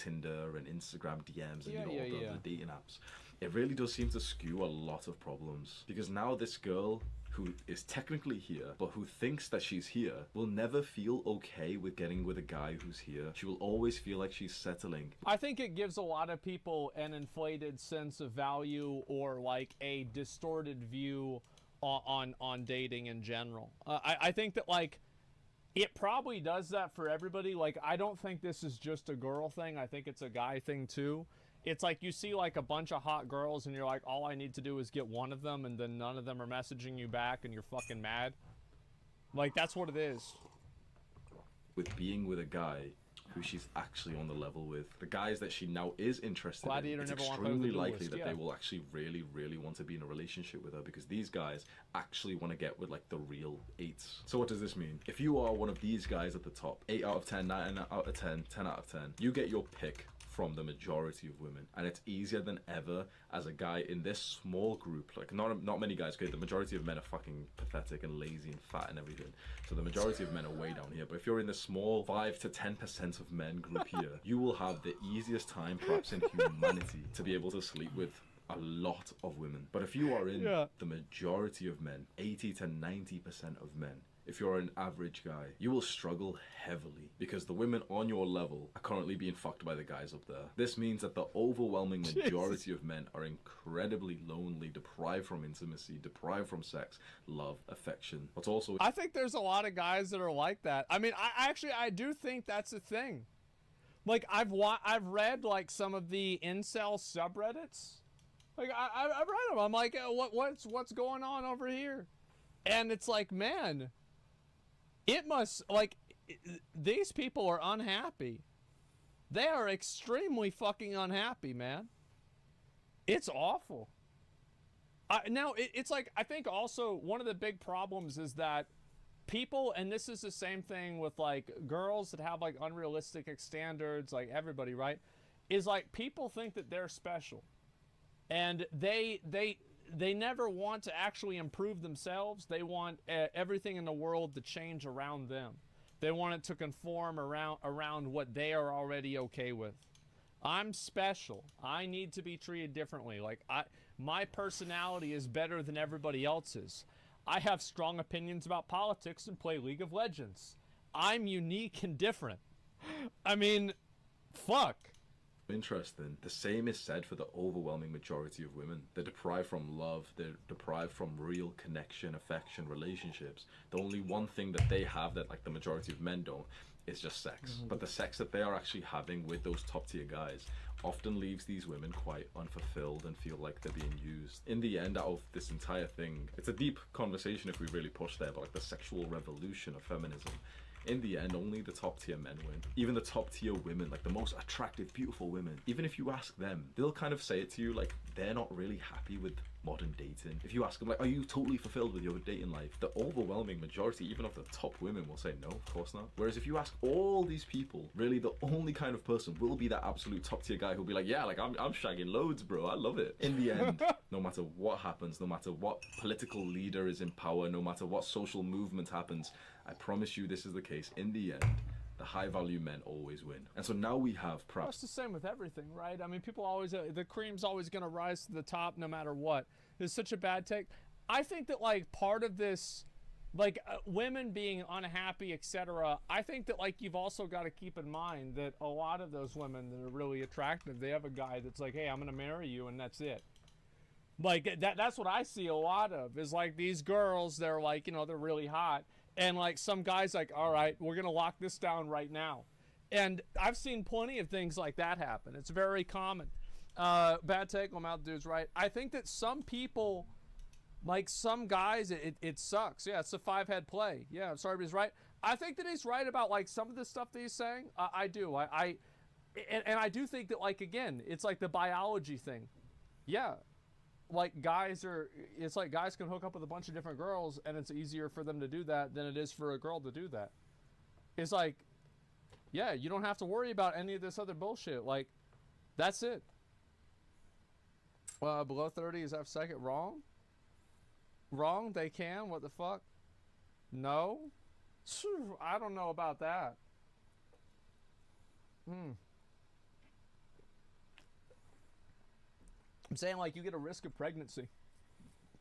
Tinder and Instagram DMs and Yeah, all yeah, the yeah. dating apps, it really does seem to skew a lot of problems. Because now this girl who is technically here, but who thinks that she's here, will never feel okay with getting with a guy who's here. She will always feel like she's settling. I think it gives a lot of people an inflated sense of value, or like a distorted view on dating in general. I think that like it probably does that for everybody. Like, I don't think this is just a girl thing. I think it's a guy thing too. It's like you see like a bunch of hot girls and you're like, all I need to do is get one of them, and then none of them are messaging you back and you're fucking mad. Like, that's what it is. With being with a guy who she's actually on the level with, the guys that she now is interested in, it's extremely likely that they will actually really want to be in a relationship with her, because these guys actually want to get with like the real eights. So what does this mean? If you are one of these guys at the top, 8 out of 10, 9 out of 10, 10 out of 10, you get your pick from the majority of women, and it's easier than ever as a guy in this small group. Like, not many guys, okay, the majority of men are fucking pathetic and lazy and fat and everything, so the majority of men are way down here. But if you're in the small 5 to 10% of men group here, you will have the easiest time perhaps in humanity to be able to sleep with a lot of women. But if you are in the majority of men, 80 to 90% of men, if you're an average guy, you will struggle heavily, because the women on your level are currently being fucked by the guys up there. This means that the overwhelming majority of men are incredibly lonely, deprived from intimacy, deprived from sex, love, affection. But also, I think there's a lot of guys that are like that. I mean, I do think that's a thing. Like, I've read like some of the incel subreddits. Like, I've read them. I'm like, what's going on over here? And it's like, man, it must, like, these people are unhappy. They are extremely fucking unhappy, man. It's awful. Now, it's like, I think also one of the big problems is that people, and this is the same thing with like girls that have like unrealistic standards, like everybody, right? Is like people think that they're special. And they never want to actually improve themselves. They want everything in the world to change around them. They want it to conform around what they are already okay with. I'm special. I need to be treated differently. Like, my personality is better than everybody else's. I have strong opinions about politics and play League of Legends. I'm unique and different. I mean, fuck. Interesting. The same is said for the overwhelming majority of women. They're deprived from love, they're deprived from real connection, affection, relationships. The only one thing that they have that like the majority of men don't is just sex. But the sex that they are actually having with those top tier guys often leaves these women quite unfulfilled and feel like they're being used. In the end, out of this entire thing, it's a deep conversation if we really push there, but like the sexual revolution of feminism, in the end, only the top tier men win. Even the top tier women, like the most attractive, beautiful women, even if you ask them, they'll kind of say it to you like they're not really happy with modern dating. If you ask them like, are you totally fulfilled with your dating life? The overwhelming majority, even of the top women, will say no, of course not. Whereas if you ask all these people, really the only kind of person will be that absolute top tier guy who'll be like, yeah, like I'm shagging loads, bro, I love it. In the end, no matter what happens, no matter what political leader is in power, no matter what social movement happens, I promise you this is the case. In the end, the high value men always win. And so now we have perhaps... Well, it's the same with everything, right? I mean, people always, the cream's always going to rise to the top no matter what. It's such a bad take. I think that like part of this, like women being unhappy, etc. I think that like you've also got to keep in mind that a lot of those women that are really attractive, they have a guy that's like, hey, I'm going to marry you, and that's it. Like that's what I see a lot of, is like these girls, they're like, you know, they're really hot, and like some guys like, all right, we're gonna lock this down right now. And I've seen plenty of things like that happen. It's very common. Bad take on Mount Dude's right. I think that some people, like some guys, it sucks. Yeah, it's a 5-head play. Yeah, I'm sorry, but he's right. I think that he's right about like some of the stuff that he's saying. I do. And I do think that, like, again, it's like the biology thing. Yeah. Like it's like guys can hook up with a bunch of different girls, and it's easier for them to do that than it is for a girl to do that. It's like, yeah, you don't have to worry about any of this other bullshit. Like, that's it. Below 30 is F second. Wrong? Wrong? They can? What the fuck? No? I don't know about that. I'm saying, like, you get a risk of pregnancy.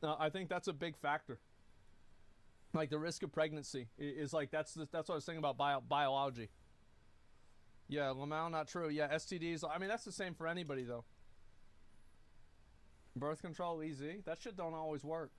I think that's a big factor. Like, the risk of pregnancy is like, that's what I was thinking about biology. Yeah, Lamau, not true. Yeah, STDs, I mean, that's the same for anybody, though. Birth control, easy. That shit don't always work.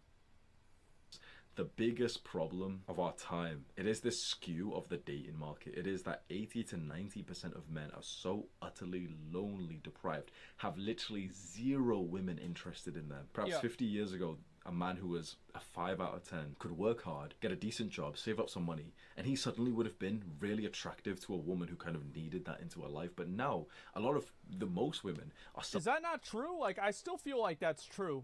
The biggest problem of our time, it is this skew of the dating market. It is that 80 to 90% of men are so utterly lonely, deprived, have literally zero women interested in them. Perhaps 50 years ago, a man who was a 5 out of 10 could work hard, get a decent job, save up some money, and he suddenly would have been really attractive to a woman who kind of needed that into her life. But now, most women are... Is that not true? Like, I still feel like that's true.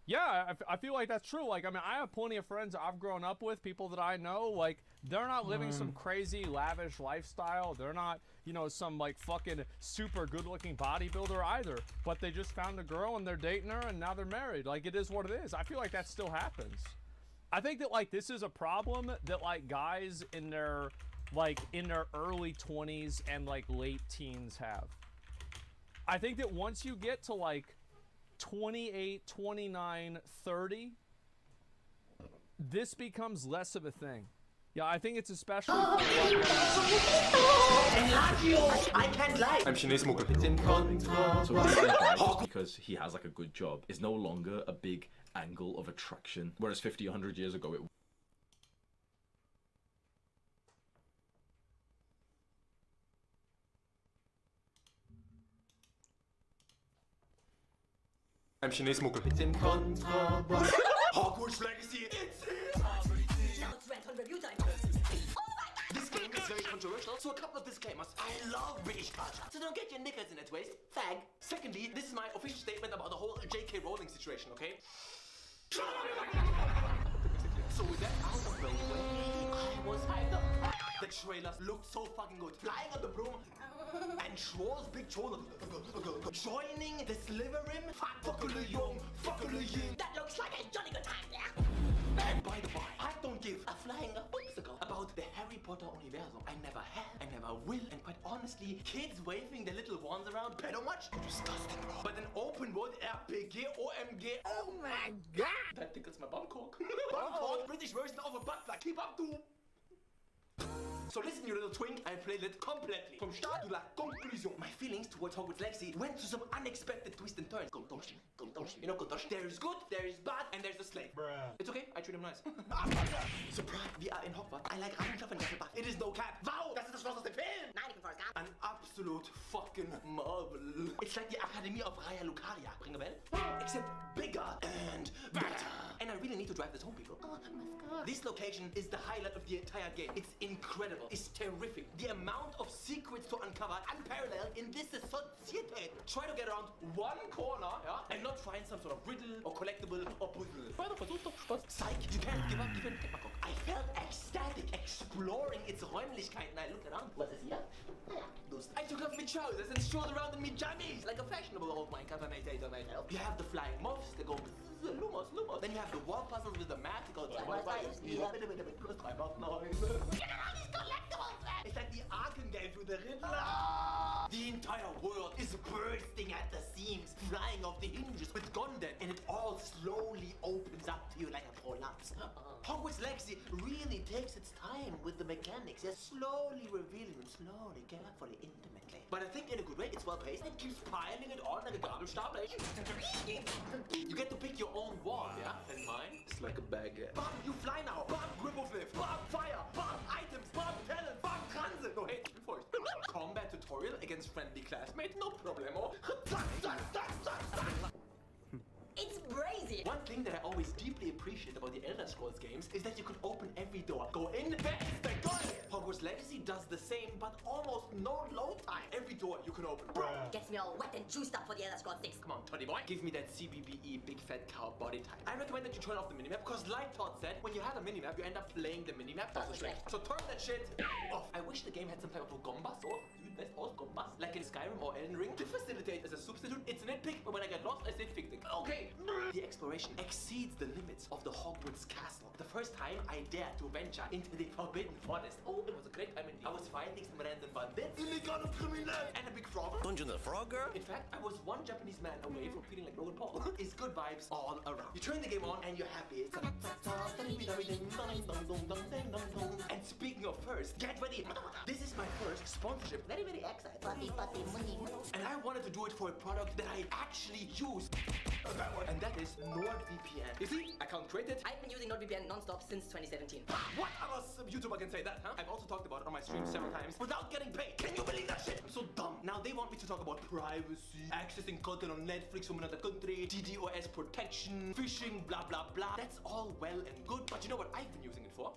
Yeah, I feel like that's true. Like, I mean, I have plenty of friends I've grown up with, people that I know, like, they're not living some crazy, lavish lifestyle. They're not, you know, some, like, fucking super good-looking bodybuilder either. But they just found a girl, and they're dating her, and now they're married. Like, it is what it is. I feel like that still happens. I think that, like, this is a problem that, like, guys in their early 20s and, like, late teens have. I think that once you get to, like, 28, 29, 30, this becomes less of a thing. Yeah, I think it's especially for I can't lie. I'm Chinese smoker. It's in so because he has like a good job is no longer a big angle of attraction, whereas 50, 100 years ago it I'm Chinese smoker. It's in contraband. Hogwarts Legacy. It's here. Now it's rant on review time. Oh my god! This game is very controversial, so a couple of disclaimers. I love British culture, so don't get your knickers in a twist. Fag. Secondly, this is my official statement about the whole J.K. Rowling situation, okay? So with that out of the way, I was hyped up. The trailers looked so fucking good. Flying on the broom. And Schwar's big shoulder joining the Slytherin. That looks like a jolly good time, yeah. And by the way, I don't give a flying popsicle about the Harry Potter universum. I never have, I never will, and quite honestly, kids waving their little wands around, pedo much? Disgusting, bro. But an open world RPG, OMG. Oh my god! That tickles my bum cock. Bum cock, British version of a butt plug. Keep up to. So listen, you little twink, I played it completely. From start to la conclusion. My feelings towards Hogwarts Legacy went to some unexpected twists and turns. You know, there is good, there is bad, and there's the slave. Bruh. It's okay, I treat him nice. Surprise, we are in Hogwarts. I like Ravenschlafen and Hufflepuff. It is no cap. Wow, das ist das Schloss aus dem Film. Nein, ich bin Forrest Gump. An absolute fucking marvel. It's like the Academy of Raya Lucaria. Ring a bell? Except bigger and better. And I really need to drive this home, people. Oh, my God. This location is the highlight of the entire game. It's incredible. It's terrific. The amount of secrets to uncover, unparalleled in this society. Try to get around one corner, yeah, and not find some sort of riddle or collectible or puzzle. Psych, you can't give up even Peppercock. I felt ecstatic exploring its Räumlichkeiten. I looked around. What is here? I took off my trousers and strolled around in my jammies like a fashionable old Minecraft, I may say so myself. You have the flying moths that go lumos. Then you have the wall puzzles with the map that goes It's like the Arkham games with the Riddler. The entire world is bursting at the seams, flying off the hinges with Gondon, and it all slowly opens up to you like a prolapse. Hogwarts Legacy really takes its time with the mechanics. They're slowly revealing them, slowly, carefully, intimately. But I think in a good way, it's well paced. It keeps piling it on like a garbage stapler. You get to pick your own wall, yeah? And mine is like a baguette. Bam, you fly now. Bam, Grippleflip. Bam, fire. Bam, items. Bam, talent. Bam, transit. No, hey, before combat tutorial against friendly classmates, no problemo. It's brazy! One thing that I always deeply appreciate about the Elder Scrolls games is that you could open every door. Go in, that is the goal! Hogwarts Legacy does the same, but almost no load time. Every door you can open. Bro! Gets me all wet and juiced up for the Elder Scrolls 6. Come on, Toddy boy. Give me that CBBE big fat cow body type. I recommend that you turn off the minimap, because like Todd said, when you have a minimap, you end up playing the minimap. So turn that shit off. I wish the game had some type of a gombas or like in Skyrim or Elden Ring to facilitate as a substitute. It's a nitpick, but when I get lost, I say fix it. Okay. The exploration exceeds the limits of the Hogwarts castle. The first time I dared to venture into the Forbidden Forest. Oh, it was a great time indeed. I was fighting some random bandits, illegal criminals, and a big frog. Dungeon the Frog Girl? In fact, I was one Japanese man away from feeling like Logan Paul. It's good vibes all around. You turn the game on and you're happy. And speaking of first, get ready. This is my first sponsorship. Very, very excited. Money, money. And I wanted to do it for a product that I actually use. And that is NordVPN. You see, account created. I've been using NordVPN non-stop since 2017. What other YouTuber can say that, huh? I've also talked about it on my stream several times without getting paid. Can you believe that shit? I'm so dumb. Now they want me to talk about privacy, accessing content on Netflix from another country, DDoS protection, phishing, blah, blah, blah. That's all well and good, but you know what I've been using it for?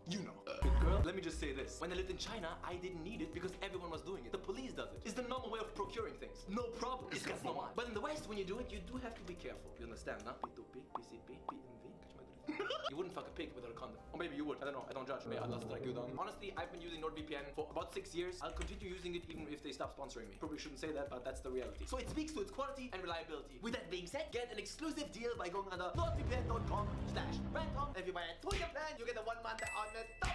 You know. Good girl, let me just say this. When I lived in China, I didn't need it because everyone was doing it. The police does it. It's the normal way of procuring things. No problem. It's just normal. But in the West, when you do it, you do have to be careful. You understand, huh? P2P, PCP, PNV. You wouldn't fuck a pig without a condom. Or maybe you would. I don't know. I don't judge. May Allah strike you down. Honestly, I've been using NordVPN for about 6 years. I'll continue using it even if they stop sponsoring me. Probably shouldn't say that, but that's the reality. So it speaks to its quality and reliability. With that being said, get an exclusive deal by going under nordvpn.com/Random. If you buy a 2-year plan, you get a 1 month on the top.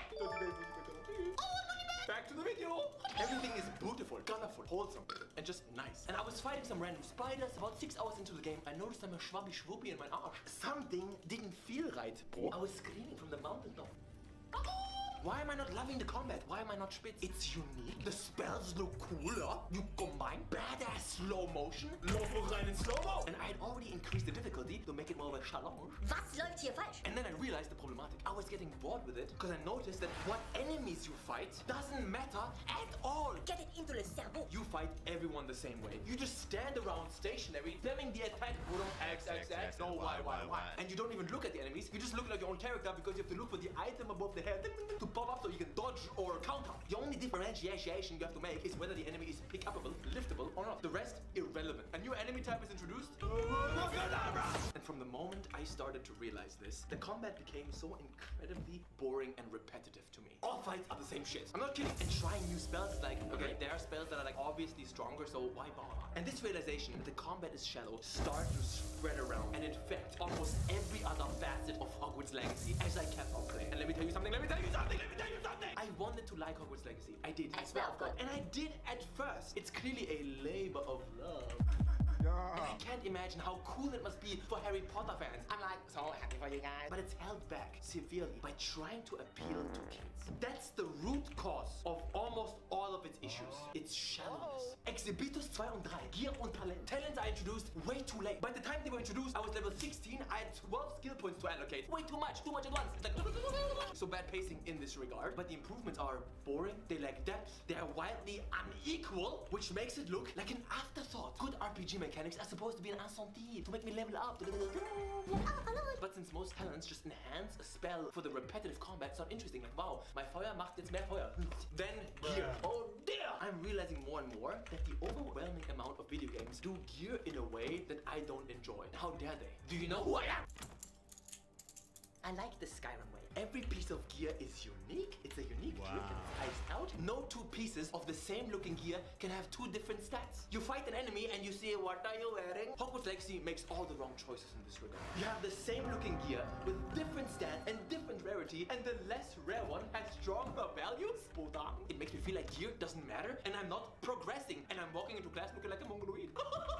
Back to the video. Everything is beautiful, colorful, wholesome, and just nice. And I was fighting some random spiders. About 6 hours into the game, I noticed I'm a schwabby-schwuppy in my arsch. Something didn't feel right. I was screaming from the mountaintop. Why am I not loving the combat? Why am I not spitz? It's unique. The spells look cooler. You combine badass slow motion, Lobo rein in slow-mo. And I had already increased the difficulty to make it more of a challenge. Was läuft hier falsch? And then I realized the problematic. I was getting bored with it because I noticed that what enemies you fight doesn't matter at all. Get it into le cerveau. You fight everyone the same way. You just stand around stationary, slamming the attack button X, no Y. And you don't even look at the enemies. You just look like your own character because you have to look for the item above the head to pop up so you can dodge or counter. The only differentiation you have to make is whether the enemy is pick-upable, liftable, or not. The rest, irrelevant. A new enemy type is introduced. And from the moment I started to realize this, the combat became so incredibly boring and repetitive to me. All fights are the same shit. I'm not kidding. And trying new spells is like, okay, there are spells that are like obviously stronger, so why bother? And this realization that the combat is shallow started to spread around and infect almost every other facet of Hogwarts Legacy as I kept on playing. And let me tell you something. I wanted to like Hogwarts Legacy. I did. I swear of God. And I did at first. It's clearly a labor of love. And I can't imagine how cool it must be for Harry Potter fans. I'm like, so happy for you guys. But it's held back severely by trying to appeal to kids. That's the root cause of almost all of its issues. Its shallowness. Exhibitus 2 und 3. Gier und Talent. Talents I introduced way too late. By the time they were introduced, I was level 16. I had 12 skill points to allocate. Way too much at once. It's like so bad pacing in this regard. But the improvements are boring. They lack depth. They are wildly unequal, which makes it look like an afterthought. Good RPG mechanics are supposed to be an incentive to make me level up. But since most talents just enhance a spell for the repetitive combat, it's not interesting. Like, wow, my Feuer macht jetzt mehr Feuer. Then gear. Oh dear! I'm realizing more and more that the overwhelming amount of video games do gear in a way that I don't enjoy. How dare they? Do you know who I am? I like the Skyrim way. Every piece of gear is unique. It's a unique gear that is iced out. No two pieces of the same looking gear can have two different stats. You fight an enemy and you say, what are you wearing? Hogwarts Legacy makes all the wrong choices in this regard. You have the same looking gear with different stats and different rarity, and the less rare one has stronger values. It makes me feel like gear doesn't matter and I'm not progressing and I'm walking into class looking like a mongoloid.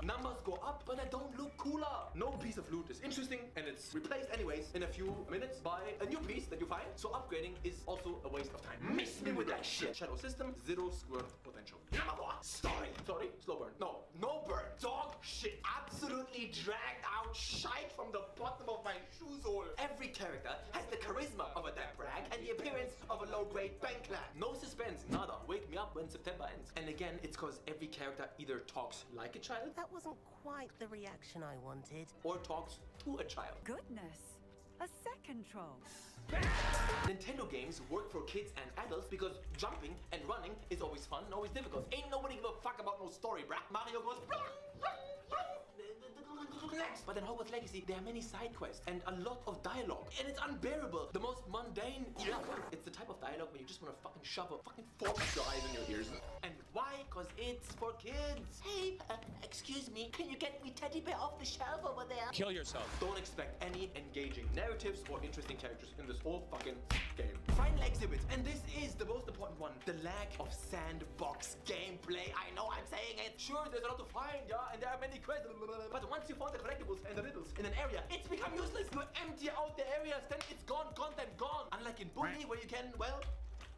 Numbers go up, but I don't look cooler. No piece of loot is interesting and it's replaced anyways in a few minutes by a new piece that you find, so upgrading is also a waste of time. Miss me with that shit. Shadow system, 0 squirt potential. Number 1, story. Sorry, slow burn. No burn. Dog shit. Absolutely dragged out shite from the bottom of my shoe sole. Every character has the charisma of a damn brag and the appearance of a low-grade bank lad. No suspense, nada. Wake me up when September ends. And again, it's cause every character either talks like a child, That wasn't quite the reaction I wanted. or talks to a child. Goodness, a second troll. Nintendo games work for kids and adults because jumping and running is always fun and always difficult. Ain't nobody give a fuck about no story, bruh. Mario goes Next! But in Hogwarts Legacy, there are many side quests and a lot of dialogue. And it's unbearable. The most mundane. It's the type of dialogue where you just want to fucking shove a fucking fork up your eyes and your ears. And why? Because it's for kids. Hey, excuse me, can you get me teddy bear off the shelf over there? Kill yourself. Don't expect any engaging narratives or interesting characters in this whole fucking game. Final exhibit, and this is the most important one. The lack of sandbox gameplay. I know I'm saying it. Sure, there's a lot to find, yeah, and there are many quests. But once you found the collectibles and the riddles in an area, it's become useless. You empty out the areas, then it's gone, content gone. Unlike in Bully, where you can, well,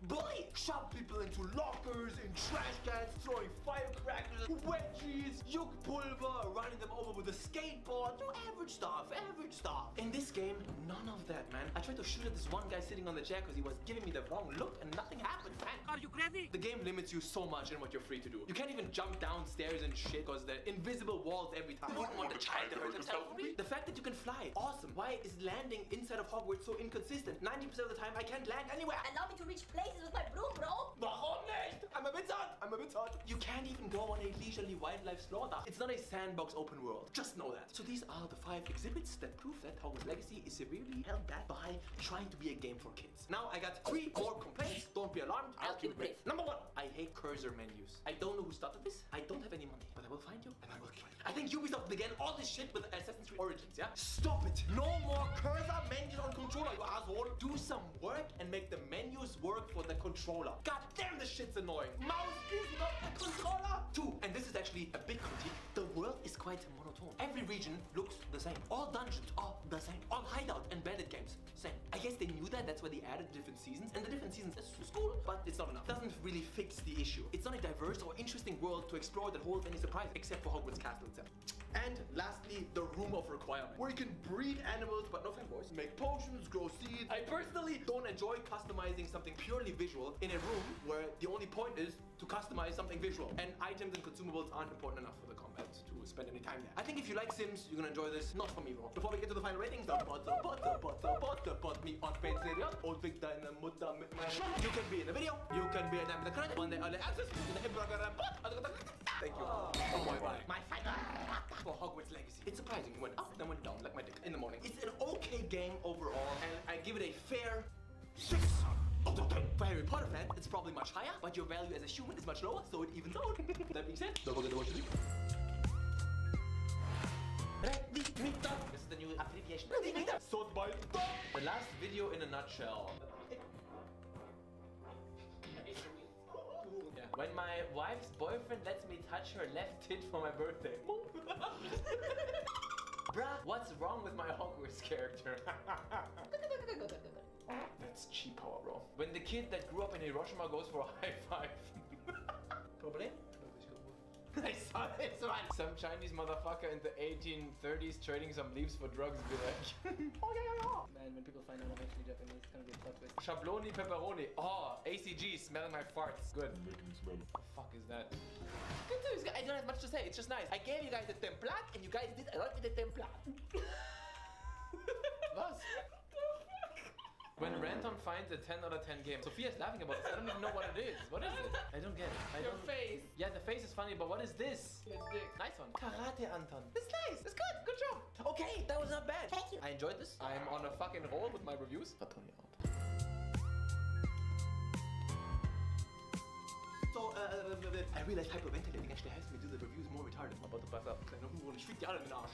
bully! Shove people into lockers, in trash cans, throwing firecrackers, wedgies, yolk pulver, running them over with a skateboard. You average stuff, average stuff. In this game, none of that, man. I tried to shoot at this one guy sitting on the chair because he was giving me the wrong look and nothing happened, man. Are you ready? The game limits you so much in what you're free to do. You can't even jump downstairs and shit because there are invisible walls every time. You wouldn't want the child to hurt himself. The fact that you can fly, awesome. Why is landing inside of Hogwarts so inconsistent? 90% of the time, I can't land anywhere. Allow me to reach places with my broom, bro. Warum nicht? I'm a wizard! I'm a wizard! You can't even go on a leisurely wildlife slaughter. It's not a sandbox open world. Just know that. So these are the 5 exhibits that prove that Hogwarts Legacy is severely held back by trying to be a game for kids. Now I got 3 more complaints. Don't be alarmed. I'll keep it brief. Number 1. I hate cursor menus. I don't know who started this. I don't have any money. But I will find you and I will kill you. I think Ubisoft began all this shit with Assassin's Creed Origins, yeah? Stop it! No more cursor menus on controller, you asshole! Do some work and make the menus work for the controller. God damn, this shit's annoying. Mouse is not a controller. 2, and this is actually a big critique. The world is quite monotone. Every region looks the same. All dungeons are the same. All hideout and bandit games, same. I guess they knew that. That's why they added different seasons. And the different seasons is cool, but it's not enough. Doesn't really fix the issue. It's not a diverse or interesting world to explore that holds any surprises, except for Hogwarts Castle itself. And lastly, the Room of Requirement, where you can breed animals, but no fanboys, make potions, grow seeds. I personally don't enjoy customizing something purely visual in a room where the only point is to customize something visual, and items and consumables aren't important enough for the combat to spend any time there. I think if you like Sims, you're gonna enjoy this. Not for me, bro. Before we get to the final ratings, put me on Patreon. Old Big deine Mutter mit meiner. You can be in the video. You can be in the credit. One day early access. Thank you. Oh my god. My final for Hogwarts Legacy. It's surprising. It went up, then went down, like my dick in the morning. It's an okay game overall, and I give it a fair 6 out of 10. For Harry Potter fan, it's probably much higher, but your value as a human is much lower, so it evens out. That being said, don't forget to watch the video. This is the new abbreviation. Sort by the last video in a nutshell. When my wife's boyfriend lets me touch her left tit for my birthday. Bruh, what's wrong with my Hogwarts character? That's cheap power, bro. When the kid that grew up in Hiroshima goes for a high five. Problem? I saw this one. Some Chinese motherfucker in the 1830s trading some leaves for drugs be like, oh yeah. Man, when people find out I'm actually Japanese, it's gonna be a plot twist. Shabloni pepperoni. Oh, ACG, smelling my farts. Good. What the fuck is that? Good news, I don't have much to say. It's just nice. I gave you guys the templat, and you guys did a lot with the templat. Was? When Ranton finds a 10 out of 10 game. Sophia's laughing about this. I don't even know what it is. What is it? I don't get it. Your face. Yeah, the face is funny, but what is this? It's dick. Nice one. Karate Anton. It's nice. It's good. Good job. Okay, that was not bad. Thank you. I enjoyed this. I'm on a fucking roll with my reviews. But Tony out. So, I realized hyperventilating actually helps me do the reviews more retarded. I'm about to pass out. I know who will schwitzt die alle in den Arsch.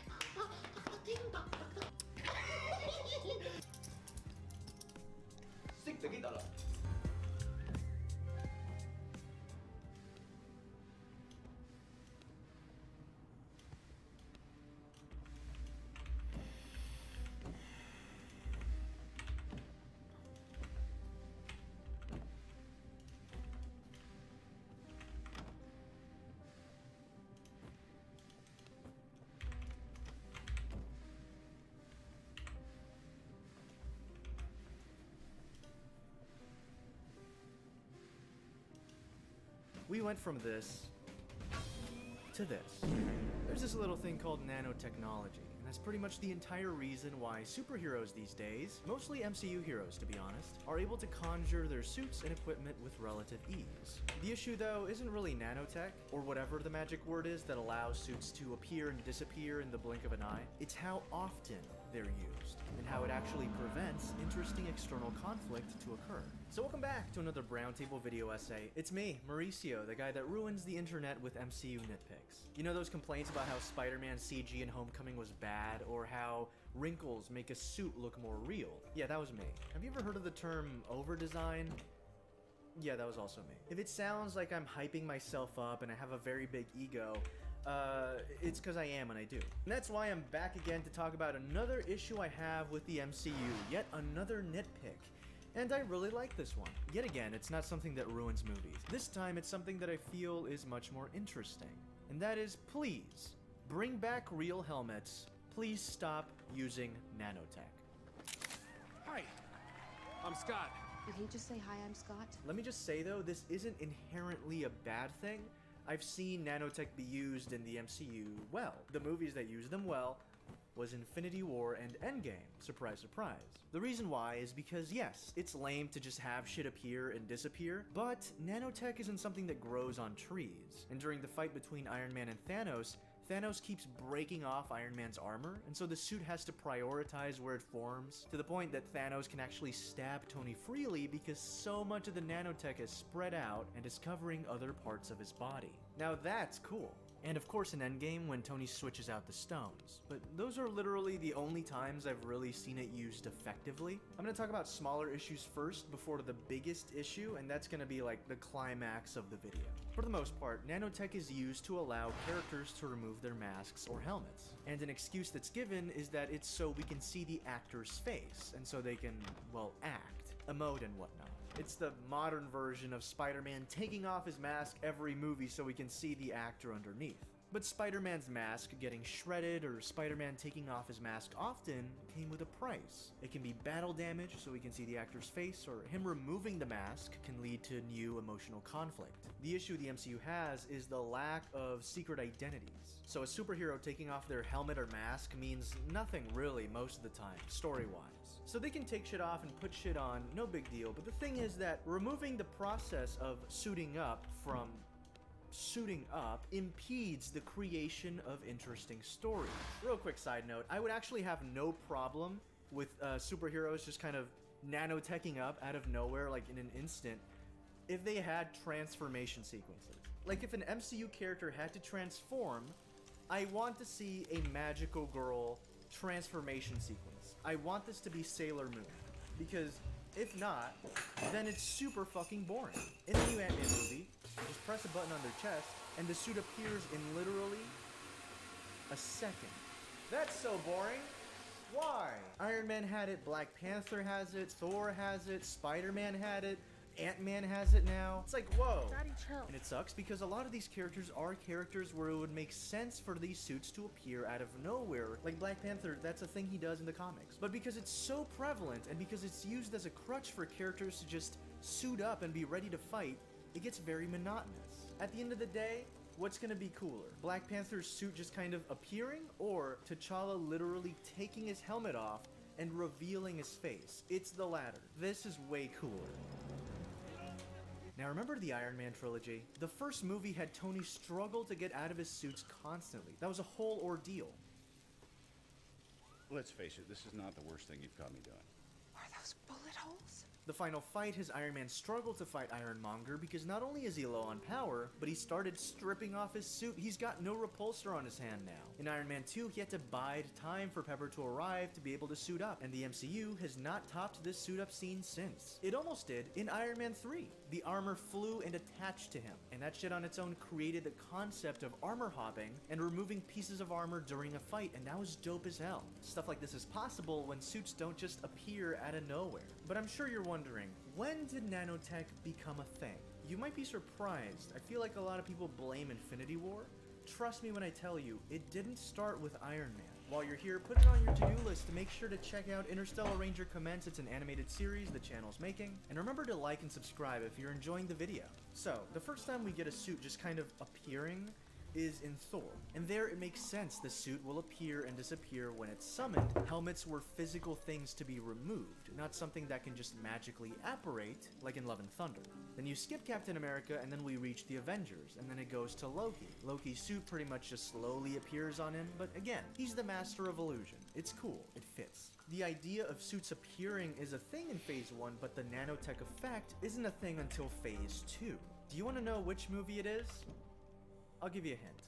Sick, der geht, Alter. We went from this to this. There's this little thing called nanotechnology, and as pretty much the entire reason why superheroes these days, mostly MCU heroes to be honest, are able to conjure their suits and equipment with relative ease. The issue though isn't really nanotech, or whatever the magic word is that allows suits to appear and disappear in the blink of an eye, it's how often they're used, and how it actually prevents interesting external conflict to occur. So welcome back to another Brown Table video essay. It's me, Mauricio, the guy that ruins the internet with MCU nitpicks. You know those complaints about how Spider-Man CG in Homecoming was bad, or how wrinkles make a suit look more real? Yeah, that was me. Have you ever heard of the term over-design? Yeah, that was also me. If it sounds like I'm hyping myself up and I have a very big ego, it's because I am and I do. And that's why I'm back again to talk about another issue I have with the MCU, yet another nitpick. And I really like this one. Yet again, it's not something that ruins movies. This time, it's something that I feel is much more interesting. And that is, please, bring back real helmets. Please stop using nanotech. Hi, I'm Scott. Did he just say hi, I'm Scott? Let me just say though, this isn't inherently a bad thing. I've seen nanotech be used in the MCU well. The movies that use them well was Infinity War and Endgame. Surprise, surprise. The reason why is because yes, it's lame to just have shit appear and disappear, but nanotech isn't something that grows on trees. And during the fight between Iron Man and Thanos, Thanos keeps breaking off Iron Man's armor, and so the suit has to prioritize where it forms, to the point that Thanos can actually stab Tony freely because so much of the nanotech is spread out and is covering other parts of his body. Now that's cool. And of course in Endgame when Tony switches out the stones. But those are literally the only times I've really seen it used effectively. I'm gonna talk about smaller issues first before the biggest issue, and that's gonna be like the climax of the video. For the most part, nanotech is used to allow characters to remove their masks or helmets. And an excuse that's given is that it's so we can see the actor's face, and so they can, well, act, emote and whatnot. It's the modern version of Spider-Man taking off his mask every movie so we can see the actor underneath. But Spider-Man's mask getting shredded or Spider-Man taking off his mask often came with a price. It can be battle damage so we can see the actor's face, or him removing the mask can lead to new emotional conflict. The issue the MCU has is the lack of secret identities. So a superhero taking off their helmet or mask means nothing really most of the time, story-wise. So they can take shit off and put shit on, no big deal, but the thing is that removing the process of suiting up from suiting up impedes the creation of interesting stories. Real quick side note, I would actually have no problem with superheroes just kind of nanoteching up out of nowhere, like in an instant, if they had transformation sequences. Like if an MCU character had to transform, I want to see a magical girl transformation sequence. I want this to be Sailor Moon, because if not, then it's super fucking boring. In the new Ant-Man movie, you just press a button on their chest, and the suit appears in literally a second. That's so boring. Why? Iron Man had it, Black Panther has it, Thor has it, Spider-Man had it, Ant-Man has it now. It's like, whoa. Daddy, chill. And it sucks because a lot of these characters are characters where it would make sense for these suits to appear out of nowhere. Like Black Panther, that's a thing he does in the comics. But because it's so prevalent and because it's used as a crutch for characters to just suit up and be ready to fight, it gets very monotonous. At the end of the day, what's gonna be cooler? Black Panther's suit just kind of appearing, or T'Challa literally taking his helmet off and revealing his face? It's the latter. This is way cooler. Now remember the Iron Man trilogy? The first movie had Tony struggle to get out of his suits constantly. That was a whole ordeal. Let's face it, this is not the worst thing you've caught me doing. Are those bullet holes? The final fight, his Iron Man struggled to fight Ironmonger because not only is he low on power, but he started stripping off his suit. He's got no repulsor on his hand now. In Iron Man 2, he had to bide time for Pepper to arrive to be able to suit up, and the MCU has not topped this suit up scene since. It almost did in Iron Man 3. The armor flew and attached to him, and that shit on its own created the concept of armor hopping and removing pieces of armor during a fight, and that was dope as hell. Stuff like this is possible when suits don't just appear out of nowhere. But I'm sure you're wondering, when did nanotech become a thing? You might be surprised. I feel like a lot of people blame Infinity War. Trust me when I tell you, it didn't start with Iron Man. While you're here, put it on your to-do list to make sure to check out Interstellar Ranger Commence. It's an animated series the channel's making. And remember to like and subscribe if you're enjoying the video. So, the first time we get a suit just kind of appearing, is in Thor, and there it makes sense the suit will appear and disappear when it's summoned. Helmets were physical things to be removed, not something that can just magically apparate like in Love and Thunder. Then you skip Captain America, and then we reach the Avengers, and then it goes to Loki. Loki's suit pretty much just slowly appears on him, but again, he's the master of illusion. It's cool, it fits. The idea of suits appearing is a thing in Phase 1, but the nanotech effect isn't a thing until Phase 2. Do you want to know which movie it is? I'll give you a hint.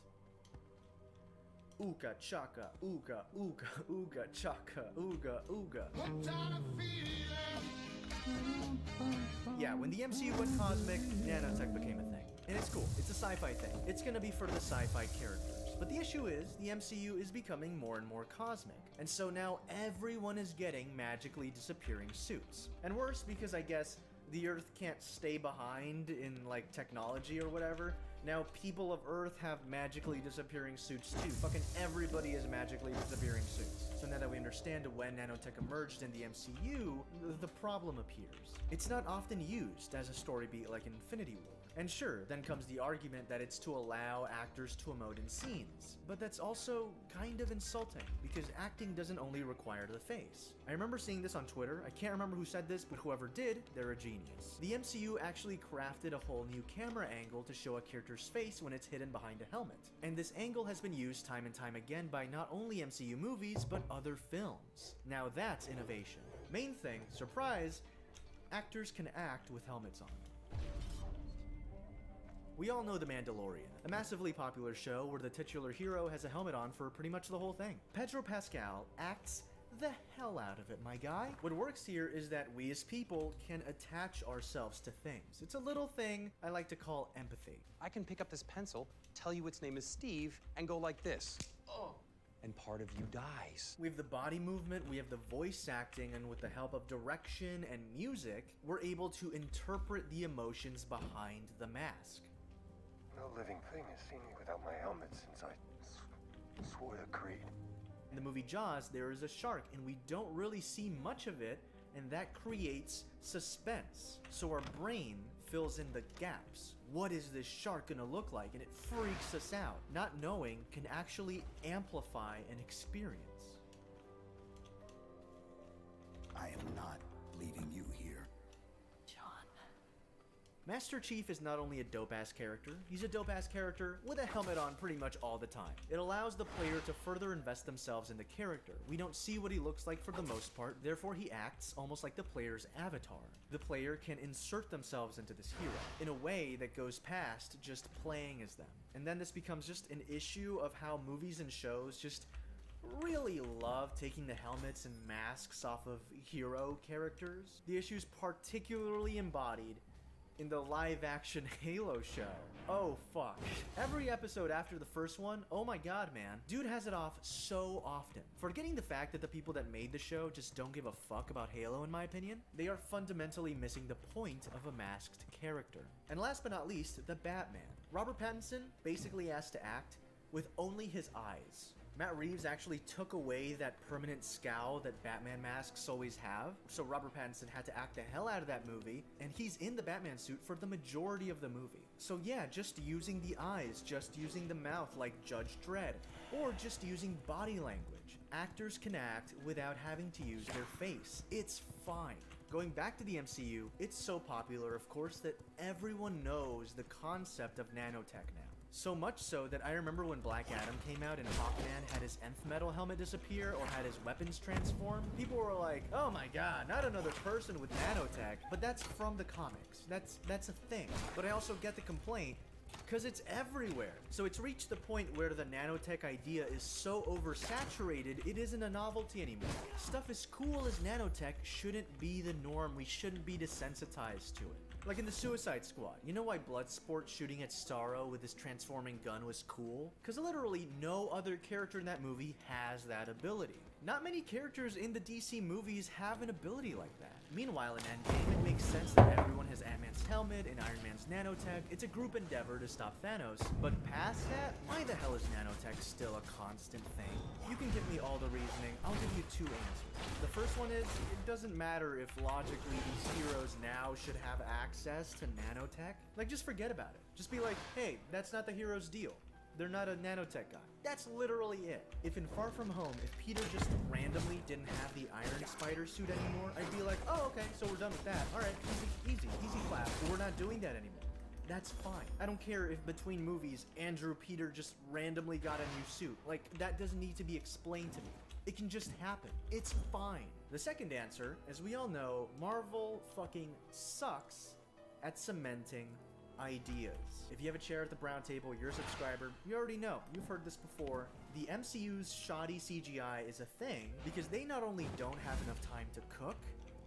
Ooga chaka, ooga, ooga, ooga chaka, ooga, ooga. Yeah, when the MCU went cosmic, nanotech became a thing. And it's cool, it's a sci-fi thing. It's gonna be for the sci-fi characters. But the issue is, the MCU is becoming more and more cosmic. And so now everyone is getting magically disappearing suits. And worse, because I guess the Earth can't stay behind in, like, technology or whatever. Now people of Earth have magically disappearing suits too. Fucking everybody has magically disappearing suits. So now that we understand when nanotech emerged in the MCU, the problem appears. It's not often used as a story beat like Infinity War. And sure, then comes the argument that it's to allow actors to emote in scenes. But that's also kind of insulting, because acting doesn't only require the face. I remember seeing this on Twitter. I can't remember who said this, but whoever did, they're a genius. The MCU actually crafted a whole new camera angle to show a character's face when it's hidden behind a helmet. And this angle has been used time and time again by not only MCU movies, but other films. Now that's innovation. Main thing, surprise, actors can act with helmets on. We all know The Mandalorian, a massively popular show where the titular hero has a helmet on for pretty much the whole thing. Pedro Pascal acts the hell out of it, my guy. What works here is that we as people can attach ourselves to things. It's a little thing I like to call empathy. I can pick up this pencil, tell you its name is Steve, and go like this. Oh. And part of you dies. We have the body movement, we have the voice acting, and with the help of direction and music, we're able to interpret the emotions behind the mask. No living thing has seen me without my helmet since I swore the creed. In the movie Jaws, there is a shark, and we don't really see much of it, and that creates suspense. So our brain fills in the gaps. What is this shark gonna look like? And it freaks us out. Not knowing can actually amplify an experience. I am not leaving you here. Master Chief is not only a dope-ass character, he's a dope-ass character with a helmet on pretty much all the time. It allows the player to further invest themselves in the character. We don't see what he looks like for the most part, therefore he acts almost like the player's avatar. The player can insert themselves into this hero in a way that goes past just playing as them. And then this becomes just an issue of how movies and shows just really love taking the helmets and masks off of hero characters. The issue's particularly embodied in the live-action Halo show. Oh, fuck. Every episode after the first one, oh my god, man. Dude has it off so often. Forgetting the fact that the people that made the show just don't give a fuck about Halo, in my opinion, they are fundamentally missing the point of a masked character. And last but not least, the Batman. Robert Pattinson basically has to act with only his eyes. Matt Reeves actually took away that permanent scowl that Batman masks always have, so Robert Pattinson had to act the hell out of that movie, and he's in the Batman suit for the majority of the movie. So yeah, just using the eyes, just using the mouth like Judge Dredd, or just using body language. Actors can act without having to use their face. It's fine. Going back to the MCU, it's so popular, of course, that everyone knows the concept of nanotech now. So much so that I remember when Black Adam came out and Hawkman had his nth metal helmet disappear or had his weapons transform, people were like, oh my god, not another person with nanotech. But that's from the comics. That's a thing. But I also get the complaint because it's everywhere. So it's reached the point where the nanotech idea is so oversaturated, it isn't a novelty anymore. Stuff as cool as nanotech shouldn't be the norm. We shouldn't be desensitized to it. Like in the Suicide Squad, you know why Bloodsport shooting at Starro with his transforming gun was cool? Because literally no other character in that movie has that ability. Not many characters in the DC movies have an ability like that. Meanwhile, in Endgame, it makes sense that everyone has Ant-Man's helmet and Iron Man's nanotech. It's a group endeavor to stop Thanos. But past that, why the hell is nanotech still a constant thing? You can give me all the reasoning. I'll give you two answers. The first one is, it doesn't matter if logically these heroes now should have access to nanotech. Like, just forget about it. Just be like, hey, that's not the hero's deal. they're not a nanotech guy. That's literally it. If in Far From Home, if Peter just randomly didn't have the Iron Spider suit anymore, I'd be like, oh, okay, so we're done with that. All right, easy clap. But we're not doing that anymore. That's fine. I don't care if between movies, Andrew Peter just randomly got a new suit. Like, that doesn't need to be explained to me. It can just happen. It's fine. The second answer, as we all know, Marvel fucking sucks at cementing ideas. If you have a chair at the brown table, you're a subscriber, you already know. You've heard this before. The MCU's shoddy CGI is a thing because they not only don't have enough time to cook,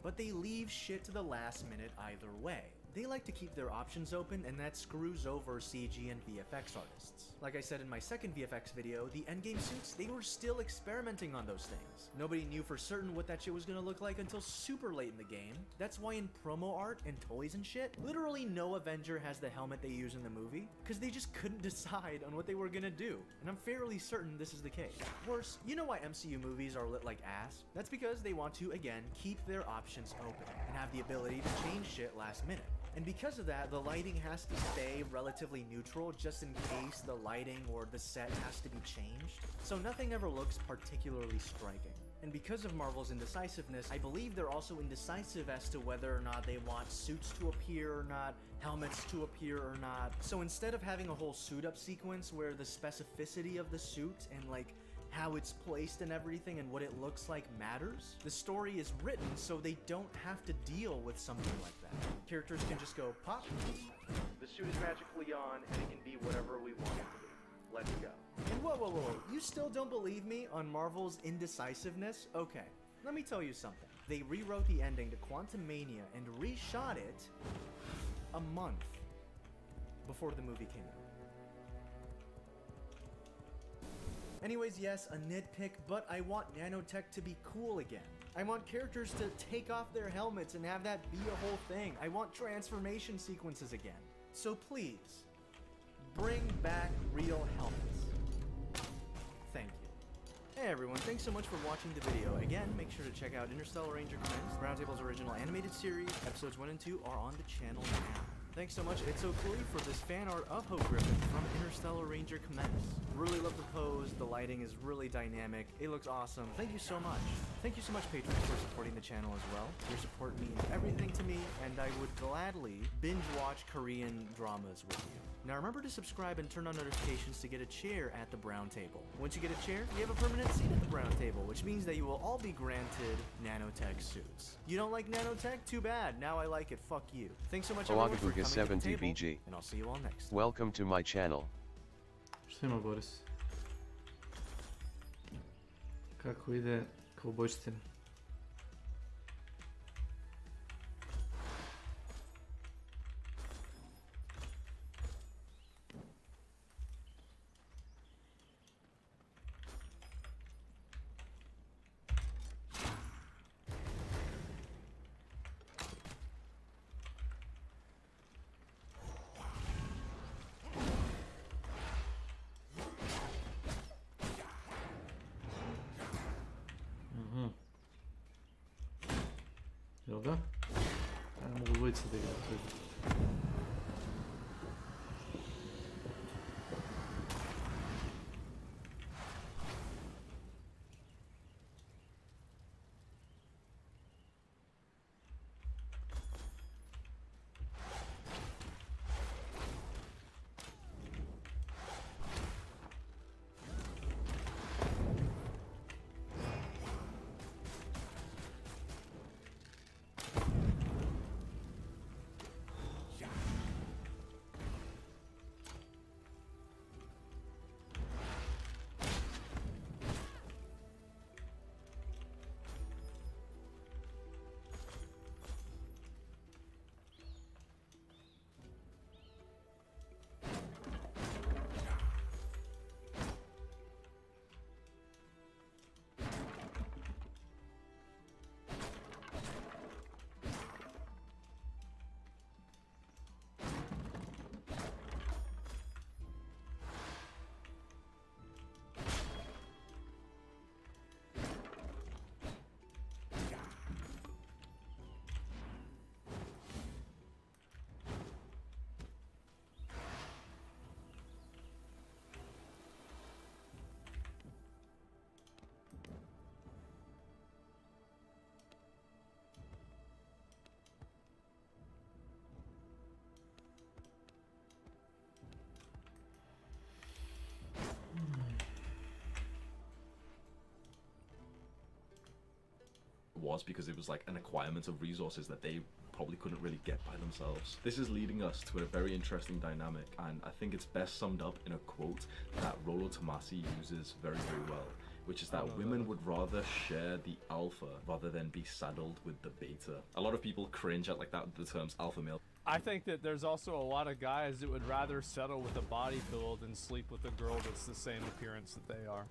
but they leave shit to the last minute either way. They like to keep their options open, and that screws over CG and VFX artists. Like I said in my second VFX video, the Endgame suits, they were still experimenting on those things. Nobody knew for certain what that shit was gonna look like until super late in the game. That's why in promo art and toys and shit, literally no Avenger has the helmet they use in the movie, because they just couldn't decide on what they were gonna do. And I'm fairly certain this is the case. Worse, you know why MCU movies are lit like ass? That's because they want to, again, keep their options open, and have the ability to change shit last minute. And because of that, the lighting has to stay relatively neutral just in case the lighting or the set has to be changed. So nothing ever looks particularly striking. And because of Marvel's indecisiveness, I believe they're also indecisive as to whether or not they want suits to appear or not, helmets to appear or not. So instead of having a whole suit up sequence where the specificity of the suit and like how it's placed and everything and what it looks like matters, the story is written so they don't have to deal with something like that. Characters can just go pop, the suit is magically on, and it can be whatever we want it to be. Let's go. And whoa, you still don't believe me on Marvel's indecisiveness? Okay, let me tell you something. They rewrote the ending to Quantumania and reshot it a month before the movie came out. Anyways, yes, a nitpick, but I want nanotech to be cool again. I want characters to take off their helmets and have that be a whole thing. I want transformation sequences again. So please, bring back real helmets. Thank you. Hey everyone, thanks so much for watching the video. Again, make sure to check out Interstellar Ranger Commence, Roundtable's original animated series. Episodes 1 and 2 are on the channel now. Thanks so much, It's So Cool, for this fan art of Hope Griffin from Interstellar Ranger Commence. Really love the pose, the lighting is really dynamic, it looks awesome. Thank you so much. Thank you so much, patrons, for supporting the channel as well. Your support means everything to me, and I would gladly binge watch Korean dramas with you. Now remember to subscribe and turn on notifications to get a chair at the brown table. Once you get a chair, you have a permanent seat at the brown table, which means that you will all be granted nanotech suits. You don't like nanotech? Too bad. Now I like it. Fuck you. Thanks so much everyone for coming to the table, and I'll see you all next time. Welcome to my channel. Šta ima Boris? Kako ide kaubojština? Jel da? Ja mogu dvojice da igram. was because it was like an acquirement of resources that they probably couldn't really get by themselves. This is leading us to a very interesting dynamic, and I think it's best summed up in a quote that Rollo Tomasi uses very, very well, which is that women would rather share the alpha rather than be saddled with the beta. A lot of people cringe at like that, the terms alpha male. I think that there's also a lot of guys that would rather settle with a body pillow than sleep with a girl that's the same appearance that they are.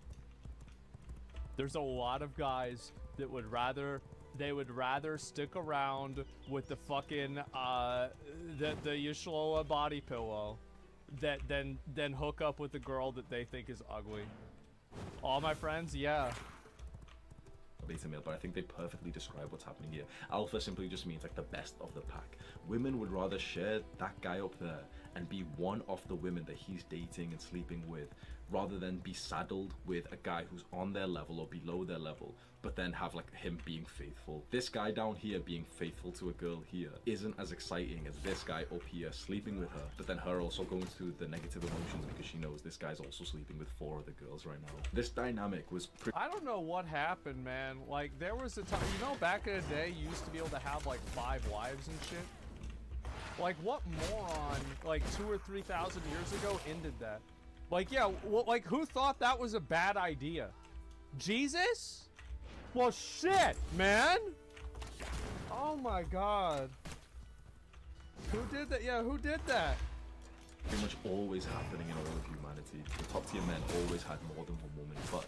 There's a lot of guys that would rather stick around with the fucking the Yeshua body pillow than hook up with a girl that they think is ugly. All my friends, yeah. Beta male, but I think they perfectly describe what's happening here. Alpha simply just means like the best of the pack. Women would rather share that guy up there and be one of the women that he's dating and sleeping with, rather than be saddled with a guy who's on their level or below their level, but then have like him being faithful. This guy down here being faithful to a girl here isn't as exciting as this guy up here sleeping with her, but then her also going through the negative emotions because she knows this guy's also sleeping with 4 other girls right now. This dynamic was I don't know what happened, man. Like, there was a time, you know, back in the day, you used to be able to have like 5 wives and shit. Like, what moron, like 2,000 or 3,000 years ago ended that? Like, yeah, well, like, who thought that was a bad idea? Jesus? Well, shit, man. Oh my god. Who did that? Yeah, who did that? pretty much always happening in all of humanity. The top tier men always had more than one woman, but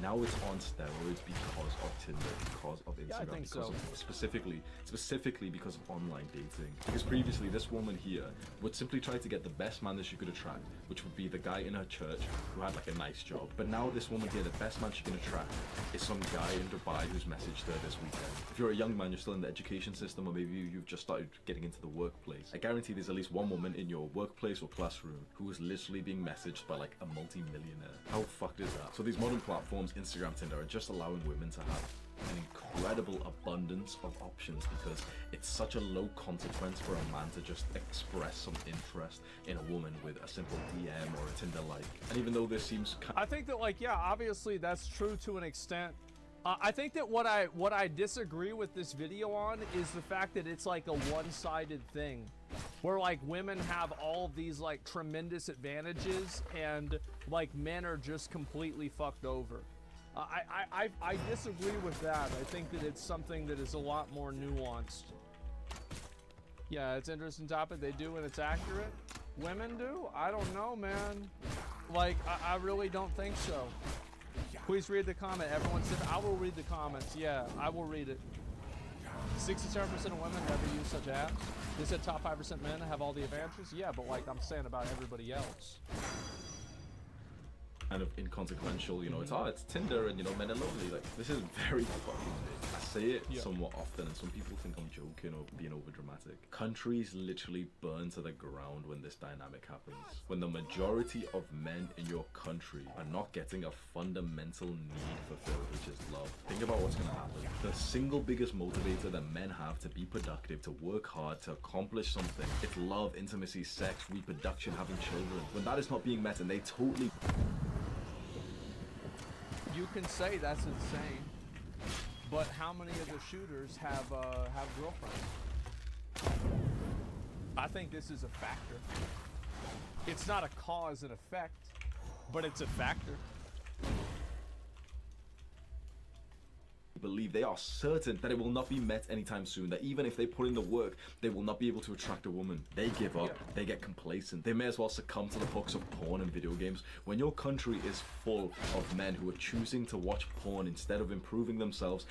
now it's on steroids because of Tinder, because of Instagram, because of specifically because of online dating. Because previously this woman here would simply try to get the best man that she could attract, which would be the guy in her church who had like a nice job. But now this woman here, the best man she can attract is some guy in Dubai who's messaged her this weekend. If you're a young man, you're still in the education system, or maybe you've just started getting into the workplace, I guarantee there's at least one woman in your workplace or classroom who is literally being messaged by like a multi-millionaire. How fucked is that? So these modern platforms, Instagram, Tinder, are just allowing women to have an incredible abundance of options because it's such a low consequence for a man to just express some interest in a woman with a simple DM or a Tinder like. And even though this seems I think that, like, yeah, obviously that's true to an extent. I think that what I disagree with this video on is the fact that it's like a one-sided thing where like women have all of these like tremendous advantages and like men are just completely fucked over. I disagree with that. I think that it's something that is a lot more nuanced. Yeah, it's an interesting topic. They do and it's accurate. Women do? I don't know, man. Like, I really don't think so. Please read the comment. Everyone said, I will read the comments. Yeah, I will read it. 67% of women never use such apps. They said top 5% men have all the advantages. Yeah, but like I'm saying about everybody else. Kind of inconsequential, you know, it's Tinder and, you know, men are lonely. Like, this is very fucking big. I say it somewhat often and some people think I'm joking or being over dramatic. Countries literally burn to the ground when this dynamic happens. When the majority of men in your country are not getting a fundamental need fulfilled, which is love. Think about what's gonna happen. The single biggest motivator that men have to be productive, to work hard, to accomplish something, it's love, intimacy, sex, reproduction, having children. When that is not being met and they totally... You can say that's insane, but how many of the shooters have girlfriends? I think this is a factor. It's not a cause and effect, but it's a factor. Believe they are certain that it will not be met anytime soon, that even if they put in the work, they will not be able to attract a woman. They give up, they get complacent, they may as well succumb to the hooks of porn and video games. When your country is full of men who are choosing to watch porn instead of improving themselves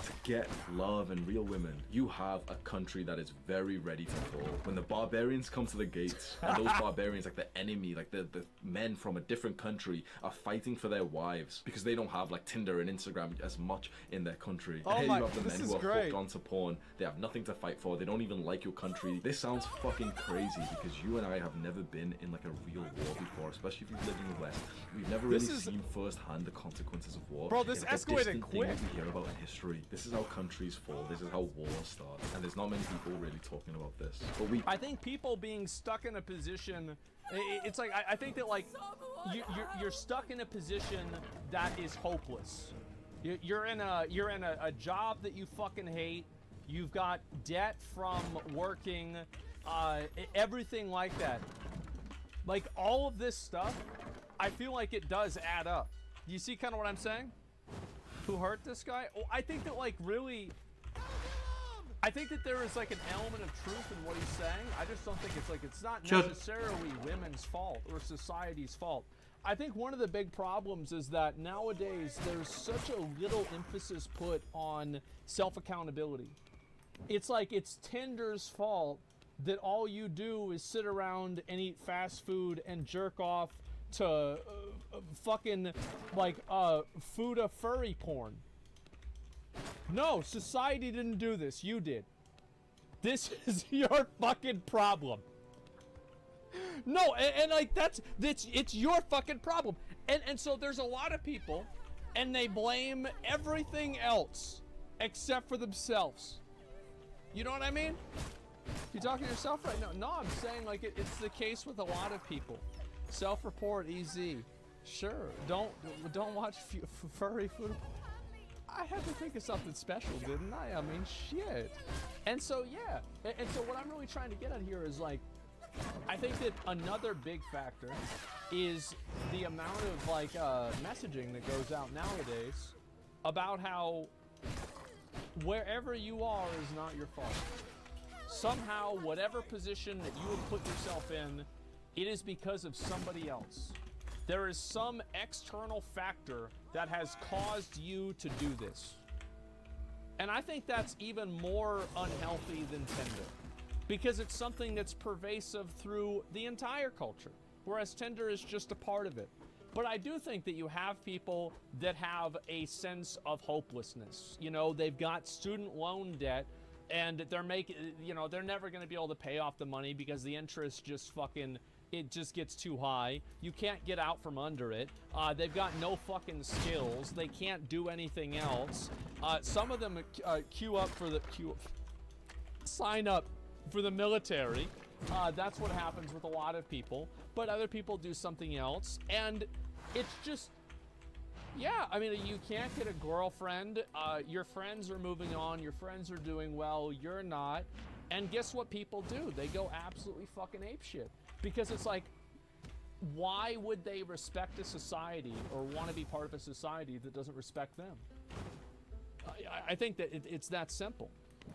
to get love and real women, you have a country that is very ready to fall. When the barbarians come to the gates, and those barbarians, like the enemy, like the men from a different country, are fighting for their wives because they don't have like Tinder and Instagram as much in their country. And here you have the men who are hooked onto porn. They have nothing to fight for. They don't even like your country. This sounds fucking crazy because you and I have never been in like a real war before, especially if you've lived in the West. We've never really seen firsthand the consequences of war. Bro, this escalated quick. We hear about in history. This is how countries fall. This is how wars start. And there's not many people really talking about this. But I think people being stuck in a position, it's like, I think that like, you're stuck in a position that is hopeless. You're in a job that you fucking hate. You've got debt from working, everything like that. Like, all of this stuff, I feel like it does add up. You see kind of what I'm saying? Who hurt this guy? Oh, I think that, like, really... I think that there is, like, an element of truth in what he's saying. I just don't think it's, like, it's not necessarily women's fault or society's fault. I think one of the big problems is that nowadays there's such a little emphasis put on self-accountability. It's like it's Tinder's fault that all you do is sit around and eat fast food and jerk off to fucking, like, Fuda furry porn. No, society didn't do this. You did. This is your fucking problem. No, and like, it's your fucking problem. And so there's a lot of people, and they blame everything else except for themselves. You know what I mean? You talking to yourself right now? No, I'm saying, like, it's the case with a lot of people. Self-report, easy. Sure, don't watch furry food. I had to think of something special, didn't I? I mean, shit. And so, yeah. And so what I'm really trying to get at here is, like, I think that another big factor is the amount of, like, messaging that goes out nowadays about how wherever you are is not your fault. Somehow, whatever position that you have put yourself in, it is because of somebody else. There is some external factor that has caused you to do this. And I think that's even more unhealthy than Tinder, because it's something that's pervasive through the entire culture, whereas Tinder is just a part of it. But I do think that you have people that have a sense of hopelessness. You know, they've got student loan debt, and they're making, you know, they're never going to be able to pay off the money because the interest just fucking, it just gets too high. You can't get out from under it. They've got no fucking skills. They can't do anything else. Some of them sign up for the military. That's what happens with a lot of people. But other people do something else. And it's just, yeah, I mean, you can't get a girlfriend. Your friends are moving on. Your friends are doing well. You're not. And guess what people do? They go absolutely fucking apeshit. Because it's like, why would they respect a society or want to be part of a society that doesn't respect them? I think that it's that simple.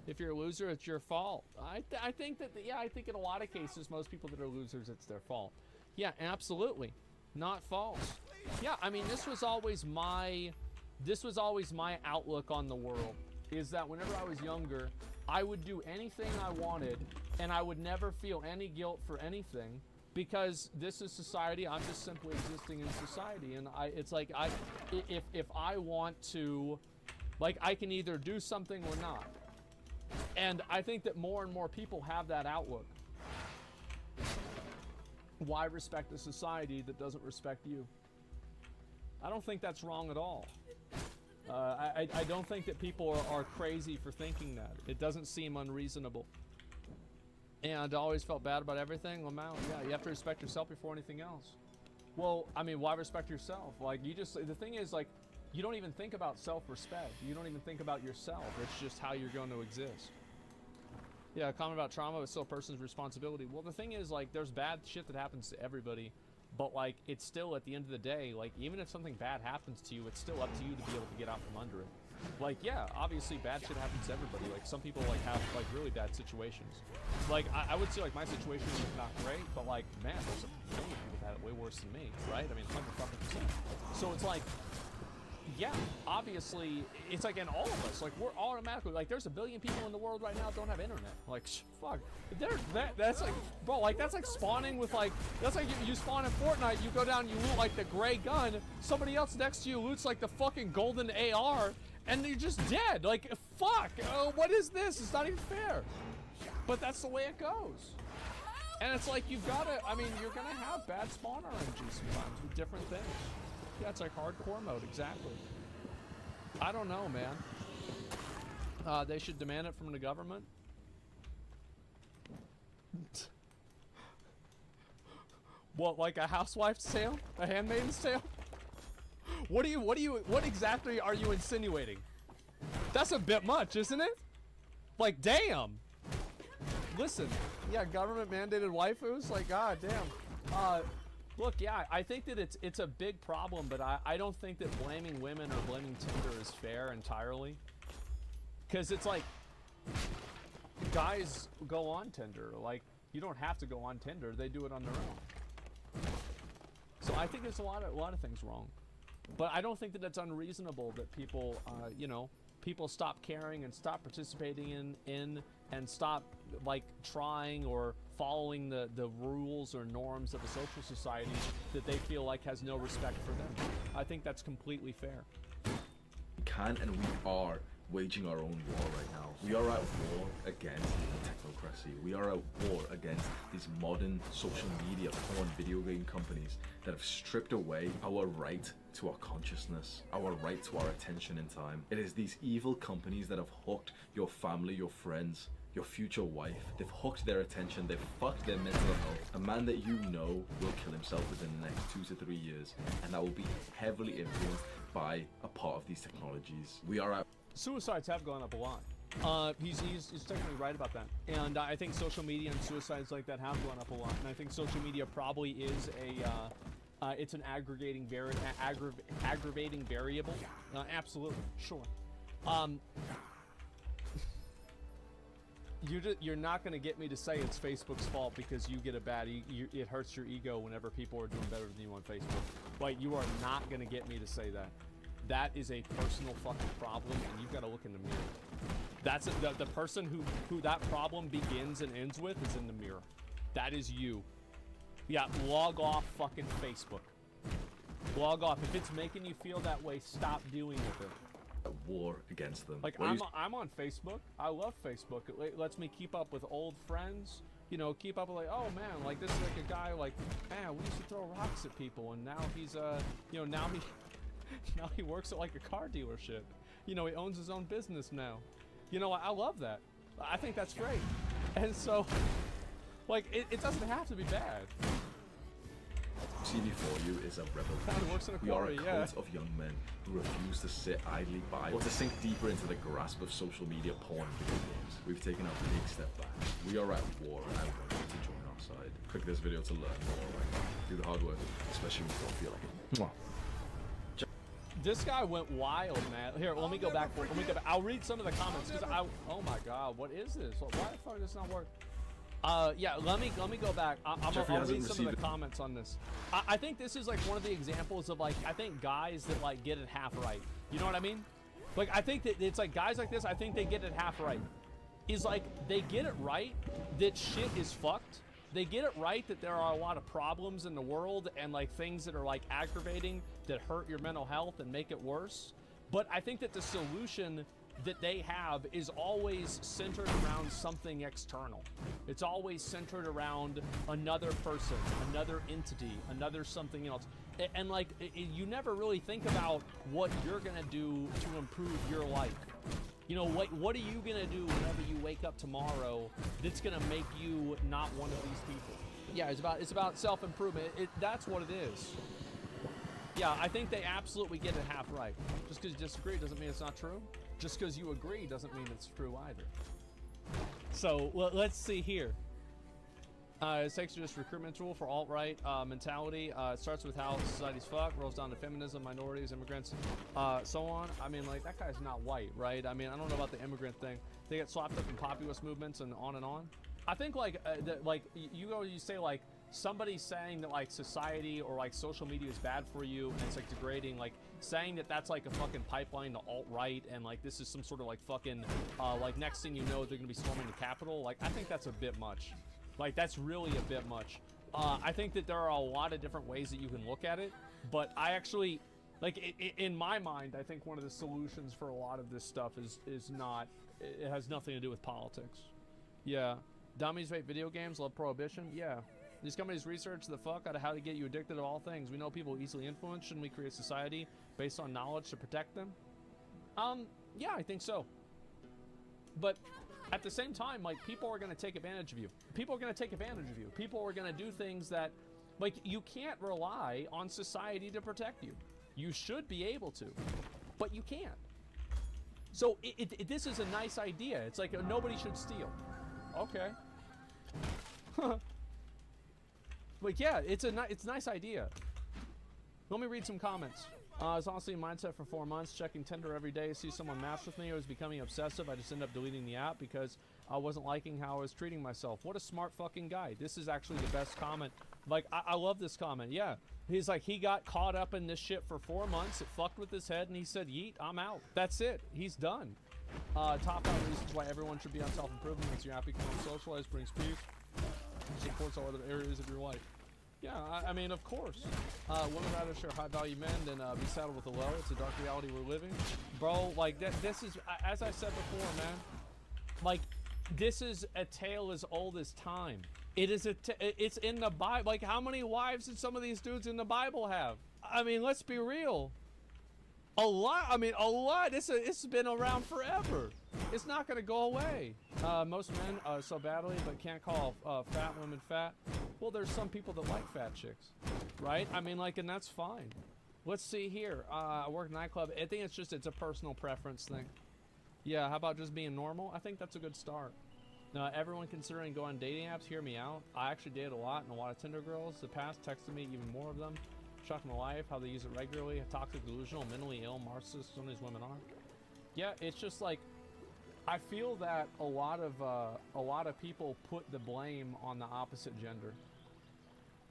If you're a loser, it's your fault. I think that, yeah, I think in a lot of cases, most people that are losers, it's their fault. Yeah, absolutely. Not false. Yeah, I mean, this was always my outlook on the world, is that whenever I was younger, I would do anything I wanted, and I would never feel any guilt for anything, because this is society. I'm just simply existing in society, and it's like, if I want to, like, I can either do something or not. And I think that more and more people have that outlook. Why respect a society that doesn't respect you? I don't think that's wrong at all. I don't think that people are crazy for thinking that. It doesn't seem unreasonable. And I always felt bad about everything. Well, yeah, you have to respect yourself before anything else. Well, I mean, why respect yourself? Like, the thing is, like, you don't even think about self-respect. You don't even think about yourself. It's just how you're going to exist. Yeah, a comment about trauma is still a person's responsibility. Well, the thing is, like, there's bad shit that happens to everybody, but, like, it's still, at the end of the day, like, even if something bad happens to you, it's still up to you to be able to get out from under it. Like, yeah, obviously bad shit happens to everybody. Like, some people, like, have, like, really bad situations. Like, I would say, like, my situation is not great, but, like, man, there's a million people that have it way worse than me, right? I mean, 100%. So it's like, yeah, obviously, it's like in all of us, like, we're automatically, like, there's a billion people in the world right now that don't have internet. Like, fuck. That's like, bro, like, that's like spawning with, like, that's like you spawn in Fortnite, you go down, you loot, like, the gray gun, somebody else next to you loots, like, the fucking golden AR, and you're just dead. Like, fuck, what is this? It's not even fair. But that's the way it goes. And it's like, you've got to, I mean, you're going to have bad spawn RNG sometimes with different things. Yeah, it's like hardcore mode, exactly. I don't know, man. They should demand it from the government. What, like a housewife's tale? A handmaiden's tale? What exactly are you insinuating? That's a bit much, isn't it? Like, damn. Listen, yeah, government mandated waifus, like, god damn. Look, yeah, I think that it's a big problem, but I don't think that blaming women or blaming Tinder is fair entirely. Because it's like, guys go on Tinder. Like, you don't have to go on Tinder. They do it on their own. So I think there's a lot of things wrong. But I don't think that it's unreasonable that people, you know, people stop caring and stop participating in and stop, like, trying or following the rules or norms of a social society that they feel like has no respect for them. I think that's completely fair. We can and we are waging our own war right now. We are at war against technocracy. We are at war against these modern social media, porn, video game companies that have stripped away our right to our consciousness, our right to our attention in time. It is these evil companies that have hooked your family, your friends, your future wife. They've hooked their attention, they've fucked their mental health. A man that you know will kill himself within the next 2 to 3 years, and that will be heavily influenced by a part of these technologies. We are at Suicides have gone up a lot. He's technically right about that. And I think social media and suicides like that have gone up a lot. And I think social media probably is it's an aggravating variable. Absolutely, sure. You're not going to get me to say it's Facebook's fault because you get a bad it hurts your ego whenever people are doing better than you on Facebook. Like, you are not going to get me to say that. That is a personal fucking problem, and you've got to look in the mirror. That's the person who that problem begins and ends with is in the mirror. That is you. Yeah, log off fucking Facebook. Log off. If it's making you feel that way, stop dealing with it. A war against them. Like, I'm on Facebook. I love Facebook. It lets me keep up with old friends. You know, keep up with, like, oh man, like, this is like a guy, like, man, we used to throw rocks at people, and now he's you know, now he works at like a car dealership. You know, he owns his own business now. You know, I love that. I think that's great. And so, like, it doesn't have to be bad. See before you is a rebel. We are a cult of young men who refuse to sit idly by or to sink deeper into the grasp of social media porn video games. We've taken a big step back. We are at war, and I want you to join our side. Click this video to learn more right now. Do the hard work, especially when you don't feel like it. Mwah. This guy went wild, man. Here, let me go back. Let me go back. I'll read some of the comments because oh my god, what is this? Why the fuck does this not work? Yeah, let me go back. I'll read some of the comments on this. I think this is like one of the examples of, like, I think guys that like get it half right. You know what I mean? Like, I think that it's like guys like this, I think they get it half right. Is like they get it right that shit is fucked. They get it right that there are a lot of problems in the world and like things that are like aggravating that hurt your mental health and make it worse. But I think that the solution that they have is always centered around something external. It's always centered around another person, another entity, another something else. And like, you never really think about what you're gonna do to improve your life. You know, what are you gonna do whenever you wake up tomorrow that's gonna make you not one of these people? Yeah, it's about self-improvement. That's what it is. Yeah, I think they absolutely get it half right. Just because you disagree doesn't mean it's not true. Just because you agree doesn't mean it's true either. So let's see here. It's extrajudicial recruitment tool for alt-right mentality. It starts with how society's fucked, rolls down to feminism, minorities, immigrants, so on. I mean, like, that guy's not white, right? I mean, I don't know about the immigrant thing. They get swapped up in populist movements and on and on. I think, like, you say, like, somebody saying that, like, society or, like, social media is bad for you and it's, like, degrading, like, saying that that's, like, a fucking pipeline to alt-right and, like, this is some sort of, like, fucking, like, next thing you know, they're gonna be storming the Capitol. Like, I think that's a bit much. Like, that's really a bit much. I think that there are a lot of different ways that you can look at it, but I actually, like, in my mind, I think one of the solutions for a lot of this stuff is not, it has nothing to do with politics. Yeah. Dummies rate video games, love prohibition. Yeah. These companies research the fuck out of how to get you addicted to all things. We know people easily influenced. Shouldn't we create society based on knowledge to protect them? Yeah, I think so. But at the same time, like, people are going to take advantage of you. People are going to take advantage of you. People are going to do things that, like, you can't rely on society to protect you. You should be able to, but you can't. So this is a nice idea. It's like nobody should steal. Okay. But yeah, it's a nice idea. Let me read some comments. It's honestly a mindset for 4 months, checking Tinder every day, see someone match with me. I was becoming obsessive. I just ended up deleting the app because I wasn't liking how I was treating myself. What a smart fucking guy. This is actually the best comment. Like, I love this comment. Yeah. He's like, he got caught up in this shit for 4 months. It fucked with his head, and he said, yeet, I'm out. That's it. He's done. Top 5 reasons why everyone should be on self-improvement. Once you're happy, become socialized, brings peace, supports all other areas of your life. Yeah, I mean, of course. Women rather share high-value men than be saddled with a low. It's a dark reality we're living. Bro, like, this is, as I said before, man, like, this is a tale as old as time. It is it's in the Bible. Like, how many wives did some of these dudes in the Bible have? I mean, let's be real. A lot. I mean, a lot. It's been around forever. It's not going to go away. Most men so badly, but can't call fat women fat. Well, there's some people that like fat chicks, right? I mean, like, and that's fine. Let's see here. I work nightclub. I think it's a personal preference thing. Yeah, how about just being normal? I think that's a good start. Everyone considering going on dating apps, hear me out. I actually dated a lot and a lot of Tinder girls. The past texted me even more of them. Shocked my life, how they use it regularly. Toxic, delusional, mentally ill, narcissists, some of these women are. Yeah, it's just like, I feel that a lot of people put the blame on the opposite gender.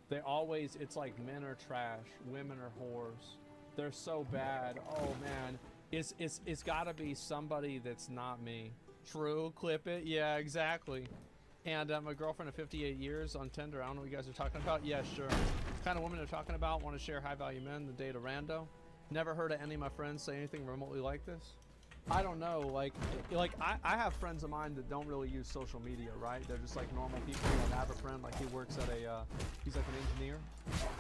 They always, it's like men are trash, women are whores. They're so bad. Oh man, it's gotta be somebody that's not me. True, clip it. Yeah, exactly. And my girlfriend of 58 years on Tinder. I don't know what you guys are talking about. Yeah, sure. The kind of women they're talking about want to share high-value men, the date a rando. Never heard of any of my friends say anything remotely like this. I don't know. Like I have friends of mine that don't really use social media, right? They're just like normal people. I have a friend, like he works at he's like an engineer,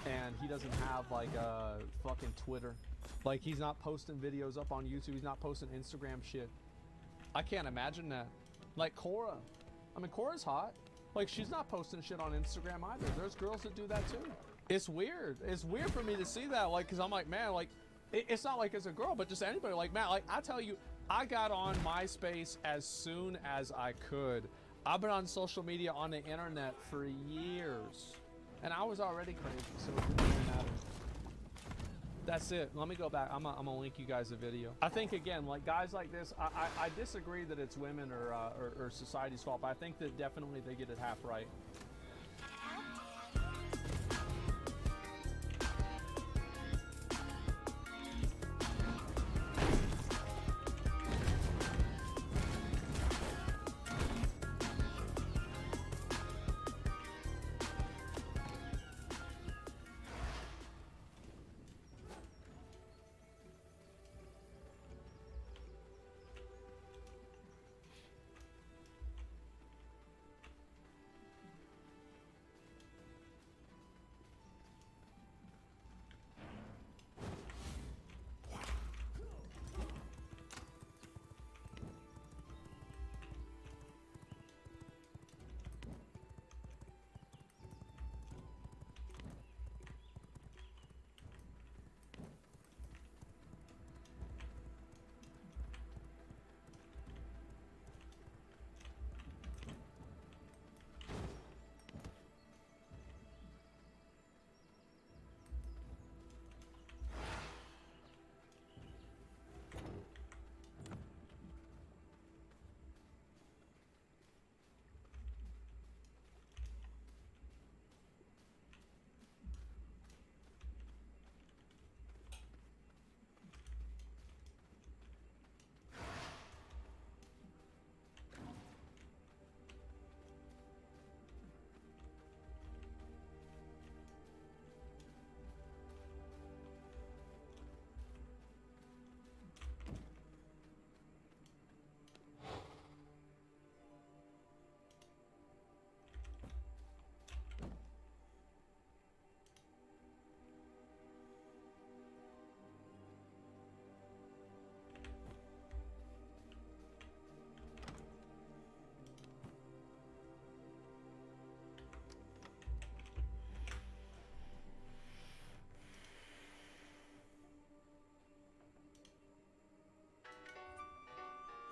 and he doesn't have like a fucking Twitter. Like he's not posting videos up on YouTube. He's not posting Instagram shit. I can't imagine that. Like Cora. I mean, Cora's hot. Like, she's not posting shit on Instagram either. There's girls that do that too. It's weird. It's weird for me to see that, like, because I'm like, man, like, it's not like it's a girl, but just anybody. Like, man, like, I tell you, I got on MySpace as soon as I could. I've been on social media on the internet for years. And I was already crazy, so it didn't really matter. That's it. Let me go back. I'm gonna link you guys a video. I think again, like guys like this, I disagree that it's women or society's fault, but I think that definitely they get it half right.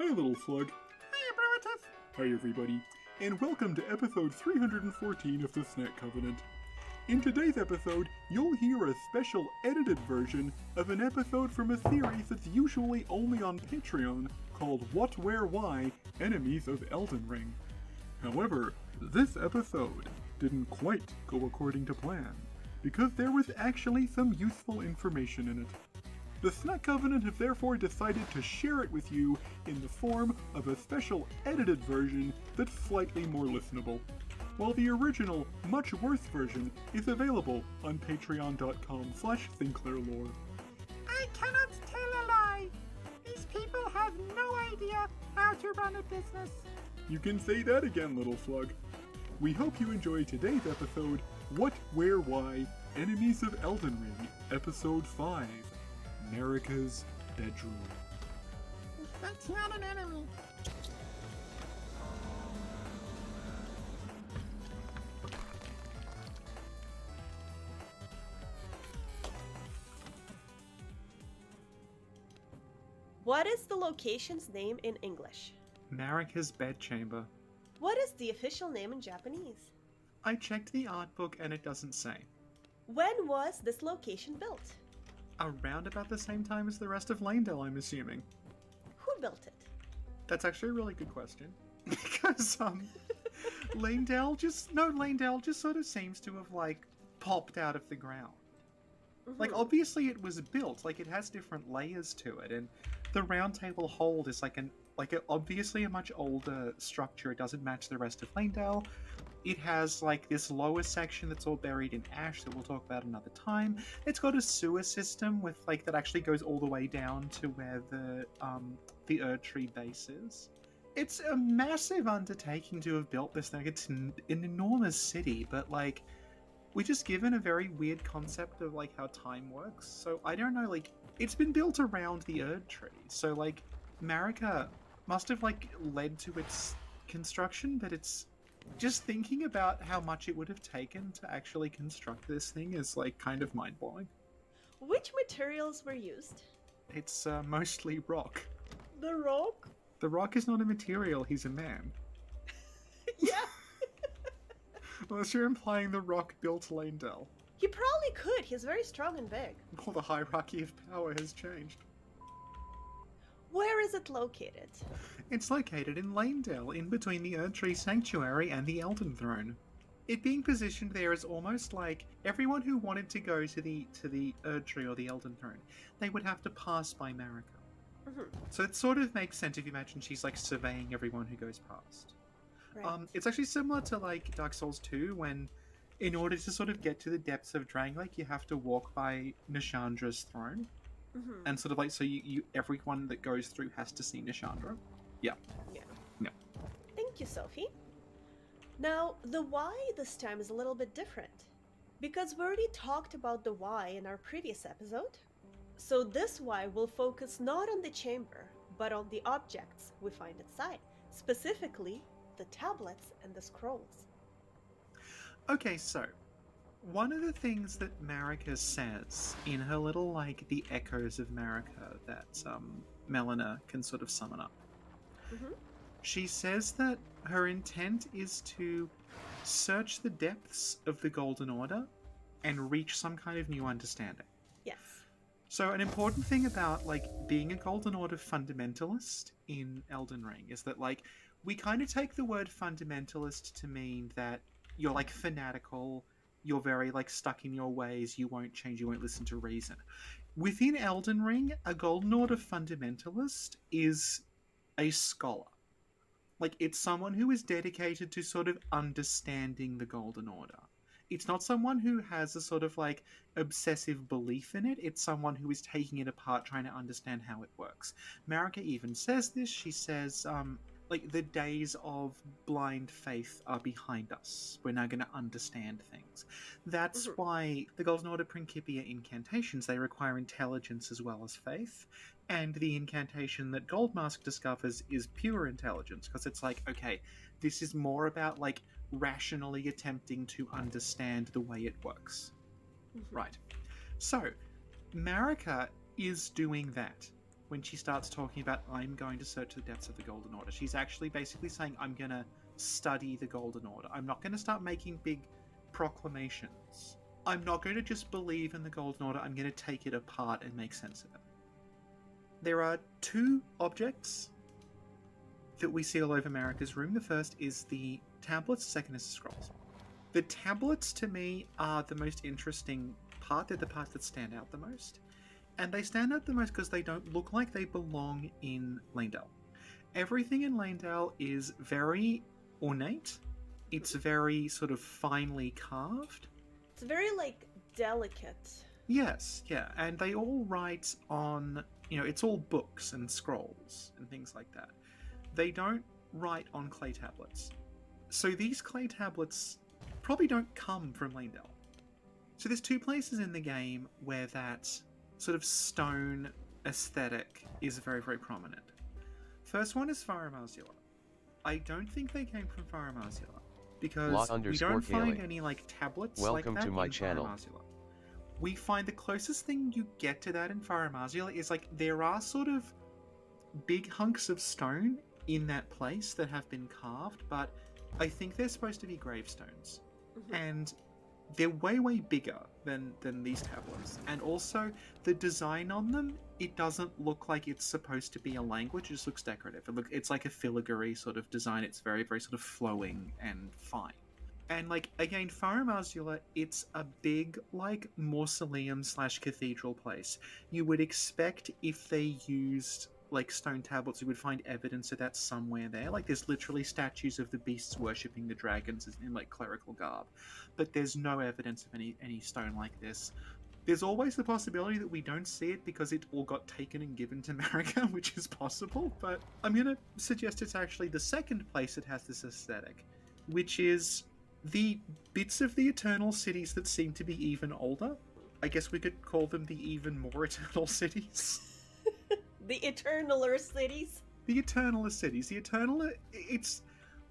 Hi, Little Slug. Hi, Emeritus. Hi, everybody, and welcome to episode 314 of the Snack Covenant. In today's episode, you'll hear a special edited version of an episode from a series that's usually only on Patreon called What, Where, Why? Enemies of Elden Ring. However, this episode didn't quite go according to plan, because there was actually some useful information in it. The Snack Covenant have therefore decided to share it with you in the form of a special edited version that's slightly more listenable, while the original, much worse version is available on patreon.com/sinclairlore. I cannot tell a lie. These people have no idea how to run a business. You can say that again, Little Slug. We hope you enjoy today's episode, What, Where, Why? Enemies of Elden Ring, Episode 5, Marika's Bedroom. That's not an enemy. What is the location's name in English? Marika's Bedchamber. What is the official name in Japanese? I checked the art book and it doesn't say. When was this location built? Around about the same time as the rest of Lanedale, I'm assuming. Who built it? That's actually a really good question. Because, Lanedale just sort of seems to have, like, popped out of the ground. Mm-hmm. Like, obviously it was built, like, it has different layers to it, and the Round Table Hold is obviously a much older structure. It doesn't match the rest of Lanedale. It has, like, this lower section that's all buried in ash that we'll talk about another time. It's got a sewer system with, like, that actually goes all the way down to where the Erdtree base is. It's a massive undertaking to have built this thing. It's an enormous city, but, like, we're just given a very weird concept of, like, how time works. So, I don't know, like, it's been built around the Erdtree. So, like, Marika must have, like, led to its construction, but it's... Just thinking about how much it would have taken to actually construct this thing is, like, kind of mind-blowing. Which materials were used? It's mostly rock. The rock? The rock is not a material, he's a man. Yeah. Unless you're implying the rock built Lanedale. He probably could. He's very strong and big. Well, the hierarchy of power has changed. Where is it located? It's located in Lanedale, in between the Erdtree Sanctuary and the Elden Throne. It being positioned there is almost like everyone who wanted to go to the Erdtree or the Elden Throne, they would have to pass by Marika. Mm-hmm. So it sort of makes sense if you imagine she's like surveying everyone who goes past. Right. It's actually similar to like Dark Souls 2, when in order to sort of get to the depths of Drangleic, you have to walk by Nishandra's throne. Mm-hmm. And sort of like, so you everyone that goes through has to see Nishandra. Yeah. Yeah. Yeah. Thank you, Sophie. Now, the why this time is a little bit different, because we already talked about the why in our previous episode. So this why will focus not on the chamber, but on the objects we find inside, specifically the tablets and the scrolls. Okay, so one of the things that Marika says in her little, like, the echoes of Marika that Melina can sort of summon up, Mm-hmm. she says that her intent is to search the depths of the Golden Order and reach some kind of new understanding. Yes. So an important thing about, like, being a Golden Order fundamentalist in Elden Ring is that, like, we kind of take the word fundamentalist to mean that you're, like, fanatical, you're very, like, stuck in your ways, you won't change, you won't listen to reason. Within Elden Ring, a Golden Order fundamentalist is a scholar. Like, it's someone who is dedicated to sort of understanding the Golden Order. It's not someone who has a sort of, like, obsessive belief in it. It's someone who is taking it apart, trying to understand how it works. Marika even says this. She says, like, the days of blind faith are behind us. We're now going to understand things. That's why the Golden Order Principia incantations, they require intelligence as well as faith. And the incantation that Goldmask discovers is pure intelligence, because it's like, okay, this is more about, like, rationally attempting to understand the way it works. Right. So, Marika is doing that. when she starts talking about, I'm going to search the depths of the Golden Order. She's actually basically saying, I'm going to study the Golden Order. I'm not going to start making big proclamations. I'm not going to just believe in the Golden Order. I'm going to take it apart and make sense of it. There are two objects that we see all over America's room. The first is the tablets, the second is the scrolls. The tablets, to me, are the most interesting part. They're the part that stand out the most. And they stand out the most because they don't look like they belong in Lanedale. Everything in Lanedale is very ornate. It's very sort of finely carved. It's very, like, delicate. Yes, yeah. And they all write on, it's all books and scrolls and things like that. They don't write on clay tablets. So these clay tablets probably don't come from Lanedale. So there's two places in the game where that sort of stone aesthetic is very, very prominent. First one is Faramazula. I don't think they came from Faramazula because we don't find any like tablets Welcome like that to my in channel. Faramazula. We find the closest thing you get to that in Faramazula is like there are sort of big hunks of stone in that place that have been carved, but I think they're supposed to be gravestones. And they're way, way bigger than these tablets. And also, the design on them, it doesn't look like it's supposed to be a language, it just looks decorative. It's like a filigree sort of design, it's very, very sort of flowing and fine. And like, again, Faramazula, it's a big, like, mausoleum/cathedral place. You would expect if they used like stone tablets, you would find evidence of that somewhere there. Like there's literally statues of the beasts worshipping the dragons in like clerical garb, but there's no evidence of any stone like this. There's always the possibility that we don't see it because it all got taken and given to America, which is possible, but I'm gonna suggest it's actually the second place that has this aesthetic, which is the bits of the Eternal Cities that seem to be even older. I guess we could call them the even more Eternal Cities. The Eternaler cities. The Eternaler cities. It's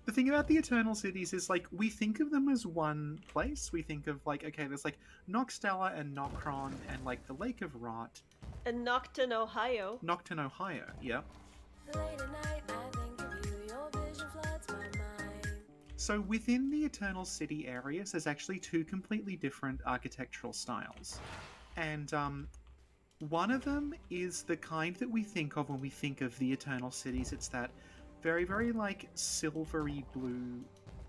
the thing about the Eternal Cities is like we think of them as one place. We think of like, okay, there's like Noxtella and Nokron and like the Lake of Rot. And Nocton, Ohio. Nocton, Ohio, yeah. So within the Eternal City areas, there's actually two completely different architectural styles. And one of them is the kind that we think of when we think of the Eternal Cities. It's that very, very like silvery blue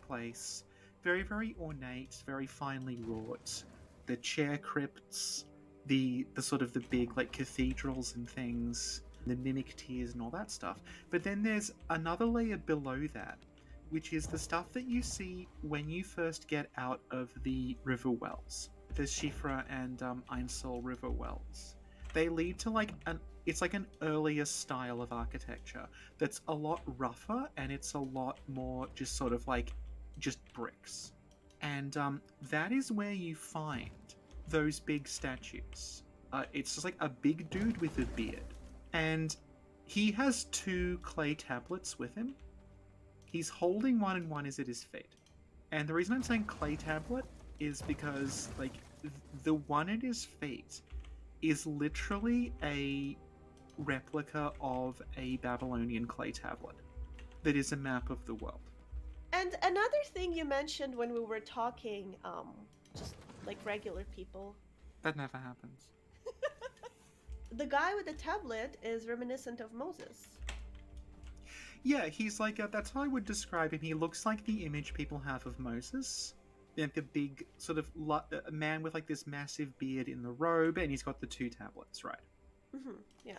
place. Very, very ornate, very finely wrought. The chair crypts, the sort of the big like cathedrals and things, the mimic tiers and all that stuff. But then there's another layer below that, which is the stuff that you see when you first get out of the river wells. The Shifra and Ainsel river wells. They lead to like it's like an earlier style of architecture that's a lot rougher and it's a lot more just sort of like just bricks. And that is where you find those big statues. It's just like a big dude with a beard. And he has two clay tablets with him. He's holding one and one is at his feet. And the reason I'm saying clay tablet is because like the one at his feet is literally a replica of a Babylonian clay tablet that is a map of the world. And another thing you mentioned when we were talking, just like regular people. That never happens. The guy with the tablet is reminiscent of Moses. Yeah, he's like, that's how I would describe him. He looks like the image people have of Moses. Like the big sort of man with like this massive beard in the robe, and he's got the two tablets, right? Yeah.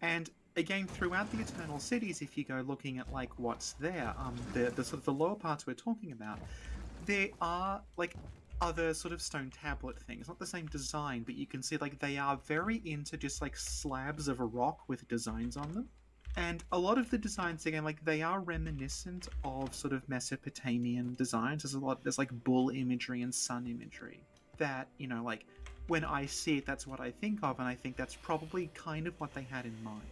And again, throughout the Eternal Cities, if you go looking at like what's there, the sort of the lower parts we're talking about, there are like other sort of stone tablet things. Not the same design, but you can see like they are very into just like slabs of a rock with designs on them. And a lot of the designs, again, like they are reminiscent of sort of Mesopotamian designs. There's like bull imagery and sun imagery that, you know, like when I see it, that's what I think of, and I think that's probably kind of what they had in mind.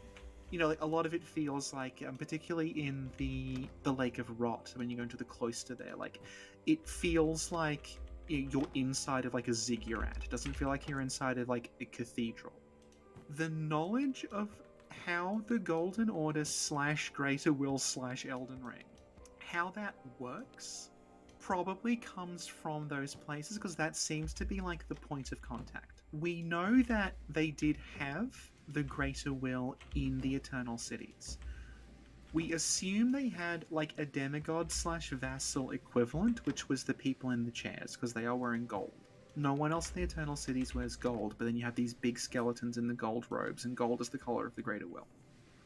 You know, like a lot of it feels like, particularly in the Lake of Rot, when you go into the cloister there, like it feels like you're inside of like a ziggurat. It doesn't feel like you're inside of like a cathedral. The knowledge of how the Golden Order / Greater Will / Elden Ring, how that works, probably comes from those places, because that seems to be like the point of contact. We know that they did have the Greater Will in the Eternal Cities. We assume they had like a demigod / vassal equivalent, which was the people in the chairs, because they are wearing gold. No one else in the Eternal Cities wears gold, but then you have these big skeletons in the gold robes, and gold is the color of the Greater Will.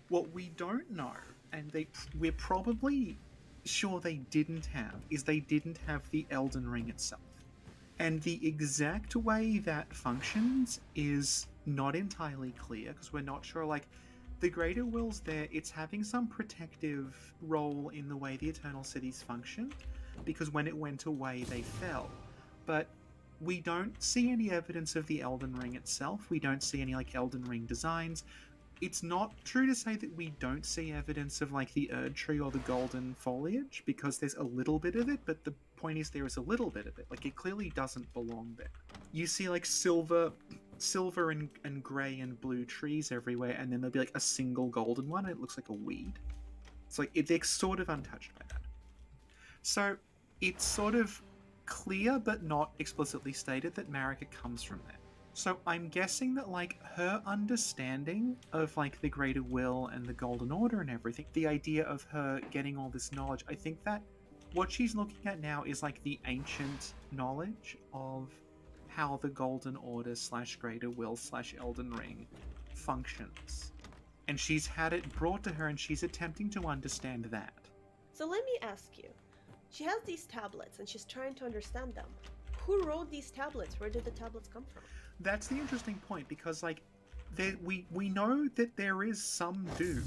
What we don't know, and we're probably sure they didn't have, is they didn't have the Elden Ring itself. And the exact way that functions is not entirely clear, because we're not sure, like, the Greater Will's there, it's having some protective role in the way the Eternal Cities functioned, because when it went away, they fell. But we don't see any evidence of the Elden Ring itself. We don't see any, like, Elden Ring designs. It's not true to say that we don't see evidence of, like, the Erd Tree or the Golden Foliage, because there's a little bit of it, but the point is there is a little bit of it. Like, it clearly doesn't belong there. You see, like, silver and grey and blue trees everywhere, and then there'll be, like, a single golden one, and it looks like a weed. It's like, they're sort of untouched by that. So, it's sort of clear, but not explicitly stated, that Marika comes from there. So I'm guessing that, like, her understanding of, like, the Greater Will and the Golden Order and everything, the idea of her getting all this knowledge, I think that what she's looking at now is, like, the ancient knowledge of how the Golden Order / Greater Will / Elden Ring functions. And she's had it brought to her, and she's attempting to understand that. So let me ask you. She has these tablets, and she's trying to understand them. Who wrote these tablets? Where did the tablets come from? That's the interesting point, because, like, we know that there is some dude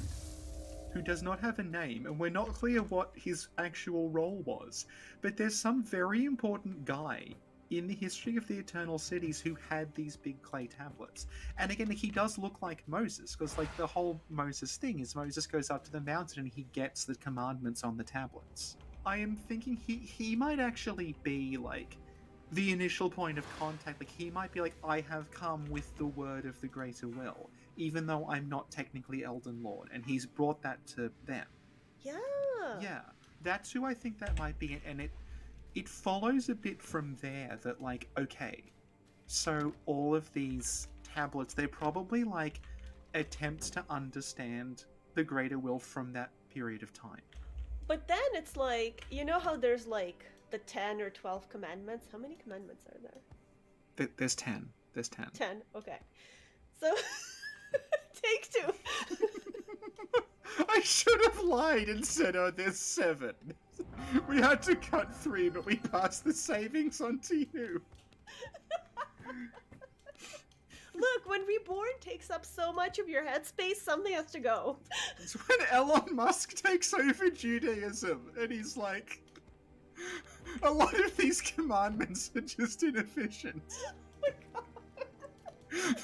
who does not have a name, and we're not clear what his actual role was, but there's some very important guy in the history of the Eternal Cities who had these big clay tablets. And again, he does look like Moses, because, like, the whole Moses thing is Moses goes up to the mountain and he gets the commandments on the tablets. I am thinking he might actually be, like, the initial point of contact. Like, he might be like, I have come with the word of the Greater Will, even though I'm not technically Elden Lord, and he's brought that to them. Yeah, that's who I think that might be, and it follows a bit from there that, like, okay, so all of these tablets, they're probably, like, attempts to understand the Greater Will from that period of time. But then it's like, you know how there's, like, the 10 or 12 commandments? How many commandments are there? There's 10. There's 10. 10, okay. So, take 2. I should have lied and said, oh, there's 7. We had to cut 3, but we passed the savings on to you. Look, when Reborn takes up so much of your headspace, something has to go. It's when Elon Musk takes over Judaism, and he's like, a lot of these commandments are just inefficient. Oh my god.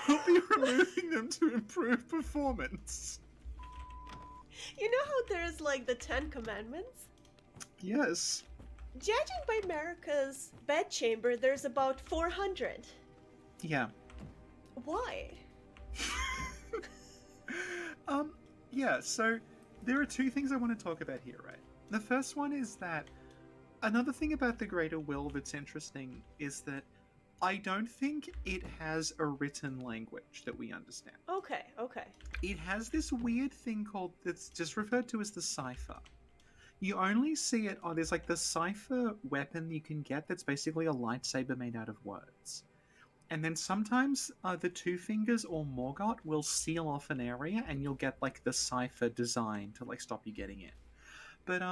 We'll be removing them to improve performance. You know how there's, like, the 10 commandments? Yes. Judging by Marika's bedchamber, there's about 400. Yeah. Why? Yeah, so there are 2 things I want to talk about here, right? The first one is that another thing about the Greater Will that's interesting is that I don't think it has a written language that we understand. Okay. It has this weird thing called, that's just referred to as the cipher. You only see it on, there's like the cipher weapon you can get that's basically a lightsaber made out of words. And then sometimes the Two Fingers or Morgott will seal off an area and you'll get like the cipher design to like stop you getting in. But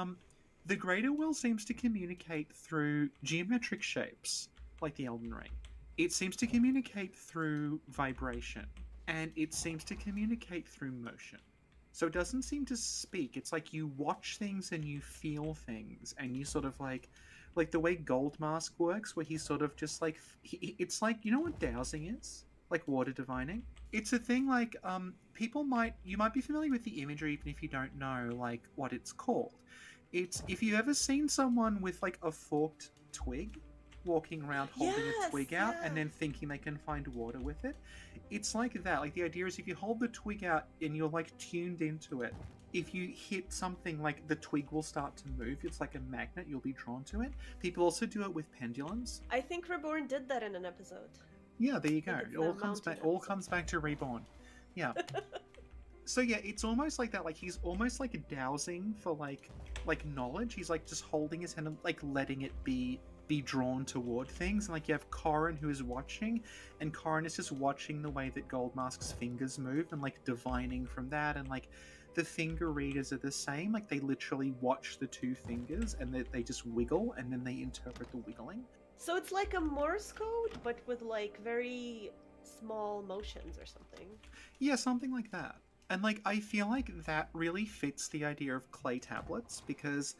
the Greater Will seems to communicate through geometric shapes, like the Elden Ring. It seems to communicate through vibration, and it seems to communicate through motion. So it doesn't seem to speak. It's like you watch things and you feel things, and you sort of like the way Goldmask works, where he's sort of just like, it's like, you know what dowsing is? Like water divining? It's a thing like, you might be familiar with the imagery even if you don't know like what it's called. It's, if you've ever seen someone with like a forked twig, walking around holding Yes, a twig out and yeah. then thinking they can find water with it. It's like that. Like the idea is if you hold the twig out and you're like tuned into it, if you hit something, like the twig will start to move. It's like a magnet, you'll be drawn to it. People also do it with pendulums. I think Reborn did that in an episode. Yeah, there you go. think it's It all the comes back. mountain All comes back to Reborn. Yeah. So yeah, it's almost like that. Like he's almost like dowsing for like knowledge. He's like just holding his hand and like letting it be drawn toward things. And like you have Corrin who is watching, and Corrin is just watching the way that Goldmask's fingers move and like divining from that. And like the finger readers are the same. Like they literally watch the two fingers and they just wiggle and then they interpret the wiggling. So it's like a Morse code, but with like very small motions or something. Yeah, something like that. And like I feel like that really fits the idea of clay tablets, because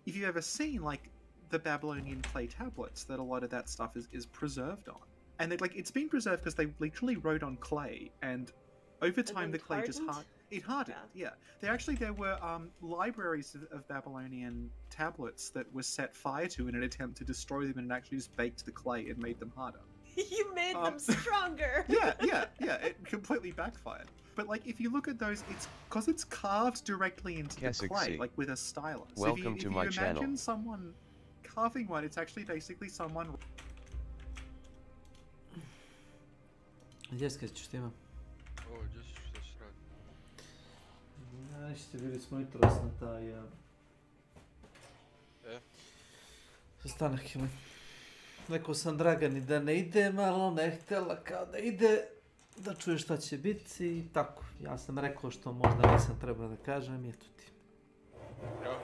if you've ever seen like the Babylonian clay tablets, that a lot of that stuff is preserved on. And it's been preserved because they literally wrote on clay, and over time the clay just hardened. Yeah. There were libraries of Babylonian tablets that were set fire to in an attempt to destroy them, and it actually just baked the clay and made them harder. You made them stronger. Yeah, it completely backfired. But like, if you look at those, it's because it's carved directly into the clay, like with a stylus. Welcome if to you my imagine channel. someone carving one, it's actually basically someone. Gdje skrećeš ti imam? Ovo, gdje si, što si radi? Ništa, bili smo jutros na taj... sastanak ili... Rekao sam Dragani da ne idem, ali ona je htjela kao da ide, da čuje šta će biti i tako. Ja sam rekao što možda nisam trebao da kažem i eto ti. Da.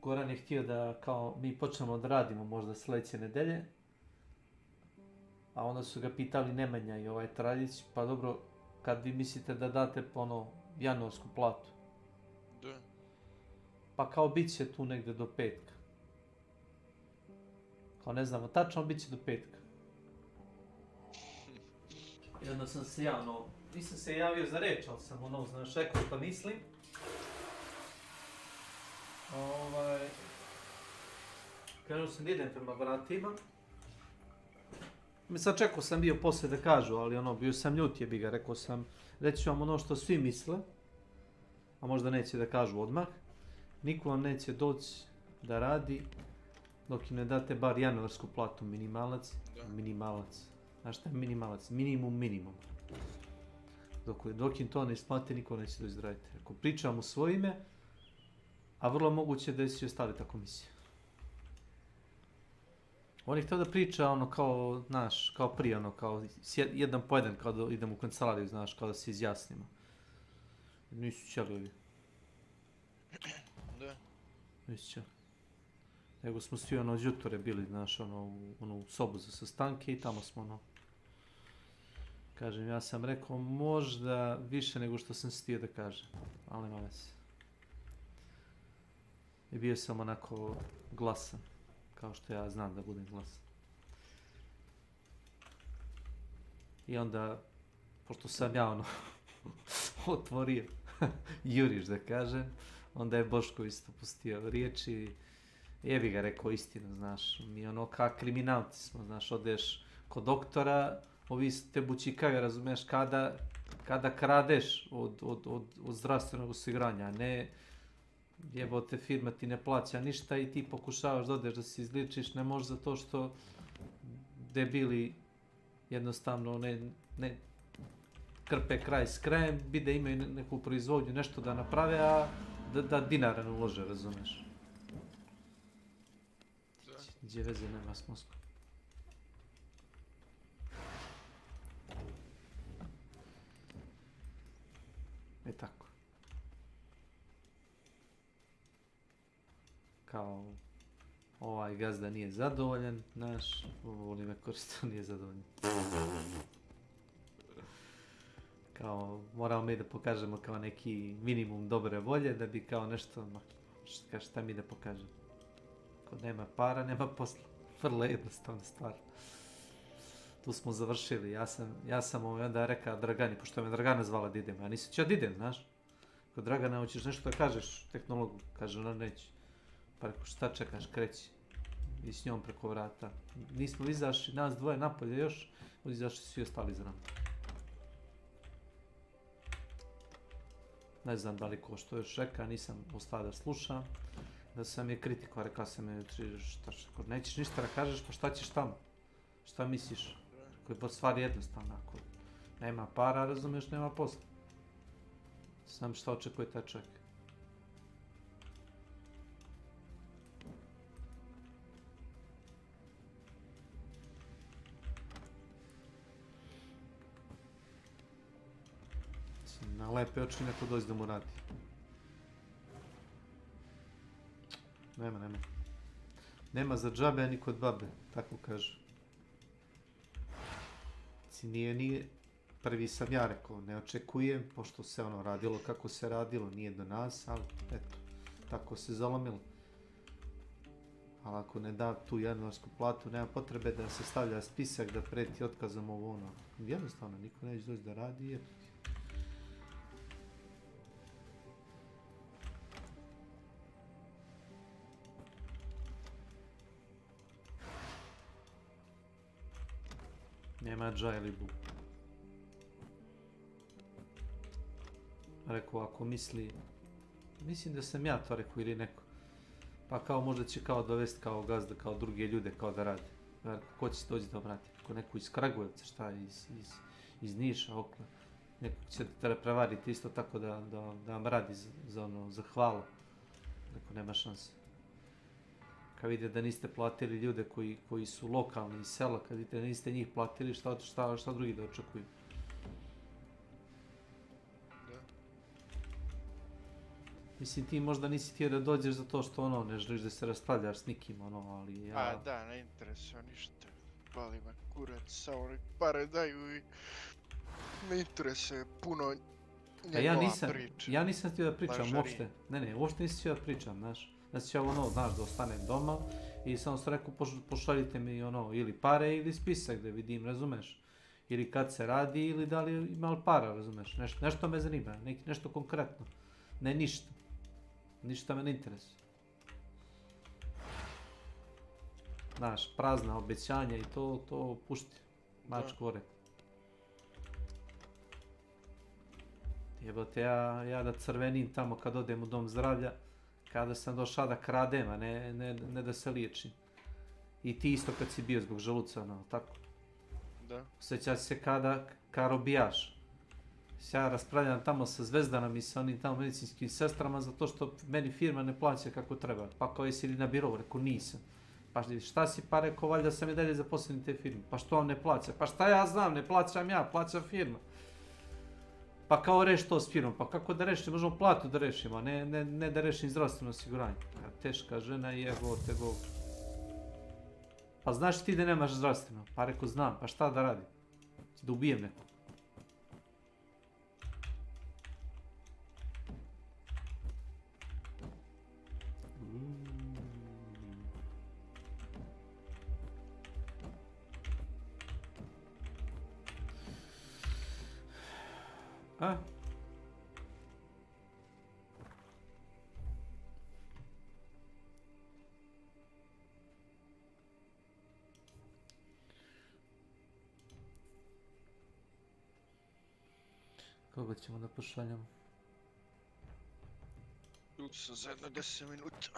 Goran je htio da kao mi počnemo da radimo možda sljedeće nedelje, a onda su ga pitali Nemanja i ovaj Traljić, pa dobro, kad vi mislite da date januarsku platu? Da. Pa kao bit će tu negde do petka. Kao ne znamo, tačno bit će do petka. I onda sam se nisam se javio za reč, ali sam znaš, rekao što mislim. Krenuo sam da idem prema vratima. Sad čekao sam bio poslije da kažu, ali bio sam ljut jebi ga, rekao sam, reći ću vam ono što svi misle, a možda neće da kažu odmah. Niko vam neće doći da radi dok im ne date bar januarsku platu, minimalac. Minimalac. Znaš šta je minimalac? Minimum. Dok im to ne isplate, niko neće doći da radite. Ako pričam u svoje ime, a vrlo moguće da će ostali ta komisija. On je htio da priča kao, znaš, kao prije, kao jedan po jedan, kao da idem u kancelariju, znaš, kao da se izjasnimo. Nisu ćeli ovi. Da. Nisu ćeli. Nego smo svi od jutore bili, znaš, u sobu za sastanke i tamo smo kažem, ja sam rekao možda više nego što sam htio da kažem, ali nema veze. I bio sam onako glasan, kao što ja znam da budem glasan. I onda, pošto sam ja otvorio juriš da kažem, onda je Boško isto pustio riječi. Jebi ga rekao istinu, znaš, mi kao kriminalci smo, znaš, odeš kod doktora, ovi te bučikaju, razumiješ, kada kradeš od zdravstvenog osiguranja, a ne jebote firma ti ne plaća ništa i ti pokušavaš da odeš da se izličiš, ne možeš zato što debili jednostavno ne krpe kraj s krajem, bi da imaju neku proizvodnju, nešto da naprave, a da dinara ne ulože, razumiješ. Gdje veze nema s mozgom. Tako. Kao ovaj gazda nije zadovoljan, naš, voli me koristiti, nije zadovoljan. Kao moramo mi da pokažemo kao neki minimum dobre volje da bi kao nešto, šta mi da pokažemo. Ako nema para, nema posla. Vrlo jednostavna stvar. Tu smo završili. Ja sam onda rekao Dragani, pošto me Dragana zvala da idem. Ja nisam ćeo da idem, znaš. Kod Dragana hoćeš nešto da kažeš tehnologu. Kaže ona neće. Pa rekao šta čekaš, kreći. i s njom preko vrata. Nismo izašli, nas dvoje napolje još, izašli svi ostali za nama. Ne znam da li ko što još reka, nisam ostao da slušam. Da sam je kritikao, rekao sam je, nećeš ništa da kažeš, pa šta ćeš tamo? Šta misliš? Koji je stvar jednostavna, ako nema para, razumiješ, nema posla. Znam šta očekuje taj čovjek. Na lepe oči neko dođe da mu radi. Nema. Nema za džabe, ni kod babe, tako kaže. Nije prvi sam ja rekao, ne očekujem, pošto se ono radilo kako se radilo, nije do nas, ali eto, tako se zalomilo. Ali ako ne da tu januarsku platu, nema potrebe da se stavlja spisak da preti otkazom ovo ono. Jednostavno, niko neće doći da radi i eto. Nema dža ili bu. Rekao, ako mislim da sam ja to rekao ili neko. Pa kao možda će kao dovesti kao gazda, kao druge ljude kao da radi. Ko će se doći da vrati? Ako neko iz Kragujevca, šta, iz Niša, okla. Neko će te prevariti isto tako da vam radi za hvalu. Neko nema šanse. Kad vidite da niste platili ljude koji su lokalni iz sela, kad vidite da niste njih platili, šta drugi da očekuju? Mislim, ti možda nisi htio da dođeš zato što ono, ne želiš da se raspravljaš s nikim, ono, ali ja... A da, ne interesuje ništa. Bali me kurac, samo nek pare daju i... Ne interesuje puno njegova priča. Ja nisam htio da pričam uopšte. Ne, uopšte nisam htio da pričam, znaš. Znači ja ono, znaš, da ostanem doma i samo sam rekao pošaljite mi ono, ili pare ili spisak da vidim, razumeš? Ili kad se radi ili da li ima li para, razumeš? Nešto me zanima, nešto konkretno. Ne ništa. Ništa me ne interesuje. Znaš, prazna obećanja i to pušti. Mač gore. Jebote, ja da crvenim tamo kad odem u dom zdravlja, kada sam došao da kradem, a ne da se liječim. I ti isto kad si bio zbog želuca, ono, tako? Da. Osjećaš se ka robijaš. Ja raspravljam tamo sa Zvezdanom i sa onim tamo medicinskim sestrama zato što meni firma ne plaća kako treba. Pa kao jesi li na birovu? Rekao nisam. Pa šta si pa rekao, valjda sam i dalje zaposlen te firme. Pa što vam ne plaća? Pa šta ja znam, ne plaćam ja, plaća firma. Pa kao reš to s firmom, pa kako da rešim, možemo platu da rešimo, a ne da rešim zdravstveno osiguranje. Teška žena i evo te Bog. Pa znaš ti da nemaš zdravstveno? Pa rekao znam, pa šta da radim? Da ubijem neko. A? Koga ćemo da pošaljamo? Tu sam za jedno 10 minuta.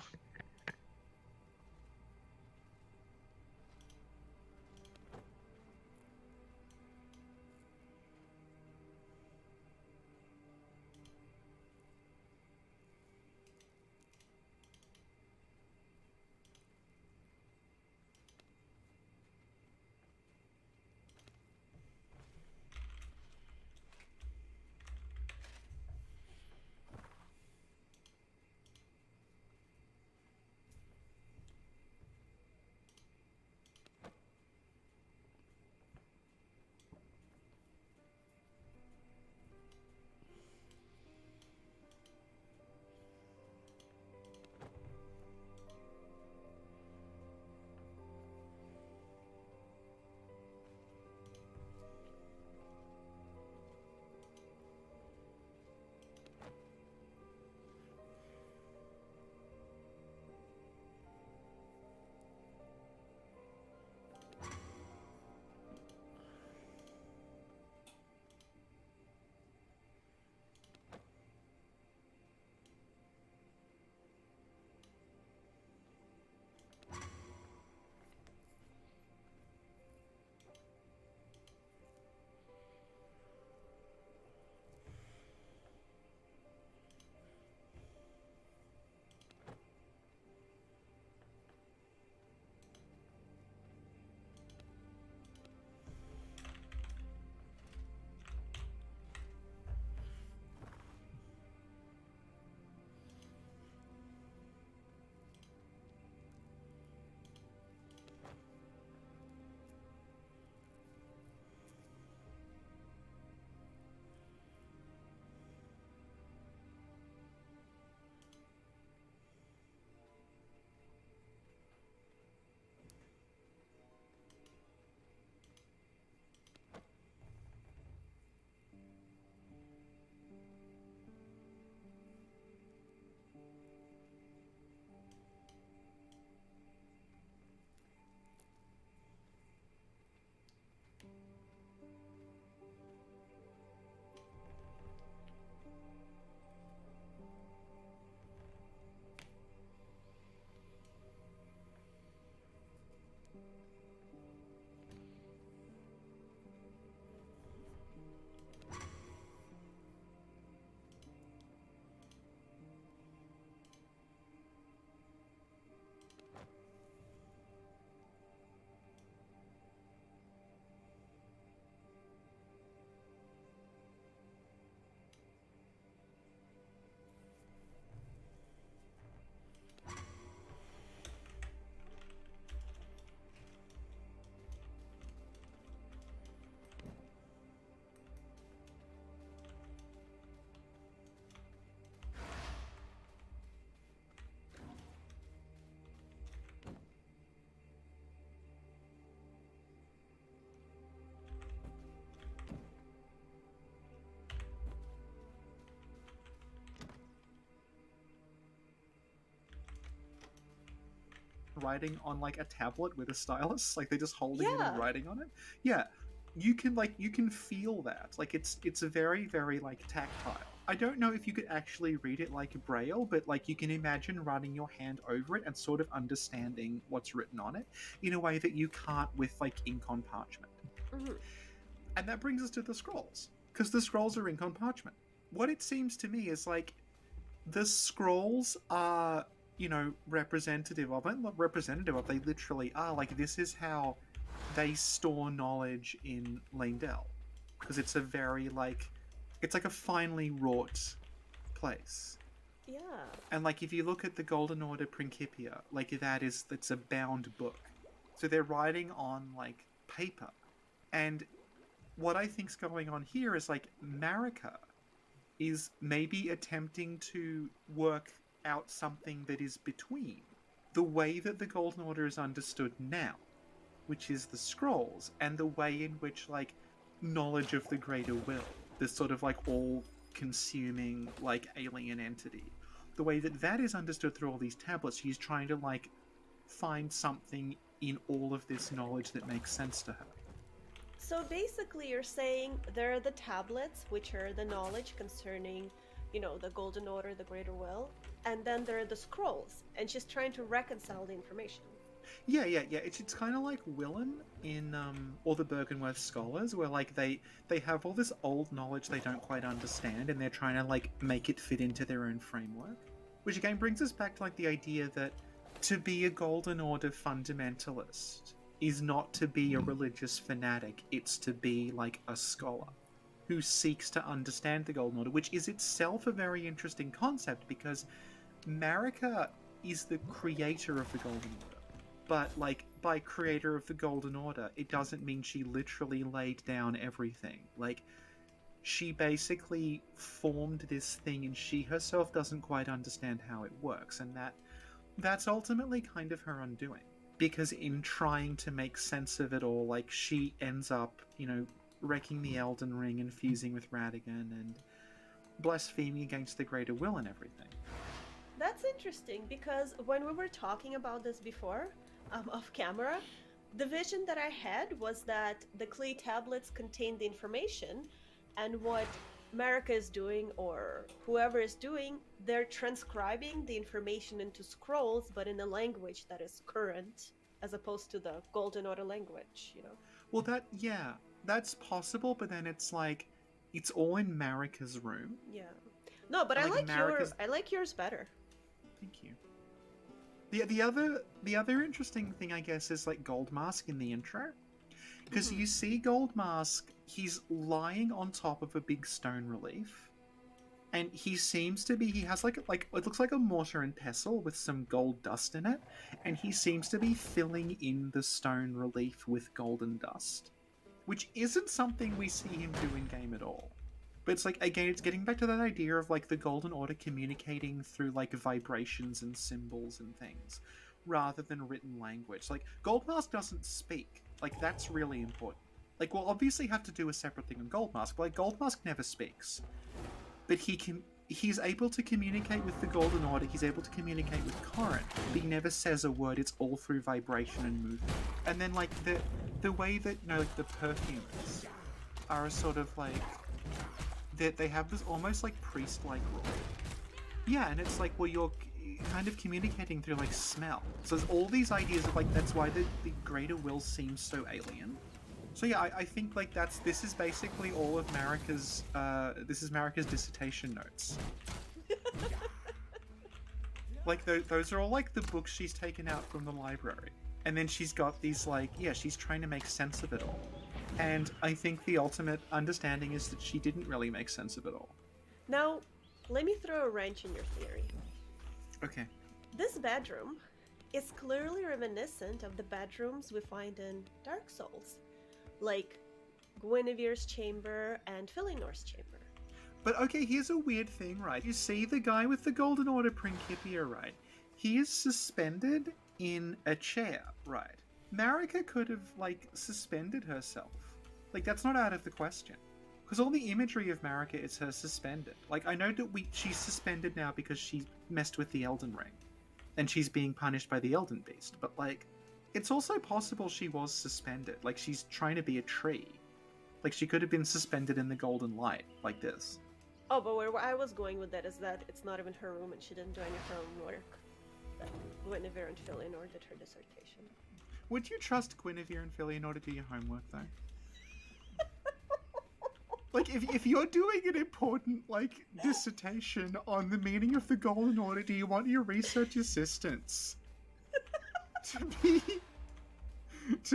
writing on like a tablet with a stylus, like they're just holding it Yeah. and writing on it. Yeah, you can feel that. Like it's a very very like tactile. I don't know if you could actually read it like Braille, but like you can imagine running your hand over it and sort of understanding what's written on it in a way that you can't with like ink on parchment. Mhm. And that brings us to the scrolls, because the scrolls are ink on parchment. What it seems to me is like the scrolls are, you know, representative of it. Not representative of, they literally are. Like, this is how they store knowledge in Leyndell, because it's a very like, it's like a finely wrought place. Yeah. And like, if you look at the Golden Order Principia, like it's a bound book, so they're writing on like paper. And what I think's going on here is like Marika is maybe attempting to work out something that is between the way that the Golden Order is understood now, which is the scrolls, and the way in which like knowledge of the greater will, this sort of like all-consuming like alien entity, the way that that is understood through all these tablets. She's trying to like find something in all of this knowledge that makes sense to her. So basically you're saying there are the tablets, which are the knowledge concerning, you know, the Golden Order, the Greater Will, and then there are the scrolls, and she's trying to reconcile the information. Yeah. It's kind of like Willen in all the Bergenworth Scholars, where like they have all this old knowledge they don't quite understand, and they're trying to like make it fit into their own framework. Which again brings us back to like the idea that to be a Golden Order fundamentalist is not to be a religious fanatic, it's to be like a scholar who seeks to understand the Golden Order, which is itself a very interesting concept, because Marika is the creator of the Golden Order. But like, by creator of the Golden Order, it doesn't mean she literally laid down everything. Like, she basically formed this thing and she herself doesn't quite understand how it works, and that's ultimately kind of her undoing. Because in trying to make sense of it all, like, she ends up, you know, wrecking the Elden Ring and fusing with Radigan and blaspheming against the Greater Will and everything. That's interesting, because when we were talking about this before, off camera, the vision that I had was that the clay tablets contain the information, and what Marika is doing, or whoever is doing, they're transcribing the information into scrolls, but in a language that is current, as opposed to the Golden Order language, you know? Well, that's possible, but then it's like, it's all in Marika's room. Yeah. No, but I like yours better. Thank you. The other interesting thing, I guess, is like Goldmask in the intro. Because you see Goldmask, he's lying on top of a big stone relief, and he has like it looks like a mortar and pestle with some gold dust in it, and he seems to be filling in the stone relief with golden dust, which isn't something we see him do in game at all. But it's like, again, it's getting back to that idea of like the Golden Order communicating through like vibrations and symbols and things, rather than written language. Like, Goldmask doesn't speak. Like, that's really important. Like, we'll obviously have to do a separate thing on Goldmask, but like, Goldmask never speaks. But he's able to communicate with the Golden Order, he's able to communicate with Corrin, but he never says a word, it's all through vibration and movement. And then like, the way that, you know, like the perfumers are a sort of like, they have this almost like priest-like role. Yeah, and it's like, well, you're kind of communicating through like smell. So there's all these ideas of like, that's why the Greater Will seems so alien. So yeah, I think like this is basically all of Marika's dissertation notes. Like those are all like the books she's taken out from the library. And then she's got these like, yeah, she's trying to make sense of it all. And I think the ultimate understanding is that she didn't really make sense of it all. Now, let me throw a wrench in your theory. Okay. This bedroom is clearly reminiscent of the bedrooms we find in Dark Souls, like Guinevere's chamber and Filinor's chamber. But okay, here's a weird thing, right? You see the guy with the Golden Order Principia, right? He is suspended in a chair, right? Marika could have, like, suspended herself. Like, that's not out of the question. Because all the imagery of Marika is her suspended. Like, I know that she's suspended now because she messed with the Elden Ring. and she's being punished by the Elden Beast. But, like, it's also possible she was suspended. Like, she's trying to be a tree. Like, she could have been suspended in the golden light, like this. Oh, but where I was going with that is that it's not even her room and she didn't do any of her own work. That Guinevere and Filianor did her dissertation. Would you trust Guinevere and Filianor to do your homework, though? Like, if you're doing an important, like, dissertation on the meaning of the Golden Order, do you want your research assistants to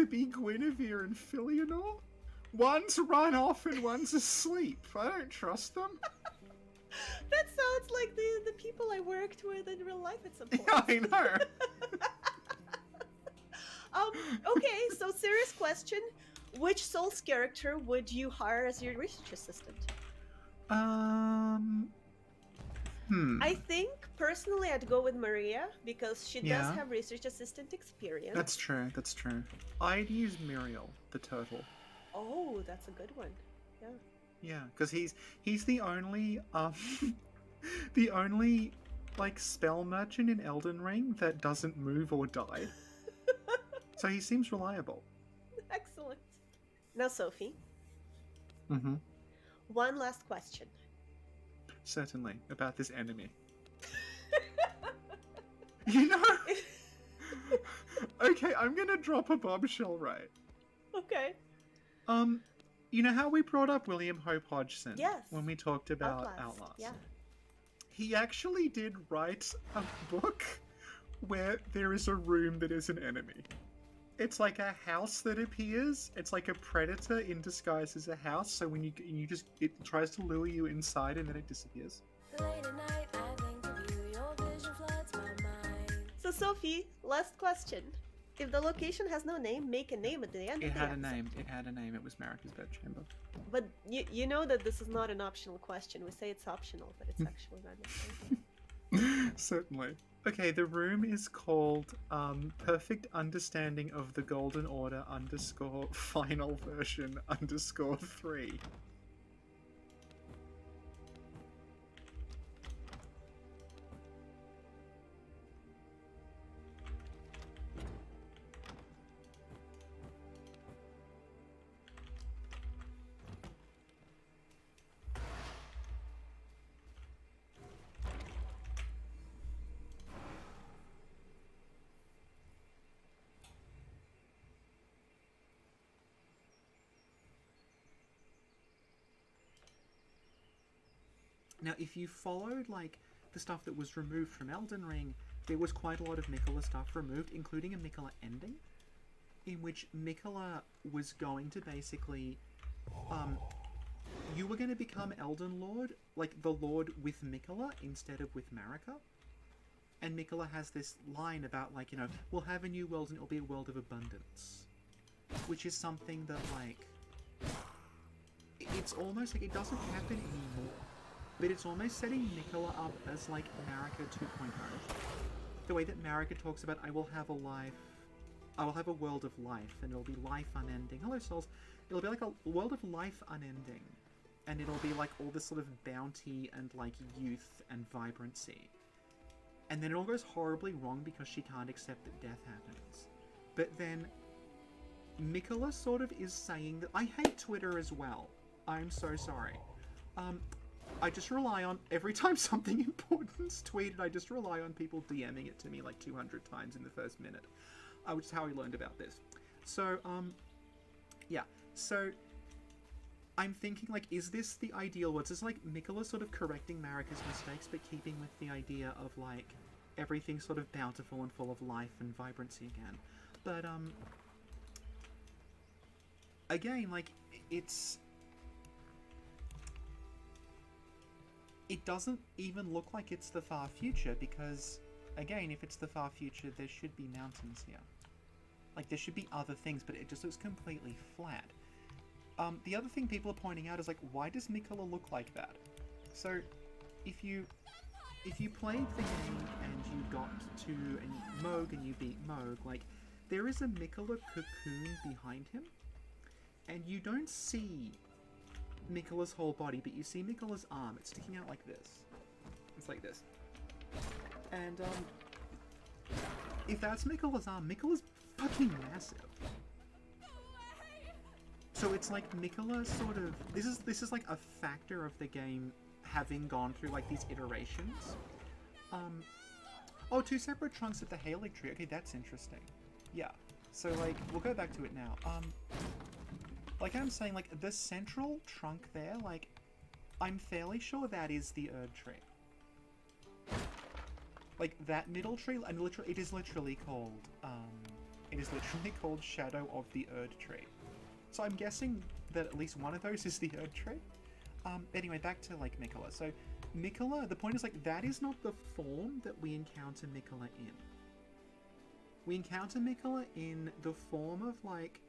be Guinevere and Filianor? One's run off and one's asleep. I don't trust them. That sounds like the people I worked with in real life at some point. Yeah, I know. Okay, so serious question. Which Souls character would you hire as your research assistant? Hmm. I think, personally, I'd go with Maria, because she does Yeah. have research assistant experience. That's true, that's true. I'd use Muriel, the turtle. Oh, that's a good one. Yeah. Yeah, because he's the only, the only, like, spell merchant in Elden Ring that doesn't move or die. So he seems reliable. Excellent. Now, Sophie, Mm-hmm. one last question. Certainly, about this enemy. You know... Okay, I'm gonna drop a bombshell, right? Okay. You know how we brought up William Hope Hodgson? Yes. When we talked about Outlast? Yeah. He actually did write a book where there is a room that is an enemy. It's like a house that appears. It's like a predator in disguise as a house. So when you just, it tries to lure you inside and then it disappears. So, Sophie, last question. If the location has no name, make a name at the end. It of the had a episode. name. It had a name. It was Marika's bedchamber. But you know that this is not an optional question. We say it's optional, but it's actually not. Certainly. Okay, the room is called Perfect Understanding of the Golden Order _ Final Version _ 3. Now, if you followed, like, the stuff that was removed from Elden Ring, there was quite a lot of Miquella stuff removed, including a Miquella ending, in which Miquella was going to basically, you were going to become Elden Lord, like, the Lord with Miquella instead of with Marika. And Miquella has this line about, like, you know, we'll have a new world and it'll be a world of abundance. Which is something that, like, it's almost like it doesn't happen anymore. But it's almost setting Miquella up as, like, Marika 2.0. The way that Marika talks about, I will have a world of life, and it'll be life unending. Hello, souls. It'll be like a world of life unending. And it'll be, like, all this sort of bounty and, like, youth and vibrancy. And then it all goes horribly wrong because she can't accept that death happens. But then, Miquella sort of is saying that, I hate Twitter as well. I'm so sorry. I just rely on, every time something important's tweeted, I just rely on people DMing it to me like 200 times in the first minute. Which is how I learned about this. So, yeah. So, I'm thinking, like, is this the ideal world? Is this, like, Miquella sort of correcting Marika's mistakes, but keeping with the idea of, like, everything sort of bountiful and full of life and vibrancy again? But, again, like, it doesn't even look like it's the far future because, again, if it's the far future, there should be mountains here. Like, there should be other things, but it just looks completely flat. The other thing people are pointing out is, like, why does Miquella look like that? So, if you played the game and you got to Moog and you beat Moog, like, there is a Miquella cocoon behind him, and you don't see Miquella's whole body, but you see Miquella's arm. It's sticking out like this. It's like this. And, if that's Mikola's arm, Mikola's fucking massive. So it's like Mikola sort of... This is like a factor of the game having gone through like these iterations. Oh, 2 separate trunks at the Halig tree. Okay, that's interesting. Yeah. So like, we'll go back to it now. Like I'm saying, like the central trunk there, like I'm fairly sure that is the Erd tree. Like that middle tree, and literally, it is literally called Shadow of the Erd tree. So I'm guessing that at least one of those is the Erd tree. Anyway, back to like Mikola. So Mikola, the point is like that is not the form that we encounter Mikola in. We encounter Mikola in the form of like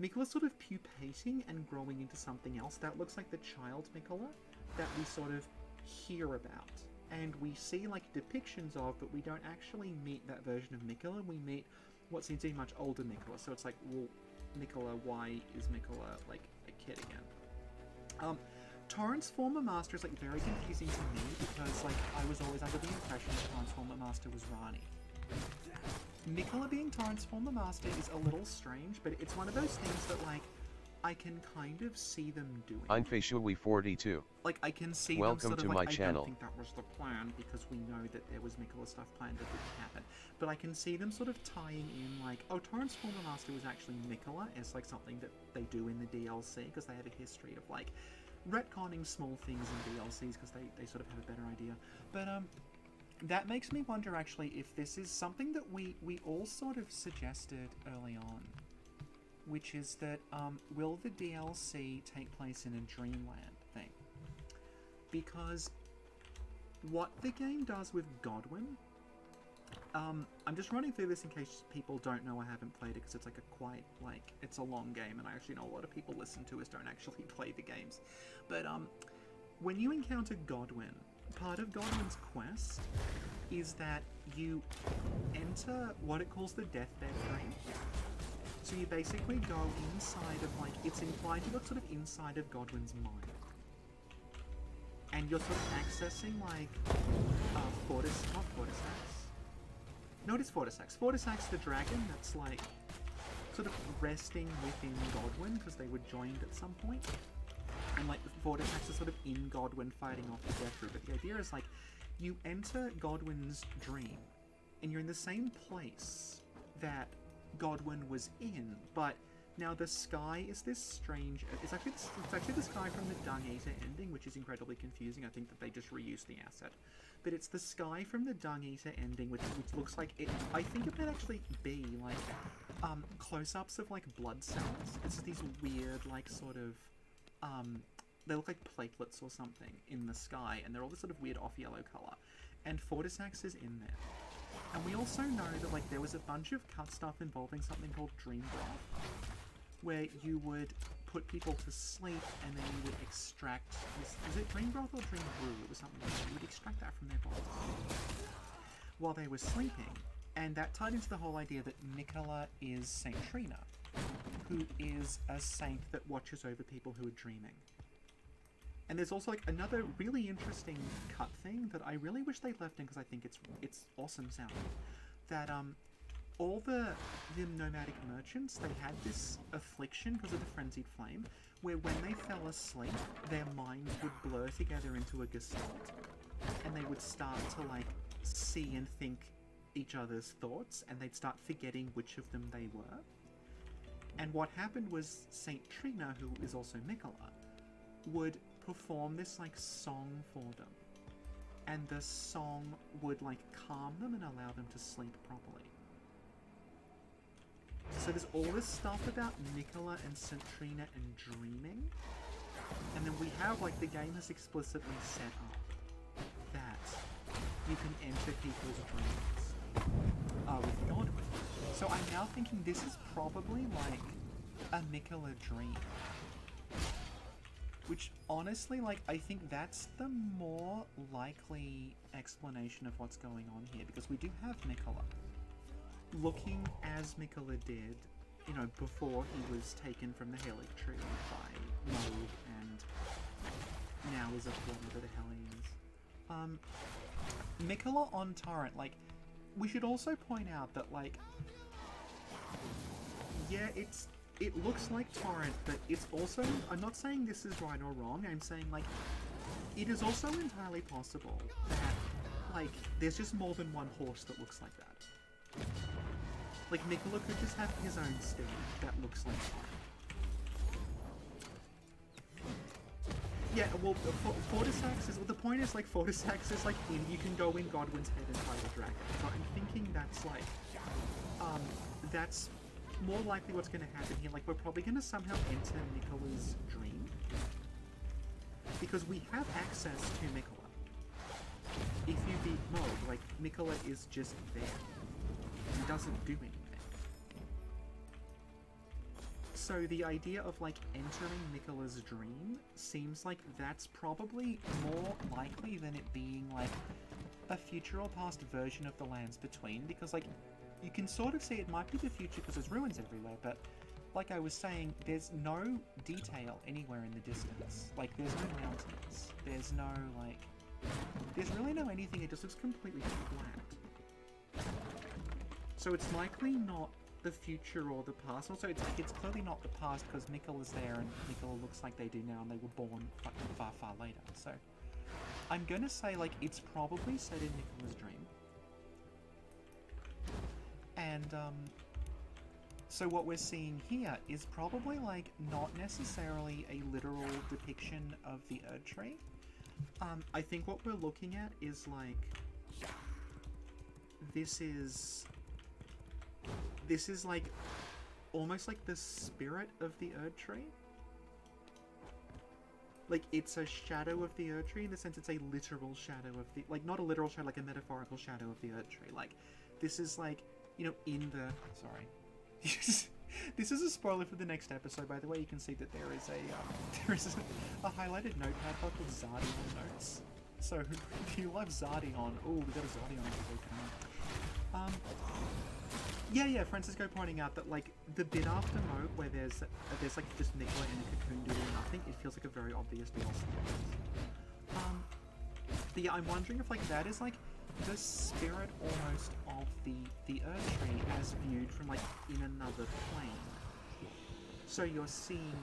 Mikola sort of pupating and growing into something else that looks like the child Mikola that we sort of hear about. And we see like depictions of, but we don't actually meet that version of Mikola. We meet what seems to be much older Mikola. So it's like, well, Mikola, why is Mikola like a kid again? Torrent's former master is like very confusing to me because like I was always under the impression that Torrent's former master was Rani. Mikola being Torrent's former master is a little strange, but it's one of those things that like I can kind of see them doing. I'm Faishui42. Like I can see Welcome them sort to of my like, channel. I don't think that was the plan because we know that there was Mikola stuff planned that didn't happen. But I can see them sort of tying in like, oh, Torrent's former master was actually Mikola as like something that they do in the DLC because they have a history of like retconning small things in DLCs because they sort of have a better idea. But that makes me wonder actually if this is something that we all sort of suggested early on, which is that will the DLC take place in a dreamland thing? Because what the game does with Godwin, I'm just running through this in case people don't know I haven't played it because it's like it's a long game and I actually know a lot of people listen to us don't actually play the games. But when you encounter Godwin, part of Godwin's quest is that you enter what it calls the deathbed dream. So you basically go inside of like, it's implied you got sort of inside of Godwin's mind. And you're sort of accessing like Fortisax the dragon that's like sort of resting within Godwin because they were joined at some point. And like Fortisax is sort of in Godwin fighting off the death root. But the idea is like you enter Godwin's dream and you're in the same place that Godwin was in, but now the sky is this strange... It's actually the sky from the Dung Eater ending, which is incredibly confusing. I think that they just reused the asset. But it's the sky from the Dung Eater ending, which looks like it... I think it might actually be, like, close-ups of, like, blood cells. It's these weird, like, sort of... they look like platelets or something in the sky, and they're all this sort of weird off-yellow colour. And Fortisax is in there. And we also know that like there was a bunch of cut stuff involving something called Dream Broth, where you would put people to sleep and then you would extract this, is it Dream Broth or Dream Brew? It was something like that. You would extract that from their bodies while they were sleeping. And that tied into the whole idea that Mikola is Saint Trina, who is a saint that watches over people who are dreaming. And there's also like another really interesting cut thing that I really wish they left in because I think it's awesome sounding. That all the nomadic merchants, they had this affliction because of the frenzied flame, where when they fell asleep, their minds would blur together into a gestalt, and they would start to like see and think each other's thoughts, and they'd start forgetting which of them they were. And what happened was Saint Trina, who is also Mikola, would perform this like song for them, and the song would like calm them and allow them to sleep properly. So there's all this stuff about Mikola and Saint Trina and dreaming, and then we have like the game has explicitly set up that you can enter people's dreams with Godwin. So I'm now thinking this is probably like a Mikola dream. Which, honestly, like, I think that's the more likely explanation of what's going on here, because we do have Mikola looking as Mikola did, you know, before he was taken from the Halig tree by Moog, and now is a whatever the hell he is. Mikola on Torrent, like, we should also point out that, like, yeah, it looks like Torrent, but it's also, I'm not saying this is right or wrong, I'm saying, like, it is also entirely possible that, like, there's just more than one horse that looks like that. Like, Mikola could just have his own steed that looks like Torrent. Yeah, well, Fortisax is, the point is, like, Fortisax is, like, you can go in Godwin's head and fight a dragon. So I'm thinking that's, like, that's more likely what's going to happen here. Like, we're probably going to somehow enter Mikola's dream. Because we have access to Mikola. If you beat Moog, like, Mikola is just there. He doesn't do anything. So the idea of, like, entering Mikola's dream seems like that's probably more likely than it being, like, a future or past version of the Lands Between, because, like, you can sort of see it might be the future because there's ruins everywhere, but like I was saying, there's no detail anywhere in the distance. Like, there's no mountains. There's no, like, there's really no anything. It just looks completely flat. So it's likely not the future or the past. Also, it's like, it's clearly not the past because Mikola's there and Mikola looks like they do now and they were born fucking far, far later. So I'm gonna say, like, it's probably set in Mikola's dream. And, so what we're seeing here is probably, like, not necessarily a literal depiction of the Erd Tree. I think what we're looking at is, like, this is, like, almost like the spirit of the Erd Tree. Like, it's a shadow of the Erd Tree, in the sense it's a literal shadow of the, like, not a literal shadow, like a metaphorical shadow of the Erd Tree. Like, this is, like, you know, in the, sorry. This is a spoiler for the next episode, by the way. You can see that there is a highlighted notepad book with Zardion notes. So if you love Zardion, oh, we got a Zardion episode coming up. Yeah, Francisco pointing out that, like, the bit after Moog where there's like just Mikola in a cocoon doing nothing, it feels like a very obvious bit also. Yeah, I'm wondering if, like, that is, like, the spirit almost of the Erd Tree as viewed from, like, in another plane. So you're seeing,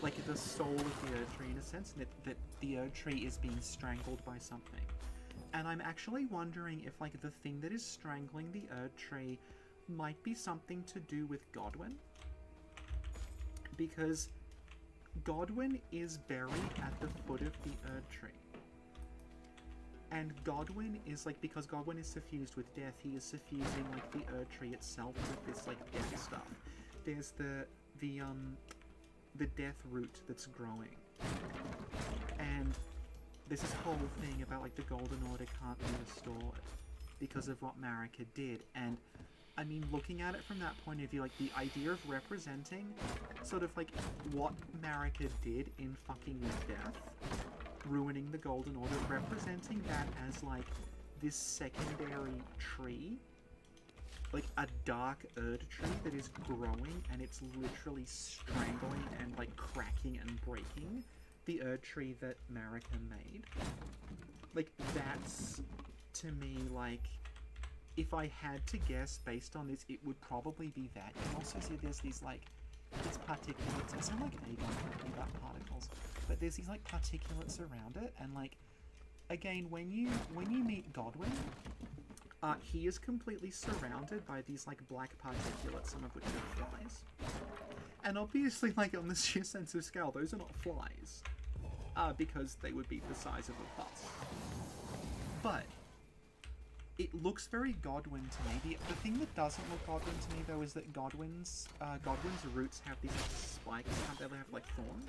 like the soul of the Erd Tree in a sense, that the Erd Tree is being strangled by something. And I'm actually wondering if, like, the thing that is strangling the Erd Tree might be something to do with Godwin. Because Godwin is buried at the foot of the Erd Tree. And Godwin is, like, because Godwin is suffused with death, he is suffusing, like, the Erd Tree itself with this, like, death stuff. There's the death root that's growing. And there's this whole thing about, like, the Golden Order can't be restored because of what Marika did. And, I mean, looking at it from that point of view, like, the idea of representing sort of, like, what Marika did in fucking with death, ruining the Golden Order, representing that as, like, this secondary tree, like a dark Erd Tree that is growing and it's literally strangling and, like, cracking and breaking the Erd Tree that Marika made. Like, that's, to me, like, if I had to guess based on this, it would probably be that. You can also see there's these, like, these particulates. I sound like Aegon talking about particles, but there's these, like, particulates around it, and, like, again, when you meet Godwin, he is completely surrounded by these, like, black particulates, some of which are flies. And obviously, like, on the sheer sense of scale, those are not flies, because they would be the size of a bus. But it looks very Godwin to me. The thing that doesn't look Godwin to me, though, is that Godwin's roots have these, like, spikes. Can't they ever have, like, thorns?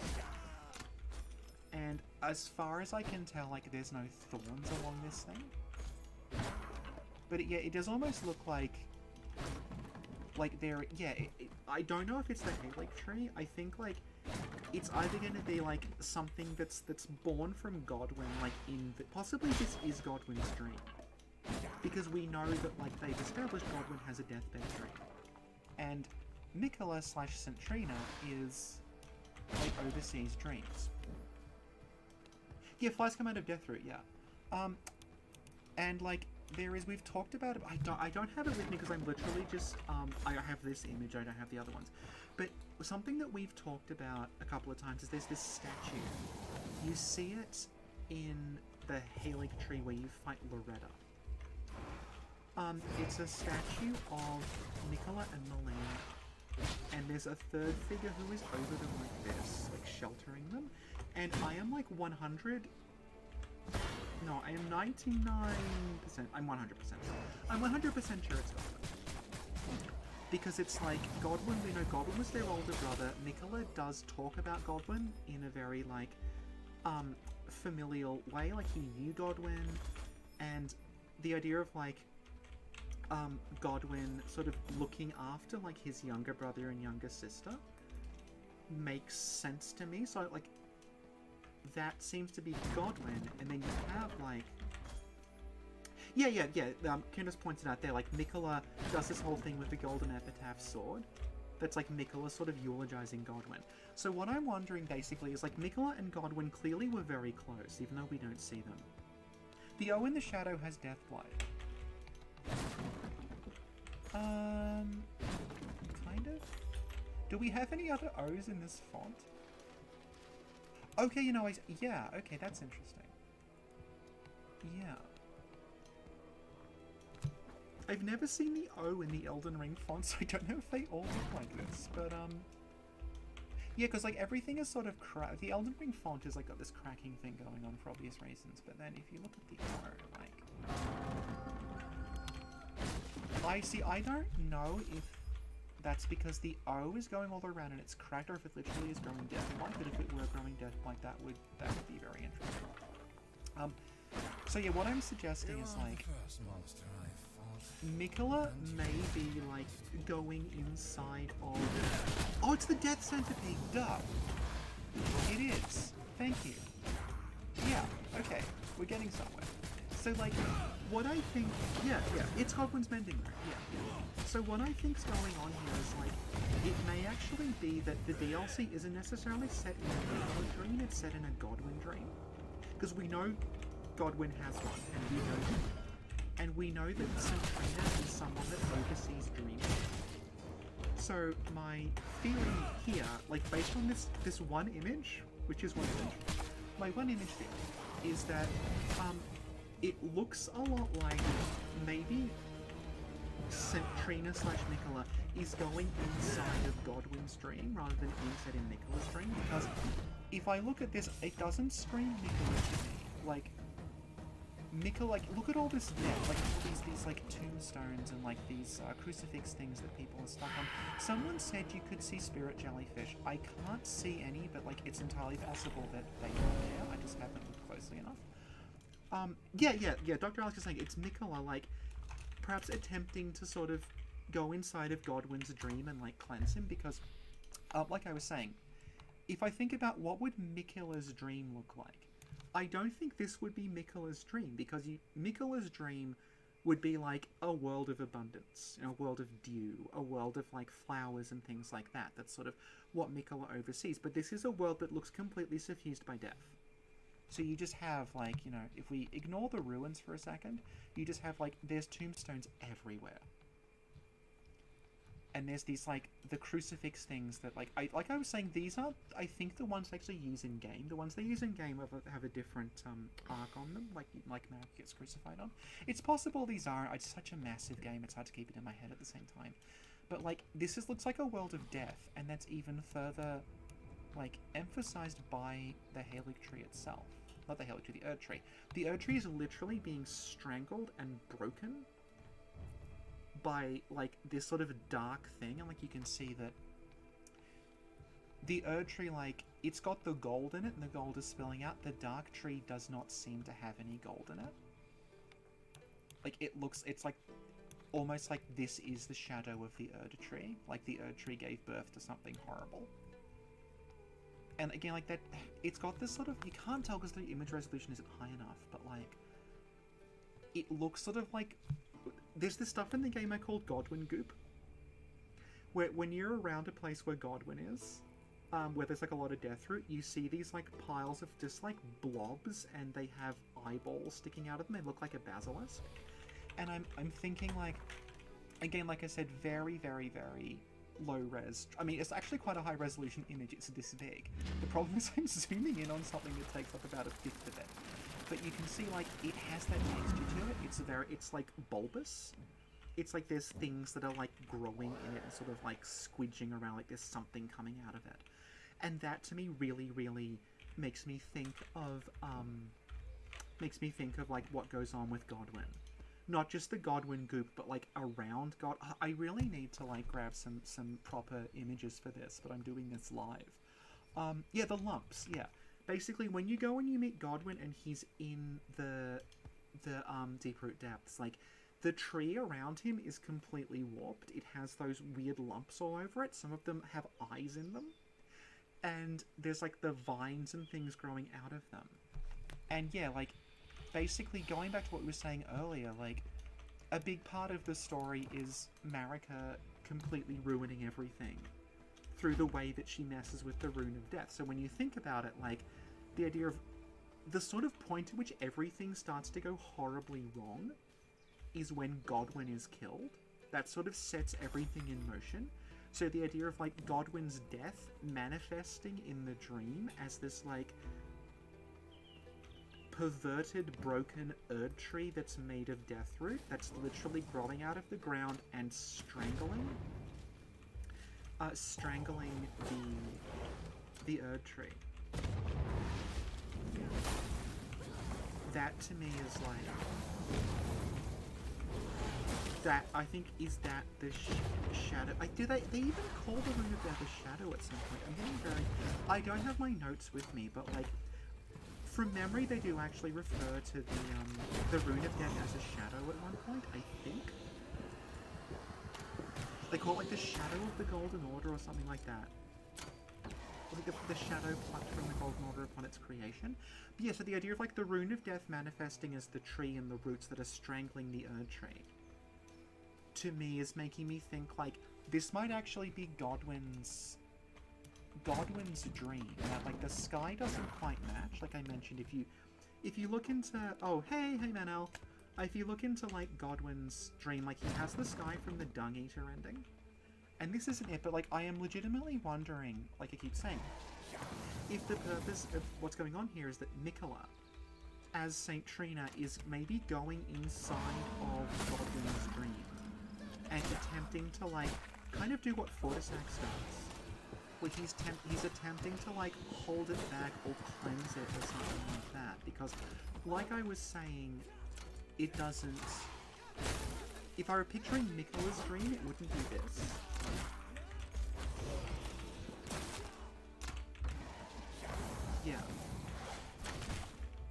And as far as I can tell, like, there's no thorns along this thing. But yeah, it does almost look like there, yeah, I don't know if it's the Halake tree. I think, like, it's either going to be, like, something that's born from Godwin, like, possibly this is Godwin's dream. Because we know that, like, they've established Godwin has a deathbed dream. And Mikola/Centrina is, like, oversees dreams. Yeah, flies come out of Deathroot, yeah. And, like, there is, we've talked about it, I don't have it with me because I'm literally just, I have this image, I don't have the other ones. But something that we've talked about a couple of times is there's this statue. You see it in the Halig tree where you fight Loretta. It's a statue of Nicola and Milan, and there's a third figure who is over them like this, like sheltering them, and I am like 100... No, I am 99%. I'm 100% sure. I'm 100% sure it's Godwin. Because it's like, Godwin, we know Godwin was their older brother. Nicola does talk about Godwin in a very, like, familial way. Like, he knew Godwin. And the idea of, like, Godwin sort of looking after, like, his younger brother and younger sister makes sense to me. So, like, that seems to be Godwin, and then you have, like... Yeah, Candace pointed out there, like, Nicola does this whole thing with the golden epitaph sword. That's, like, Nicola sort of eulogizing Godwin. So what I'm wondering, basically, is, like, Nicola and Godwin clearly were very close, even though we don't see them. The O in the shadow has Deathblight. Kind of? Do we have any other O's in this font? Okay, you know, yeah, okay, that's interesting. Yeah. I've never seen the O in the Elden Ring font, so I don't know if they all look like this, but, yeah, because, like, everything is sort of the Elden Ring font is, like, got this cracking thing going on for obvious reasons, but then if you look at the O, like... I don't know if that's because the O is going all around and it's cracked, or if it literally is growing Deathblight, but if it were growing Deathblight, that would be very interesting. So yeah, what I'm suggesting is, like, Nicola may be, like, going inside of... Oh, it's the Death Centipede, duh! It is. Thank you. Yeah, okay, we're getting somewhere. So, like, what I think... Yeah, it's Godwin's Mending Room, yeah. So what I think's going on here is, like, it may actually be that the DLC isn't necessarily set in a Nicola dream, it's set in a Godwin dream. Because we know Godwin has one, and we know that Centrina is someone that oversees dreams. So my theory here, like, based on this one image, which is one image, my one image theory is that, it looks a lot like maybe Centrina / Nicola is going inside of Godwin's dream rather than inside in Nicola's dream, because if I look at this, it doesn't scream Nicola to me. Like, Nicola, like, look at all this death, like, these like, tombstones and, like, these crucifix things that people are stuck on. Someone said you could see spirit jellyfish. I can't see any, but, like, it's entirely possible that they are there. I just haven't looked closely enough. Yeah, Dr. Alex is saying it's Nicola, like, perhaps attempting to sort of go inside of Godwin's dream and, like, cleanse him, because, like I was saying, if I think about what would Nicola's dream look like, I don't think this would be Nicola's dream, because Nicola's dream would be, like, a world of abundance, you know, a world of dew, a world of, like, flowers and things like that. That's sort of what Nicola oversees, but this is a world that looks completely suffused by death. So you just have, like, you know, if we ignore the ruins for a second, you just have, like, there's tombstones everywhere. And there's these, like, the crucifix things that, like I was saying, these aren't, I think, the ones they actually use in-game. The ones they use in-game have a different, arc on them, like Marek gets crucified on. It's possible these aren't. It's such a massive game, it's hard to keep it in my head at the same time. But, like, this looks like a world of death, and that's even further, like, emphasized by the Halig tree itself. Not the Halig tree, the Erd tree. The Erd tree is literally being strangled and broken by, like, this sort of dark thing, and, like, you can see that the Erd tree, like, it's got the gold in it, and the gold is spilling out. The dark tree does not seem to have any gold in it. Like, it's like, almost like this is the shadow of the Erd tree. Like, the Erd tree gave birth to something horrible. And again, like, that, it's got this sort of, you can't tell because the image resolution isn't high enough, but, like, it looks sort of like, there's this stuff in the game I call Godwin goop, where when you're around a place where Godwin is, where there's, like, a lot of death root, you see these, like, piles of just, like, blobs, and they have eyeballs sticking out of them. They look like a basilisk. And I'm thinking, like, again, like I said, very, very, very low res. I mean, it's actually quite a high resolution image. It's this big. The problem is I'm zooming in on something that takes up about a fifth of it. But you can see, like, it has that texture to it. It's like bulbous. It's like there's things that are like growing in it and sort of like squidging around, like there's something coming out of it. And that to me really, really makes me think of like what goes on with Godwin. Not just the Godwin goop, but like around God. I really need to like grab some proper images for this, but I'm doing this live. Yeah, the lumps, yeah. Basically, when you go and you meet Godwin and he's in the Deep-Root Depths, like, the tree around him is completely warped. It has those weird lumps all over it. Some of them have eyes in them. And there's, like, the vines and things growing out of them. And, yeah, like, basically, going back to what we were saying earlier, like, a big part of the story is Marika completely ruining everything through the way that she messes with the Rune of Death. So when you think about it, like, the idea of the sort of point at which everything starts to go horribly wrong is when Godwin is killed. That sort of sets everything in motion. So the idea of, like, Godwin's death manifesting in the dream as this, like, perverted, broken Erd tree that's made of Deathroot, that's literally growing out of the ground and strangling the Erd tree. That to me is like, that I think is that the shadow. Do they even call the Rune of Death a shadow at some point? I'm getting very. I don't have my notes with me, but like from memory, they do actually refer to the Rune of Death as a shadow at one point. I think they call it like the shadow of the Golden Order or something like that. Like the shadow plucked from the Golden Order upon its creation. But yeah, so the idea of like the Rune of Death manifesting as the tree and the roots that are strangling the Erd tree, to me is making me think like this might actually be Godwin's dream. That like the sky doesn't quite match. Like I mentioned, if you look into hey Manel, if you look into like Godwin's dream, like he has the sky from the Dung Eater ending. And this isn't it, but like I am legitimately wondering, like I keep saying, if the purpose of what's going on here is that Nicola, as Saint Trina, is maybe going inside of Godwin's dream and attempting to like kind of do what Fortisax does, where he's attempting to like hold it back or cleanse it or something like that. Because, like I was saying, it doesn't. If I were picturing Nicola's dream, it wouldn't be this. Yeah.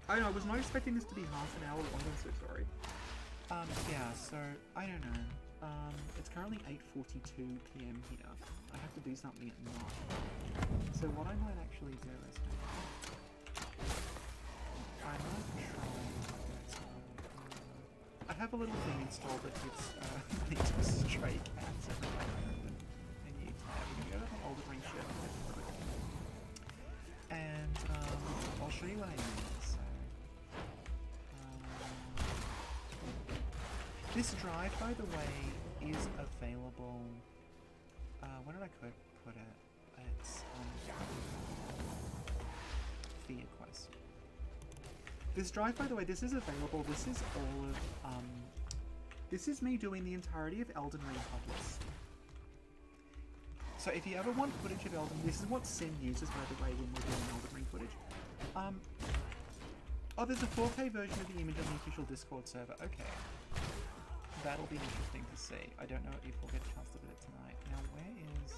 I don't know, I was not expecting this to be half an hour long, I'm so sorry. Yeah, so, I don't know. It's currently 8:42 PM here. I have to do something at 9. So what I might actually do is I might try. I have a little thing installed that gives money to stray cats every time I open a new tab. We're gonna go to the older ring ship and I'll show you what I mean. So this drive, by the way, is available. Where did I put it? It's Fear Quest. This drive, by the way, this is available. This is all of this is me doing the entirety of Elden Ring Publis. So if you ever want footage of Elden, this is what Sin uses, by the way, when we're doing Elden Ring footage. Oh, there's a 4K version of the image on the official Discord server. Okay. That'll be interesting to see. I don't know if we'll get a chance to do it tonight. Now, where is...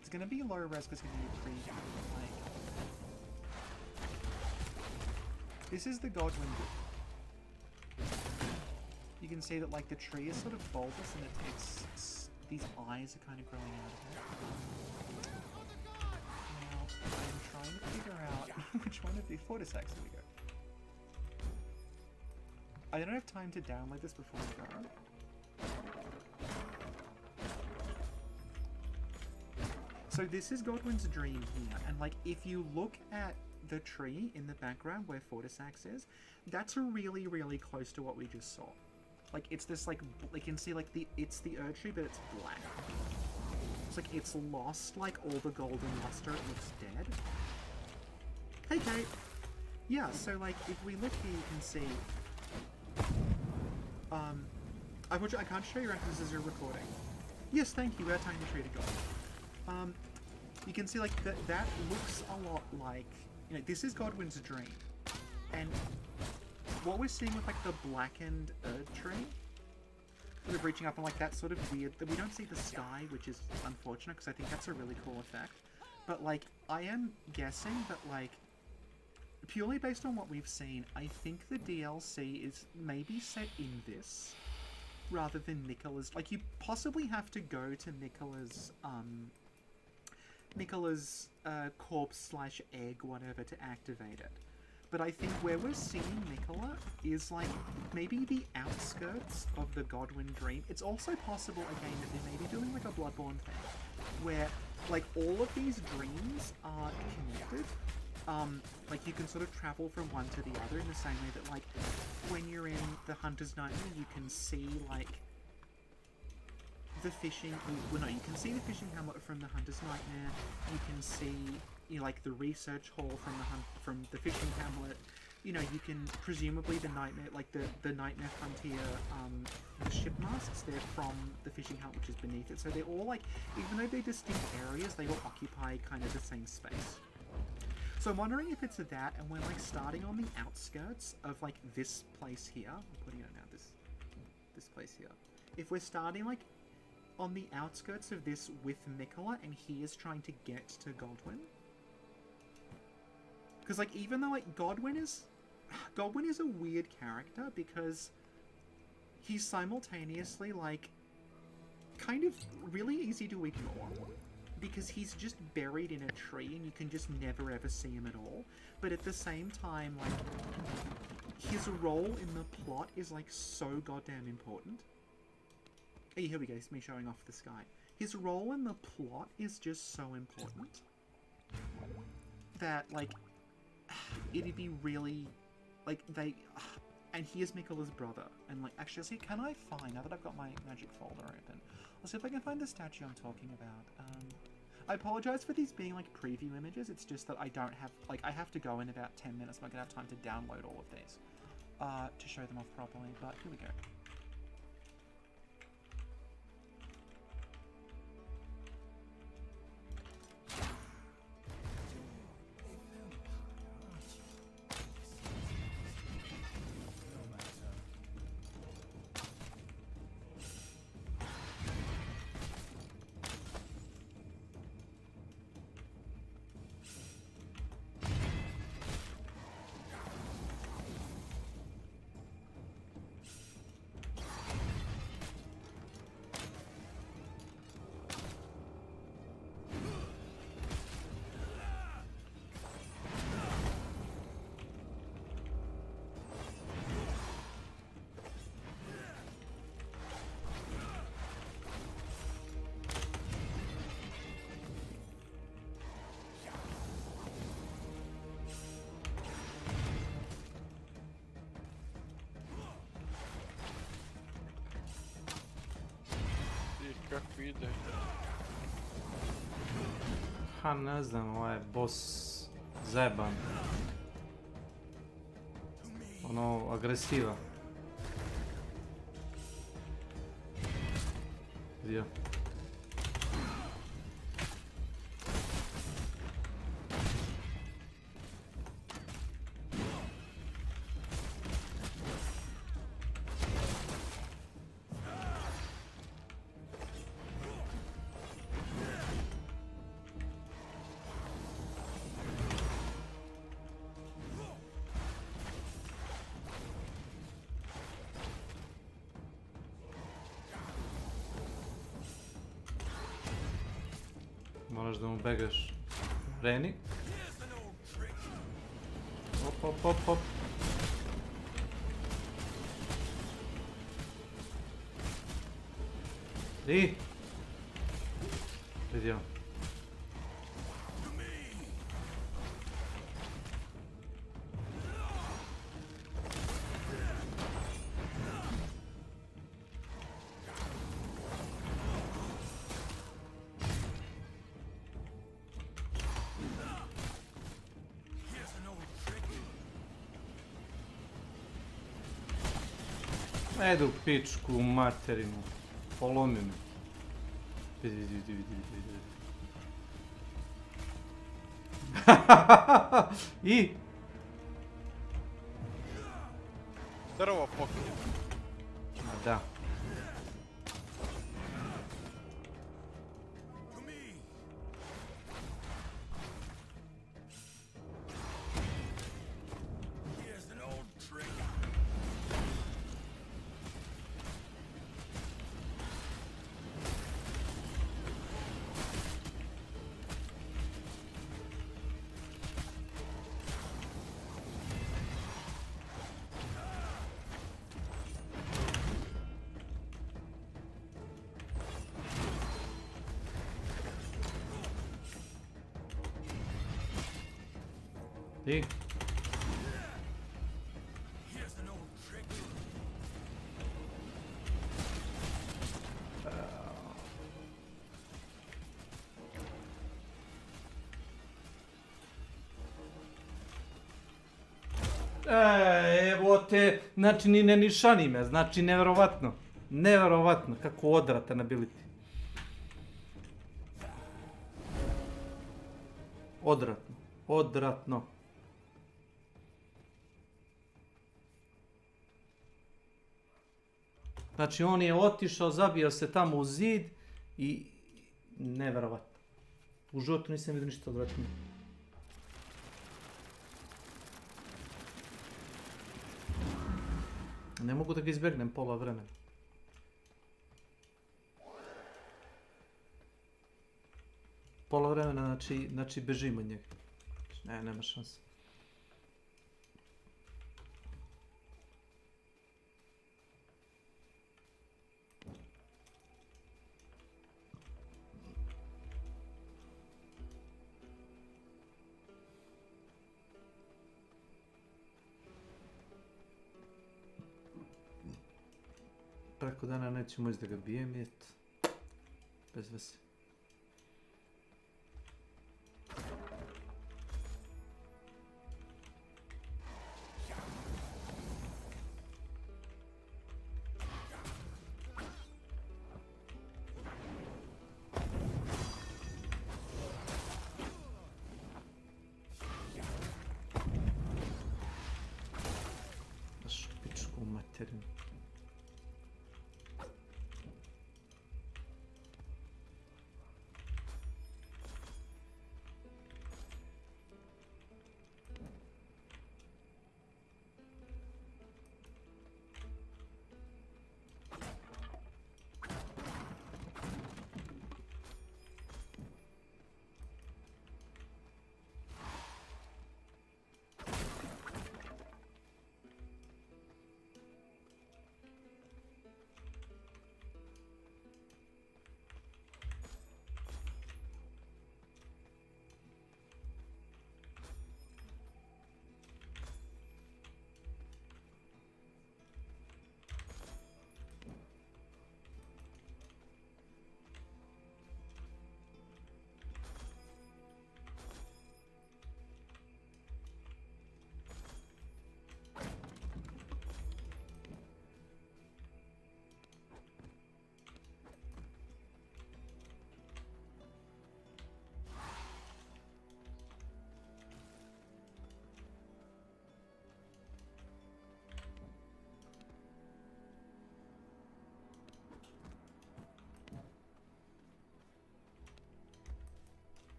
it's gonna be low res because it's gonna be a preview. Like... this is the Godwin book. You can see that, like, the tree is sort of bulbous and it's these eyes are kind of growing out of it. Now, I'm trying to figure out which one of the Fortisax do we go. I don't have time to download this before we go. So this is Godwin's dream here, and like if you look at the tree in the background where Fortisax is, that's really, really close to what we just saw. Like, it's this, like, you can see, like, it's the Erd tree, but it's black. It's like, it's lost, like, all the golden luster, it looks dead. Hey, Kate! Yeah, so, like, if we look here, you can see... Unfortunately, I can't show you around because this is a recording. Yes, thank you, we're tying the tree to God. You can see, like, that looks a lot like... You know, this is Godwin's dream. And what we're seeing with, like, the blackened Erd tree, sort of reaching up and, like, that sort of weird... We don't see the sky, which is unfortunate, because I think that's a really cool effect. But, like, I am guessing that, like, purely based on what we've seen, I think the DLC is maybe set in this, rather than Nicola's... Like, you possibly have to go to Nicola's corpse / egg, whatever, to activate it. But I think where we're seeing Nicola is, like, maybe the outskirts of the Godwin dream. It's also possible, again, that they may be doing, like, a Bloodborne thing, where, like, all of these dreams are connected. Like, you can sort of travel from one to the other in the same way that, like, when you're in the Hunter's Nightmare, you can see, like, the fishing... Well, no, you can see the fishing hamlet from the Hunter's Nightmare. You can see, you know, like, the research hall from the fishing hamlet. You know, you can... Presumably the Nightmare... Like, the Nightmare Frontier, the ship masks, they're from the fishing hut, which is beneath it. So they're all, like... Even though they're distinct areas, they all occupy kind of the same space. So I'm wondering if it's that, and we're, like, starting on the outskirts of, like, this place here. I'm putting it now, this place here. If we're starting, like, on the outskirts of this with Nicola, and he is trying to get to Godwin. Because, like, even though, like, Godwin is a weird character, because he's simultaneously, like, kind of really easy to ignore. Because he's just buried in a tree and you can just never ever see him at all. But at the same time, like, his role in the plot is, like, so goddamn important. Hey, here we go, it's me showing off the sky. His role in the plot is just so important that, like, it'd be really, like, and he is Mikola's brother. And, like, actually, see, can I find, now that I've got my magic folder open, I'll see if I can find the statue I'm talking about. I apologize for these being, like, preview images. It's just that I don't have, like, I have to go in about 10 minutes. I'm not going to have time to download all of these to show them off properly, but here we go. Ha, ne znam, ovaj boss zajeban. Ono, agresiva. Vidio. Moraš da mu begaš Reni. Hop, hop, hop, hop. Di! Vidio. Ajde u pičku, u materinu. Polomi me. Vidi. I? Здорово, Поки. Da. I? Evo te, znači ni ne nišani me, znači neverovatno. Neverovatno, kako odratan ability. Odratno, odratno. Znači on je otišao, zabio se tamo u zid i... Neverovatno. U životu nisam vidio ništa odvratnije. Ne mogu da ga izbjegnem pola vremena. Pola vremena, znači bežim od njega. Ne, nema šanse. Preko dana neću moći da ga bijem, eto. Bez veze. Baš u pičku u materinu.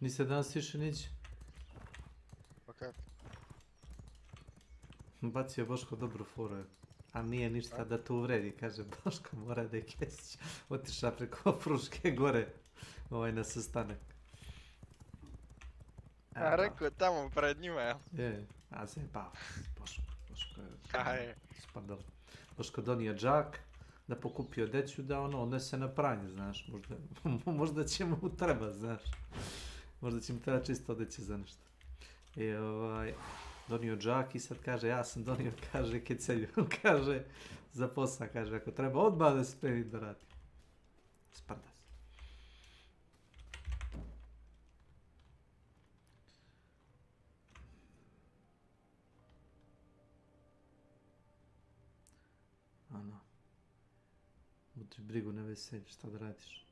Niste danas išli nići? Pa kako? Bacio Boško dobru foru. A nije ništa da tu uvredi, kaže Boško, mora da je Kesić otiša preko Fruške gore na sastanak. A rekao je tamo pred njima, jel? Je, a se pa, Boško je je spadalo. Boško donio džak, da pokupio deću, da ono odnese na pranje, znaš, možda će mu treba, znaš. Možda će mu treba čisto odeće za nešto. I donio džak i sad kaže, ja sam donio, kaže, kecelju, kaže, za posao, kaže, ako treba odmah da se spremi da radi. Sparda se. Ano. Budiš brigu na veselju, šta da radiš?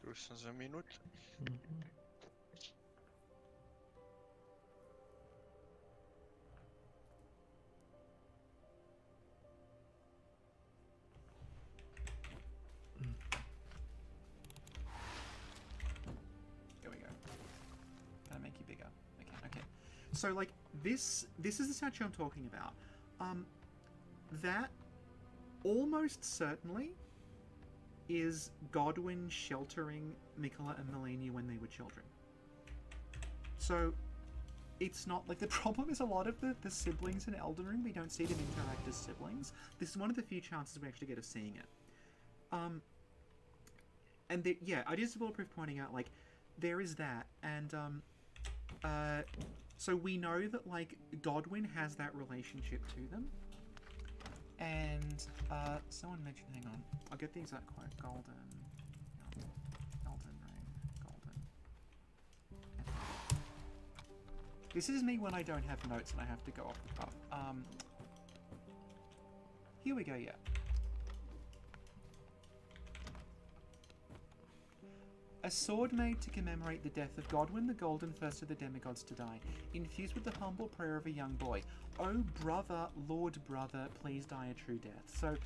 Tu sam za minut. There we go. Gonna make you bigger. Okay. So like this is the statue I'm talking about. That almost certainly is Godwin sheltering Mikola and Melania when they were children. So it's not like the problem is a lot of the siblings in Elden Ring, we don't see them interact as siblings. This is one of the few chances we actually get of seeing it. And yeah, I just Bulletproof pointing out like there is that, and so we know that like Godwin has that relationship to them. And someone mentioned, hang on, I'll get the exact quote. Elden Ring, golden. This is me when I don't have notes and I have to go off the cuff. Here we go, yeah. A sword made to commemorate the death of Godwin the Golden, first of the demigods to die, infused with the humble prayer of a young boy. Oh brother, Lord brother, please die a true death. So,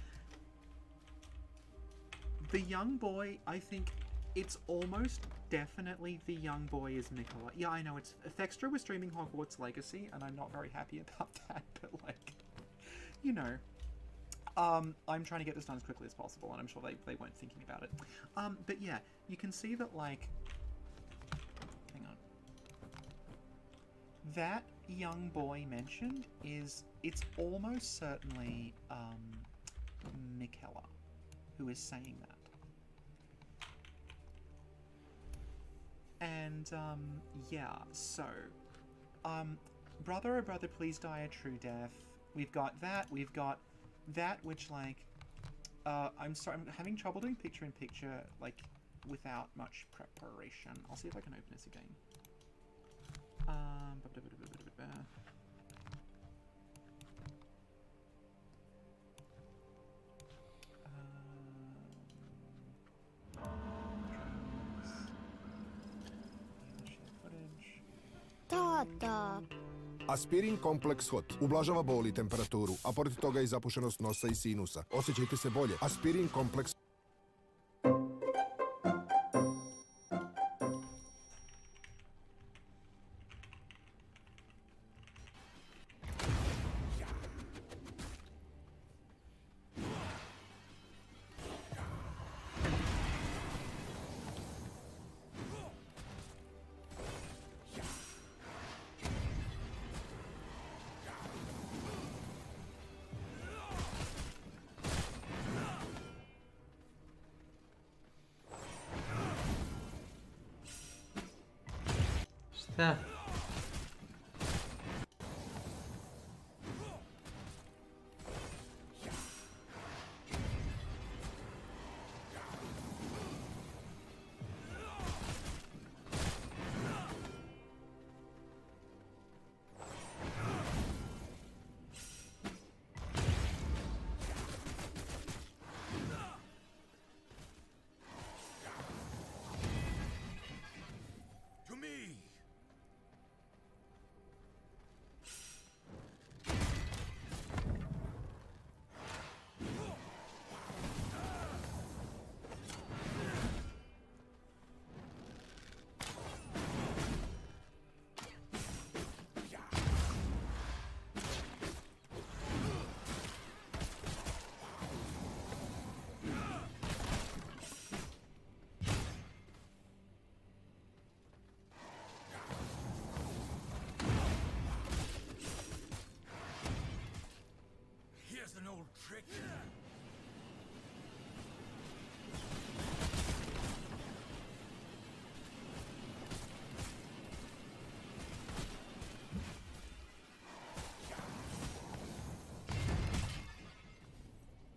the young boy, I think it's almost definitely the young boy is Mikola. Yeah, I know, it's Thextra was streaming Hogwarts Legacy, and I'm not very happy about that, but like, you know. I'm trying to get this done as quickly as possible, and I'm sure they weren't thinking about it. But yeah, you can see that, like... Hang on. That young boy mentioned it's almost certainly, Mikola who is saying that. And, yeah, so... Brother, oh brother, please die a true death. We've got that, we've got... that which like I'm sorry, I'm having trouble doing picture-in-picture like without much preparation. I'll see if I can open this again. Tata. Aspirin kompleks hot ublažava bol i temperaturu, a pored toga i zapušenost nosa i sinusa. Osjećajte se bolje. Aspirin kompleks. Šta? old trick?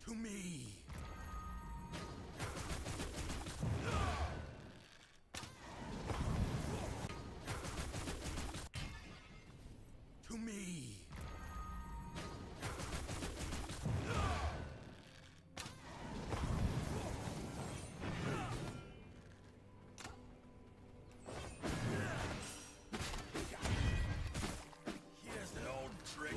To me. To me. Here's an old trick.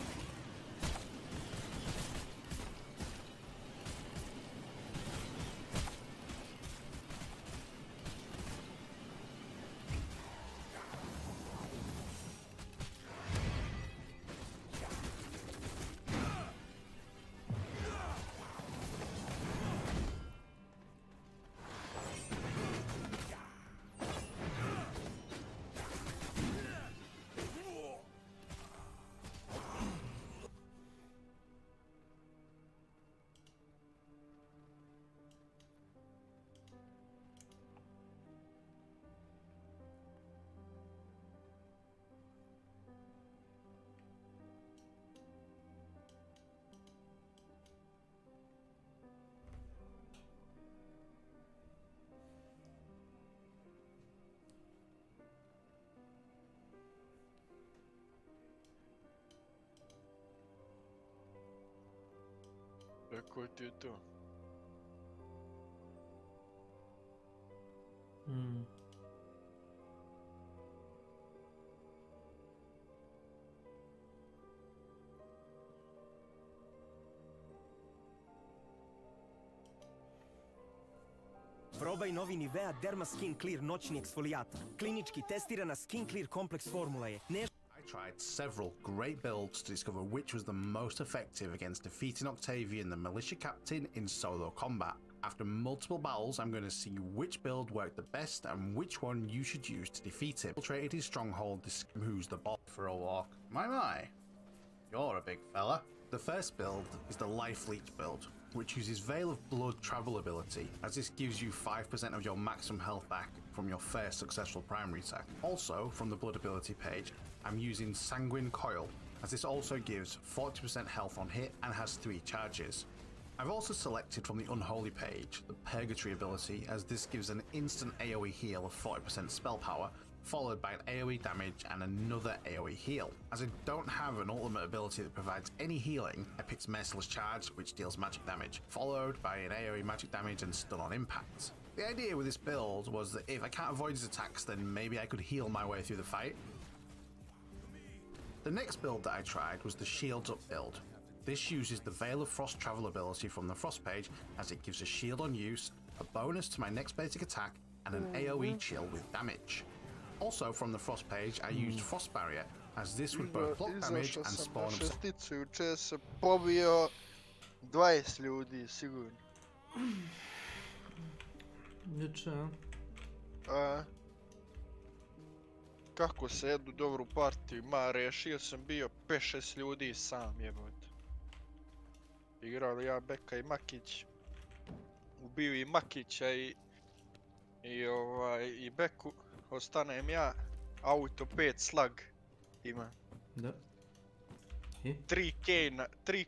Tako ti je to. Probaj novi Nivea Derma Skin Clear noćni eksfolijator. Klinički testirana Skin Clear kompleks formula je. I tried several great builds to discover which was the most effective against defeating Octavian, the militia captain, in solo combat. After multiple battles, I'm going to see which build worked the best and which one you should use to defeat him. Infiltrated his stronghold to see who's the boss for a walk. My. You're a big fella. The first build is the Life Leech build, which uses Veil of Blood travel ability, as this gives you 5% of your maximum health back from your first successful primary attack. Also, from the Blood ability page, I'm using Sanguine Coil, as this also gives 40% health on hit and has 3 charges. I've also selected from the Unholy page the Purgatory ability, as this gives an instant AoE heal of 40% spell power, followed by an AoE damage and another AoE heal. As I don't have an ultimate ability that provides any healing, I picked Merciless Charge, which deals magic damage, followed by an AoE magic damage and stun on impact. The idea with this build was that if I can't avoid his attacks, then maybe I could heal my way through the fight. The next build that I tried was the Shields Up build. This uses the Veil of Frost travel ability from the Frost page, as it gives a shield on use, a bonus to my next basic attack, and an AoE chill with damage. Also from the Frost page, I used Frost Barrier, as this would both block damage and spawn Izašao sam na šesticu, juče sam pobio 20 ljudi, sigurno. Juče, Kako se jednu dobru partiju ima, rešio sam bio 5-6 ljudi sam, jebote. Igrao ja Beka i Makić. Ubio i Makića i Beku. Ostanem ja, auto 5 slag ima. Da. 3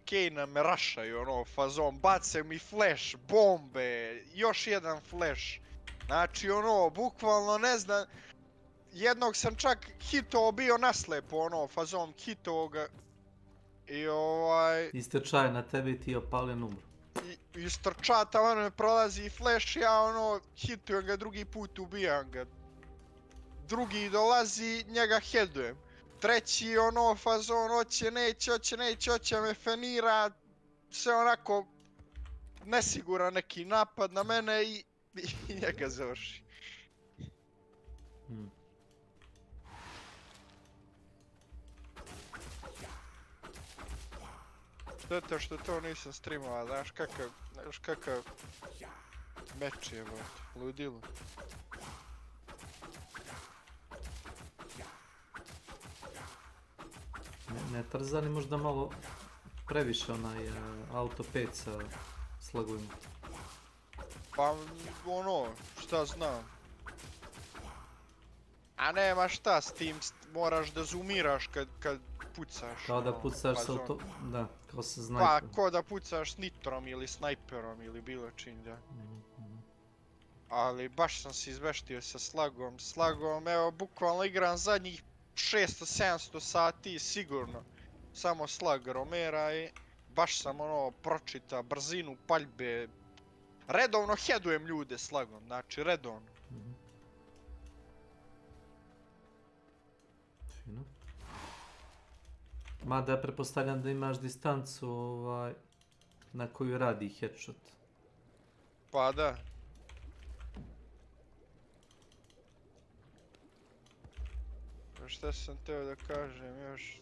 Kane me rašaju, ono, fazon, bace mi flash, bombe, još jedan flash. Znači, ono, bukvalno ne znam, jednog sam čak hitao bio naslepo, ono, fazon, hitao ga. I istrčaj na tebi i ti je opalen umro. Istrča, tamo me prolazi flash, ja, ono, hitujem ga drugi put, ubijam ga. Drugi dolazi, njega headujem. Treći, ono, fazon, hoće me fenira, sve onako nesiguran neki napad na mene i njega završi. Šteta što to nisam streamovao, znaš kakav meč je, ludilo. Ne Tarzani možda malo previše onaj auto 5 sa slagovima. Pa ono, šta znam. A nema šta s tim, moraš da zoomiraš kad pucaš. Kao da ono, pucaš sa fazon. auto... Da, kao sa Pa, snajperom. ko da pucaš s nitrom ili snajperom ili bilo čim, da. Ali baš sam se izveštio sa slagom. Slagom, evo, bukvalno igram zadnjih 600-700 sati sigurno. Samo slag Romera i baš sam ono pročita brzinu paljbe. Redovno headujem ljude slagom, znači redovno. Fino. Mada ja pretpostavljam da imaš distancu na koju radi headshot. Pa da. Šta sam teo da kažem još?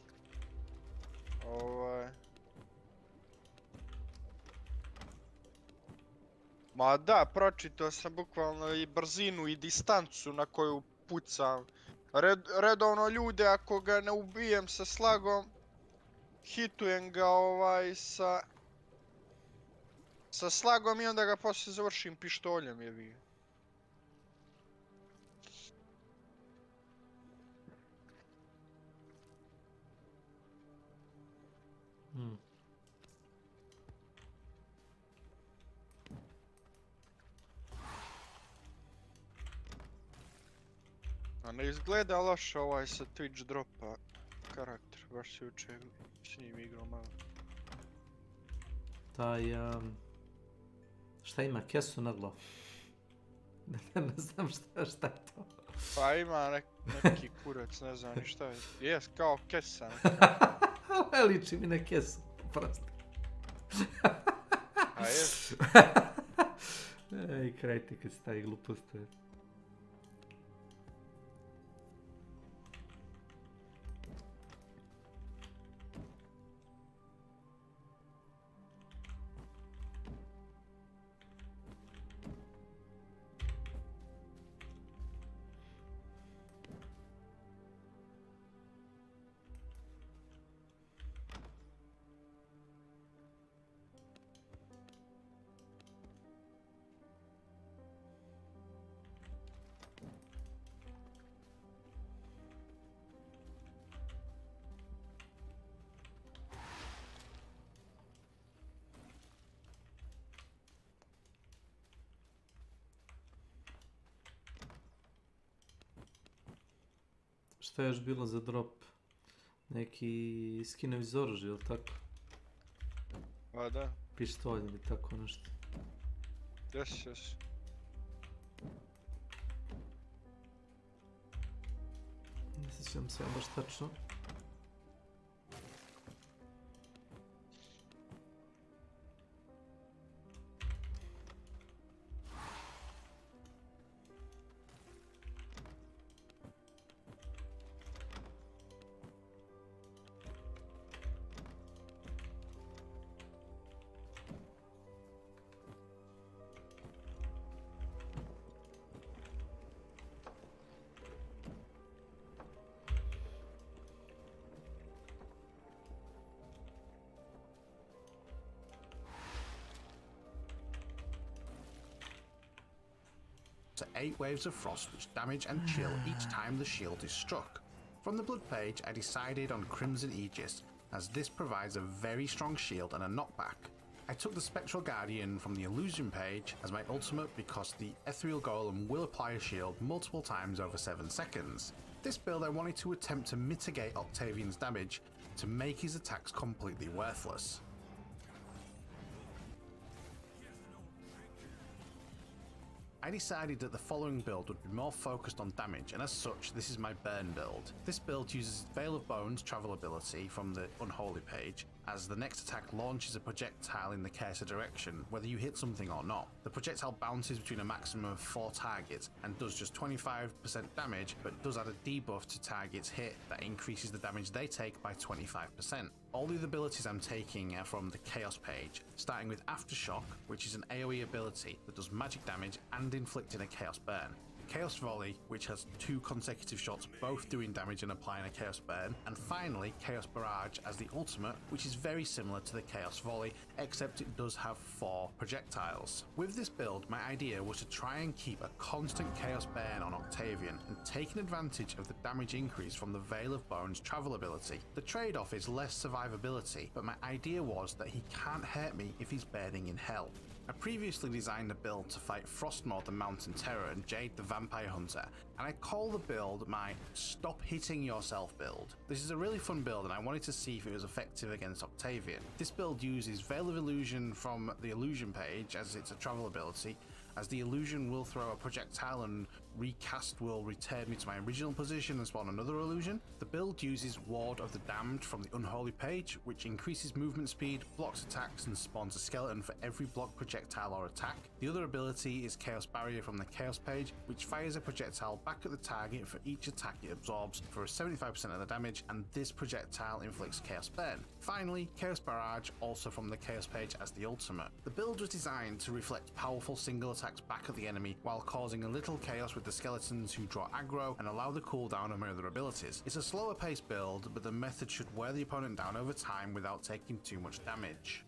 Ma da, pročitao sam bukvalno i brzinu i distancu na koju pucam. Redovno ljude, ako ga ne ubijem sa slagom, hitujem ga sa slagom i onda ga poslije završim pištoljem, jebi. A ne izgleda loše ovaj sa Twitch dropa karakter, baš se juče s njim igrao malo. Taj, šta ima, kesu na glavu? Ne znam šta je to. Pa ima neki kurac, ne znam ni šta je. Jes, kao kesa. Liči mi na kesu, prosto. A jes? Ej, kraj ti kad si taj gluposti. Šta je još bilo za drop? Neki skinovi iz oružja, ili tako? Pa da. Pištolj ili tako nešto. Jes. Ne sjećam se baš tačno. To 8 waves of frost which damage and chill each time the shield is struck. From the blood page, I decided on Crimson Aegis, as this provides a very strong shield and a knockback. I took the Spectral Guardian from the Illusion page as my ultimate because the Ethereal Golem will apply a shield multiple times over 7 seconds. This build I wanted to attempt to mitigate Octavian's damage to make his attacks completely worthless. I decided that the following build would be more focused on damage, and as such, this is my burn build. This build uses Veil of Bones travel ability from the Unholy page, as the next attack launches a projectile in the cursor direction, whether you hit something or not. The projectile bounces between a maximum of 4 targets, and does just 25% damage, but does add a debuff to targets hit that increases the damage they take by 25%. All the abilities I'm taking are from the Chaos page, starting with Aftershock, which is an AoE ability that does magic damage and inflicting a Chaos burn. Chaos Volley, which has 2 consecutive shots both doing damage and applying a Chaos Burn, and finally Chaos Barrage as the ultimate, which is very similar to the Chaos Volley, except it does have 4 projectiles. With this build, my idea was to try and keep a constant Chaos Burn on Octavian and taking advantage of the damage increase from the Veil of Bones travel ability. The trade-off is less survivability, but my idea was that he can't hurt me if he's burning in hell. I previously designed a build to fight Frostmourne the Mountain Terror and Jade the Vampire Hunter, and I call the build my Stop Hitting Yourself build. This is a really fun build and I wanted to see if it was effective against Octavian. This build uses Veil of Illusion from the Illusion page as it's a travel ability, as the illusion will throw a projectile and recast will return me to my original position and spawn another illusion. The build uses Ward of the Damned from the Unholy page, which increases movement speed, blocks attacks and spawns a skeleton for every block projectile or attack. The other ability is Chaos Barrier from the Chaos page, which fires a projectile back at the target for each attack it absorbs for 75% of the damage, and this projectile inflicts Chaos Burn. Finally, Chaos Barrage, also from the Chaos page as the ultimate. The build was designed to reflect powerful single attacks back at the enemy while causing a little chaos with the skeletons who draw aggro and allow the cooldown of my other abilities. It's a slower paced build, but the method should wear the opponent down over time without taking too much damage.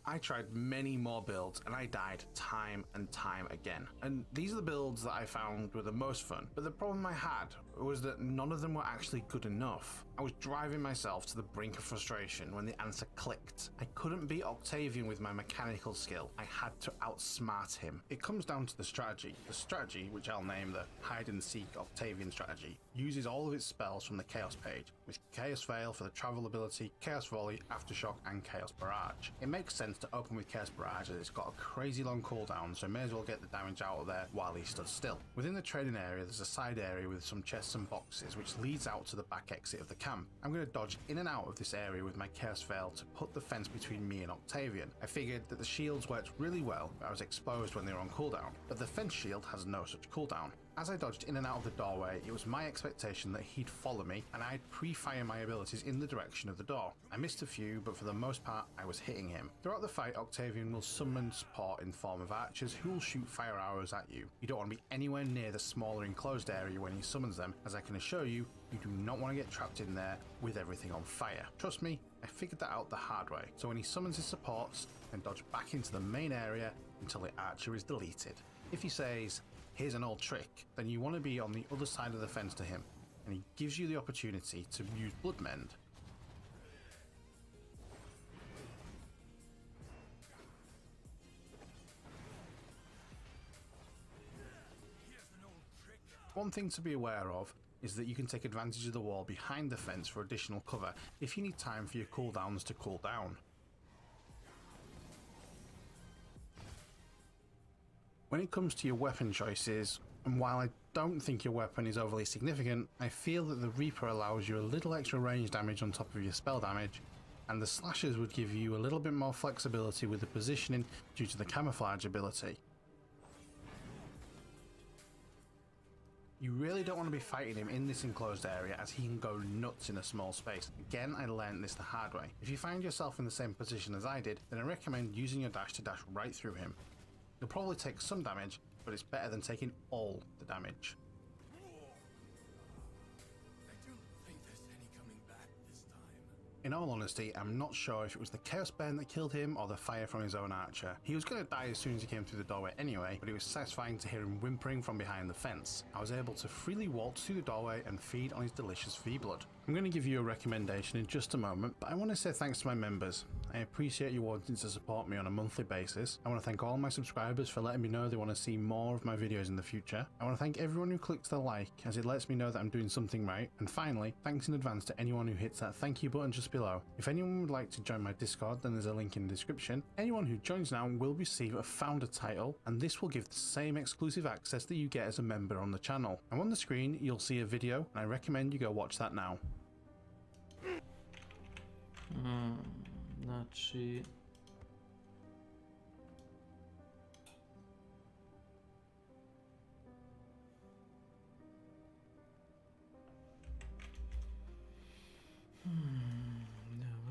I tried many more builds and I died time and time again. And these are the builds that I found were the most fun, but the problem I had was that none of them were actually good enough. I was driving myself to the brink of frustration when the answer clicked. I couldn't beat Octavian with my mechanical skill. I had to outsmart him. It comes down to the strategy. The strategy, which I'll name the Hide and Seek Octavian strategy, uses all of its spells from the Chaos page, with Chaos Veil for the travel ability, Chaos Volley, Aftershock, and Chaos Barrage. It makes sense to open with Chaos Barrage as it's got a crazy long cooldown, so may as well get the damage out of there while he stood still. Within the trading area, there's a side area with some chests and boxes, which leads out to the back exit of the camp. I'm going to dodge in and out of this area with my Chaos Veil to put the fence between me and Octavian. I figured that the shields worked really well, but I was exposed when they were on cooldown, but the fence shield has no such cooldown. As I dodged in and out of the doorway, it was my expectation that he'd follow me, and I'd pre-fire my abilities in the direction of the door. I missed a few, but for the most part, I was hitting him. Throughout the fight, Octavian will summon support in the form of archers who will shoot fire arrows at you. You don't want to be anywhere near the smaller enclosed area when he summons them, as I can assure you, you do not want to get trapped in there with everything on fire. Trust me, I figured that out the hard way. So when he summons his supports, then dodge back into the main area until the archer is deleted. If he says, "Here's an old trick," then you want to be on the other side of the fence to him, and he gives you the opportunity to use Blood Mend. One thing to be aware of is that you can take advantage of the wall behind the fence for additional cover if you need time for your cooldowns to cool down. When it comes to your weapon choices, and while I don't think your weapon is overly significant, I feel that the Reaper allows you a little extra range damage on top of your spell damage, and the Slashers would give you a little bit more flexibility with the positioning due to the camouflage ability. You really don't want to be fighting him in this enclosed area as he can go nuts in a small space. Again, I learned this the hard way. If you find yourself in the same position as I did, then I recommend using your dash to dash right through him. You'll probably take some damage, but it's better than taking all the damage. In all honesty, I'm not sure if it was the Chaos Burn that killed him or the fire from his own archer. He was going to die as soon as he came through the doorway anyway, but it was satisfying to hear him whimpering from behind the fence. I was able to freely waltz through the doorway and feed on his delicious V-blood. I'm going to give you a recommendation in just a moment, but I want to say thanks to my members. I appreciate you wanting to support me on a monthly basis. I want to thank all my subscribers for letting me know they want to see more of my videos in the future. I want to thank everyone who clicks the like, as it lets me know that I'm doing something right. And finally, thanks in advance to anyone who hits that thank you button just below. If anyone would like to join my Discord, then there's a link in the description. Anyone who joins now will receive a founder title, and this will give the same exclusive access that you get as a member on the channel. And on the screen, you'll see a video, and I recommend you go watch that now. Znači...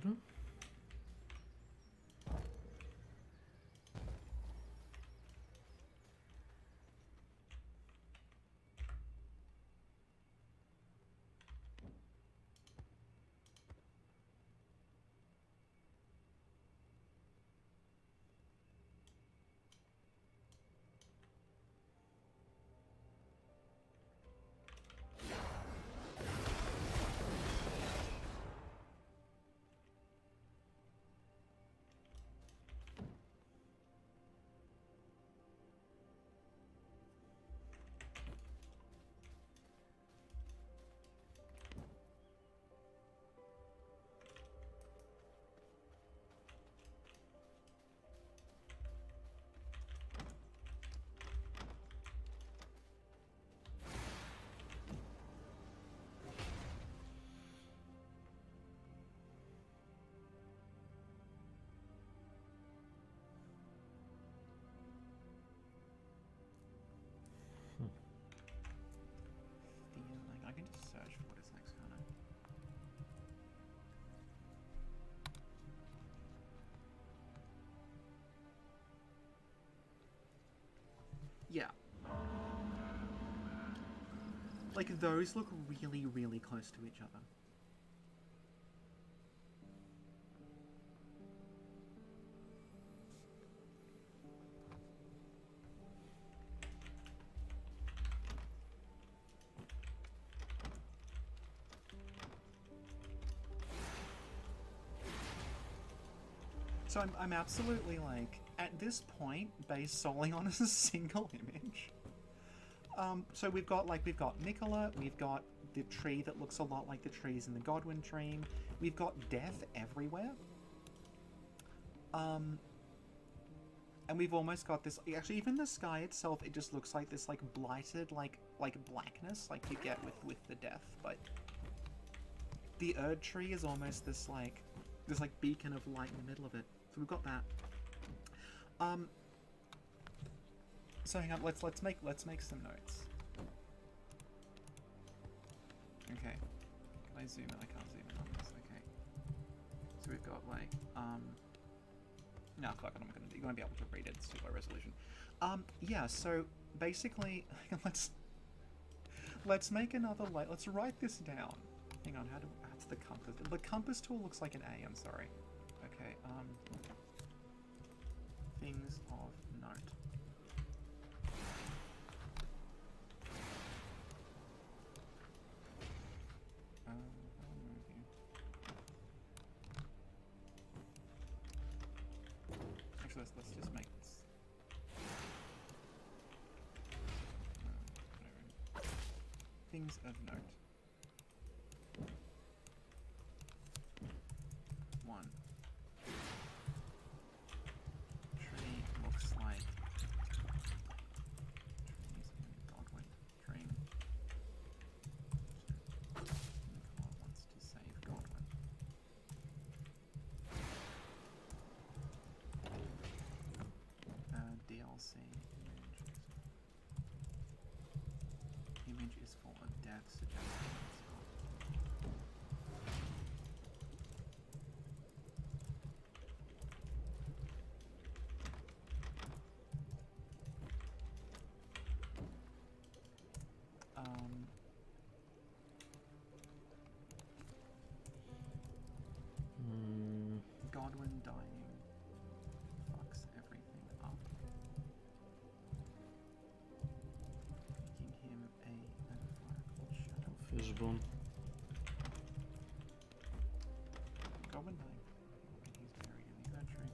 Dobro. Like, those look really, really close to each other. So I'm absolutely, like, at this point, based solely on a single image. So we've got Nicola, we've got the tree that looks a lot like the trees in the Godwin dream, we've got death everywhere. And we've almost got this, actually even the sky itself, it just looks like this, like, blighted, like blackness, like you get with the death, but the Erd tree is almost this beacon of light in the middle of it. So we've got that. So hang on, let's make some notes. Okay. Can I zoom in? I can't zoom in on this. Okay. So we've got like no, fuck it, you're gonna be able to read it, it's too low resolution. Yeah, so basically let's make another let's write this down. Hang on, that's the compass. The compass tool looks like an A, I'm sorry. Okay, things of note. Actually, let's just make this. Things of note. 1. Tree looks like trees in Godwin dream. Nicola wants to save Godwin. DLC image is full of death suggestions. Godwin dying fucks everything up, making him a metaphorical shadow. Fishbone. Godwin dying. He's buried in the Erd tree.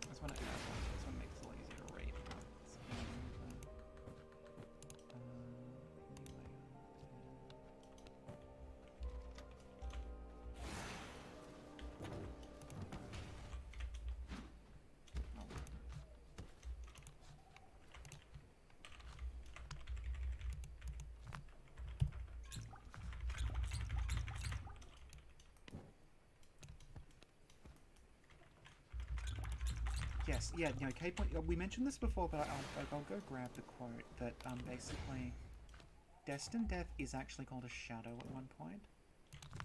I just want to add one. This one makes it a lot easier to rate. Yes, yeah, you know, K point. We mentioned this before, but I'll go grab the quote that basically, Destined Death is actually called a shadow at one point.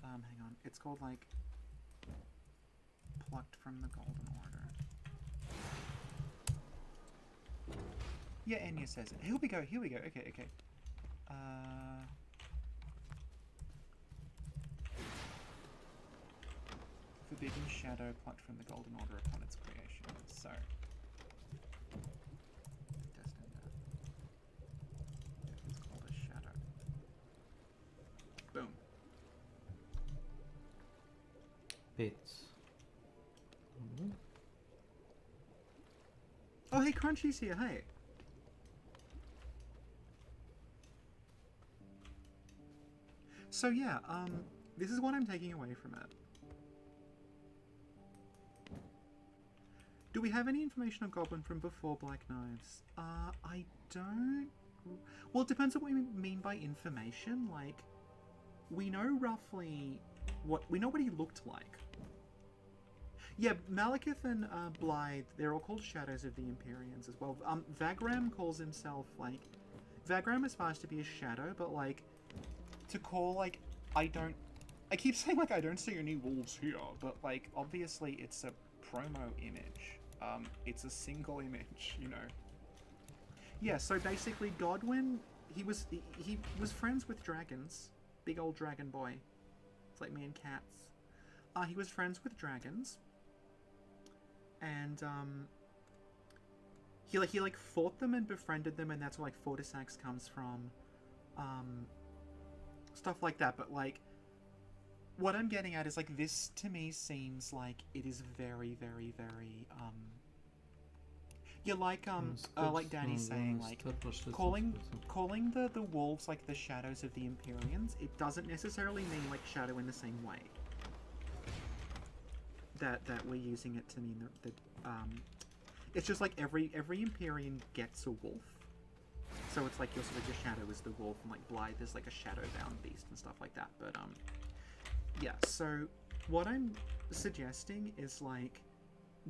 Hang on, it's called like plucked from the Golden Order. Yeah, Enya says it. Here we go. Here we go. Okay, okay. Forbidden shadow plucked from the Golden Order upon its creation. So, Destined Death. It's called a shadow. Boom. Bits. Oh, hey, Crunchy's here. Hey. So yeah, this is what I'm taking away from it. Do we have any information on Goblin from before Black Knives? I don't... Well, it depends on what you mean by information. Like, we know roughly what... We know what he looked like. Yeah, Malekith and Blythe, they're all called Shadows of the Empyreans as well. Vagram calls himself, like... Vagram aspires to be a shadow, but like, to call like, I keep saying like I don't see any wolves here, but like obviously it's a promo image. It's a single image, you know. Yeah, so basically Godwin, he was friends with dragons. Big old dragon boy. It's like me and cats. He was friends with dragons. And he like fought them and befriended them, and that's where like Fortisax comes from. Stuff like that, but like what I'm getting at is like this to me seems like it is very, very, very yeah, like Danny's saying, like calling the wolves like the shadows of the Empyreans, it doesn't necessarily mean like shadow in the same way that we're using it to mean that it's just like every Empyrean gets a wolf. So it's like your sort of your shadow is the wolf, and like Blythe is like a shadow-bound beast and stuff like that. But yeah. So what I'm suggesting is like,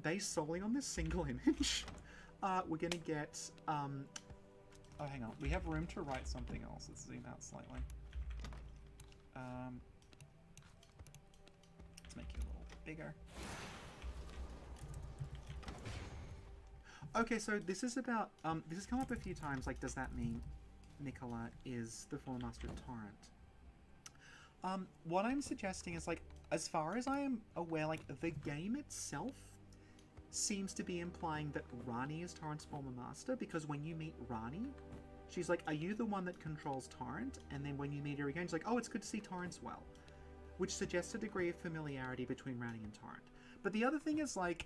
based solely on this single image, we're gonna get oh, hang on. We have room to write something else. Let's zoom out slightly. Let's make it a little bigger. Okay, so this is about, this has come up a few times, like, does that mean Nicola is the former master of Torrent? What I'm suggesting is, like, as far as I am aware, like, the game itself seems to be implying that Rani is Torrent's former master, because when you meet Rani, she's like, are you the one that controls Torrent? And then when you meet her again, she's like, oh, it's good to see Torrent's well. Which suggests a degree of familiarity between Rani and Torrent. But the other thing is, like,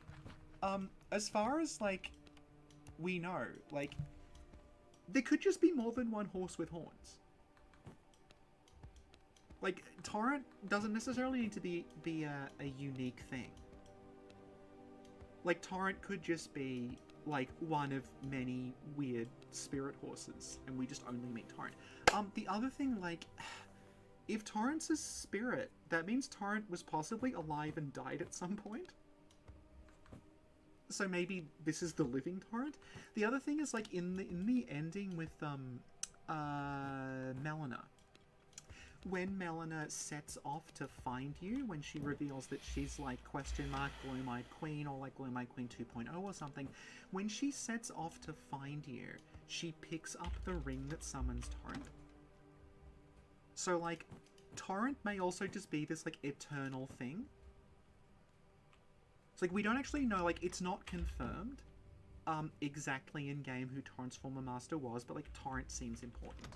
as far as, like, we know, like, there could just be more than one horse with horns. Like, Torrent doesn't necessarily need to be a unique thing. Like, Torrent could just be, like, one of many weird spirit horses, and we just only meet Torrent. The other thing, like, if Torrent's a spirit, that means Torrent was possibly alive and died at some point. So maybe this is the living Torrent. The other thing is, like, in the ending with Melina, when Melina sets off to find you, when she reveals that she's like Gloom-Eyed Queen, or like Gloom-Eyed Queen 2.0 or something, when she sets off to find you, she picks up the ring that summons Torrent. So like, Torrent may also just be this like eternal thing. It's like, we don't actually know, like, it's not confirmed exactly in game who Torrent's former master was, but like, Torrent seems important.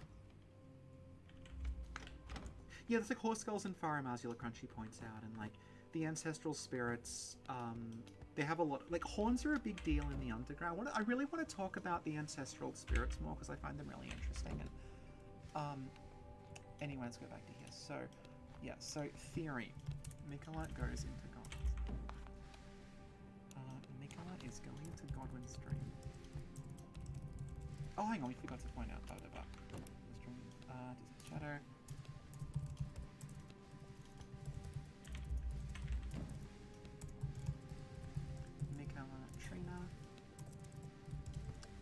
Yeah, there's like horse skulls and Faramaz, like Crunchy points out, and like the ancestral spirits, they have a lot, like horns are a big deal in the underground. I really want to talk about the ancestral spirits more because I find them really interesting. And anyway, let's go back to here. So yeah, so theory, Nicola goes into Nicola is going to Godwin's dream. Oh, hang on, we forgot to point out about the stream. Distant shadow. Nicola Trina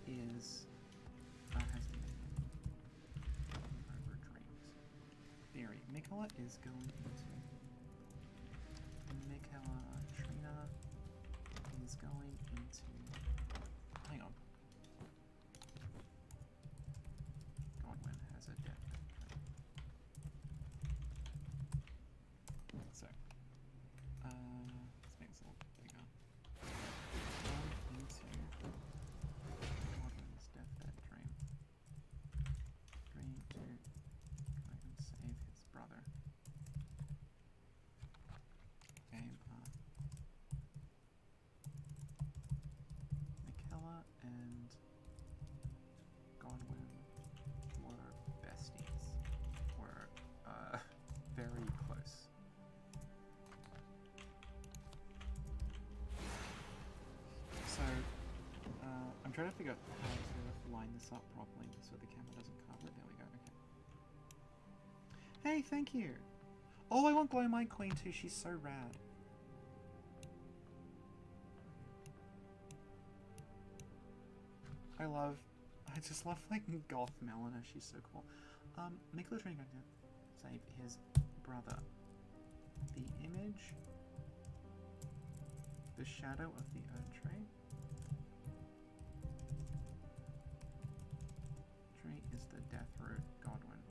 is has been over dreams. Theory. Nicola is going into Nicola Trina is going into, hang on, Godwin has a deathbed dream. So, let's make this a little bigger. Going into Godwin's deathbed dream. Dream to go and save his brother. Game path. Nicola and Godwin were besties. Were very close. So I'm trying to figure out how to line this up properly so the camera doesn't cover it. There we go. Okay. Hey, thank you. Oh, I want Gloom-Eyed Queen too. She's so rad. I just love like goth Melina. She's so cool. Nicholas Ring to save his brother. The image, the shadow of the Erd tree. Tree is the death root, Godwin.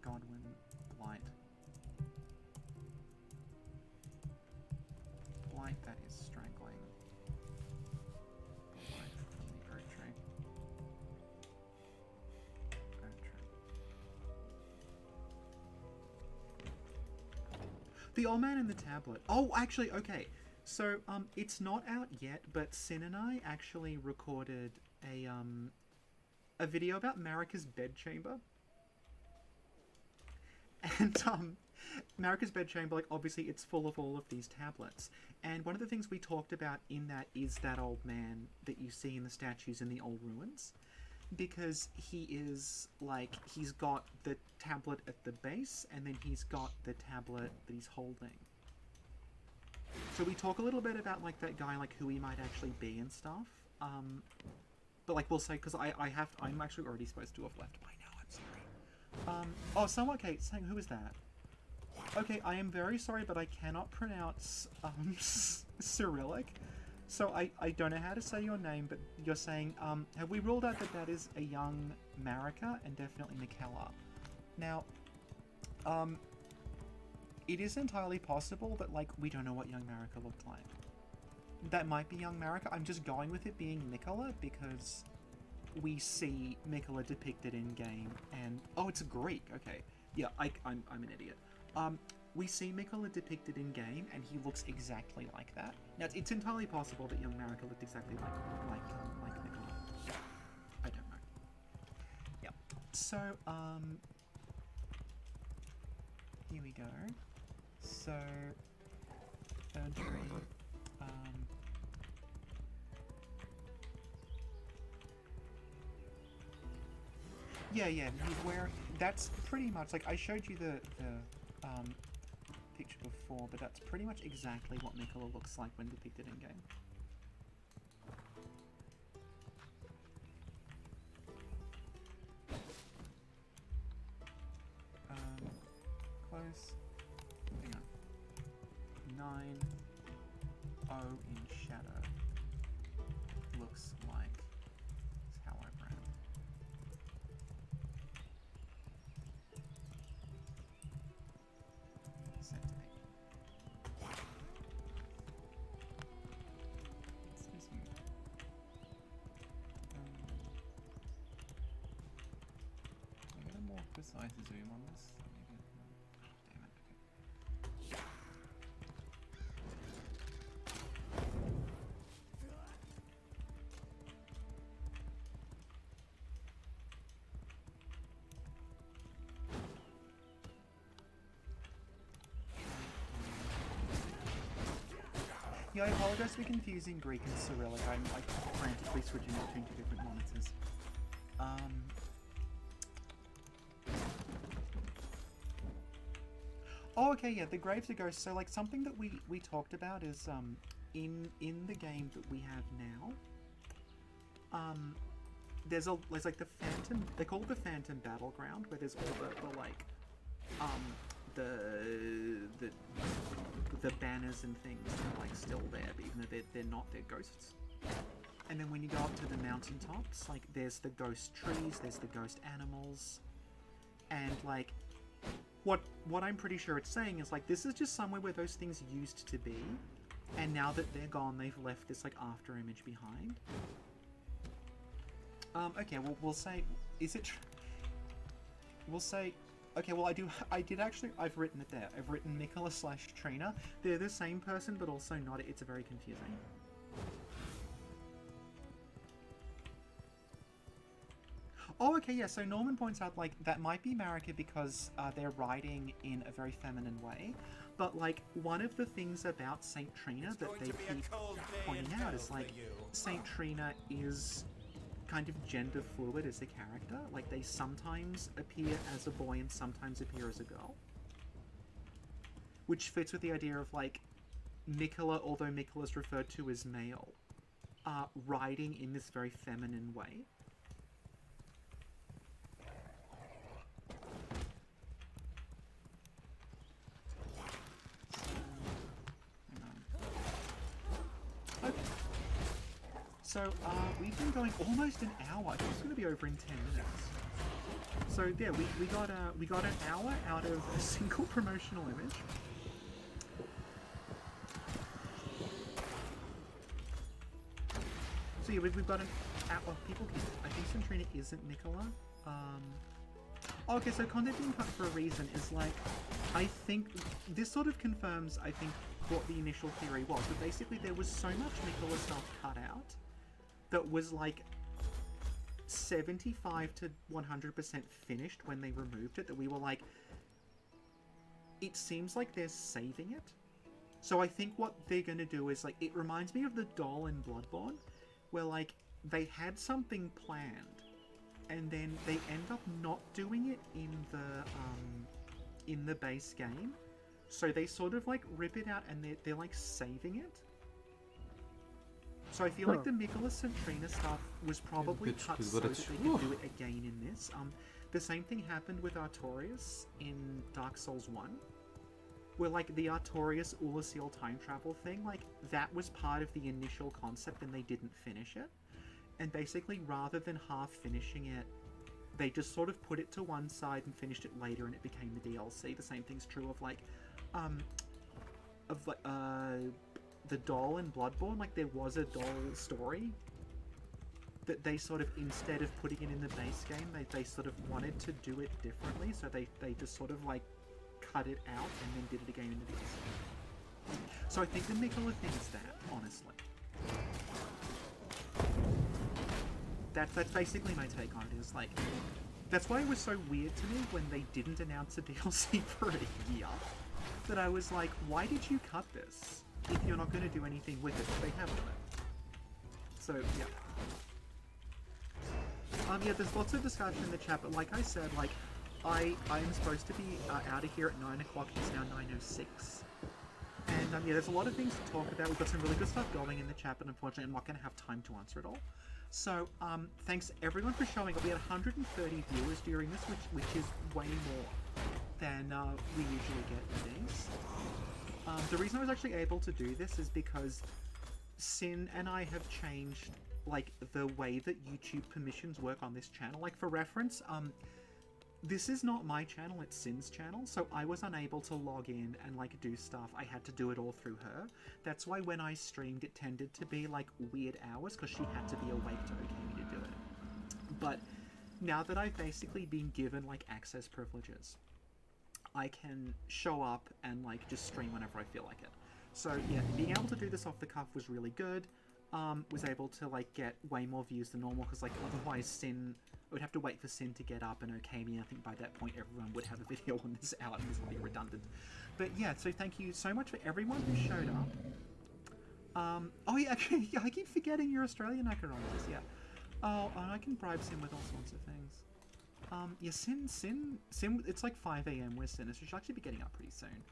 Godwin Blight. Blight that is strangling the life from the Erd tree. Erd tree. The Old Man and the Tablet. Oh, actually, okay. So, it's not out yet, but Sin and I actually recorded a video about Marika's bedchamber. And, Marika's bedchamber, like, obviously it's full of all of these tablets. And one of the things we talked about in that is that old man that you see in the statues in the old ruins. Because he is, like, he's got the tablet at the base, and then he's got the tablet that he's holding. So we talk a little bit about, like, that guy, like, who he might actually be and stuff. But, like, we'll say, because I'm actually already supposed to have left by now, I'm sorry. Oh, someone, okay, saying, who is that? Okay, I am very sorry, but I cannot pronounce, Cyrillic. So I don't know how to say your name, but you're saying, have we ruled out that that is a young Marika and definitely Michaela? Now, it is entirely possible that, like, we don't know what young Marika looked like. That might be young Marika. I'm just going with it being Michaela because we see Michaela depicted in game, and oh, it's Greek. Okay, yeah, I'm an idiot. We see Michaela depicted in game, and he looks exactly like that. Now, it's entirely possible that young Marika looked exactly like Michaela. I don't know. Yeah. So, here we go. So, Erd tree, yeah, he's wearing, that's pretty much, like, I showed you the picture before, but that's pretty much exactly what Michaela looks like when depicted in game. Close. Hang on. 9-0 in shadow. Looks like it's how I brand. Sent to me. Excuse me. Can I get a more precise zoom on this? Damn it, okay. Yeah, I apologize for confusing Greek and Cyrillic. I'm like frantically switching between two different monitors. Oh, okay, yeah, the Graves of Ghosts. So, like, something that we talked about is, in the game that we have now, there's like the Phantom, they call it the Phantom Battleground, where there's all the like, the banners and things are, like, still there, but even though they're not, they're ghosts. And then when you go up to the mountaintops, like, there's the ghost trees, there's the ghost animals, and, like, what I'm pretty sure it's saying is, like, this is just somewhere where those things used to be, and now that they're gone, they've left this, like, after image behind. Okay, well, we'll say, is it, we'll say, okay, well, I've written it there. I've written Nicola/Trina. They're the same person, but also not. It's very confusing. Oh, okay, yeah, so Norman points out, like, that might be Marika because they're writing in a very feminine way, but, like, one of the things about Saint Trina that they keep pointing out is, like, Saint Trina is kind of gender fluid as a character. Like, they sometimes appear as a boy and sometimes appear as a girl. Which fits with the idea of, like, Mikola, although Mikola is referred to as male, riding in this very feminine way. Okay. So, we've been going almost an hour. I think it's going to be over in 10 minutes. So, yeah, we got an hour out of a single promotional image. So, yeah, we've got an hour. Oh, people keep... I think Centrina isn't Mikola. Okay, so content being cut for a reason is like... I think... This sort of confirms, I think, what the initial theory was. But basically, there was so much Mikola stuff cut out that was like 75 to 100% finished when they removed it, that we were like, it seems like they're saving it. So I think what they're going to do is, like, it reminds me of the doll in Bloodborne, where, like, they had something planned, and then they end up not doing it in the base game. So they sort of, like, rip it out, and they're like, saving it. So I feel like the Mikola Centrina stuff was probably cut so that they could do it again in this. The same thing happened with Artorias in Dark Souls 1, where like the Artorias Ulasil time travel thing, like that was part of the initial concept and they didn't finish it. And basically, rather than half finishing it, they just sort of put it to one side and finished it later, and it became the DLC. The same thing's true of like, the doll in Bloodborne. Like, there was a doll story that they sort of, instead of putting it in the base game, they sort of wanted to do it differently, so they just sort of like cut it out and then did it again in the DLC. So I think the Mikola thing is that, honestly. That's basically my take on it, is like, that's why it was so weird to me when they didn't announce a DLC for a year, that I was like, why did you cut this if you're not going to do anything with it? They have done it. So, yeah. Yeah, there's lots of discussion in the chat, but like I said, like, I am supposed to be out of here at 9 o'clock. It's now 9:06. And, yeah, there's a lot of things to talk about. We've got some really good stuff going in the chat, but unfortunately I'm not going to have time to answer it all. So, thanks everyone for showing up. We had 130 viewers during this, which is way more than we usually get in these. The reason I was actually able to do this is because Sin and I have changed, like, the way that YouTube permissions work on this channel. Like, for reference, this is not my channel, it's Sin's channel, so I was unable to log in and, like, do stuff. I had to do it all through her. That's why when I streamed, it tended to be, like, weird hours, because she had to be awake to okay me to do it. But now that I've basically been given, like, access privileges, I can show up and, like, just stream whenever I feel like it. So, yeah, being able to do this off the cuff was really good. Was able to, like, get way more views than normal, because, like, otherwise Sin... I would have to wait for Sin to get up and okay me. I think by that point everyone would have a video on this out, and this would be redundant. But yeah, so thank you so much for everyone who showed up. Oh yeah, actually, yeah, I keep forgetting you're Australian, Acherontes, yeah. Oh, and I can bribe Sin with all sorts of things. Yeah, Sin, it's like 5 AM where Sin is, so she'll actually be getting up pretty soon.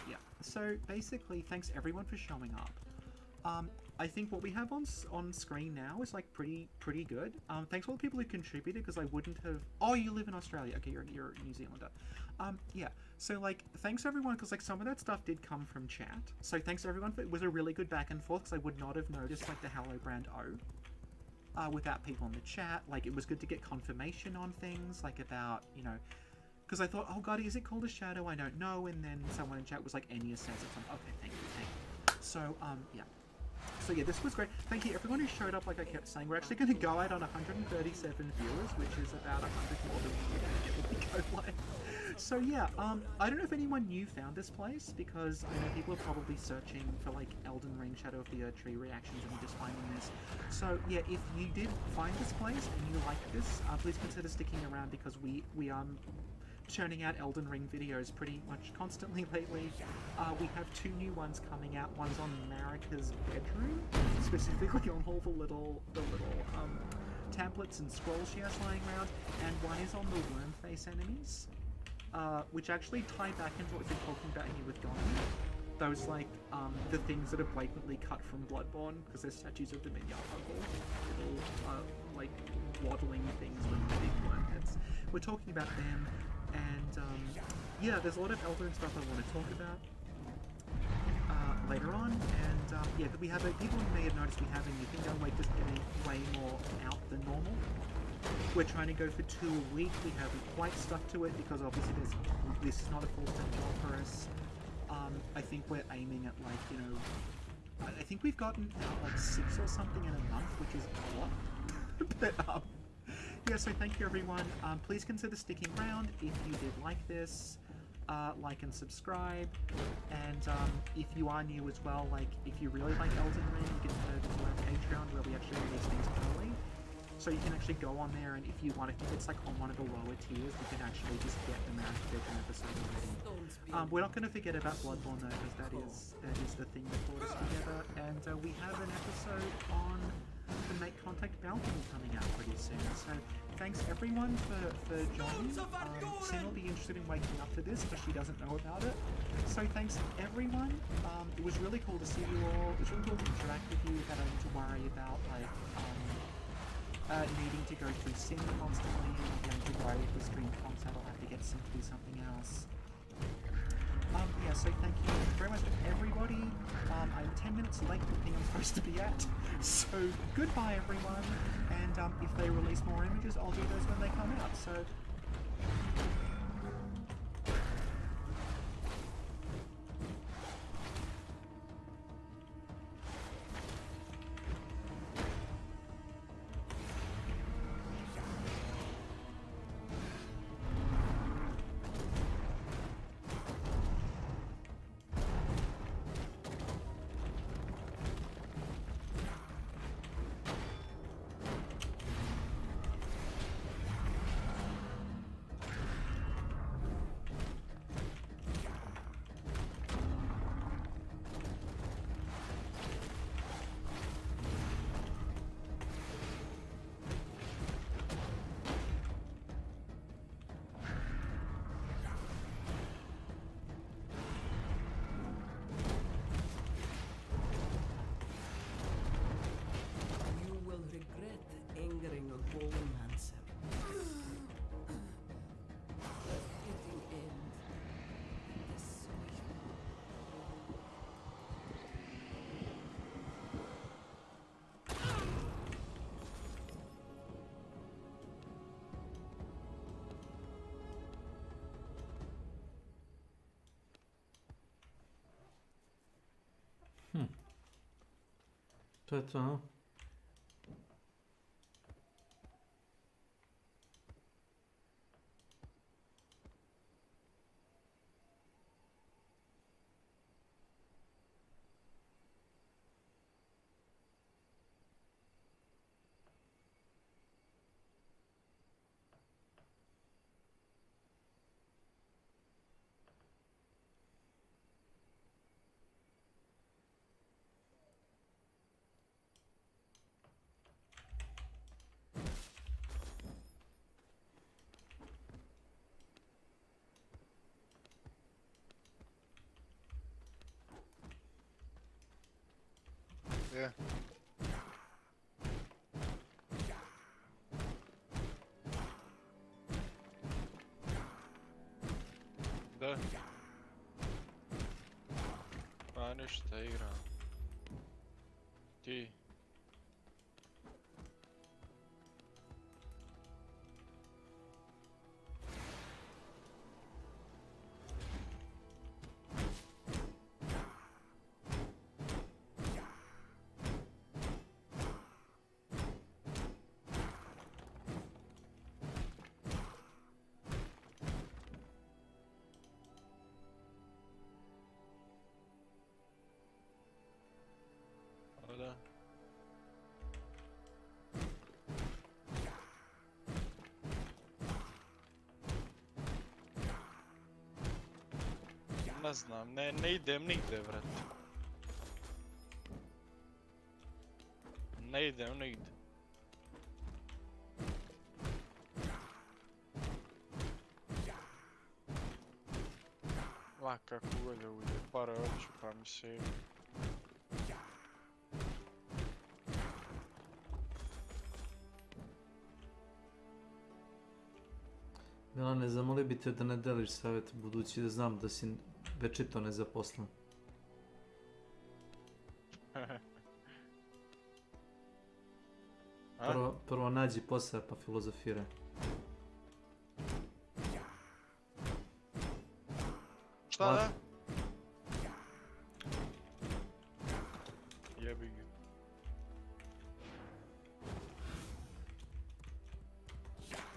Yeah, so basically, thanks everyone for showing up. I think what we have on screen now is, like, pretty good. Thanks to all the people who contributed, because I wouldn't have... Oh, you live in Australia. Okay, you're a New Zealander. Yeah. So, like, thanks everyone, because, like, some of that stuff did come from chat. So thanks everyone. It was a really good back and forth, because I would not have noticed, like, the Hello Brand O without people in the chat. Like, it was good to get confirmation on things, like, about, you know... Because I thought, oh god, is it called a shadow? I don't know. And then someone in chat was like, Enya says it. So okay, thank you. So, yeah. So yeah, this was great. Thank you everyone who showed up, like I kept saying. We're actually going to go out on 137 viewers, which is about 100 more than we're going to get when we go live. So yeah, I don't know if anyone new found this place, because I know people are probably searching for, like, Elden Ring, Shadow of the Erdtree reactions, and just finding this. So yeah, if you did find this place and you like this, please consider sticking around, because we churning out Elden Ring videos pretty much constantly lately. We have 2 new ones coming out. One's on Marika's bedroom, specifically on all the little tablets and scrolls she has lying around, and one is on the Wormface enemies, which actually tie back into what we've been talking about here with Goni. those like the things that are blatantly cut from Bloodborne, because there's statues of them in Yarfugl, little like waddling things with big worm heads. We're talking about them, and yeah, there's a lot of Elden stuff I want to talk about later on, and yeah, we have people may have noticed we have a new thing going, like just getting way more out than normal. We're trying to go for 2 a week. We haven't quite stuck to it because obviously this is not a full-time job for us. I think we're aiming at like, you know, I think we've gotten out like 6 or something in a month, which is a lot. But yeah, so thank you everyone. Please consider sticking around if you did like this. Like and subscribe, and if you are new as well, like if you really like Elden Ring, you can head over to our Patreon where we actually release things early. So you can actually go on there, and if you want, I think it's like on one of the lower tiers, you can actually just get the marathon episode already. We're not going to forget about Bloodborne though, because that is the thing that brought us together, and we have an episode on the Make Contact balcony coming out pretty soon. So thanks everyone for joining. Sin will be interested in waking up to this, but she doesn't know about it. So thanks everyone. It was really cool to see you all. It was really cool to interact with you without having to worry about like needing to go through Sin constantly, having to worry if the stream content will have to get Sin to do something else. Yeah, so thank you very much to everybody. I'm 10 minutes late to the thing I'm supposed to be at. So goodbye everyone, and if they release more images, I'll do those when they come out. So To je to, no. Yeah. Da. Pa ništa igram. Ti. Da. Ne znam, ne idem nigde, vrati. Ne idem nigde. Ma kako god da bude, pare hoću pa mi se jebi. Milane, zamolio bi te da ne deliš savjet, budući da znam da si večito nezaposlen. Prvo nađi posao pa filozofiraj. Šta da? Jebi ga.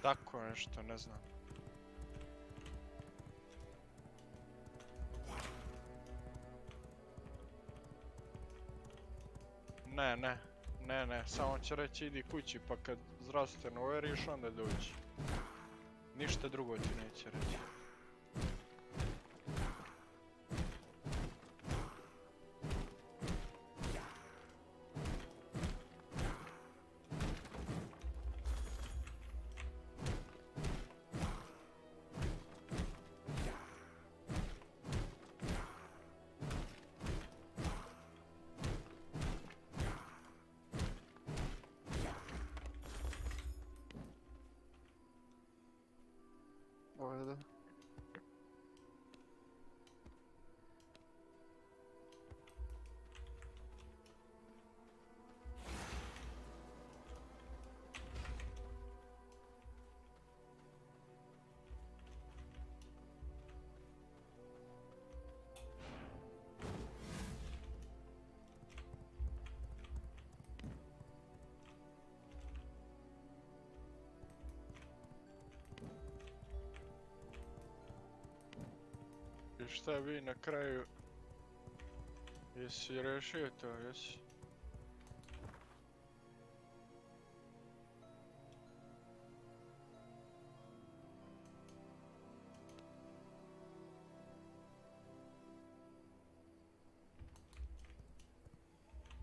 Tako nešto, ne znam. Ne, samo će reći idi kući pa kad zdravstveno overiš onda dođi. Ništa drugo ti neće reći. Ajde. I šta vi na kraju? Jesi rešio to, jesi?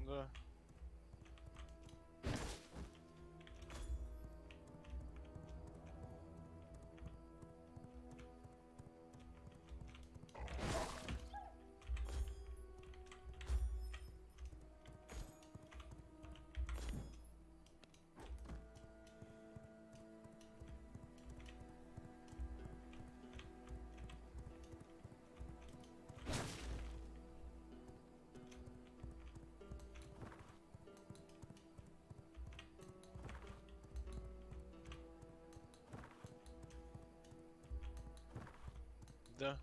Da. Da.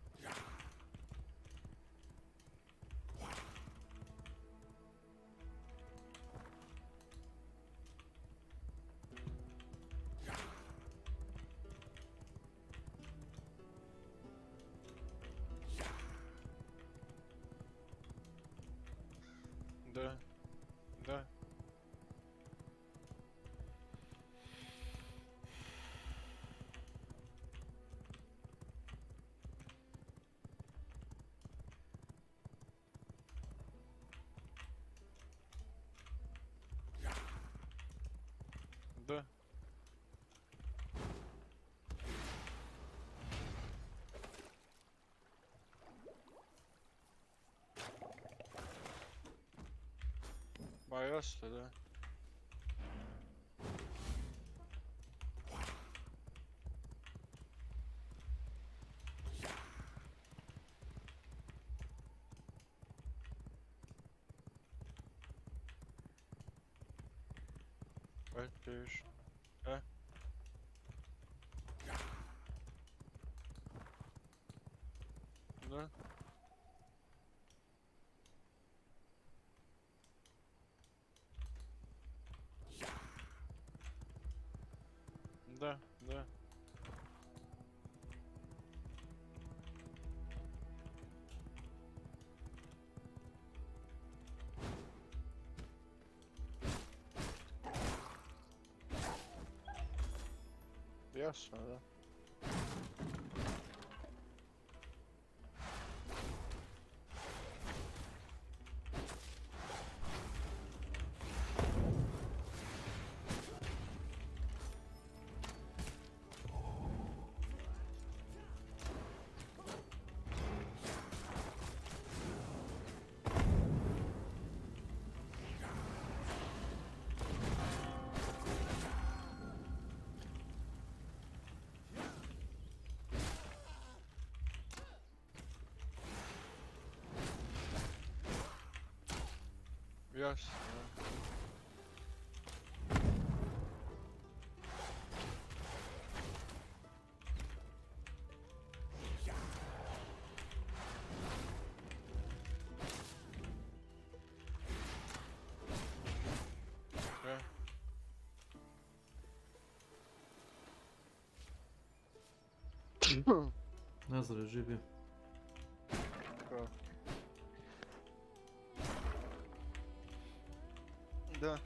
Da. Da. Da. Ma jasno, da. Vidiš. Da. Da, da. Jasno, da. Yes. Nazdrav, živi. Da.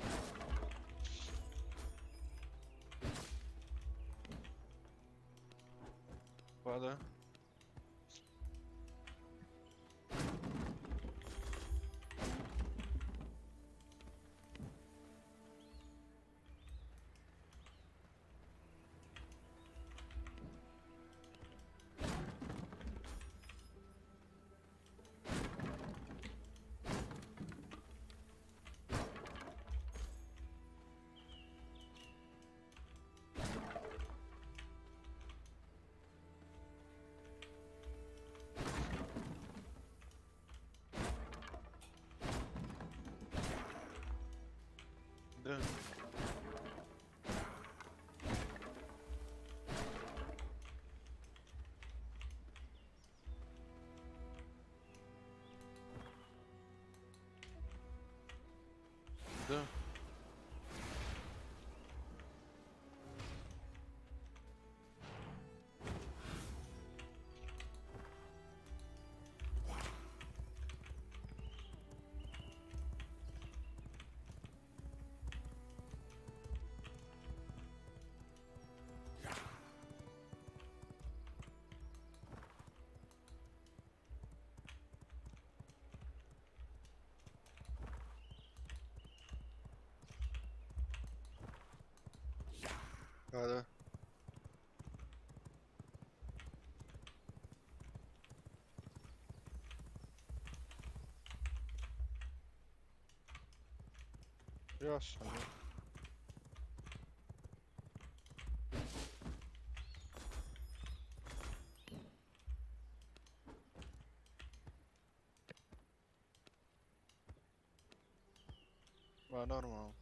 Pa da. Da. Da. Pa da. Jasno. Da. Ma normalno.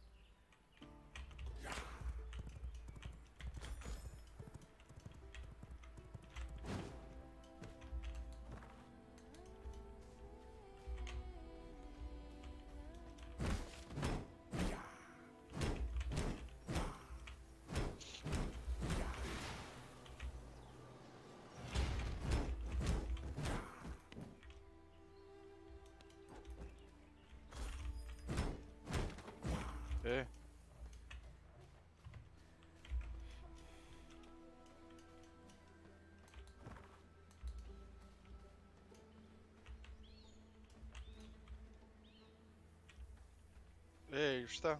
Ej, šta?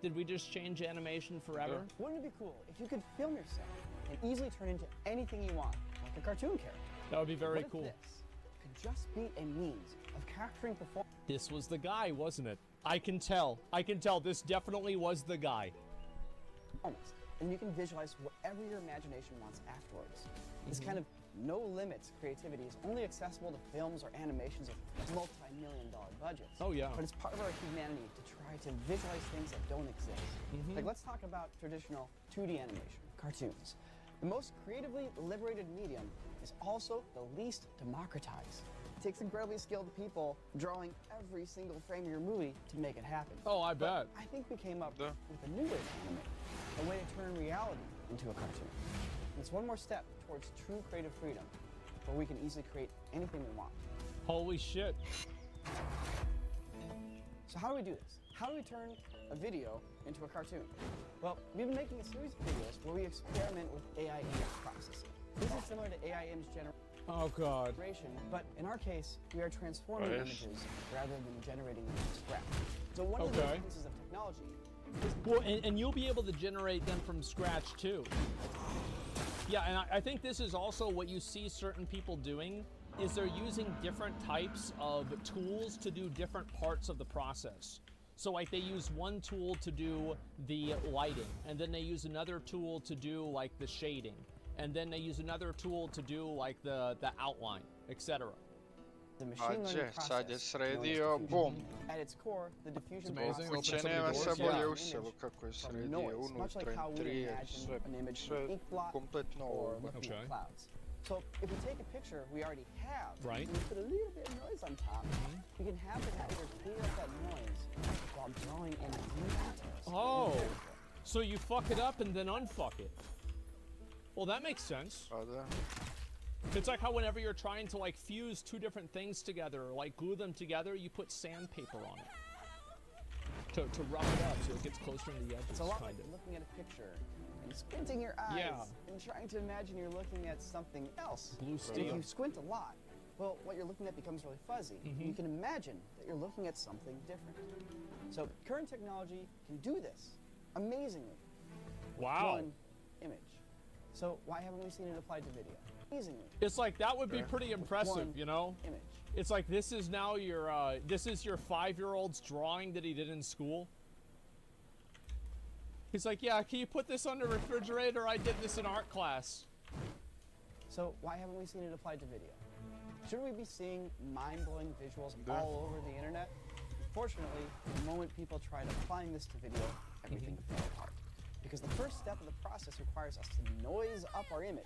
Did we just change animation forever? Wouldn't it be cool if you could film yourself and easily turn into anything you want, like a cartoon character? That would be very What cool. if this could just be a means of capturing performance? This was the guy, wasn't it? I can tell. I can tell. This definitely was the guy. And you can visualize whatever your imagination wants afterwards. This kind of no limits creativity is only accessible to films or animations of multi-million-dollar budgets. Oh, yeah. But it's part of our humanity to try to visualize things that don't exist. Like, let's talk about traditional 2D animation, cartoons. The most creatively liberated medium is also the least democratized. It takes incredibly skilled people drawing every single frame of your movie to make it happen. Oh, I bet. I think we came up with a new way to animate, a way to turn reality into a cartoon. And it's one more step towards true creative freedom, where we can easily create anything we want. Holy shit. So how do we do this? How do we turn a video into a cartoon? Well, we've been making a series of videos where we experiment with AI image processing. This is similar to AI image generation, but in our case, we are transforming images rather than generating them from scratch. So one of the differences of technology is... Well, and you'll be able to generate them from scratch too. Yeah, and I think this is also what you see certain people doing, is they're using different types of tools to do different parts of the process. So like they use one tool to do the lighting, and then they use another tool to do like the shading, and then they use another tool to do like the outline, etc. The machine learning sad je process sredio bom. At its core, the diffusion amazing. process Kuće nema se bolje uselo kako je sredio much like how unutra, we interijer, imagine an image sve from ink blot kompletno or ovo. looking at clouds. So if we take a picture we already have, right, and we put a little bit of noise on top, we can have the editor clear up that noise while drawing in details. Oh, so you fuck it up and then unfuck it. Well, that makes sense. It's like how whenever you're trying to like fuse two different things together, like glue them together, you put sandpaper on it to rough it up so it gets closer to the edges. It's a lot like looking at a picture and squinting your eyes and trying to imagine you're looking at something else. Blue steel. If you squint a lot, well, what you're looking at becomes really fuzzy. You can imagine that you're looking at something different. So current technology can do this amazingly. Wow. One image. So why haven't we seen it applied to video? Amazingly. It's like that would be pretty impressive, you know? Image. It's like this is now your this is your 5-year-old's drawing that he did in school. He's like, yeah, can you put this on the refrigerator? I did this in art class. So why haven't we seen it applied to video? Shouldn't we be seeing mind-blowing visuals all over the internet? Fortunately, the moment people tried applying this to video, everything fell apart. Because the first step of the process requires us to noise up our image.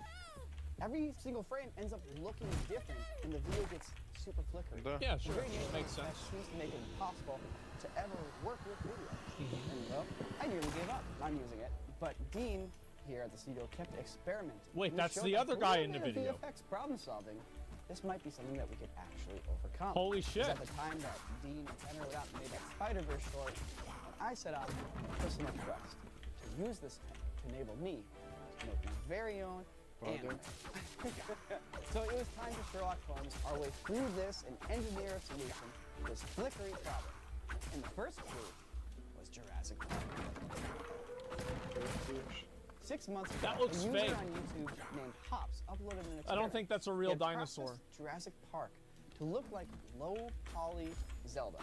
Every single frame ends up looking different, and the video gets super flickery. Yeah, sure. Makes sense. That seems to make it impossible to ever work with video. And well, I nearly gave up on using it, but Dean here at the studio kept experimenting. Wait, that's the other guy in the video. VFX problem solving. This might be something that we could actually overcome. Holy shit. At the time that Dean and Tanner went out and made that Spider-Verse short, I set out for S.W.Frost to use this tech to enable me to make my very own anime. So it was time to Sherlock Holmes our way through this and engineer a solution to this flickery problem. And the first clue was Jurassic Park. 6 months ago, That looks a user fake. on YouTube named Hops uploaded an experiment. I don't think that's a real He had dinosaur. processed Jurassic Park to look like low-poly Zelda.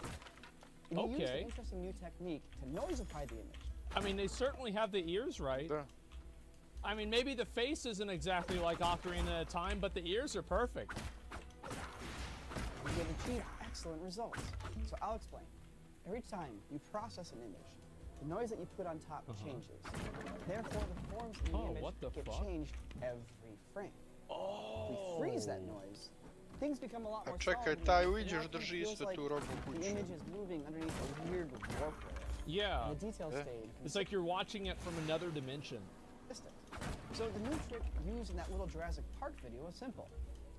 And he used Okay. an interesting new technique to noisify the image. I mean, they certainly have the ears right. I mean, maybe the face isn't exactly like Ocarina of Time, but the ears are perfect. We have achieved excellent results. So I'll explain. Every time you process an image, the noise that you put on top changes. Therefore, the forms in the image get changed every frame. If we freeze that noise, things become a lot more Čekaj, solid. taj and uiđeš it drži feels isto like tu robu the kuću. image is moving underneath a weird warp layer. Yeah. And the details stay It's like you're watching it from another dimension. consistent. So the new trick used in that little Jurassic Park video was simple.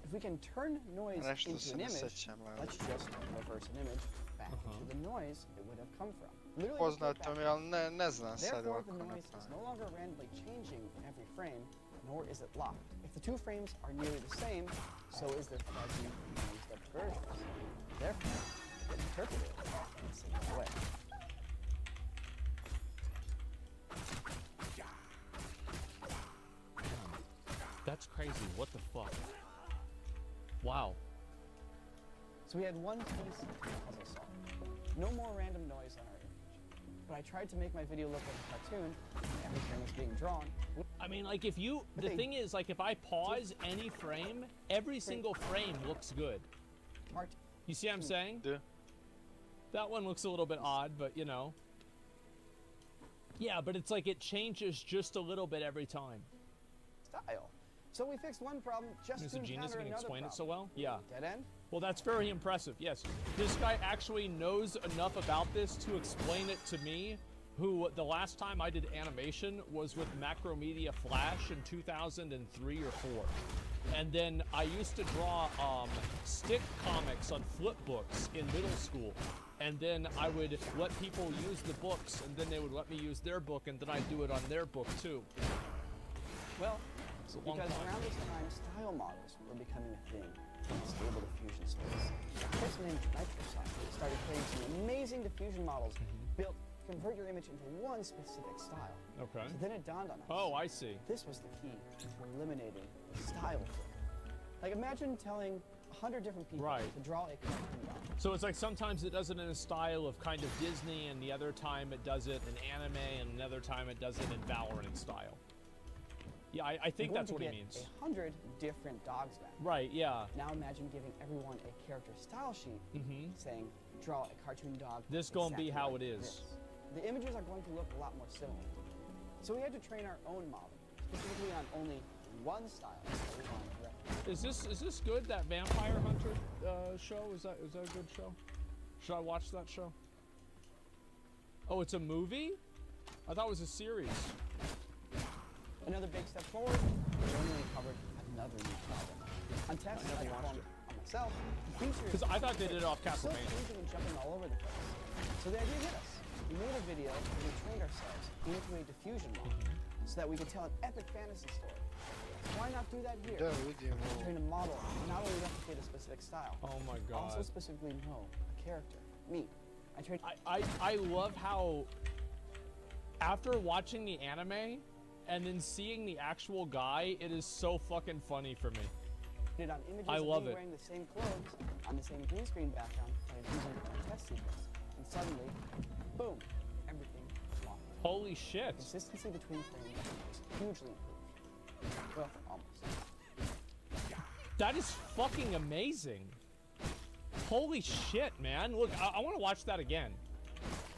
If we can turn noise Nešto into se an ne image, sećam, ali- let's just reverse an image back to the noise it would have come from. Literally, Poznato mi, ali ne znam sad therefore, ovako the noise is napraviti. no longer randomly changing in every frame, nor is it locked. If the two frames are nearly the same, so is their fuzzy, noised up versions. Therefore, it can interpret it in a single way. That's crazy. What the fuck? Wow. So we had one piece of the puzzle solved. No more random noise on our image. But I tried to make my video look like a cartoon, and every frame was being drawn. I mean, like, if you... The thing is, like, if I pause any frame, every single frame looks good. You see what I'm saying? Yeah. That one looks a little bit odd, but, you know. Yeah, but it's like it changes just a little bit every time. style. So we fixed one problem just He's to a genius encounter and can another explain problem. it so well. Yeah. Dead end? Well, that's very impressive. Yes, this guy actually knows enough about this to explain it to me. Who the last time I did animation was with Macromedia Flash in 2003 or 4. And then I used to draw stick comics on flip books in middle school. And then I would let people use the books, and then they would let me use their book, and then I'd do it on their book too. Well, it's a long because time. around this time, style models were becoming a thing in the stable diffusion space. A person named Microsoft started creating some amazing diffusion models built to convert your image into one specific style. Okay. So then it dawned on us. Oh, I see. This was the key to eliminating style flicker. Like imagine telling 100 different people to draw a cartoon dog. So it's like sometimes it does it in a style of kind of Disney, and the other time it does it in anime, and another time it does it in Valorant style. Yeah, I think that's what he means. 100 different dogs back. Right, yeah. Now imagine giving everyone a character style sheet saying, draw a cartoon dog. This gonna be how like it is. this. The images are going to look a lot more similar. So we had to train our own model, specifically on only one style that we wanted to replicate. Is this good? That Vampire Hunter show? Is that a good show? Should I watch that show? Oh, it's a movie? I thought it was a series. Another big step forward, we only covered another new problem. On tests I performed on myself, features... Because I thought they did it off so Castlevania. changing and jumping all over the place. So the idea hit us. We made a video where we trained ourselves into a diffusion model so that we could tell an epic fantasy story. Why not do that here? Train a model to not only replicate a specific style, Oh my god. also specifically know a character, me. I love how after watching the anime and then seeing the actual guy, it is so fucking funny for me. On images I of love me it. wearing the same clothes on the same green screen background that I was using for my test sequence. And suddenly, boom, everything was locked. Holy shit. Consistency between frames was hugely improved. Well, almost. That is fucking amazing. Holy shit, man. Look, I want to watch that again.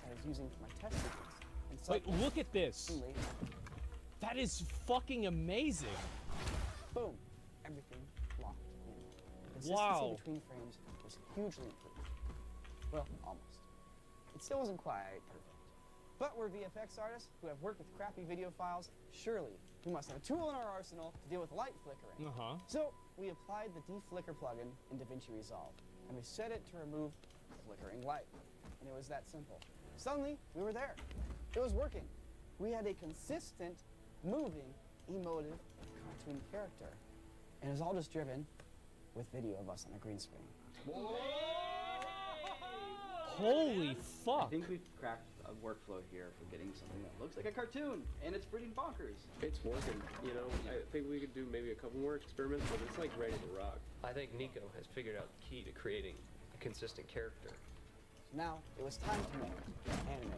I was using for my test sequence. And Wait, suddenly, look at this. That is fucking amazing. boom, everything locked in. Consistency Wow. between frames was hugely improved. Well, almost. It still wasn't quite perfect. But we're VFX artists who have worked with crappy video files. Surely, we must have a tool in our arsenal to deal with light flickering. So, we applied the deflicker plugin in DaVinci Resolve, and we set it to remove flickering light. And it was that simple. Suddenly, we were there. It was working. We had a consistent, moving, emotive cartoon character. And it was all just driven with video of us on a green screen. Holy fuck. I think we've cracked a workflow here for getting something that looks like a cartoon, and it's pretty bonkers. It's working, you know. I think we could do maybe a couple more experiments, but it's like ready to rock. I think Nico has figured out the key to creating a consistent character. Now, it was time to make anime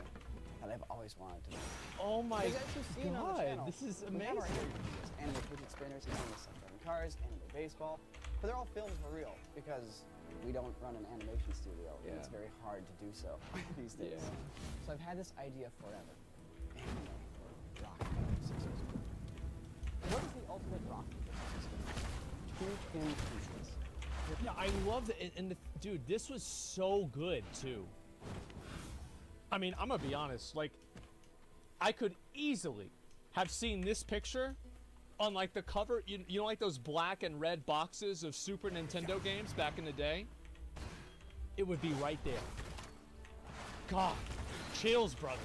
that I've always wanted to make. Oh my Because as you've seen on the god, channel, this is we have our amazing. anime fidget spinners, anime self-driving cars, anime baseball, but they're all filmed for real because we don't run an animation studio, and it's very hard to do so these days. So I've had this idea forever. Anime rock paper scissors. What is the ultimate rock paper scissors game? Two thin pieces. Yeah, I love it. And dude, this was so good too. I mean, I'm gonna be honest. Like, I could easily have seen this picture on like the cover. You know, like those black and red boxes of Super Nintendo games back in the day. It would be right there. God, chills, brother.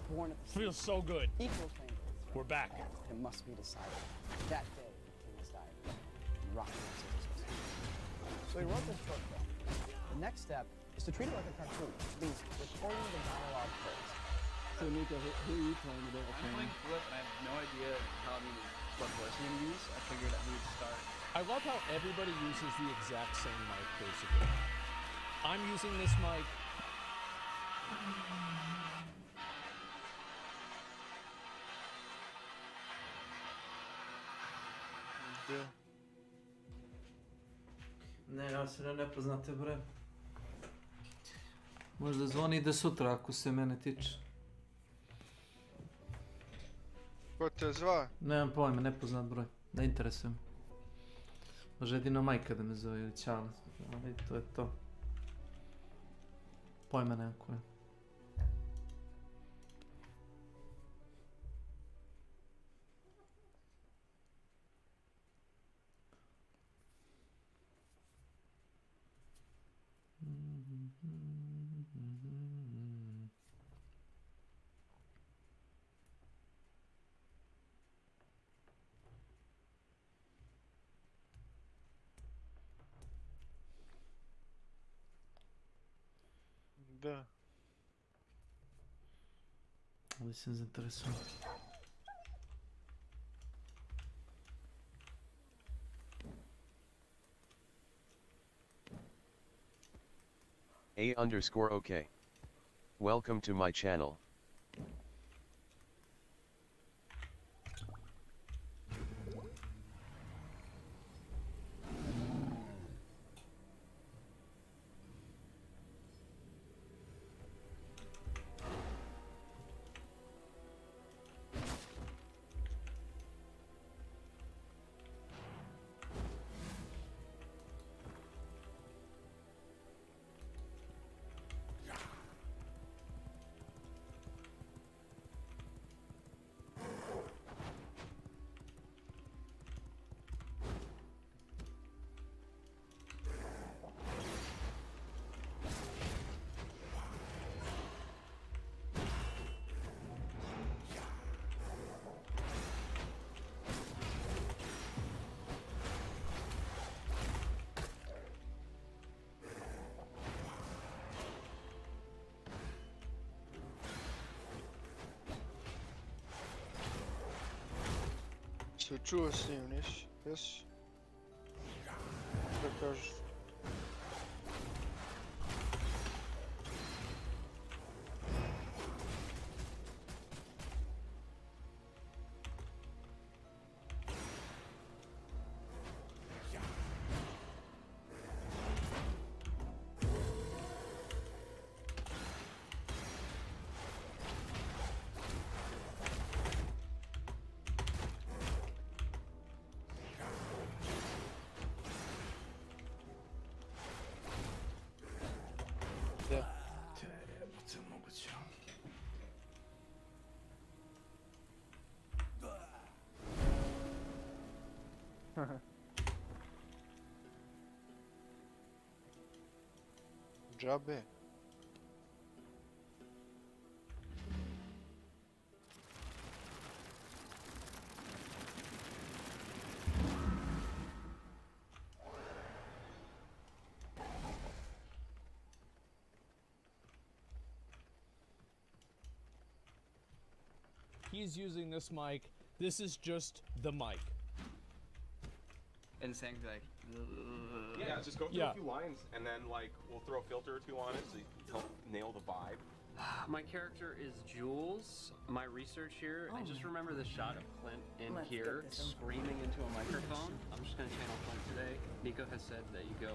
Born at the Feels so good. Equal claim. We're back. It must be decided. That day, the king died. Rock, paper, scissors was found. So we wrote this short film. The next step is to treat it like a cartoon, which means recording the dialogue first. So Nico, who are you playing today? I'm playing Flip, and I have no idea what voice I'm gonna use. I figured that we would start. I love how everybody uses the exact same mic, basically. I'm using this mic. Ne, ja se ne nepoznate bre. Možda zvoni da sutra ako se mene tiče. Ko te zva? Nemam pojma, nepoznat broj. Ne interesuje me. Može jedino majka da me zove ili Ćale. Ali to je to. Pojma nemam ko je. Da. Ali sam zainteresovan. A_OK. Welcome to my channel. Se čuo s njim, nisi? Jesi? Da kažeš? Džabe. He's using this mic. This is just the mic. And saying like, yeah, just go through a few lines, and then like we'll throw a filter or two on it so you can help nail the vibe. My character is Jules. My research here, I just remember the shot of Clint in here screaming into a microphone. I'm just gonna channel Clint today. Nico has said that you go,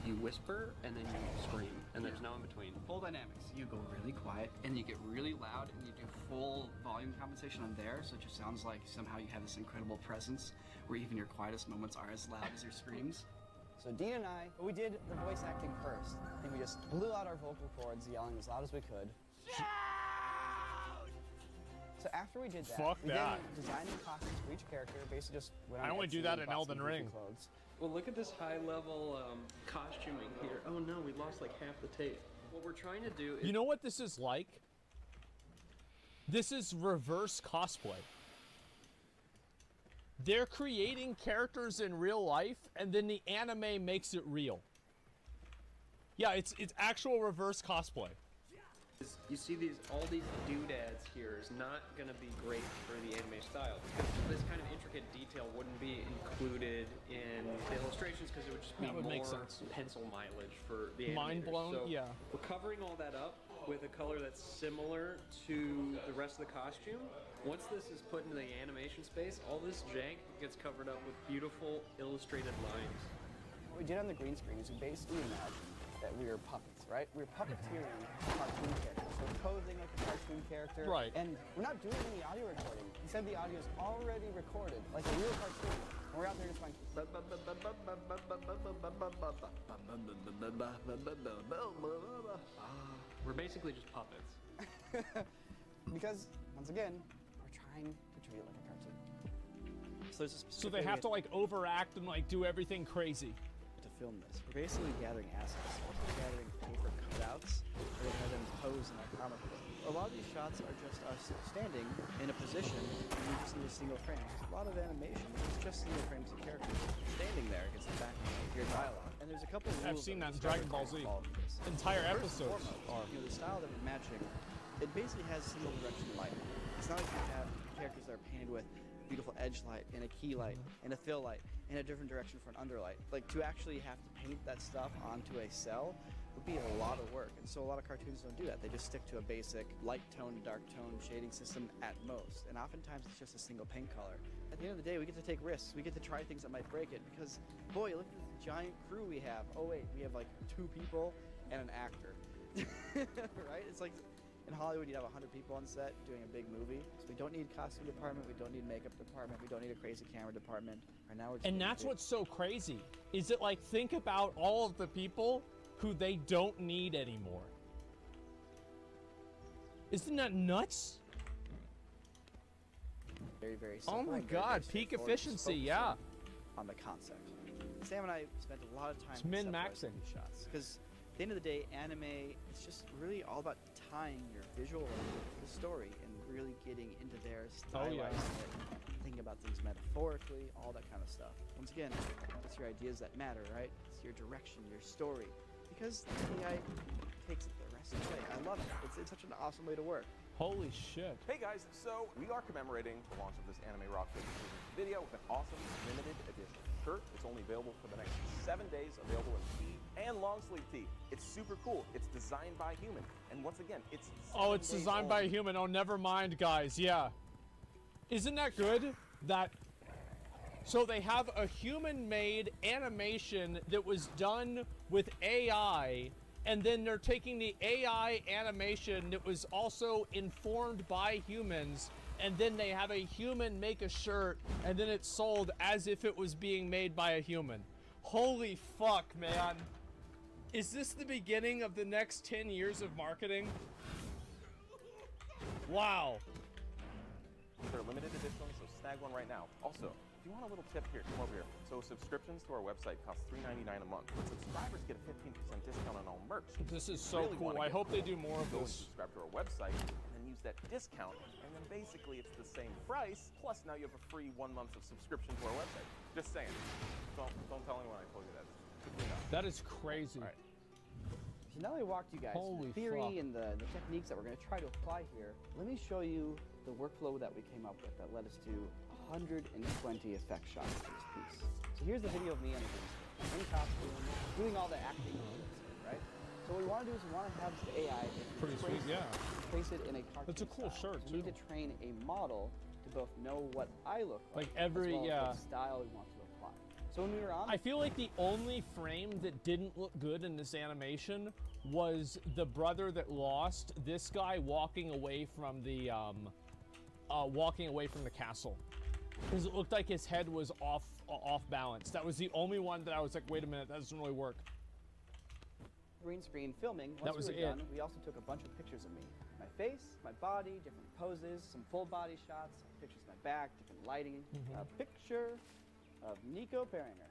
you whisper, and then you scream, and there's no in between. Full dynamics. You go really quiet, and you get really loud, and you do full volume compensation on there, so it just sounds like somehow you have this incredible presence, where even your quietest moments are as loud as your screams. So Dean and I, we did the voice acting first, and we just blew out our vocal cords, yelling as loud as we could. So after we did that, Fuck we that. then designed the costumes for each character, basically just went on I only Etsy do that and in bought Elden some Ring. goofy clothes. Well, look at this high-level costuming here. Oh no, we lost like half the tape. What we're trying to do is... You know what this is like? This is reverse cosplay. They're creating characters in real life, and then the anime makes it real. Yeah, it's actual reverse cosplay. You see all these doodads here is not going to be great for the anime style, because this kind of intricate detail wouldn't be included in the illustrations, because it would just be That would more make sense. pencil mileage for the animators. Mind blown, So yeah. we're covering all that up with a color that's similar to the rest of the costume. Once this is put into the animation space, all this jank gets covered up with beautiful illustrated lines. What we did on the green screen is we basically imagined that we were puppets, right? We were puppeteering cartoon characters. So we're posing like a cartoon character. Right. And we're not doing any audio recording. Instead, Instead, the audio is already recorded, like a real cartoon. And we're out there just going. We're basically just puppets. Because, once again, we're trying to treat it like a cartoon. So there's a specific So they have to like overact and like do everything crazy. To film this, we're basically gathering assets. We're also gathering paper cutouts. We're gonna have them pose in our comic book. A lot of these shots are just us standing in a position, and we just need a single frame. There's a lot of animation. It's just single frames of characters standing there against the background, your dialogue. And there's a couple of I've rules seen that that in Dragon Ball Z. Entire First and episodes foremost, are. the style that we're matching, it basically has single direction light. It's not like you have characters that are painted with beautiful edge light and a key light and a fill light and a different direction for an underlight. Like, to actually have to paint that stuff onto a cell would be a lot of work. And so a lot of cartoons don't do that. They just stick to a basic light tone, dark tone shading system at most. And oftentimes it's just a single paint color. At the end of the day, we get to take risks. We get to try things that might break it because, boy, look at this giant crew we have. Oh wait, we have like 2 people and an actor. Right? It's like in Hollywood, you'd have 100 people on set doing a big movie. So we don't need costume department, we don't need makeup department, we don't need a crazy camera department. Right now, we're just And that's what's so crazy, is that like, think about all of the people who they don't need anymore. Isn't that nuts? Very, very Oh simple. my and very, god, very peak straightforward. Just efficiency, focus yeah. on the concept. Sam and I spent a lot of time It's min-maxing. these shots because at the end of the day, anime, it's just really all about tying your visual to the story and really getting into their stylizing it, thinking about things metaphorically, all that kind of stuff. Once again, it's your ideas that matter, right? It's your direction, your story. Because the AI takes it the rest of the way. I love it. It's such an awesome way to work. Holy shit. Hey guys, so we are commemorating the launch of this Anime Rock Paper Scissors video with an awesome limited edition shirt. It's only available for the next 7 days, available in tee and long sleeve tee. It's super cool. It's designed by a human. And once again, it's Oh, it's designed by a human. Oh, never mind, guys. Yeah. Isn't that good? That... So they have a human-made animation that was done with AI, and then they're taking the AI animation that was also informed by humans, and then they have a human make a shirt, and then it's sold as if it was being made by a human. Holy fuck, man. Is this the beginning of the next 10 years of marketing? Wow. They're limited edition, so snag one right now. Also, if you want a little tip here, come over here. So subscriptions to our website cost $3.99 a month, but subscribers get a 15% discount on all merch. This is so cool. I hope they do more of Go and this. subscribe to our website, and then use that discount, and then basically it's the same price, plus now you have a free 1 month of subscription to our website. Just saying. Don't tell anyone I told you that. That is crazy. All right. So now that I walked you guys Holy through the theory fuck. and the techniques that we're going to try to apply here, let me show you the workflow that we came up with that led us to 120 effect shots for this piece. So here's the video of me on the green screen, in costume, doing all the acting, right? So what we want to do is we want to have the AI Pretty sweet, yeah. place it in a cartoon That's a cool style. shirt, So we need to train a model to both know what I look like, every, as well as yeah. what style we want to apply. So when we were on I feel like the only frame that didn't look good in this animation was the brother that lost, this guy walking away from the castle. Because it looked like his head was off balance. That was the only one that I was like, wait a minute, that doesn't really work. green screen filming, once That was we were it. done, we also took a bunch of pictures of me. My face, my body, different poses, some full body shots, pictures of my back, different lighting. A picture of Nico Perringer.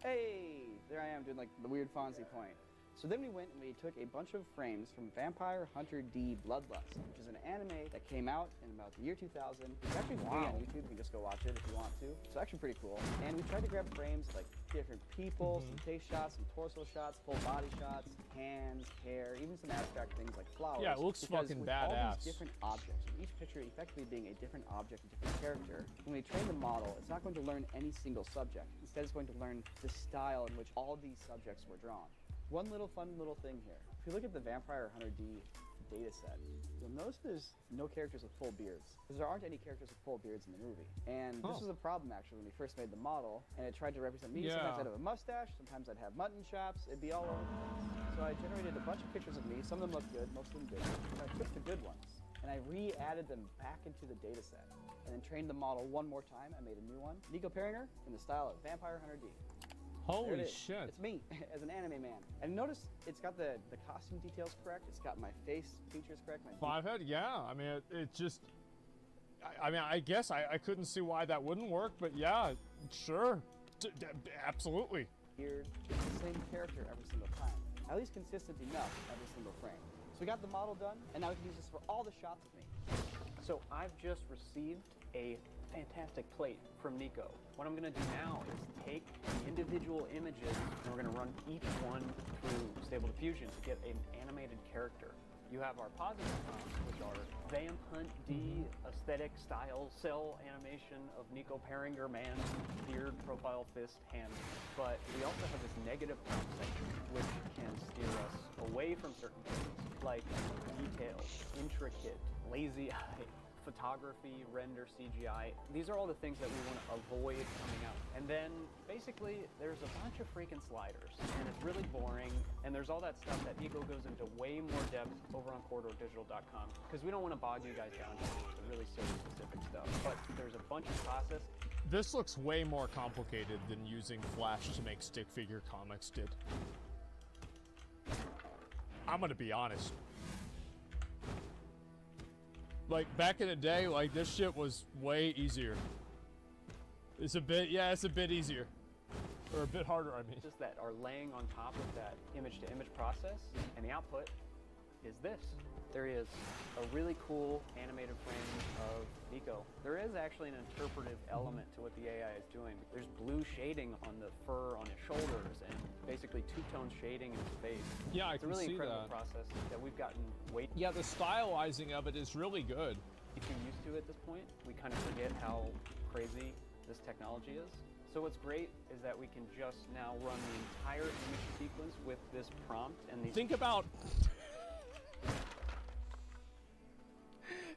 Hey, there I am doing like the weird Fonzie point. So then we went and we took a bunch of frames from Vampire Hunter D Bloodlust, which is an anime that came out in about the year 2000. It's actually free on YouTube. You can just go watch it if you want to. It's actually pretty cool. And we tried to grab frames of like different people, some face shots, some torso shots, full body shots, hands, hair, even some abstract things like flowers. Yeah, it looks Because fucking with all badass. these different objects, with each picture effectively being a different object, a different character, when we train the model, it's not going to learn any single subject. Instead, it's going to learn the style in which all these subjects were drawn. One little fun little thing here. If you look at the Vampire Hunter D data set, you'll notice there's no characters with full beards. Because there aren't any characters with full beards in the movie. And this was a problem actually when we first made the model, and it tried to represent me. Yeah. Sometimes I'd have a mustache, sometimes I'd have mutton chops, it'd be all over the place. So I generated a bunch of pictures of me. Some of them looked good, most of them didn't. And I took the good ones. and I re-added them back into the data set, and then trained the model one more time. I made a new one. Nico Perringer in the style of Vampire Hunter D. There Holy it is. shit. It's me as an anime man. And notice it's got the costume details correct. It's got my face features correct. My Five head, yeah. I mean, it just. I mean, I guess I couldn't see why that wouldn't work, but yeah, sure. Absolutely. Beard, it's the same character every single time. At least consistent enough every single frame. So we got the model done, and now we can use this for all the shots of me. So I've just received a fantastic plate from Nico. What I'm gonna do now is take the individual images and we're gonna run each one through Stable Diffusion to get an animated character. You have our positive prompts, which are Vamp Hunt D, aesthetic, style, cell animation of Nico Perringer, man, beard, profile, fist, hand. But we also have this negative prompt section, which can steer us away from certain things, like detailed, intricate, lazy eye, photography, render, CGI. These are all the things that we want to avoid coming out. And then basically there's a bunch of freaking sliders and it's really boring. And there's all that stuff that Nico goes into way more depth over on corridordigital.com because we don't want to bog you guys down to the really silly specific stuff. But there's a bunch of process. This looks way more complicated than using Flash to make stick figure comics did. I'm gonna be honest. Like, back in the day, like, this shit was way easier. It's a bit, yeah, it's a bit easier. Or a bit harder, I mean. Just that are laying on top of that image-to-image process, and the output is this. There is a really cool animated frame of Nico. There is actually an interpretive element to what the AI is doing. There's blue shading on the fur on his shoulders and basically two-tone shading in his face. Yeah, I it's can a really see incredible that. process that we've gotten way. Yeah, the stylizing of it is really good. Too used to at this point, we kind of forget how crazy this technology is. So what's great is that we can just now run the entire image sequence with this prompt and these.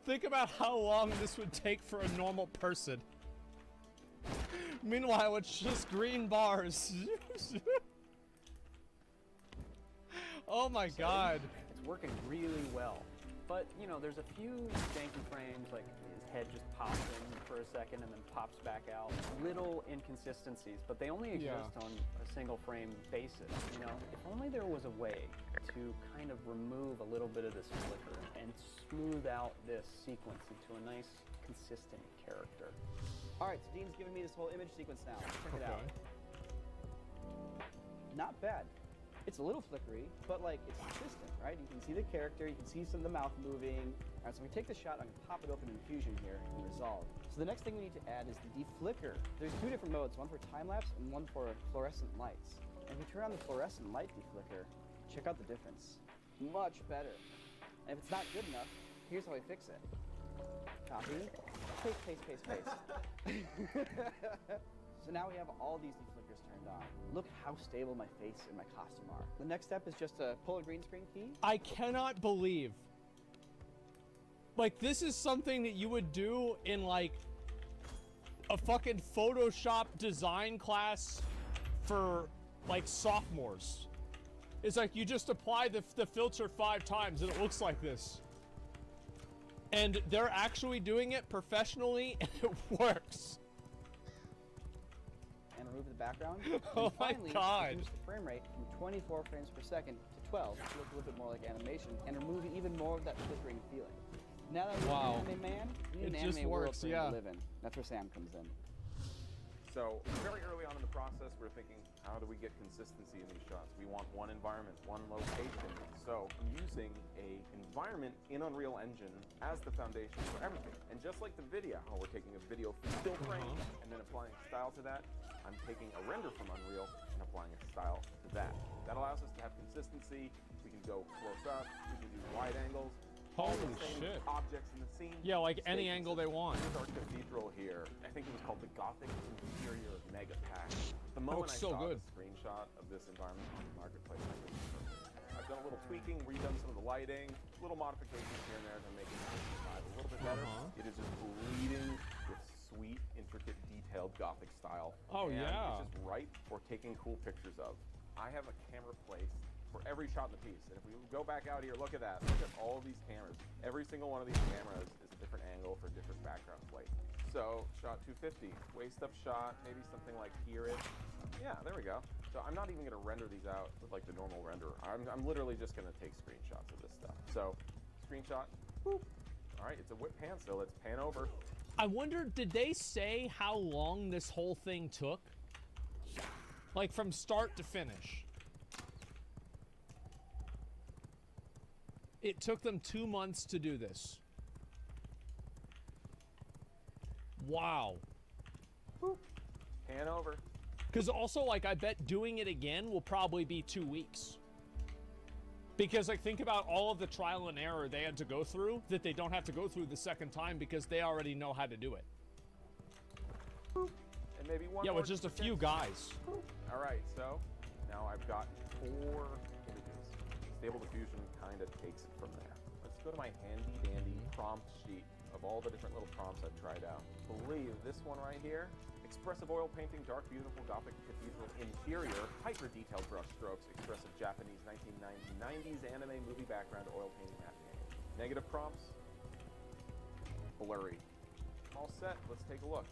Think about how long this would take for a normal person. Meanwhile, it's just green bars. Oh my god. It's working really well. But, you know, there's a few janky frames, like his head just pops in for a second and then pops back out. Little inconsistencies, but they only exist on a single frame basis, you know? If only there was a way to kind of remove a little bit of this flicker and smooth out this sequence into a nice, consistent character. All right, so Dean's giving me this whole image sequence now. Check it out. Not bad. It's a little flickery, but like it's consistent, right? You can see the character, you can see some of the mouth moving. All right, so we take the shot, I'm gonna pop it open in Fusion here and resolve. So the next thing we need to add is the deflicker. There's two different modes, one for time-lapse and one for fluorescent lights. And if we turn on the fluorescent light deflicker, check out the difference. Much better. And if it's not good enough, here's how I fix it. Copy, paste, paste, paste, paste. So now we have all these deflickers turned on. Look how stable my face and my costume are. The next step is just to pull a green screen key. I cannot believe. Like, this is something that you would do in, like, a fucking Photoshop design class for, like, sophomores. It's like you just apply the filter 5 times and it looks like this. And they're actually doing it professionally and it works. And remove the background. Oh and finally, my god. reduce the frame rate from 24 frames per second to 12 to look a little bit more like animation and remove even more of that flickering feeling. Now that we're an anime man, we need an anime world for him to live in. That's where Sam comes in. So very early on in the process, we're thinking, how do we get consistency in these shots? We want one environment, one location. So I'm using an environment in Unreal Engine as the foundation for everything. And just like the video, how we're taking a video still frame and then applying style to that, I'm taking a render from Unreal and applying a style to that. That allows us to have consistency. We can go close up, we can do wide angles. Holy all the same shit. Objects in the scene. Yeah, like any angle they want. Here's our cathedral here. I think it was called the Gothic Interior Mega Pack. The moment I saw the screenshot of this environment on the marketplace, I think it's perfect. I've done a little tweaking, redone some of the lighting, little modifications here and there to make it a little bit better. It is just bleeding with sweet, intricate, detailed Gothic style. Oh, and yeah. it's just right for taking cool pictures of. I have a camera placed for every shot in the piece. And if we go back out here, look at that. Look at all of these cameras. Every single one of these cameras is a different angle for different background plate. So shot 250, waist up shot, maybe something like here-ish. Yeah, there we go. So I'm not even gonna render these out with like the normal renderer. I'm literally just gonna take screenshots of this stuff. So screenshot, boop. All right, it's a whip pan, so let's pan over. I wonder, did they say how long this whole thing took? Like from start to finish. It took them 2 months to do this. Wow. Boop. Pan over. Because also, like, I bet doing it again will probably be 2 weeks. Because, like, think about all of the trial and error they had to go through that they don't have to go through the second time because they already know how to do it. Boop. And maybe one more with just a few guys. Boop. All right, so now I've got 4 images. Stable Diffusion kind of takes it from there. Let's go to my handy-dandy prompt sheet of all the different little prompts I've tried out. I believe this one right here. Expressive oil painting, dark, beautiful Gothic cathedral interior, hyper-detailed brush strokes, expressive Japanese 1990s anime movie background, oil painting matinee. Negative prompts, blurry. All set, let's take a look.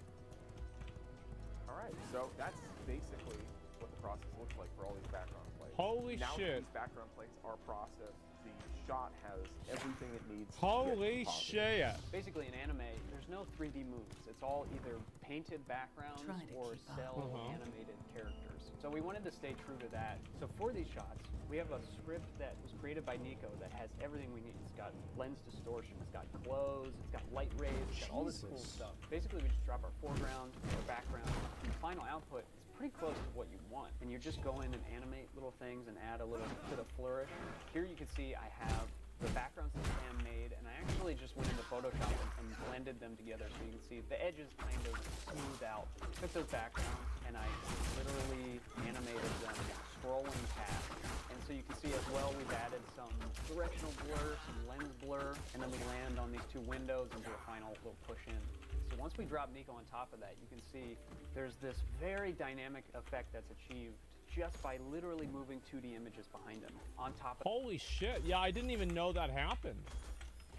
All right, so that's basically what the process looks like for all these background plates. Holy now shit. These background plates are processed. The shot has everything it needs. Holy shit. Basically, in anime, there's no 3D moves. It's all either painted backgrounds or cell animated characters. So we wanted to stay true to that. So for these shots, we have a script that was created by Nico that has everything we need. It's got lens distortion, it's got glows, it's got light rays, it's got all this cool stuff. Basically, we just drop our foreground, our background, and the final output is pretty close to what you want. And you just go in and animate little things and add a little bit of flourish. Here you can see I have the backgrounds that Sam made, and I actually just went into Photoshop and blended them together so you can see the edges kind of smooth out. Took those backgrounds and I literally animated them scrolling past. And so you can see as well we've added some directional blur, some lens blur, and then we land on these 2 windows and do a final little push in. So once we drop Nico on top of that, you can see there's this very dynamic effect that's achieved just by literally moving 2D images behind him on top of. Holy shit. Yeah, I didn't even know that happened.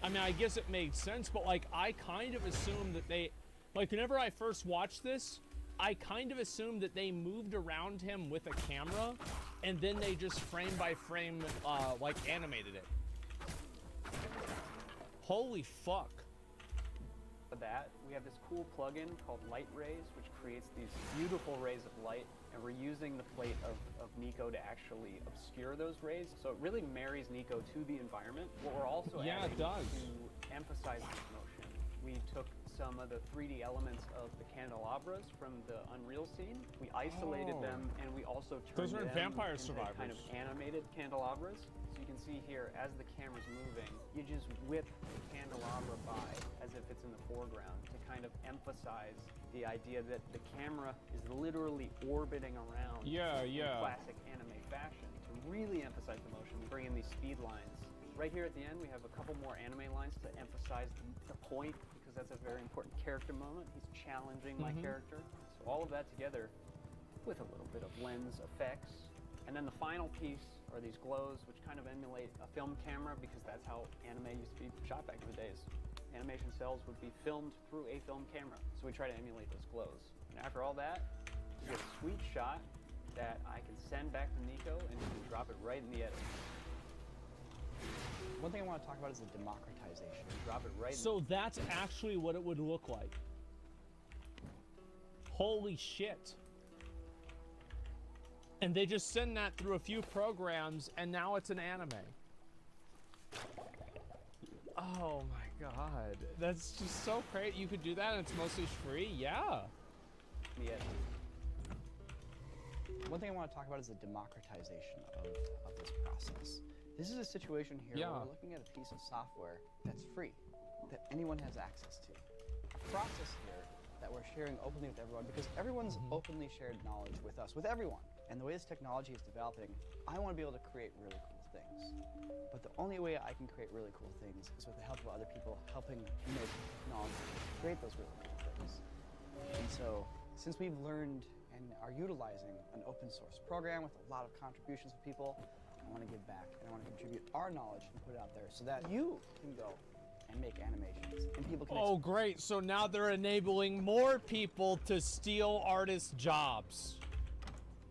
I mean, I guess it made sense, but like, I kind of assumed that they, like, whenever I first watched this, I kind of assumed that they moved around him with a camera and then they just frame by frame, like, animated it. Holy fuck. For that, we have this cool plugin called Light Rays, which creates these beautiful rays of light, and we're using the plate of Nico to actually obscure those rays, so it really marries Nico to the environment. What we're also adding to emphasize this motion, we took some of the 3D elements of the candelabras from the Unreal scene. We isolated them, and we also turned them Vampire into Survivors. kind of animated candelabras. So you can see here, as the camera's moving, you just whip the candelabra by as if it's in the foreground to kind of emphasize the idea that the camera is literally orbiting around in classic anime fashion. To really emphasize the motion, we bring in these speed lines. Right here at the end, we have a couple more anime lines to emphasize the point, because that's a very important character moment. He's challenging my character. So all of that together with a little bit of lens effects. And then the final piece are these glows, which kind of emulate a film camera, because that's how anime used to be shot back in the days. Animation cells would be filmed through a film camera. So we try to emulate those glows. And after all that, you get a sweet shot that I can send back to Nico and he can drop it right in the edit. One thing I want to talk about is the democratization. Drop it right So that's actually what it would look like. Holy shit. And they just send that through a few programs and now it's an anime. Oh my god. That's just so crazy. You could do that and it's mostly free? Yeah. Yeah. One thing I want to talk about is the democratization of this process. This is a situation here where we're looking at a piece of software that's free, that anyone has access to. A process here that we're sharing openly with everyone, because everyone's openly shared knowledge with us, with everyone. And the way this technology is developing, I want to be able to create really cool things. But the only way I can create really cool things is with the help of other people helping make technology create those really cool things. And so, since we've learned and are utilizing an open source program with a lot of contributions of people, I want to give back, and I want to contribute our knowledge and put it out there so that you can go and make animations, and people can. Oh, great! So now they're enabling more people to steal artists' jobs.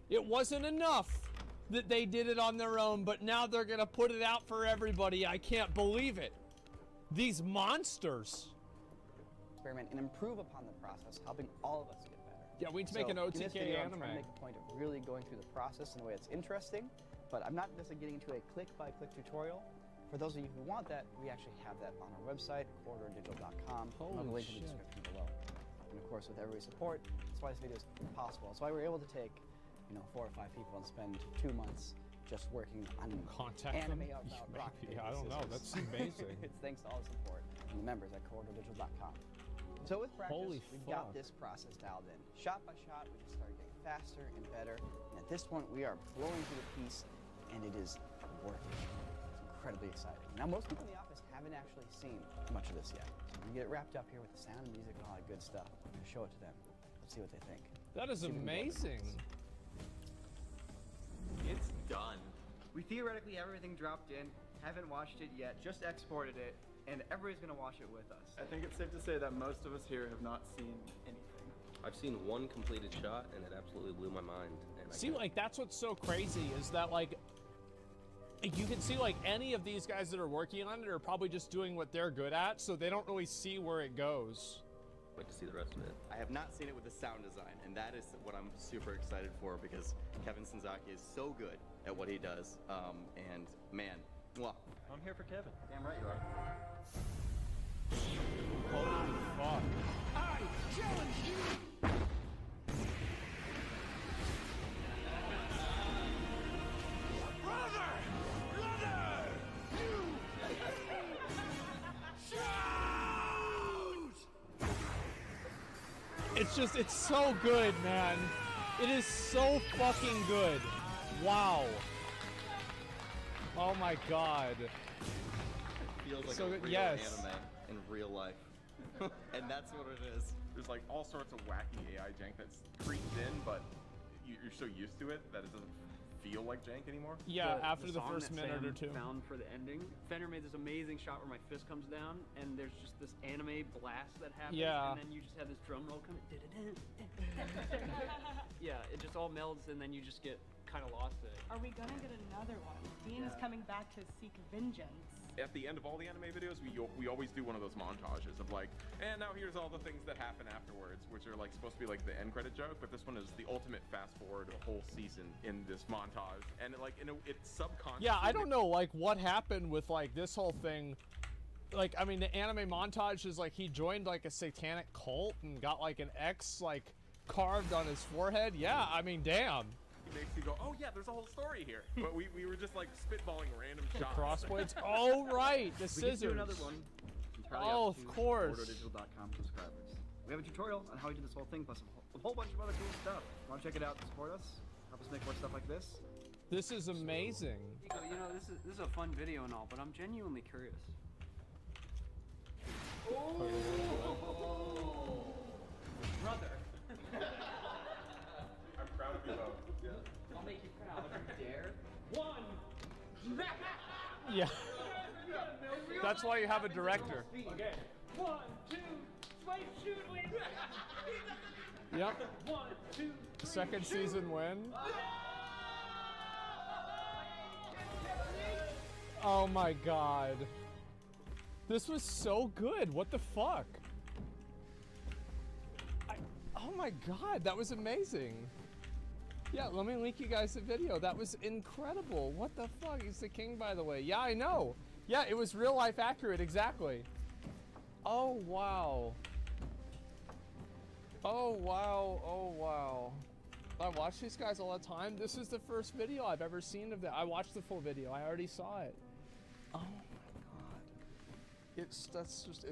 It wasn't enough that they did it on their own, but now they're gonna put it out for everybody. I can't believe it. These monsters. Experiment and improve upon the process, helping all of us get better. Yeah, we need to make an in this OTK video, anime. I'm trying to make a point of really going through the process in a way that's interesting, but I'm not necessarily getting into a click-by-click tutorial. For those of you who want that, we actually have that on our website, corridordigital.com. I'll have a link in the description below. And of course, with everybody's support, that's why this video is possible. That's why we're able to take, 4 or 5 people and spend 2 months just working on anime about rock. Yeah, I don't know. That's amazing. It's thanks to all the support from the members at corridordigital.com. So with practice, we've got this process dialed in. Shot by shot, we just started getting faster and better. And at this point, we are blowing through the piece, and it is working. It's incredibly exciting. Now, most people in the office haven't actually seen much of this yet. So we're gonna get it wrapped up here with the sound and music and all that good stuff. We're gonna show it to them. Let's see what they think. That is amazing. It's done. We theoretically have everything dropped in, haven't watched it yet, just exported it, and everybody's gonna watch it with us. I think it's safe to say that most of us here have not seen anything. I've seen one completed shot, and it absolutely blew my mind. And See, like, that's what's so crazy is that, like, you can see, like, any of these guys that are working on it are probably just doing what they're good at, so they don't really see where it goes. Wait to see the rest of it. I have not seen it with the sound design, and that is what I'm super excited for because Kevin Senzaki is so good at what he does. And man, well, I'm here for Kevin. Damn right you are. Holy fuck. I challenge you! Brother! Brother! You! Shout! It's so good, man. It is so fucking good. Wow. Oh my god. It feels like so a real yes. anime in real life. And that's what it is. There's like all sorts of wacky AI jank that's creeped in, but you're so used to it that it doesn't feel like jank anymore. Yeah, after the song first that minute Sam or two. Found for the ending. Fender made this amazing shot where my fist comes down, and there's just this anime blast that happens, Yeah. and then you just have this drum roll coming. Yeah, it just all melds, and then you just get kind of lost in it. Are we gonna get another one? Dean's coming back to seek vengeance. At the end of all the anime videos, we always do one of those montages of like, and now here's all the things that happen afterwards, which are like supposed to be like the end credit joke, but this one is the ultimate fast forward a whole season in this montage, and it's subconscious. Yeah, I don't know, like, what happened with, like, this whole thing. Like, I mean, the anime montage is, like, he joined, like, a satanic cult and got, like, an X, like, carved on his forehead. Yeah, I mean, damn. It makes you go, oh yeah, there's a whole story here. But we were just, like, spitballing random shots. Crossblades. Oh, right, the We scissors. can do another one. Entirely Oh, up of to course. corridordigital.com subscribers. We have a tutorial on how we do this whole thing, plus a whole bunch of other cool stuff. Want to check it out and support us? Help us make more stuff like this? This is amazing. You know, this is a fun video and all, but I'm genuinely curious. Brother. I'm proud of you both. Yeah. I'll make you proud if you dare. One! Yeah. That's why you have a director. Okay. 1, 2, swipe, shoot, win! Yep. 1, 2, Second season win. Oh my god. This was so good. What the fuck? Oh my god, that was amazing. Yeah, let me link you guys the video. That was incredible. What the fuck? He's the king, by the way. Yeah, I know. Yeah, it was real life accurate, exactly. Oh, wow. Oh, wow. Oh, wow. I watch these guys all the time. This is the first video I've ever seen of that. I watched the full video. I already saw it. Oh my god. It's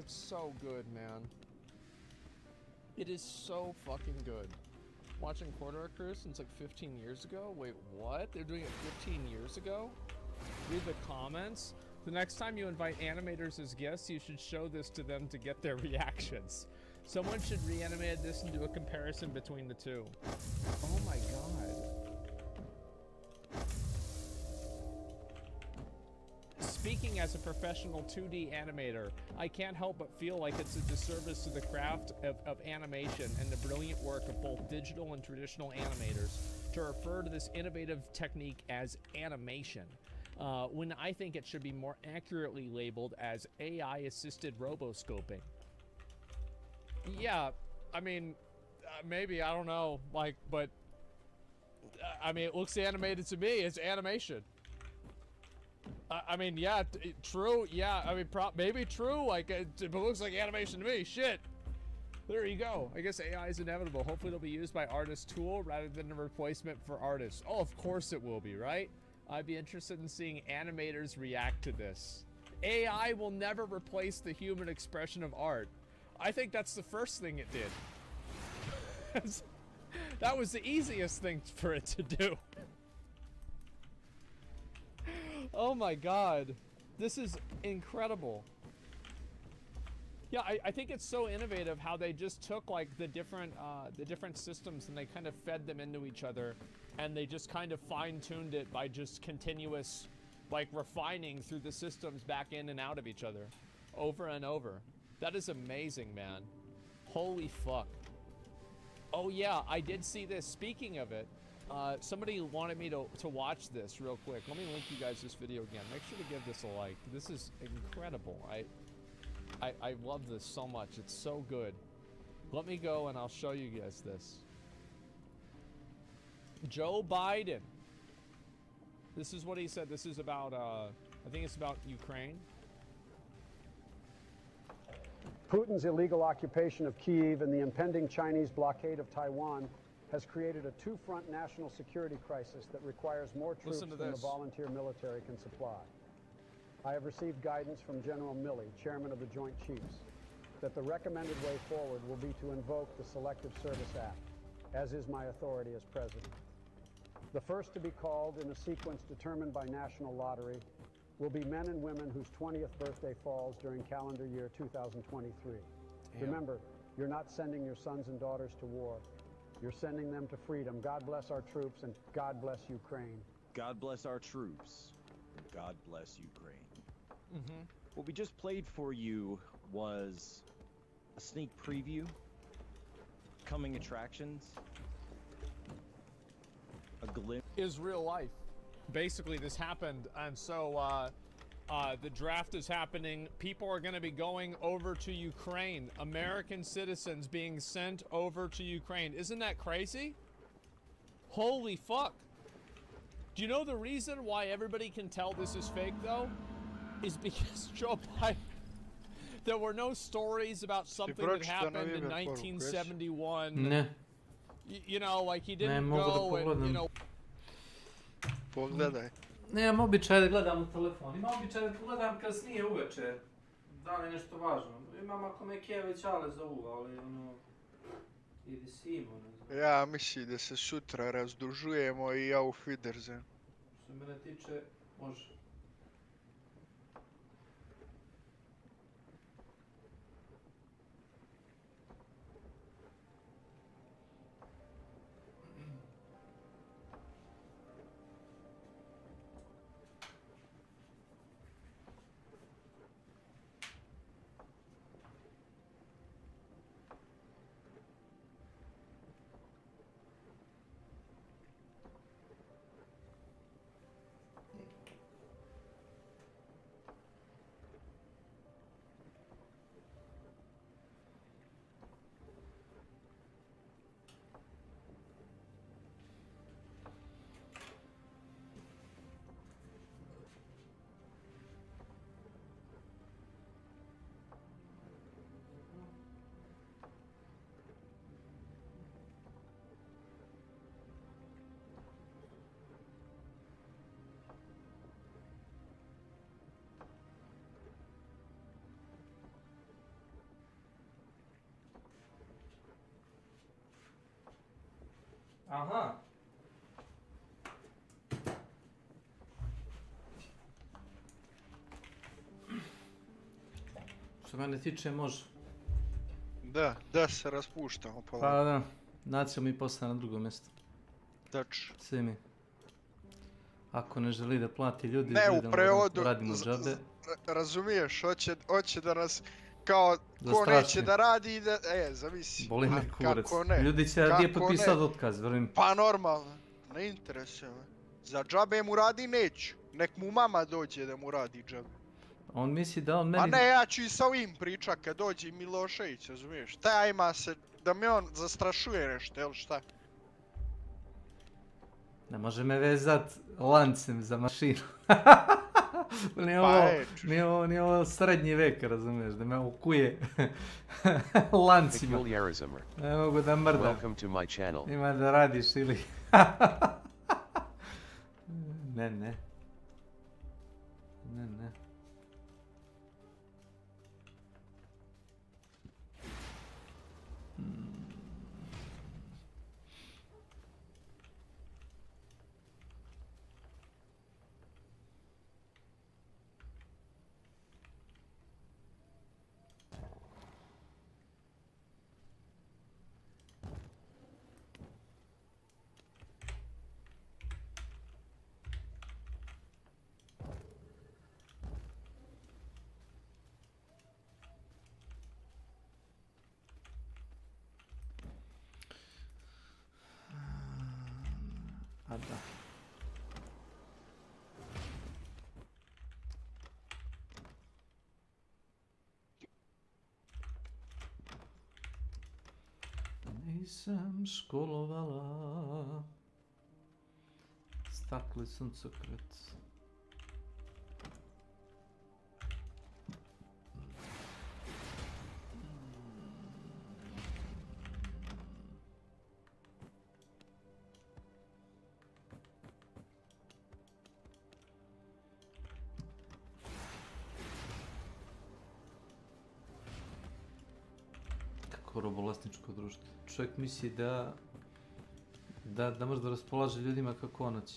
so good, man. It is so fucking good. Watching Corridor Crew since like 15 years ago? Wait, what? They're doing it 15 years ago? Read the comments. The next time you invite animators as guests, you should show this to them to get their reactions. Someone should reanimate this and do a comparison between the two. Oh my god. speaking as a professional 2D animator, I can't help but feel like it's a disservice to the craft of animation and the brilliant work of both digital and traditional animators to refer to this innovative technique as animation, when I think it should be more accurately labeled as AI-assisted roboscoping. Yeah, I mean, maybe, I don't know, like, but, I mean, it looks animated to me. It's animation. I mean, yeah, true, yeah, I mean, maybe true, like, it looks like animation to me, shit. There you go. I guess AI is inevitable. Hopefully it'll be used by artists' tool rather than a replacement for artists. Oh, of course it will be, right? I'd be interested in seeing animators react to this. AI will never replace the human expression of art. I think that's the first thing it did. That was the easiest thing for it to do. Oh my god. This is incredible. Yeah, I think it's so innovative how they just took like the different systems and they kind of fed them into each other, and they just kind of fine-tuned it by just continuous like refining through the systems back in and out of each other over and over. That is amazing, man. Holy fuck. Oh yeah, I did see this. Speaking of it, somebody wanted me to watch this real quick. Let me link you guys this video again. Make sure to give this a like. This is incredible. I love this so much. It's so good. Let me go and I'll show you guys this. Joe Biden. This is what he said. This is about, I think it's about Ukraine. Putin's illegal occupation of Kyiv and the impending Chinese blockade of Taiwan has created a two-front national security crisis that requires more troops than the volunteer military can supply. I have received guidance from General Milley, chairman of the Joint Chiefs, that the recommended way forward will be to invoke the Selective Service Act, as is my authority as president. The first to be called in a sequence determined by national lottery will be men and women whose 20th birthday falls during calendar year 2023. Damn. Remember, you're not sending your sons and daughters to war. You're sending them to freedom. God bless our troops and God bless Ukraine. God bless our troops and God bless Ukraine. Mm-hmm. What we just played for you was a sneak preview, coming attractions, a glimpse. Is real life. Basically, this happened, and so the draft is happening. People are going to be going over to Ukraine. American citizens being sent over to Ukraine. Isn't that crazy? Holy fuck. Do you know the reason why everybody can tell this is fake, though? Is because Joe Biden... There were no stories about something that happened in 1971. Ne. You know, like he didn't go and, you know... Pogledaj. Nemam običaj da gledam u telefon. Imam običaj da gledam kasnije uveče. Da li je nešto važno. Imam ako me Keve Čale zovu, ali ono... Idi Simo, ne znam. Ja mislim da se sutra razdužujemo i auf Wiedersehen. Što mene tiče, može. Aha. Što mene tiče, može. Da se raspuštamo Pa da, naći ćemo i posle na drugo mjesto. Tač. Svi mi. Ako ne želi da plati ljudi, Ne, želi u da mu prevodu, radimo džabe. razumiješ, hoće da nas, kao, ko neće da radi, zamisli. Boli me kurac. Kako ne? Ljudi će radije potpisati otkaz, verujem. Pa normalno, ne interesuje me. Za džabe mu radi neću. Nek mu mama dođe da mu radi džabe. On misli da on meni... A ne, ja ću i sa ovim pričat kad dođe i Milošević, razumiješ? Šta ima se, da me on zastrašuje nešto, jel šta? Ne može me vezat lancem za mašinu. Nije ovo srednji vek, razumiješ, da me okuje lancima. Ne mogu da mrdam. Ima da radiš ili... Ne. A da. Nisam školovala stakli suncokret. Robolesničko društvo. Čovjek misli da može da raspolaže ljudima kako on hoće.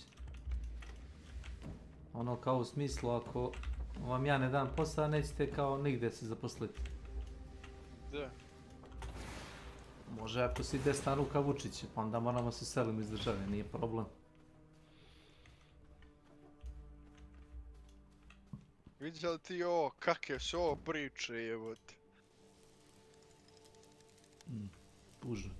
Ono kao u smislu, ako vam ja ne dam posao, nećete kao nigde se zaposliti. Da. Može ako si desna ruka Vučića, pa onda moramo se seliti iz države, nije problem. Vidjeli ti ovo, kakve su ovo priče, jebote. Pužno.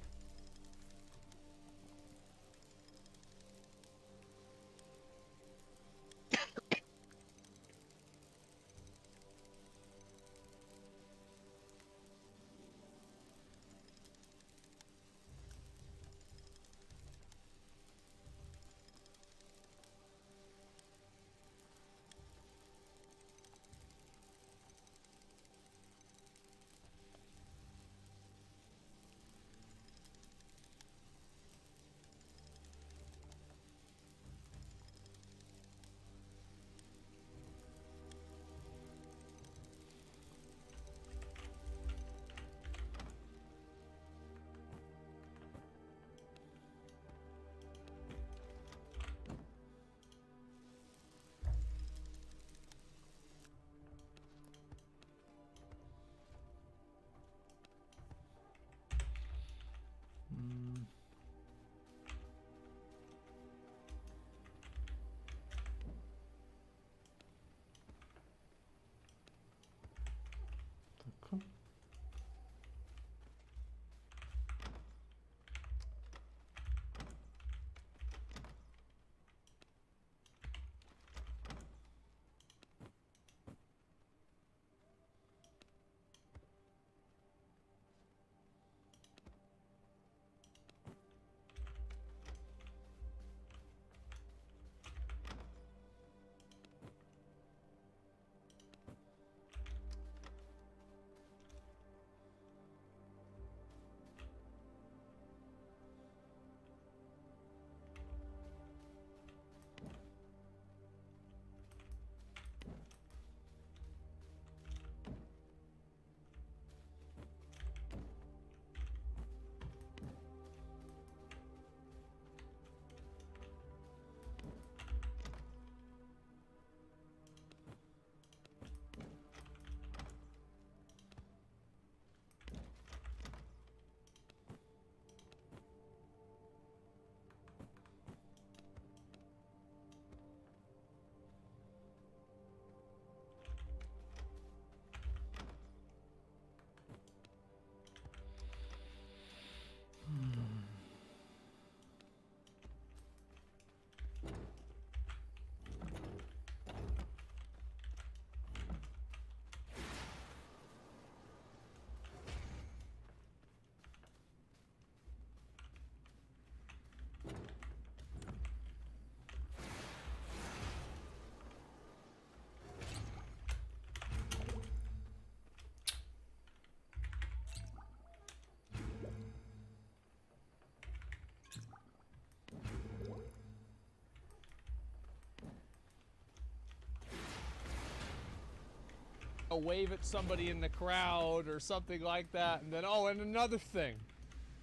a wave at somebody in the crowd or something like that, and then, oh, and another thing.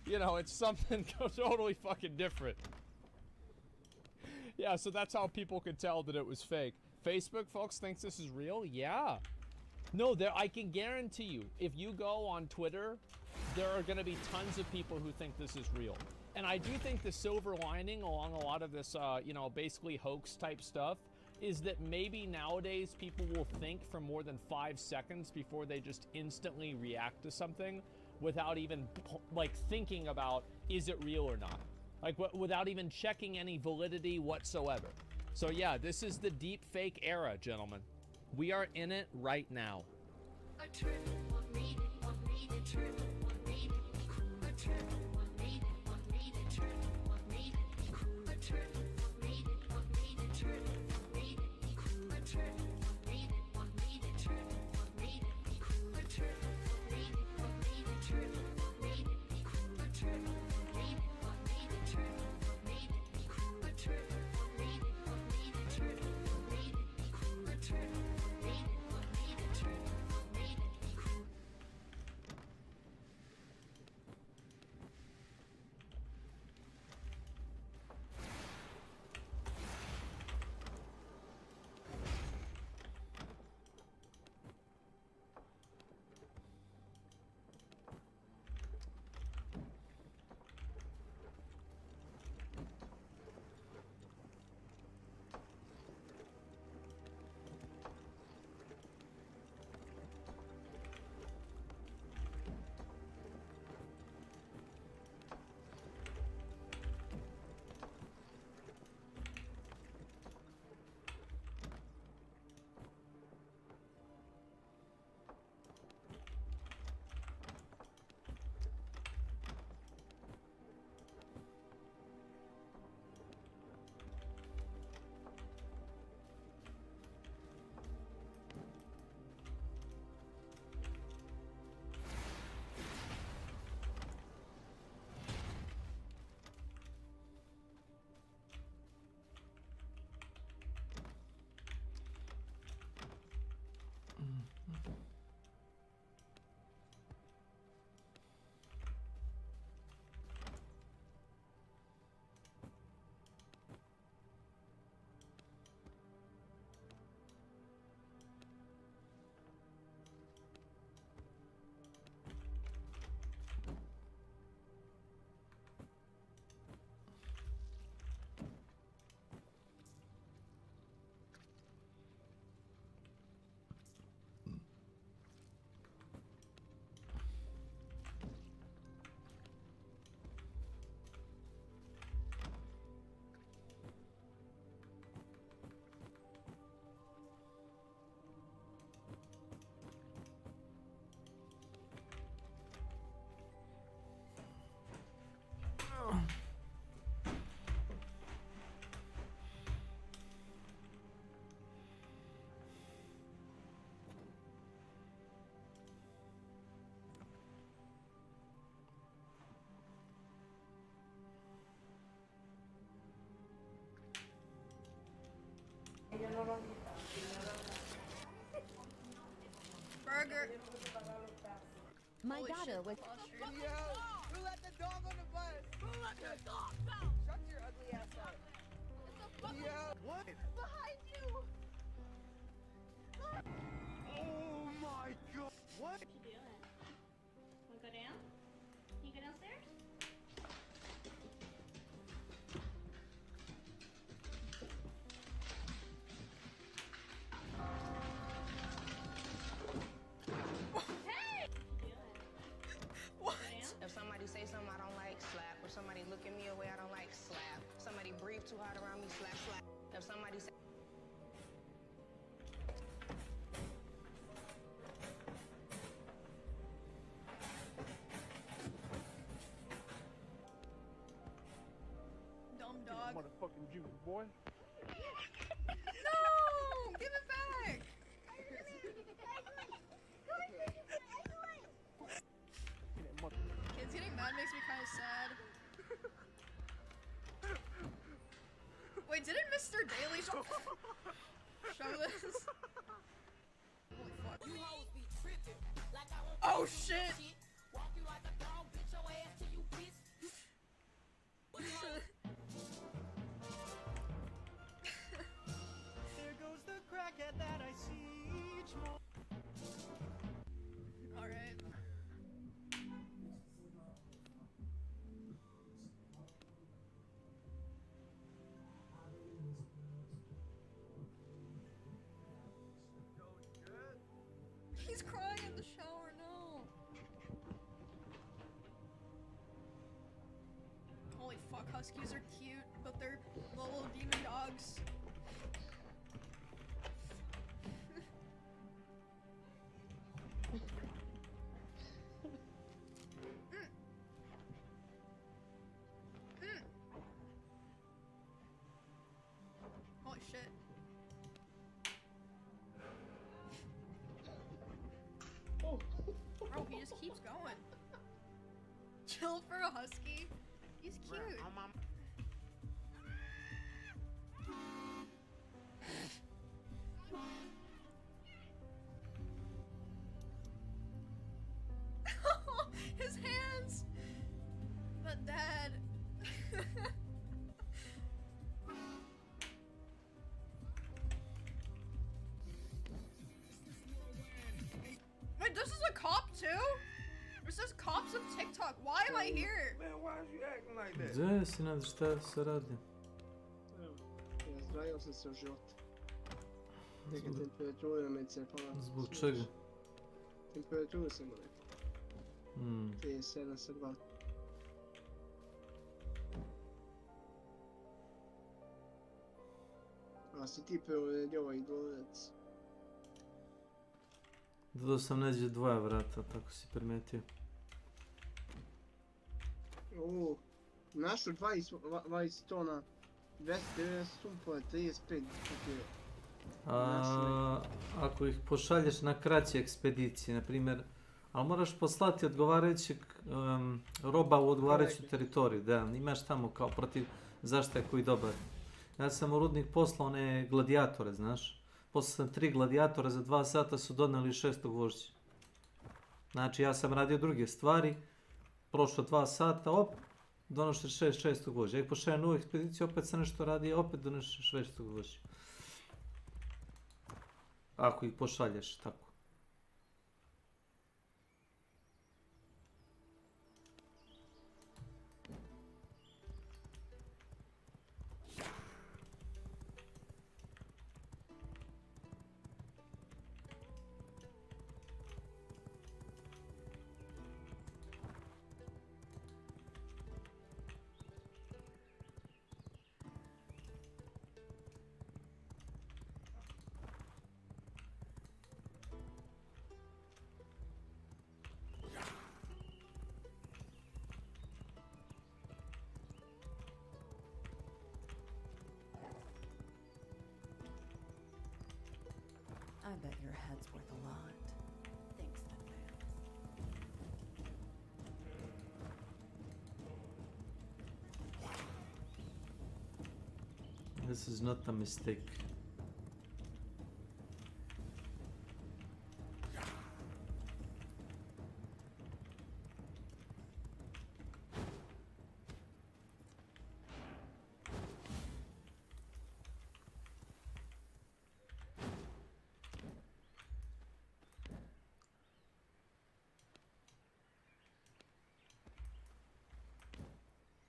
You know, it's something totally fucking different. Yeah, so that's how people could tell that it was fake. Facebook folks thinks this is real? Yeah. No, I can guarantee you, if you go on Twitter, there are going to be tons of people who think this is real. And I do think the silver lining along a lot of this, you know, basically hoax type stuff is that maybe nowadays people will think for more than 5 seconds before they just instantly react to something without even, like, thinking about, is it real or not? Like, without even checking any validity whatsoever. So yeah, this is the deep fake era, gentlemen. We are in it right now. Burger. My Holy daughter shit, was. Yo, who let the dog on the bus? Who let the dog out? Shut your ugly ass up. Yo, what? Behind you. Oh my god! What? What you doing? Wanna go down? Can you go downstairs? Hey! What? If somebody say something I don't like, slap. If somebody look at me a way I don't like, slap. If somebody breathe too hard around me, slap, slap. If somebody say Dumb dog. Motherfucking Jew, boy. No! Give it back! Kids getting mad makes me kind of sad. Wait, didn't Mr. Daly show this? Holy fuck. Oh shit! There goes the crackhead that I see each morning. Alright. He's crying in the shower, no. Holy fuck, huskies are cute, but they're little demon dogs. Holy shit. Bro, he just keeps going. Chill for a husky. He's cute. His hands! But dad. Wait, this is a cop too? This is cops of TikTok. Why am I here? Man, why is you acting like that? Gdje si, Nade, šta se radi? Ja zdravio sam se u životu. Neka temperatura me cepala. Zbog čega? Temperaturu sam imao neku. 37 sa 2. A si ti preuredio ovaj dvorac? Dodao sam neđe 2 vrata, tako si primetio. Našu 20 tona, 290 sumpora, 35 papira. Ako ih pošalješ na kraće ekspedicije, na primjer, ali moraš poslati odgovarajućeg roba u odgovarajuću teritoriju, da, imaš tamo kao protiv zaštite koji dobar. Ja sam u rudnik poslao one gladiatore, znaš. Poslao sam 3 gladijatora, za 2 sata su doneli 6. gvožđa. Znači, ja sam radio druge stvari, prošlo 2 sata, donošeš 6. gvožđa. Jak pošaljem novu ekspediciju, opet sam nešto radi, opet donošeš 6. gvožđa. Ako ih pošalješ tako. I bet your head's worth a lot. Thanks in advance. This is not a mistake.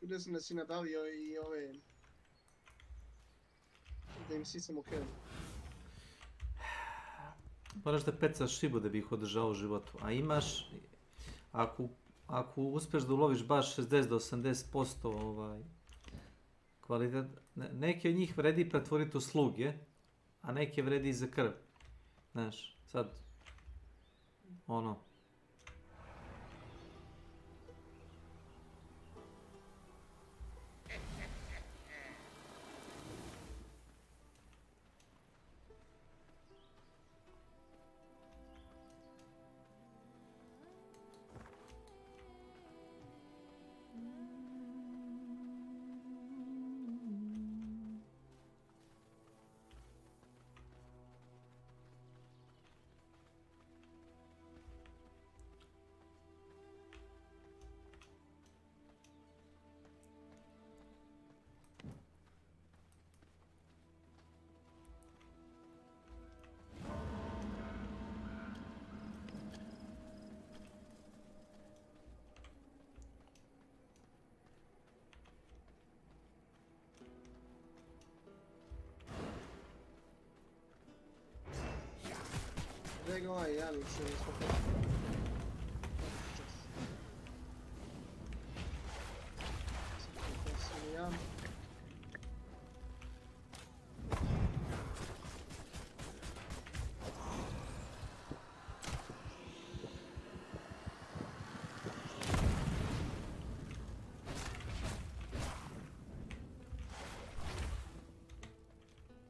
Vidio sam da si nabavio i ove... Da im sisam u krenu. Moraš da pecaš šibu da bi ih održao u životu. A imaš... Ako uspeš da uloviš baš 60 do 80% kvalitet... Neki od njih vredi pretvoriti u sluge, a neke vredi i za krv. Znaš, sad... Ono... Čega ovaj Jan učio nismo Jan.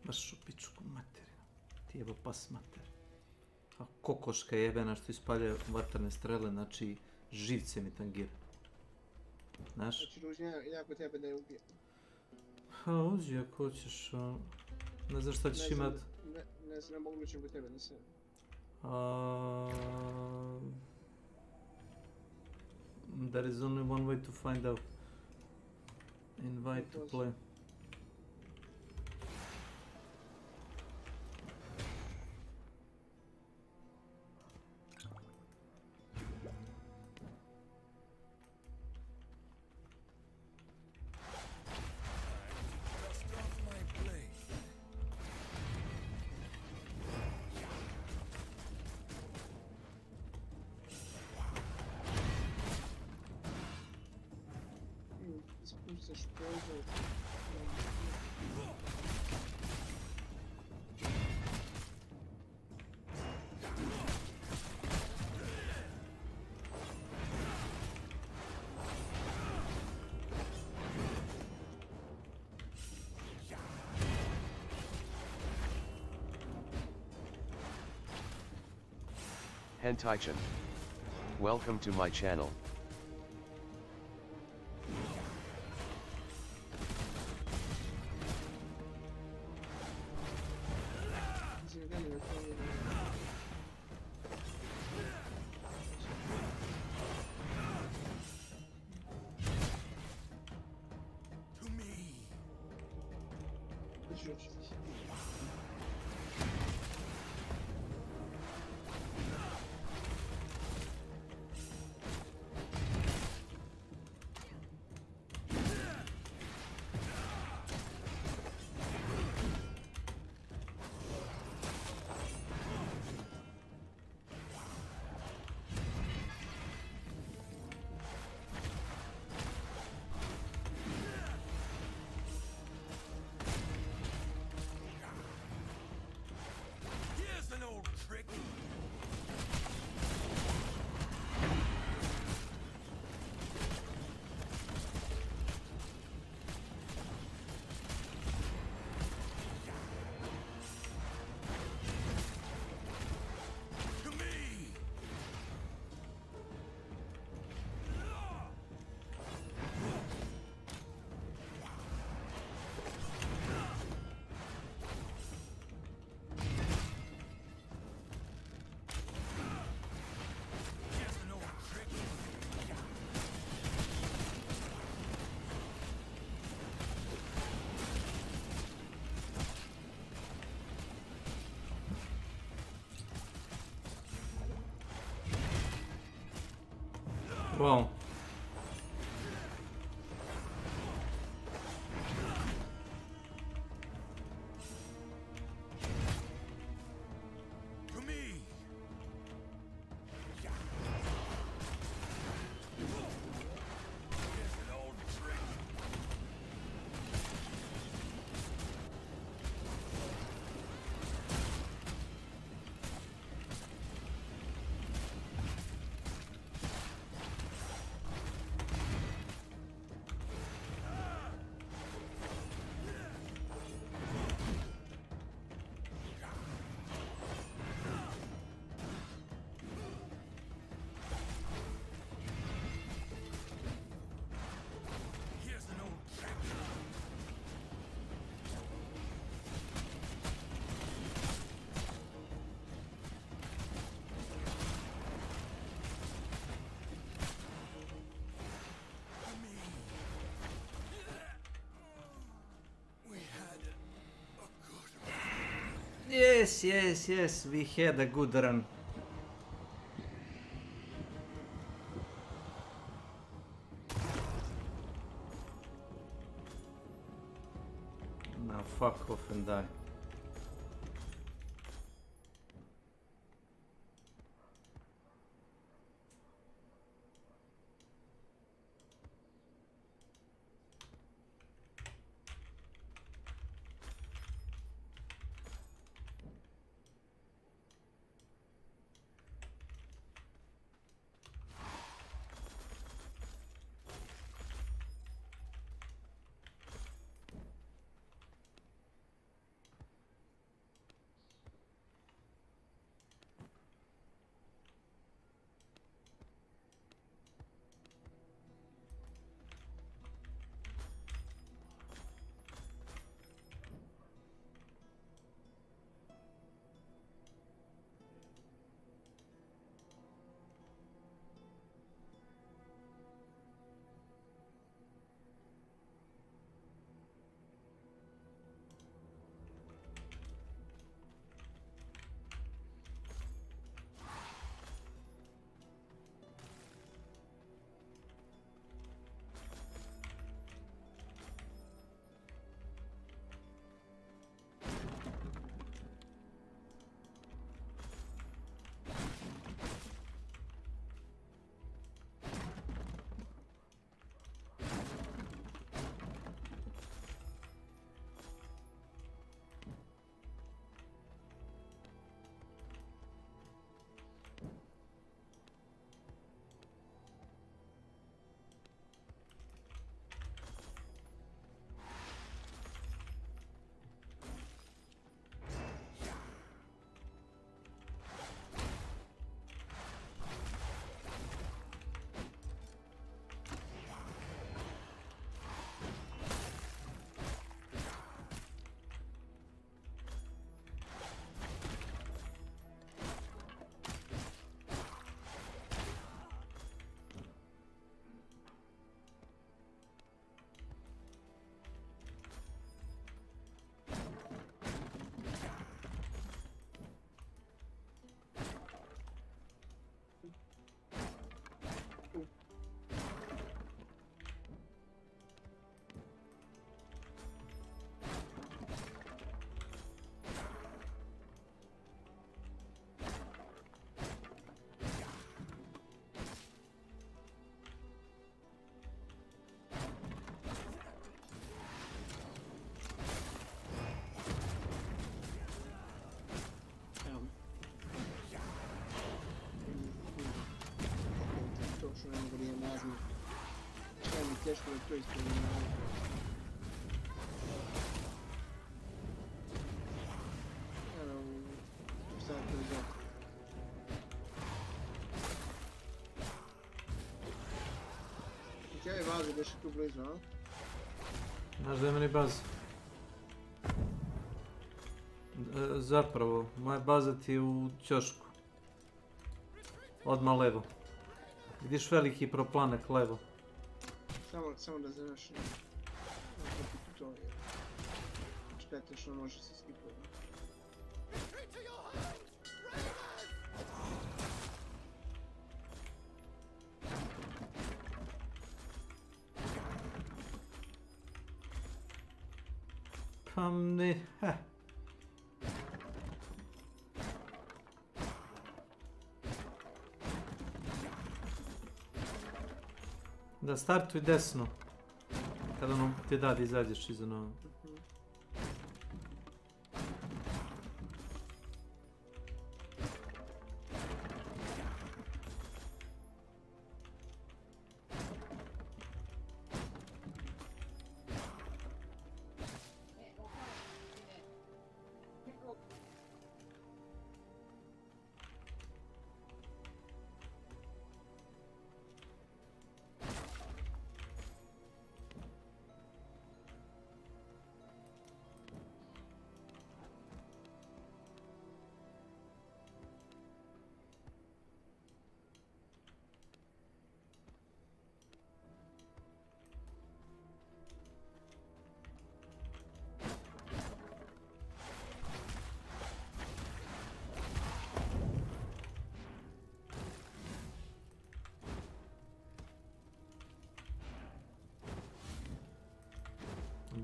Baš u pičku materinu. Ti jebo pas mater. A kokoška jebena što ispaljuje vatrne strele, znači živce mi tangira. Znaš? Znači ružnja jako tebe da je ubije. Ha, uđi ako hoćeš, ne znaš šta ćeš imat. Ne znam, mogu ući kod tebe, nisam. There is only one way to find out. Invite to play. Spuštaš prozor. Hentai-chan. Welcome to my channel. Wow. Yes, we had a good run. Now fuck off and die. teško da to ispunimo. Evo, sad to je zato. Ti je važno da je tu blizu, a? Znaš da je meni baza? Zapravo, moja baza ti je u ćošku. Odmah levo. Vidiš veliki proplanak levo. Samo da znaš. To je. Štete što može se skipati. Pa ne, Da startuj desno. Kada ono ti da izađeš iza nova.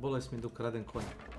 Bolest mi dok radem konja.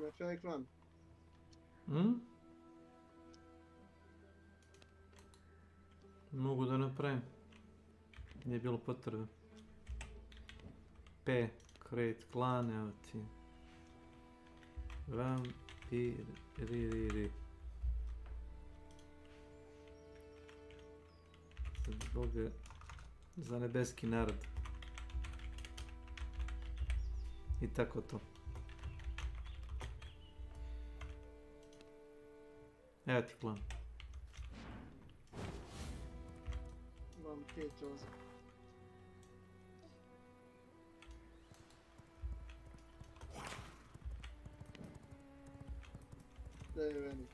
Imaš ovaj klan? Mogu da napravim. Nije bilo potrebe. P, create clan, evo ti. Vampiri. Boga, za nebeski narod. I tako to. Evo ti klan. Imam 5 roza. Da je velik.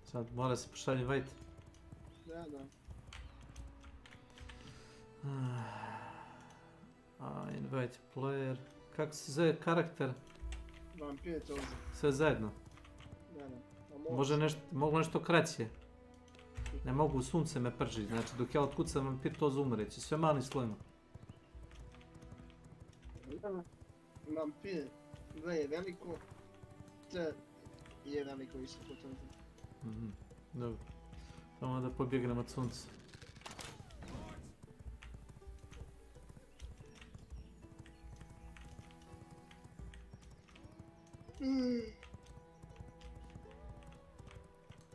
Sad mora se pošalje invite. Da. Invite player. Kako se zove karakter? Vampir to uzem. Sve zajedno. Da. Može nešto, mogu nešto kraće. Ne mogu, sunce me prži, znači dok ja otkucam vampir to umreći, sve malim slojima. Vampir 2 je veliko, T je veliko isto po tom. Dobro. Samo da pobjegnem od sunca.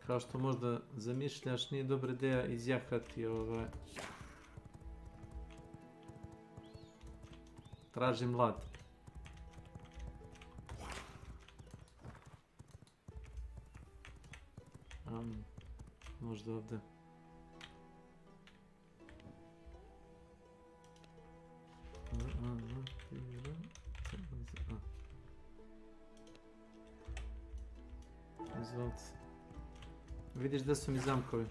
Kao što možda zamišljaš, nije dobra ideja izjahati Tražim mlad. Možda ovdje. Izvolite. Vidiš da su mi zamkovi?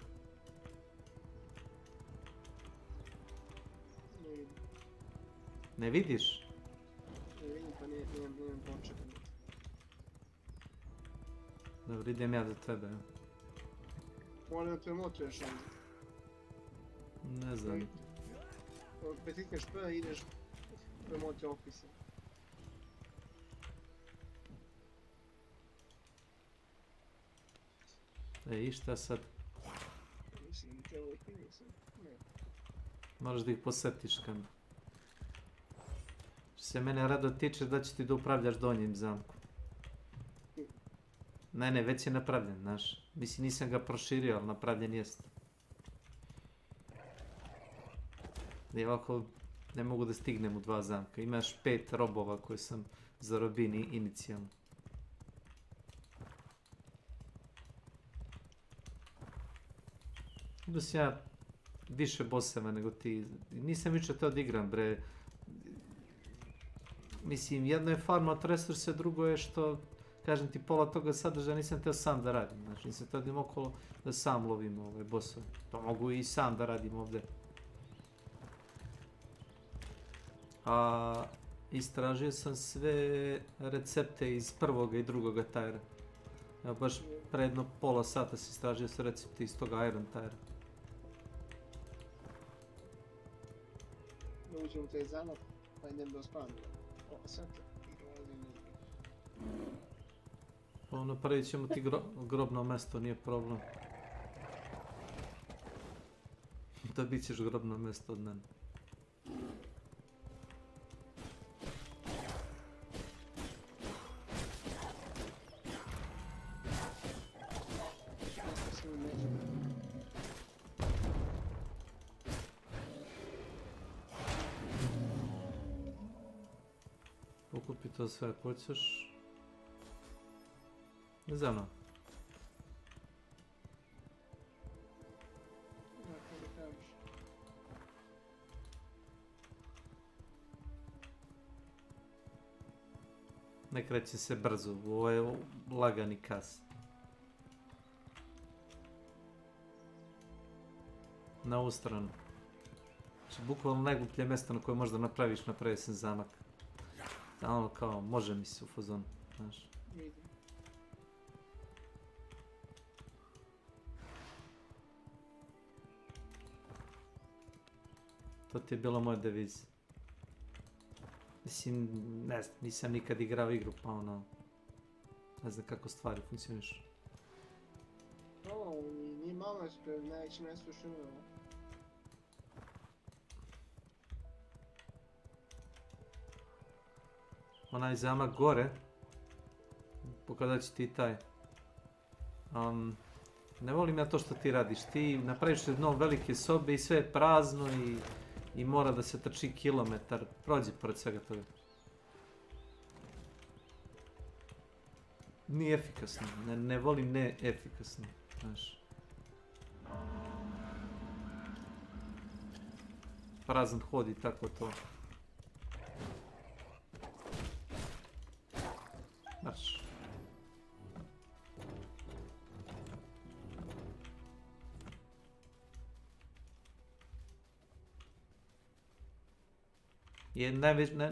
Ne vidiš? Ne vidim, pa nijem počekam. Dobro, idem ja do tebe. Moram da premotuješ onda. Ne znam. Pritisneš P, ideš premoti opise. I šta sad? Mislim, treba ih vidim sad. Ne. Moraš da ih posetiš kad. Što se mene rado tiče da će ti da upravljaš donjim zamkom. Ne, već je napravljen, znaš. Mislim, nisam ga proširio, ali napravljen jest. I ovako ne mogu da stignem u 2 zamka. Imaš 5 robova koje sam zarobini inicijalno. Da sam ja više bosseva nego ti. Nisam više to odigram, bre. Mislim, jedno je farma od resursa, drugo je što, kažem ti, pola toga sadržaja nisam teo sam da radim. Znači, nisam teo da idem okolo da sam lovim ove bossove. To mogu i sam da radim ovdje. A istražio sam sve recepte iz prvoga i drugoga tajera. Evo baš predno pola sata sam istražio sve recepte iz toga Iron tajera. Uđem u taj zamak, pa idem do spavanja. Sata i dolazim. Napravit ćemo ti grobno mesto, nije problem. Dobit ćeš grobno mesto od mene. Pokupi to sve ako hoćeš. Ne znam. Ne kreće se brzo, ovo je lagani kas. Na ovu stranu. Znači, bukvalno najgluplje mjesto na koje možda napraviš, napravi sam zamak. Ono kao, može mi se u fazonu, znaš. To ti je bila moja deviza. Mislim, ne znam, nisam nikad igrao igru, pa ono, ne znam kako stvari funkcionišu. Nije malo najveće mjesto u šumu. Onaj zamak gore, pokazat ću ti taj. Ne volim ja to što ti radiš, ti napraviš dno velike sobe i sve je prazno i mora da se trči kilometar, prođi pored svega toga. Nije efikasno, ne volim neefikasno, znaš. Prazan hod i tako to. Marš.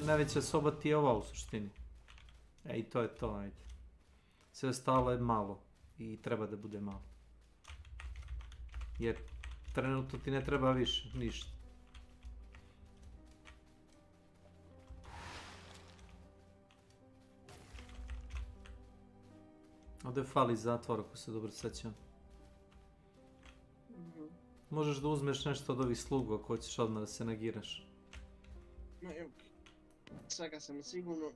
Najveća soba ti je ova u suštini. I to je to, ajde. Sve ostalo je malo i treba da bude malo. Jer trenutno ti ne treba više, ništa. Ovdje fali zatvor ako se dobro sećam. Možeš da uzmeš nešto od ovih slugu ako hoćeš odmah da se nagiraš. Evo, sada sam sigurno,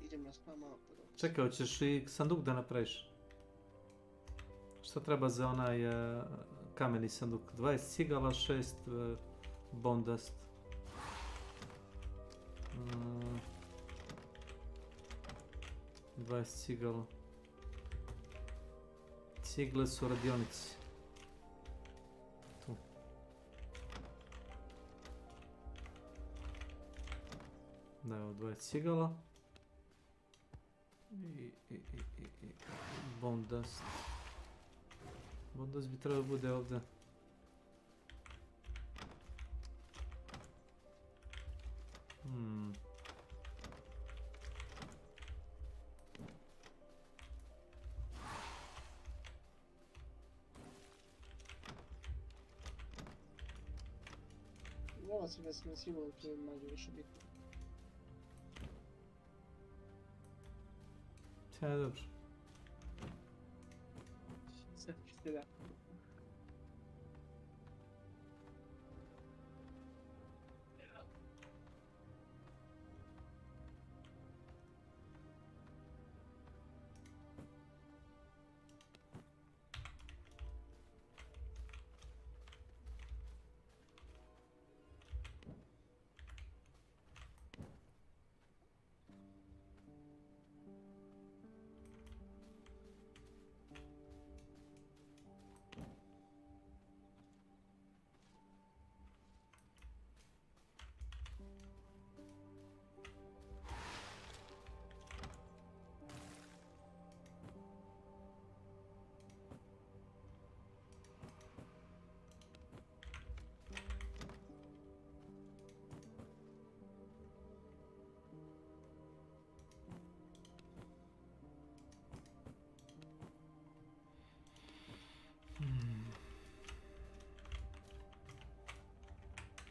idem na spa malo. Čekaj, hoćeš i sanduk da napraviš? Šta treba za onaj kameni sanduk? 20 cigala, 6 bondast. 20 cigala. Cigle su u radionici. Tu. Da, evo 20 cigala. I bondast. Bondast bi trebalo bude ovdje. Ovo se ga sigurno to je manje više bitno. Sve dobro. Sad ćete da.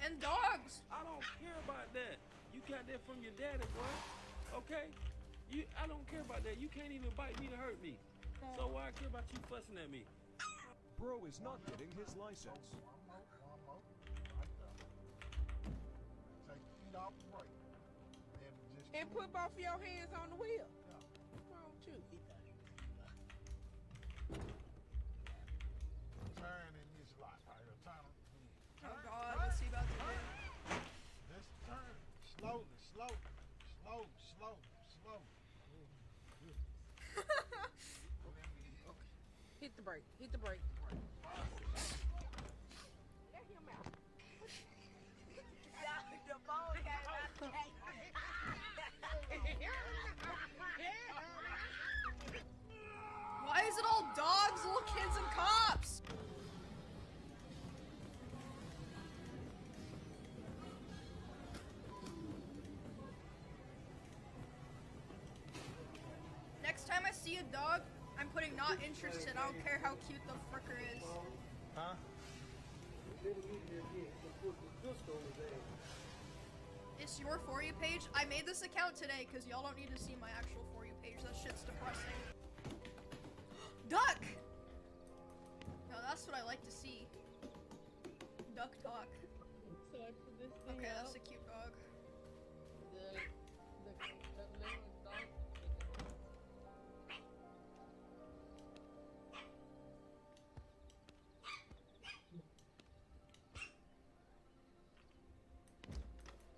And dogs! I don't care about that. You got that from your daddy, boy. Okay? I don't care about that. You can't even bite me to hurt me. So why I care about you fussing at me? Bro is not getting his license. And put both of your hands on the wheel. What's wrong with you? Turn in this lot. Oh God, what's he about to do? Just turn. Slowly, slowly. Hit the brake. Hit the brake. Let him out. The phone came out. Why is it all dogs, little kids, and cops? Next time I see a dog, I'm putting not interested. I don't care how cute the fricker is. Huh? It's your For You page? I made this account today because y'all don't need to see my actual For You page. That shit's depressing. Duck! No, that's what I like to see. Duck talk. Okay, that's a cute dog.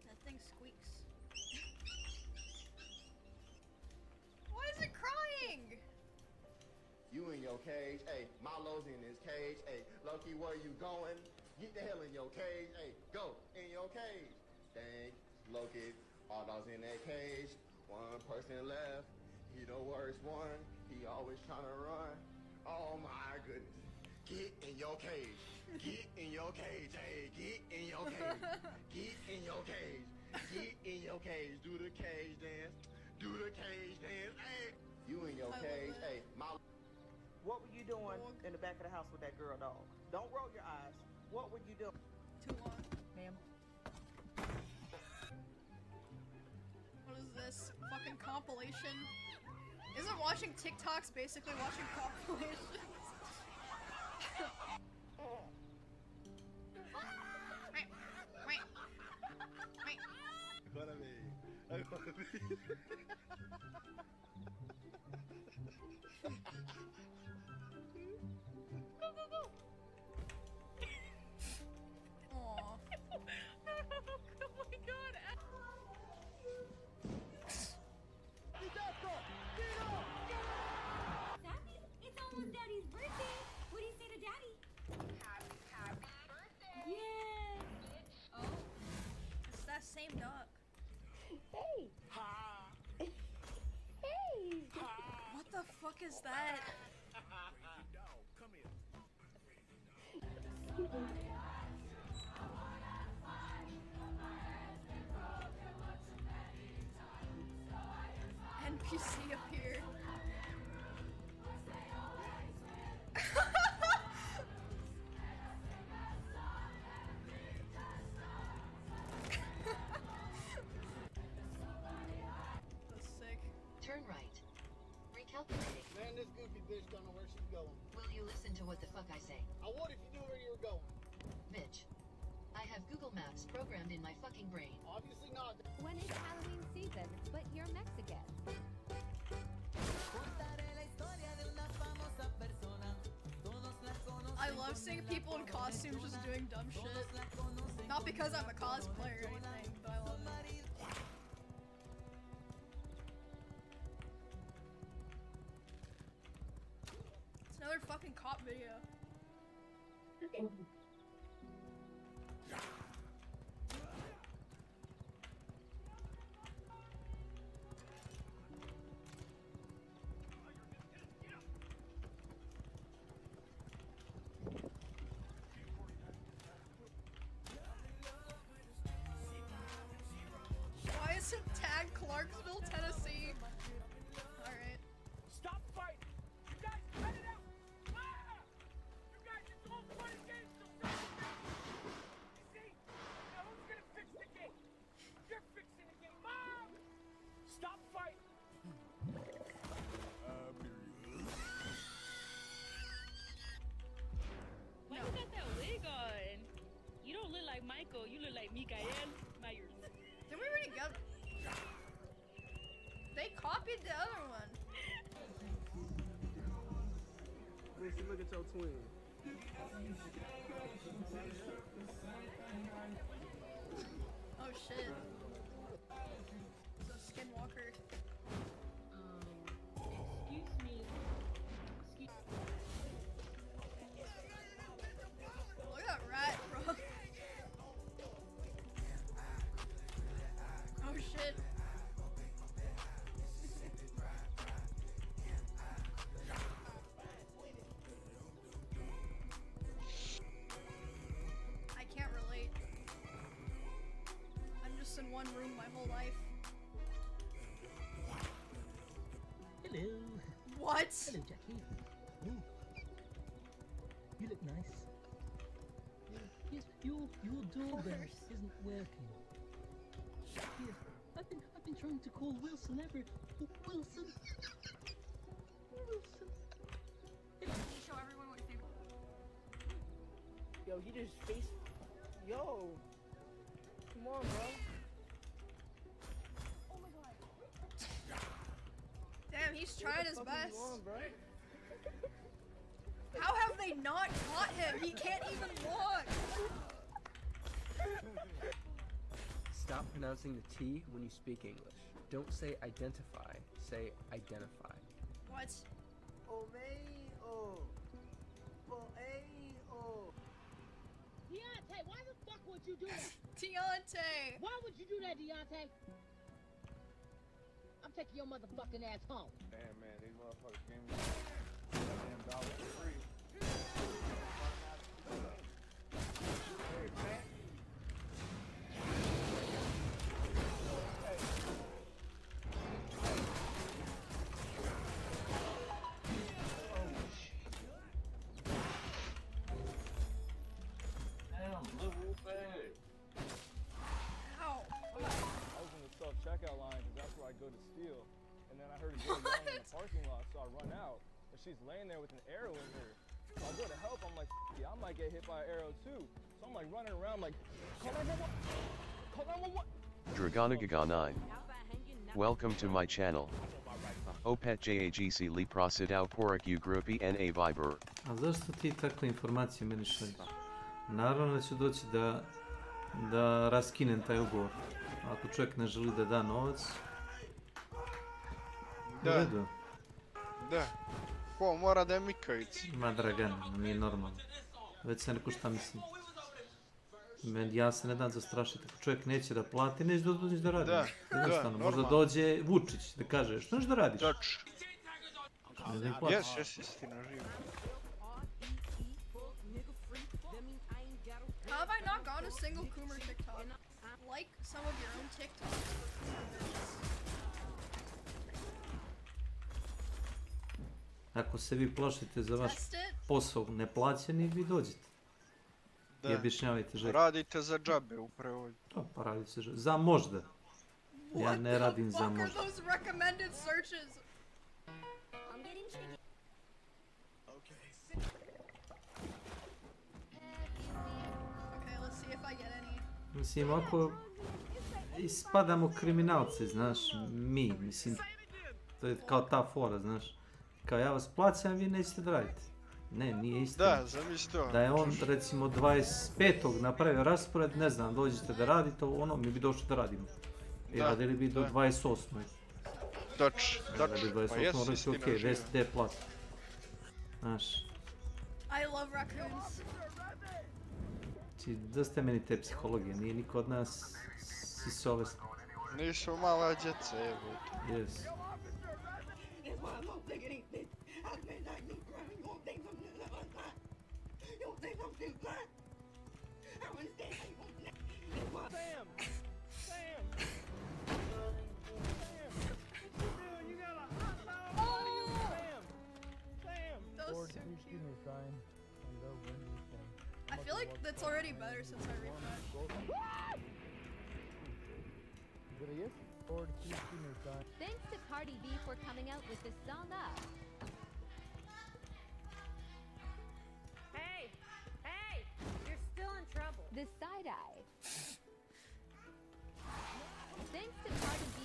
That thing squeaks. Why is it crying? You in your cage, hey, Milo's in his cage, hey, Loki, where you going? Get the hell in your cage, hey, go in your cage. Dang, Loki, all dogs in that cage, one person left, He the worst one. He always trying to run. Oh my goodness. Get in your cage. Get in your cage. Hey, get in your cage. Get in your cage. Get in your cage. Do the cage dance. Do the cage dance. Hey. You in your cage. Hey, my. What were you doing in the back of the house with that girl dog? Don't roll your eyes. What were you doing? Too long. Ma'am. What is this? Fucking compilation? Isn't watching TikToks basically watching compilations? Same dog. Hey! Hey! What the fuck is that? Come here. NPC appear. Turn right. Recalculating. Man, this goofy bitch don't know where she's going. Will you listen to what the fuck I say? I would if you knew where you were going. Bitch. I have Google Maps programmed in my fucking brain. Obviously not. When it's Halloween season, but you're Mexican. I love seeing people in costumes just doing dumb shit. Not because I'm a cosplayer or anything, but I love it. It's another fucking cop video. Why is it tagged Clarksville, Tennessee? Alright. Stop fighting! You guys cut it out! Ah! You guys, it's all fun and games, so stop it! You see? Now who's gonna fix the game? You're fixing the game, Mom! Stop fighting! Why you got that wig on? You don't look like Michael, you look like Mikael Myers. Did we already go? They copied the other one. Listen, look at your twin. Oh shit. It's a skinwalker. Excuse me. Look at that rat, bro. Oh shit. I can't relate. I'm just in one room my whole life. Hello. What? Hello, Jackie. Ooh. You look nice. Yes, your doorbell isn't working. Yes, I've been trying to call Wilson ever. Wilson. Wilson. Can you show everyone what you think? Yo, he just face. Yo. Come on, bro. Oh my god. Damn, he's trying his best. How have they not caught him? He can't even walk. Stop pronouncing the T when you speak English. Don't say identify, say identify. What? Deontay, why the fuck would you do that? Deontay! Why would you do that, Deontay? I'm take your motherfucking ass home. Damn, man, these motherfuckers gave me goddamn dollar for free. Hey, man. Checkout line because that's where I go to steal, and then I heard a girl yelling in the parking lot, so I run out, and she's laying there with an arrow in her. So I go to help. I'm like, yeah, I might get hit by an arrow too. So I'm like running around like, call 911, call 911. Dragonigaga9. Welcome to my channel. Opet JAGC li prosidao porak u grupi na Viber. A zašto ti takve informacije meni šalješ? Naravno da ću doći da raskinem taj ugovor. Ako čovjek ne želi da da novac, u redu. Da. Ko mora da je Mikajic? Ma Dragan, nije normalno. Već sam rekao šta mislim. Ja se ne dam zastrašiti. Ako čovjek neće da plati, neće da dođe da radi. Jednostavno, možda dođe Vučić da kaže, što neš da radiš? Jes, istina, živo. How have I not got a single Coomer TikTok? Like some of your own TikToks. Ako se vi plašite za vaš posao neplaćeni, vi dođete. I objašnjavajte želje. Radite za džabe upravo. Pa radite za možda. Ja ne radim za možda. What the fuck are those recommended searches? Okay, let's see if I get any. Mislim, ako ispadamo kriminalci, znaš, mislim, to je kao ta fora, znaš, kao ja vas plaćam, vi nećete da radite. Ne, nije istina. Da, zamisli to. Da je on, recimo, 25. napravio raspored, ne znam, dođete da radite, ono, mi bi došli da radimo. I radili bi do 28. Toč, pa jesu istina. Okej, gdje je plat? Znaš. I love raccoons. Znači, dosta je meni te psihologije, nije niko od nas sisovesni. Nisu mala djeca, evo. Yes. I feel like that's already better since I refreshed. Thanks to Cardi B for coming out with this song up. Hey! Hey! You're still in trouble. The side eye. Thanks to Cardi B.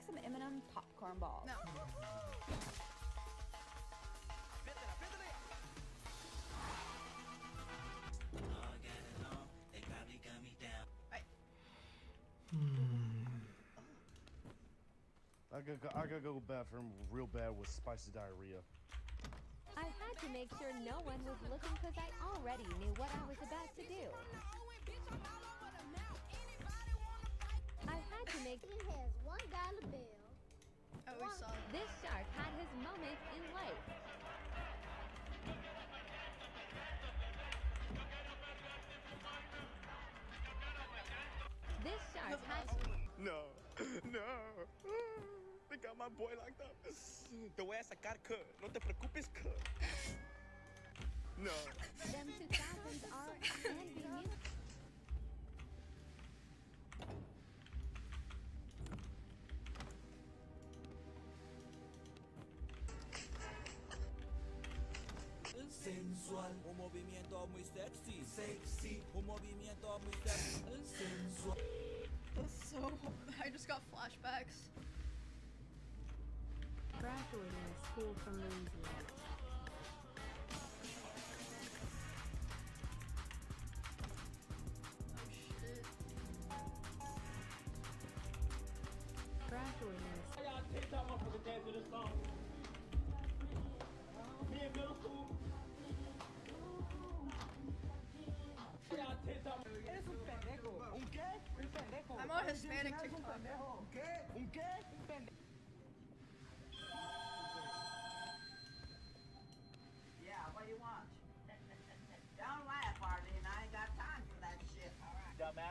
Some M&M popcorn balls. No. I gotta go to the bathroom real bad with spicy diarrhea. I had to make sure no one was looking because I already knew what I was about to do. I had to make It has $1 bill. Oh, we saw that. This shark had his moment in life. This shark had No. They got my boy locked up. Te voy a sacar, cuz. No te preocupes, cuz. No. Them 2000s are and be music. Sensual, un movimiento muy sexy, un movimiento muy sensual. So, I just got flashbacks. Graduating school from Louisiana. Oh shit. Graduating.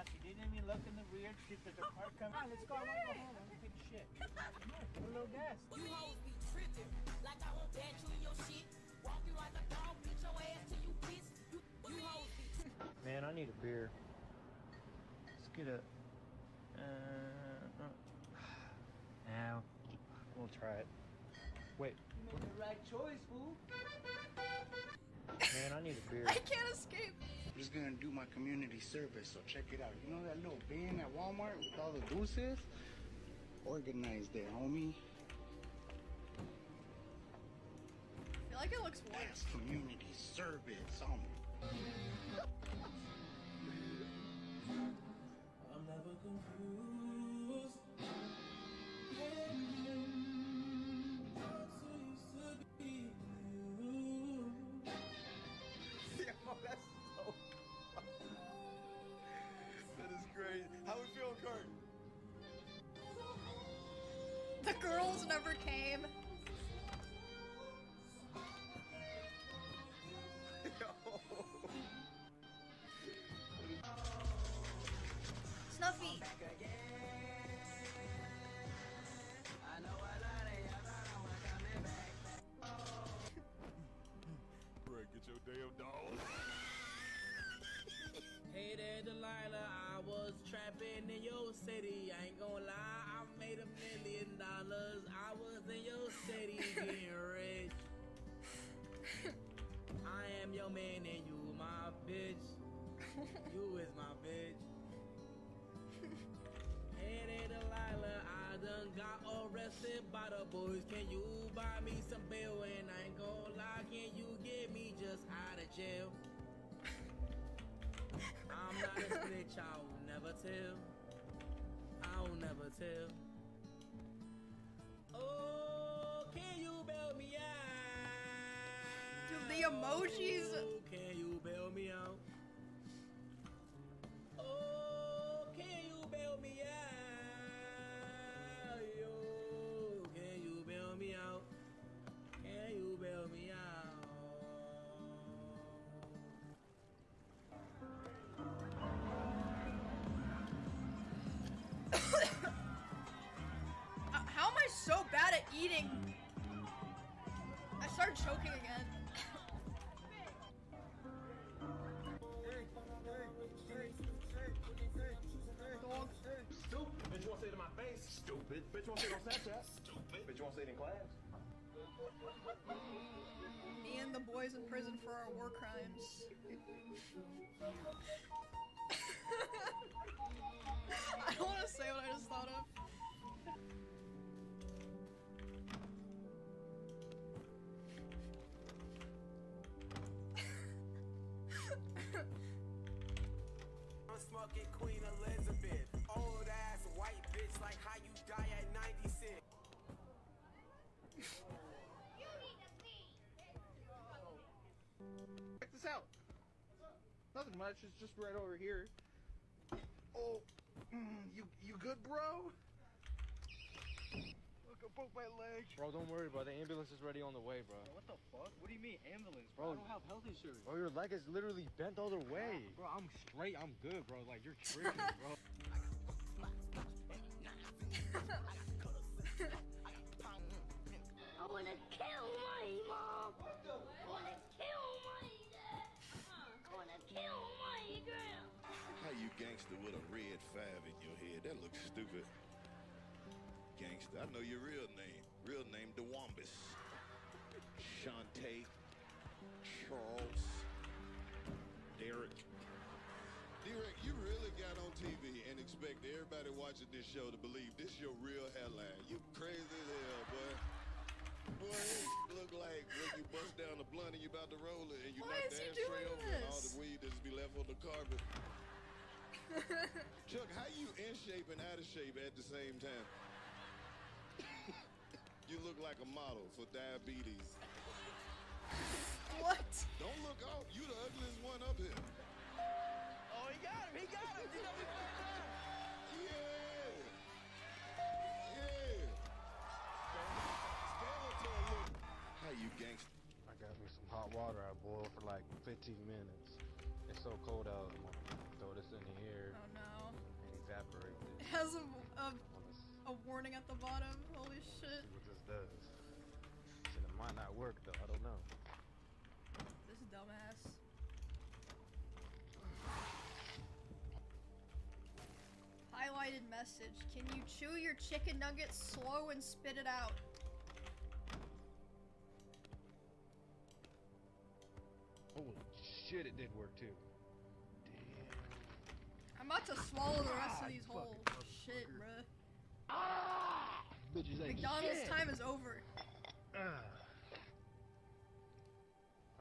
out. She didn't even look in the rear. She took the car. Come on, let's go. I want to go home. I want to take a shit. Come on, put a little gas. You hoes be tripping like I won't bat you in your shit. Walk you like a dog, beat your ass till you piss. You hoes be Man, I need a beer. Let's get a. Now, we'll try it. Wait. You made the right choice, fool. Man, I need a beer. I can't escape. I'm just gonna do my community service, so check it out. You know that little bin at Walmart with all the deuces? Organized there, homie. I feel like it looks worse. That's community service, homie. I'm never confused. That's so that is great. How we feel, Kurt? The girls never came. Snuffy. Bro, get your damn dog. Hey there, Delilah. I was trapping in your city. I ain't gonna lie, I made $1 million. I was in your city getting rich. I am your man and you my bitch. You is my bitch. Hey there, Delilah. I done got arrested by the boys. Can you buy me some bail? And I ain't gonna lie, can you get me just out of jail? I'm not a snitch, I will never tell. I will never tell. Oh, can you bail me out? Dude, the emojis. Can you bail me out? Oh, can you bail me out? Yo, can you bail me out? Can you bail me out? How am I so bad at eating? I started choking again. Dog. Stupid. Bitch, you wanna say it in my face? Stupid. Bitch, you wanna say it on Snapchat? Stupid. Bitch, you wanna say it in class? Me and the boys in prison for our war crimes. I don't want to say what I just thought of. I'm smoking Queen Elizabeth. Old ass white bitch, like how you die at 96. Check this out. Nothing much. It's just right over here. Oh, you good, bro? Look, I broke my leg. Bro, don't worry, bro. The ambulance is ready on the way, bro. What the fuck? What do you mean ambulance, bro? I don't have health insurance. Bro, your leg is literally bent all the way. Bro, I'm straight. I'm good, bro. Like, you're tripping, bro. I wanna kill my mom. I wanna kill my dad. I wanna kill my girl. How you gangster with a red 5 in your head? That looks stupid. Gangster. I know your real name. Real name DeWambis. Shantae. Charles. Derek. Derek, you really got on TV and expect everybody watching this show to believe this your real headline. You crazy as hell, boy. Boy, it look like when you bust down the blunt and you about to roll it and you knock the ashtray over and all the weed just be left on the carpet. Chuck, how you in shape and out of shape at the same time? You look like a model for diabetes. What? Don't look out. You the ugliest one up here. Oh, he got him. He got him. He got me back down. Yeah. Yeah. Skeleton look. How you gangster? I got me some hot water I boiled for like 15 minutes. It's so cold out. I'm gonna throw this in here. Oh no. And evaporate it. It has a warning at the bottom. Holy shit. See what this does. Shit, it might not work though. I don't know. This dumbass. Highlighted message. Can you chew your chicken nuggets slow and spit it out? Holy shit, it did work too. I'm about to swallow the rest of these whole shit, bruh. Bitches ain't McDonald's shit. time is over. I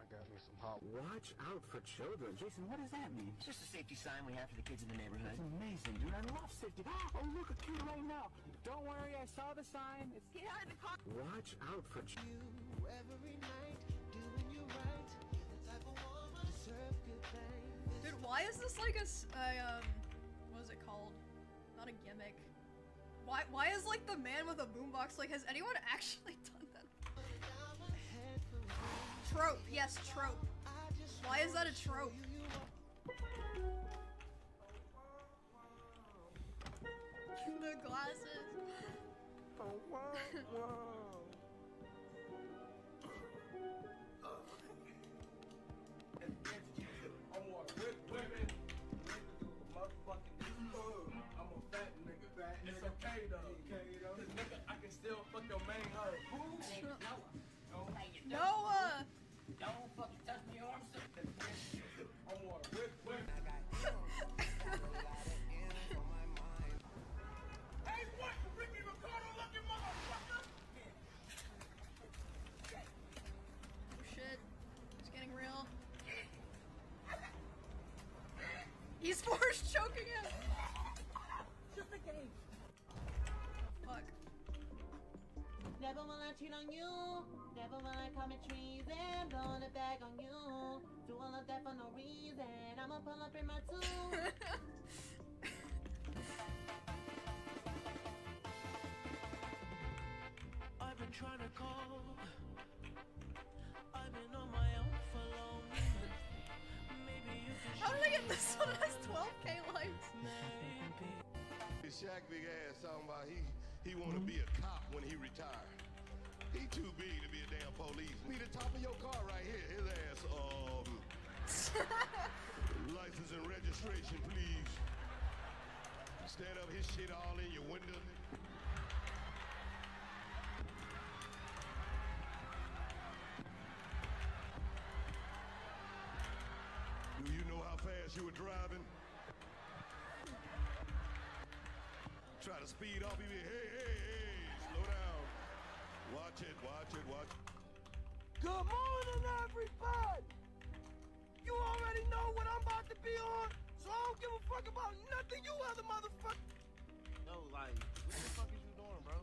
got me some hot. Watch out for children. Jason, what does that mean? It's just a safety sign we have for the kids in the neighborhood. It's amazing, dude. I love safety. Oh, look, a kid right now. Don't worry, I saw the sign. It's get out of the car. Watch out for you every night, doing you right. The type of woman deserve good things. Dude, why is this like a what is it called? Not a gimmick. Why is like the man with a boombox, like, has anyone actually done that? Trope, yes, trope. Why is that a trope? The glasses. It's okay though. Cause nigga, I can still fuck your main hoe. Noah! Don't fucking touch me, or I'm sick. I'm more whip. Hey, what? Ricky Ricardo looking motherfucker! Oh shit. It's getting real. He's force choking him! Just a game. Fuck. Never will I cheat on you. Never will I commit treason. Blowing it back on you. Do all of that for no reason. I'ma pull up in my tune. I've been trying to call. I've been on my own for long. Maybe you can. How did I get this one? It has 12k likes. Shaq big ass talking about he want to be a cop when he retired. He too big to be a damn police. Be the top of your car right here. His ass, license and registration, please. Stand up, his shit all in your window. Do you know how fast you were driving? Try to speed up, you be, hey, slow down. Watch it. Good morning, everybody! You already know what I'm about to be on, so I don't give a fuck about nothing you other motherfuckers. Yo, like, what the fuck is you doing, bro?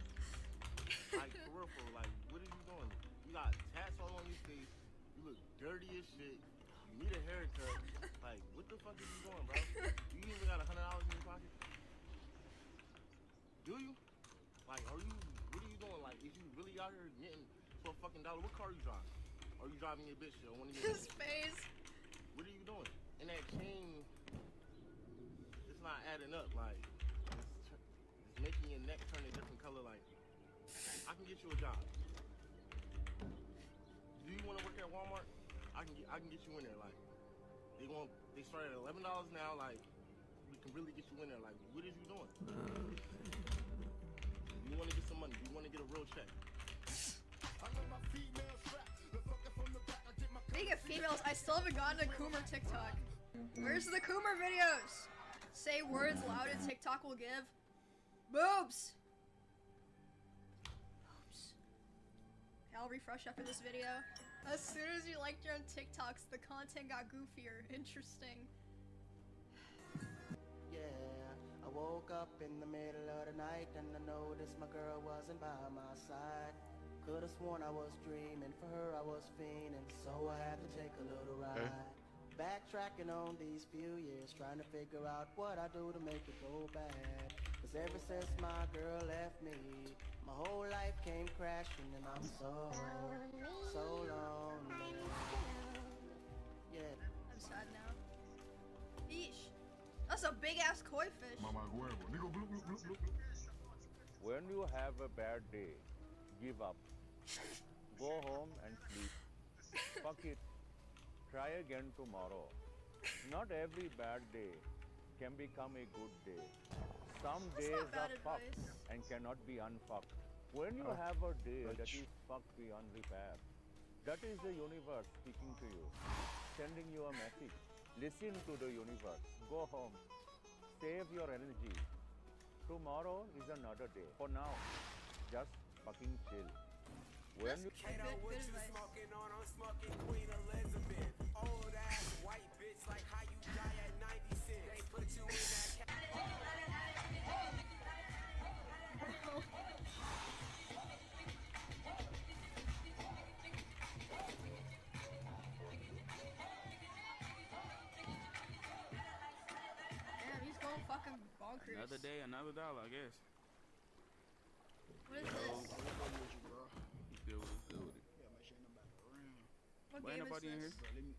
Like, for real, like, what are you doing? You got tats all on your face, you look dirty as shit, you need a haircut. Like, what the fuck is you doing, bro? You even got $100 in your pocket? Do you? Like, what are you doing? Like, is you really out here getting for a fucking dollar? What car are you driving? Are you driving your bitch shit? His face. What are you doing? And that chain, it's not adding up. Like, it's making your neck turn a different color. Like, I can get you a job. Do you want to work at Walmart? I can get you in there. Like, they start at $11 now. Like, we can really get you in there. Like, what is you doing? You want to get some money? You want to get a real check? Speaking of females, I still haven't gotten a Coomer TikTok. Where's the Coomer videos? Say words louder TikTok will give. Boobs! Boobs. I'll refresh after this video. As soon as you liked your own TikToks, the content got goofier. Interesting. Yeah, I woke up in the middle of the night and I noticed my girl wasn't by my side. Could've sworn I was dreaming, for her I was fiending, so I had to take a little ride. Backtracking on these few years, trying to figure out what I do to make it go bad. Cause ever since my girl left me, my whole life came crashing and I'm so lonely. Yeah. I'm sad now. That's a big ass koi fish. When you have a bad day, give up. Go home and sleep. Fuck it. Try again tomorrow. Not every bad day can become a good day. Some days are fucked and cannot be unfucked. When you have a day that is fucked beyond repair, that is the universe speaking to you, sending you a message. Listen to the universe. Go home. Save your energy. Tomorrow is another day. For now, just fucking chill. When you Smoking on, I'm smoking Queen Elizabeth. Old ass white bitch, like how you die at 96. They put you in that Damn, he's going fucking bonkers. Another day, another dollar, I guess. What is this? Good with it. What Ain't game nobody is in this? here.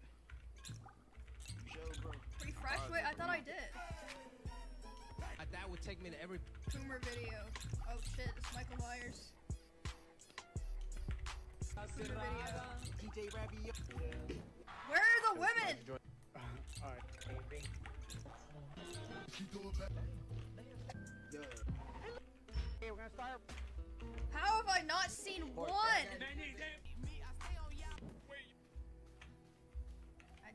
Refresh? Wait, I thought I did. That would take me to every Boomer video. Oh shit, it's Michael Myers. Boomer video. DJ Rabby. Where are the women? Alright, Hey, we're gonna start. How have I not seen one? I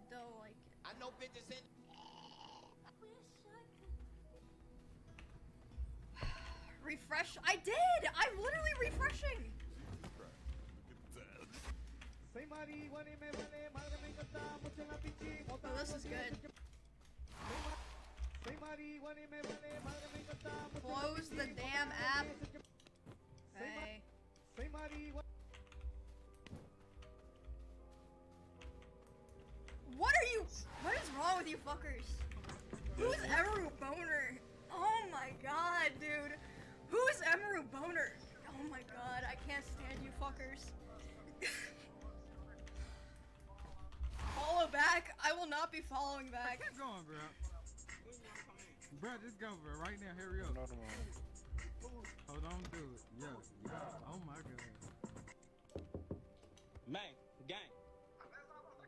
don't like it. I know 50 Cent. Refresh? I did! I'm literally refreshing! Oh, this is good. Close the damn app. Hey. What are you? What is wrong with you fuckers? Who's Emeru Boner? Oh my god, dude. Who's Emeru Boner? Oh my god, I can't stand you fuckers. Follow back? I will not be following back. Keep going, bro. Bro, just go, bro. Right now, hurry up. Hold on, do it. Yeah. Oh my god. Man, gang.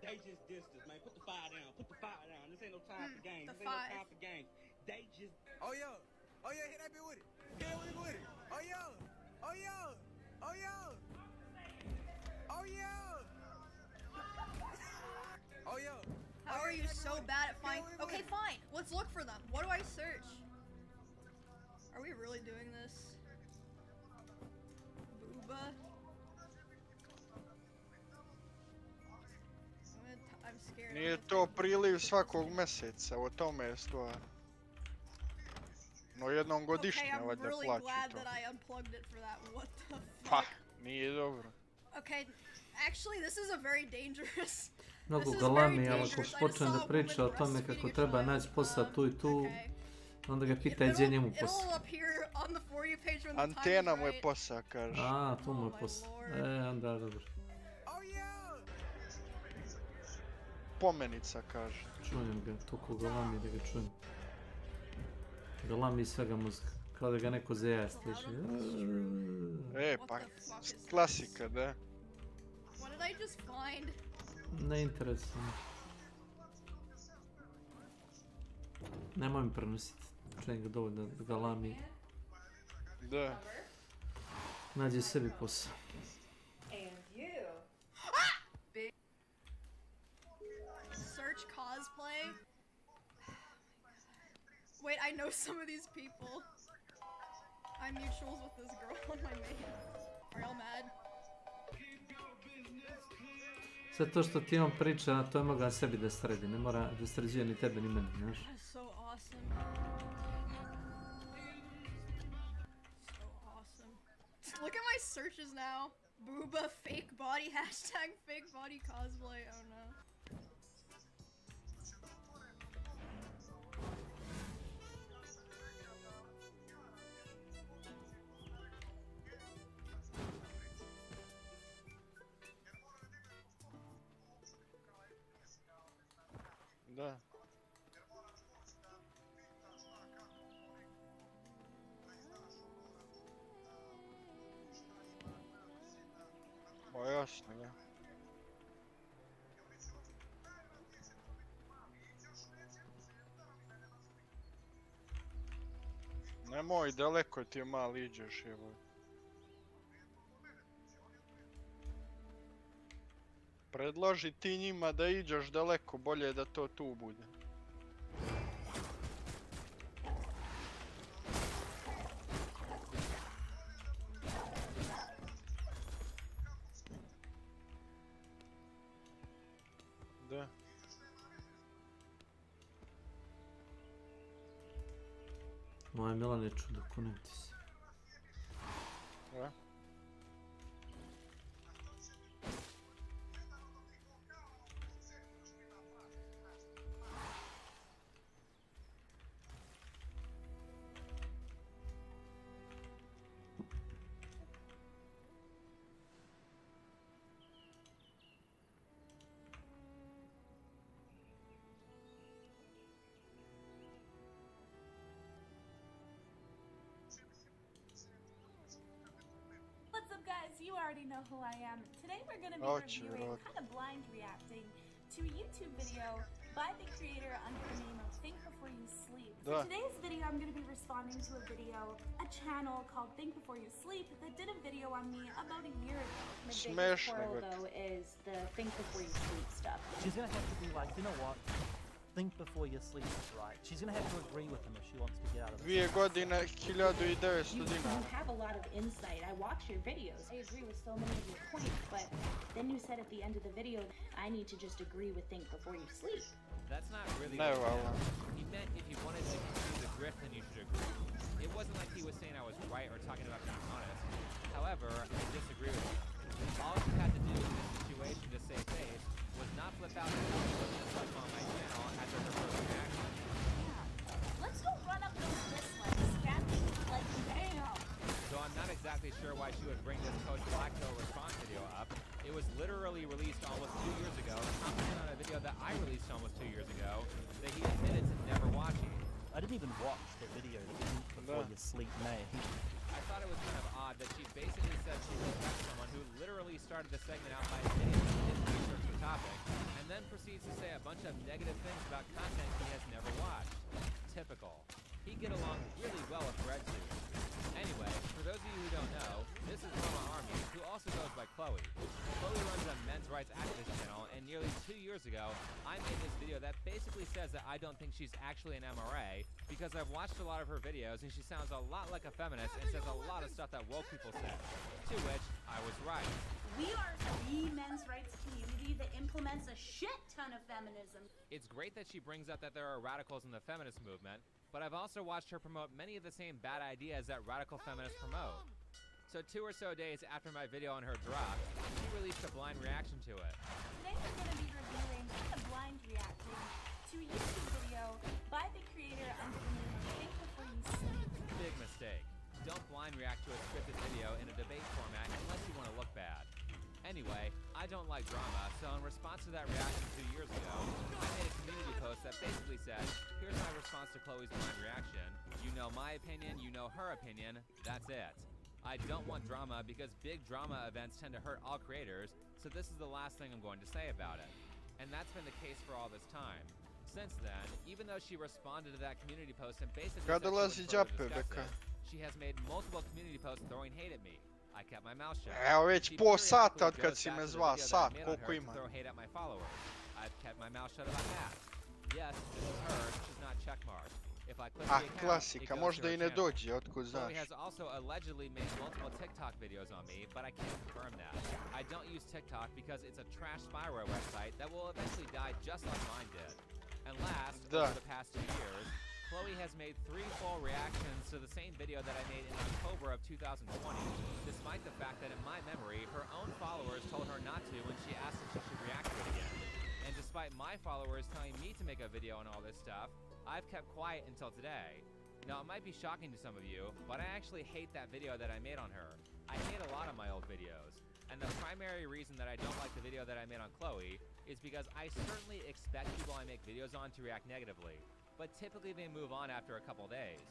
They just dissed us, man. Put the fire down. Put the fire down. This ain't no time for games. This ain't no time for games. They just. Oh yo, hit that bit with it. Hit it with it. Oh yo, oh yo, oh yo, oh yo, oh yo. How are you so bad at finding? Okay, fine. Let's look for them. What do I search? Are we really doing this? Booba. I'm scared. Nije to priliv svakog mjeseca, o tome je stvar. No jednom godišnje valjda Okay, I'm really plaću glad to. that I unplugged it for that. What the fuck? Pa, nije dobro. Okay, actually this is a very dangerous. Mnogo galami, ali ako počne da priča o tome kako treba naći posao tu i tu, onda ga pitaj gdje njemu posao. Antena mu je posao, kaže. A, tu mu je posao. Onda dobro. Pomenica, kaže. Čujem ga, toliko galami da ga čujem. Galami iz svega mozga, kao da ga neko zeja stiže. Pa, klasika, da. What did I just find? Ne interesuje. Nemoj mi prenositi. Čujem ga dovoljno da galami. Da. Nađe sebi posao. Search cosplay? Wait, I know some of these people. I'm mutuals with this girl on my main. Are y'all mad? Sve to što ti on priča, to je mogao sebi da sredi, ne mora da sređuje ni tebe ni mene, znaš? That's so awesome. So awesome. Look at my searches now. Booba, fake body, hashtag fake body cosplay, oh no. Da. Pa jasno, da. Nemoj, daleko ti je mali, iđeš, evo. Predloži ti njima da iđeš daleko, bolje da to tu bude. Da. Moj Milane, čudo, kunem ti se. Da. What's up, guys? You already know who I am. Today we're going to be reviewing, kind of blind reacting, to a YouTube video by the creator under the name of Think Before You Sleep. For today's video, I'm going to be responding to a video, a channel called Think Before You Sleep that did a video on me about a year ago. My biggest quarrel, though, is the Think Before You Sleep stuff. She's going to have to be like, you know what? Think before you sleep is right. She's going to have to agree with him if she wants to get out of this. 2 godine, 1900 dinara. You have a lot of insight. I watch your videos. I agree with so many of your points, but then you said at the end of the video, I need to just agree with Think Before You Sleep. That's not really what he meant. He meant if you wanted to continue the drift, then you should agree. It wasn't like he was saying I was right or talking about being honest. However, I disagree with him. All you had to do in this situation to save face was not flip out and dislike on my channel after her first reaction. Yeah. Let's go run up those dislikes, Cat. Like, damn. So I'm not exactly sure why she would bring this Coach Blacktail response video up. It was literally released almost 2 years ago, commenting on a video that I released almost 2 years ago that he admitted to never watching. I didn't even watch the video that Think Before You Sleep made. I thought it was kind of odd that she basically said she respects someone who literally started the segment out by admitting he didn't research the topic, and then proceeds to say a bunch of negative things about content he has never watched. Typical. He'd get along really well with Red Suit. Anyway, for those of you who don't know, this is Mama Army, who also goes by Chloe. Chloe runs a men's rights activist channel, and nearly 2 years ago, I made this video that basically says that I don't think she's actually an MRA, because I've watched a lot of her videos, and she sounds a lot like a feminist and says a lot of stuff that woke people say. To which, I was right. We are the men's rights community that implements a shit ton of feminism. It's great that she brings up that there are radicals in the feminist movement, but I've also watched her promote many of the same bad ideas that radical feminists promote. So 2 or so days after my video on her dropped, she released a blind reaction to it. Today we're going to be reviewing, kind of blind reacting, to a YouTube video by the creator under the name of Think Before You Sleep. Big mistake. Don't blind react to a scripted video in a debate format unless you want to look bad. Anyway, I don't like drama, so in response to that reaction 2 years ago, I made a community post that basically said, here's my response to Chloe's blind reaction. You know my opinion, you know her opinion, that's it. I don't want drama because big drama events tend to hurt all creators, so this is the last thing I'm going to say about it. And that's been the case for all this time. Since then, even though she responded to that community post and basically said she wouldn't further discuss it, she has made multiple community posts throwing hate at me. I kept my mouth shut. Evo već po sata od kad si me zvao, sat, koliko ima? I've kept my mouth shut about that. Yes, this is her, she's not checkmarked. If I click Ah, the account, klasika, možda i ne dođe, otkud znaš. Chloe has also allegedly made multiple TikTok videos on me, but I can't confirm that. I don't use TikTok because it's a trash spyware website that will eventually die just like mine did. And last, over the past 2 years, Chloe has made 3 full reactions to the same video that I made in October of 2020, despite the fact that in my memory, her own followers told her not to when she asked if she should react to it again. And despite my followers telling me to make a video on all this stuff, I've kept quiet until today. Now, it might be shocking to some of you, but I actually hate that video that I made on her. I hate a lot of my old videos. And the primary reason that I don't like the video that I made on Chloe is because I certainly expect people I make videos on to react negatively, but typically they move on after a couple days.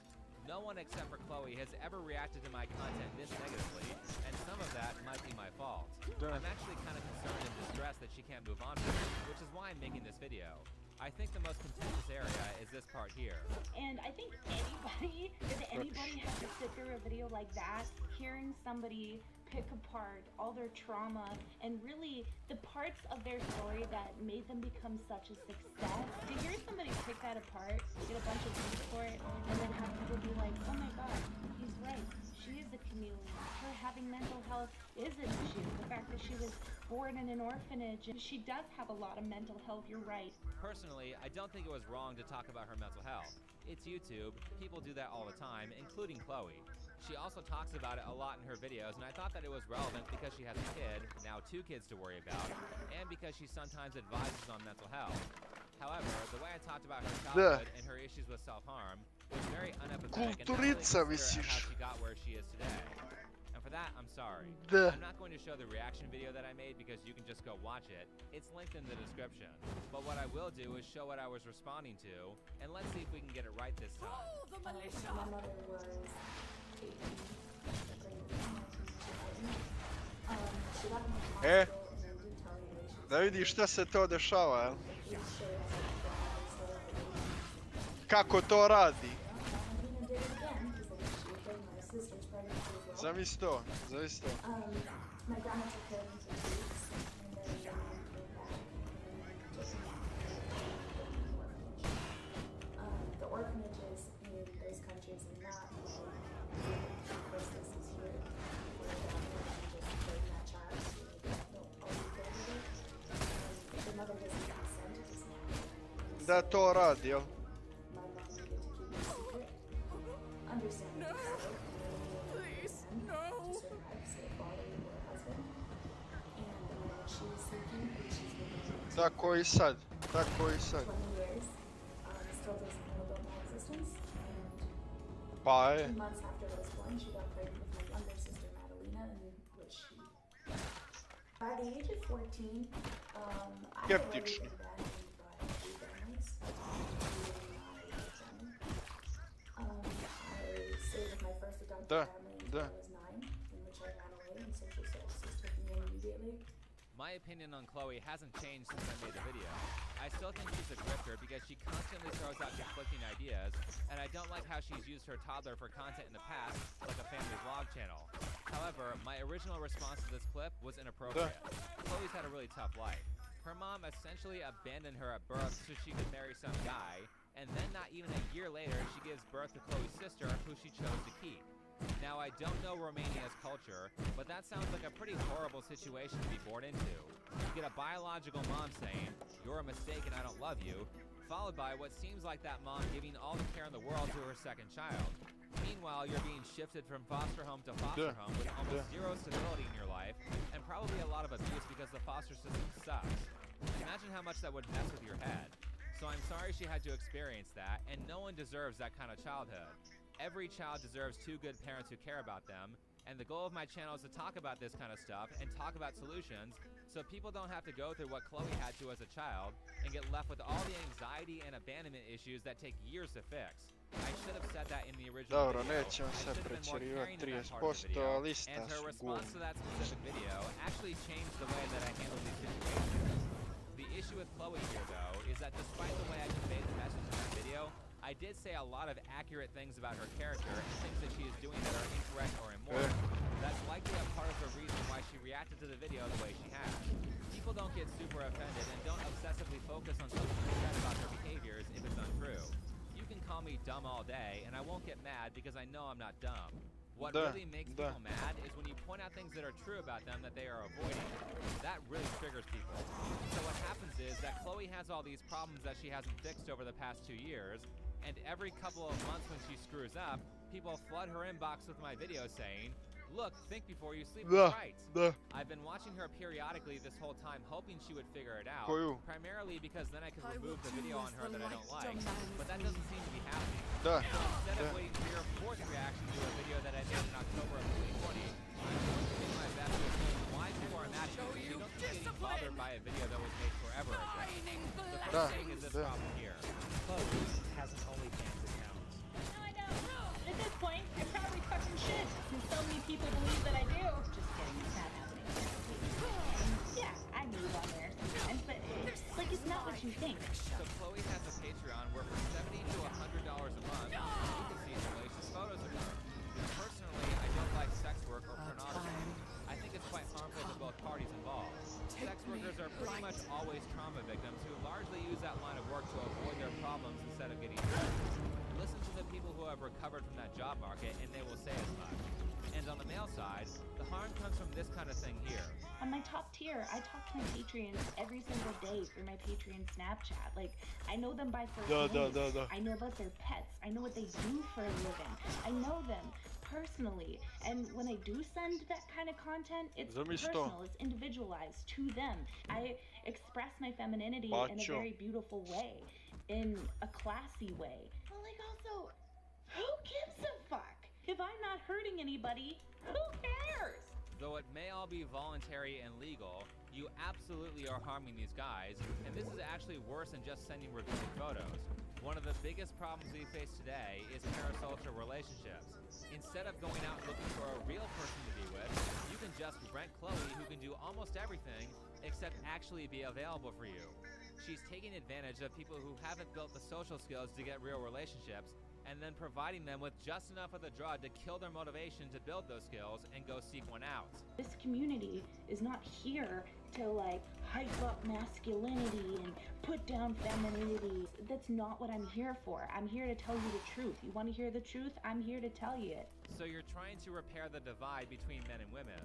No one except for Chloe has ever reacted to my content this negatively, and some of that might be my fault. I'm actually kind of concerned and distressed that she can't move on from it, which is why I'm making this video. I think the most contentious area is this part here. And I think if anybody has to sit through a video like that, hearing somebody pick apart all their trauma and really the parts of their story that made them become such a success, to hear somebody pick that apart, get a bunch of views for it, and then have people be like, oh my god, he's right, she is a chameleon. Her having mental health is an issue. The fact that she was born in an orphanage, and she does have a lot of mental health, you're right. Personally, I don't think it was wrong to talk about her mental health. It's YouTube, people do that all the time, including Chloe. She also talks about it a lot in her videos, and I thought that it was relevant because she has a kid, now 2 kids to worry about, and because she sometimes advises on mental health. However, the way I talked about her childhood and her issues with self-harm was very unempathetic and not really considerate of how she got where she is today. And for that, I'm sorry. I'm not going to show the reaction video that I made because you can just go watch it. It's linked in the description. But what I will do is show what I was responding to, and let's see if we can get it right this time. Oh, the militia! My mother was 18. She got in the hospital and then didn't tell me. Da vidiš šta se to dešava, jel? Kako to radi? Zamisli to, zamisli to. My grandma took care of me for 2 weeks, and then came back. The orphanages in those countries are not processes here, where just bring that child to the mother doesn't consent. Da to radi, jel? My mom needed to keep it secret. Understandably so. Please, no. To survive, say, father or husband. And she was seeking, and she's been Tako I sad, tako I sad. 20 years. Still doesn't know about my existence. And Pa je. 2 months after I was born, she got pregnant with my younger sister, Madalena, in which she... By the age of 14, I had already been abandoned by 3 families, including my family. I stayed with my first adopted family until I was 9, in which I ran away, and social services took me in immediately. My opinion on Chloe hasn't changed since I made the video. I still think she's a grifter because she constantly throws out conflicting ideas, and I don't like how she's used her toddler for content in the past, like a family vlog channel. However, my original response to this clip was inappropriate. Chloe's had a really tough life. Her mom essentially abandoned her at birth so she could marry some guy, and then not even a year later, she gives birth to Chloe's sister, who she chose to keep. Now, I don't know Romania's culture, but that sounds like a pretty horrible situation to be born into. You get a biological mom saying, "You're a mistake and I don't love you," followed by what seems like that mom giving all the care in the world to her second child. Meanwhile, you're being shifted from foster home to foster home with almost zero stability in your life, and probably a lot of abuse because the foster system sucks. Imagine how much that would mess with your head. So I'm sorry she had to experience that, and no one deserves that kind of childhood. Every child deserves 2 good parents who care about them, and the goal of my channel is to talk about this kind of stuff and talk about solutions so people don't have to go through what Chloe had to as a child and get left with all the anxiety and abandonment issues that take years to fix. I should have said that in the original Dobro, video. nećemo se pretjerivati 30%, ali ista And her su response to gumi. that specific video actually changed the way that I handle these situations. The issue with Chloe here, though, is that despite the way I conveyed the message in that video, I did say a lot of accurate things about her character and things that she is doing that are incorrect or immoral. That's likely a part of the reason why she reacted to the video the way she has. People don't get super offended and don't obsessively focus on something she said about her behaviors if it's untrue. You can call me dumb all day, and I won't get mad because I know I'm not dumb. What really makes people mad is when you point out things that are true about them that they are avoiding. That really triggers people. So what happens is that Chloe has all these problems that she hasn't fixed over the past 2 years, and every couple of months when she screws up, people flood her inbox with my videos saying, "Look, think before you sleep was right." I've been watching her periodically this whole time hoping she would figure it out, primarily because then I could remove the video on her that I don't like, but that doesn't seem to be happening. So instead of waiting for your 4th reaction to a video that I made in October of 2020, I'm going to do my best to explain why people are mad at me. You don't get getting bothered by a video that was made forever ago. The first thing is this problem here. Chloe has an OnlyFans account. No, I don't. people believe that I do. Just kidding, it's not happening. And yeah, I move on there sometimes, but it's not what you think. So Chloe has a Patreon where for $70 to $100 a month, you can see salacious photos of her. Personally, I don't like sex work or pornography. I think it's quite harmful to both parties involved. Sex workers are pretty much always trauma victims who largely use that line of work to avoid their problems instead of getting hurt. Listen to the people who have recovered from that job market and they will say as much. And on the male side, the harm comes from this kind of thing here. On my top tier, I talk to my Patreons every single day through my Patreon Snapchat. Like, I know them by first name. I know about their pets. I know what they do for a living. I know them personally. And when I do send that kind of content, it's personal, it's individualized to them. I express my femininity in a very beautiful way, in a classy way. But like also, who gives a fuck? If I'm not hurting anybody, who cares? Though it may all be voluntary and legal, you absolutely are harming these guys, and this is actually worse than just sending revealing photos. One of the biggest problems we face today is parasocial relationships. Instead of going out looking for a real person to be with, you can just rent Chloe, who can do almost everything except actually be available for you. She's taking advantage of people who haven't built the social skills to get real relationships, and then providing them with just enough of the drug to kill their motivation to build those skills and go seek one out. This community is not here to like hype up masculinity and put down femininity. That's not what I'm here for. I'm here to tell you the truth. You want to hear the truth? I'm here to tell you it. So you're trying to repair the divide between men and women.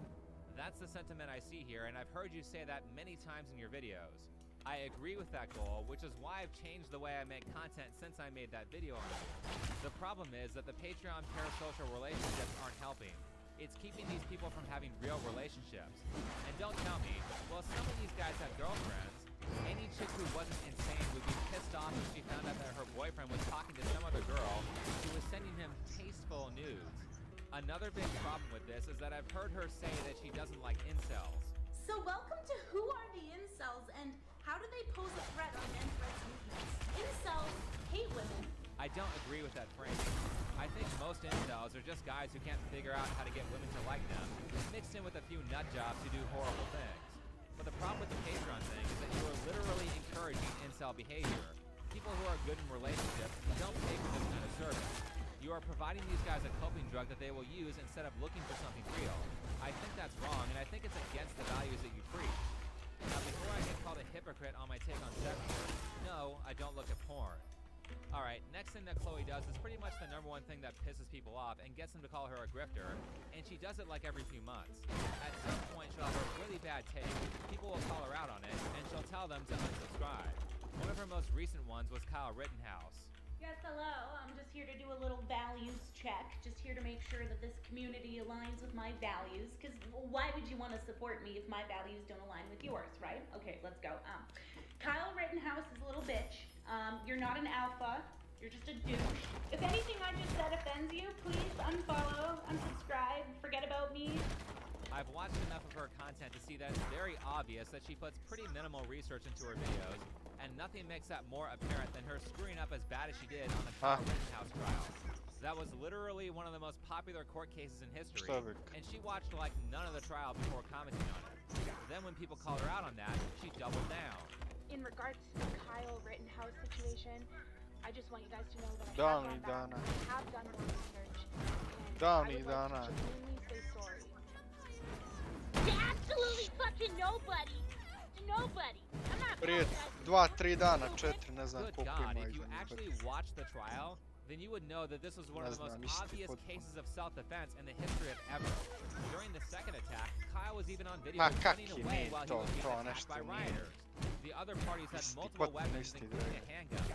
That's the sentiment I see here, and I've heard you say that many times in your videos. I agree with that goal, which is why I've changed the way I make content since I made that video on it. The problem is that the Patreon parasocial relationships aren't helping. It's keeping these people from having real relationships. And don't tell me, well, some of these guys have girlfriends. Any chick who wasn't insane would be pissed off if she found out that her boyfriend was talking to some other girl who was sending him tasteful nudes. Another big problem with this is that I've heard her say that she doesn't like incels. So welcome to Who Are the Incels, and how do they pose a threat on men's rights movements? Incels hate women. I don't agree with that framing. I think most incels are just guys who can't figure out how to get women to like them, mixed in with a few nut jobs who do horrible things. But the problem with the Patreon thing is that you are literally encouraging incel behavior. People who are good in relationships don't pay for this kind of service. You are providing these guys a coping drug that they will use instead of looking for something real. I think that's wrong, and I think it's against the values that you preach. Now, before I get called a hypocrite on my take on sex work, no, I don't look at porn. Alright, next thing that Chloe does is pretty much the #1 thing that pisses people off and gets them to call her a grifter, and she does it like every few months. At some point, she'll have a really bad take, people will call her out on it, and she'll tell them to unsubscribe. One of her most recent ones was Kyle Rittenhouse. Yes, hello. I'm just here to do a little values check. Just here to make sure that this community aligns with my values. Because why would you want to support me if my values don't align with yours, right? Okay, let's go. Kyle Rittenhouse is a little bitch. You're not an alpha. You're just a douche. If anything I just said offends you, please unfollow, unsubscribe, forget about me. I've watched enough of her content to see that it's very obvious that she puts pretty minimal research into her videos, and nothing makes that more apparent than her screwing up as bad as she did on the Kyle Rittenhouse trial. That was literally one of the most popular court cases in history, and she watched like none of the trial before commenting on it. Then when people called her out on that, she doubled down. In regards to the Kyle Rittenhouse situation, I just want you guys to know that I have done more research, and I would like to genuinely say sorry. To absolutely fucking nobody. To nobody. I'm not Prije 2-3 dana, 4, ne znam koliko ima If you actually watched the trial, then you would know that this was one of the most obvious cases of self-defense in the history of ever. During the second attack, Kyle was even on video running away while he was being attacked by rioters. The other parties had multiple weapons, including a handgun.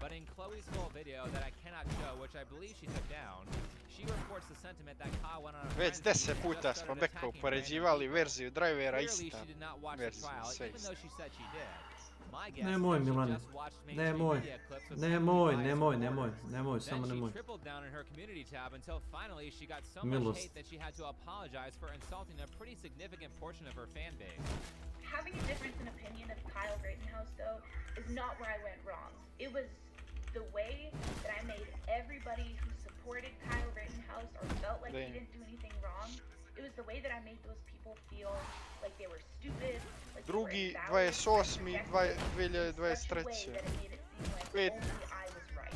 But in Chloe's full video that I cannot show, which I believe she took down, she reports the sentiment that Kyle went on a Već 10 puta smo Beka upoređivali verziju drivera ista verziju sve isto. Nemoj Milane, nemoj, samo nemoj. Milost. Having a difference in opinion of Kyle Rittenhouse, though, is not where I went wrong. It was the way that I made everybody who supported Kyle Rittenhouse or felt like he didn't do anything wrong It was the way that I made those people feel like they were stupid, like they were Drugi, invalid, 28.2023. such a way that it made it seem like only I was right.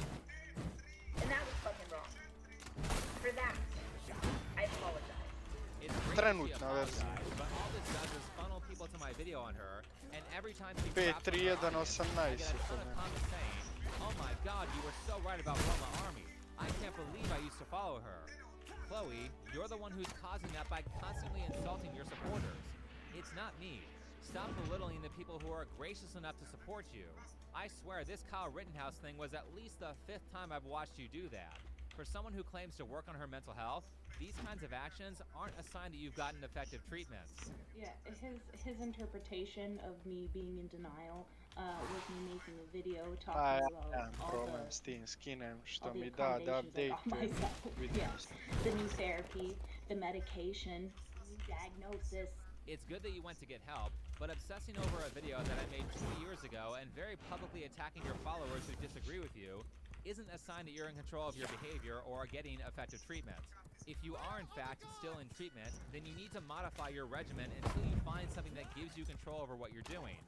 And that was fucking wrong. For that, I apologize. It's great Trenutna verzija. but all this does is funnel people to my video on her, and every time she 5.31.18 I get a ton of comments saying, "Oh my God, you were so right about Roma Army. I can't believe I used to follow her." Chloe, you're the one who's causing that by constantly insulting your supporters. It's not me. Stop belittling the people who are gracious enough to support you. I swear this Kyle Rittenhouse thing was at least the 5th time I've watched you do that. For someone who claims to work on her mental health, these kinds of actions aren't a sign that you've gotten effective treatments. Yeah, his interpretation of me being in denial was me making a video talking about problem s tim skinem što mi da update videos. The new therapy, the medication, new diagnosis. It's good that you went to get help, but obsessing over a video that I made 2 years ago and very publicly attacking your followers who disagree with you isn't a sign that you're in control of your behavior or are getting effective treatment. If you are in fact still in treatment, then you need to modify your regimen until you find something that gives you control over what you're doing.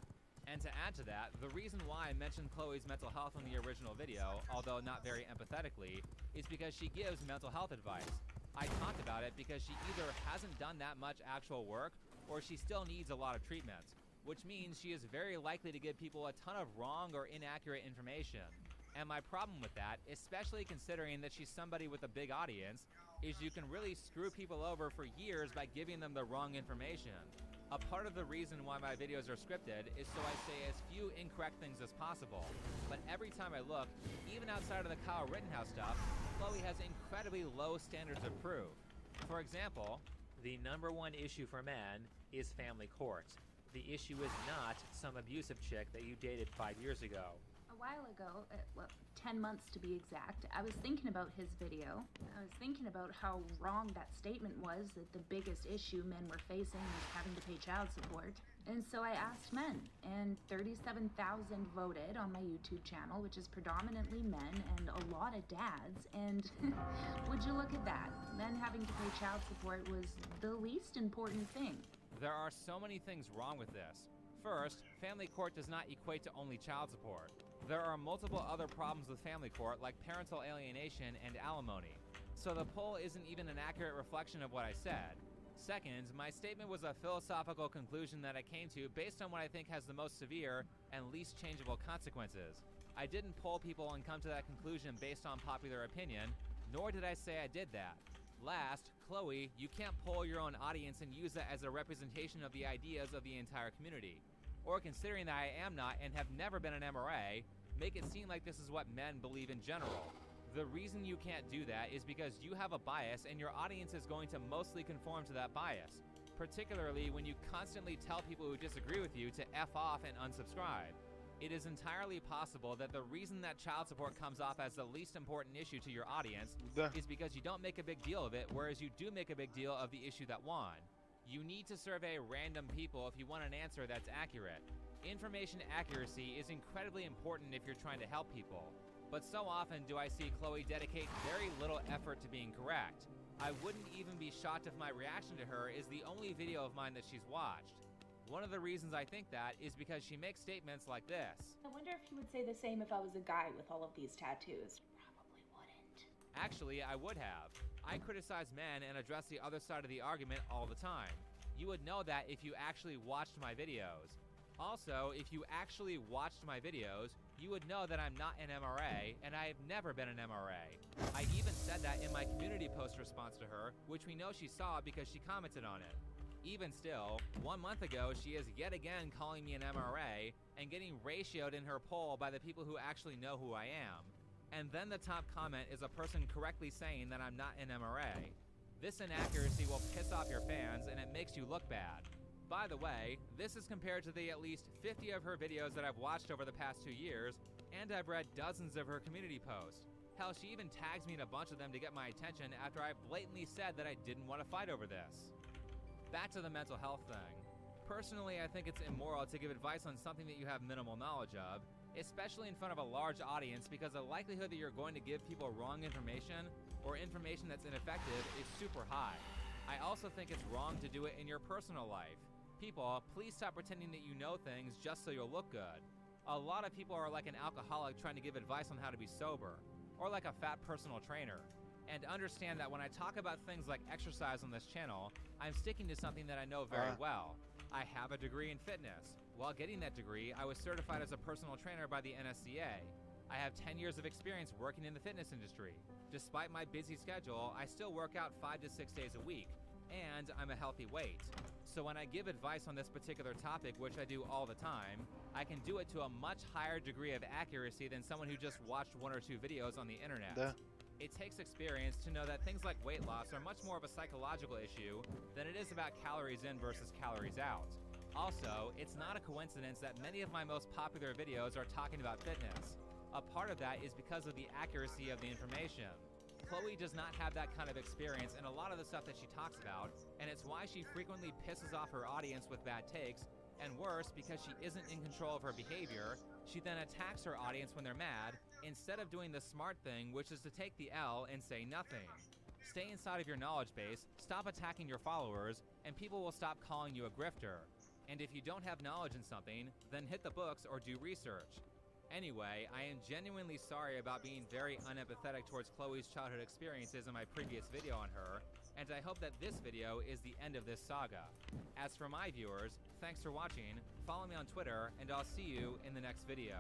And to add to that, the reason why I mentioned Chloe's mental health in the original video, although not very empathetically, is because she gives mental health advice. I talked about it because she either hasn't done that much actual work or she still needs a lot of treatment, which means she is very likely to give people a ton of wrong or inaccurate information. And my problem with that, especially considering that she's somebody with a big audience, is you can really screw people over for years by giving them the wrong information. A part of the reason why my videos are scripted is so I say as few incorrect things as possible. But every time I look, even outside of the Kyle Rittenhouse stuff, Chloe has incredibly low standards of proof. For example, the #1 issue for men is family court. The issue is not some abusive chick that you dated 5 years ago. A while ago, well, 10 months to be exact, I was thinking about his video. I was thinking about how wrong that statement was, that the biggest issue men were facing was having to pay child support. And so I asked men, and 37,000 voted on my YouTube channel, which is predominantly men and a lot of dads. And would you look at that? Men having to pay child support was the least important thing. There are so many things wrong with this. First, family court does not equate to only child support. There are multiple other problems with family court, like parental alienation and alimony. So the poll isn't even an accurate reflection of what I said. Second, my statement was a philosophical conclusion that I came to based on what I think has the most severe and least changeable consequences. I didn't poll people and come to that conclusion based on popular opinion, nor did I say I did that. Last, Chloe, you can't poll your own audience and use that as a representation of the ideas of the entire community. Or considering that I am not and have never been an MRA, make it seem like this is what men believe in general. The reason you can't do that is because you have a bias and your audience is going to mostly conform to that bias, particularly when you constantly tell people who disagree with you to F off and unsubscribe. It is entirely possible that the reason that child support comes off as the least important issue to your audience is because you don't make a big deal of it, whereas you do make a big deal of the issue that won. You need to survey random people if you want an answer that's accurate. Information accuracy is incredibly important if you're trying to help people. But so often do I see Chloe dedicate very little effort to being correct. I wouldn't even be shocked if my reaction to her is the only video of mine that she's watched. One of the reasons I think that is because she makes statements like this. I wonder if he would say the same if I was a guy with all of these tattoos. Probably wouldn't. Actually, I would have. I criticize men and address the other side of the argument all the time. You would know that if you actually watched my videos. Also, if you actually watched my videos, you would know that I'm not an MRA, and I have never been an MRA. I even said that in my community post response to her, which we know she saw because she commented on it. Even still, 1 month ago, she is yet again calling me an MRA and getting ratioed in her poll by the people who actually know who I am. And then the top comment is a person correctly saying that I'm not an MRA. This inaccuracy will piss off your fans, and it makes you look bad. By the way, this is compared to the at least 50 of her videos that I've watched over the past 2 years, and I've read dozens of her community posts. Hell, she even tags me in a bunch of them to get my attention after I blatantly said that I didn't want to fight over this. Back to the mental health thing. Personally, I think it's immoral to give advice on something that you have minimal knowledge of, especially in front of a large audience, because the likelihood that you're going to give people wrong information or information that's ineffective is super high. I also think it's wrong to do it in your personal life. People, please stop pretending that you know things just so you'll look good. A lot of people are like an alcoholic trying to give advice on how to be sober, or like a fat personal trainer. And understand that when I talk about things like exercise on this channel, I'm sticking to something that I know very well. I have a degree in fitness. While getting that degree, I was certified as a personal trainer by the NSCA. I have 10 years of experience working in the fitness industry. Despite my busy schedule, I still work out 5 to 6 days a week, and I'm a healthy weight. So when I give advice on this particular topic, which I do all the time, I can do it to a much higher degree of accuracy than someone who just watched 1 or 2 videos on the internet. It takes experience to know that things like weight loss are much more of a psychological issue than it is about calories in versus calories out. Also, it's not a coincidence that many of my most popular videos are talking about fitness. A part of that is because of the accuracy of the information. Chloe does not have that kind of experience in a lot of the stuff that she talks about, and it's why she frequently pisses off her audience with bad takes, and worse, because she isn't in control of her behavior, she then attacks her audience when they're mad, instead of doing the smart thing, which is to take the L and say nothing. Stay inside of your knowledge base, stop attacking your followers, and people will stop calling you a grifter. And if you don't have knowledge in something, then hit the books or do research. Anyway, I am genuinely sorry about being very unempathetic towards Chloe's childhood experiences in my previous video on her, and I hope that this video is the end of this saga. As for my viewers, thanks for watching, follow me on Twitter, and I'll see you in the next video.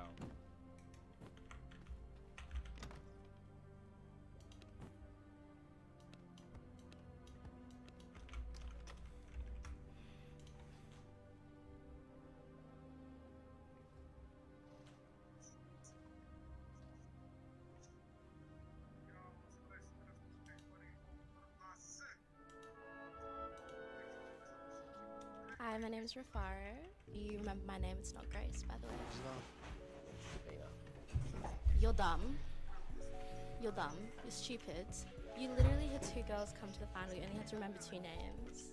Hi, my name is Rafara. You remember my name, it's not Grace, by the way. You're dumb. You're dumb. You're stupid. You literally had 2 girls come to the final, you only had to remember 2 names.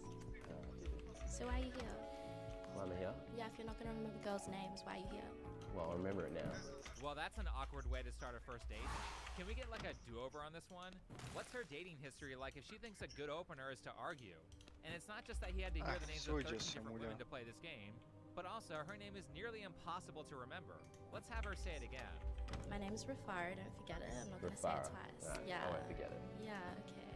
So why are you here? Why am I here? Yeah, if you're not gonna remember girls' names, why are you here? Well, I'll remember it now. Well, that's an awkward way to start a first date. Can we get like a do-over on this one? What's her dating history like if she thinks a good opener is to argue? And it's not just that he had to hear the names of 13 different women to play this game, but also her name is nearly impossible to remember. Let's have her say it again. My name is Rafara, don't forget it. I'm not gonna say it twice. Right, yeah. I won't forget it. Yeah, okay.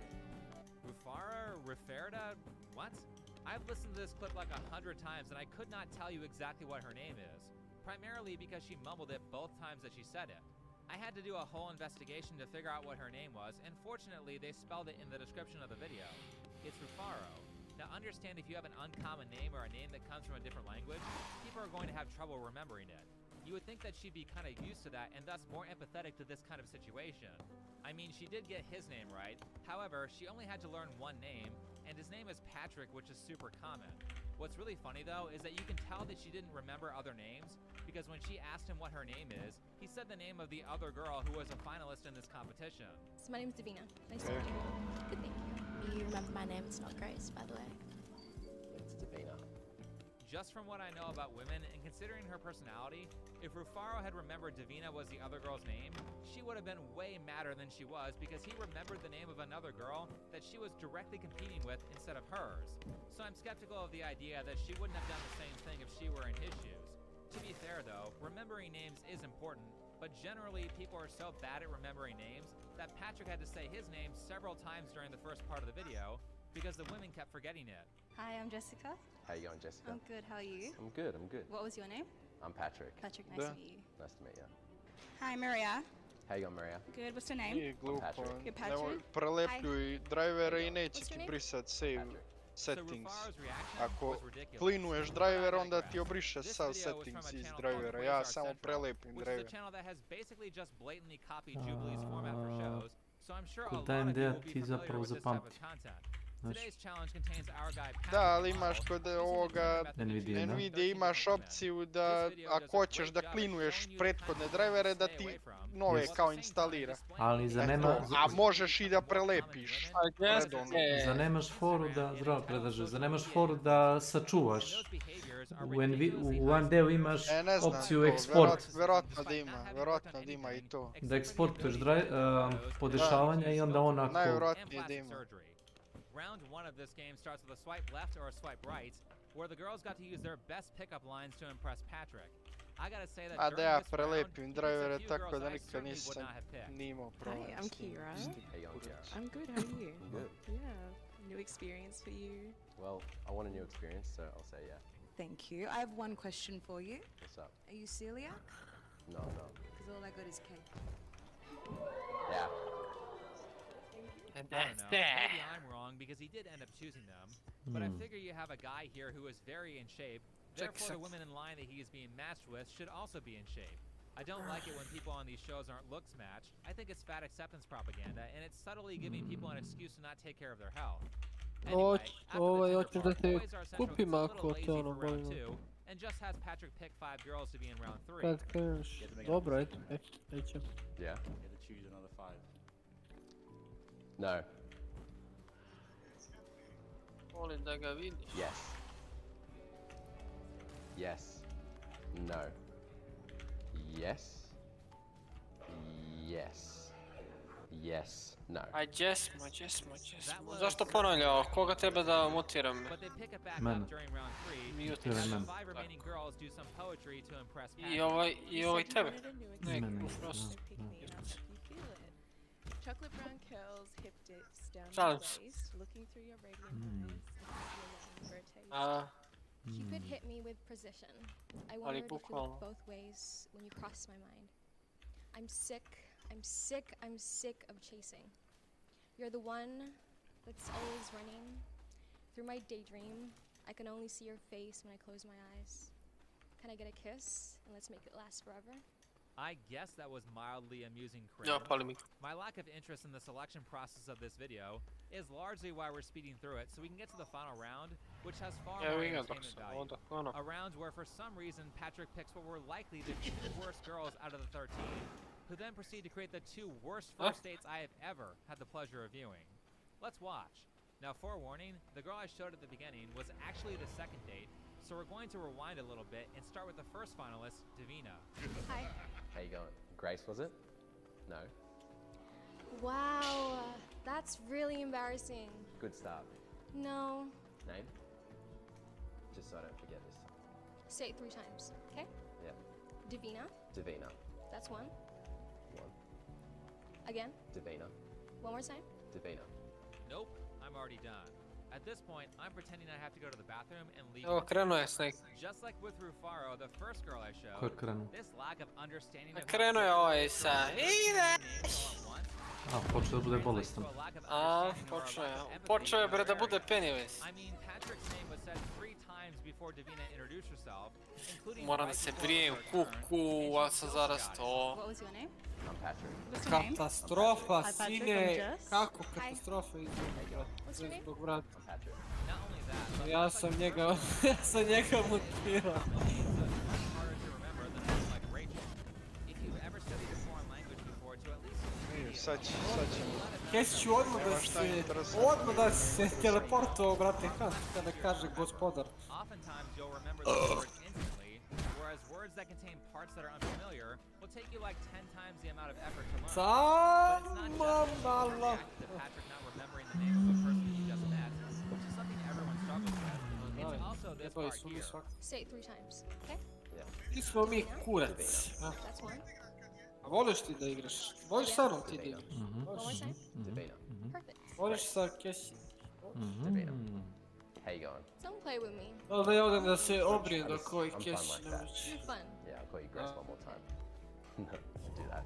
Rufara? Referda? What? I've listened to this clip like 100 times and I could not tell you exactly what her name is. Primarily because she mumbled it both times that she said it. I had to do a whole investigation to figure out what her name was, and fortunately they spelled it in the description of the video. It's Rufaro. Now understand, if you have an uncommon name or a name that comes from a different language, people are going to have trouble remembering it. You would think that she'd be kind of used to that and thus more empathetic to this kind of situation. I mean, she did get his name right. However, she only had to learn 1 name, and his name is Patrick, which is super common. What's really funny though is that you can tell that she didn't remember other names, because when she asked him what her name is, he said the name of the other girl who was a finalist in this competition. So my name's Davina. Nice to meet you. Good name. You remember my name, it's not Grace, by the way. It's Davina. Just from what I know about women, and considering her personality, if Rufaro had remembered Davina was the other girl's name, she would have been way madder than she was because he remembered the name of another girl that she was directly competing with instead of hers. So I'm skeptical of the idea that she wouldn't have done the same thing if she were in his shoes. To be fair though, remembering names is important, but generally people are so bad at remembering names that Patrick had to say his name several times during the first part of the video because the women kept forgetting it. Hi, I'm Jessica. How you going, Jessica? I'm good, how are you? I'm good, I'm good. What was your name? I'm Patrick. Patrick, nice to meet you. Nice to meet you. Hi, Maria. How you going, Maria? Good, what's your name? Nije glupo. You're Patrick? Prelepljuj drivera i neće ti brisat save settings. Ako klinuješ driver, onda ti obriše sav settings iz drivera. Ja samo prelepim driver. Dajem da ti zapravo zapamti. Da, ali imaš kod ovoga Nvidia imaš opciju da ako hoćeš da klinuješ prethodne drivere da ti nove kao instalira. Ali a možeš i da prelepiš. Zar nemaš foru da, zdravo predlaže, zar nemaš foru da sačuvaš? U AMD-u imaš opciju export. Verovatno da ima i to. Da eksportuješ podešavanja i onda onako... Najvjerojatnije da ima. Round 1 of this game starts with a swipe left or a swipe right, where the girls got to use their best pickup lines to impress Patrick. I gotta say that during ja this round, prelepim drivere few tako girls da I nikad certainly would nisam not have picked. ni imao problem Hi, I'm s tim. Kira. How you going, Kira? I'm good, how are you? Good. Yeah, new experience for you. Well, I want a new experience, so I'll say yeah. Thank you. I have one question for you. What's up? Are you celiac? No, I'm not. Because all I got is cake. Yeah. I don't know. Maybe I'm wrong because he did end up choosing them. But I Hmm. figure you have a guy here who is very in shape. Therefore, the women in line that he is being matched with should also be in shape. I don't like it when people on these shows aren't looks matched. I think it's fat acceptance propaganda, and it's subtly giving people an excuse to not take care of their health. Anyway, after the hoćeš da Tinder te part, Boys R Central kupim gets a ako little te lazy ono for round boli. 2, and just has Patrick pick 5 girls to be in round 3. Kad kreneš, dobro, eto, eto. Yeah? You have to choose another 5. No. Volim da ga vidiš. Yes. Yes. No. Yes. Yes. Yes. No. Aj, Jesmo. Zašto ponavljao? Koga treba da mutiram? But they pick it back Man. up during round 3. Mute. And the 5 remaining girls do some poetry to impress Patrick. I ovaj tebe. Ne, Mene, Frost. Chocolate brown curls, hip dips down Šalim the se. waist, looking through your radiant eyes, looking for a taste. A, Cupid hit me with precision. I Ali wanted to feel bukvalno. it both ways when you crossed my mind. I'm sick of chasing. You're the one that's always running. Through my daydream, I can only see your face when I close my eyes. Can I get a kiss and let's make it last forever? I guess that was mildly amusing, Chris. ja, pali mi. My lack of interest in the selection process of this video is largely why we're speeding through it, so we can get to the final round, which has far more Evo ga dok entertainment sam value. onda, ono. A round where for some reason Patrick picks what were likely the 2 worst girls out of the 13, who then proceed to create the 2 worst first dates I have ever had the pleasure of viewing. Let's watch. Now, forewarning, the girl I showed at the beginning was actually the second date, so we're going to rewind a little bit and start with the first finalist, Davina. Hi. How you going? Grace, was it? No. Wow, that's really embarrassing. Good start. No. Name? Just so I don't forget this. Say it 3 times, okay? Yeah. Davina, Davina. that's 1. 1. Again, Davina. 1 more time. Davina. Nope, I'm already done. At this point, I'm pretending I have to go to the bathroom and leave. Evo, krenuo je Snake. Just like with Rufaro, the first girl I showed, Ko je krenuo? this lack of understanding of Krenuo je ovaj sa... Ideš! A, počeo da bude bolestan. A, počeo je bre da bude Pennywise. I mean, Patrick's name was said 3 times before Davina introduced herself, including Moram da se brijem, kuku, a sam zaraz to. What was your name? I'm Patrick. What's your name? Katastrofa, Hi, Patrick, sine, I'm Jess. kako Hi. katastrofa What's your name? zbog vrata. Not only that, but Ja sam njega mutirao. harder to remember than a name like Rachel. If you've ever studied a foreign language before, to at least Sad ćemo. Keć ću odmah da se teleportovao, brate, kada kaže gospodar. oftentimes you'll remember those words instantly, whereas words that contain parts that are unfamiliar will take you like 10 times the amount of effort to learn. But it's not just Malo. the Patrick not remembering the name of a person he just met, which is something everyone struggles with. It's also this part here. Say it 3 times, okay? Ti smo mi kurac. a? That's 1. A voliš ti da igraš? Voliš sa mnom ti da igraš? One more time. Davina. Perfect. Voliš sa Kesi? Davina. How you going? Don't play with me. Da ja odem da se obrijem dok ovaj I'm Kesi fine like ne that. moći. You're fun. Yeah, I'll call you Grace one more time. No, don't do that.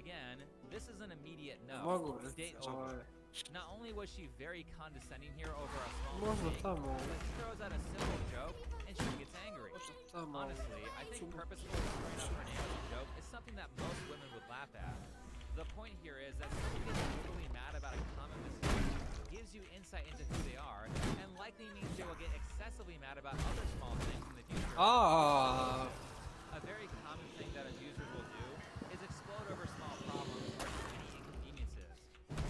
Again, this is an immediate no. Mogu, Date bre. over. Not only was she very condescending here over a small Možda mistake, tamo. but she throws out a simple joke and she gets angry. tamo. Honestly, I think purposefully screwing up her name as a joke is something that most women would laugh at. The point here is that someone getting totally mad about a common mistake gives you insight into who they are, and likely means they will get excessively mad about other small things in the future. A very common thing that abusers will do is explode over small problems or tiny inconveniences.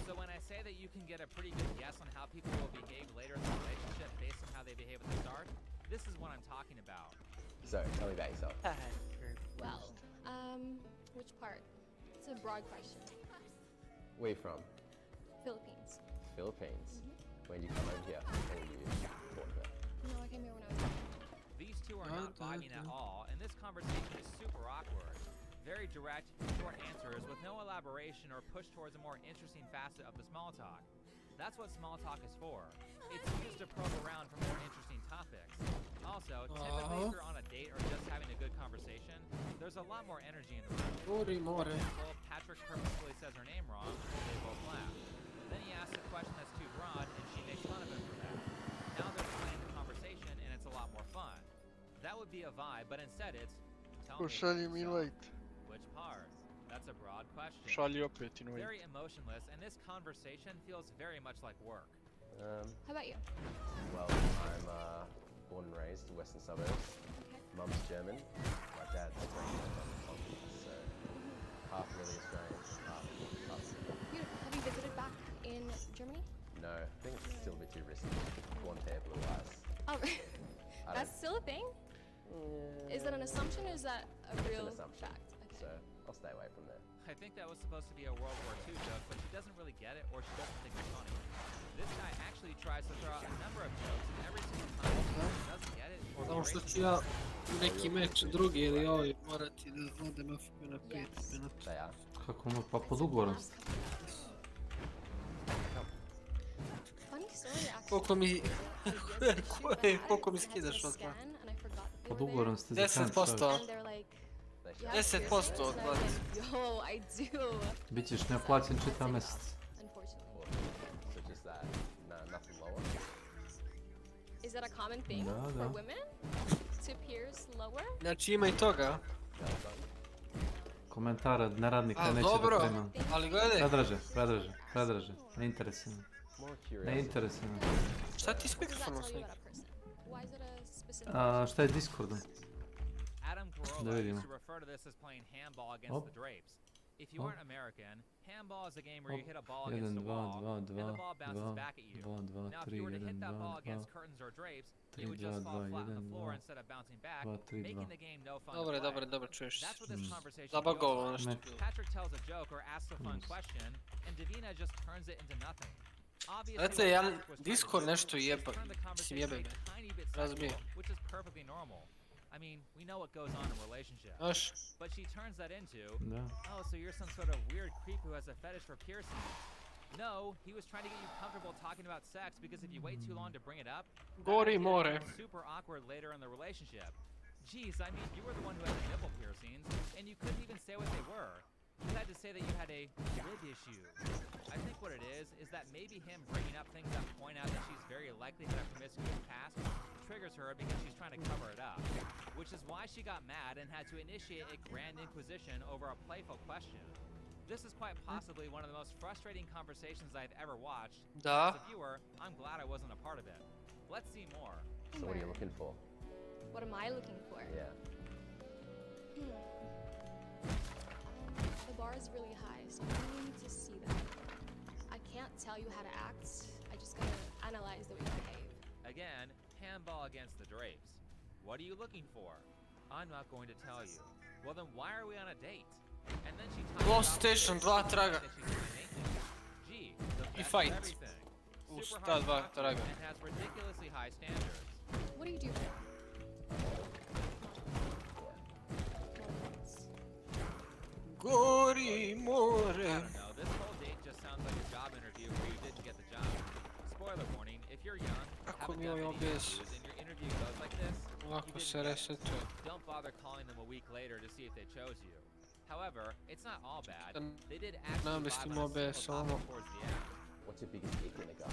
So when I say that you can get a pretty good guess on how people will behave later in the relationship based on how they behave at the start, this is what I'm talking about. So, tell me about yourself. Well, which part? It's a broad question. Where you from? Philippines. Philippines. When did you come over here? Or were you born there? No, I came here when I was young. These two are not vibing at all, and this conversation is super awkward. Very direct, short answers with no elaboration or push towards a more interesting facet of the small talk. That's what small talk is for. It's used to probe around for more interesting topics. Also, typically if you're on a date or just having a good conversation, there's a lot more energy in the room. For example, Patrick purposefully says her name wrong, and they both laugh. Then he asks a question that's too broad, and she makes fun of him for that. Now they're playing the conversation, and it's a lot more fun. That would be a vibe, but instead it's, tell me about yourself. Which part? That's a broad question. Very emotionless, and this conversation feels very much like work. How about you? Well, I'm born and raised in Western suburbs. Okay. Mum's German. My dad's Australian, so half really Australian, half. Beautiful. Have you visited back in Germany? No, I think it's still a bit too risky. Blonde hair, blue eyes. Oh, that's still a thing? Is that an assumption or is that a real fact? Okay. So I'll stay away from there. I think that was supposed to be a World War II joke, but she doesn't really get it, or she doesn't think it's funny. This guy actually tries to throw out a number of jokes, and every single time she doesn't get it, or Samo što ću ja neki meč drugi ili ovaj morati da odem afirme na 5 minuta. Kako mu, pa pod ugovorom ste? Koliko mi skidaš od plata? Pod ugovorom ste za kanč. 10%. 10% od plata. Yo, I do. Bićeš neplaćen čitav mjesec. So just that, nothing lower. Is that a common thing for women? To pierce lower? Znači ima i toga. Komentara neradnika neće da primam. Ali gledaj. Predraže. Ne interesuje me. Ne interesuje me. Šta ti s mikrofonom snima? Šta je Discordom? Adam Carolla used to refer to this as playing handball against the drapes. If you aren't American, handball is a game where you hit a ball against a wall, and the ball bounces back at you. Now, if you were to hit that ball against curtains or drapes, it would just fall flat on the floor instead of bouncing back, making the game no fun to play. Dobro, čuješ. That's what this conversation Zabagovo goes nešto on. bilo. Patrick tells a joke or asks a fun question, and Davina just turns it into nothing. Znate, ja Discord nešto jeba, mislim jebe me. Razbije. Which is perfectly normal. I mean, we know what goes on in relationships. But she turns that into, oh, so you're some sort of weird creep who has a fetish for piercings. No, he was trying to get you comfortable talking about sex because if you wait too long to bring it up, it's super awkward later in the relationship. Jeez, I mean, you were the one who had the nipple piercings, and you couldn't even say what they were. You had to say that you had a lid issue. I think what it is that maybe him bringing up things that point out that she's very likely had a promiscuous past triggers her because she's trying to cover it up. Which is why she got mad and had to initiate a grand inquisition over a playful question. This is quite possibly one of the most frustrating conversations I've ever watched. As a viewer, I'm glad I wasn't a part of it. Let's see more. So what are you looking for? What am I looking for? Yeah. The bar is really high, so I really need to see that. I can't tell you how to act. I just gotta analyze the way you behave. Again, handball against the drapes. What are you looking for? I'm not going to tell you. Well, then why are we on a date? And then she talks Lost Station 2 traga. Gee, I fight. Super hard traga. And has ridiculously high standards. What do you do? Gori more. I don't know, this whole date just sounds like a job interview where you didn't get the job. Spoiler warning, if you're young, haven't done any interviews, and your interview goes like this, you didn't get it. Don't bother calling them a week later to see if they chose you. However, it's not all bad. They did actually vibe towards the end. What's your biggest geek in a guy?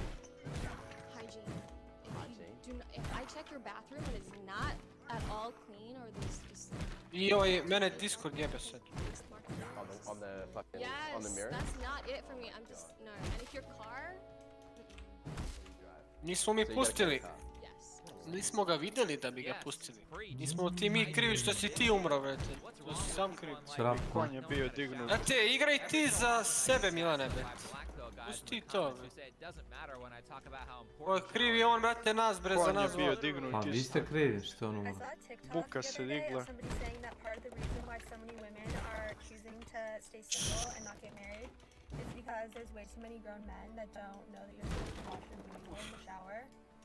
Hygiene. If I check your bathroom and it's not at all clean or there's just... Mene Discord jebe sad. On the fucking, on the mirror? That's not it for me. I'm just, no. And if your car... Nismo mi pustili. Nismo ga vidjeli da bi ga pustili. Nismo ti mi krivi što si ti umro, vrete. To si sam kriv. Konj je bio dignut. Znate, igraj ti za sebe, Milane, vrete. Pusti to, vrete. O, krivi on, vrate, nas, bre, za nas. Konj je bio dignut. Pa vi ste krivi, što on umro. Buka se digla. is because there's way too many grown men that don't know that you're supposed to wash your booty hole in the shower.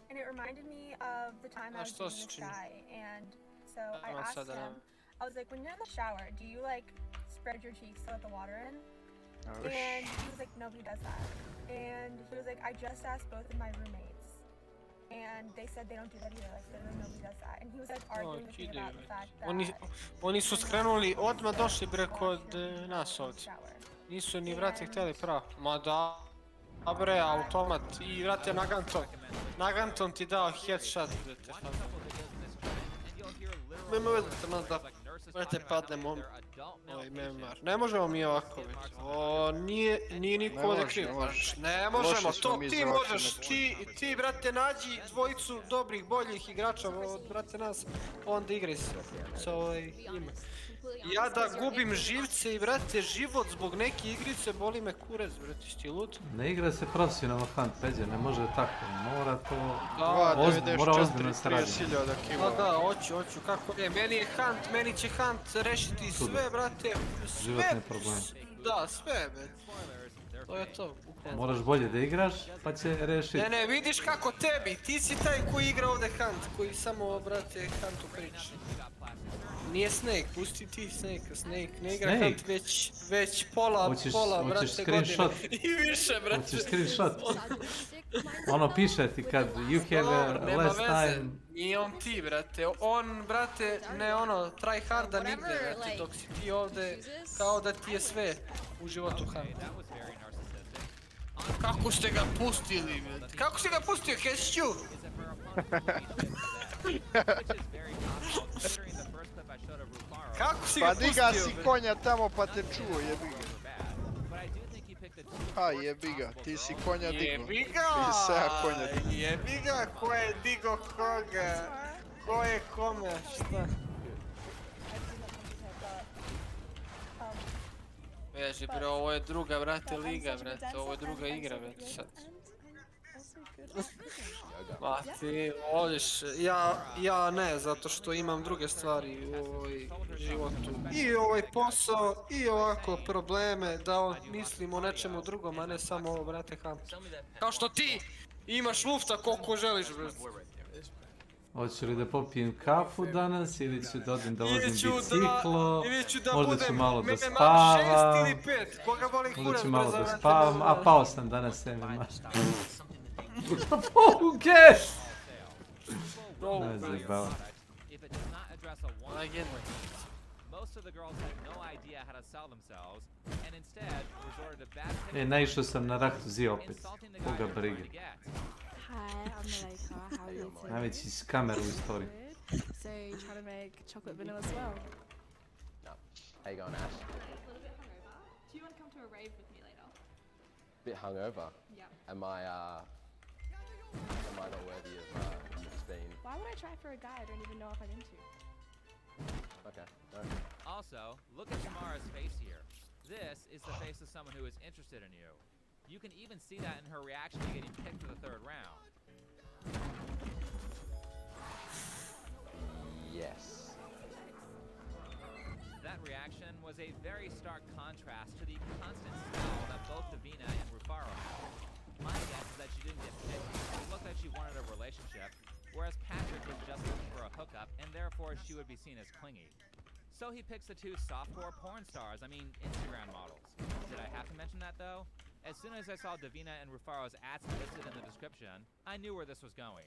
And it reminded me of the time I was dating this guy, and so I asked him, I was like, when you're in the shower, do you like spread your cheeks to let the water in? And he was like, nobody does that. And he was like, I just asked both of my roommates, and they said they don't do that either, like literally nobody does that. And he was like arguing with me about the fact that Oni su skrenuli, odmah došli bre kod nas ovdje. Nisu ni vrate htjeli pravo. Ma da, bre, automat i vrate Naganton ti dao headshot, brate. Nema veze da, brate, padnemo memar. Ne možemo mi ovako već. O, nije niko ovdje kriv. Ne možemo, to ti možeš. Ti, brate, nađi dvojicu dobrih, boljih igrača od, brate, nas. Onda igraj se sa njima. Ja da gubim živce i, brate, život zbog neke igrice, boli me kurez, brate, sti lud? Ne igra se profesionalno Hunt, Peđe, ne može tako, mora to... Mora ozbiljno se radi. Da, hoću, kako je, meni će Hunt rešiti sve, brate, sve... Životne probleme. Da, sve, brate. To je to, bukvalno. Moraš bolje da igraš, pa će rešiti. Ne, vidiš kako tebi, ti si taj koji igra ovdje Hunt, koji samo, brate, Huntu priča. Nije Snake, pusti ti Snake ne igra Hunt već pola, brate, godine. I više, brate. Hoćeš screenshot. Ono piše ti kad you have less time. Nije on ti, brate. On, brate, ne ono, try harda nigde, brate, dok si ti ovdje kao da ti je sve u životu Hunt. Kako ste ga pustili, brate? Kako ste ga pustio, Hesću? Kako si ga pustio? Pa diga si konja tamo pa te čuo, jebi ga. Ha, jebi ga, ti si konja digo. Jebi ga! Jebi ga, ko je digo koga? Ko je kome, šta? Veži bre, ovo je druga, brate, liga, brate, ovo je druga igra, brate, sad. Ma ti voliš, ja ne, zato što imam druge stvari u ovoj životu. I ovaj posao, i ovako probleme, da mislim o nečemu drugom, a ne samo ovo, brate, Hunt. Kao što ti imaš lufta koliko želiš, brate. Hoću li da popijem kafu danas, ili ću da odim da vozim biciklo, možda ću malo da spavam, možda ću malo da spavam, a pao sam danas MMA. Focus! Ne zajebava. Naišao sam na Raktuzi opet, koga brige. Hi, I'm Malika. How are you today? Najveći skamer u istoriji. So you trying to make chocolate vanilla as well? No. How you going, Ash? A little bit hungover. Do you want to come to a rave with me later? Bit hungover? Yeah. Am I not worthy of being? Why would I try for a guy I don't even know if I'm into? Okay, no. Also, look at Tamara's face here. This is the face of someone who is interested in you. You can even see that in her reaction to getting picked for the third round. Yes. That reaction was a very stark contrast to the constant scowl that both Davina and Rufaro had. My guess is that she didn't get picked because it looked like she wanted a relationship, whereas Patrick was just looking for a hookup, and therefore she would be seen as clingy. So he picks the two softcore porn stars, Instagram models. Did I have to mention that though? As soon as I saw Davina and Rufaro's ads listed in the description, I knew where this was going.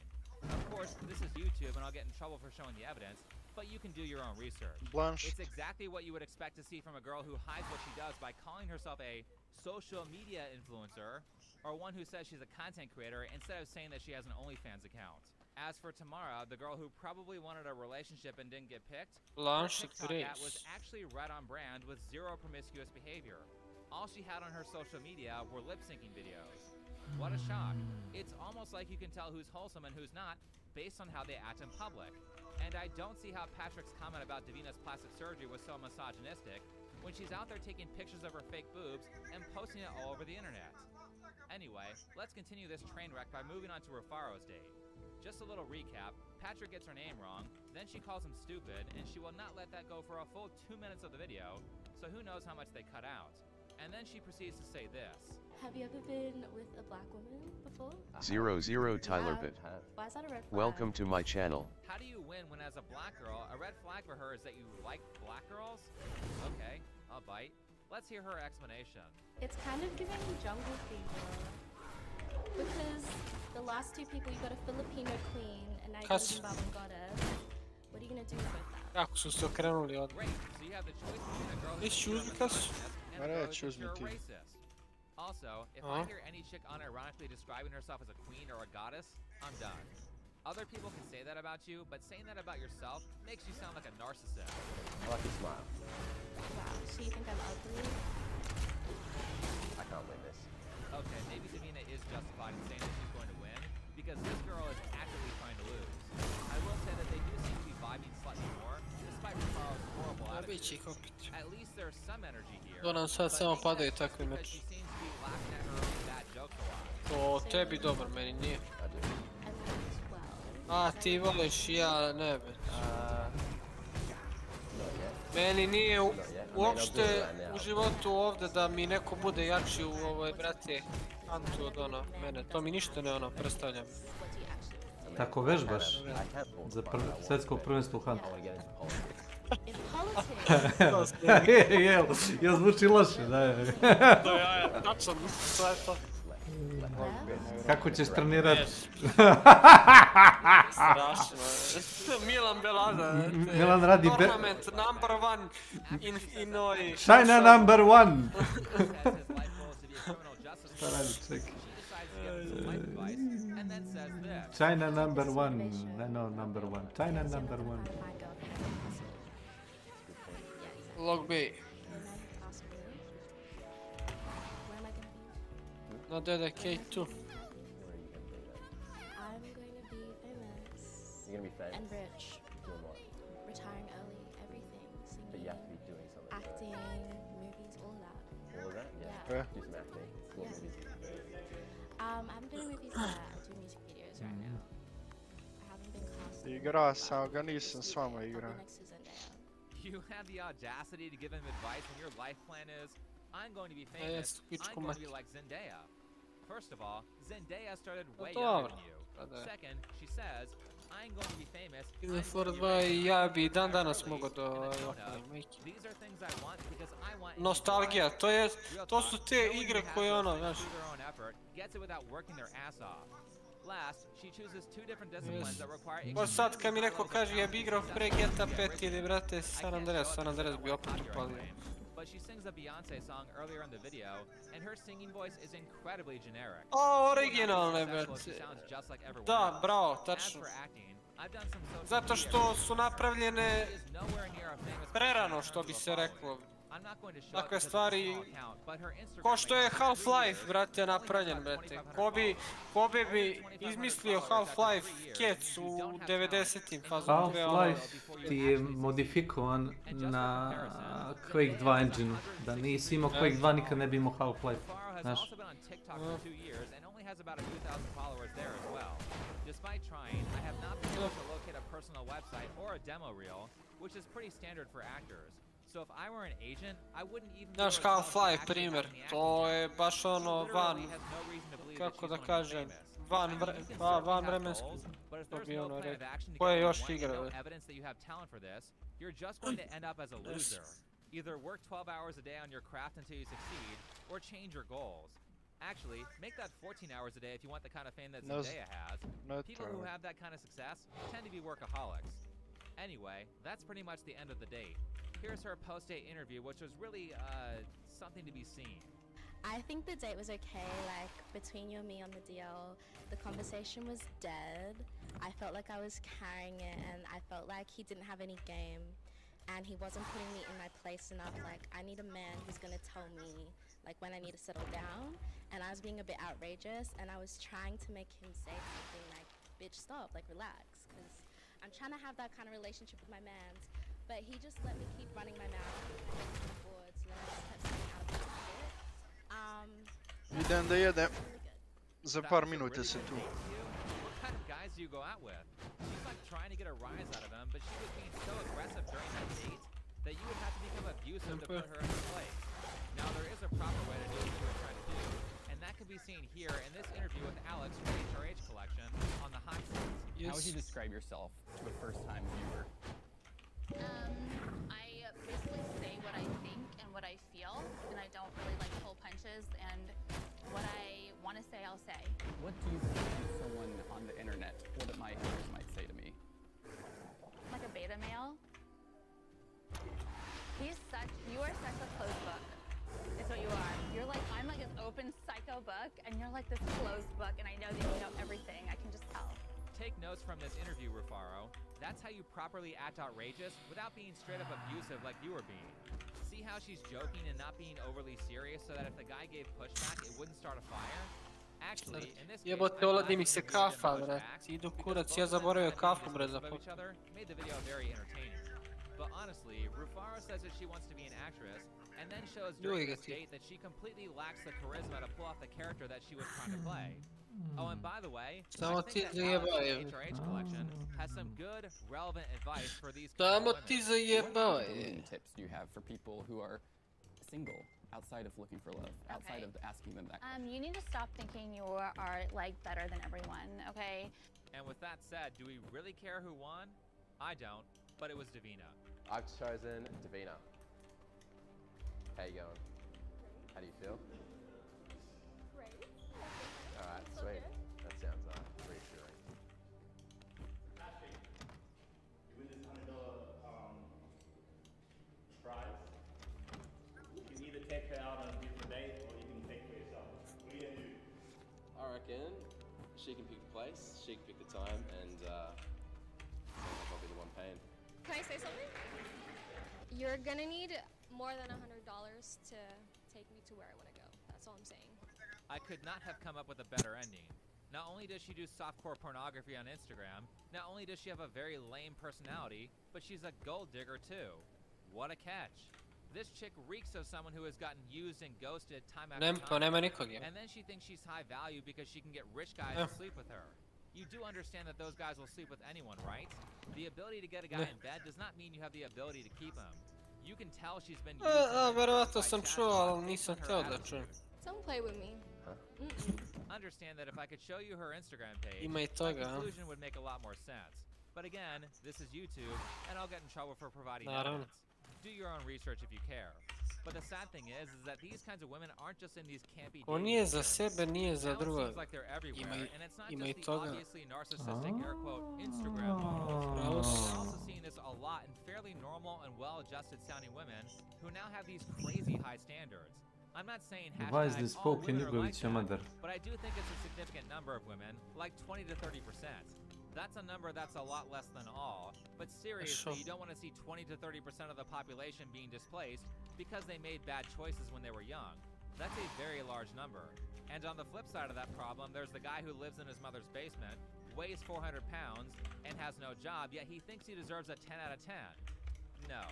Of course, this is YouTube and I'll get in trouble for showing the evidence, but you can do your own research. It's exactly what you would expect to see from a girl who hides what she does by calling herself a social media influencer, or one who says she's a content creator instead of saying that she has an OnlyFans account. As for Tamara, the girl who probably wanted a relationship and didn't get picked, her TikTok ad was actually right on brand with zero promiscuous behavior. All she had on her social media were lip-syncing videos. What a shock. It's almost like you can tell who's wholesome and who's not based on how they act in public. And I don't see how Patrick's comment about Davina's plastic surgery was so misogynistic when she's out there taking pictures of her fake boobs and posting it all over the internet. Anyway, let's continue this train wreck by moving on to Rufaro's date. Just a little recap, Patrick gets her name wrong, then she calls him stupid, and she will not let that go for a full 2 minutes of the video, so who knows how much they cut out. And then she proceeds to say this. Have you ever been with a black woman before? 00 Tylerbit. Why is that a red flag? Welcome to my channel. How do you win when as a black girl, a red flag for her is that you like black girls? Okay, I'll bite. Let's hear her explanation. It's kind of giving jungle fever. Because the last two people, you got a Filipino queen and now you got a Zimbabwean goddess. What are you gonna do with that? Kako su se okrenuli od... Excuse me, kas? Also, if I hear any chick unironically describing herself as a queen or a goddess, I'm done. Other people can say that about you, but saying that about yourself makes you sound like a narcissist. I like your smile. Wow, so you think I'm ugly? I can't win this. Okay, maybe Davina is justified in saying that she's going to win, because this girl is actively trying to lose. I will say that they do seem to be vibing slightly more, despite Ricardo's horrible attitude. At least there's some energy here, To nam sad samo padaju takvi meči. To tebi dobar, meni nije. A, ti voliš, ja ne be. Meni nije uopšte u životu ovdje da mi neko bude jači u ovoj, brate, Antu od ono, mene. To mi ništa ne ono, predstavljam. Tako vežbaš za svjetsko prvenstvo u Huntu. Jel zvuči loše, da. Tačno, to je to. Kako ćeš trenirati? Strašno. Milan Belada. Milan radi... Tournament number one in oi... China number one! Šta radi, čekaj. China number one. No, number one. China number one. Log B. No, Dede, K2. I'm going to be famous. You're gonna be famous? And rich. Doing what? Retiring early, everything. Singing, But you have to be doing something. acting, movies, all of that. All of that? Yeah. Do some acting. What Yeah. movies? I'm doing movies yet. I'm doing music videos right now. I haven't been cast. Igra sam ga, nisam s vama igra. You have the audacity to give him advice when your life plan is, I'm going to be famous, I'm going to be like Zendaya. First of all, Zendaya started way younger than you. Second, she says, I'm going to be famous. Ja bi dan danas mogo do... These are things I want because I want... Nostalgija, to su te igre koje ono, znaš... Gets it without working their ass off. Last, she chooses two different disciplines that require... Pa sad kad mi neko kaže ja bi igrao pre GTA 5 ili brate San Andreas bi opet upalio. But she sings a Beyonce song earlier in the video, and her singing voice is incredibly generic. O, originalne, brate. Da, bravo, tačno. Zato što su napravljene prerano, što bi se reklo. Takve stvari, ko što je Half-Life, brate, napravljen, brate. Ko bi izmislio Half-Life Cats u 90-im fazu? Half-Life ti je modifikovan na Quake 2 engine-u. Da nisi imao Quake 2, nikad ne bi imao Half-Life. Znaš? Despite trying, I have not been able to locate a personal website or a demo reel, which is pretty standard for actors. So if I were an agent, I wouldn't even... Znaš, Half-Life primjer, to je baš ono van, kako da kažem, van vremenski, to bi ono rekao. Koje još igre? You're just going to end up as a loser. Either work 12 hours a day on your craft until you succeed, or change your goals. Actually, make that 14 hours a day if you want the kind of fame that Zendaya has. People who have that kind of success tend to be workaholics. Anyway, that's pretty much the end of the date. Here's her post-date interview, which was really, something to be seen. I think the date was okay, like, between you and me on the deal, the conversation was dead. I felt like I was carrying it, and I felt like he didn't have any game, and he wasn't putting me in my place enough. Like, I need a man who's gonna tell me, like, when I need to settle down, and I was being a bit outrageous, and I was trying to make him say something like, bitch, stop, like, relax, because I'm trying to have that kind of relationship with my man, but he just let me keep running my mouth forward, so then I just kept saying out of my shit. Idem da jedem. Za par minuta se tu. What kind of guys do you go out with? She's like trying to get a rise out of him, but she was being so aggressive during that date that you would have to become abusive to put her in her place. Now there is a proper can be seen here in this interview with Alex from HRH Collection on the hot seats. How would you describe yourself to a first-time viewer? I basically say what I think and what I feel, and I don't really like pull punches, and what I want to say, I'll say. What do you think of someone on the internet, what my haters might say to me? Like a beta male. You are such a closed book. It's what you are. You're like, I'm like an open psycho book, and you're like this closed book, and I know that you know everything. I can just tell. Take notes from this interview, Rufaro. That's how you properly act outrageous without being straight up abusive like you were being. See how she's joking and not being overly serious so that if the guy gave pushback, it wouldn't start a fire? Actually, in this case, Jebote, oladi mi se kafa, bre. Idu kurac, ja zaboravio kafu, bre, za each other made the video very entertaining. But honestly, Rufaro says that she wants to be an actress, and then shows during this date that she completely lacks the charisma to pull off the character that she was trying to play. Oh, and by the way, I think that Alex from the HRH Collection has some good, relevant advice for these kind of women. What dating tips do you have for people who are single, outside of looking for love, outside of asking them that question? You need to stop thinking you are like better than everyone, okay? And with that said, do we really care who won? I don't, but it was Davina. I've chosen Davina. How you going? How do you feel? Great. Alright, sweet. That sounds reassuring. Ashley, you win this $100 prize. You can either take her out on a beautiful date or you can take her yourself. What are you gonna do? I reckon she can pick the place, she can pick the time, and sounds like I'll be the one paying. Can I say something? You're gonna need more than $100 to take me to where I want to go. That's all I'm saying. I could not have come up with a better ending. Not only does she do softcore pornography on Instagram, not only does she have a very lame personality, but she's a gold digger too. What a catch. This chick reeks of someone who has gotten used and ghosted time after time. And then she thinks she's high value because she can get rich guys to sleep with her. You do understand that those guys will sleep with anyone, right? The ability to get a guy in bed does not mean you have the ability to keep him. You can tell she's been used verovatno sam čuo, ali nisam htio da čujem. Don't play with me. Understand that if I could show you her Instagram page, Ima I my toga, conclusion would make a lot more sense. But again, this is YouTube, and I'll get in trouble for providing Naravno. evidence. Do your own research if you care. But the sad thing is that these kinds of women aren't just in these campy Ko dating nije za sites. sebe, nije za Now it drugoga. seems like they're everywhere, and it's not Ima I just the toga. obviously narcissistic air quote Instagram models. We're also seeing this a lot in fairly normal and well-adjusted sounding women who now have these crazy high standards. I'm not saying Why is hashtag this all spoken women are like Igorić, that, but I do think it's a significant number of women, like 20 to 30%. That's a number that's a lot less than all, but seriously, you don't want to see 20 to 30% of the population being displaced because they made bad choices when they were young. That's a very large number. And on the flip side of that problem, there's the guy who lives in his mother's basement, weighs 400 pounds, and has no job, yet he thinks he deserves a 10 out of 10. No.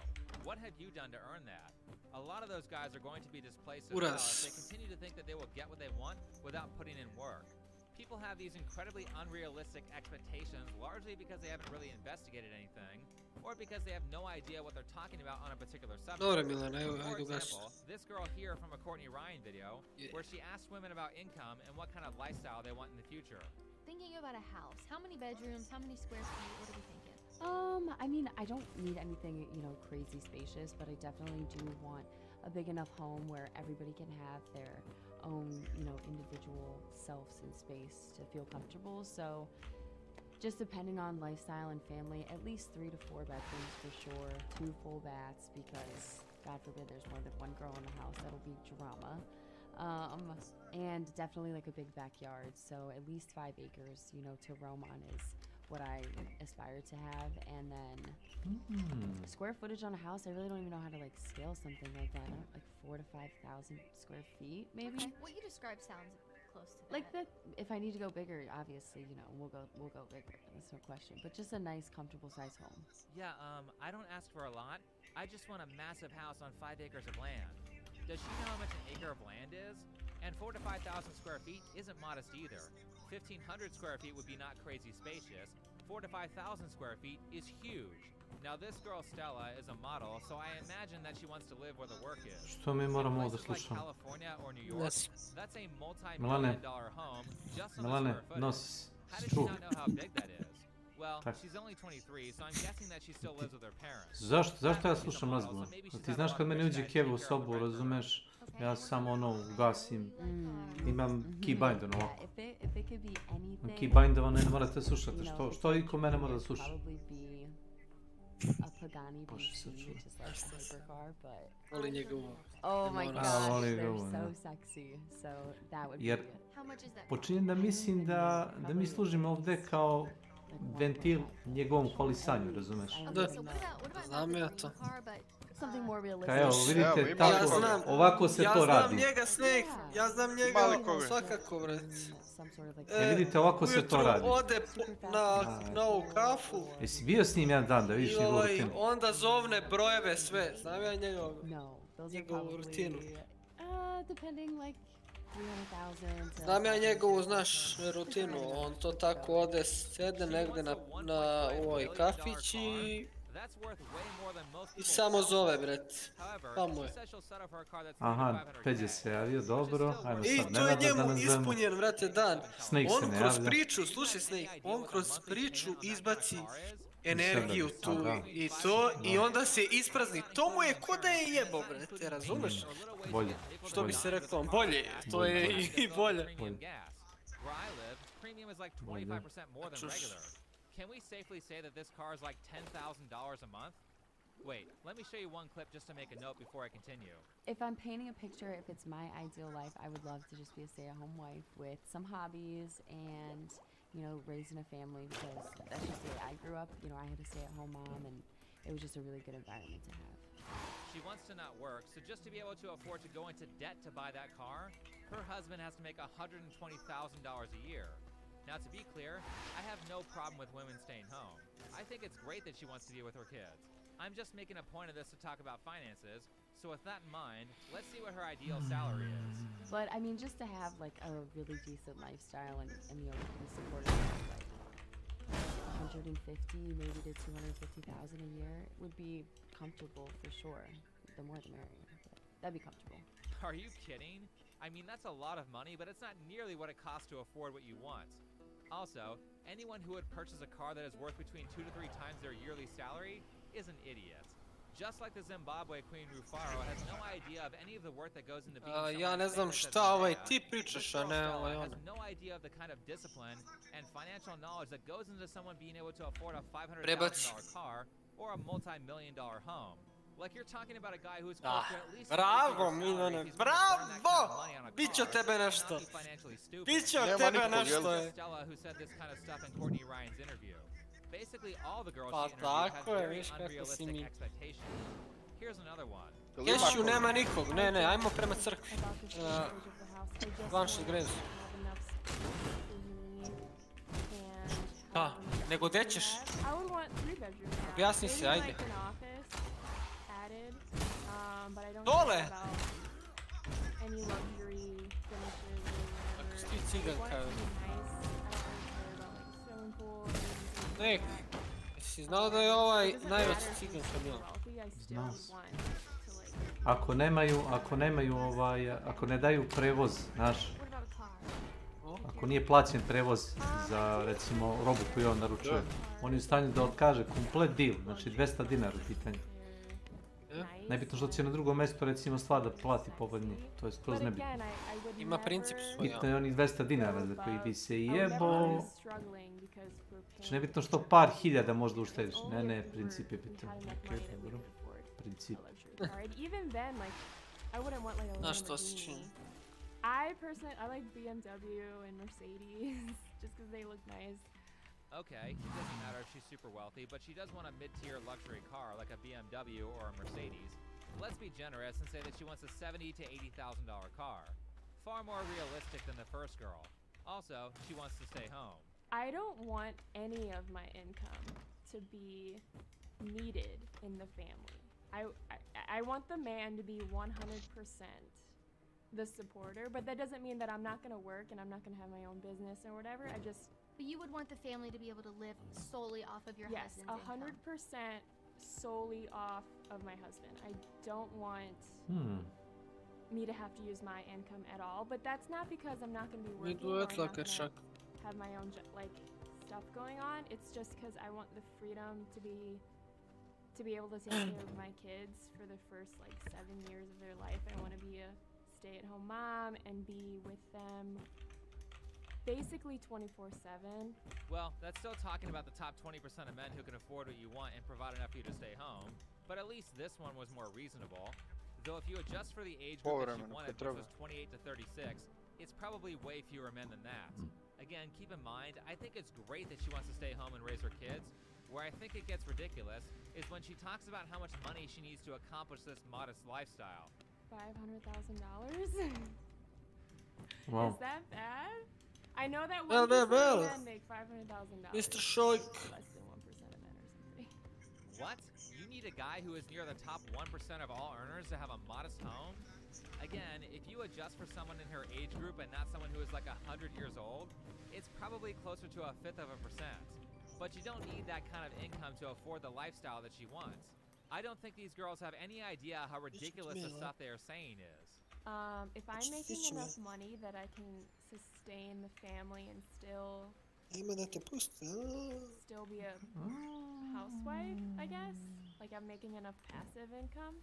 What have you done to earn that? A lot of those guys are going to be displaced as well if they continue to think that they will get what they want without putting in work. People have these incredibly unrealistic expectations largely because they haven't really investigated anything, or because they have no idea what they're talking about on a particular subject. Dobre, Milan, evo, For ajde example, this girl here from a Courtney Ryan video, where she asked women about income and what kind of lifestyle they want in the future. Thinking about a house, how many bedrooms, how many square feet, what are we thinking? I mean, I don't need anything, crazy spacious, but I definitely do want a big enough home where everybody can have their own, individual selves and space to feel comfortable. So just depending on lifestyle and family, at least 3 to 4 bedrooms for sure, 2 full baths, because God forbid there's more than one girl in the house, that'll be drama. And definitely like a big backyard, so at least 5 acres, to roam on is what I aspire to have. And then square footage on a house, I really don't even know how to like scale something like that. Like 4,000 to 5,000 square feet, maybe. Okay. What you described sounds close to that. Like that. If I need to go bigger, obviously, we'll go bigger. That's no question. But just a nice, comfortable size home. Yeah, I don't ask for a lot. I just want a massive house on 5 acres of land. Does she know how much an acre of land is? And 4,000 to 5,000 square feet isn't modest either. 1,500 square feet would be not crazy spacious. 4,000 to 5,000 square feet is huge. Now this girl Stella is a model, so I imagine that she wants to live where the work is. Što mi moramo ovo da Places like slušamo? California or New York, that's a Milane, multi-million-dollar home just on the Milane, square footage. nosi How does she struju. not know how big that is? Well, she's only 23, so I'm guessing that she still lives with her parents. Zašto ja slušam razgovor? Ti znaš kad meni uđe Kev u sobu, razumeš? Ja samo ono ugasim, imam keybindovan ovako. Keybindovan ne morate slušati, što i ko mene mora da sluša? Bože, sad čuo. Volim njegovu. Oh my gosh, they're so sexy, so that would be... Jer počinjem da mislim da mi služimo ovdje kao ventil njegovom hvalisanju, razumeš? Da, znam ja to. Ka evo, vidite, tako, ovako se to radi. Ja znam njega, svakako, vrat. Vidite, ovako se to radi. Ode na ovu kafu. Jesi bio s njim jedan dan da vidiš njegovu rutinu? Onda zovne brojeve sve, znam ja njegovu rutinu. Znam ja njegovu, znaš, rutinu, on to tako ode, sede negdje na ovoj kafić i samo zove, bret. Tamo je. Aha, Peđe se javio, dobro, ajmo sad I to je njemu ispunjen, vrate, dan. Snake se ne javlja. On kroz priču, slušaj Snake, on kroz priču izbaci energiju tu i to, i onda se isprazni. To mu je ko da je jebo, brate, razumeš? Bolje. Što bi se rekao, bolje, to je i bolje. Can we safely say that this car is like $10,000 a month? Wait, let me show you one clip just to make a note before I continue. If I'm painting a picture, if it's my ideal life, I would love to just be a stay-at-home wife with some hobbies and, you know, raising a family, because that's just the way I grew up. You know, I had a stay-at-home mom, and it was just a really good environment to have. She wants to not work, so just to be able to afford to go into debt to buy that car, her husband has to make $120,000 a year. Now, to be clear, I have no problem with women staying home. I think it's great that she wants to be with her kids. I'm just making a point of this to talk about finances, so with that in mind, let's see what her ideal salary is. But, I mean, just to have, like, a really decent lifestyle and you know, be supported with, like, 150, maybe to 250,000 a year would be comfortable for sure. The more the merrier. But that'd be comfortable. Are you kidding? I mean, that's a lot of money, but it's not nearly what it costs to afford what you want. Also, anyone who would purchase a car that is worth between 2 to 3 times their yearly salary is an idiot. Just like the Zimbabwe Queen Rufaro has no idea of any of the work that goes into being someone ja ne znam šta ovaj ti pričaš, a ne ovaj on. Has no idea of the kind of discipline and financial knowledge that goes into someone being able to afford a $500,000 car or a multi-million-dollar home. Like you're talking about a guy who's close to at least bravo, Milane, bravo! Biće od tebe nešto. Biće od tebe nešto. Stella who said this kind of stuff in Courtney Ryan's interview. Basically all the girls she interviewed have have very unrealistic expectations. Here's another one. Kešu nema nikog, ne, ajmo prema crkvi. Vanšli grezu. Nego gdje ćeš? Objasni se, ajde. Dole! Ako si ti ciganka. Nek, jesi znao da je ovaj najveći ciganka Milan? Znao sam. Ako ne daju prevoz, znaš, ako nije plaćen prevoz za, recimo, robu koju on naručuje, on je u stanju da odkaže komplet deal, znači 200 dinara u pitanju. Nebitno što će na drugom mjestu, recimo, stvar da plati povoljnije, to je skroz nebitno. Ima princip svoj, ja. Bitno je onih 200 dinara za koji bi se jebo. Znači, nebitno što par hiljada možda uštediš, ne, princip je bitan. Okej, dobro, princip. Znaš što si čini? I like BMW and Mercedes just because they look nice. Okay, it doesn't matter if she's super wealthy, but she does want a mid-tier luxury car like a BMW or a Mercedes. Let's be generous and say that she wants a $70,000 to $80,000 car. Far more realistic than the first girl. Also, she wants to stay home. I don't want any of my income to be needed in the family. I want the man to be 100% the supporter, but that doesn't mean that I'm not going to work and I'm not going to have my own business or whatever. But you would want the family to be able to live solely off of your husband's income. Yes, 100% solely off of my husband. I don't want me to have to use my income at all, but that's not because I'm not going to be working or I'm not going to have my own like stuff going on. It's just because I want the freedom to be able to take care of my kids for the first like 7 years of their life. I want to be a stay-at-home mom and be with them basically 24/7. Well, that's still talking about the top 20% of men who can afford what you want and provide enough for you to stay home, but at least this one was more reasonable. Though if you adjust for the age group that she wanted, which was 28 to 36, it's probably way fewer men than that. Again, keep in mind, I think it's great that she wants to stay home and raise her kids. Where I think it gets ridiculous is when she talks about how much money she needs to accomplish this modest lifestyle. $500,000? Wow. Is that bad? I know that 1% of men make $500,000. Mr. Shoik. Less than 1% of men or something. What? You need a guy who is near the top 1% of all earners to have a modest home? Again, if you adjust for someone in her age group and not someone who is like 100 years old, it's probably closer to 1/5%. But you don't need that kind of income to afford the lifestyle that she wants. I don't think these girls have any idea how ridiculous the stuff they are saying is. If I'm making enough money that I can sustain the family and still be a housewife, I guess. Like I'm making enough passive income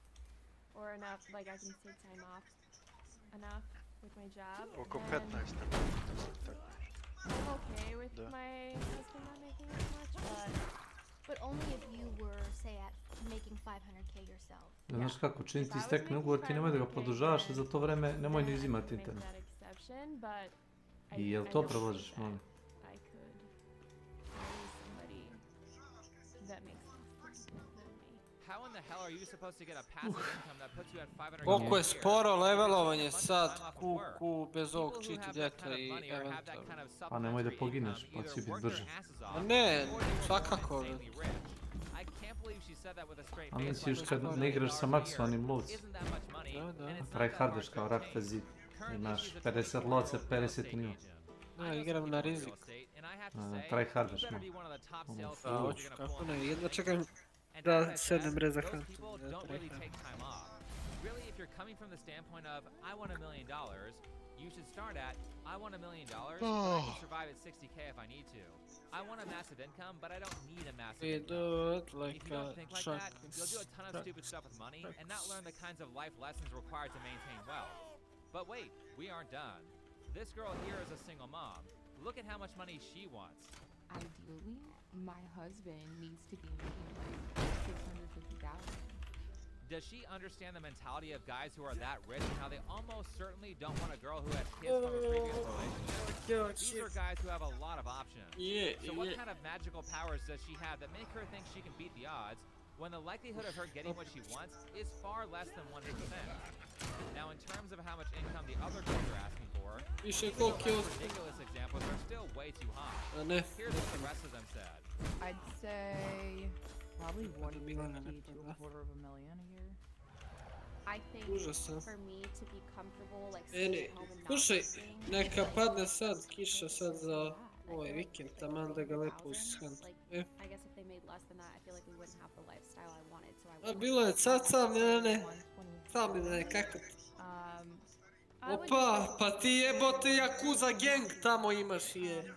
or enough, like I can take time off enough with my job. I'm okay with my husband not making as much, but only if you were, say, at making 500k yourself. Znaš kako, čim ti stekne ugovor, ti nemoj da ga produžavaš, za to vreme nemoj ni uzimati internet. I jel to predlažeš, molim? How in the hell are you supposed to get a passive income that puts you at 500k? Koliko je sporo levelovanje sad, bez ovog čiti djeta i eventualno. Pa nemoj da pogineš, pa će biti brže. A ne, svakako. A misliš kad ne igraš sa maksimalnim lovcem? Tryhardeš kao rak fazit. Imaš 50 lovca, 50 nivo. Ne, igram na rizik. Tryhardeš malo. Da, hoću, kako ne, jedva čekam da sedem reza hantu. Really, if you're coming from the standpoint of, I want $1 million, you should start at, I want $1 million, but I can survive at 60k if I need to. I want a massive income, but I don't need a massive income. If you don't think like that, you'll do a ton of stupid stuff with money and not learn the kinds of life lessons required to maintain wealth. But wait, we aren't done. This girl here is a single mom. Look at how much money she wants. Ideally, my husband needs to be making like $650,000. Does she understand the mentality of guys who are that rich and how they almost certainly don't want a girl who has kids from a previous relationship? These are guys who have a lot of options. So what kind of magical powers does she have that make her think she can beat the odds when the likelihood of her getting what she wants is far less than 1%? Now, in terms of how much income the other girls are asking for, these ridiculous examples are still way too high. Here's what the rest of them said. I'd say probably 150 to $250,000 a year. I think for me to be comfortable, like staying home and not working. Neka padne sad kiša sad za ovaj vikend, taman da ga lepo ushant. I guess if they made less than that, I feel like we wouldn't have the lifestyle I wanted, so I wouldn't. Bilo je caca, ne. Sami ne, kako ti? Opa, pa ti jebote Yakuza gang tamo imaš je.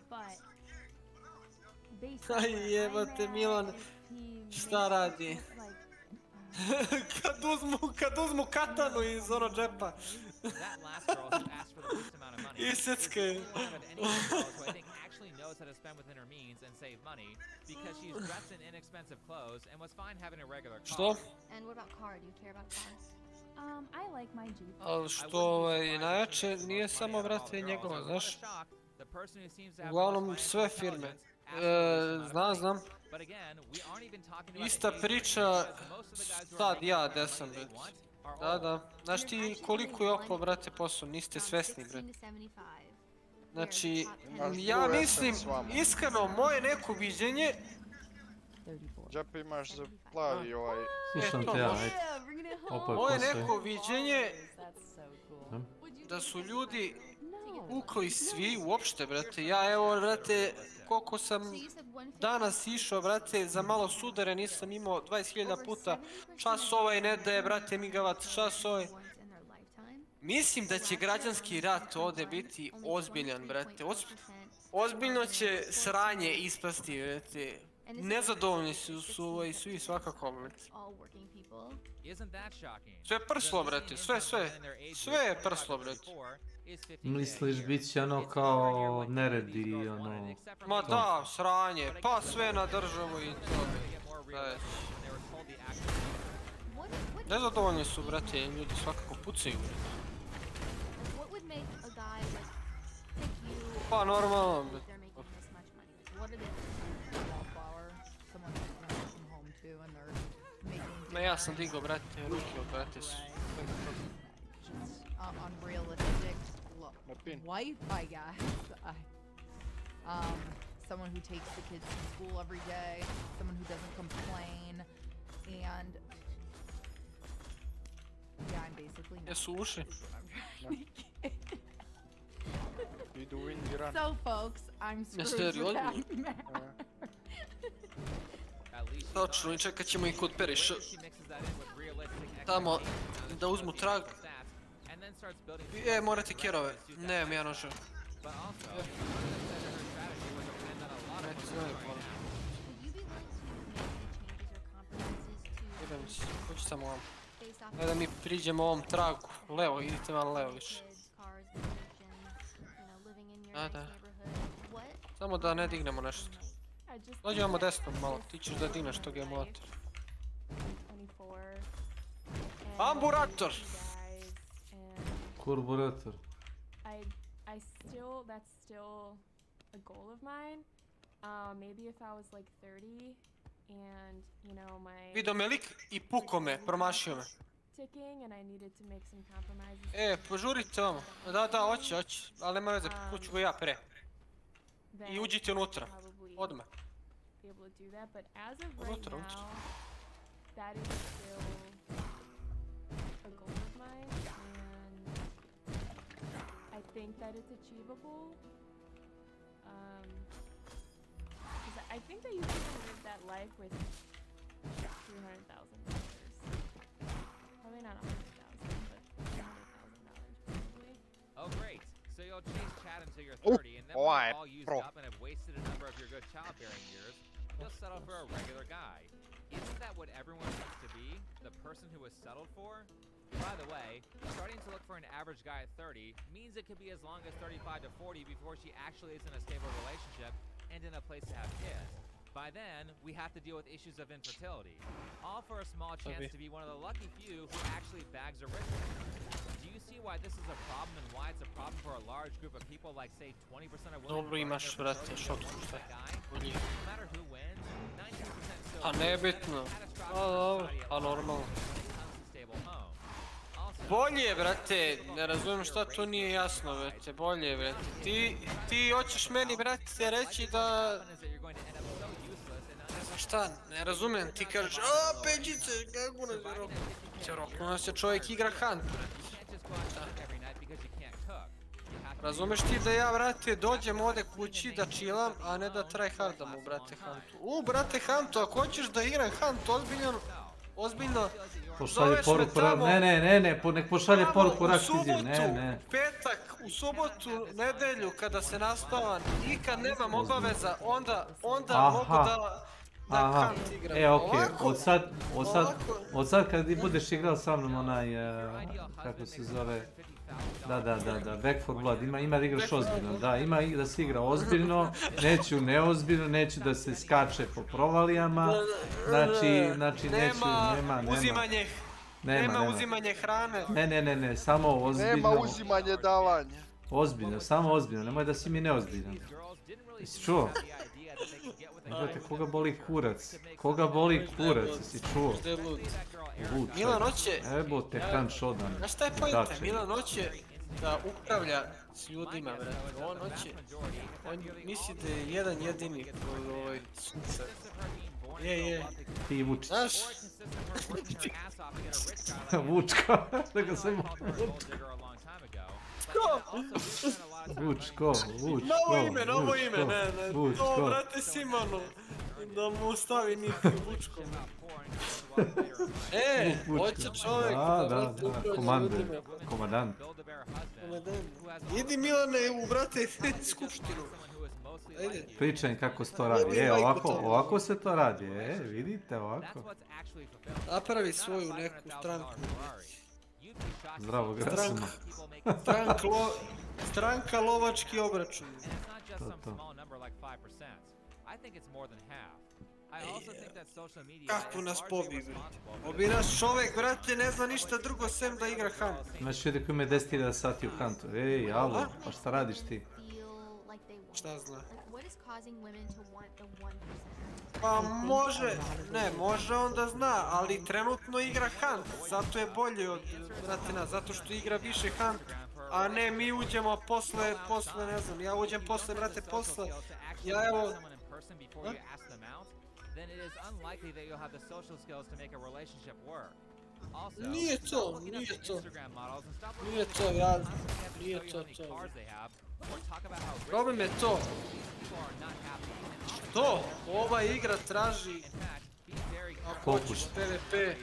Aj jebote Milan, šta radi? Kad uzmu katanu iz ono džepa. Isecka je. Knows how to spend within her means and save money because she's dressed in inexpensive clothes and was fine having a regular car. And what about car? Do you care about cars? I like my Jeep. Ali što je najjače, nije samo brate njegova, znaš? Uglavnom sve firme. Znam. Ista priča, sad ja gdje sam, brate. Da. Znaš ti koliko je okolo, brate, posao, niste svesni, brate. Znači, ja mislim, iskreno, moje neko viđenje... Džep imaš za plavi ovaj... Slušam te ja, ajde. Moje neko viđenje... Da su ljudi ukli svi uopšte, brate. Ja, evo, brate, koliko sam danas išao, brate, za malo sudare, nisam imao 20.000 puta čas ovaj ne daje, brate, migavat, čas ovaj. Mislim da će građanski rat ovdje biti ozbiljan, brate. Ozbiljno će sranje ispasti, brate. Nezadovoljni su svi svakako, brate. Sve je prslo, brate, sve je prslo, brate. Misliš, bit će ono kao neredi, ono... Ma da, sranje, pa sve na državu i to. Nezadovoljni su, brate, ljudi svakako pucaju. Pa normalno, brate. Ma ja sam digao, brate, ruke, brate su. Unrealistic wife, I guess. Someone who takes the kids to school every day, someone who doesn't complain, and yeah, I'm basically not. So, folks, I'm screwed for that matter. Točno, i čekat ćemo ih kod Periša. Tamo, da uzmu trag. Morate kerove. Nemam ja noža. Idem si, hoću samo ovom. Daj da mi priđemo ovom tragu. Levo, idite malo levo više. Da. Samo da ne dignemo nešto. Dođi vamo desno malo, ti ćeš da digneš tog emotora. Amburator! Kurburator. That's still a goal of mine. Maybe if I was like 30 and, you know, my... Vidio me lik i puko me, promašio me. And I needed to make some compromises. Požurite vamo. Da, hoće, ali nema veze, kuću ga ja pre. I uđite unutra, odmah. Unutra. That is still a goal of mine, and I think that it's achievable. I think that you can live that life with $300,000. Probably not $100,000, but $300,000 probably. Oh great! So you'll chase Chad until you're 30, and then when you're all used up and have wasted a number of your good childbearing years, you'll settle for a regular guy. Isn't that what everyone wants to be? The person who was settled for? By the way, starting to look for an average guy at 30 means it could be as long as 35 to 40 before she actually is in a stable relationship and in a place to have kids. By then, we have to deal with issues of infertility, all for a small chance to be one of the lucky few who actually bags a rich one. Do you see why this is a problem and why it's a problem for a large group of people like, say, 20% of women? Dobro imaš, brate, šotku šta. No matter who wins, 90% still a nebitno. A normalno. Bolje, brate, ne razumijem šta tu nije jasno, brate, bolje, brate. Ti hoćeš meni, brate, reći da... Ne znam šta, ne razumijem, ti kažeš, peđice, kako nas je roko? Roko nas je čovjek igra Hunt, brate. Razumeš ti da ja, brate, dođem ovdje kući da chillam, a ne da tryhardam u, brate, Huntu. Brate, Huntu, ako hoćeš da igram Hunt, ozbiljno, pošalje poruku, ne, nek pošalje poruku Raktiđe, ne. Petak, u subotu, nedelju, kada se nastavam, nikad nemam obaveza, onda mogu da Hunt igram. Okej, od sad kad budeš igrao sa mnom onaj, kako se zove, da, Back 4 Blood, ima da igraš ozbiljno, da, ima da se igra ozbiljno, neću neozbiljno, neću da se skače po provalijama, znači neću, nema uzimanje hrane. Ne, samo ozbiljno. Nema uzimanje davanja. Ozbiljno, samo ozbiljno, nemoj da si mi neozbiljan. Jesi čuo? Gledajte, koga boli kurac? Jesi čuo? Milan hoće... Evo te Crunch odan. Znaš šta je pojenta? Milan hoće da upravlja s ljudima, brate. On misli da je jedan jedini sunce. Je. Ti Vučić. Znaš? Vučko. Da ga se Vučko. Vučko. Novo ime, ne. To, brate, Simonu. Da mu stavi nik Vučko. Hoće čovjek da komandant. Idi Milane u, brate, skupštinu. Pričaj kako se to radi, ovako se to radi, vidite ovako. Napravi svoju neku stranku. Zdravo Grasima. Stranka lovački obračun. To. Kako nas pobjede? Obi naš čovjek, brate, ne zna ništa drugo sem da igra Hunt. Znaš ljudi koji me 10.000 sati u Huntu. Ej, alo, pa šta radiš ti? Šta zna? Pa može on da zna, ali trenutno igra Hunt, zato je bolji od, brate, nas, zato što igra više Hunt, a ne mi uđemo posle, ne znam, ja uđem posle, brate, posle, ja evo... Nije to, problem je to. Što? Ova igra traži, ako hoćeš PvP,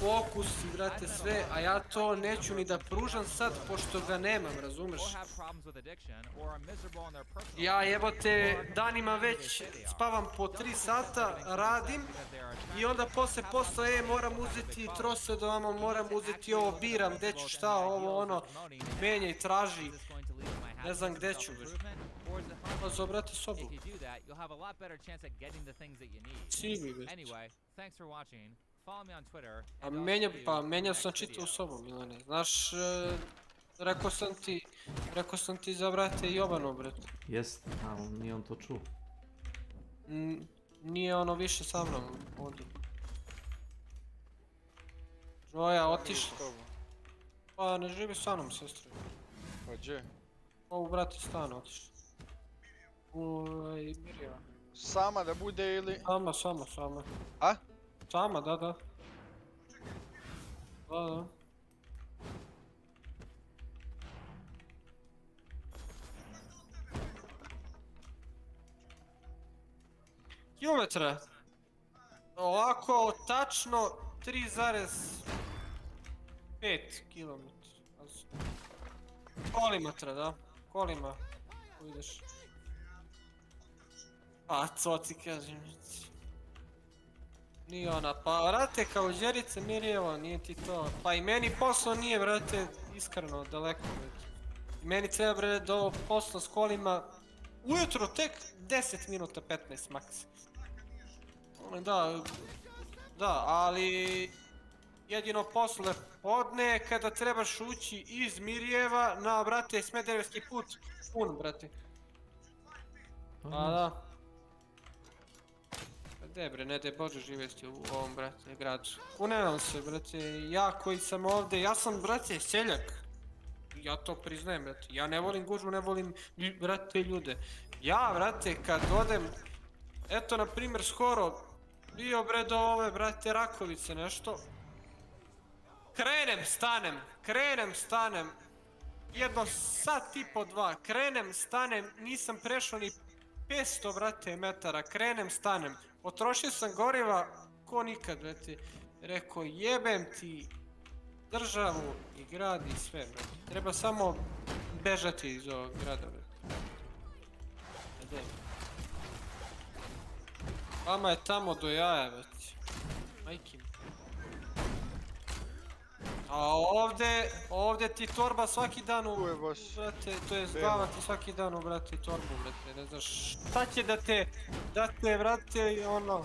fokus i brate sve, a ja to neću ni da pružam sad, pošto ga nemam, razumeš? Ja jebote danima već spavam po 3 sata, radim i onda posle moram uzeti trosedovamo, moram uzeti ovo, biram gdje ću šta, ovo ono, menjaj, traži, ne znam gdje ću. Pa brate sobu. Sivi već. Pa menjao sam čitavu sobu, Milane. Znaš, rekao sam ti za brate Jovano, brate. Jest, ali nije on to čuo. Nije ono više sa mnom ovdje. Joja, otišla. Pa ne živi sa mnom, sestre. Pa gdje? Ovu brate stan otišla. Mirjeva. Sama da bude ili... Sama. A? Sama, da. Da. Kilometra. Ovako, tačno 3,5 kilometra. Kolimetra, da. Kolima. Ideš. Pa, co ti kažem. Nije ona, pa vrate kao žerice Mirjeva, nije ti to. Pa i meni posao nije, vrate, iskreno, daleko. I meni treba, bre, do posla s kolima ujutro tek 10 minuta, 15 maks. Da, ali jedino posle podne kada trebaš ući iz Mirjeva na, brate, Smederevski put pun, brate. Pa da. Gde bre, ne daj Bože živjeti u ovom, brate, gradu. Kunevam se, brate, ja koji sam ovdje, ja sam, brate, seljak. Ja to priznajem, brate, ja ne volim gužvu, ne volim, brate, ljude. Ja, brate, kad odem, eto, na primjer, skoro, bio bre do ove, brate, Rakovice, nešto. Krenem, stanem, jedno sat i po 2, krenem, stanem, nisam prešao ni 500, brate, metara, krenem, stanem. Potrošio sam goriva ko nikad, brate. Rekao, jebem ti državu i grad i sve, brate. Treba samo bežati iz ovog grada, brate. Vama je tamo do jaja, brate. Majke mi. A ovdje ti torba svaki dan u, brate, to je glava ti svaki dan u, brate, torbu, brate, ne znaš šta će da te, brate, ono,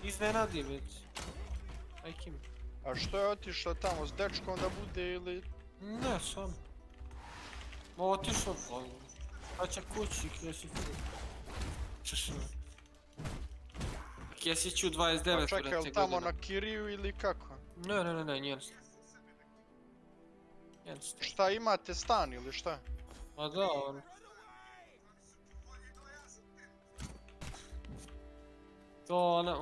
iznenadi, brate. Majke mi. A što je otišao tamo, s dečkom da bude ili... Ne, sam. Otišao, pa će kući, Kjesiću. Kjesiću 29, brate, godina. Pa čekaj, li tamo na Kiriju ili kako? Ne, njen stan. Šta, imate stan ili šta? Pa da, on... To ona,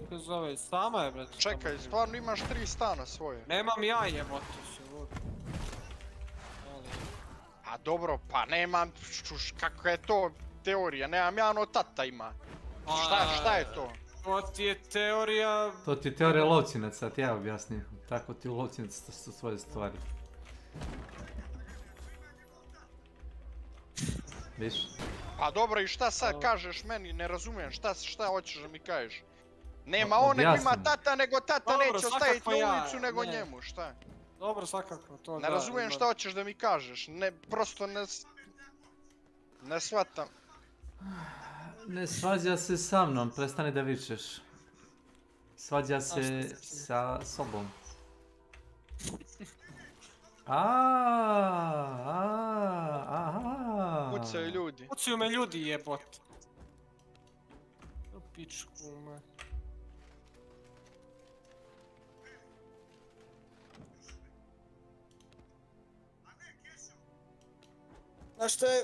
ko zove, sama je, brate. Čekaj, stvarno imaš 3 stana svoje? Nemam ja, jebote se, vod. A dobro, pa nemam, kakva je to teorija, nemam ja ono tata ima. Šta je to? To ti je teorija... To ti je teorija lovcinaca, ti ja objasnim. Tako ti lovcinac su svoje stvari. Viš? Pa dobro, i šta sad kažeš meni, ne razumijem, šta hoćeš da mi kažeš? Nema on nego ima tata, nego tata neće ostaviti na ulicu nego njemu, šta? Dobro, svakako, to da. Ne razumijem šta hoćeš da mi kažeš, prosto ne shvatam. Ne svađa se sa mnom, prestani da vičeš. Svađa se sa sobom. Pucaju ljudi. Pucaju me ljudi, jebot. U pičku me. Znaš šta je,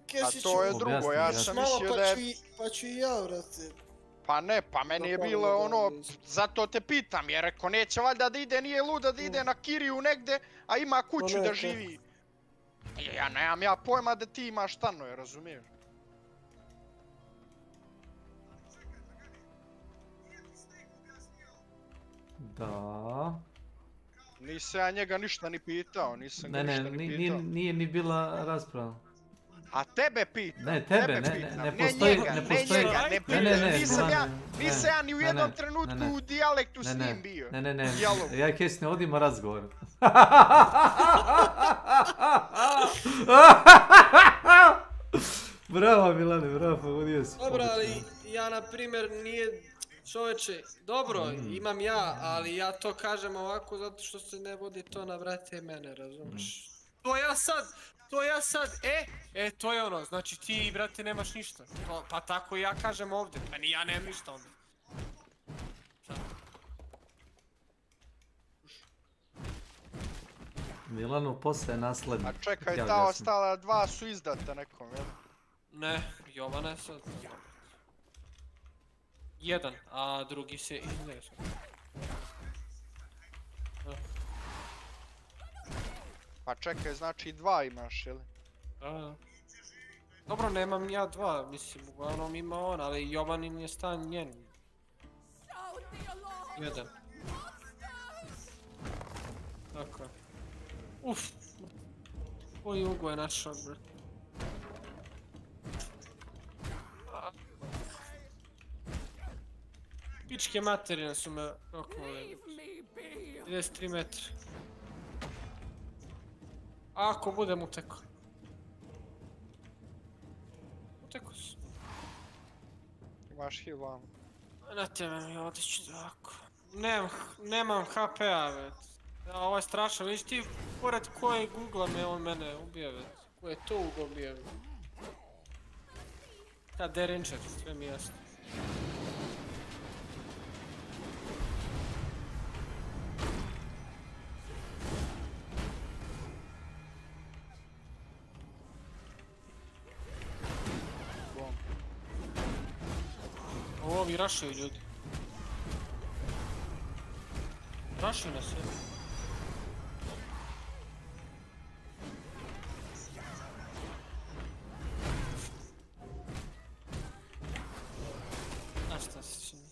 Kesiću? A to je drugo, ja sam mislio da je... Pa ću i ja, vrati. Pa ne, pa meni je bilo ono, zato te pitam, jer ako neće valjda da ide, nije luda da ide na kiriju negde, a ima kuću da živi. Ja nemam ja pojma da ti imaš stanove, razumiješ? Da... Nisam ja njega ništa ni pitao, nisam ga ništa ni pitao. Nije ni bila rasprava. A tebe pitam, ne postoji, nisam ja ni u jednom trenutku u dijalektu s njim bio. Ne, ja i Kes ne vodimo razgovor. Bravo Milane, bravo, pogodio si. Dobro, ali ja na primjer nije... Čovječe, dobro, imam ja, ali ja to kažem ovako zato što se ne vodi to na brate mene, razumiješ? To ja sad, to je ono, znači ti, brate, nemaš ništa. Pa tako ja kažem ovdje, pa ni ja nemam ništa onda. Milanu postaje naslednik. A čekaj, ta ostala dva su izdata nekom, jel? Ne, Jovana je sad. Jedan, a drugi se izdaje. Pa čekaj, znači dva imaš, jel? Da. Dobro, nemam ja dva, mislim, uglavnom ima on, ali Jovanin je stan njen. Jedan. Tako. Uf. Koji ugo je našao, bre. Pičke materine su me oknule. 33 metra. Ako budem uteko. Uteko su. Imaš heal vam. Na tebe mi otići tako. Nemam HP-a, već. Ovo je strašno, vidiš ti pored koje Google-a me on mene ubije, već. Ko je to ubije, već. Ta Derinčar, sve mi jasno. Ovi rašaju ljudi. Rašaju nas je. A šta se čini?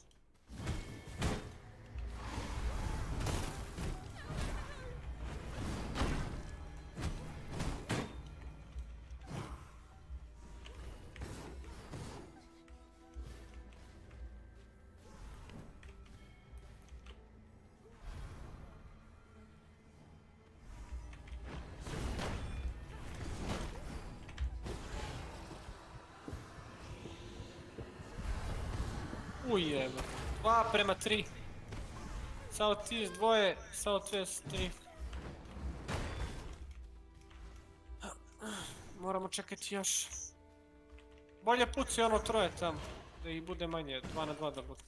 Ujebe. 2:3. Sao ti s dvoje, Sao ti s 3. Moramo čekati još. Bolje puci ono troje tamo, da ih bude manje, 2-2 da bude.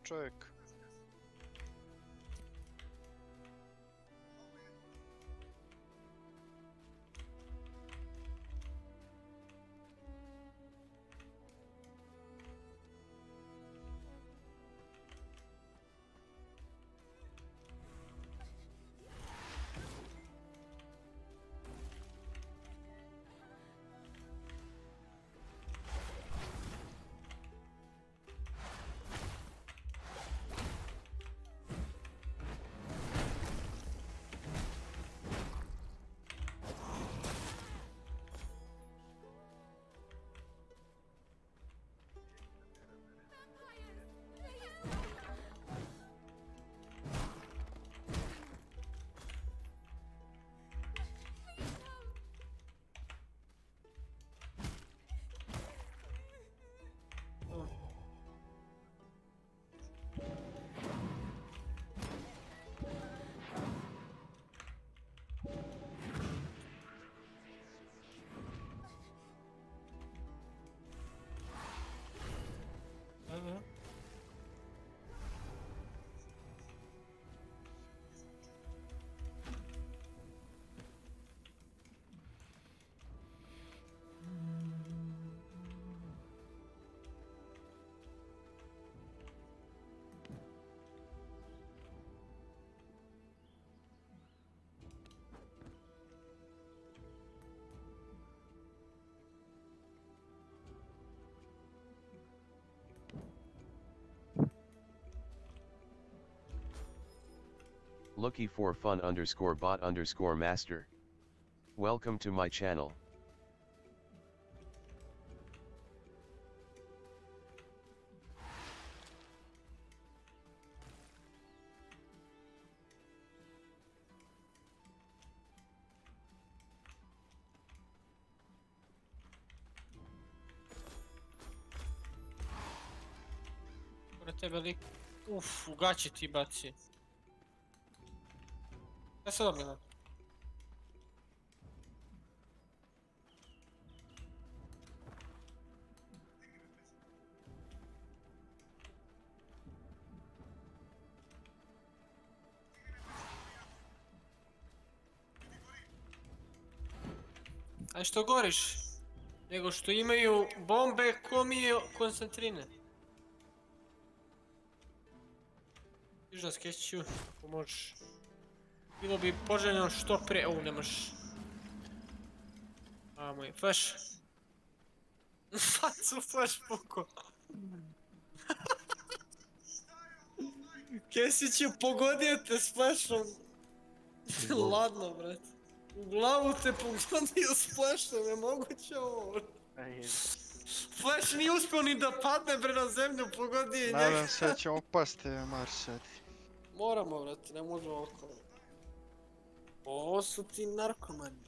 Čovjek. Looky for fun _ bot _ master. Welcome to my channel. Tebe lik... Uf, u gaći ti baci. Kaj se dobila? A što goriš? Nego što imaju bombe ko mi je koncentrine. Ižda skeću, ako možeš. Bilo bi poželjno što pre... ne možeš. A moj, flash. Facu flash puko. Kesić je pogodio te s flashom. Ladno, brat. U glavu te pogodio s flashom, je moguće ovo? Flash nije uspio ni da padne bre na zemlju, pogodio je njega. Nadam se da ćemo pasti, Marš sad. Moramo, vrati, ne možemo okolo. Ovo su ti narkomani.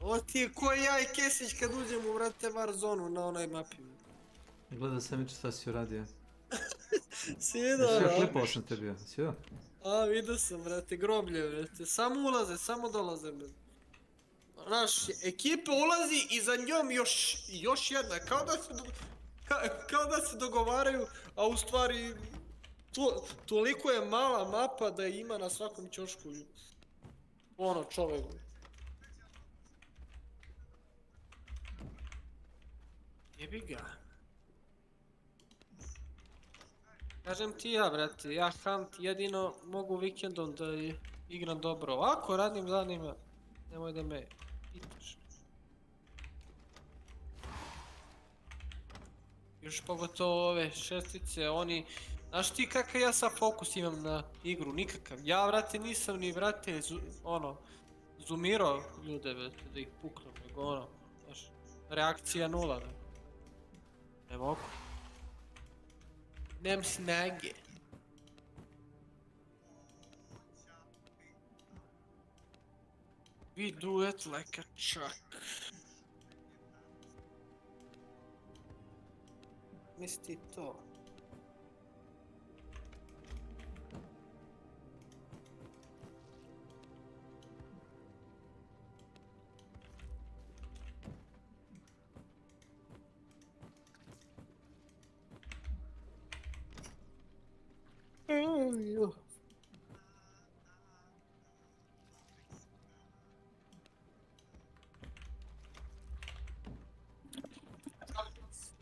Ovo ti je ko ja i Kesić kad uđemo u, vrate, Warzonu na onaj mapi. Gledao sam već šta si uradio. Si vidio, ono? Sve klipao sam te bio, si vidio? A, vidio sam, vrate, groblje, vrate. Samo ulaze, samo dolaze, vrate. Znaš, ekipa ulazi i za njom još jedna, kao da se dogovaraju, a u stvari toliko je mala mapa da ima na svakom ćošku ono čovjek. Jebi ga. Kažem ti ja, brate, ja hunt jedino mogu vikendom da igram dobro. Ovako radim danima, nemoj da me pitaš. Još pogotovo ove šestice, oni... Znaš ti kakav ja sad fokus imam na igru? Nikakav. Ja, vrate, nisam ni, vrate, zoomirao ljude, vrate, da ih puknem, nego ono, znaš, reakcija nula, ne. Ne mogu. Nemam snage. We do it like a truck. Misli to.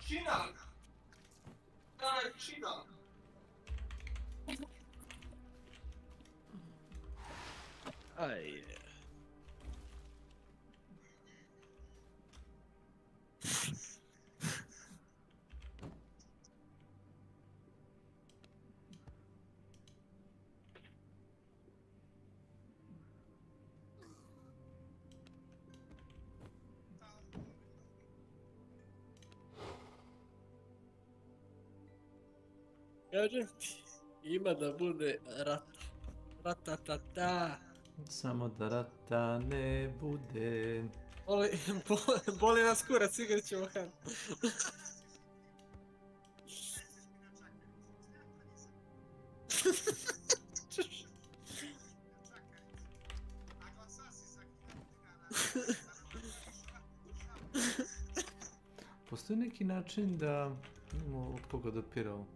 Čina! Daj, Čina! Ajde. Kažem ti, ima da bude ratatata. Samo da rata ne bude. Boli nas kurac, igrat ćemo Han. Postoji neki način da imamo od koga dopirao?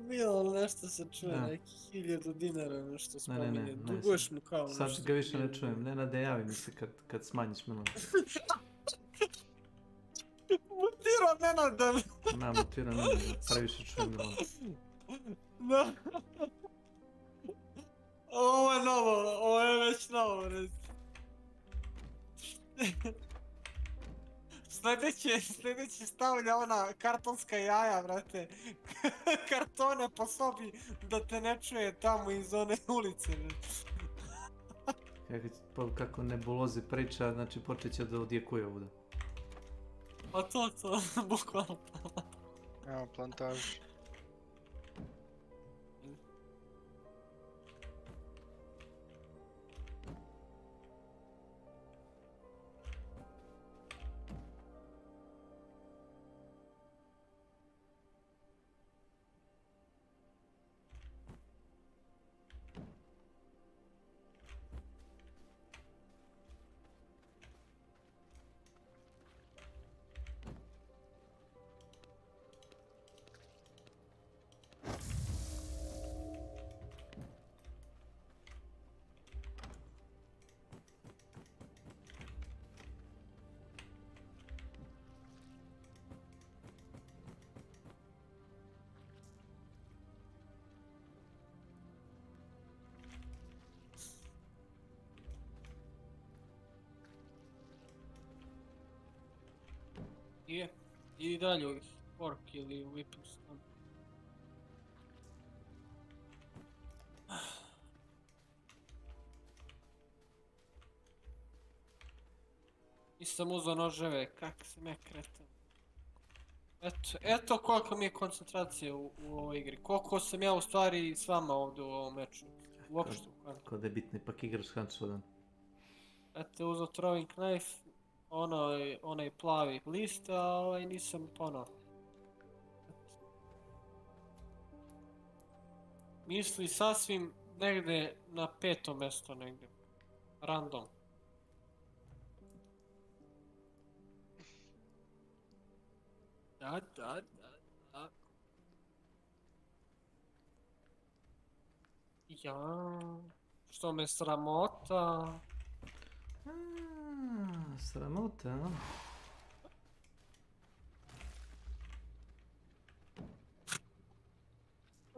Milan, nešto se čuje, neki 1000 dinara, nešto spominje, duguješ mu kao nešto. Sad ga više ne čujem, Nenade, javi mi se kad smanjiš Milan. Mutirao Nenada! Mutirao Nenada, previše čujem Milan. Da. Ovo je novo, ovo je već novo, reci. Sljedeće stavlja ona kartonska jaja, brate. Kartone po sobi da te ne čuje tamo iz one ulice. Kako nebulozi priča, znači počet će da odjekuje ovdje. Pa to, bukvalno. Evo plantaž. I dalje ovih pork ili whippers. Nisam uzao noževe, kak sam ja kretan. Eto koliko mi je koncentracija u ovoj igri. Koliko sam ja u stvari s vama ovdje u ovom meču. Uopšte u kvantu. Kod je bitno, ipak igraš Hansodan. Eto, uzao throwing knife. Onaj plavi list, a nisam ponao. Misli sasvim negde na 5. mjesto negde. Random. Da. Ja, što me sramota. Sramota, a?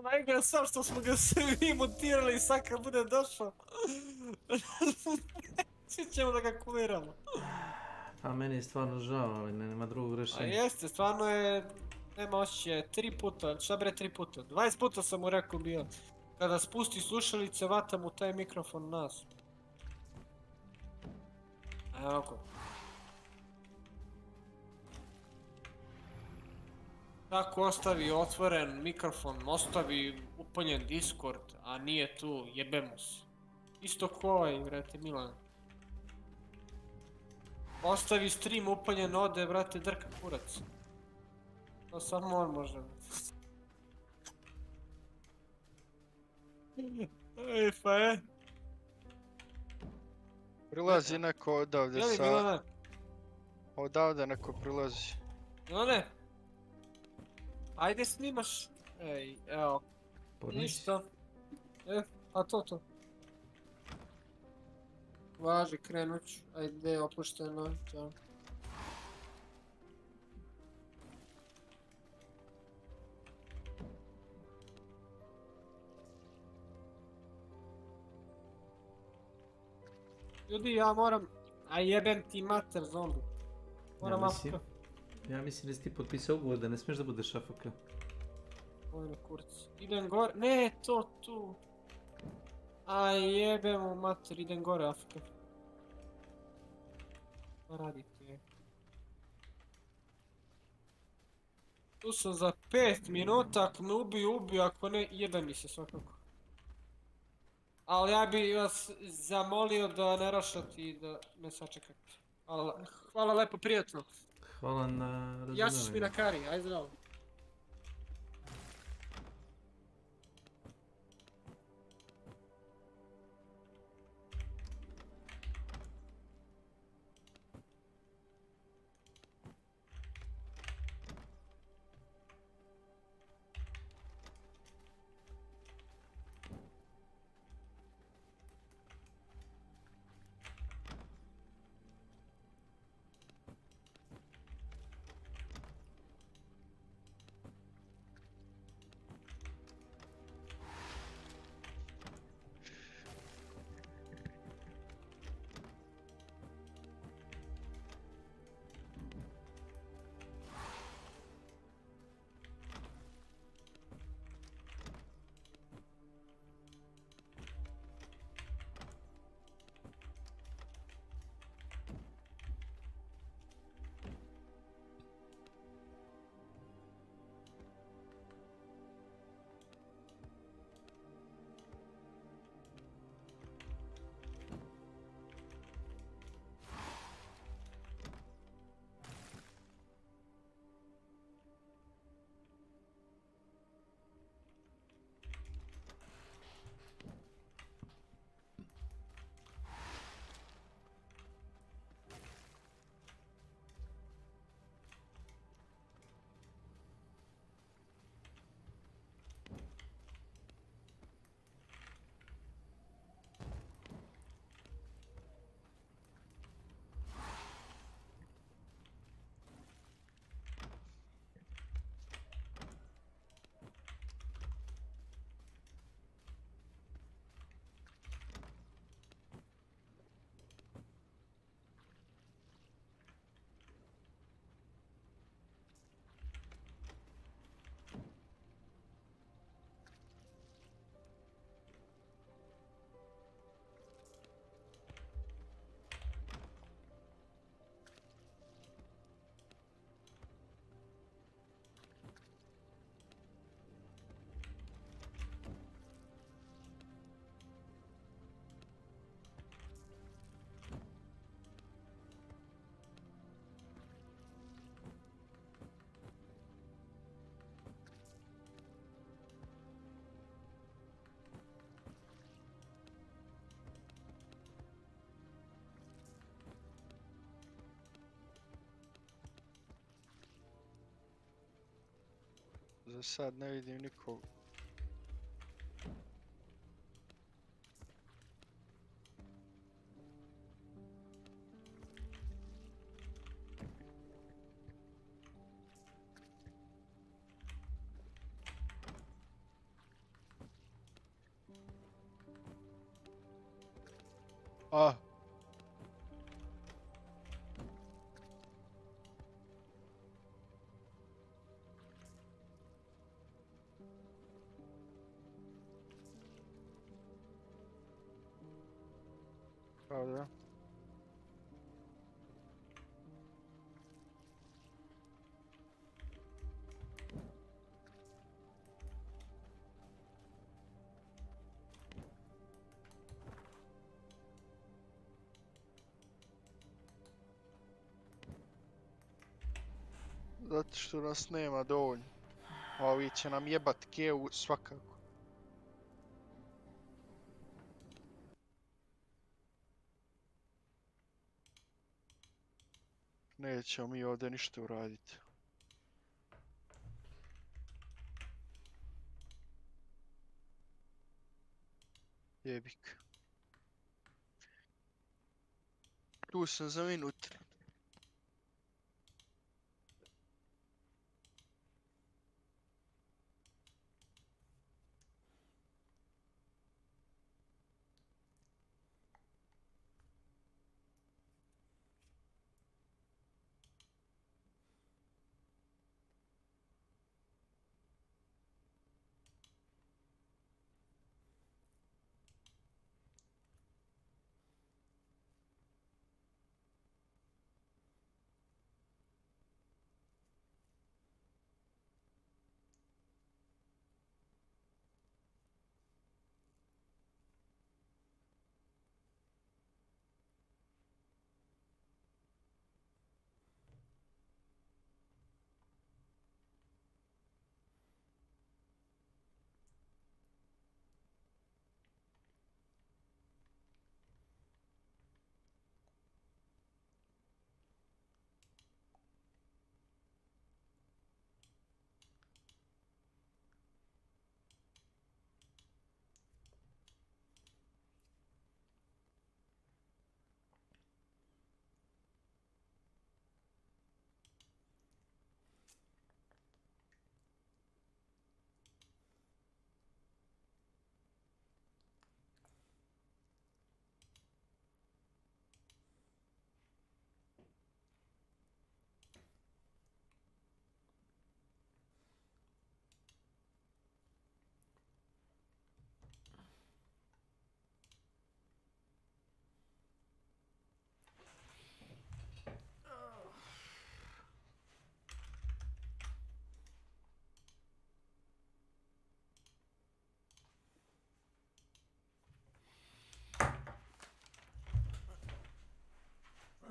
Najgore sam što smo ga sve mi mutirali i sad kad bude došao. Svi ćemo da ga kuliramo. Pa meni je stvarno žao, ali nema drugog rješenja. A jeste, stvarno je... Nema osjećaja, 3 puta, šta bre 3 puta? 20 puta sam mu rekao bio. Kada spusti slušalice, vata mu taj mikrofon nas. Evo ko. Tako ostavi otvoren mikrofon, ostavi upaljen Discord, a nije tu, jebemo se. Isto ko ovaj, brate, Milan. Ostavi stream upaljen, ode, brate, drka kurac. To samo on može. Ej, pa je. Prilazi neko odavde Jeli, sa... Milane? Odavde neko prilazi. Milane? Ajde snimaš. Ej, evo. Ništa. A to. Važi, krenut ću. Ajde, opušteno. Ćao. Ljudi, ja moram... A jebem ti mater, zombi. Moram AFK. Ja mislim da si ti potpisao ugovor da ne smiješ da budeš AFK. Ojne kurci. Idem gore... Ne, to tu. A jebem u mater, idem gore AFK. Pa radite. Tu sam za 5 minuta, ako me ubiju, ako ne, jebem mi se svakako. Ali ja bi vas zamolio da ne rašate i da me sačekate. Hvala lepo, prijatno. Hvala na razumijevanju. Ja ćeš mi na kari, aj zdravo. Za sad ne vidim nikog. Ah. Da. Zato što nas nema dovoljno. A ovi će nam jebat kevu svakako. Nećemo mi ovdje ništa uraditi. Jebik. Tu sam za minut.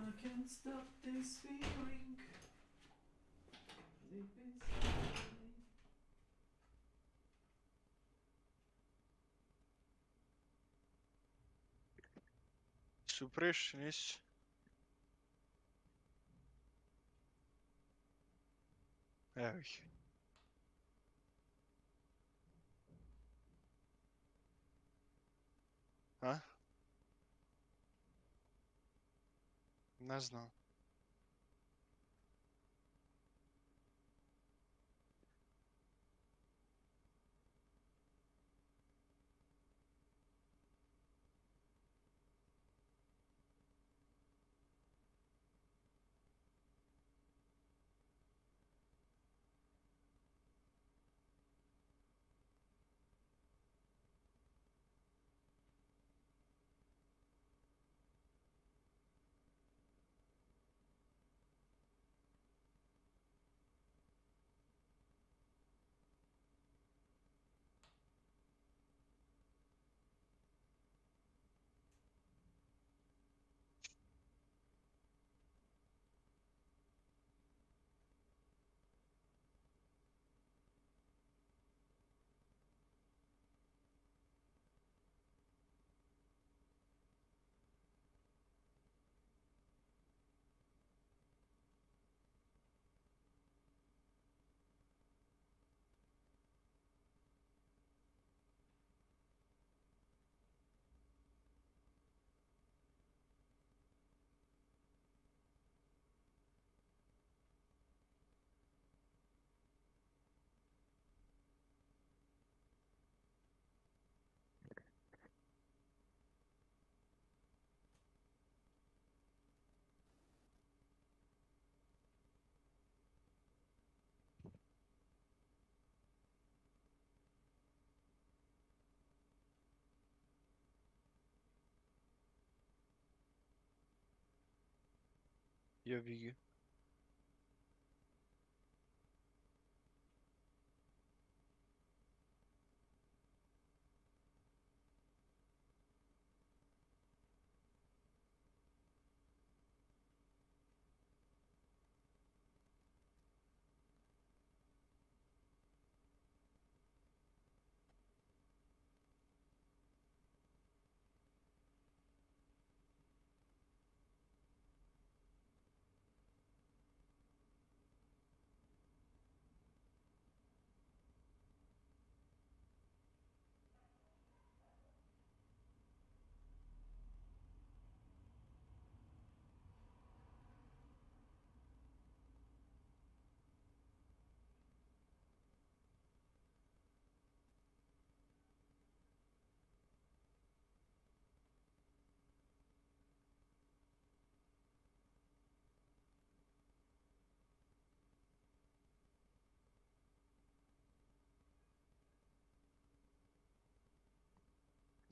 I can't stop this feeling deep inside me. Su prišli, nisu? Evo ih. A? Ne znam. Jebi ga.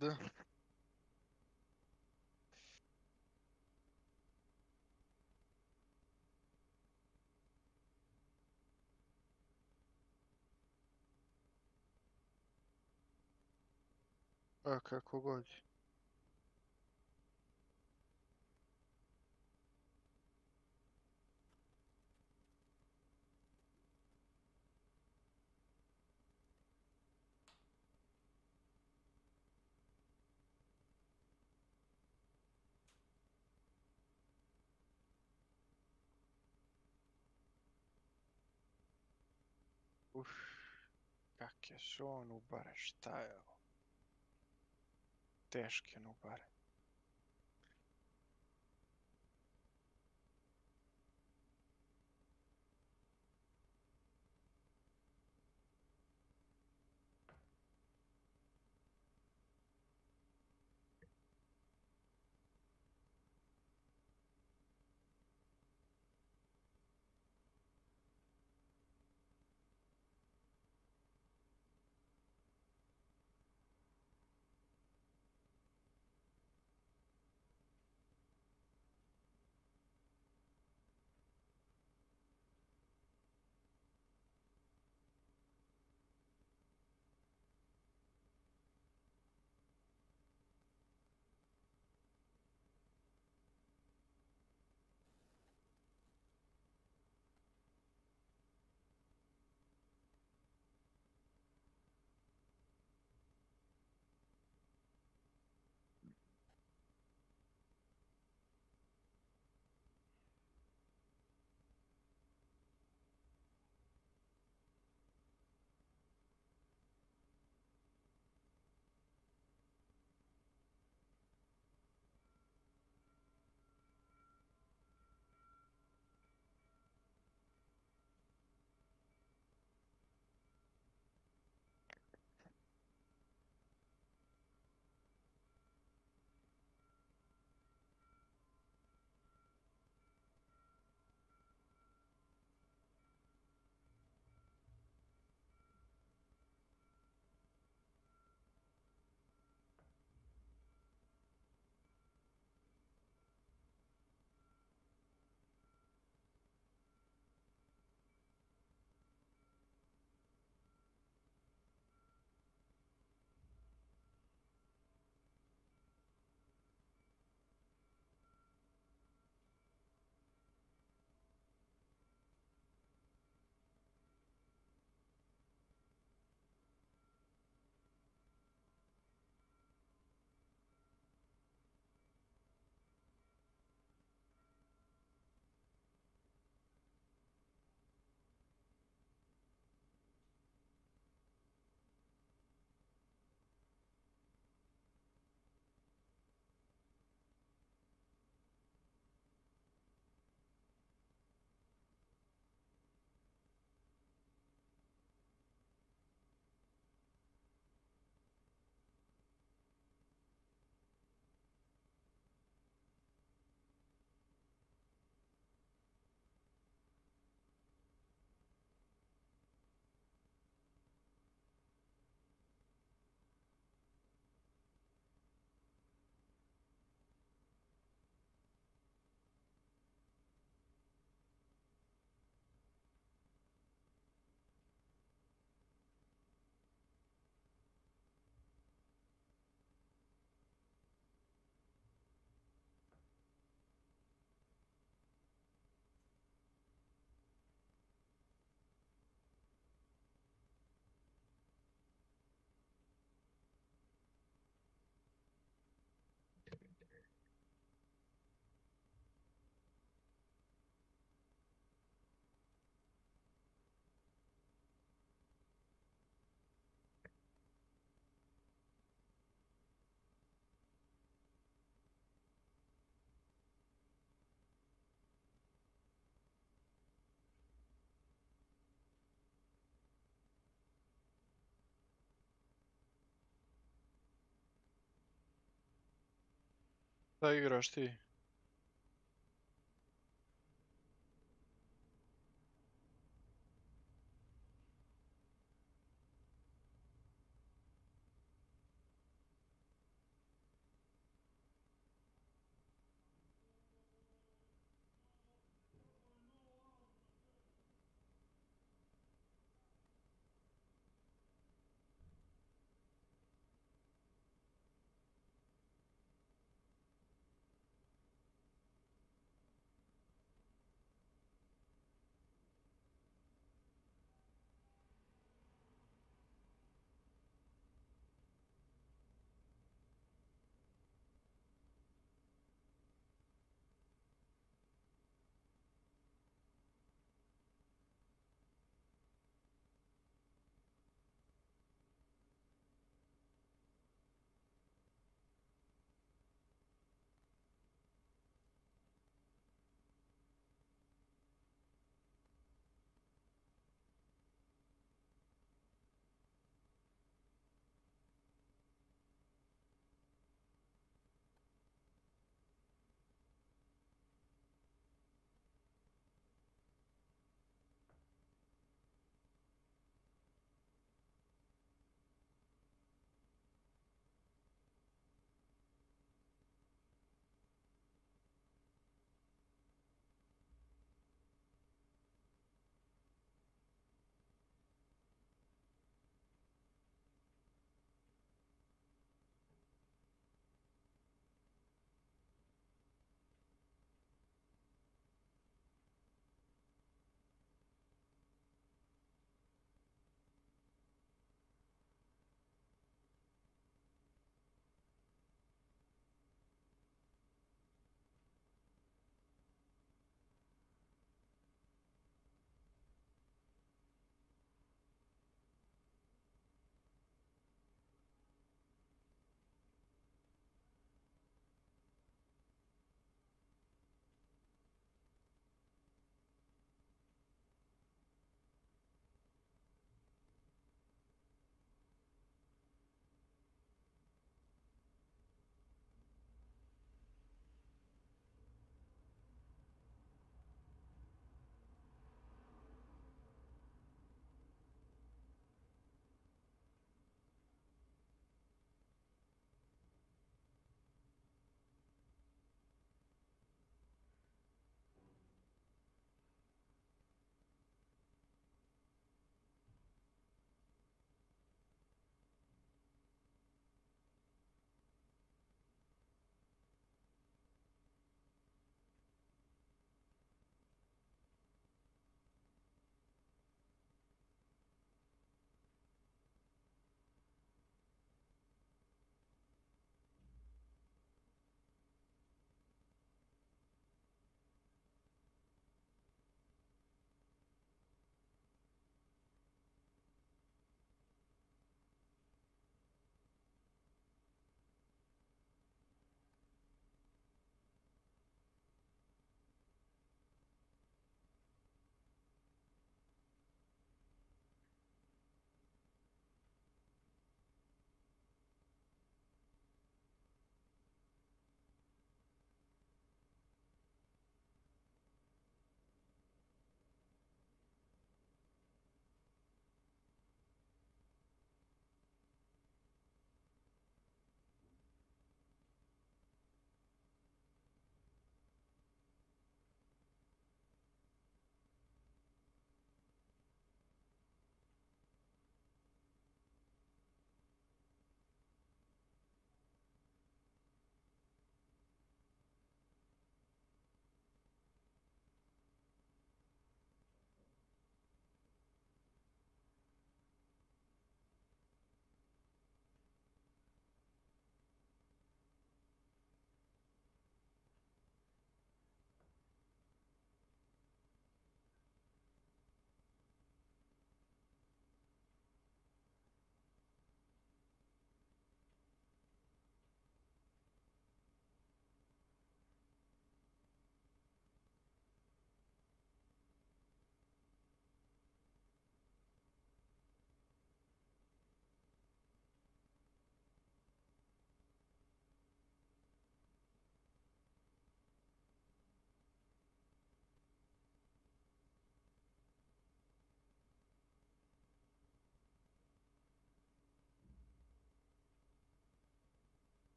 Da. A kako god. Uf, kakve su on ubare, šta je ovo? Teške nubare. Šta igraš ti?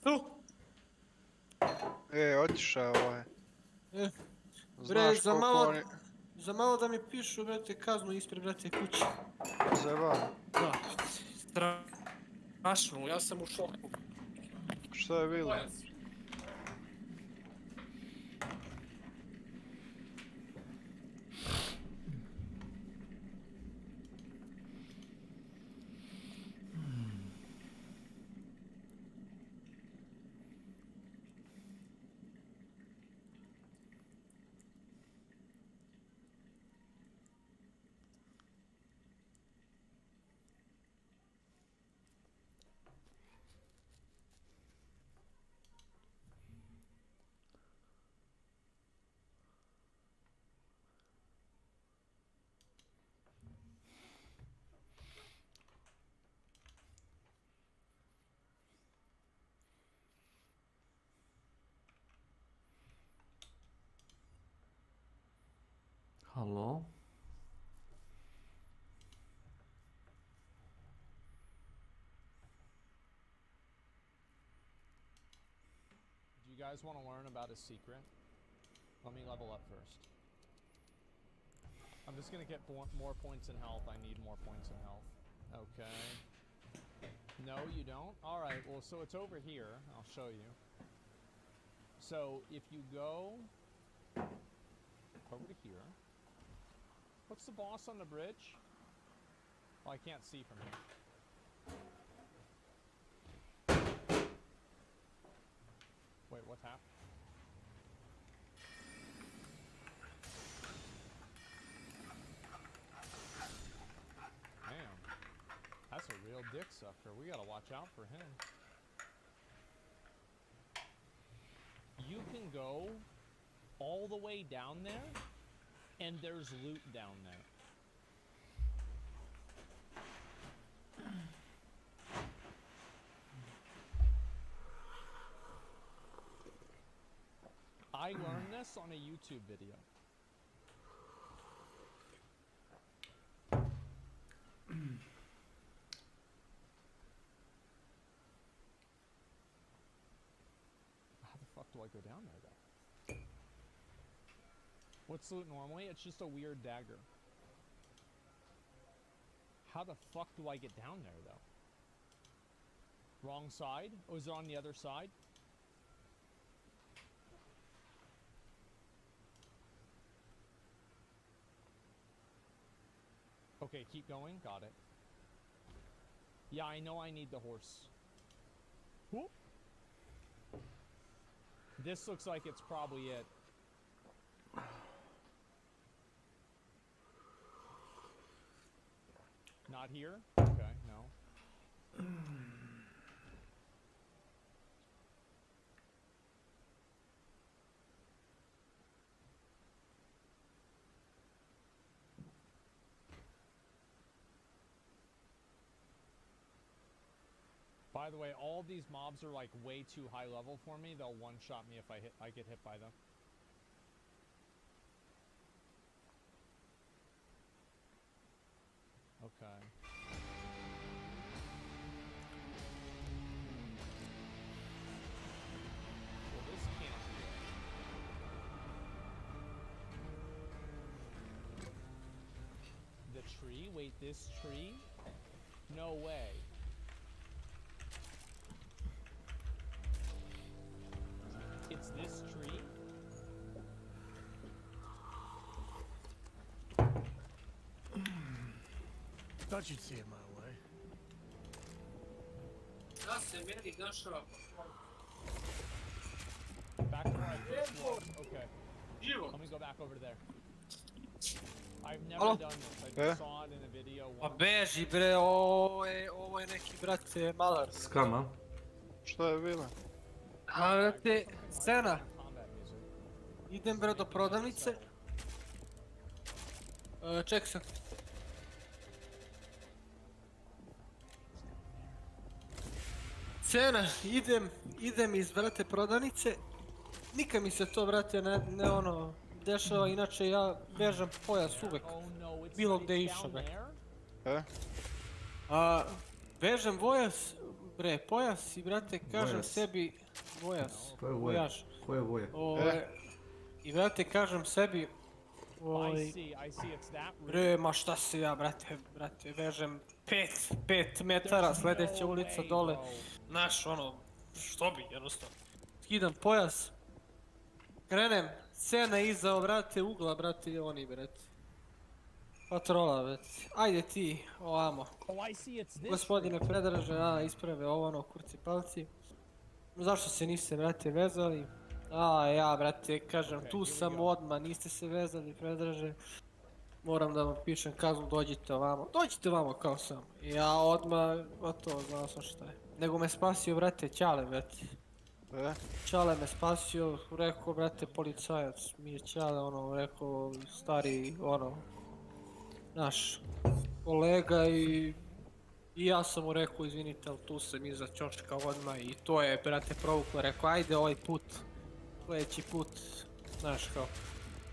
Tu? Otišao ovaj. Bre, za malo da mi pišu, brate, kaznu ispred, brate, kuće. Zajebano. Da, strašno, ja sam u šoku. Šta je bilo? Halo? Do you guys want to learn about a secret? Let me level up first. I'm just gonna get more points in health. I need more points in health. Okay. No, you don't? Alright, well, so it's over here. I'll show you. So, if you go over to here. What's the boss on the bridge? Oh, I can't see from here. Wait, what happened? Damn. That's a real dick sucker. We gotta watch out for him. You can go all the way down there, and there's loot down there. I learned this on a YouTube video. How the fuck do I go down there, though? What's loot normally? It's just a weird dagger. How the fuck do I get down there, though? Wrong side? Oh, is it on the other side? Okay, keep going. Got it. Yeah, I know I need the horse. Whoop. This looks like it's probably it. Not here? Okay, no. By the way, all these mobs are like way too high level for me. They'll one-shot me if I get hit by them. Okay. Well, this can't be it. The tree? Wait, this tree? No way. It's this tree? Thought you'd see it my way. Back to where I first was. Okay. Let me go back over there. I've never done this. I just saw it in a video once. Pa beži bre, ovo je neki, brate, malar. Skama. Šta je bilo? A, brate, scena. Idem bre do prodavnice. Ček se. Scena, idem iz, brate, prodavnice. Nikad mi se to, brate, ne ono dešava, inače ja vežem pojas uvek. Bilo gde išao, bre. Vežem bre, pojas i brate, kažem sebi, vojas, vojaž. Koje voje? I brate, kažem sebi, bre, ma šta se ja, brate, vežem 5 metara, sljedeća ulica dole, znaš, ono, što bi, jednostavno. Skidam pojas, krenem, scena iza, brate, ugla, brate, oni, brate. Patrola, brate. Ajde ti, ovamo. Gospodine Predraže, isprave ovo, ono, kurci palci. Zašto se niste, brate, vezali? Ja, brate, kažem, tu sam odmah, niste se vezali, Predraže. Moram da vam pišem kaznu, dođite ovamo. Dođite ovamo kao sam. Ja odmah, gotovo, znao sam šta je. Nego me spasio, brate, Ćale, brate. Ćale me spasio, rekao, brate, policajac. Mi je Ćale, ono, rekao, stari, ono, naš kolega i ja sam mu rekao, izvinite, ali tu sam iza ćoška odmah i to je, brate, provuklo. Rekao, ajde ovaj put, sljedeći put, znaš kao.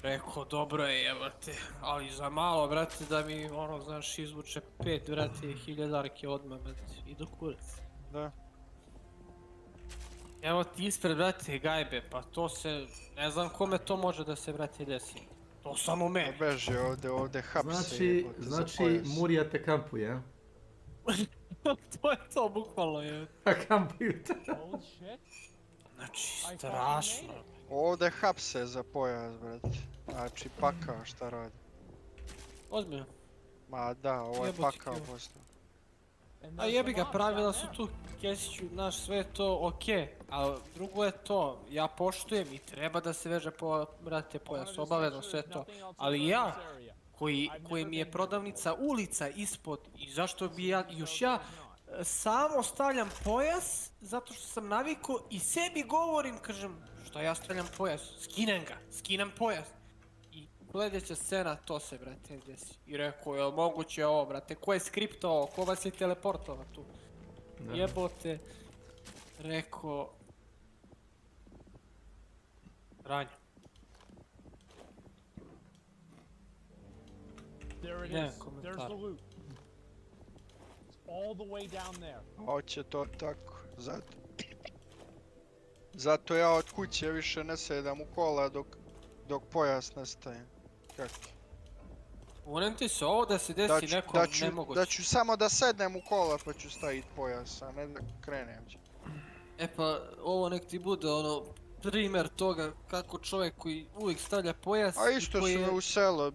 Rekao, dobro je, jebate, ali za malo, brate, da mi, ono, znaš, izvuče 5, brate, 1000 odmah, brate, i do kurac. Da. Evo ti ispred, brate, gajbe, pa to se, ne znam kome to može da se, brate, desi. To samo meni. Beži ovdje hapse. Znači, Murija te kampuje, a? To je to, bukvalno je. A kampuju te. Znači, strašno. Ovdje hapse za pojas, brate. Znači, pakao šta radi. Ozbiljno? Ma da, ovo je pakao postao. A jebi ga, pravila su tu, Kesiću, znaš, sve je to okej, ali drugo je to, ja poštujem i treba da se veže brate, pojas, obavezno sve to, ali ja, koji mi je prodavnica ulica ispod i zašto bi ja, još ja, samo stavljam pojas, zato što sam navikao i sebi govorim, kažem, što ja stavljam pojas, skinem pojas. Sljedeća scena, to se, brate, desi. I rekao, jel moguće ovo, brate, ko je skriptovao, ko vas je teleportovao tu? Jebote, rekao... Ranjo. Ne, komentar. Hoće to tako, zato ja od kuće više ne sedam u kola dok pojas ne staje. Kako? Unem ti se ovo da se desi nekom nemoguće. Da ću samo da sednem u kola pa ću staviti pojas, a ne da krenem. E pa, ovo nek ti bude ono primjer toga kako čovjek koji uvijek stavlja pojas. A isto su me uselo.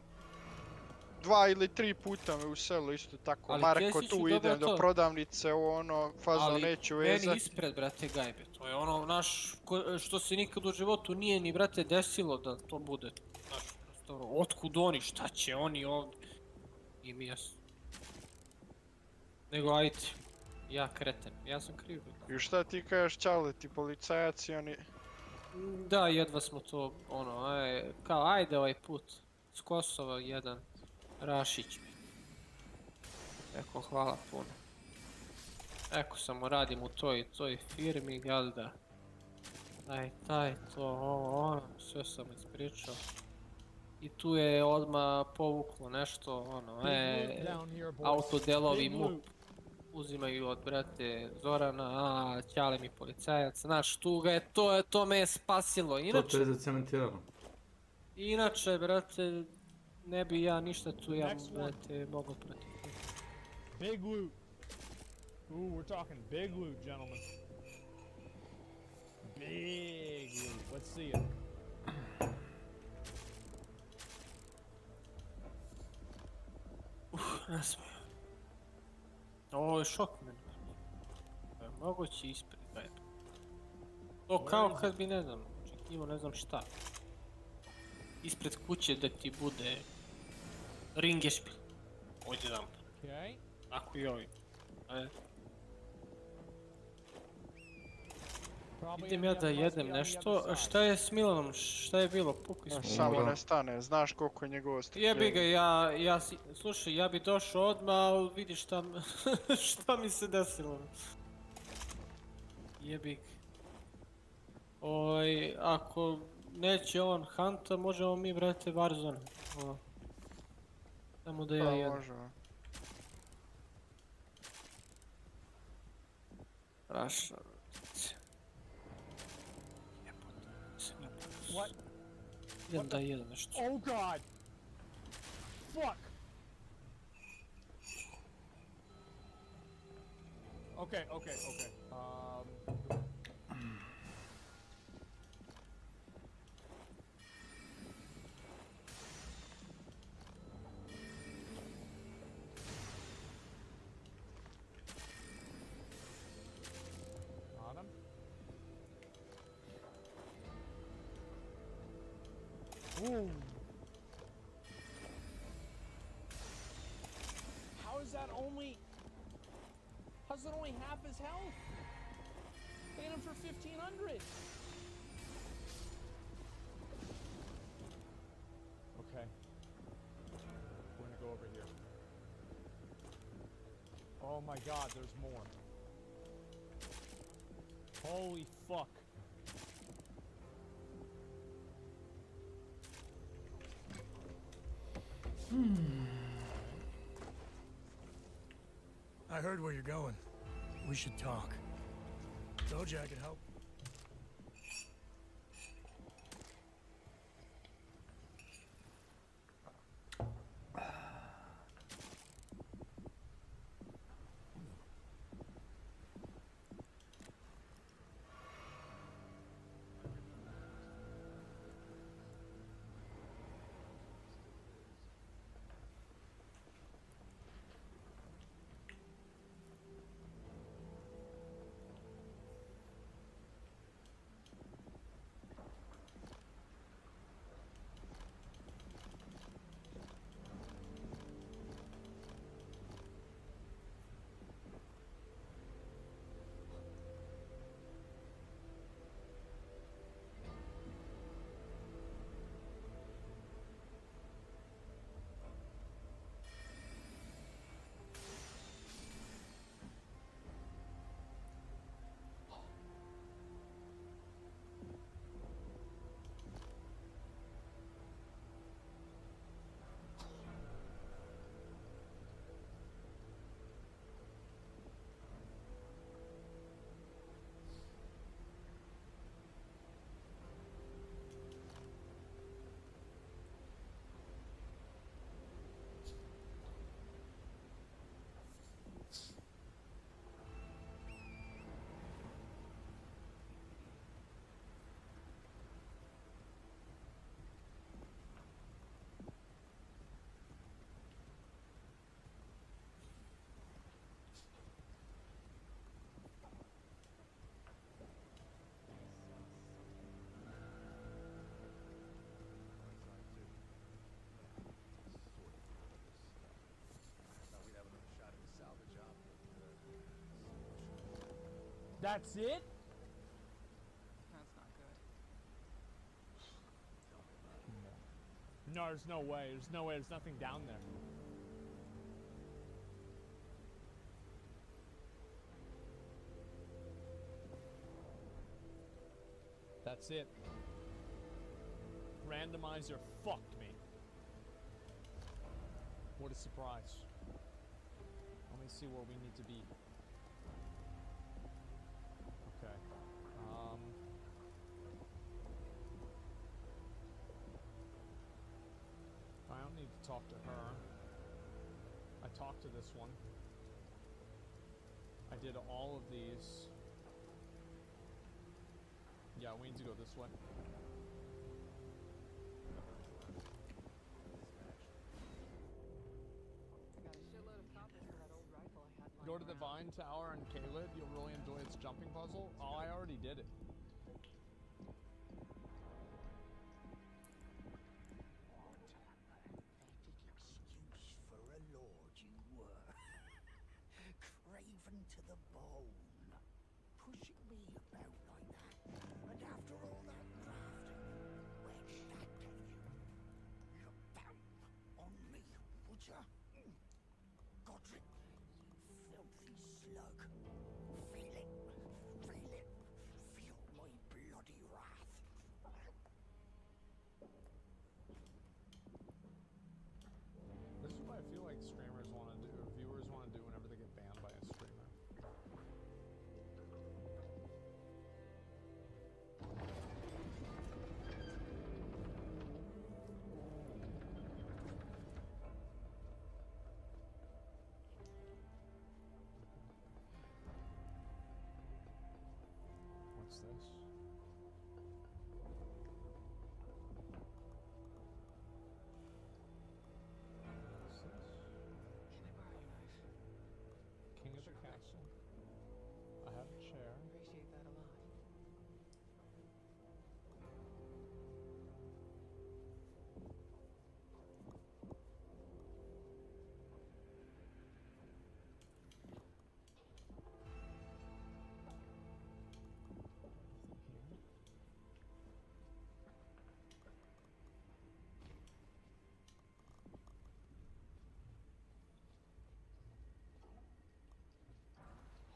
2 ili 3 puta me uselo isto tako. Marko, tu idem do prodavnice, ono, fazno neću vezat. Ali meni ispred, brate, gajbe. To je ono, naš, što se nikad u životu nije ni, brate, desilo da to bude. Znaš, otkud oni, šta će oni ovdje? I mi jasno. Nego, ajde, ja kreten, ja sam kriv. I šta ti kažeš, Ćale, ti policajac i oni... Da, jedva smo to, ono, kao, ajde ovaj put. S Kosova jedan. Rašić mi. Eko, hvala puno. Eko, samo radim u toj firmi, jel da? Taj, to, ono, sve sam ispričao. I tu je odmah povuklo nešto, ono, autodelovi MUP uzimaju od brate Zorana, Ćale mi policajac, znaš, tu ga je, to me je spasilo. To te je zacementiralo. Inače, brate, ne bi ja ništa tu, brate, mogu protiv. Big loot. Ooh, we're talking big loot, gentlemen. Big loot. Let's see it. Ne smijem. Ovo je šok meni. Moguće ispred, gajbe. To kao kad bi, ne znam, očekivao ne znam šta. Ispred kuće da ti bude ringešpil. Ovdje dam. Tako i ovi. Idem ja da jedem nešto. Šta je s Milanom? Šta je bilo? Pukli smo. Samo ne stane, znaš koliko je njegovo strpljenje. Jebi ga, slušaj, ja bi došao odmah, ali vidi šta mi se desilo. Jebi ga. Ako neće on hanta, možemo mi, brate, Warzone. Samo da ja jedem. What? What? Oh god! Fuck! Okay. Got him. Ooh. How's that only half his health? Paying him for 1,500. Okay. We're gonna go over here. Oh my god, there's more. Holy fuck. I heard where you're going. We should talk. Told you I could help. That's it? That's not good. No, there's no way. There's no way. There's nothing down there. That's it. Randomizer fucked me. What a surprise. Let me see where we need to be. Okay. I don't need to talk to her. I talked to this one. I did all of these. Yeah, we need to go this way. Go to the Vine Tower in Caled. You'll really enjoy its jumping puzzle. Oh, I already did it. Excuse for a lord you were. Craven to the bone. Pushing me about like that. And after all that grafting, where did that get you? Look down on me, would ya? Godric, you filthy slug. Feel it. Feel it. Feel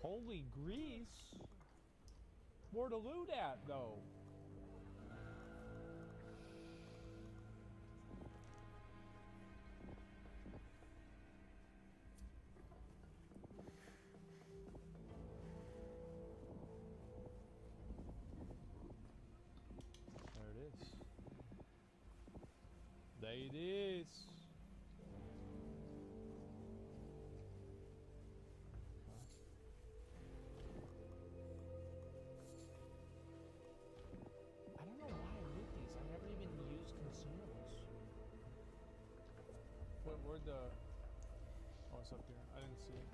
Holy grease. Where to loot at, though? There it is. There it is. I don't know why I loot these. I never even used consumables. Where'd the... Oh, it's up here. I didn't see it.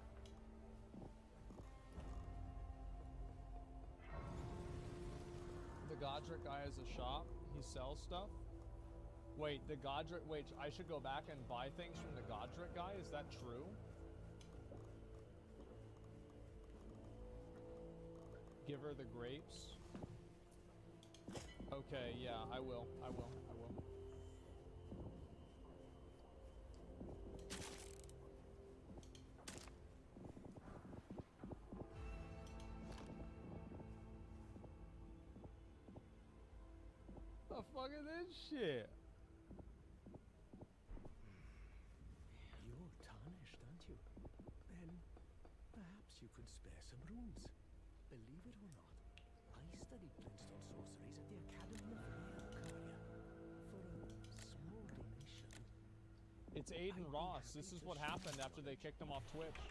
The Godric guy has a shop. He sells stuff. Wait, the Godric... Wait, I should go back and buy things from the Godric guy? Is that true? Give her the grapes. Okay, yeah, I will. I will. I will. The fuck is this shit? You're tarnished, aren't you? Then perhaps you could spare some runes. Believe it or not, I studied Flintstone sorceries at the Academy of Courier. For a small donation. It's Aiden Ross. This is what happened after they kicked him off Twitch.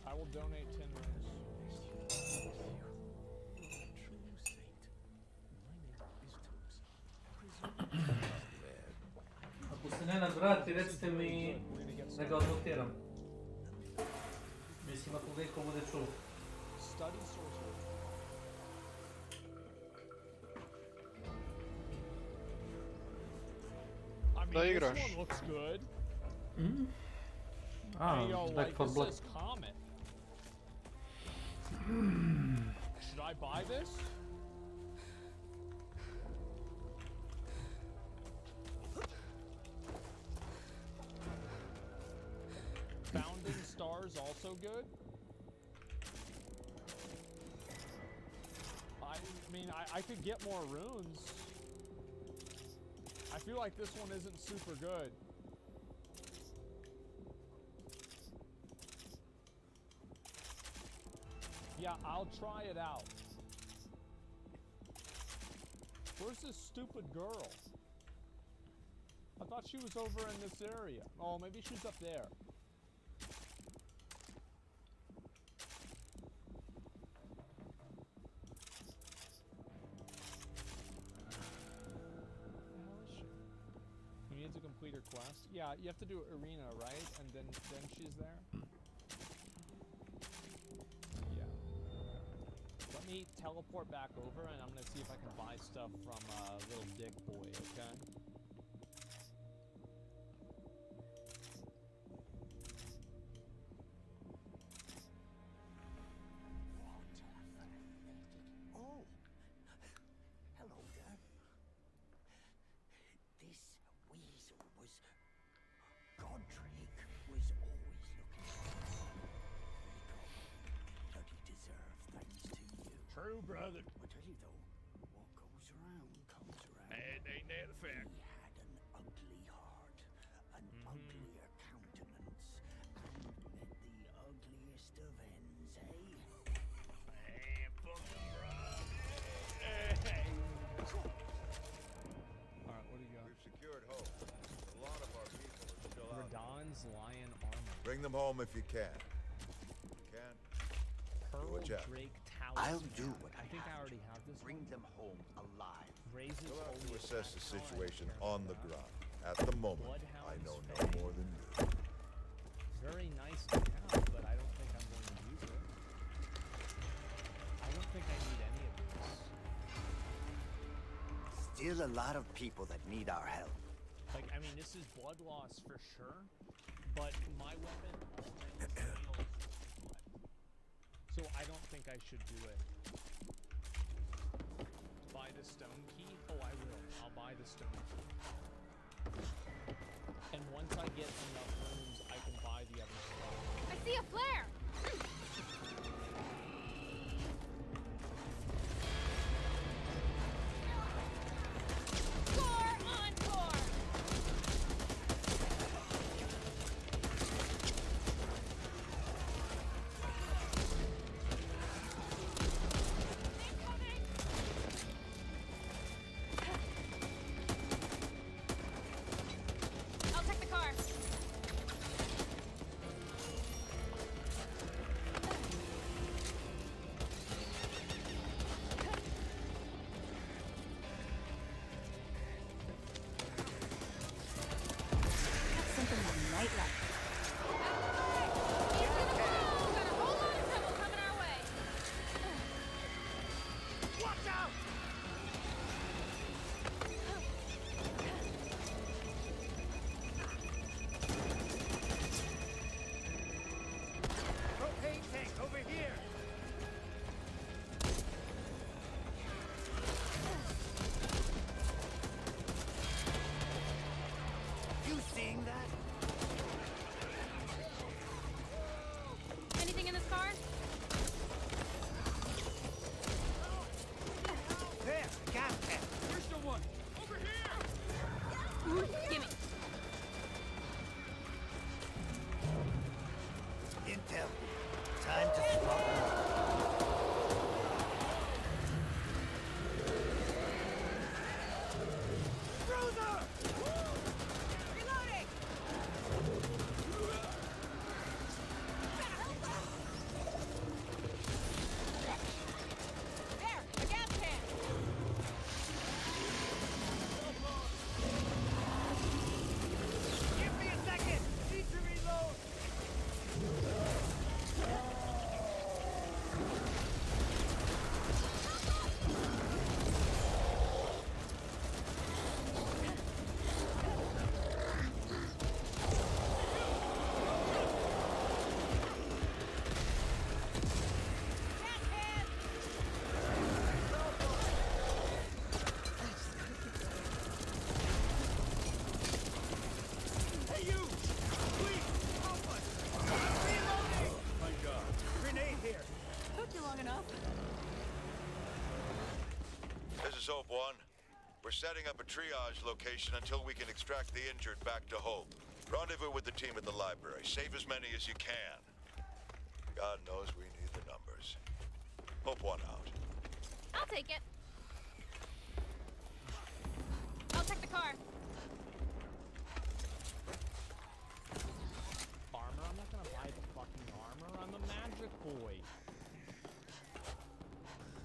I will donate 10 runes. Ako se Nenad vrati, recite mi da ga odnotiram. Mislim ako ga iko bude čuo. Study sorcery. I mean, this one looks good. Mm. Hey, yo, Back like, for this blood. says Comet. Should I buy this? Founding Stars also good? I mean, I could get more runes. I feel like this one isn't super good. Yeah, I'll try it out. Where's this stupid girl? I thought she was over in this area. Oh, maybe she's up there. You need to complete her quest. Yeah, you have to do arena, right? And then she's there. Yeah. Let me teleport back over, and I'm gonna see if I can buy stuff from Little Dick Boy. Okay. Oh, hello there. This weasel was... Godric was always looking for but he deserves thanks to you. True, brother. I tell you though, what goes around comes around. Ain't that a fact? He had an ugly heart, an uglier countenance, and met the ugliest of ends, eh? Hey, fucking right. Hey. Alright, what do you got? We've secured Hope. A lot of our people are still out. Radon's lion armor. Bring them home if you can. If you can, Pearl do a job. Drake talisman. I'll do what I think I already have this. Bring them home alive. Raises We'll have to holy assess the attack situation power. on the ground. At the moment, I know no more than you. Very nice to have, but I don't think I'm going to use it. I don't think I need any of this. Still a lot of people that need our help. Like, I mean, this is blood loss for sure, but my weapon already heals blood. So I don't think I should do it. Buy the stone key? Oh, I will. I'll buy the stone key. And once I get enough rooms, I can buy the other stuff. I see a flare! is Hope 1. We're setting up a triage location until we can extract the injured back to Hope. Rendezvous with the team at the library. Save as many as you can. God knows we need the numbers. Hope 1 out. I'll take it. I'll check the car. Armor? I'm not gonna buy the fucking armor. I'm a magic boy.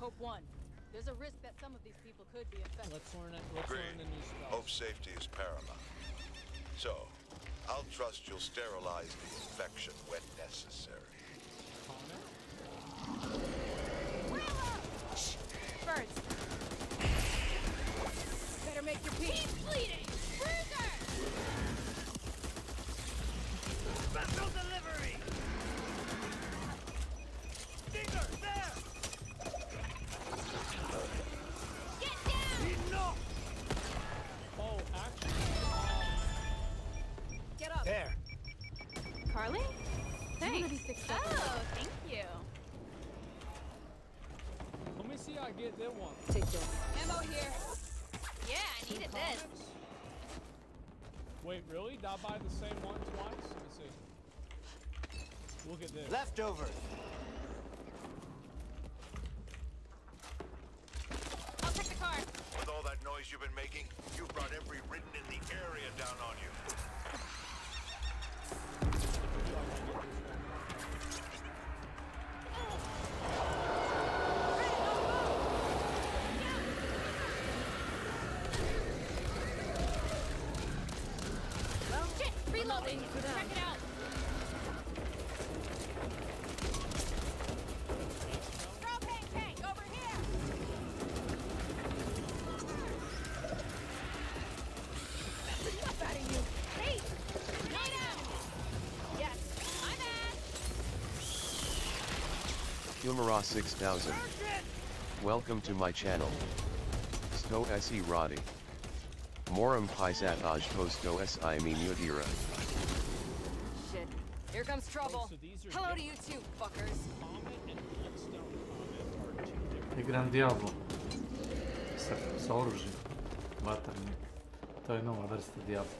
Hope 1. There's a risk that some of these people could be infected. Let's learn the new spells. Hope's safety is paramount. So, I'll trust you'll sterilize the infection when necessary. Birds. Better make your peace. He's bleeding. Bruiser. Special delivery. Stinger, there. Get down. Enough. Oh, actually, Get up. There. Carly? Thanks. Oh, thank you. let me see I get that one. Take this. Ammo here. Yeah, I needed this. Wait, really? Did I buy the same one twice? Let me see. Look at this. Leftover. I'll check the car. With all that noise you've been making, you've brought every ridden in the area down on you. Shit, reloading. Check it out. Propane tank over here. Enough out of you. Hey, grenade out. Yes. I'm at. Humora 6000. Welcome to my channel. Sto se radi. Moram pisat aj posto si minutira. Shit. Here comes trouble. Hello to you too, fuckers. Igram Diablo. Sa oružjem. Vatrnim. To je nova vrsta Diablo.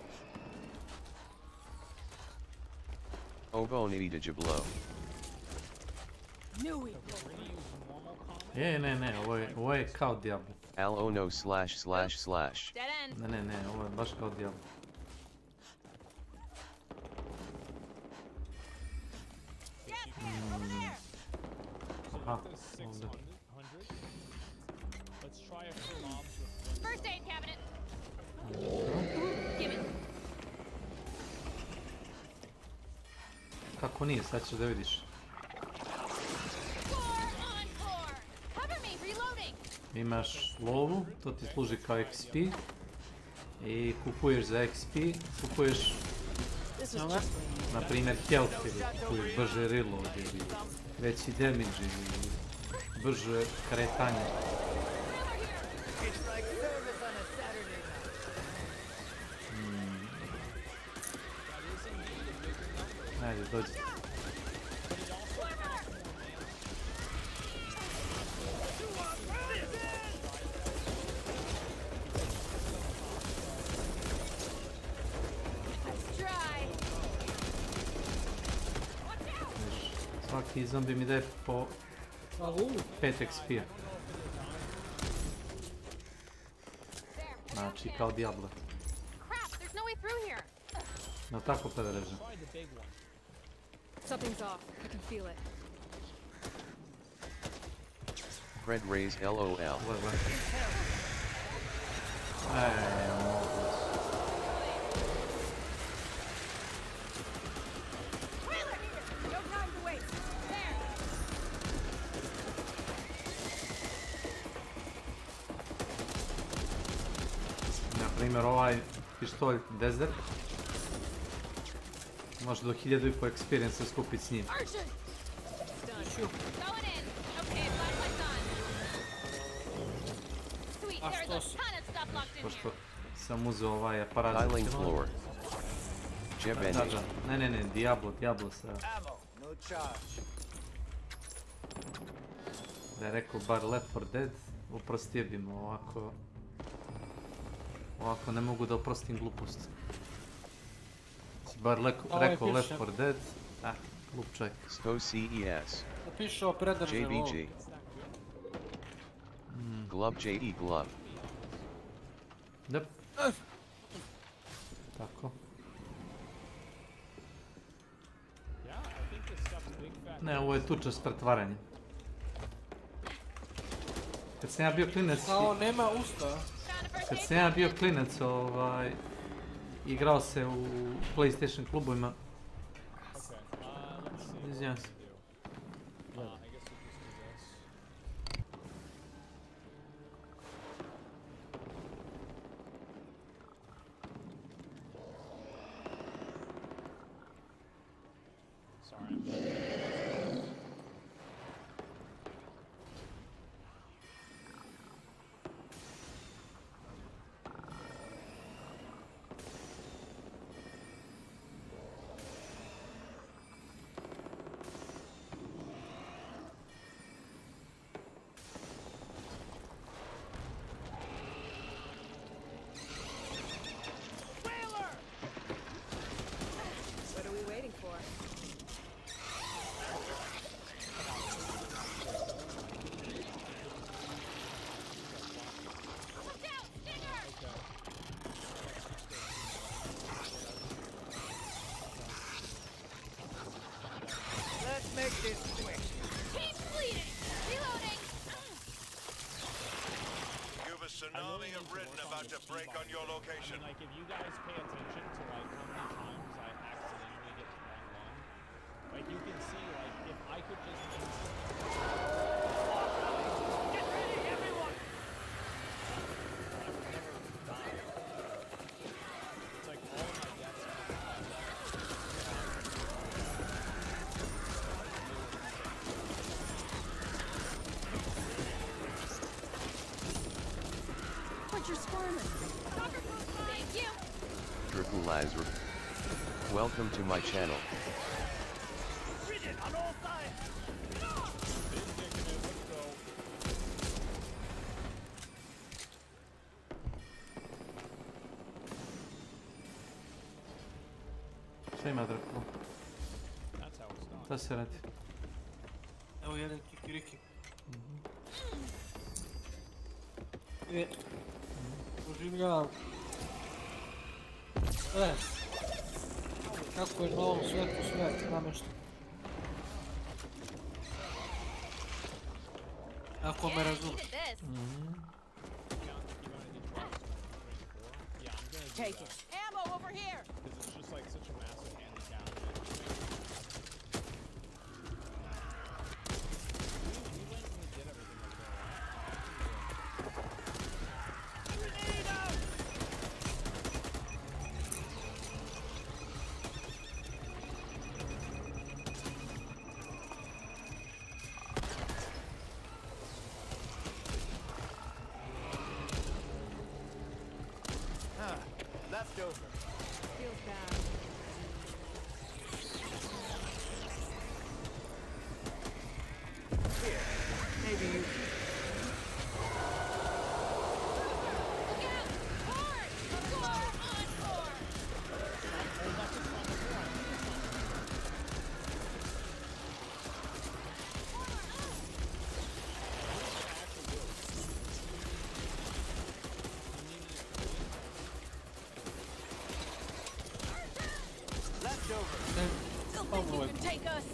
Ovo niti jablo. Ne, ovo je kao Diablo. Al ono // Dead end. Ne, ovo je baš kao Diablo. Aha, ovdje. Let's try a few mobs with First aid cabinet. Give it. Kako nije, sad ćeš da vidiš. Core on core. Cover me, reloading. Imaš lovu, to ti služi kao XP. I kupuješ za XP, kupuješ na primjer health ili kupuješ brže reload ili veći damage ili brže kretanje. Ajde, dođi. Svaki zombi mi daje po 5 XP-a. Znači, kao Diablo. Crap, there's no way through here. No tako predrežem. Something's off. I can feel it. Fred raise LOL. No time to waste. There. Na primjer ovaj pištolj Desert. Može do 1000 experience skupiti s njim. Pošto sam uzeo ovaj aparat. Tiling floor. Ne, Diablo sa... Da je rekao bar Left 4 Dead. Oprostio bi mu ovako. Ovako ne mogu da oprostim glupost. Si bar rekao Left 4 Dead. Glup čovjek. Sto CES. Napišao predrže ovo. JBG. Glove JE glove. Yep. Tako. Ne, ovo je tuča s pretvaranjem. Kad sam ja bio klinec... Kao nema usta. Kad sam ja bio klinec, igrao se u PlayStation klubovima. Izvijem se. Tsunami of Britain about to break on your location. I mean, like, if you guys pay attention to, like, how many times I accidentally get 1-1, like, you can see, like, if I could just get ready, everyone! I would never die. It's like all of my deaths are Thank you. Draculazer. Welcome to my channel. on all sides. Šta ima Dracula? Šta se radi? Evo jedan kikiriki. Oživljavam. Kako je na ovom svijetu sve namješten. Ako me razumiješ. Take it. Ammo over here. Because it's just like such a massive handicap. We went and we did everything like Leftover. Feels bad. Here, maybe you. Look out! Hard! Score! Encore! Still think you can take us?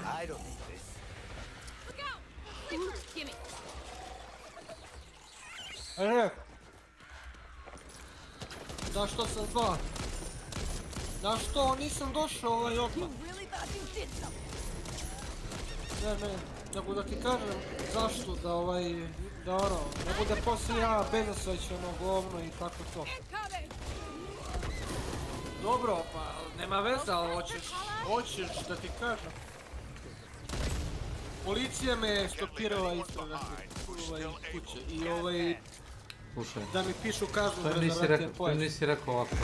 I don't need this. Look out! Sleeper! Gimme! Zašto sam zva? Zašto nisam došao ovaj odmah? Ne, nego da ti kažem zašto da ne bude poslije ja bezosvećeno govno i tako to. Dobro, pa nema veze, ali hoćeš da ti kažem. Policija me je stopirala ispred kuće i da mi pišu kaznu za razvratjen pojas. Nisi rekao ovako.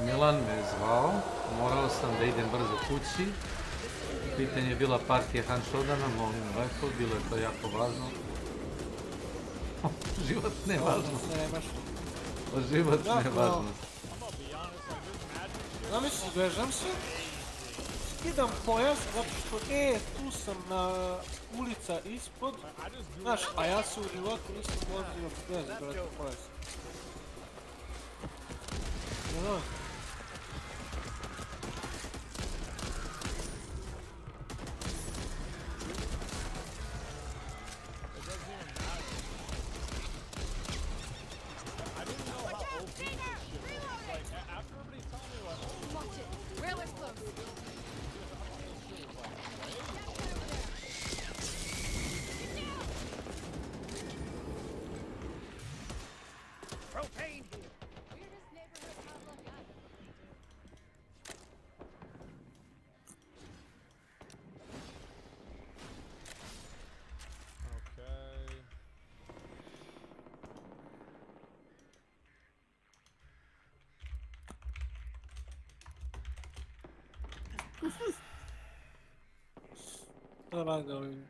Milan me je zvao, morao sam da idem brzo kući pitanje je bila partija Hanshodana, molim lepo, bilo je to jako važno. Život ne važnost. Život ne važnost. Zamisli, vežam se, skidam pojas, zato što, tu sam na ulica ispod, znaš, a ja se u životu nisam vozio bez, brate, pojas. No. Šta rade ovim?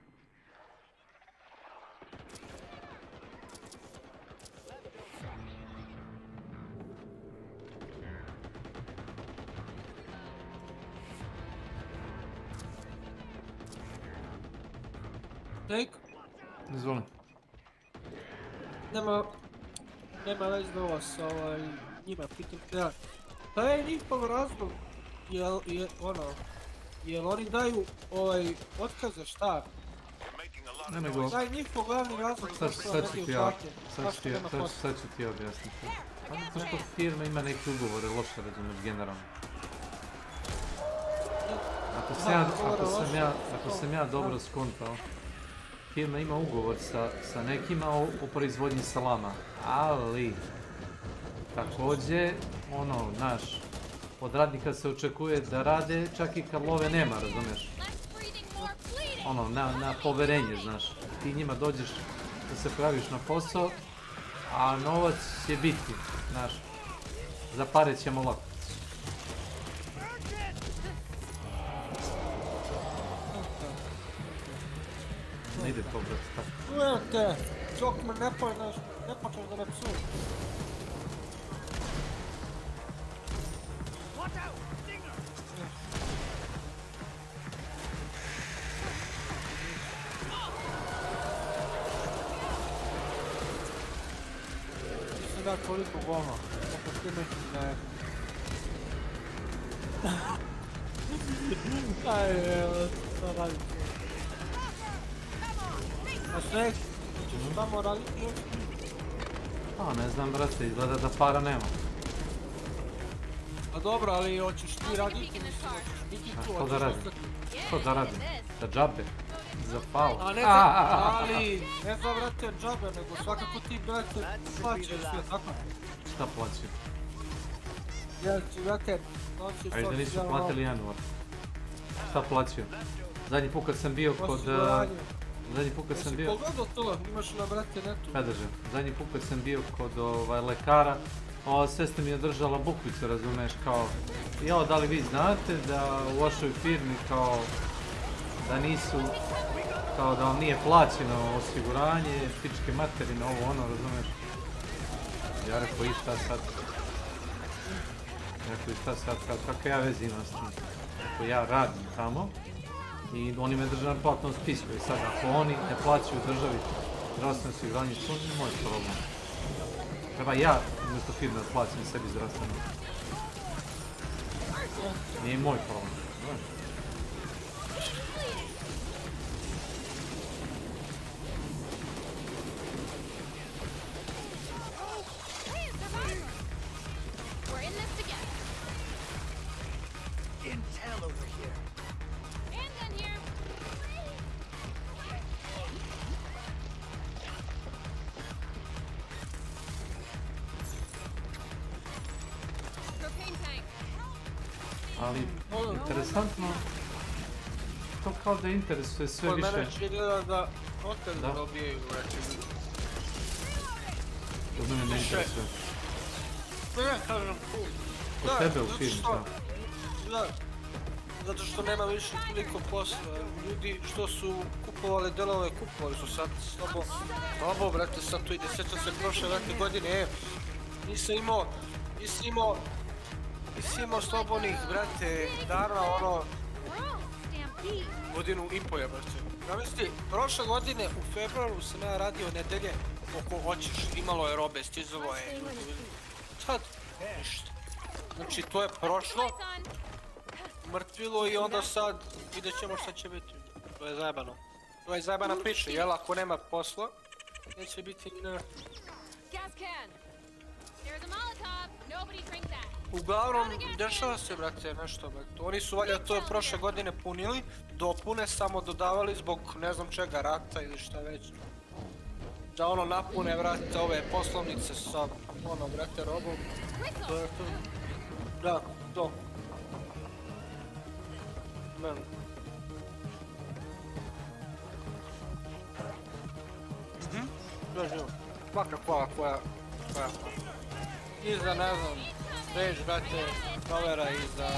Tek? Izvolim. Nema već da vas njima pitam. Ja, šta je njihov razlog? Jel oni daju otkaze, šta? Ne nego... Daj njihov glavni razlog što neki uplate. Sad ću ti objasniti. Zato što firma ima neke ugovore, loše razumeš generalno. Ako sam ja dobro skontao, firma ima ugovor sa nekima o proizvodnji salama, ali također, naš, od radnika se očekuje da rade čak i kad love nema, razumiješ? Na poverenje, znaš. Ti njima dođeš da se praviš na posao, a novac će biti, znaš. Za pare ćemo lako. Ne ide to, brate, tako. Čujem te, dok me ne počneš da me psuješ. Da koliko goma, oko ti neki ne... Aj, evo, šta raditi? A Snake, ćeš tamo raditi još? Ne znam, brate, izgleda da para nema. A dobro, ali hoćeš ti raditi, mislim, hoćeš biti tu, hoćeš ostati... Što da radim? Za džabe? Za faul? Ali, ne za brate džabe, nego svakako ti brate plaćaš sve, tako? Šta plaćaju? Ja ću brate, noći ajde nisu platili januar. Šta plaćaju? Zadnji put kad sam bio kod... Zadnji put kad sam bio... Jesi pogledao to, imaš na brate netu? Kada držim? Zadnji put kad sam bio kod lekara, ova sestra mi je držala bukvicu, razumeš, kao... Jao, da li vi znate da u vašoj firmi kao... da nisu... kao da vam nije plaćeno osiguranje, pičke materine, ovo ono, razumeš? Ja rekao, i šta sad? Rekao, i šta sad, kakve ja veze imam s tim? Rekao, ja radim tamo i oni me drže na platnom spisku i sad ako oni ne plaćaju državi zdravstveno osiguranje, to nije moj problem. Treba ja umjesto firme da plaćam sebi zdravstveno. Nije moj problem. Ali, interesantno, to kao da interesuje sve više. Kod mene će gleda da otkaz dobijaju reći. Kod mene ne interesuje. Ne, kažem, Kod tebe u firmi, da. zato što nema više toliko posla. Ljudi što su kupovali delove, kupovali su sad slabo, brate, sad tu ide, sjećam se prošle godine, nisam imao slobodnih, brate, dana, ono, godinu i po je, brate. Zamisli, prošle godine u februaru sam ja radio nedelje oko hoćeš, imalo je robe, stizalo je, sad, ništa. Znači, to je prošlo, mrtvilo i onda sad vidjet ćemo šta će biti. To je zajebano. To je zajebana priča, jel? Ako nema posla, neće biti ni ne. Uglavnom, dešava se, brate, nešto, brate. Oni su valjda to prošle godine punili, dopune samo dodavali zbog ne znam čega, rata ili šta već. Da ono napune, brate, ove poslovnice sa, ono, brate, robom. To je to. Da, to. Man. Svaka koja. I za, ne znam, već, brate, provera i za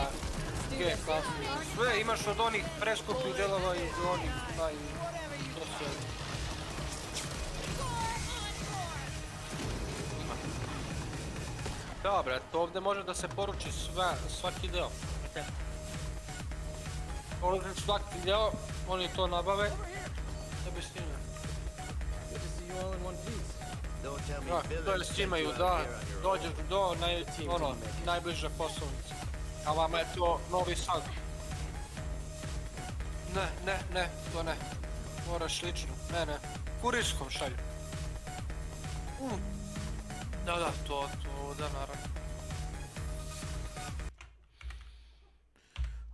G klasu. Sve imaš od onih preskupih delova i do onih, pa i to sve. Da, brate, ovdje može da se poruči svaki deo. Ovdje svaki deo, oni to nabave, da bi snimili. Da, to je snimaju, da, dođeš do najbliže poslovnice. A vama je to Novi Sad. Ne, to ne. Moraš lično, ne. Kurirskom šalju. Da, to, da, naravno.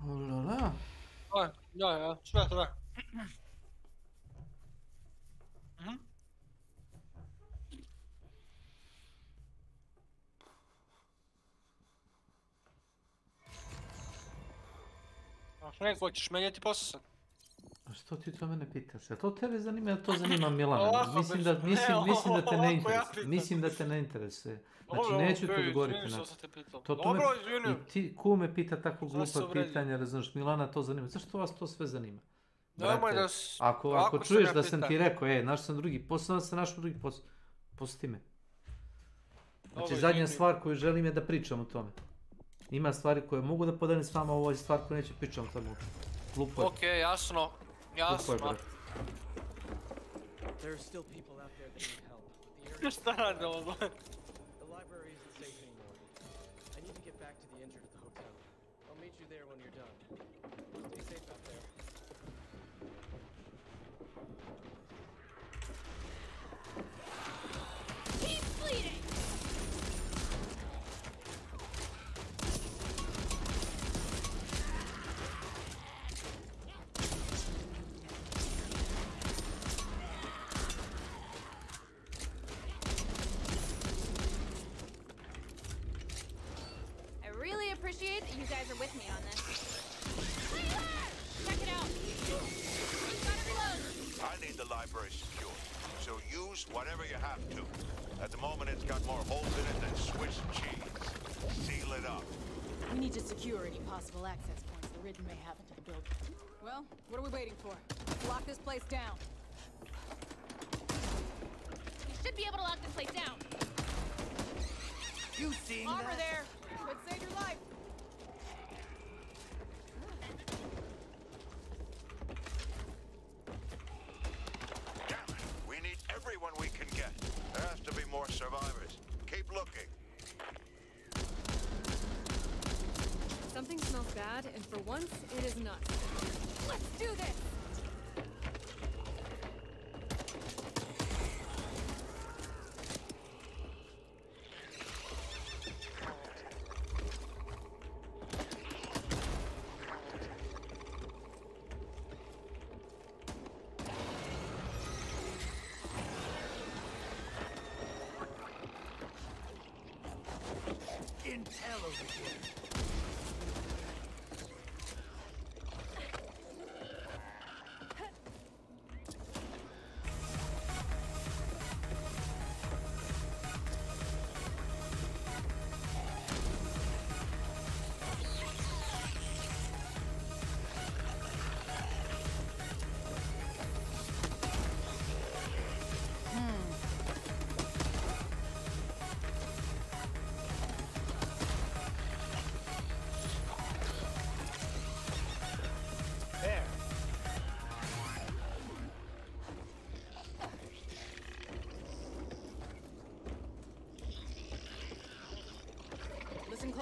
Olala. Da, sve. Neko, hoćeš menjati posao sad? A što ti to mene pitaš? A to tebe zanima ili to zanima Milana? Mislim da te ne interesuje. Znači neću ti odgovoriti na to. I ti, ko me pita tako glupa pitanja, razumiješ, Milana to zanima. Zašto vas to sve zanima? Brate, ako čuješ da sam ti rekao, našao sam drugi posao, onda sam našao drugi posao. Pusti me. Znači zadnja stvar koju želim je da pričam o tome. Ima stvari koje mogu da podelim s vama, ovo je stvar koju neće pričam o tome. Glupo je. Okej, jasno. Šta radi ovo? You guys are with me on this. Check it out. Gotta reload. I need the library secured, so use whatever you have to. At the moment, it's got more holes in it than Swiss cheese. Seal it up. We need to secure any possible access points the Ridden may have into the building. Well, what are we waiting for? Let's lock this place down. We should be able to lock this place down. You seeing Armor that? there. Could save your life. We need everyone we can get. There has to be more survivors. Keep looking. Something smells bad, and for once, it is not. Let's do this. Intel over here.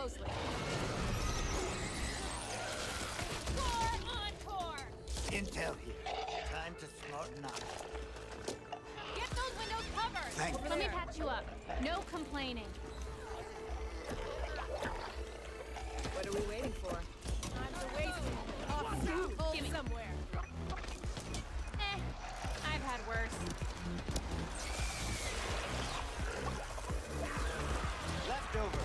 closely. Core on core! Intel here. Time to smarten up. Get those windows covered! Thank you. Let me patch you up. No complaining. What are we waiting for? Time to waste. Off Gimme. somewhere. I've had worse. Leftover.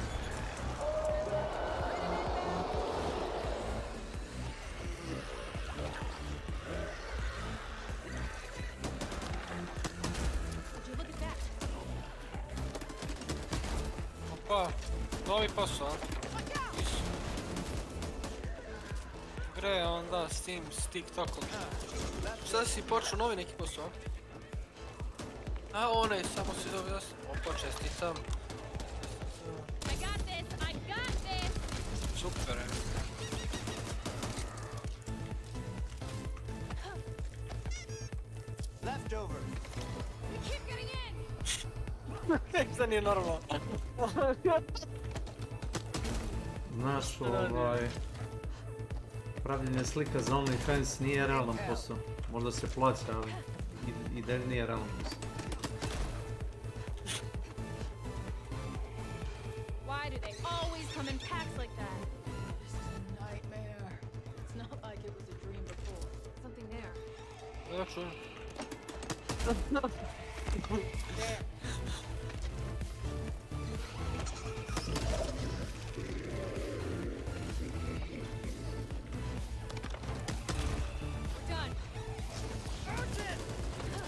Would you look at that? Opa, novi posao. Gre onda s tim, s TikTokom. Sad si počeo novi neki posao? A onaj, samo si dobio jasno. Opa, čestitam. I got this! Super je. Leftover. You keep getting in! Šta nije normalno? Znaš, pravljenje slika za OnlyFans nije realan posao. Možda se plaća, ali i da nije realan posao. Why do they always come in packs like that? This is a nightmare. It's not like it was a dream before. Something there. Ja čujem. There.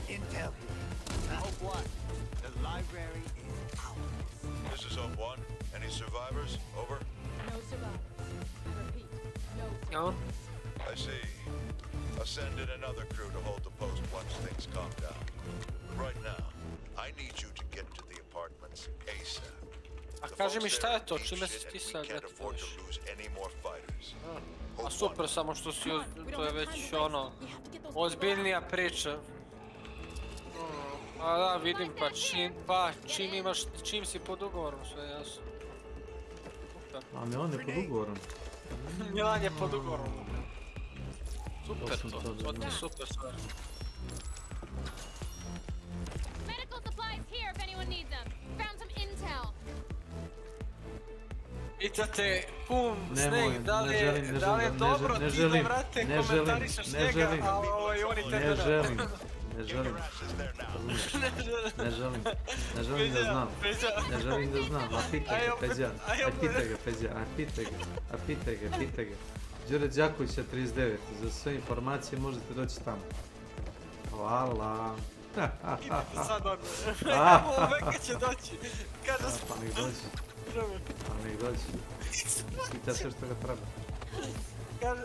Intel here. Hope what? The library is ours. This is Hope 1. Any survivors? Over? No survivors. Repeat. No Ja. I see. I'll send in another crew to hold the post once things calm down. Right now, I need you to get to the apartments ASAP. A kaži mi šta je to, čime si ti sad letaš? A super, samo što si, to je već ono, ozbiljnija priča. A da, vidim, čim si pod ugovorom, sve jasno. A Milan je pod ugovorom. Milan je pod ugovorom. Super to ti super stvar. Medical supplies here if anyone needs them. Found some intel. Pitate, Snake, da li je dobro ti da vrate komentarišeš njega, a oni tebe ne želim. Ne želim da znam. Ne želim da znam. A pitaj ga, Peđa. A pitaj ga. Đure Đakovića 39. Za sve informacije možete doći tamo. Hvala. Sad on. Uveka će doći. Kaže se. Pa nek dođi. Pita sve što ga treba.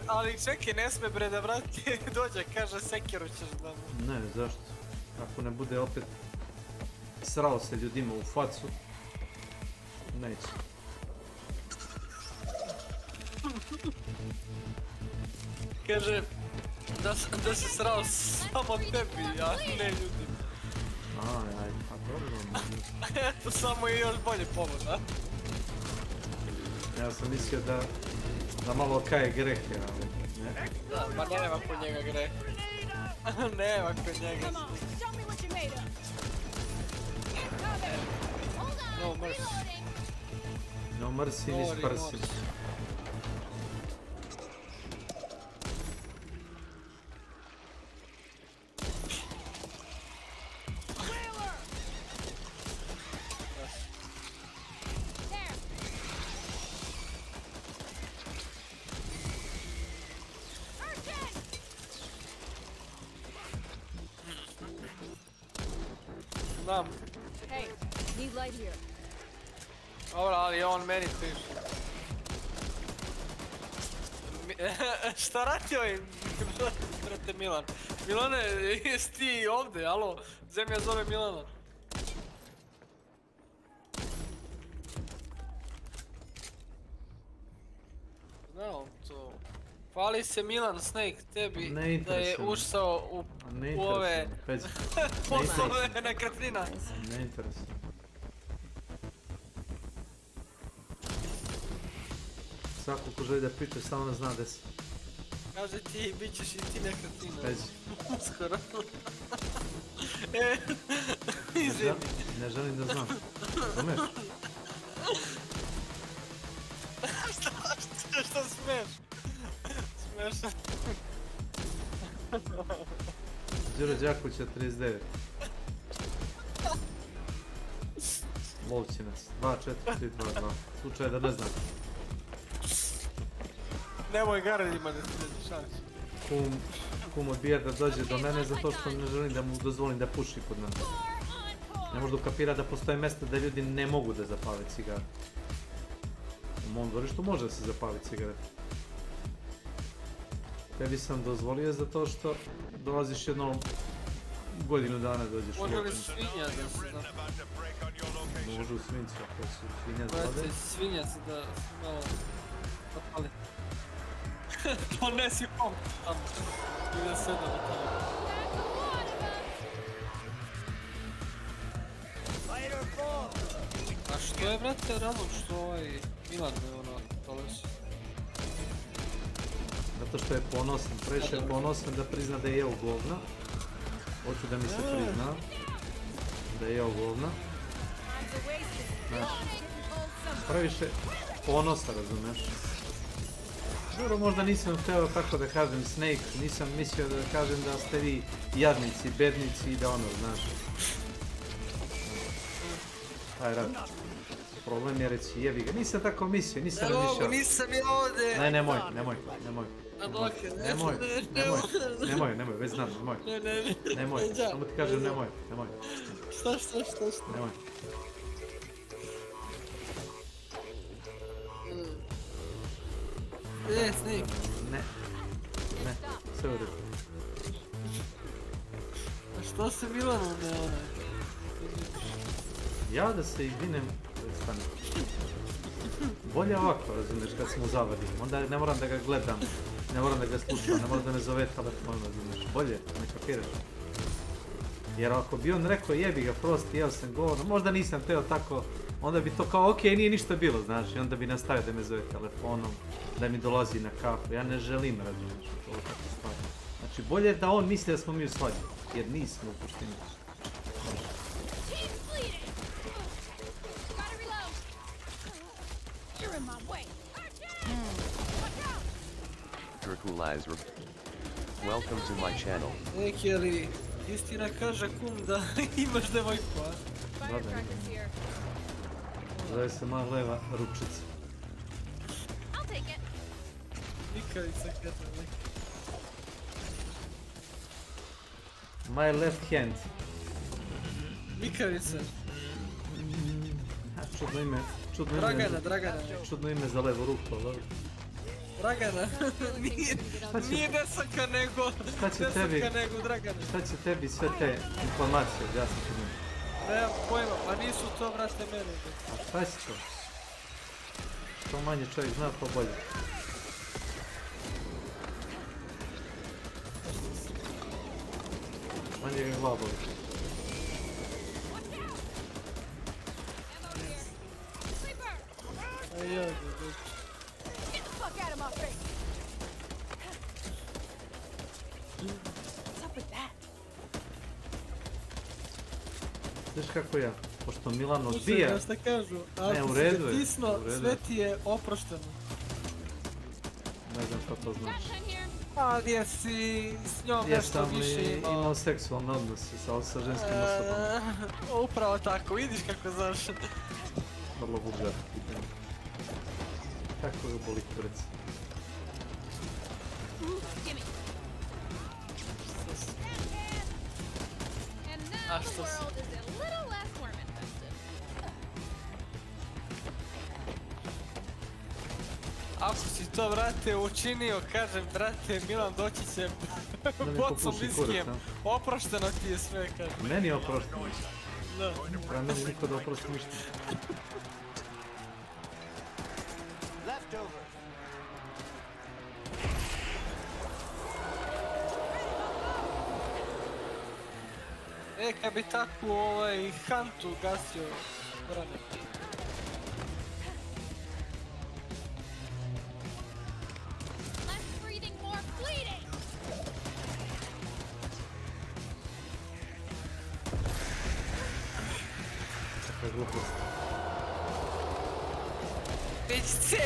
Ali čekaj, ne sme bre da vrati dođe, kaže sekiru ćeš da... Ne, zašto? Ako ne bude opet srao se ljudima u facu, neće. Kaže da se srao samo tebi, a ne ljudima. Aj, pa dobro. Eto, samo je još bolje povod, a? Ja sam mislio da malo kaje grehe, ali ne. Da, pa nema kod njega grehe. Nema kod njega. No mercy. No mercy, nis prsi. Znam. Hey, need light here. Dobro, ali on meni piše. Šta radi ovaj, brate Milan? Milane, jesi ti ovdje, alo? Zemlja zove Milana. Znao to. Hvali se Milan Snake tebi da je ušao u ove poslove nekretnina. Ne interesuje. Svako ko želi da priča samo da zna gde si. Kaže ti, bit ćeš i ti nekretnina. Kaži. Uskoro. Izvini. Ne želim da znam. Razumeš? Što smeš? Smešno. Đuro Đakovića 39. Lovći nas. 2-4-3-2-2. Slučaj da ne znam. Nemoj garadima da ti šansi. Kum odbija da dođe do mene zato što ne želim da mu dozvolim da puši kod nas. Ne može da ukapira da postoje mjesta da ljudi ne mogu da zapale cigare. U mom dvorištu može da se zapali cigaret. Tebi sam dozvolio zato što dolaziš jednom godinu dana dođeš u Može li lokaciju. svinja da se zapali? Može u svincu, ako su svinja zvade. Brate, svinja se da se malo zapali. Donesi kom tamo. I da sedam tamo. A što je, brate, razlog što Milan me dolesi? Zato što je ponosan, previše je ponosan da prizna da je jeo govna. Hoću da mi se prizna da je jeo govna. Znaš, previše ponosa, razumeš? Dobro, možda nisam htio tako da kažem Snake, nisam mislio da kažem da ste vi jadnici, bednici i da ono, znaš. Aj, rad. Problem je reći, jebi ga, nisam tako mislio, nisam razmišljao. Ne mogu, nisam je ovdje! Ne, nemoj, već znam, nemoj. Nemoj, samo ti kažem nemoj. Šta? Nemoj. Snake. Ne, sve u redu. A što se Milanu ne onaj? Ja da se izvinem, stane. Bolje ovako, razumiješ, kad smo u zavadi. Onda ne moram da ga gledam, ne moram da ga slušam, ne moram da me zove telefonom, razumiješ. Bolje, ne kapiraš. Jer ako bi on rekao jebi ga Frost, jeo sam govno, možda nisam teo tako, onda bi to kao okej, nije ništa bilo, znaš, i onda bi nastavio da me zove telefonom, da mi dolazi na kafu, ja ne želim, razumiješ, ovo tako stvari. Znači, bolje da on misli da smo mi u svađi, jer nismo u puštini. Welcome to my channel. Kelly, istina kaže kum da imaš devojku, a? Da. Zove se moja leva ručica. Mikavica kaže ne. My left hand. Mikavica. Čudno ime. Dragana. Čudno ime za levu ruku, ali... Dragana, nije Desanka nego Dragana. Šta će tebi sve te informacije objasniti meni? Nemam pojma, pa nisu to, brate, mene. A šta si to? Što manje čovjek zna, to bolje. Manje ga glava boli. Znaš kako ja, pošto Milan odbija... Slušaj, šta kažu, ako si te tisno, sve ti je oprošteno. Ne znam što to znači. Pa gdje si s njom nešto više imao... Jesam li imao seksualne odnose sa ženskim osobama? Upravo tako, vidiš kako znaš. Vrlo vulgar pitanje. Kako ga boli kurac? A što si? Ako si to, brate, učinio, kažem, brate, Milan doći će bocom viskijem. Oprošteno ti je sve, kažem. Meni je oprošteno. Da. Treba meni niko da oprosti ništa. Kad bi takvu Hantu gasio brane. glupost. Već C!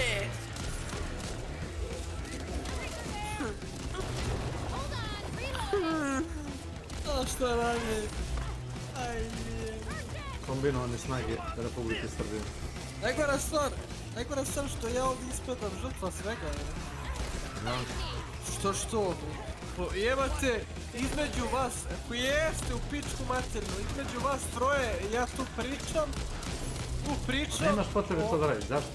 A šta radi? Aj nije. Kombinovane snage Republike Srbije. Najgora stvar što ja ovdje ispadam žrtva svega. Što? Jebate, između vas, ako jeste u pičku materinu, između vas troje, ja tu pričam. Nemaš potrebe to da radiš, zašto?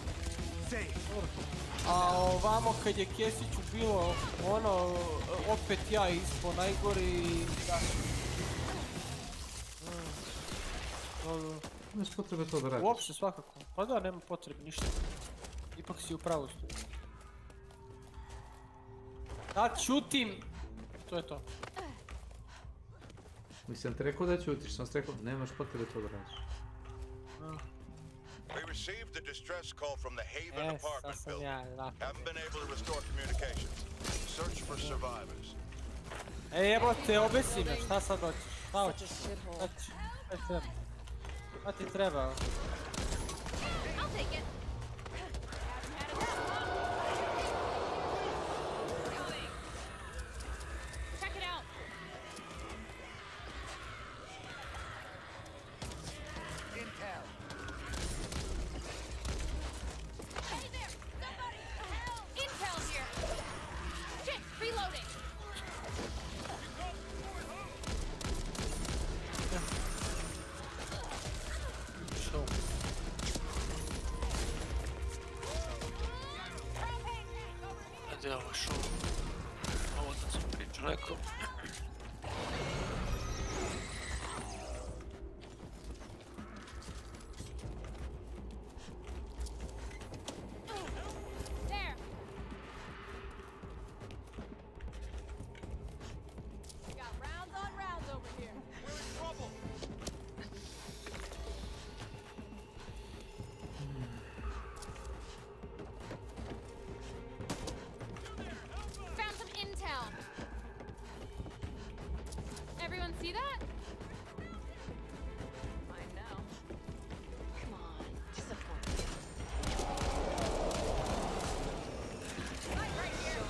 A ovamo kad je Kesiću bilo, opet ja ispo najgori i da. Nemaš potrebe to da radiš. Uopšte svakako, pa da, nema potrebe, ništa. Ipak si u pravu stu. Da, čutim! To je to. Mislim ti rekao da ćutiš, sam ti rekao nemaš potrebe to da radiš. We received the distress call from the Haven apartment building. Haven't been able to restore communications. Search for survivors. Jebote, obesi me, šta sad hoćeš? Šta hoćeš? Šta ti treba? See that? I know. Come on, disappoint. Right here.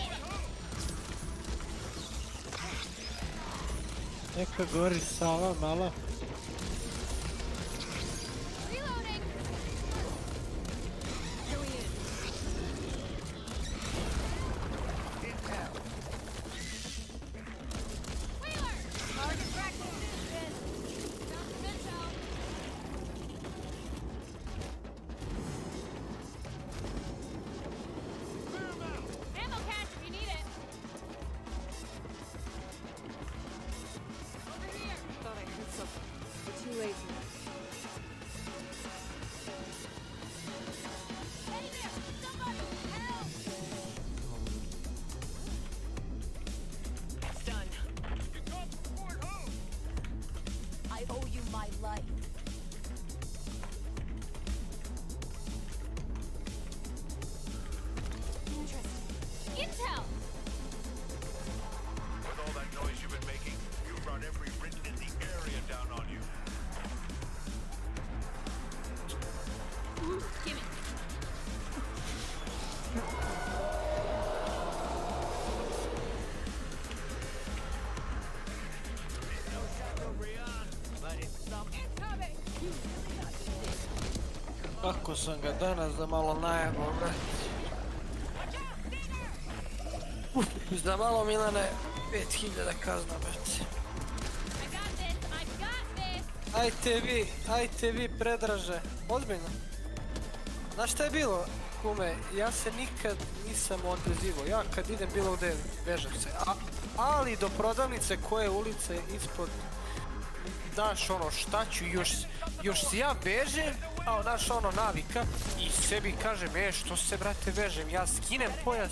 Mine. Neka gori Sava malo. Kako sam ga danas da malo najebao, brate. Da malo, Milane, 5000 kazna, brate. Ajte vi, predraže. Ozbiljno. Znaš šta je bilo, kume? Ja se nikad nisam odrezivao. Ja kad idem bilo gde, bežem se. Ali do prodavnice koje ulice ispod... Daš šta ću, još si ja bežem, a naš navika i sebi kažem, što se brate bežem, ja skinem pojas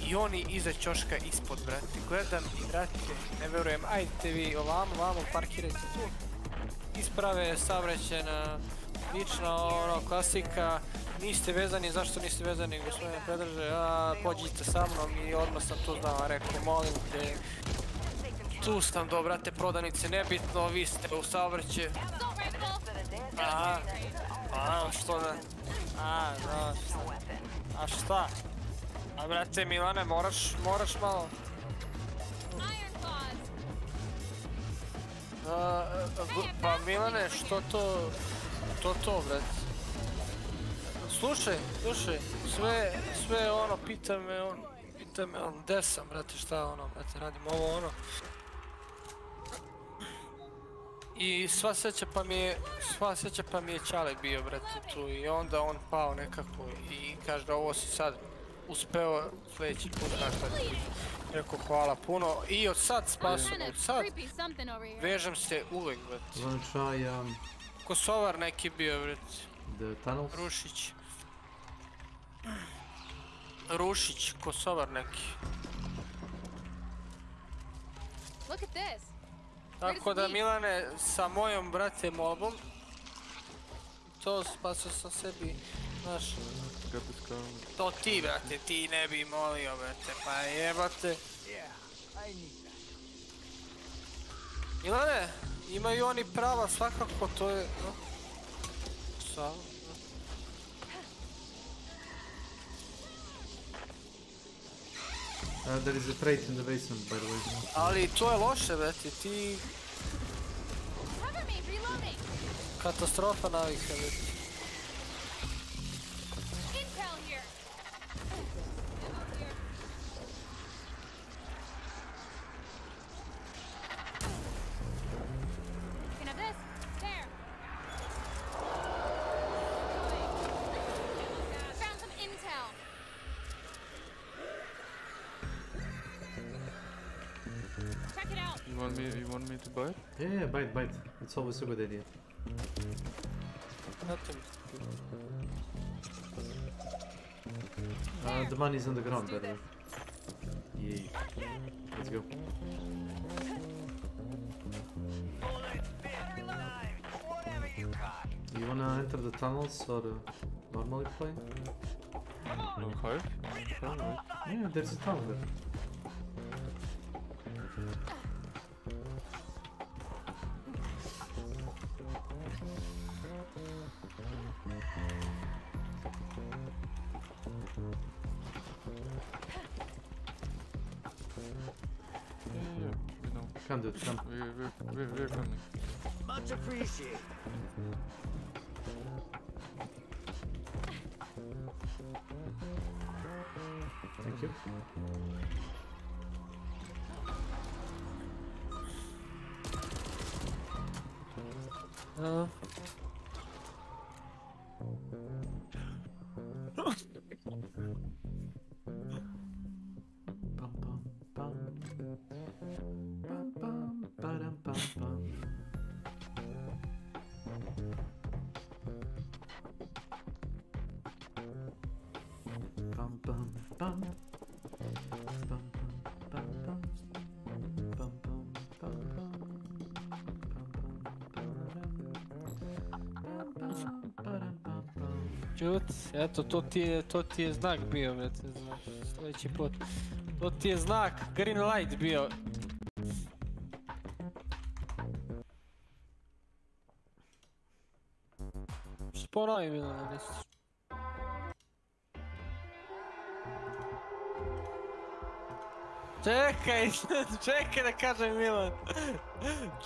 i oni iza ćoška ispod, brate, gledam i brate, ne verujem, ajte vi ovamo, parkirajte tu, isprave saobraćajna, lična klasika, Niste vezani, zašto niste vezani, gospodine Predrže? Pođite sa mnom i odmah sam tu znao, rekao, molim te. Tu sam do, brate, prodanice, nebitno, vi ste u saobraćaju. Što da? A šta? A brate, Milane, moraš malo. Pa Milane, što to, brate? Slušaj, sve ono, pita me on, gde sam, brate, šta ono, brate, radim ovo, ono. I sva sreća pa mi je Čale bio, brate, tu i onda on pao nekako i kaže da ovo si sad uspeo sljedeći put, znaš, rekao hvala puno i od sad spasu, od sad vežem se uvek, brate. Kosovar neki bio, brate. Rušić, Kosovar neki. Tako da, Milane, sa mojom, brate, molbom, to spasio sam sebi, znaš, to ti, brate, ti ne bi molio, brate, pa jebate. Milane, imaju oni prava, svakako, to je, no, sao. There is a crate in the basement, by the way. Ali to je loše, brate, ti... Katastrofa navika, brate. You want me to buy it? Yeah, buy it. It's always a good idea. Nothing. The money is on the ground, by the way. Yeah. Let's go. You wanna enter the tunnels or normally play? No, hive? Right. Yeah, there's a tunnel there. Come, dude, come. We're coming. Much appreciated. Thank you. Čut, eto, to ti je znak bio, brate, znaš, sljedeći put. To ti je znak, green light bio. Ponovi, Milan, nisi. Čekaj da kažem Milan.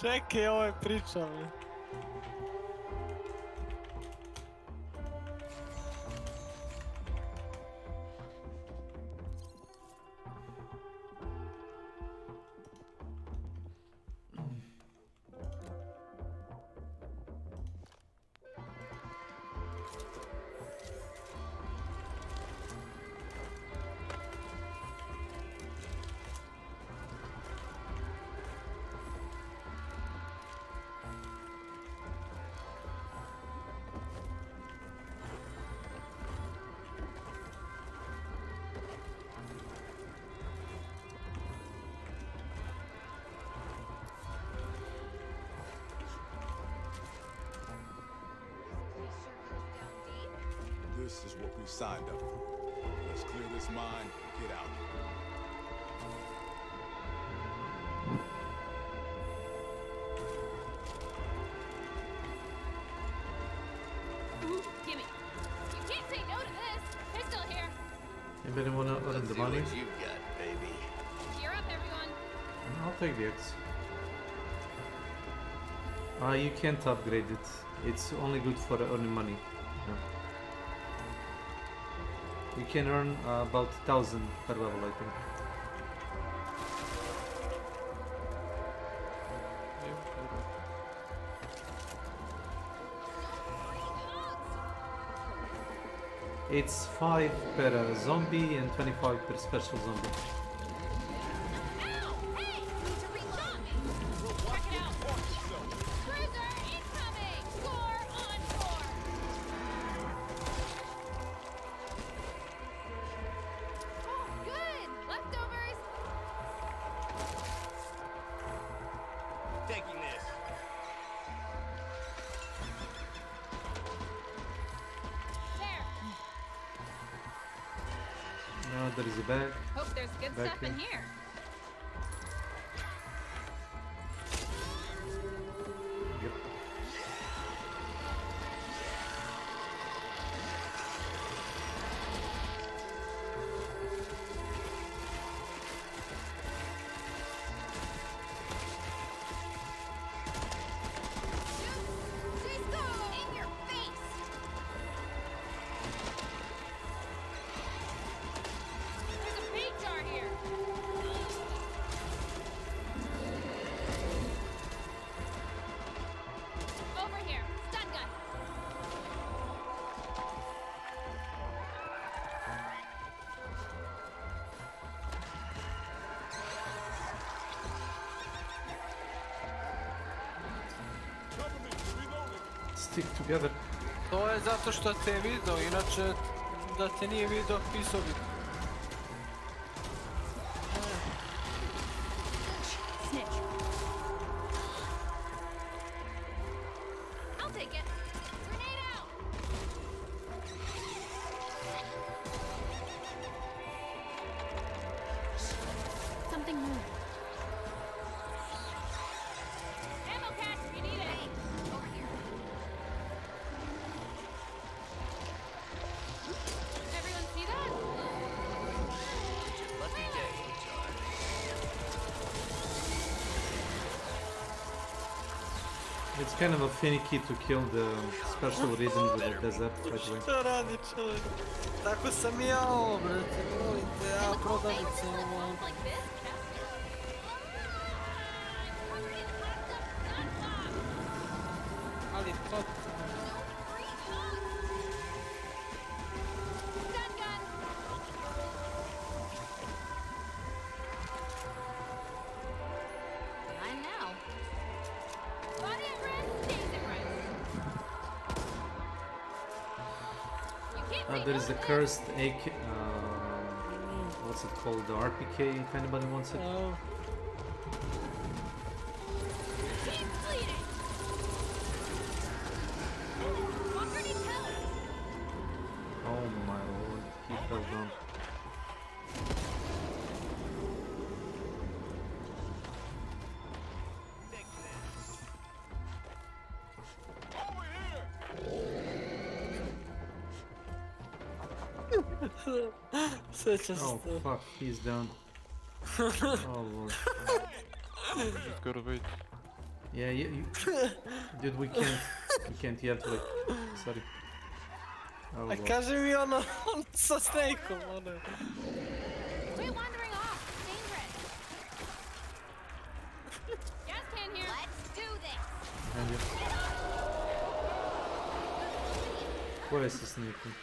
Čekaj, ovo je priča, mi. This is what we signed up for. Let's clear this mine and get out. Ooh, gimme. You can't say no to this. They're still here. Anybody wanna earn the money? You got, baby. Gear up, everyone. I'll take the X. You can't upgrade it. It's only good for earning money. Yeah. You can earn about 1,000 per level, I think. It's 5 per zombie and 25 per special zombie. There is a bag. Hope there's good Back stuff in here. Yep. In your face. There's a bait jar here. Over here. Stun gun. Stick together. To je zato što te je video, inače da te nije video pisao bi. Snitch. I'll take it. Grenade out. Something new. Ammo cache if you need it. Over here. Everyone see that? Lucky day, John. It's kind of a finicky to kill the special reason with the desert, by the way. Što radi čovjek? Tako sam i ja ovo, brate, molim te, ja prodavnice ovo. Ali to... Stun gun. Fine now. Body at rest, stays at rest. You can't say There no is to a this. cursed AK. What's it called? The RPK, if anybody wants it. Oh. Keep bleeding. Walker needs help. Oh my lord, he fell down. Such a Oh stuff. fuck, he's down. Oh lord. Just gotta wait. Yeah, dude, we can't, you have to like, sorry. Oh A lord. kaže mi ono, sa snejkom, ono. Quit wandering off. Dangerous. Gas can here. Let's do this. And you. Ko je sa snikom?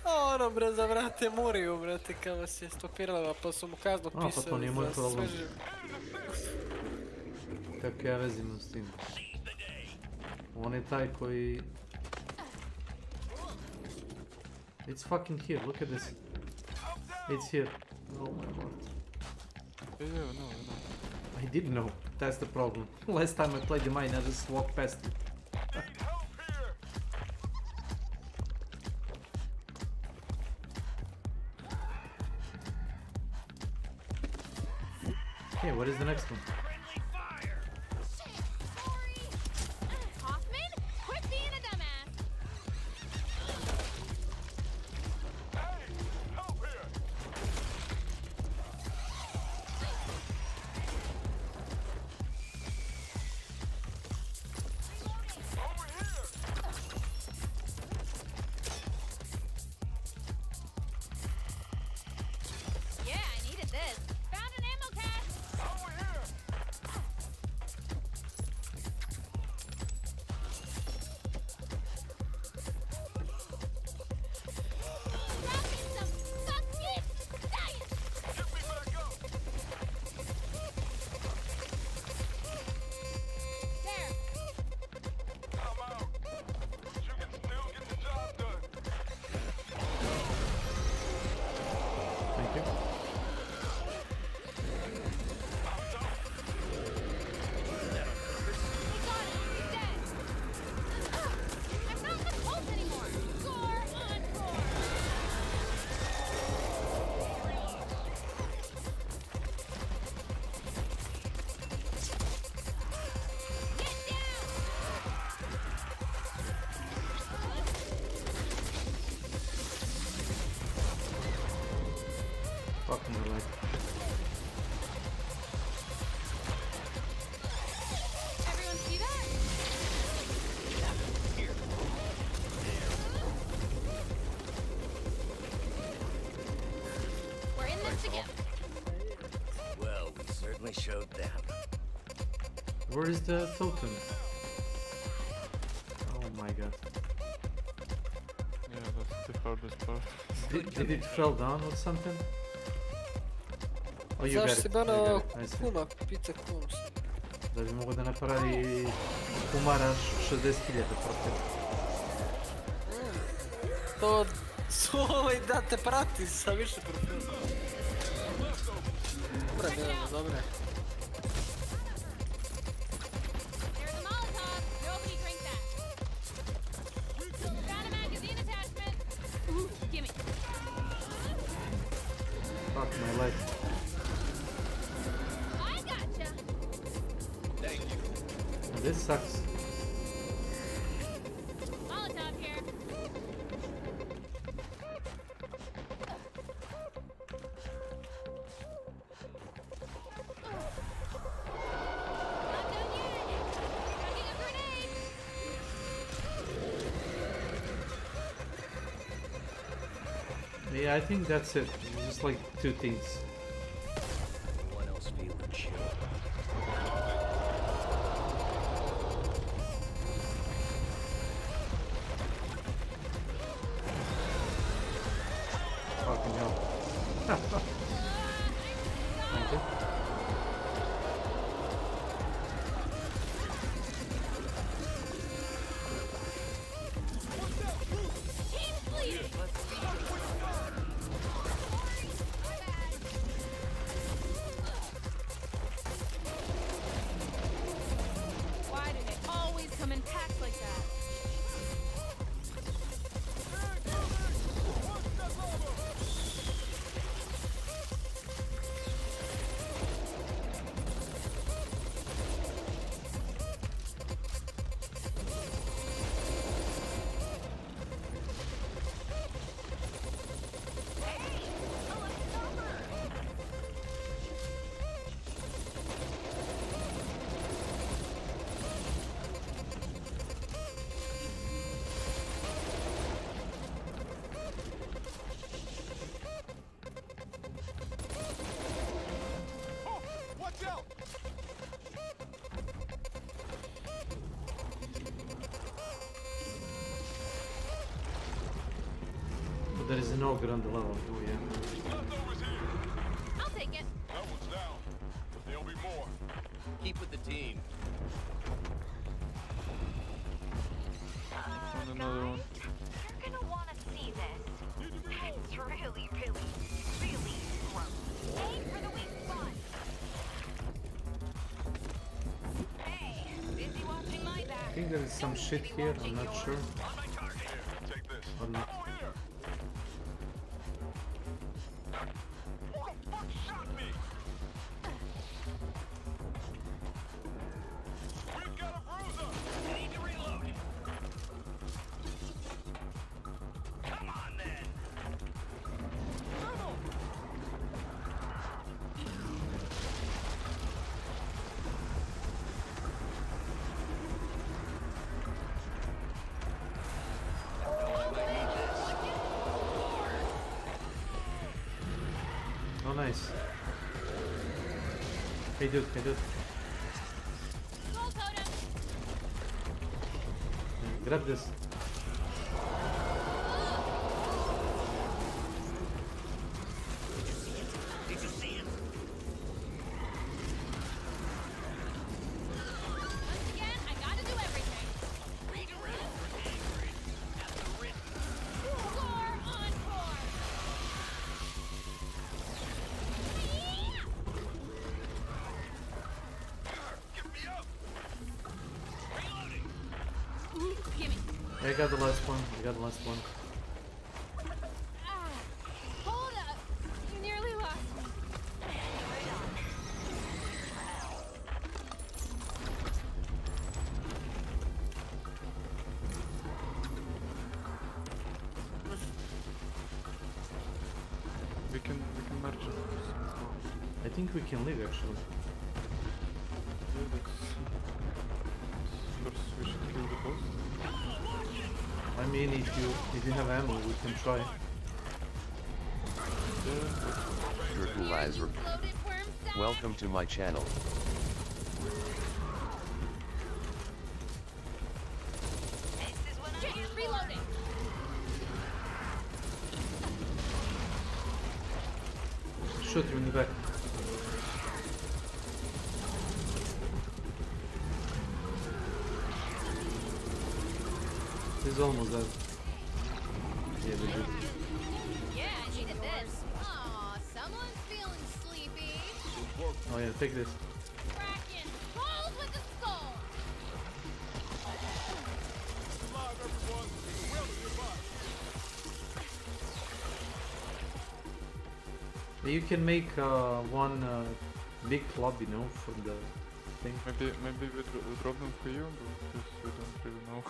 Ono bre, za vrate Muriju, brate, kad vas je stopirala, pa su mu kaznu A, pa pisali to nije moj za problem. sve živo. Kako ja vezi imam s tim? On je taj koji... It's fucking here, look at this. It's here. Oh my lord. Yeah, no. I didn't know, that's the problem. Last time I played the mine, I just walked past it. Okay, what is the next one? Hoffman, quit being a dumbass. Yeah, I needed this. Found an ammo cache. Over here. Thank you. I'm not in the cult anymore. Score encore. Fucking like. Everyone see that? We're in this together. Well, we certainly showed them. Where is the totem? Oh my god. Yeah, that's the hardest part. Did it fall down or something? Oh, you got Zašto it. si You got banao it. I see. kuma, pizza kuma. Da bi mogo da napravi kumara 60.000 profil. To su da te prati sa više profila. Dobre. There's a Molotov. Nobody drink that. Found a magazine attachment. Ooh, gimme. Fuck my life. I gotcha. Thank you. This sucks. Molotov here. Yeah, I think that's it. Just like two things. Anyone else feeling chill? Fucking hell. Thank you. Why do they always come in packs like that? Watch out! But there is an ogre on the level too, yeah. I'll take it. That one's down, but there'll be more. Keep with the team. And another one. You're gonna want to see this. It's really, really, really gross. Aim for the weak spot. Hey, busy watching my back. I think there is some shit here, I'm not sure. Take this. Or not. Who the fuck shot me? Oh, nice. Hey, dude. Grab this. I got the last one. Hold up! You nearly lost me. We can merge it. I think we can leave actually. Yeah, first we should kill the boss. I mean, if you have ammo, we can try. Fertilizer. Welcome to my channel. Reloading. Shoot him in the back. He's almost dead. Yeah, we did. Yeah, I needed this. Aw, someone's feeling sleepy. Oh yeah, take this. Kraken, hold with the skull. You can make one big club, you know, for the thing. Maybe we drop them for you, because we don't really know.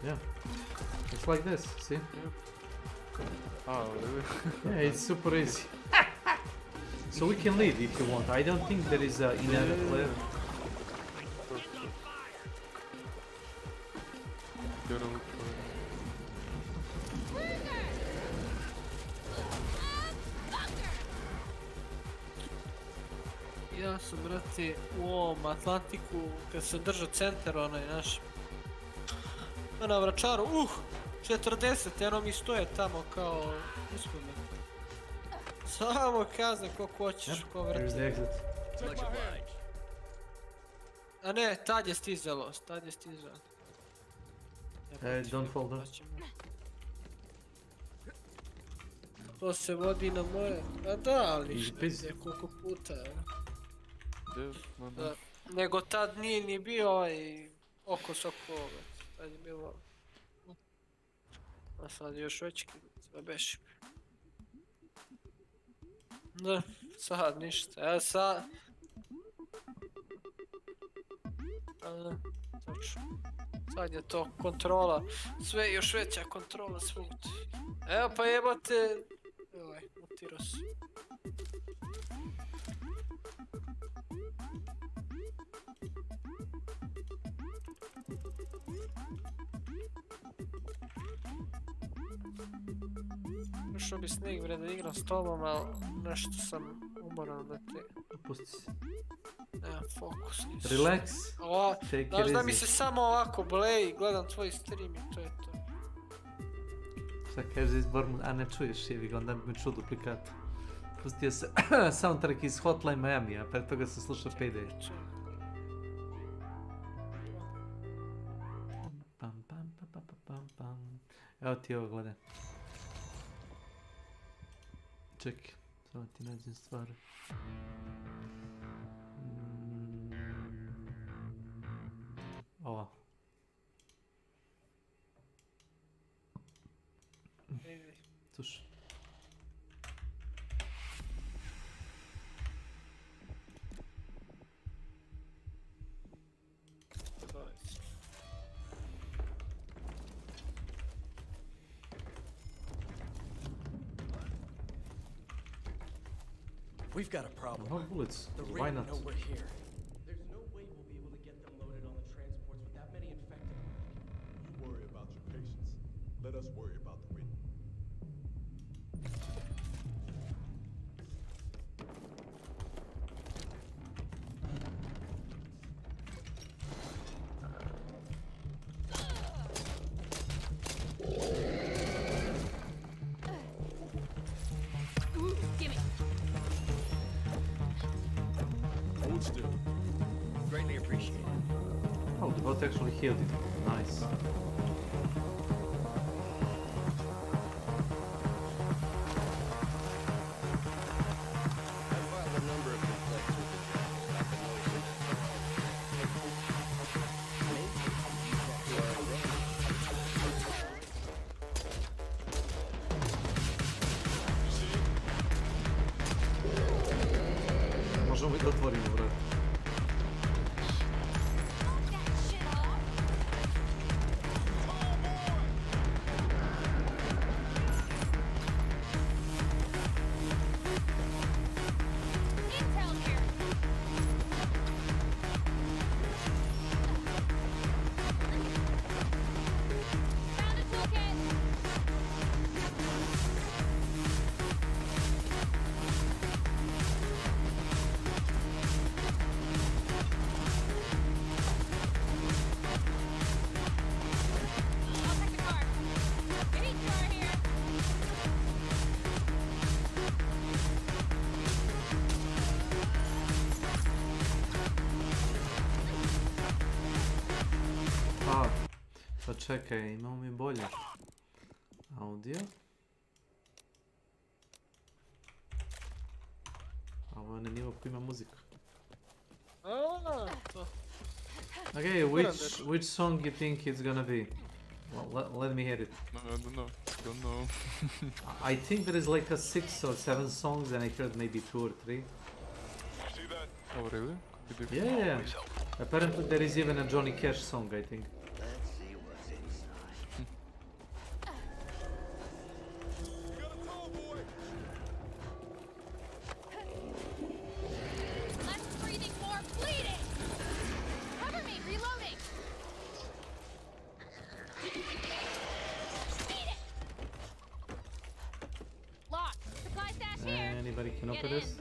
Yeah, it's like this, see? Yep. Oh, really? Yeah, it's super easy. So we can leave if you want. I don't think there is enough player. Ja sam, brate, u ovom Atlantiku, kad sam držao centar, onaj naš, na vračaru, 40, eno mi stoje tamo kao uspome. Samo kazne koliko hoćeš, ko vrti. A ne, tad je stizalo, Don't fall down. To se vodi na moje, a da, ali koliko puta, nego tad nije ni bio ovaj oko Sokova, tad je bilo, a sad još očki, sve beši. Da, sad ništa, ja sad, točno, sad je to kontrola, sve još veća kontrola svugdje. Evo pa jebate, mutirao se. Ušao bi Snake bre da igram s tobom, ali nešto sam umoran da te... Opusti se. Nema fokus nisu. Relax. Znaš da mi se samo ovako bleji, gledam tvoj stream i to je to. Šta kaže izbor, a ne čuješ jevi ga, onda me čuo duplikatu. Pustio se soundtrack iz Hotline Miami, a pre toga se slušao Payday. Evo ti ovo gledaj. Čekaj, samo ti nađem stvari. Ova. Slušaj. We've got a problem. No bullets. The Why Raiden not? know we're here. There's no way we'll be able to get them loaded on the transports with that many infected. You worry about your patients. Let us worry about the Raiden. it actually healed it. Nice. Možemo i da otvorimo vrat. Pa čekaj, imamo mi bolje. Audio. A ovo je na nivo koji ima muzika. Okay, which song you think it's gonna be? Well, let me hear it. No, I don't know. I think there is like a 6 or 7 songs and I heard maybe 2 or 3. Oh really? Could be Yeah. Apparently there is even a Johnny Cash song, I think. Anybody can open this?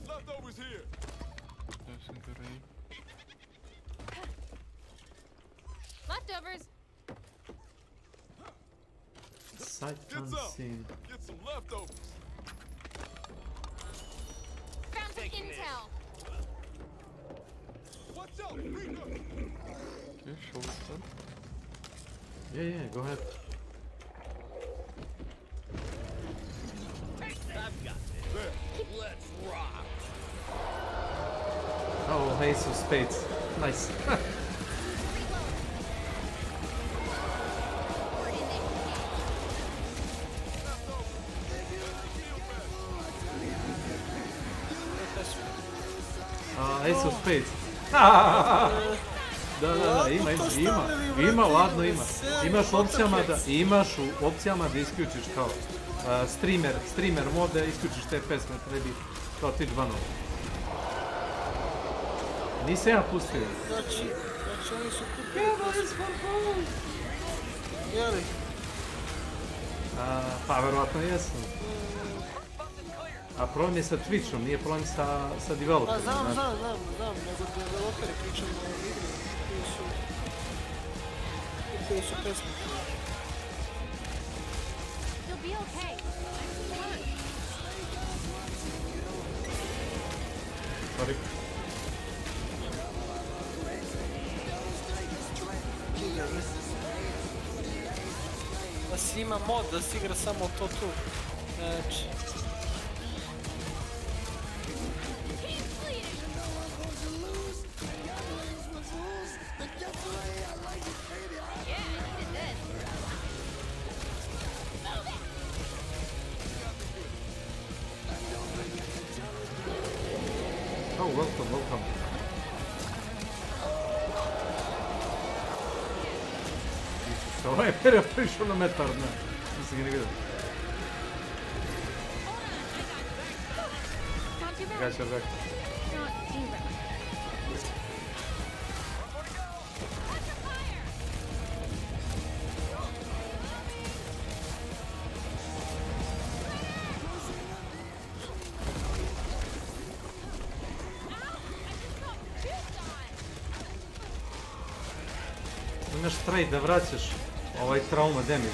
Leftovers here. Leftovers. Sight unseen. Get some leftovers. Found some intel. Watch out, Rika. Okay, show us that. Yeah, go ahead. I've got this. Let's rock. Oh, Ace of Spades. Nice. Ace of Spades. Da, ima, ladno ima. Imaš u opcijama da isključiš kao streamer mode, isključiš te pesme, trebi kao Twitch banove. Nisam ja pustio. Znači oni su kupili jeli? Pa verovatno jesu. A problem je sa Twitchom, nije problem sa developerom. Pa znam, nego developeri pričamo o igri koji su pesme. You'll be okay. Sorry. Da si ima mod da si igra samo to tu. Znači... Oh, welcome. Ovo je prišao na metar, ne. Nisam ga ne vidio. Gaća back. Imaš trade da vraćaš ovaj trauma damage.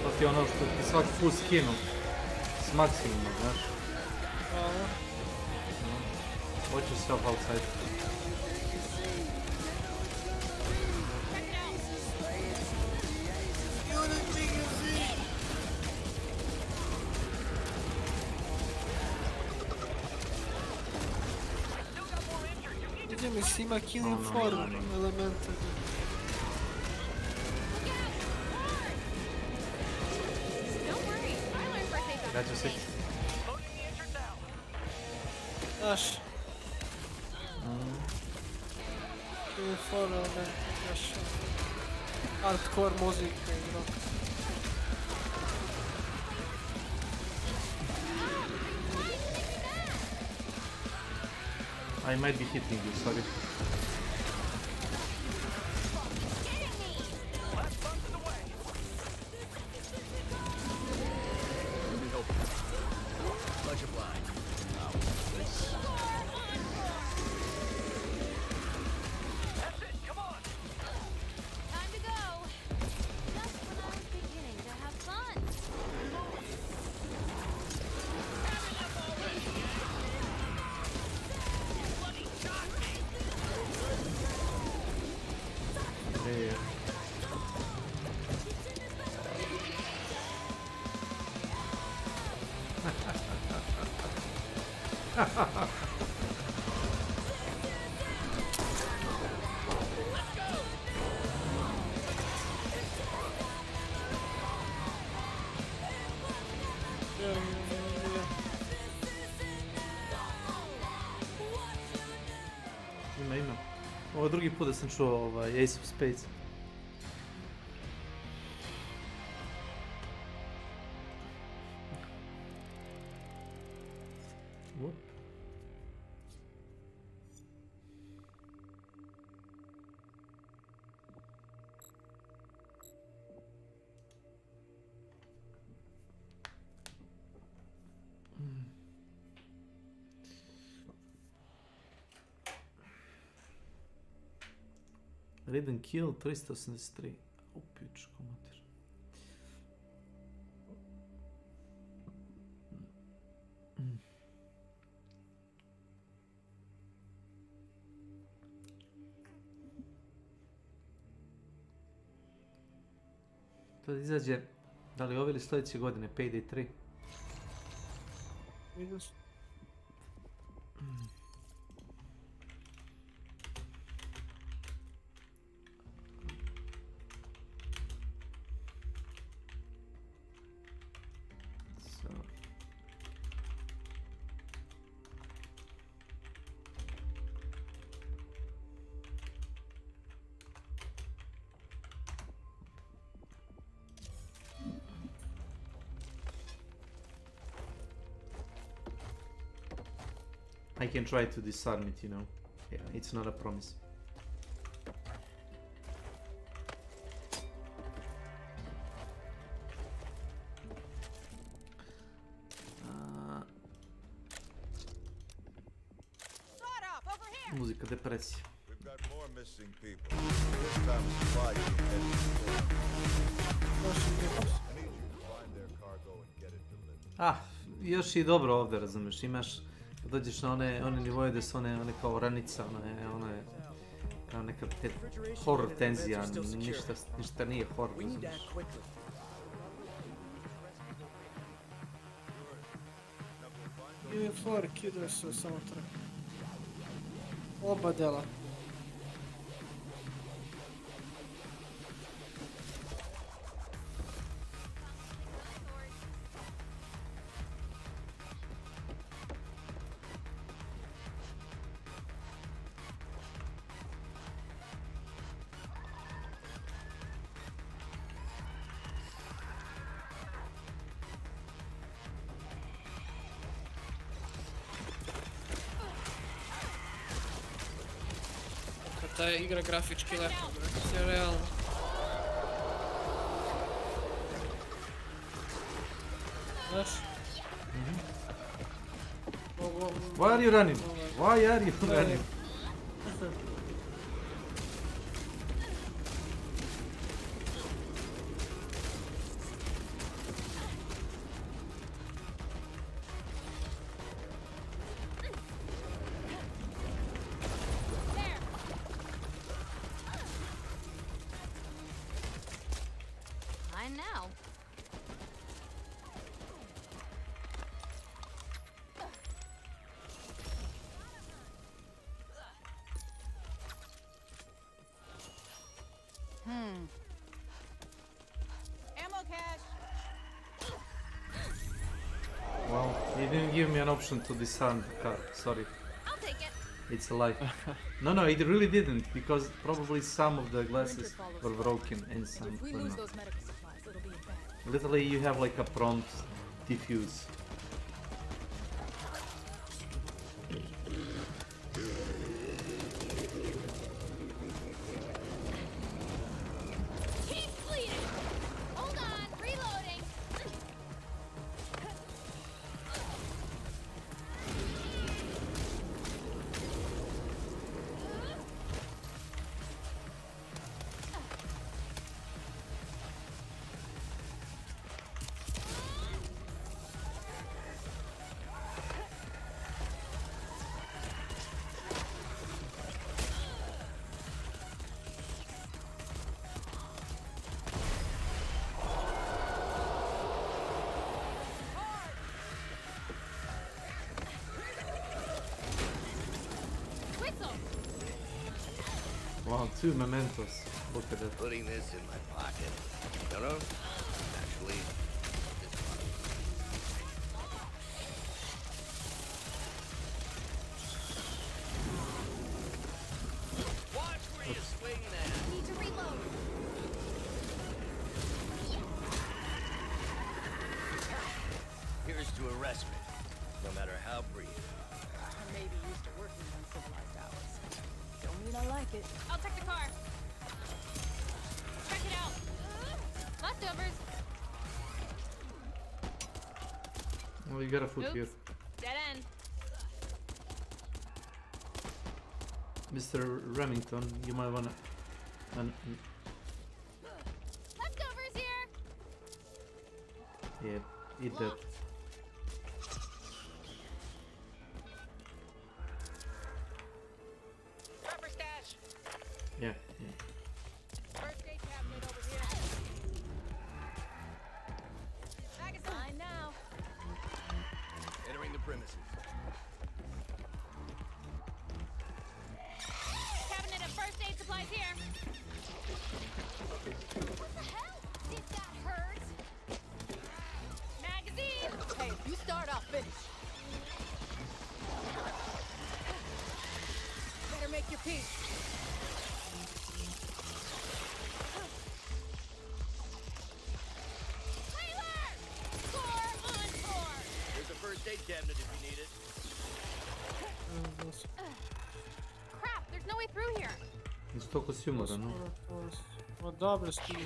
To ti je ono što ti svaki put skinu s maksimuma, znaš. Watch yourself outside. mislim ima killing for elemente. Gađa se. Znaš. Killing for elemente, znaš. Hardcore muzika i rock. I might be hitting you, sorry. Ima. Ovo je drugi put da sam čuo Ace of Spades. Redden kill 383. U pičku mater. To izađe, da li ove ili sljedeće godine, Payday 3? Minus. I can try to disarm it, you know. Yeah, it's not a promise. Muzika depresija. We've got more missing people. This time the supply chain heading for I need you to find their cargo and get it delivered. Još i dobro ovdje, razumiješ, imaš, kad dođeš na one nivoje gdje su one kao ranica, one kao neka horror tenzija, ništa nije horror, razumiješ. Ili for kidaju se samo trk. Oba dela. Ta je igra grafički lepo, sve realno. Znaš? Why are you running? Why are you running? You didn't give me an option to disarm the car, sorry. I'll take it. It's alive. No, it really didn't, because probably some of the glasses were broken and some If we were lose not. those medical supplies, it'll be bad. Literally, you have like a prompt defuse. Keep bleeding. Hold on, reloading. Whistle. Wow, 2 mementos. Look at that. Putting this in my pocket. No, actually, watch where you swing that. Need to reload. Here's to a respite, no matter how brief. I may be used to working on civilized hours. Don't mean I like it. I'll check the car. Check it out. Leftovers. Oh, you got a foot Oops. here. Dead end. Mr. Remington, you might wanna... Leftovers here. yeah, eat that. Proper stash. Yeah. First aid cabinet over here. Magazine now. Entering the premises. Cabinet of first aid supplies here. What the hell? Did that hurt? Magazine. Hey, if you start, I'll finish. Better make your peace. Taylor! Score on score. There's a first aid cabinet if you need it. Crap, there's no way through here. Isto ko si umora, no? Ma dobro stigu.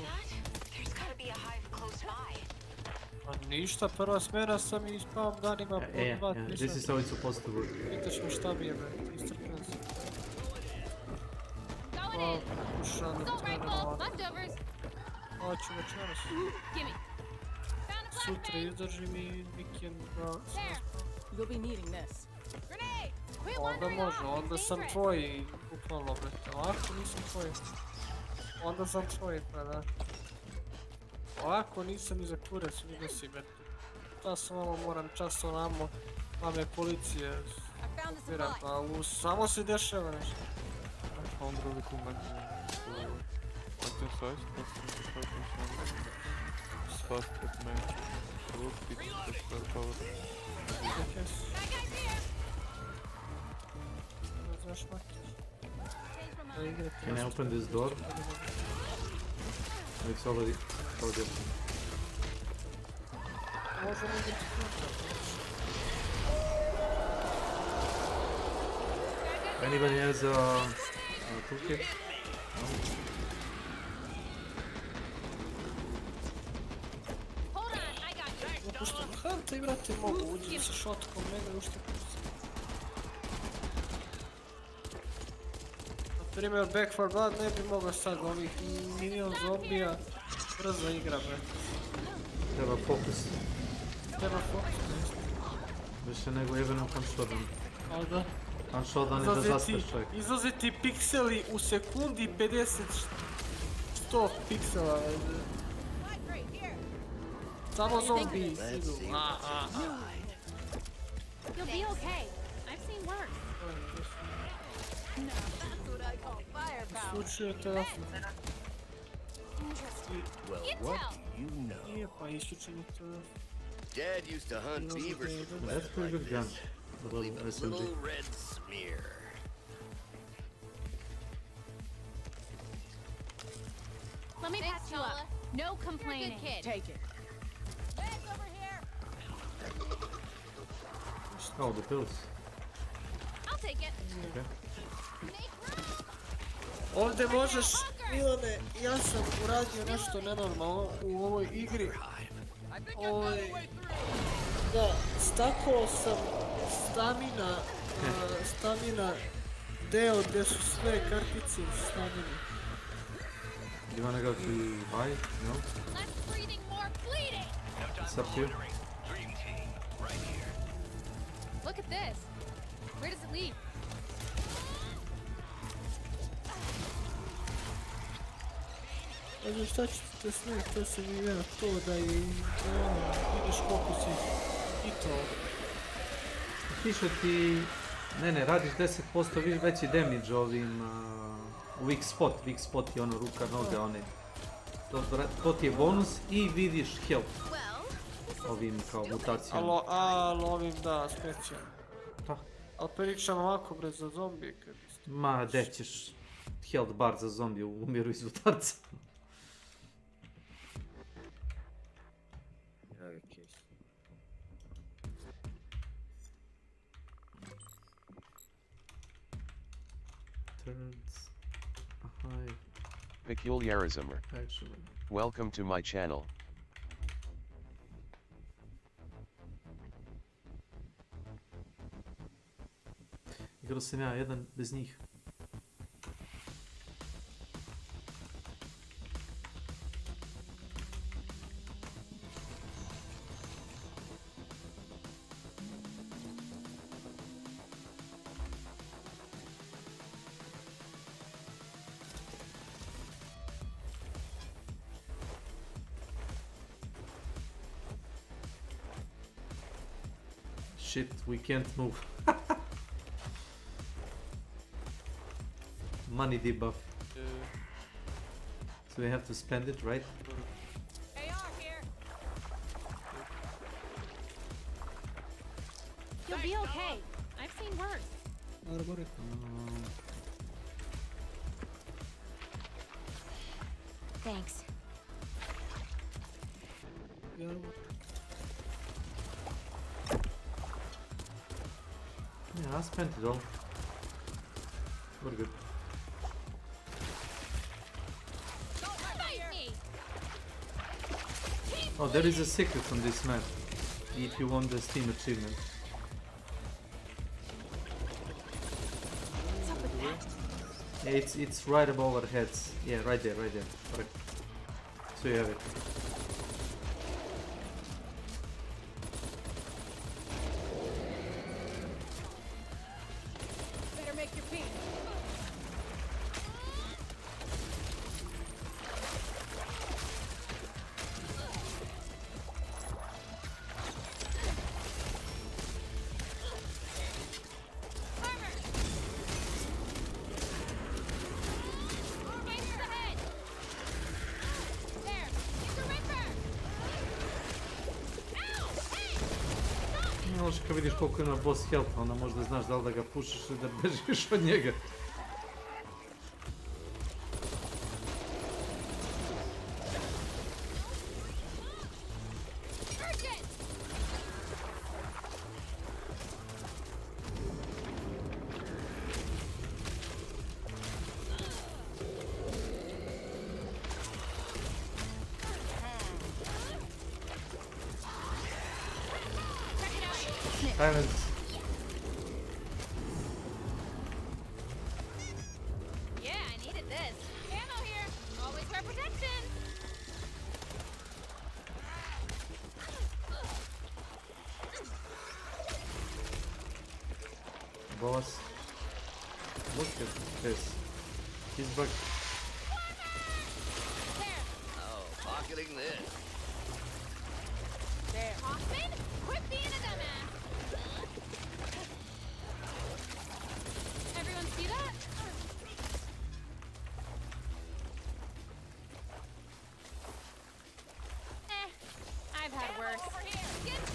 There's gotta be a hive close by. Pa ništa, prva smjena sam i spavam danima po 2-3 This is how it's supposed to work. Pitaš me šta mi je, bre, istrpnen sam. Going in. Pokušam da Assault rifle. Leftovers. Hoću večeras. Gimme. Found a Sutra flashbang. izdržim i vikend da... There. You'll be needing this. Grenade. Quit Onda wandering može, off. onda It's sam dangerous. tvoj, bukvalno, brete. Ovako nisam tvoj. Onda sam tvoj, pa da. Ovako nisam ni za kurac, vidio si, brete. Čas ovamo moram, čas onamo. Mame policije. Vjerojatno, ali samo se dešava nešto. On drugi tu magazin. Quanto size? Fast at man. Look, it's just power. Znaš maki. Can I open this door? It's already open. Možemo vidjeti Anybody has a toolkit? No? Hold on, I got you. Puštam Hunta i brate mogu uđem sa shotkom, mega uštetim se. Na primjer, Back 4 Blood ne bi mogao sad ovih milion zombija. Brza igra, brate. Treba fokus. Treba fokus, ne. Više nego jebenom gunshotом. A da. Gunshot je da zastaš čovjek. Izlaziti pikseli u sekundi 50 100 piksela. Samo zombi idu. You'll be okay. I've seen worse. That's what I call firepower. Isključuje telefon. Well, what do you know? Nije pa isključen je telefon. Dad used to hunt beavers with That's a pretty good gun. The Leave a little little SMG. red smear. Let me patch you up. No complaining. Kid. Take it. Meds over here. Oh, the pills. I'll take it. Okay. Ovdje možeš, Milane, ja sam uradio nešto nenormalno u ovoj igri. Da, stakao sam stamina deo gdje su sve kartice u stamini. Do you wanna go to buy? No? It's up to you. Look at this. Where does it lead? Znači šta ćete snimiti, to sam i ja, to da i vidiš koliko si hitao. Piše ti... Ne, radiš 10% veći damage ovim... weak spot je ono ruka, noga, one. To ti je bonus i vidiš health. Ovim kao mutacijama. Ali ovim da, specijalno. Da. Ali pričam ovako bre za zombije kad... Ma, gdje ćeš health bar za zombije, umiru iz udarca. Turns. Peculiarism. Welcome to my channel. Igrao sam ja jedan bez njih. Shit, we can't move. Money debuff. So we have to spend it, right? AR here. You'll be okay. I've seen worse. Thanks. Yeah, I spent it all. We're good. Oh, there is a secret on this map. If you want the Steam achievement. Yeah, it's right above our heads. Yeah, right there. Correct. So you have it. Better make your peace. Možeš kad vidiš koliko ima boss health, onda možda znaš da li da ga pušiš ili da bežiš od njega. Silence. Yeah, I needed this. Ammo here. Always wear protection. Boss. Look at this. He's back. Oh, pocketing this. There. Hoffman, quit being a dumbass. Everyone see that? I've had worse. Over here. Get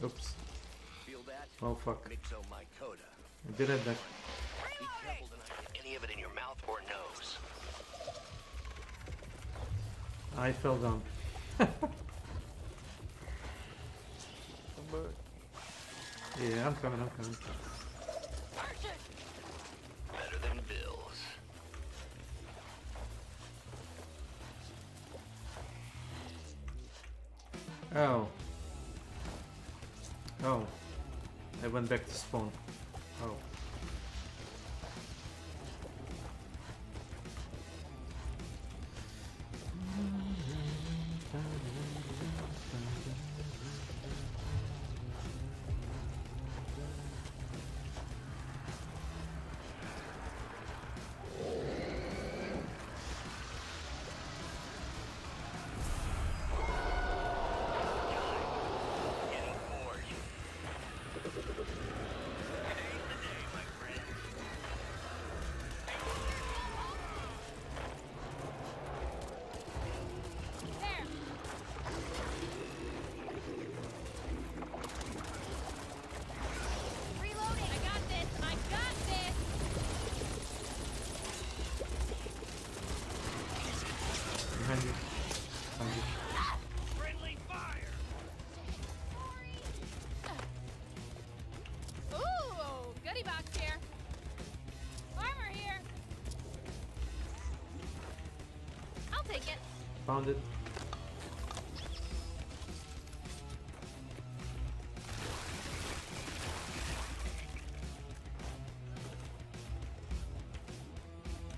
Oops. Feel that? Oh fuck. Mixo my coda. I did it back. Be careful to not get any of it in your mouth or nose. I fell down. Yeah, I'm coming. Better than Bill's. Oh. Oh. I went back to spawn. Oh. Behind you. Behind you. Friendly fire. Ooh, goodie box here. Armor here. I'll take it. Found it.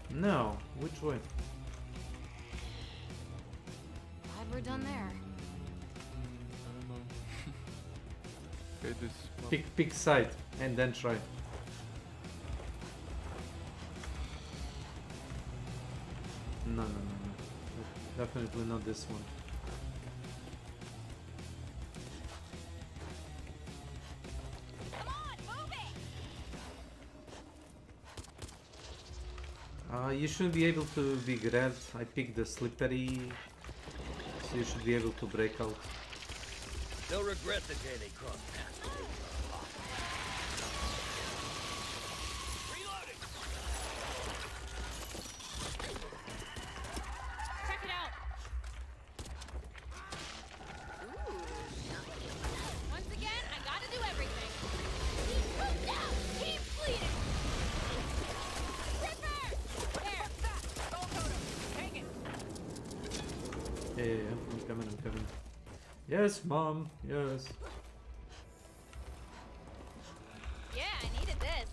No, which way? Glad we're done there. I don't know. Okay, this one. Pick side and then try. No. Definitely not this one. You shouldn't be able to be grabbed. I picked the slippery, so you should be able to break out. They'll regret the day they cross paths. Reloading. Check it out. Ooh. Once again, I gotta do everything. Keep down. Keep bleeding. Yeah, I'm coming. Yes, Mom, yes. Yeah, I needed this.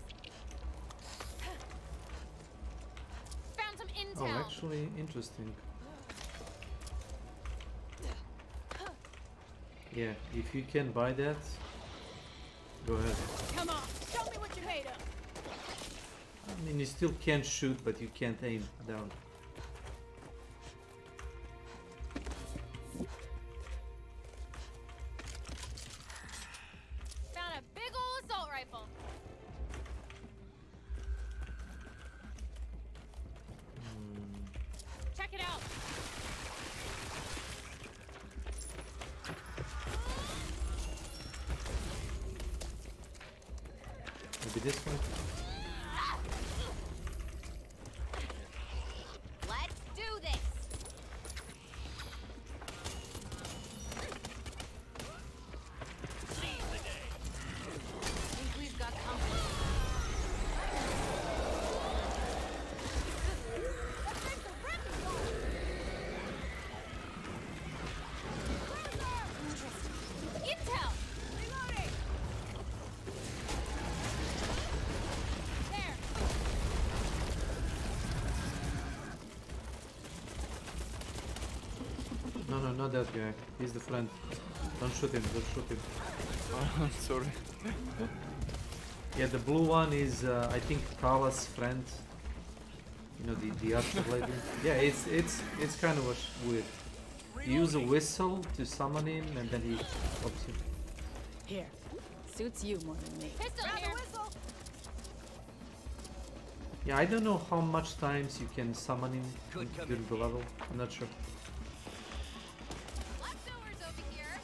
Found some Oh, intel. actually, interesting. Yeah, if you can buy that, go ahead. Come on, show me what you made of. I mean, you still can shoot, but you can't aim down. Found a big ol' assault rifle. Check it out. Maybe this one? Let's do this. Think we've got company. Intel. Reloading. There. No, not that guy. He's the friend. Don't shoot him, I'm sorry. Yeah, the blue one is, I think, Kala's friend. You know, the archer lady. Yeah, it's kind of weird. You use a whistle to summon him, and then he pops you. Here, suits you more than me. Pistol here. Yeah, I don't know how much times you can summon him during the level. I'm not sure. Leftovers over here.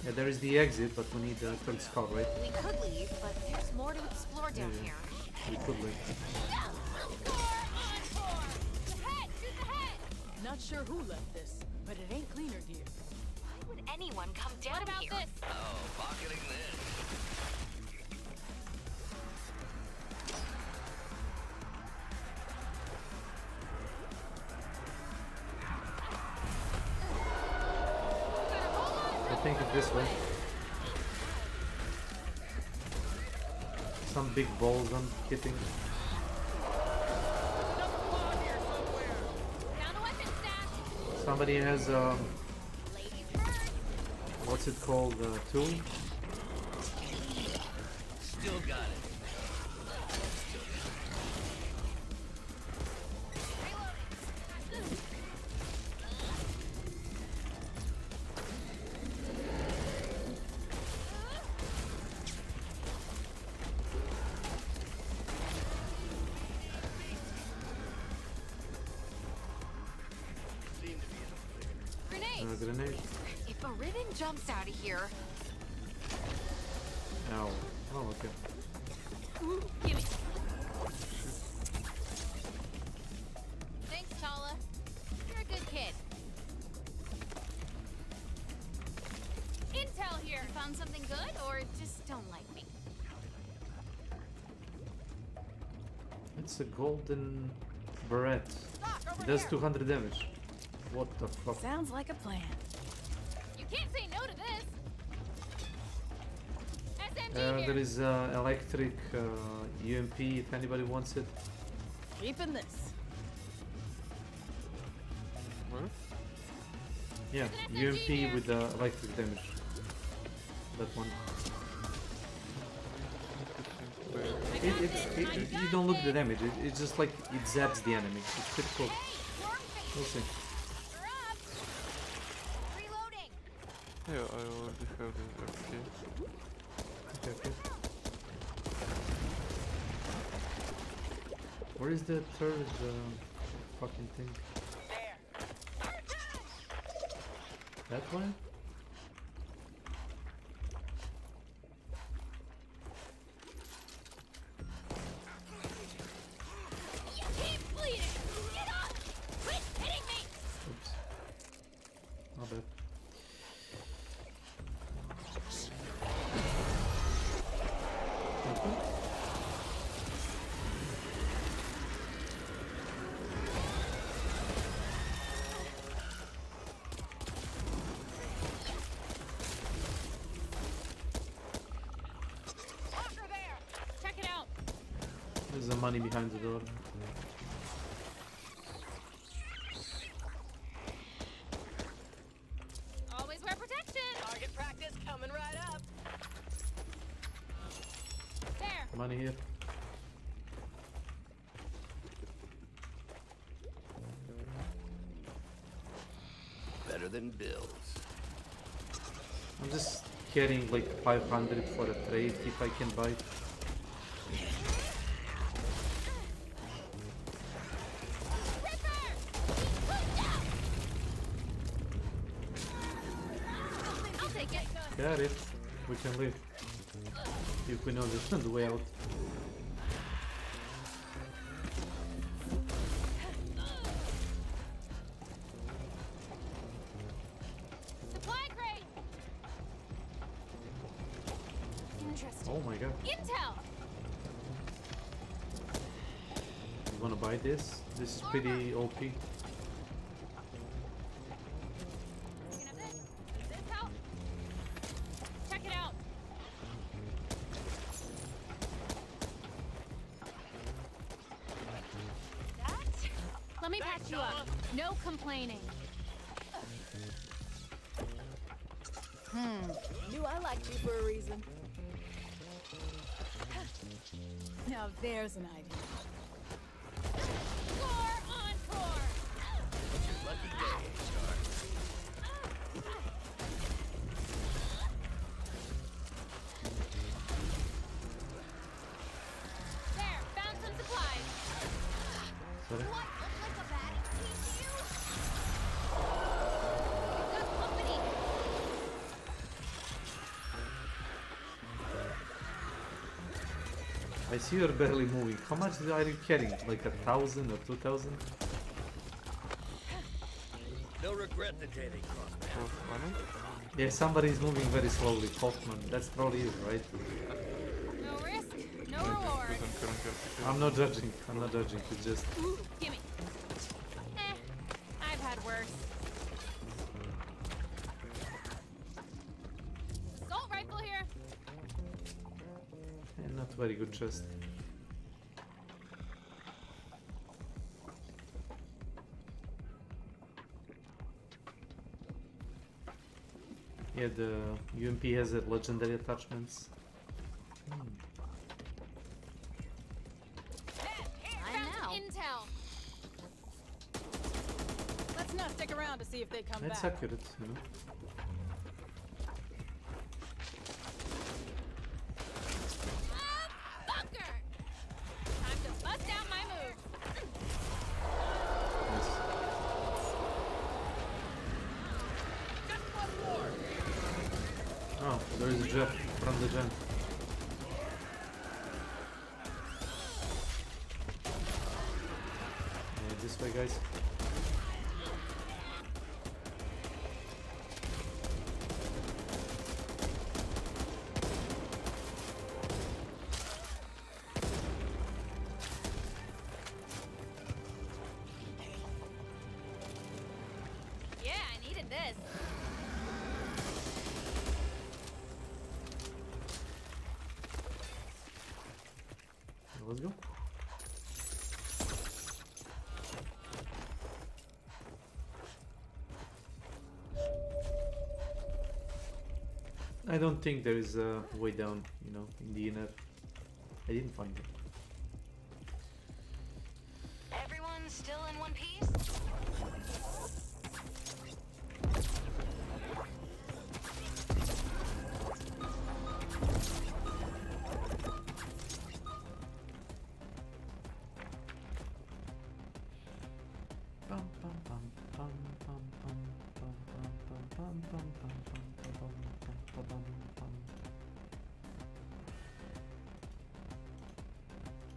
Yeah, there is the exit, but we need the third scout, right? We could leave, but there's more to explore down here. We could leave. Not sure who left this, but it ain't cleaner gear. Why would anyone come down What about here? this? Oh, pocketing this. I think it's this way. Some big balls I'm hitting. Somebody has what's it called? Tool? Still got it. Grenade. If a ribbon jumps out of here, Ow. Oh, okay. Ooh, gimme. Thanks, Tala. You're a good kid. Intel here. Found something good, or just don't like me? It's a golden beret. It does 200 damage. What the fuck? Sounds like a plan. You can't say no to this. SMG here. There is electric UMP if anybody wants it. Keeping this. What? Yeah, UMP with electric damage. That one. You don't look at the damage. It's just like it zaps the enemy. It's pretty cool. We'll see. Yeah, I already have the RP. Okay. Where is the third fucking thing? That one? You keep bleeding. Get up. Quit hitting me. Oops. Not bad. Check it out. There's the money behind the door. Always wear protection. Target practice coming right up. There. Money here. Better than bills. I'm just getting like 500 for a trade if I can buy it. I'll take it. Got it. We can leave. If we know the way out. Supply crate. Interesting. Oh my god. Intel. You wanna buy this? This is pretty OP. Can I have this? Does this help? Check it out. Let me patch you up. No complaining. Knew I liked you for a reason. Now there's an idea. Score encore. Lucky day, Star. There, found some supplies. Sorry. What? Looks like a bad piece to you? Got company. I see you're barely moving. How much are you carrying? Like 1,000 or 2,000? They'll regret the day they crossed paths. Yeah, somebody is moving very slowly. Hoffman. That's probably you, right? No risk, no reward. I'm not judging. I'm not judging. It's just. Ooh, gimme. I've had worse. Assault rifle here. Not very good chest. Yeah, the UMP has legendary attachments. Intel. Let's not stick around to see if they come It's back. accurate, you know. Bunker. Time to bust out my move. Oh, there is a jet from the gen. Yeah, this way, guys. Yeah, I needed this. Let's go. I don't think there is a way down, you know, in the inner. I didn't find it. Everyone still in one piece?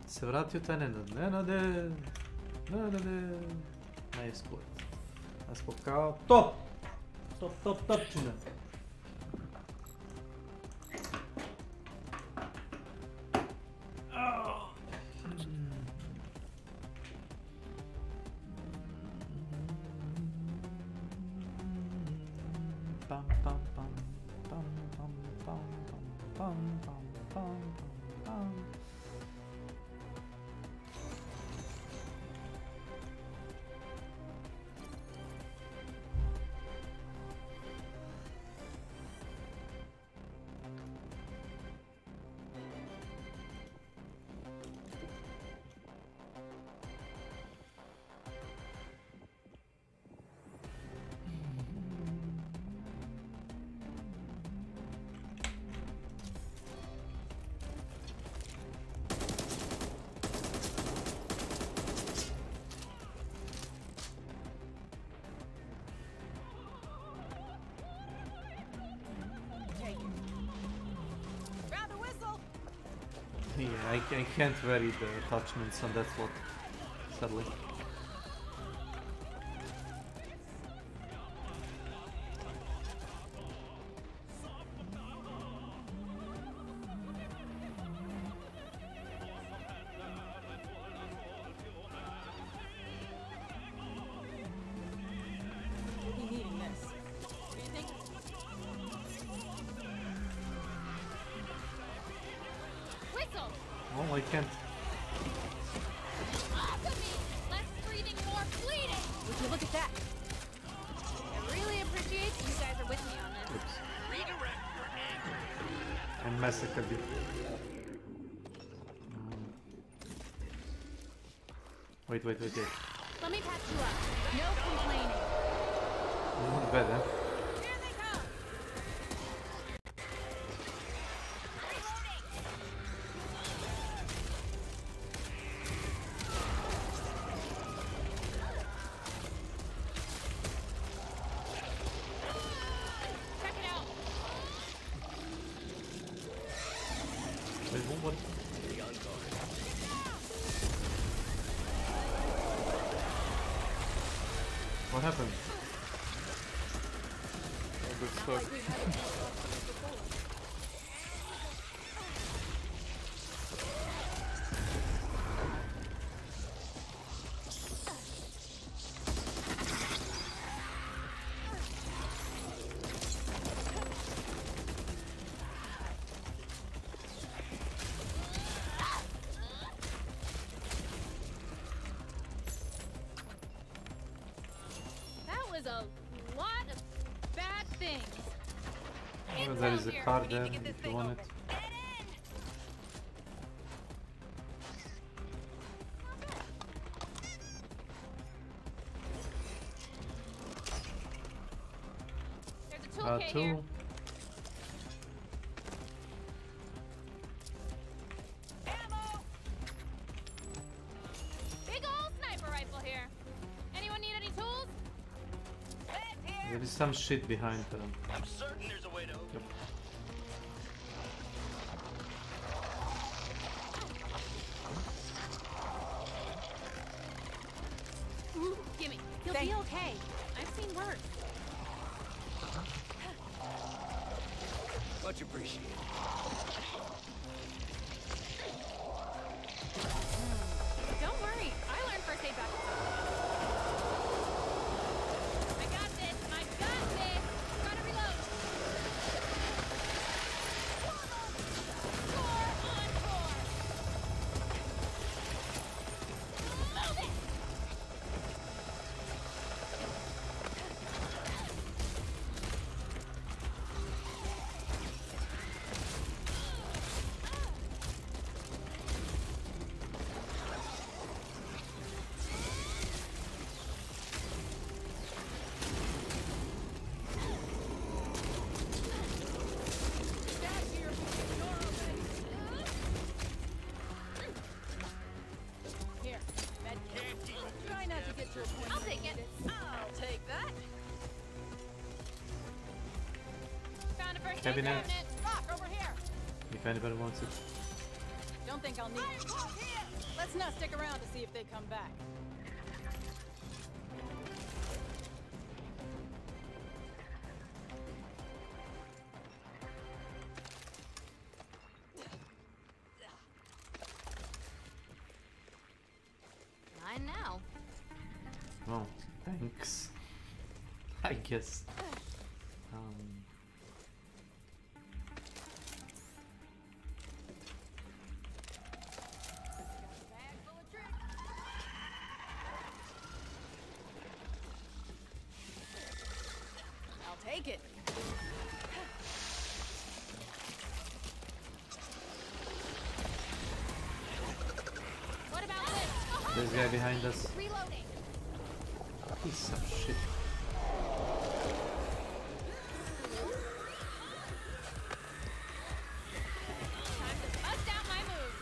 Se vratio taj Nenade. Nice sport. A smo kao top! Topčina. Yeah, I can't vary the attachments on that slot, sadly. We'll be needing this. What do you think? Whistle. Oh, I can't. Off of me. Less breathing, more bleeding. Would you look at that? I really appreciate that you guys are with me on this. Oops. Redirect your anger. And massacred you. Wait. Let me patch you up. No complaining. Not bad, huh? Here they come. Check it out. Wait, what? Be on guard. happened? I got stuck. A lot of bad things. Well, there is a car there if you want it. There's a toolkit Tool. here. Ammo. Big old sniper rifle here. Anyone need any tools? There is some shit behind them. I'm certain there's a way to open Yep. Ooh, gimme. You'll be okay. I've seen worse. Much appreciated. Don't worry. I learned first aid back at school. I got this. I got this. Gotta reload. Score on four. Move it. Here, med kit. Try not to get to a point. I'll take it. I'll take that. Found a first aid Cabinet. cabinet. Rock over here. If anybody wants it. Don't think I'll need it. Let's not stick around to see if they come back. Mine now. Oh, thanks. I guess. I'll take it. What about this? There's a guy behind us. Reloading. Piece of shit. Time to bust out my move.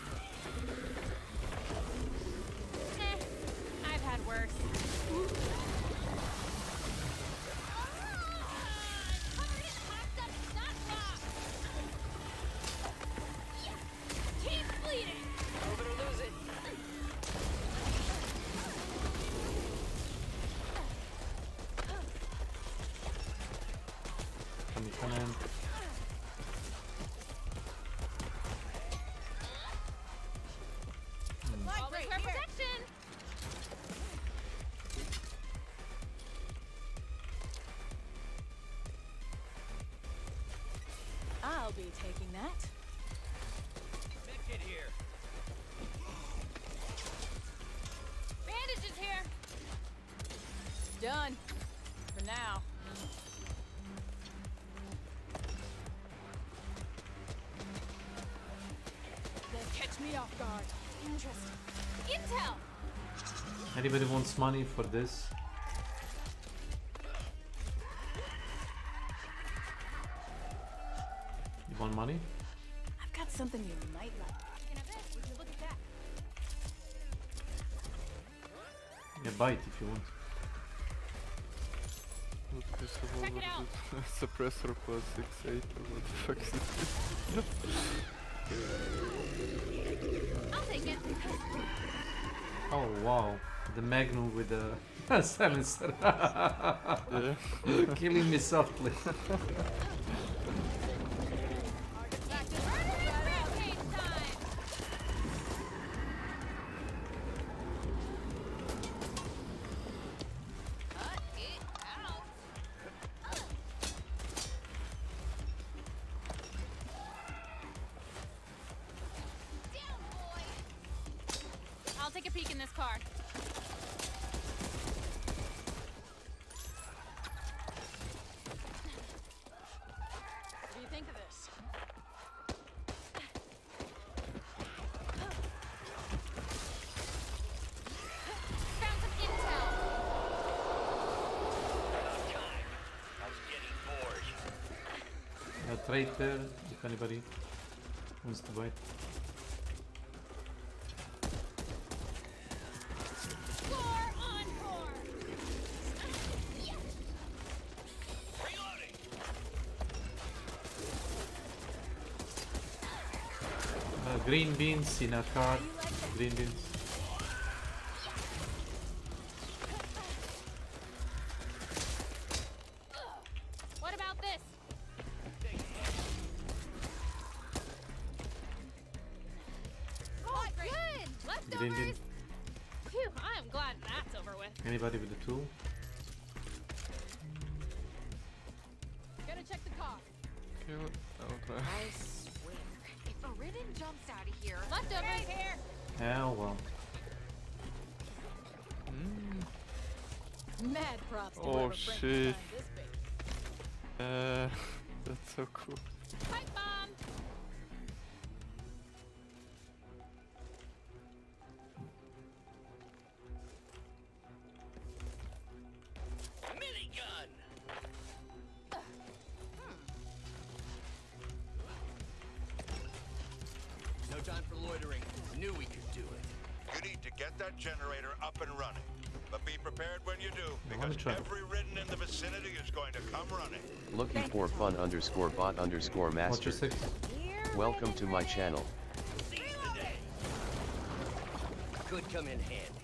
I've had worse. Covered in popped up snot rock. Keep bleeding. We're gonna lose it. Come in. Always wear protection. I'll be taking that. Medkit here. Bandages here. Done. For now. They'll catch me off guard. Interesting. Intel. Anybody wants money for this? You want money? I've got something you might like. Speaking of this, would you look at that? Yeah, buy it if you want. Look, this revolver Check it out. with suppressor plus 6.8 or what the fuck is it? I'll take it. Oh wow. The Magnum with the silencer. Killing me softly. I'll take a peek in this car. What do you think of this? Found some intel. I was getting bored. A traitor, if anybody wants to buy it. Score encore. Green beans in a car. Green beans. What about this? Oh, good. Green beans. Leftovers. Phew, I am glad that's over with. Anybody with a tool? Gotta check the car. Kill it. I'll try. I swear, if a ridden jumps out of here, Leftovers here. Hell well. Mad props to Oh whoever shit. designed this baby. That's so cool. Pipe bomb. Minigun! No time for loitering. Knew we could do it. You need to get that generator up and running. But be prepared when you do, I wanna because try. every ridden in the vicinity is going to come running. Looking for fun _ bot _ master. What's your 6? Welcome to my channel. Seize the day. Could come in handy.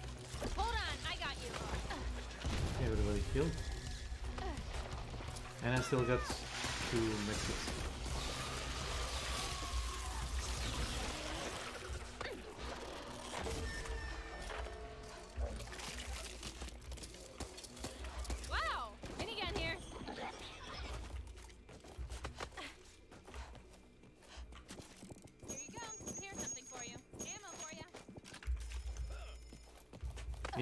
Hold on, I got you. Everybody killed. And I still got 2 mixes. Wow, minigun here. Here you go. Here's something for you. Ammo for you.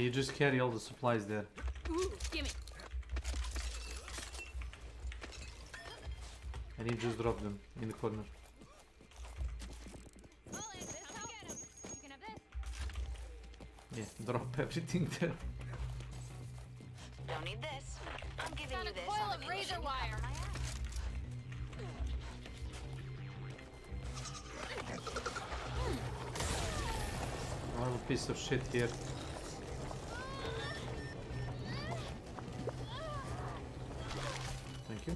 You just carry all the supplies there. Ooh, gimme. And you just drop them in the corner. Bullets, come get 'em. You can have this. Yeah, drop everything there. don't need this. I'm giving Found you a this coil on of the razor condition you wire. cover my ass. I have a piece of shit here. Thank you.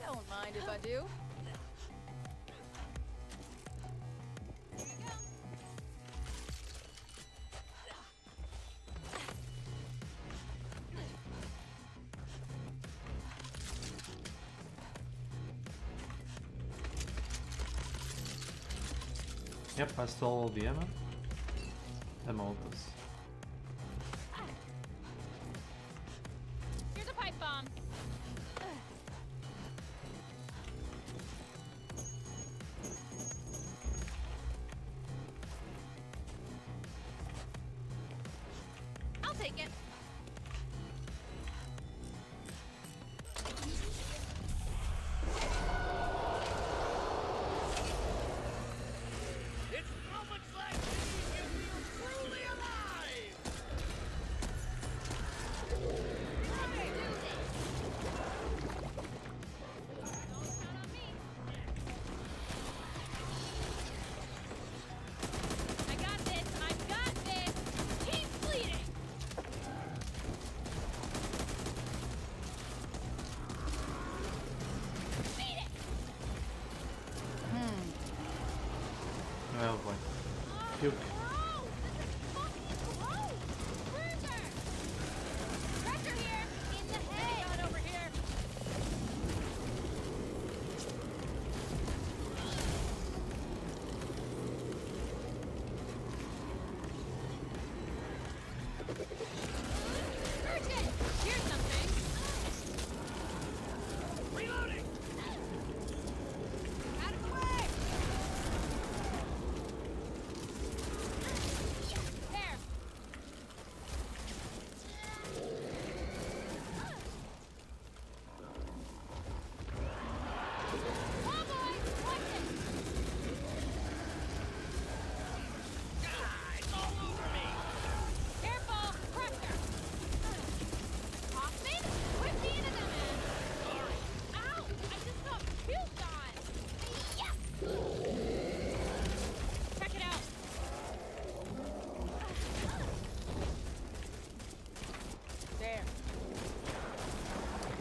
Don't mind if I do. Yep, I stole all the ammo. The molotov. Here's a pipe bomb. I'll take it. It's moments like these you feel truly alive! I got this. I got this. Keep bleeding. Beat it. Oh boy. Puke.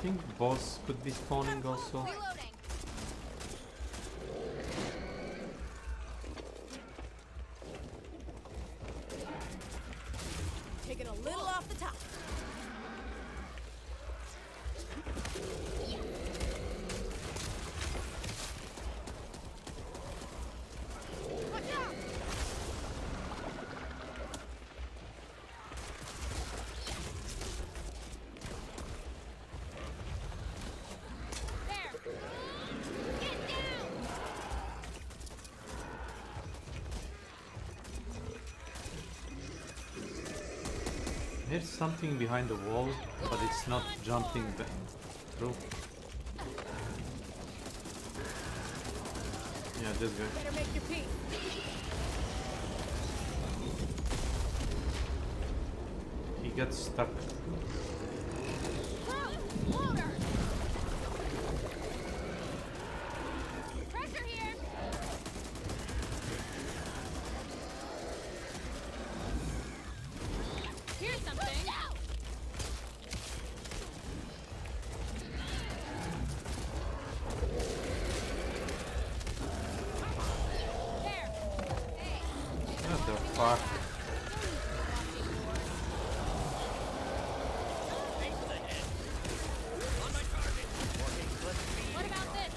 think boss could be spawning also. Reloading. Taking a little off the top. There's something behind the wall, but it's not jumping back through. Yeah, this guy. Better make your peace. He gets stuck. Pressure here. Here's something. What the fuck? What about this?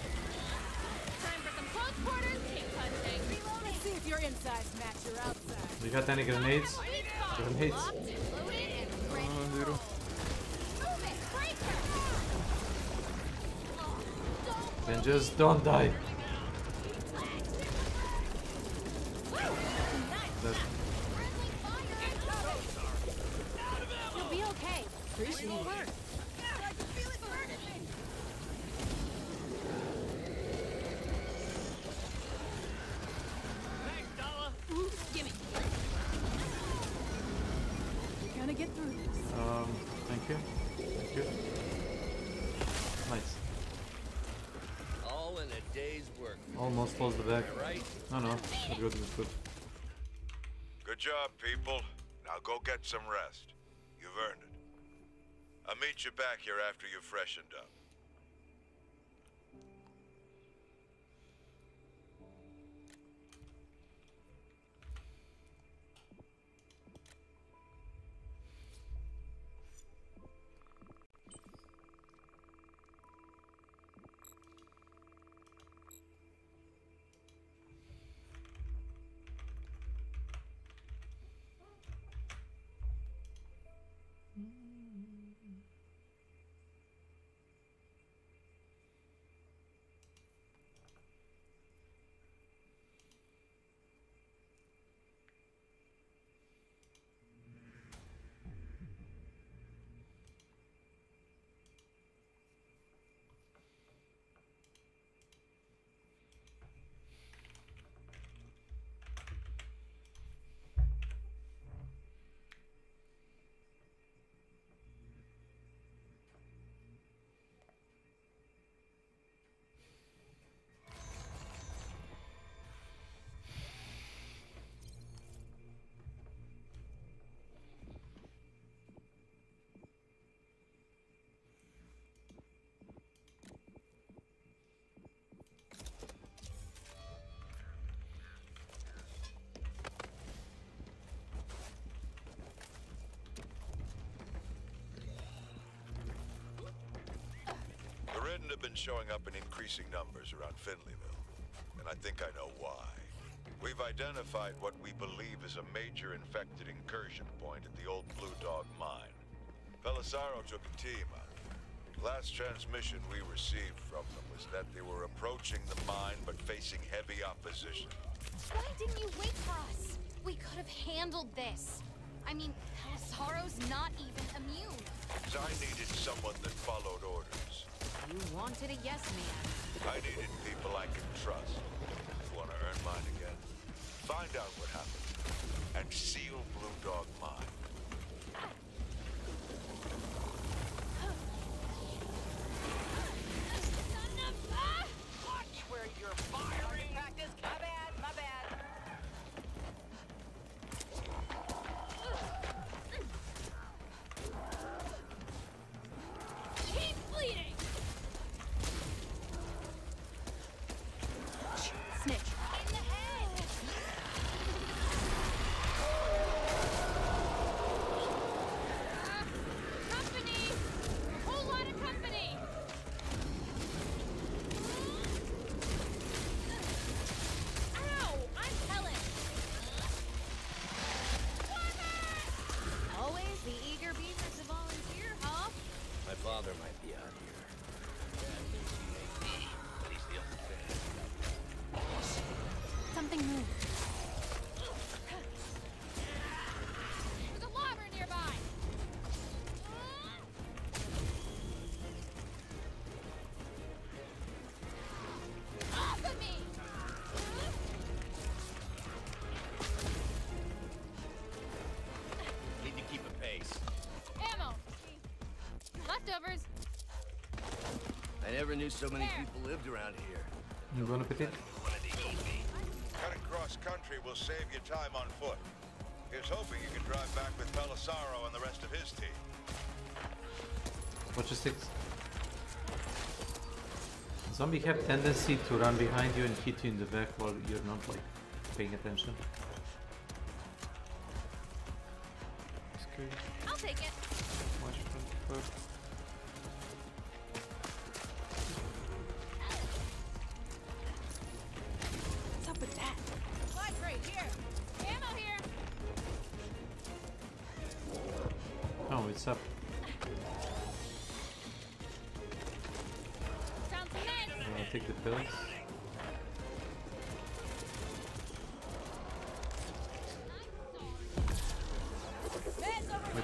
Time for some close quarters kick punching. Let's see if your insides match your outside. We got any grenades? Grenades? Zero. Then just don't die. You'll be okay. Appreciate it. Gimme. We're gonna get through this. Thank you. Thank you. Nice. All in a day's work. Almost closed the back. Right? No, no. We're good, we're good. Good job, people. Now go get some rest. You've earned it. I'll meet you back here after you've freshened up. Have been showing up in increasing numbers around Finleyville, and I think I know why. We've identified what we believe is a major infected incursion point at the old Blue Dog mine. Belisaro took a team out. Last transmission we received from them was that they were approaching the mine but facing heavy opposition. Why didn't you wait for us? We could have handled this. I mean, Belisaro's not even immune. I needed someone that followed orders. You wanted a yes man. I needed people I could trust. You want to earn mine again? Find out what happened and seal Blue Dog mine. Watch where you're firing. Practice. My bad. My bad. Keep bleeding. never knew so many people lived around here. Bon appetit. Cutting cross country will save you time on foot. He was hoping you could drive back with Belisaro and the rest of his team. Watch your sticks. Zombies have tendency to run behind you and hit you in the back while you're not like paying attention. I'll take it. Watch front first. What's up with that? Light right here. Ammo here. Oh, it's up. Sounds nice. I'll take the pills.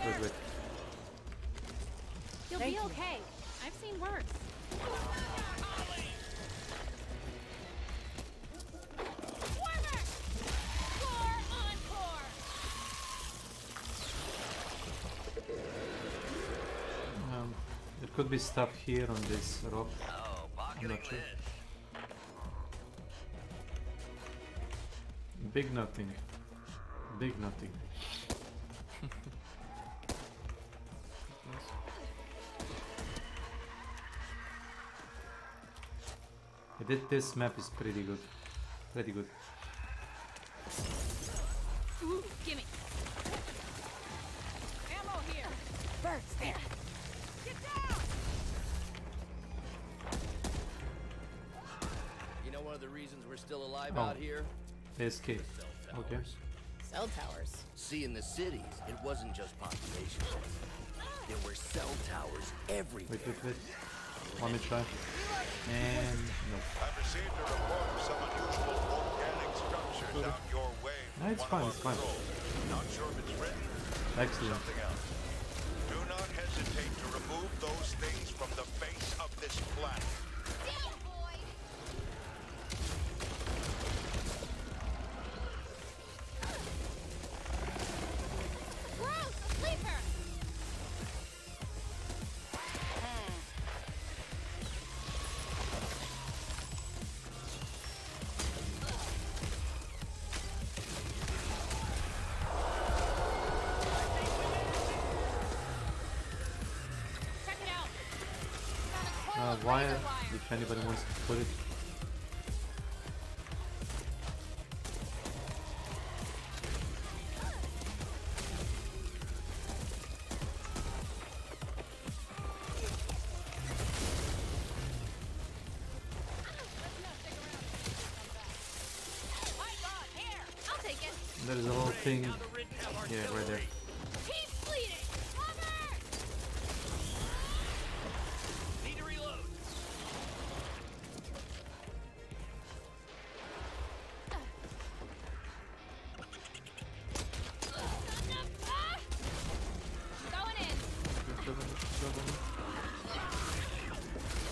Wait. You'll be okay. I've seen worse. There could be stuff here on this rock. I'm not sure. Big nothing. Big nothing. This map is pretty good. Pretty good. Ooh, gimme. Ammo here. Birds there. Get down. You know one of the reasons we're still alive Oh. out here? They escaped. Okay. Cell towers. See, in the cities, it wasn't just population. There were cell towers everywhere. Wait. Let me try. And no. I've received a report of some unusual organic structure down your way. No, it's fine, it's fine. Not sure if it's written. Excellent. Something else. Do not hesitate to remove those things from the face of this planet. Damn, boy. Gross, a sleeper. Check it out. Found a coil of Wire, razor wire. if anybody wants to put it. I'll take it. There is a little thing. Yeah, right there. Keep bleeding. Cover. Need to reload. Going in.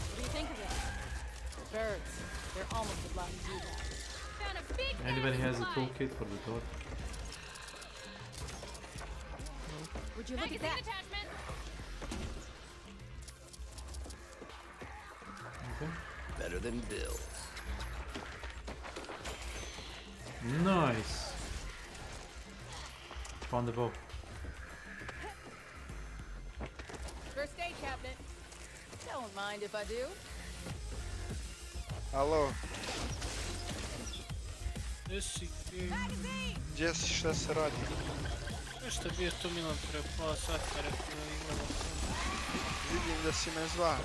What do you think of it? Birds. They're almost as loud as you guys. Found a big Anybody has a supply. toolkit for the door? Would you look at Magazine that? attachment. Okay. Better than Bill's. Nice. Found the bow. First aid cabinet. Don't mind if I do. Alo. Gdje si, šta se radi? Nešto bio tu Milan pre pola sata rekao da igramo. Vidim da si me zva.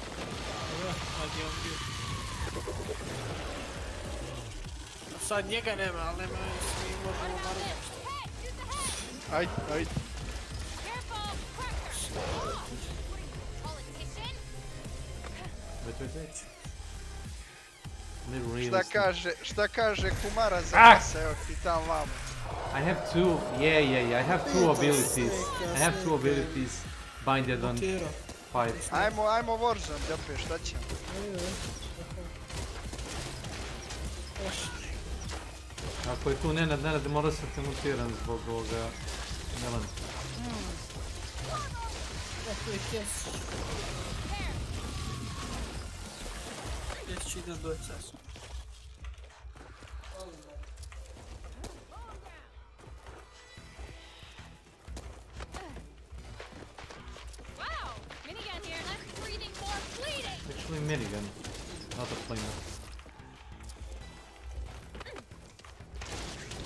Da, sad je on bio. A sad njega nema, ali nema svi možemo naravno. Ajde. Wait. Really Šta kaže kumara za kasa, evo ti tam vamo. I have two, yeah, I have two abilities. I have two abilities binded on 5. Ajmo Warzone, djepe, šta ćemo? Ako je tu Nenad, mora sam te mutiran zbog ovoga Milan. će ide s 2 časa. Wow! Minigun here. I'm breathing more bleeding. Actually, minigun, not a flamer.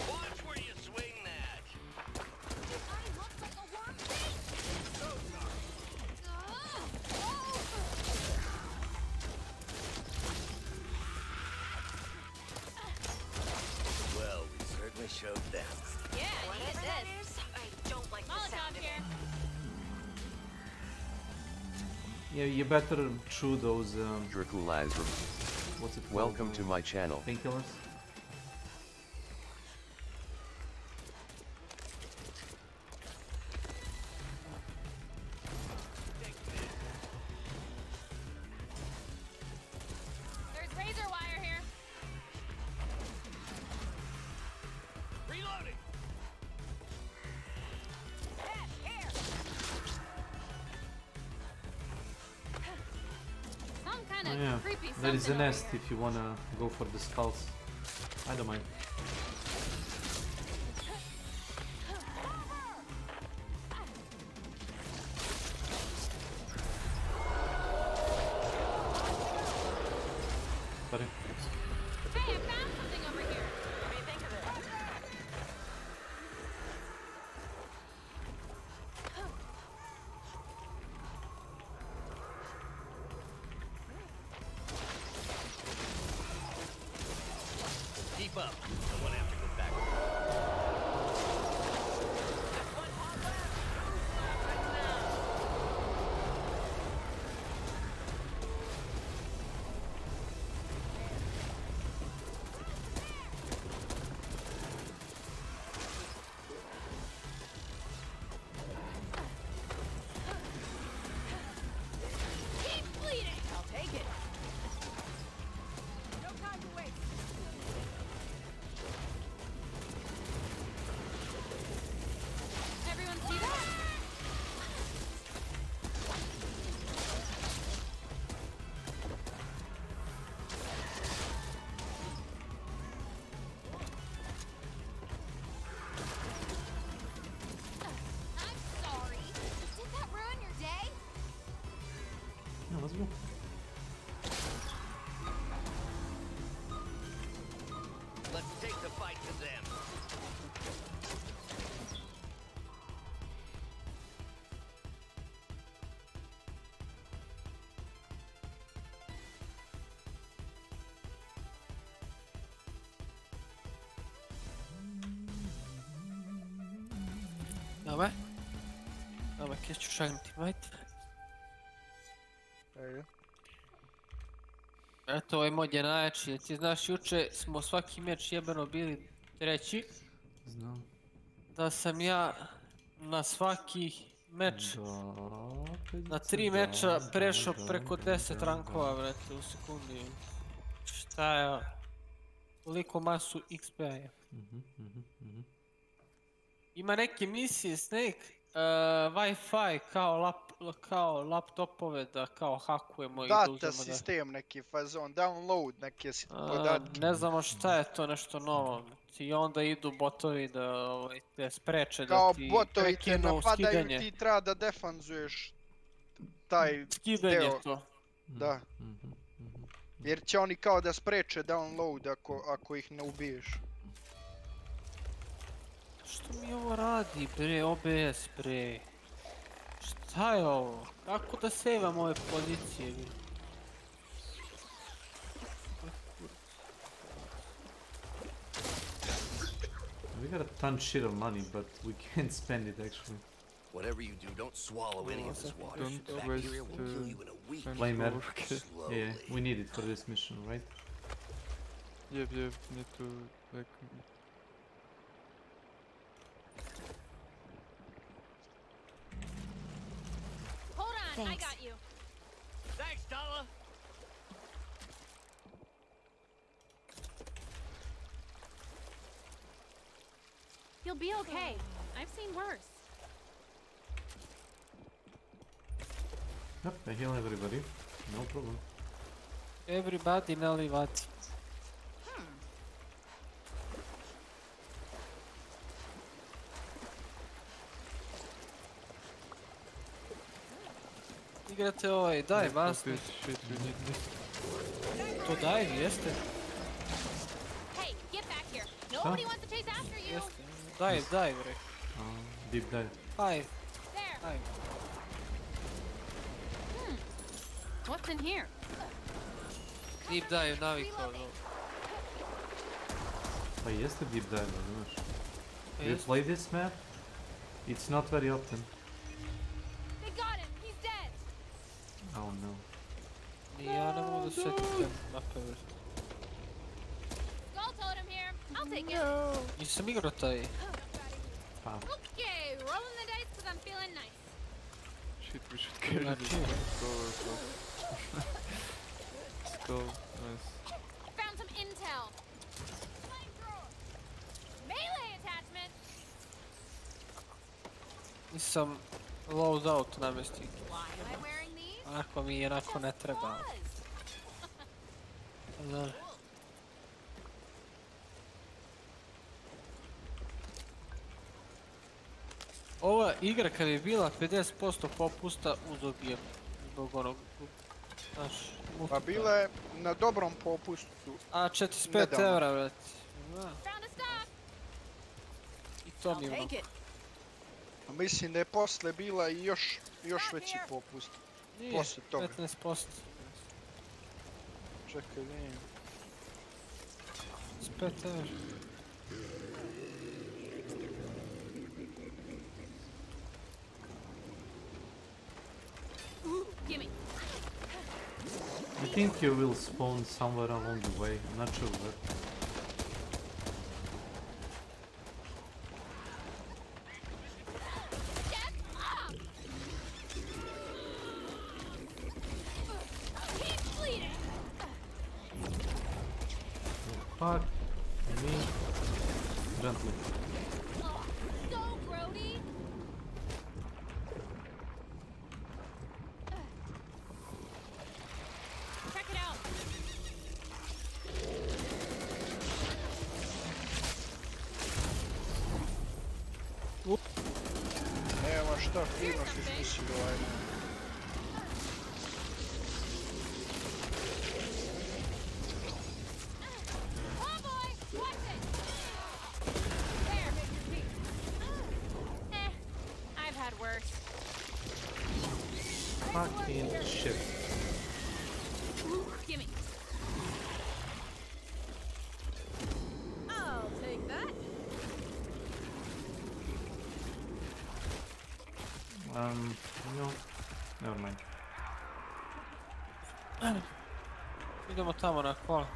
Watch where you swing that. I look like a worm bait. Well, we certainly showed them. Yeah, Whatever that is, I don't like the sound of it. Yeah, you better chew those. Draculazar. What's it called? Welcome to my channel. Painkillers. There's razor wire here. Reloading. Some kind Oh of yeah, creepy there is a something over nest here. if you wanna go for the skulls. I don't mind. Sorry. Hey, I found something over here. What do you think of it? Keep up. I won't have to go back. Keep bleeding. I'll take it. No time to waste. Everyone see that? I'm sorry. Did that ruin your day? No, let's go. Let's take the fight to them. Dobra. Dobra, kje ću šagnuti, majte. Eto, ovaj mod je najjači. Ti znaš, juče smo svaki meč jebeno bili treći. Znam. Da sam ja na svaki meč, na 3 meča prešao preko 10 rankova, vrete, u sekundi. Šta je? Toliko masu XP-a. Ima neke misije, Snake, Wi-Fi kao laptopove da kao hakujemo i da uzmemo da... Data sistem neki fazon, download neke podatke. Ne znamo šta je to nešto novo. I onda idu botovi da te spreče Kao da ti botovi te prekinu napadaju, skidanje. ti treba da defanzuješ taj Skidanje deo. to. Da. Jer će oni kao da spreče download ako ih ne ubiješ. Što mi ovo radi bre, OBS bre? Šta je ovo? Kako da saveam ove pozicije bre? We got a ton shit of money, but we can't spend it actually. Whatever you do, don't swallow any of this water. Don't The waste bacteria will kill you in a week. Flame matter. Slowly. Yeah, we need it for this mission, right? Yep, need to like... Hold on, I Thanks. got you. Thanks, Dala. You'll be okay. I've seen worse. Yep, I heal everybody. No problem. Everybody nalivati. Igrate ovaj dive, asno. To dive, jeste? Hey, get back here. Nobody wants to chase after you. Jeste. Dive, rekao. Deep dive. Dive. There. Dive. What's in here? Deep dive navikao. Pa jeste deep dive, znaš. Do you play this map? It's not very often. They got him. He's dead. Oh no. Ja ne mogu da setim mape. Skull totem here. I'll take it. Nisam igrao taj. Pa. Okay, rolling the dice because I'm feeling nice. Shit, we should carry this skull as well. Skull, nice. Found some intel. Melee attachment. Nisam loadout namestio. Why am I wearing these? Onako mi jednako ne treba. Da. Ova igra kad je bila 50% popusta udobijem zbog onog, znaš, Pa bila je na dobrom popustu. A 45 eura, vrati. I to mi je Mislim da je posle bila i još veći popust. Nije, Posle toga. 15%. Čekaj, vidim. 5 eura. Gimme. I think you will spawn somewhere along the way, I'm not sure where. Fuck me gently. So grody. Check it out. Nema šta fino si smislio ovaj. Fucking shit. Gimme. I'll take that. No, never mind. Idemo tamo na kola.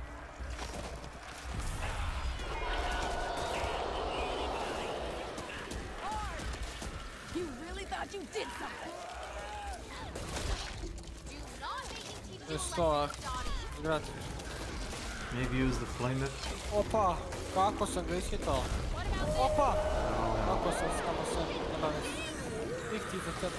You really thought you did something? Gratis. Maybe use the flamer. Opa, kako sam ga ishitao? Opa! Kako sam samo sam naves. Ih ti za tebe.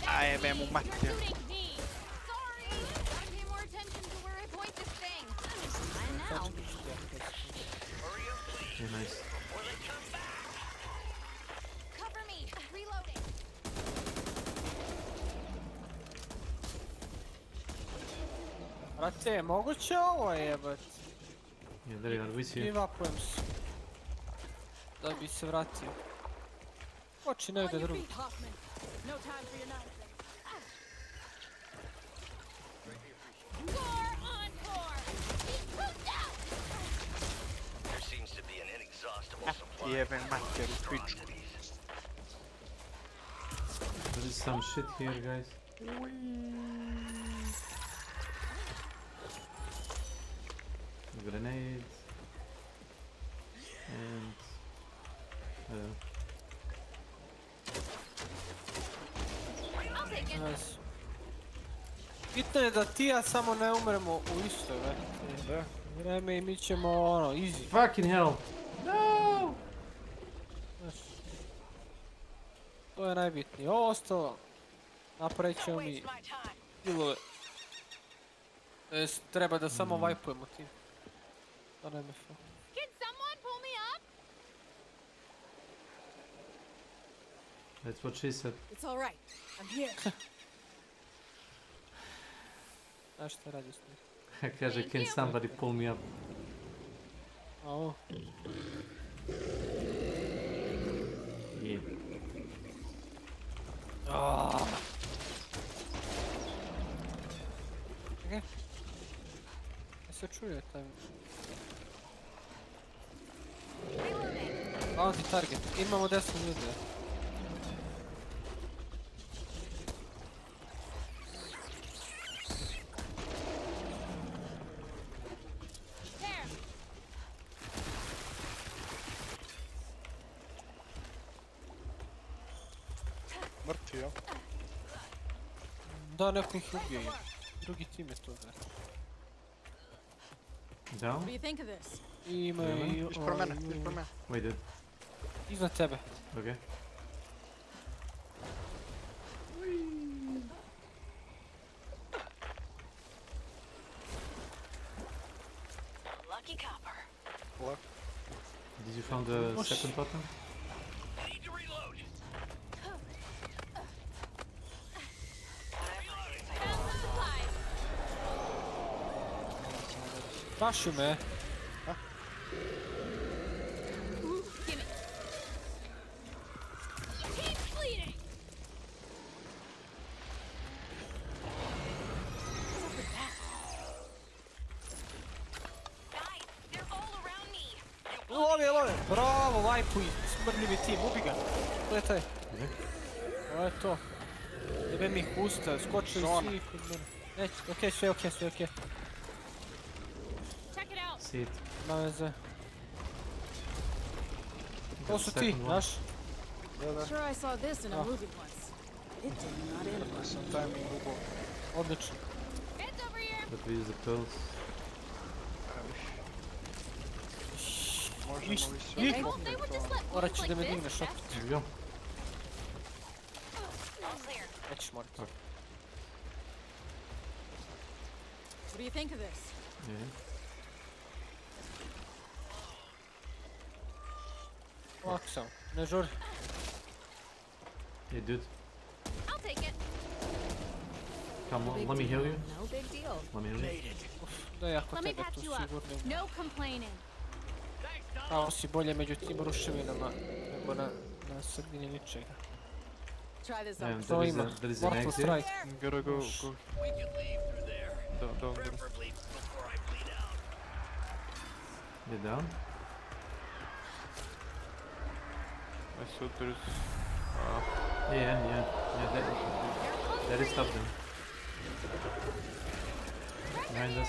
Ajme mu mater. Okay, nice. Cover me. Reloading. Brate, moguće ovo jebat. Yeah, there you are, with you. Give upujem se. Da bi se vratio. Oči negdje drugo. No time for your nonsense. Jebem mater u Twitchu. There is some shit here, guys. Grenades. And... Nice. Bitno je da ti ja samo ne umremo u istoj vreme i mi ćemo ono, easy. Fucking hell! No! je najbitnije. Ovo ostalo, napravit ćemo mi kilove. Treba da samo vajpujemo tim. To ne mi fa. That's what she said. It's all right. I'm here. Znaš šta radi s njim? Kaže, can somebody pull me up? Ovo. Je. Čekaj. Se čuje taj... Bounty target. Imamo 10 ljudi. Mrtvi, jel? Da, neko ih ubio je. Drugi tim je to, znači. Down? What do you think of this? Ima i... Ispred mene, ispred mene. Wait, dude. Iznad tebe. Okay. Lucky copper. What? Did you find the second button? Baši me. Love. Bravo, vajpuj. Smrljivi tim, ubi ga. To je taj. To je to. Jebe mi ih usta, skočili svi kod mene. Neće, okej, sve okej. Sit. Ima veze. To su ti, znaš? Sure I saw this in a movie once. It did not end well. Sam timing ubao. Odlično. But we use the pearls. Možemo više. Morat ću da me digneš opet. Here we go. Nećeš morat. What do you think of this? Yeah. Ovako sam, ne žuri. Hey, dude. I'll take it. Come on, let me heal you. No big deal. Let me heal you. Da je ako Let me tebe tu patch you up. sigurno. No complaining. Kao si bolje među tim ruševinama nego na sredini ničega. Try this Damn, out. To ima. there is an Mortal exit. strike. Gotta go. Down. You're down? I saw there's... Yeah, there is stuff there. Behind us.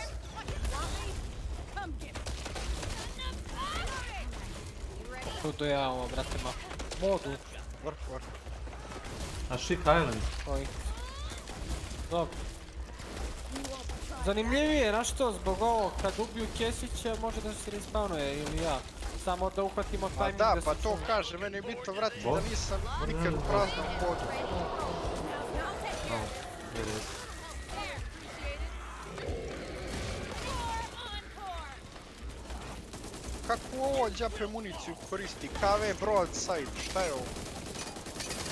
Tu dojavamo, brate, ma. Modu. Vrh. A Ship Island. Koji. Dobro. Zanimljivije, znaš što, zbog ovog, kad ubiju Kesića može da se respawnuje ili ja. Samo da uhvatimo timing da da se... Pa to kaže, meni je bitno vrati da nisam nikad u praznom podu. Oh, there it is. Kako ovo džape municiju koristi? KV broadside, šta je ovo?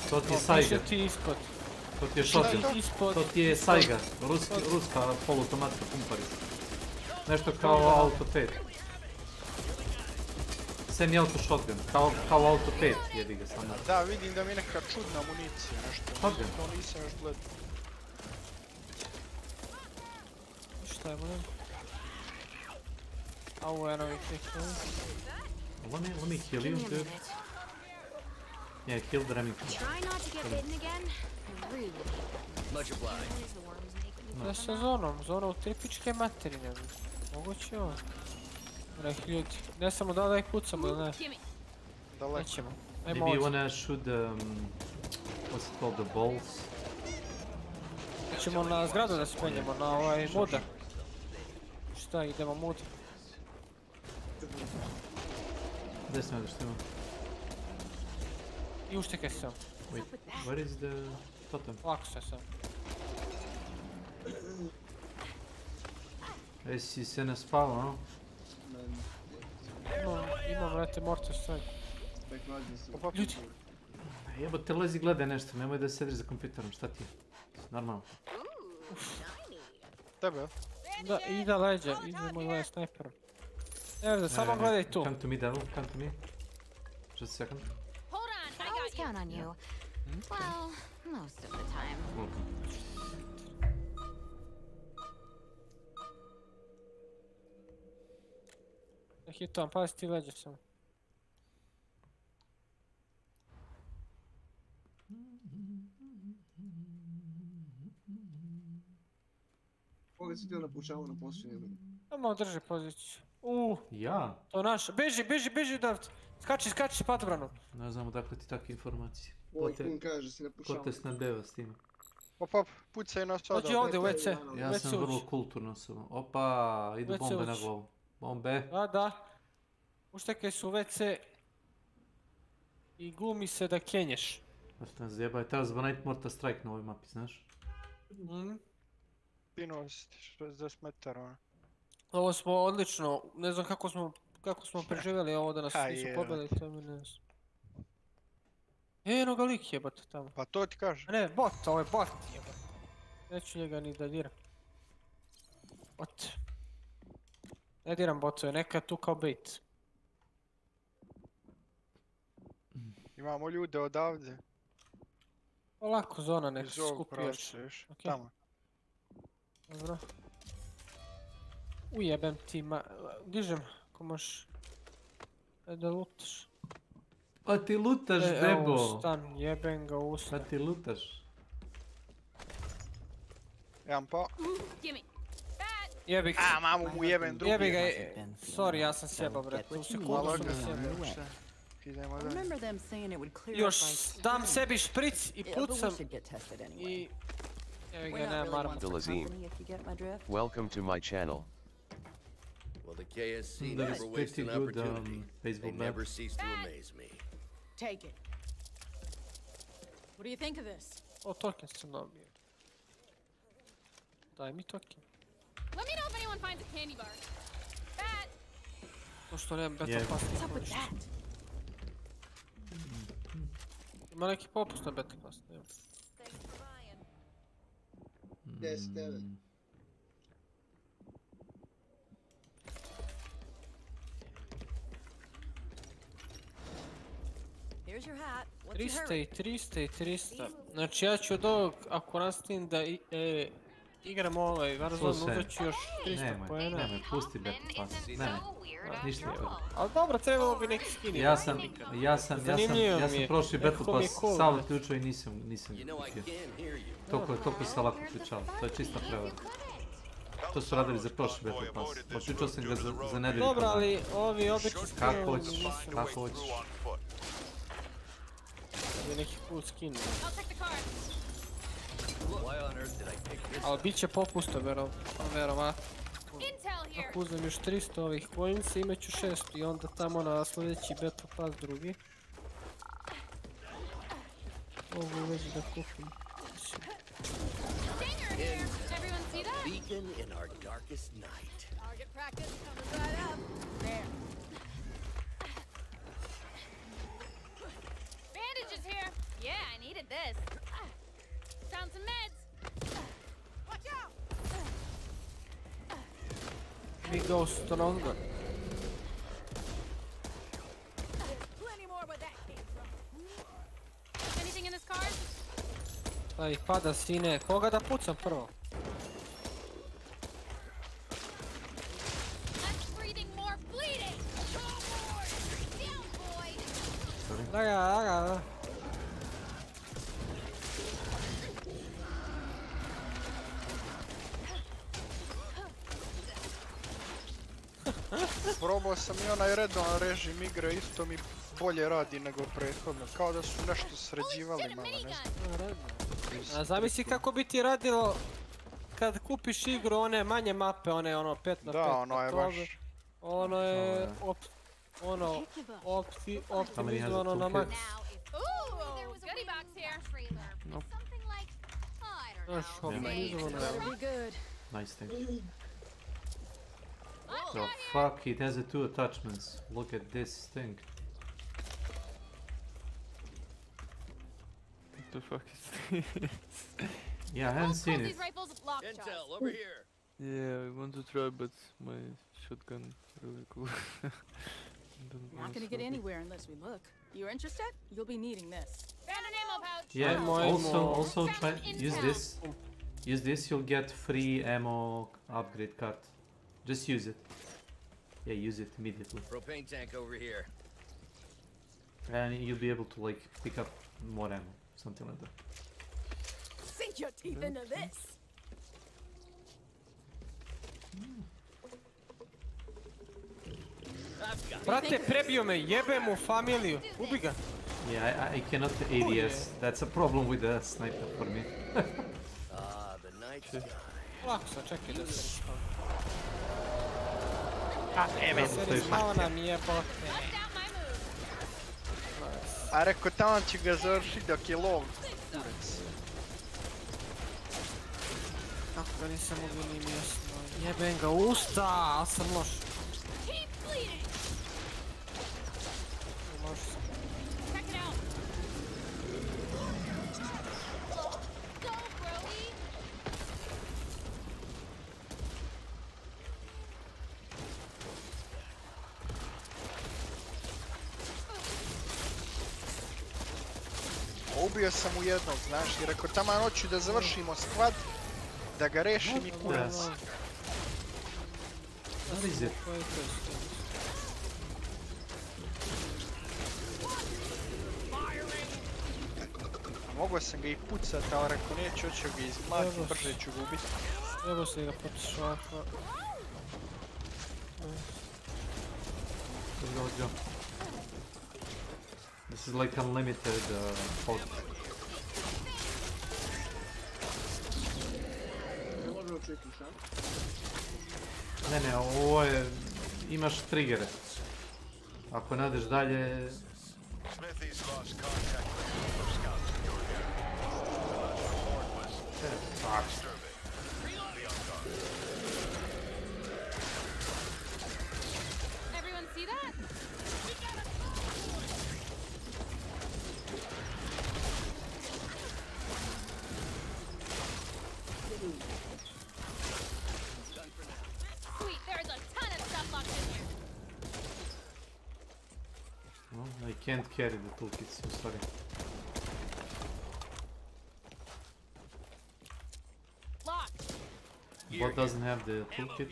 To ti je Saiga. Ti ispod. To ti je shotgun. To ti je Saiga. Ruska poluautomatska pumparica. Nešto kao Auto 5. Semi-auto shotgun. Kao Auto 5 jedi ga samo. Da, vidim da mi je neka čudna municija, nešto. Shotgun. To nisam još gledao. Šta je budem? Ovo je novi klik. Let me heal you, dude. Yeah, kill the Remington. Try not to get bitten again. I really Much obliged. Da sa zona u tripičke materine. Moguće ovo. Ljudi, ne samo da ih pucamo ili ne? Daleko. Nećemo. Maybe you wanna shoot what's it called, the balls? Ćemo na zgradu da se penjemo, na ovaj muda. Šta, idemo mud. Desno, što ima. I uštekaj se. Wait, where is the totem? Ovako sve sam. Jesi se ne spavao, no? Imam lete morte strike. Ljudi. Jebote, lezi gledaj nešto, nemoj da sediš za kompjuterom, šta ti je? Normalno. Tebe? Da, ida leđa, idemo gledaj snajpera. Evo da, samo gledaj tu. Come to me, devil, come to me. Just a second. Hold on, I always count on you. Well, most of the time. Ne hitam, pazi ti leđa samo. Koga si ti napušavao na posljednjem? Samo drži poziciju. Ja? To je naša. Beži, David. Skači, padobrano. Ne znam odakle ti takve informacije. Ovaj kun kaže si napušavao. Ko te snadeva s tim? Op, pucaj nas sada. Dođi ovdje u WC. Ja sam vrlo kulturno osoba. Opa, idu bombe na glavu. Bombe. Da. Uštekaj su u WC. I glumi se da kenješ. Šta nas zjeba, je treba zbanajt Morta Strike na ovoj mapi, znaš? Pinuo si 60 metara. Ovo smo odlično, ne znam kako smo preživjeli ovo da nas nisu pobili, to mi ne znam. Eno ga lik jebate tamo. Pa to ti kažem. Ne, bot, ovo je bot jebate. Neću njega ni da diram. Bot. Ne diram botove, neka tu kao bait. Imamo ljude odavde. Lako zona nek se skupi još. Tamo. Dobro. Ujebem ti dižem, ako možeš. Da lutaš. Pa ti lutaš, bebo! Evo stan, jebem ga ustan. Pa ti lutaš. Jedan pa. Jebi ga. A, mamu mu jebem drugi. Jebi ga, sorry, ja sam sjebao bre, tu sekundu sam sjebao. Idemo da. Još dam sebi špric i pucam i... Evi ga, nemam arma. Welcome to my channel. Well, the KSC never wastes an opportunity. They never cease to amaze me. Take it. What do you think of this? O, token sam dobio. Daj mi token. Let me know if anyone finds a candy bar. Bat! To što nemam beta pass. What's up with that? Ima neki popust na beta pass, nemam. 10-9. Here's your hat. 300. Znači ja ću od ovog, ako nastavim da igram ovaj Warzone, uzet ću još 300 poena. Nemoj, pusti beta pass. Ne, ništa je. Ali dobro, trebalo bi neki skin. Ja sam prošli beta pass sam uključio i nisam kupio. Toliko se lako uključao, to je čista prevara. To su radili za prošli beta pass, uključio sam ga za nedelju. Dobro, ali ovi obični skinovi nisu. Kako hoćeš. Je neki cool skin. Ali bit će popusta, verovatno. Ako uzem još 300 ovih coinsa, imat ću 600 i onda tamo na sljedeći beta pass drugi. Ovo već da kupim. Beacon in our darkest night. Target practice coming right up. There. Bandages here. Yeah, I needed this. Found some meds. Watch out. Big ghost stronger. Plenty more where that came from. Anything in this card? Aj, pada sine. Koga da pucam prvo? Da. Probao sam i onaj redovan režim igre, isto mi bolje radi nego prethodno. Kao da su nešto sređivali malo, ne znam. A zamisli kako bi ti radilo kad kupiš igru one manje mape, one ono 5 na 5. Da, ono je baš... Ono je optimizovano na max. goodie box here. Trailer. Nope. Something like, I don't know. Better be good. Nice thing. The fuck, it has 2 attachments. Look at this thing. What the fuck is this? Yeah, I haven't seen it. Intel, over here. Yeah, I want to try, but my shotgun really cool. Not gonna get anywhere unless we look. You're interested? You'll be needing this. Found an ammo pouch. Yeah, also try use this. Use this, you'll get free ammo upgrade card. Just use it. Yeah, use it immediately. Propane tank over here. And you'll be able to like pick up more ammo, something like that. Sink your teeth into this. Brate, prebio me, jebe mu familiju. Ubi ga. Yeah, I cannot ADS. That's a problem with the sniper for me. The night sky. Lako sam, čekaj da se... Evo. Malo nam jebote. A rekao, tamo će ga završiti dok je lov. Kurec. Kako ga nisam mogu ni mjesno. Jebem ga usta, ali sam loš. Loš sam. Ubio sam u jednog, znaš, i rekao, tamo hoću da završimo sklad, da ga rešim i kurac. What is it? Mogao sam ga i pucat, ali rekao, neću, hoću ga izmlati, brže ću ga ubiti. Evo se ga potišaka. Let's go. This is like unlimited pot. Ne, ovo je... imaš trigere. Ako ne odeš dalje... Everyone see that? Sweet, there's a ton of stuff locked in here. No, I can't carry the toolkits, I'm sorry. Locked. What doesn't have the toolkit?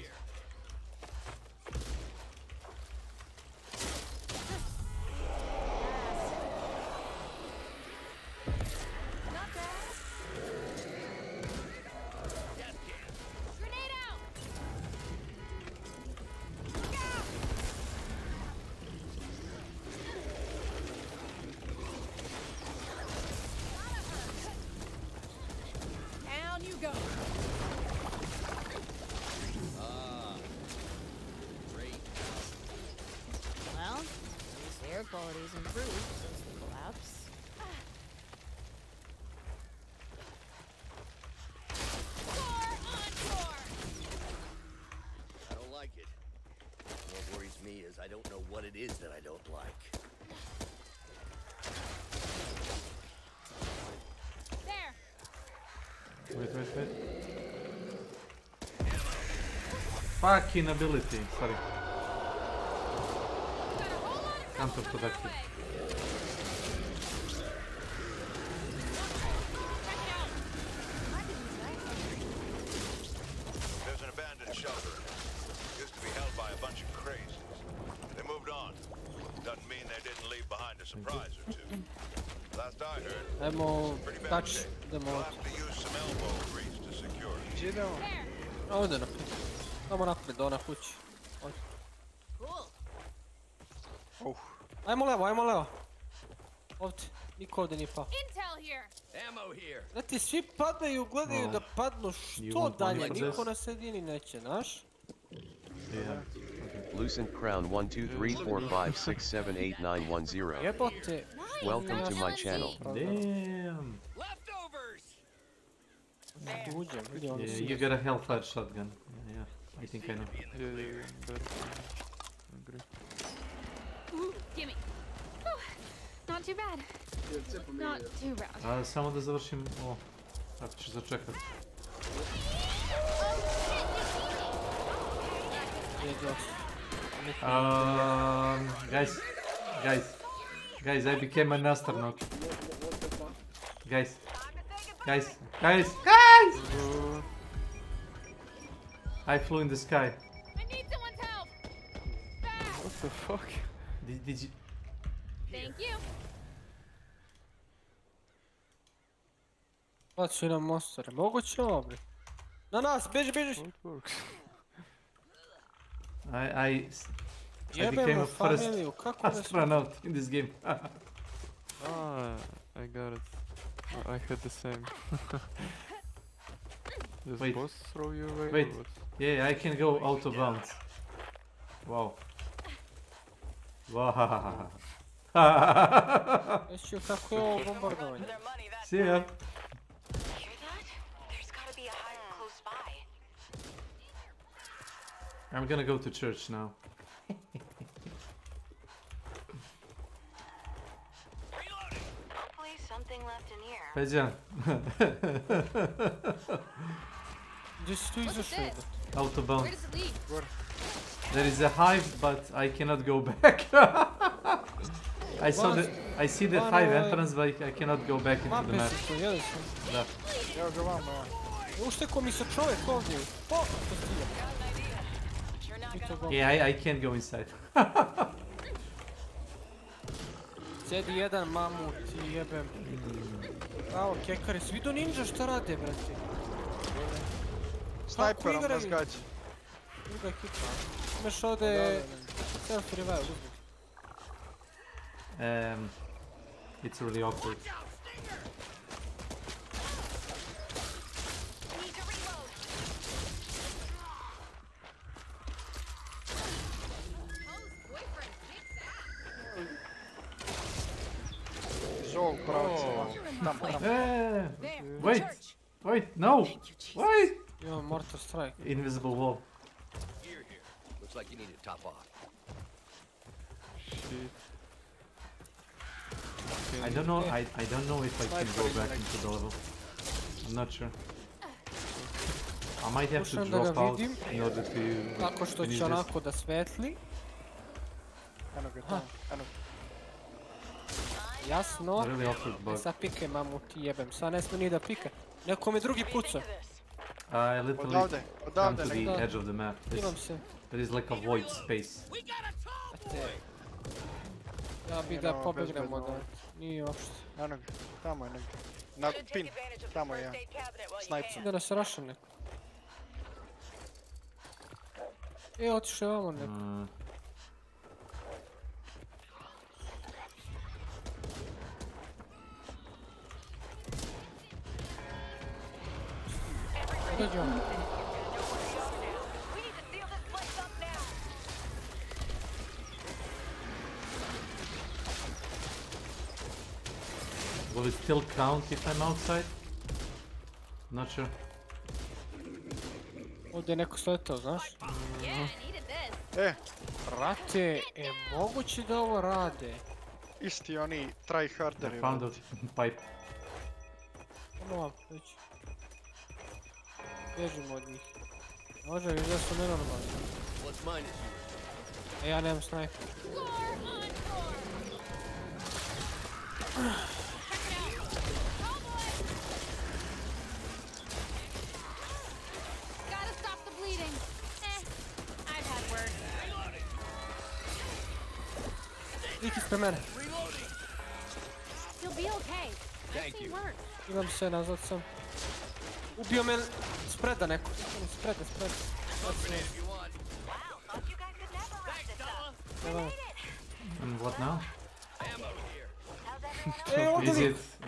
Down you go. Well, at least the air quality's improved since the collapse. I don't like it. What worries me is I don't know what it is that I don't like. There. Wait. Fucking ability, sorry. Counterproductive. There's an abandoned shelter. Used to be held by a bunch of crazies. They moved on. Doesn't mean they didn't leave behind a surprise or two. Last I heard, Ajmo touch the we'll mod. have to use some elbow grease to secure it. Gdje ide on? Ovdje naprijed. Samo naprijed, do ona kući. Ovdje. Ajmo levo. Ovdje. Niko ovdje nije pao. Intel here. Ammo here. Znate, svi padaju, gledaju da padnu što dalje. Niko na sredini neće, znaš? Yeah. Lucent Crown 1 2 3 4 5 6 7 8 9 1 0. Jebote. Welcome to my channel. Damn. Yeah, you got a hellfire shotgun. Yeah, I think I know. Yeah, but agree. Gimme. Not too bad. Not too bad. Samo da završim ovo. Tako ćeš začekat. Guys, I became an astronaut. Guys. I flew in the sky. I need someone's help. What the fuck? Did you? Thank you. Baci nam mostare. Moguće ovo, bre. Na nas, beži! It works. I became a first astronaut in this game. I got it. I had the same. Does Wait. boss throw you away? Wait. Or what? Yeah, I can go out of bounds. Wow. Eću kako je ovo bombardovanje. See ya. I'm gonna go to church now. Hopefully something left in here. Peđa. Gdje si tu izašao? Out of bounds. Where does it lead? There is a hive, but I cannot go back. I see the hive entrance, but I cannot go back into the map. Da. Evo ga vamo. Ušteko mi se čovjek ovdje. Yeah, I can't go inside. Sjedi jedan mamut i jebem. Bravo, kekari, svi do ninja šta rade, brate? Snajperom nas gađa. Druga ekipa. Imaš ovdje self revive, uzmi. It's really awkward. Wait, no! Wait! Imam mortar strike. Invisible wall. Here. Looks like you need to top off. Shit. I don't know. I don't know if I can go back into the level. I'm not sure. I might have to drop out in order to. Tako što će onako da svetli. Eno ga tamo, eno. Jasno. Really awkward bug. Sad pikaj mamut i jebem. Sad ne sme ni da pika. Neko mi drugi puca. I literally come to the edge of the map. Imam se. There is like a void space. Ja bi da pobegnemo da. Nije uopšte. Eno ga, tamo je negdje. Na pin, tamo je jedan. Snajper. Da nas raša neko. Otišao je ovamo neko. Dođi on. Will it still count if I'm outside? Not sure. Ovdje je neko sletao, znaš? Brate, moguće da ovo rade? Isti oni tryharderi. I found a pipe. Ono vam, već. Bježimo od njih. Može li da su nenormalni? Ja nemam snajper. Gotta stop the bleeding. I've had worse. Lik ispred mene. You'll be okay. I've seen worse. Imam se nazad sam. Ubio me spreda neko. Spreda. And what now?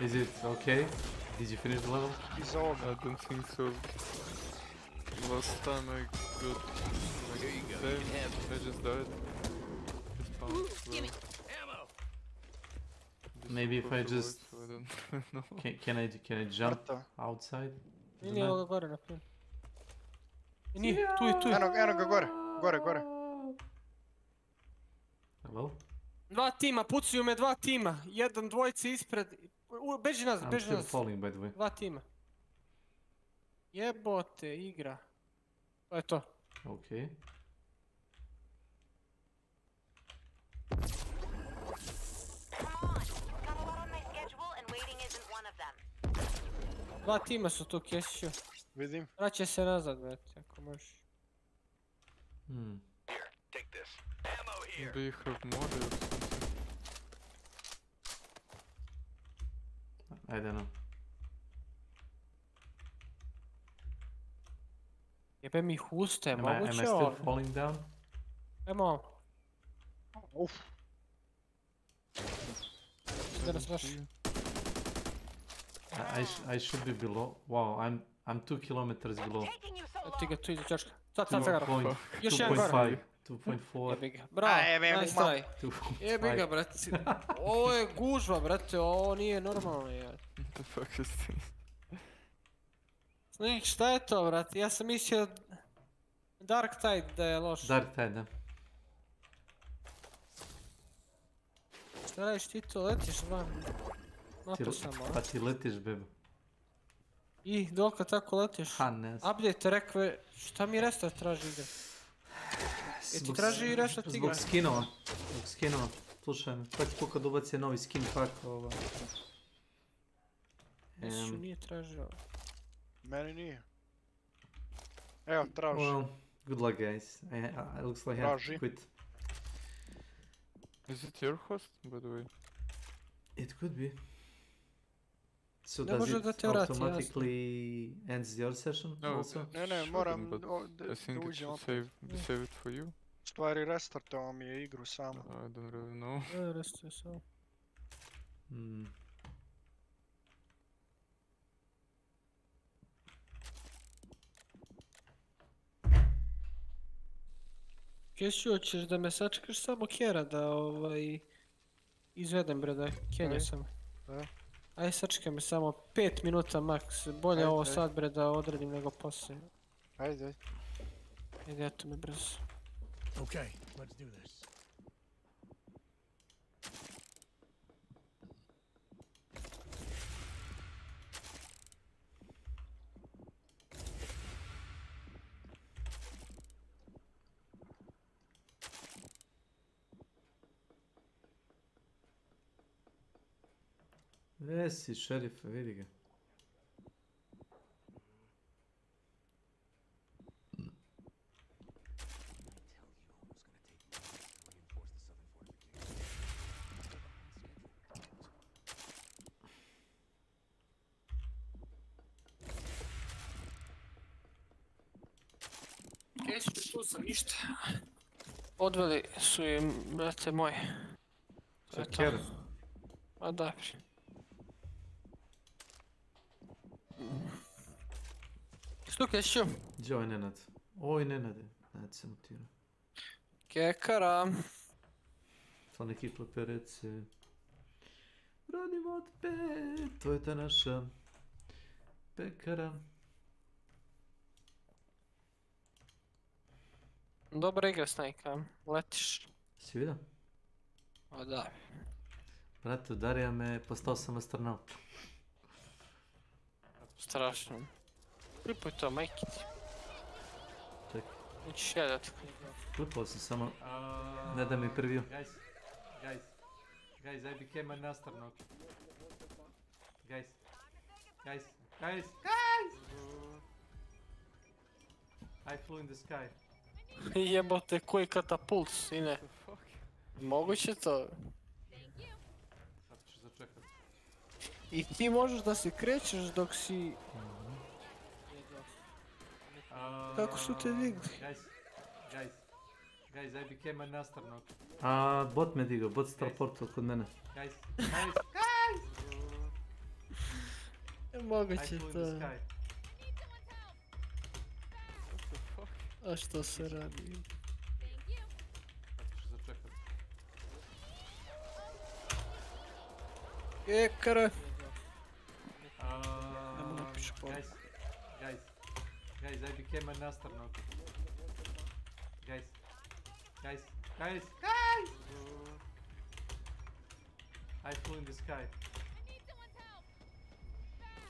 Is it okay? Did you finish the level? He's over. I don't think so. Last time I got like same. I just died. Maybe if I just... Can I jump outside? Nije ovoga gore na plin. Nije, tu. Eno ga gore. Hello? Dva tima, pucaju me dva tima. Jedan, dvojica ispred. Beži nas. I'm still falling, by the way. Dva tima. Jebote, igra. To je to. Okay. Dva tima su tu, Kesiću. Vidim. Vraćaj se nazad, brate, ako možeš. Do you have more or something? I don't know. Jebe mi huste, moguće Am I still falling down? Ajmo. Uf. Da nas raši. I should be below. Wow, I'm 2 kilometers below. Ti ga tu idu čačka. Sad. Još jedan 2.5. 2.4. Jebi ga. Bravo, nice try. Jebi ga, brate. Ovo je gužva, brate, ovo nije normalno. What the fuck is this? Snik, šta je to, brate? Ja sam mislio Dark Tide da je loš. Dark Tide, da. Šta radiš ti to, letiš van? Napo samo, pa ti letiš, bebo. I, dok tako letiš? Ha, ne znam. Update rekve, šta mi restart traži igra? Ti traži i restart igra? Zbog skinova. Slušaj me, pa ti tu kad ubaci novi skin pack, Nesu nije tražio. Meni nije. Evo, traži. Well, good luck guys. It looks like I have to quit. Is it your host, by the way? It could be. So does it automatically ends your session also? Ne, moram I think it should save it for you. Stvari restartao mi je igru samo. I don't really know. Restartao samo. Kesiću, hoćeš da me sačekaš samo Kjera da izvedem, bre, da Kenja sam. Aj, sačekaj me samo 5 minuta max, bolje ovo sad, bre, da odredim nego poslije. Ajde. Ajde, eto me brzo. Okay, let's do this. Gdje si, šerife, vidi ga. Kesiću, tu sam, ništa. Odveli su im, brate moji. Sa Kjera? A da. Što Kesiću? Gdje ovaj Nenad? Oj, Nenade. Nenad se mutirao. Kekara. To neki kleperece. Radimo od pet. To je ta naša pekara. Dobra igra, Snajka. Letiš. Si vidio? O da. Brate, udarija me, postao sam astronaut. Strašno. Klipuj to, majke ti. Čekaj. Nećeš jedat. Klipao sam samo, ne da mi preview. Guys, I became an astronaut. Guys. I flew in the sky. Jebote, koji katapult, sine. Moguće to? Sad ću začekat. I ti možeš da se krećeš dok si... Kako su te digli? Guys, I became an astronaut. Bot me digao, bot se teleportao kod mene. Guys! Moguće to. A što se radi? Ekara. Guys, I became an astronaut. Guys. I flew in the sky.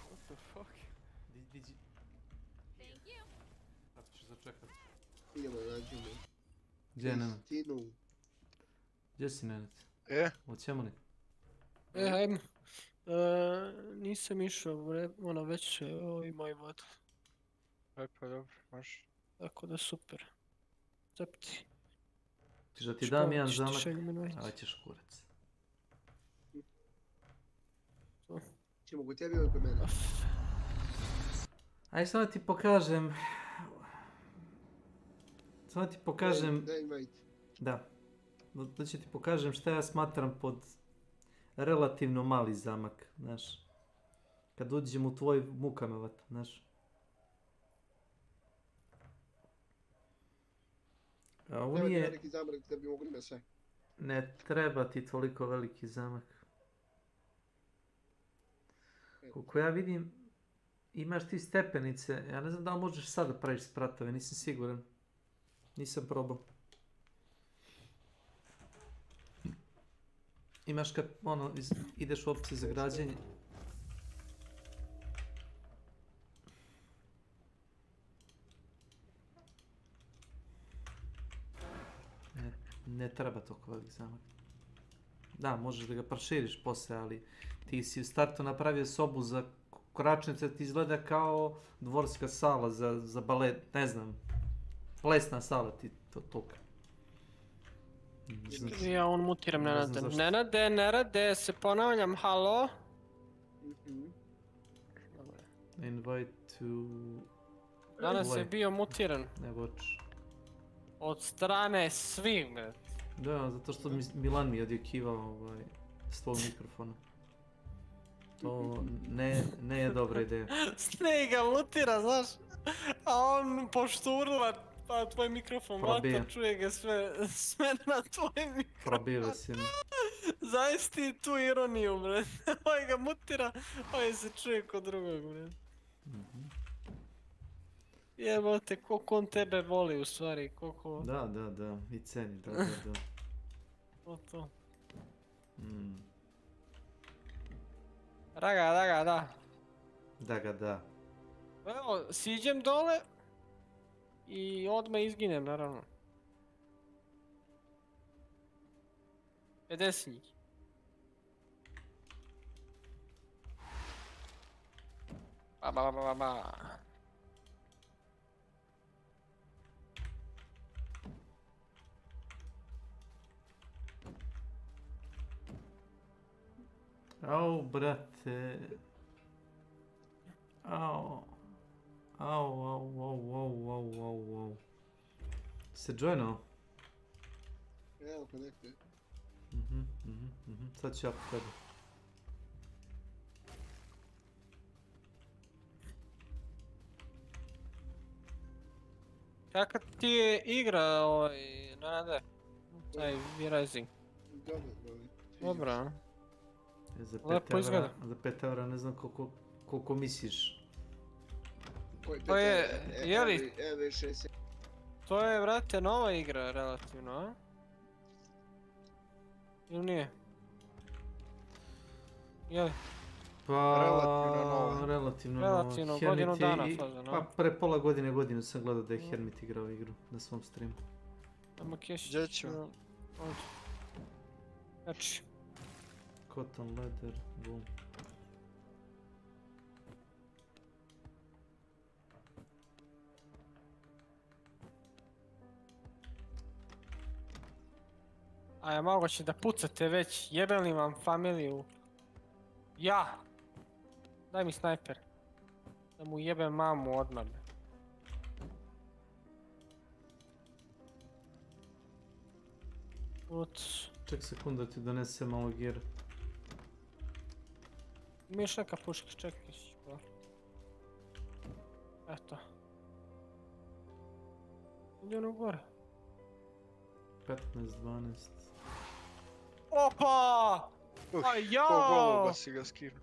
What the fuck? Did you... Thank you. Tako ću začekat. Idemo, nađemo. Gdje je Nenad? Istinu. Gdje si Nenad? Hoćemo li? Hajmo. Nisam išao, već ima i vodu. Pa dobro, može. Tako da super. Cepti. Tiš da ti dam jedan zamak, a ćeš kurac. Ćemo kod tebi ili kod mene? Aj, samo ti pokažem... Daj invite. Da. Da ću ti pokažem šta ja smatram pod relativno mali zamak, znaš. Kad uđem u tvoj mukanovat, znaš. A Treba ti veliki zamak da bi mogli na sve. Ne treba ti toliko veliki zamak. Koliko ja vidim, imaš ti stepenice. Ja ne znam da li možeš sad da praviš spratove, nisam siguran. Nisam probao. Imaš kad, ideš u opcije za građenje. Ne treba toliko velik zamak. Da, možeš da ga proširiš poslije, ali ti si u startu napravio sobu za koračnice, ti izgleda kao dvorska sala za balet, ne znam, plesna sala ti to toka. Ja on mutiram Nenade. Nenade, se ponavljam, halo? Invite to... Danas je bio mutiran. Ne watch. Od strane svih, bre. Da, zato što Milan mi je odjekivao s tvojeg mikrofona. To ne je dobra ideja. Snake ga mutira, znaš? A on pošturla tvoj mikrofon, vato čuje ga sve na tvoj mikrofon. Probio si mi. Zaista i tu ironiju, bre. Ovaj ga mutira, ovaj se čuje kod drugog, bre. Jebote, koliko on tebe voli u stvari, koliko... Da, i ceni, da. To. Da. Da. Evo, siđem dole i odmah izginem, naravno. 50 njih. Ba. Au, brate. Au. Se joinao? Evo, konekte. Sad ću ja po tebi. Kakva ti je igra Nenade? Taj V-Rising. Dobra. Lepo izgleda. Za 5 eura ne znam koliko misliš. To je, jeli? To je, vrate, nova igra relativno, a? Ili nije? Jeli? Pa, relativno novo. Godinu dana faza, no? Pa, pre pola godinu sam gledao da je Hermit igrao igru na svom streamu. Ajmo kešić. Gdje ću? Ovdje. Znači. Cotton leather, boom. A je moguće da pucate već, jebem li vam familiju? Ja! Daj mi snajper. Da mu jebem mamu odmah. Ček sekundu da ti donese malo gear. Ima još neka puška, čekaj. Eto. Ide ono gore. 15, 12. Opa! Ko goluba si ga skinu.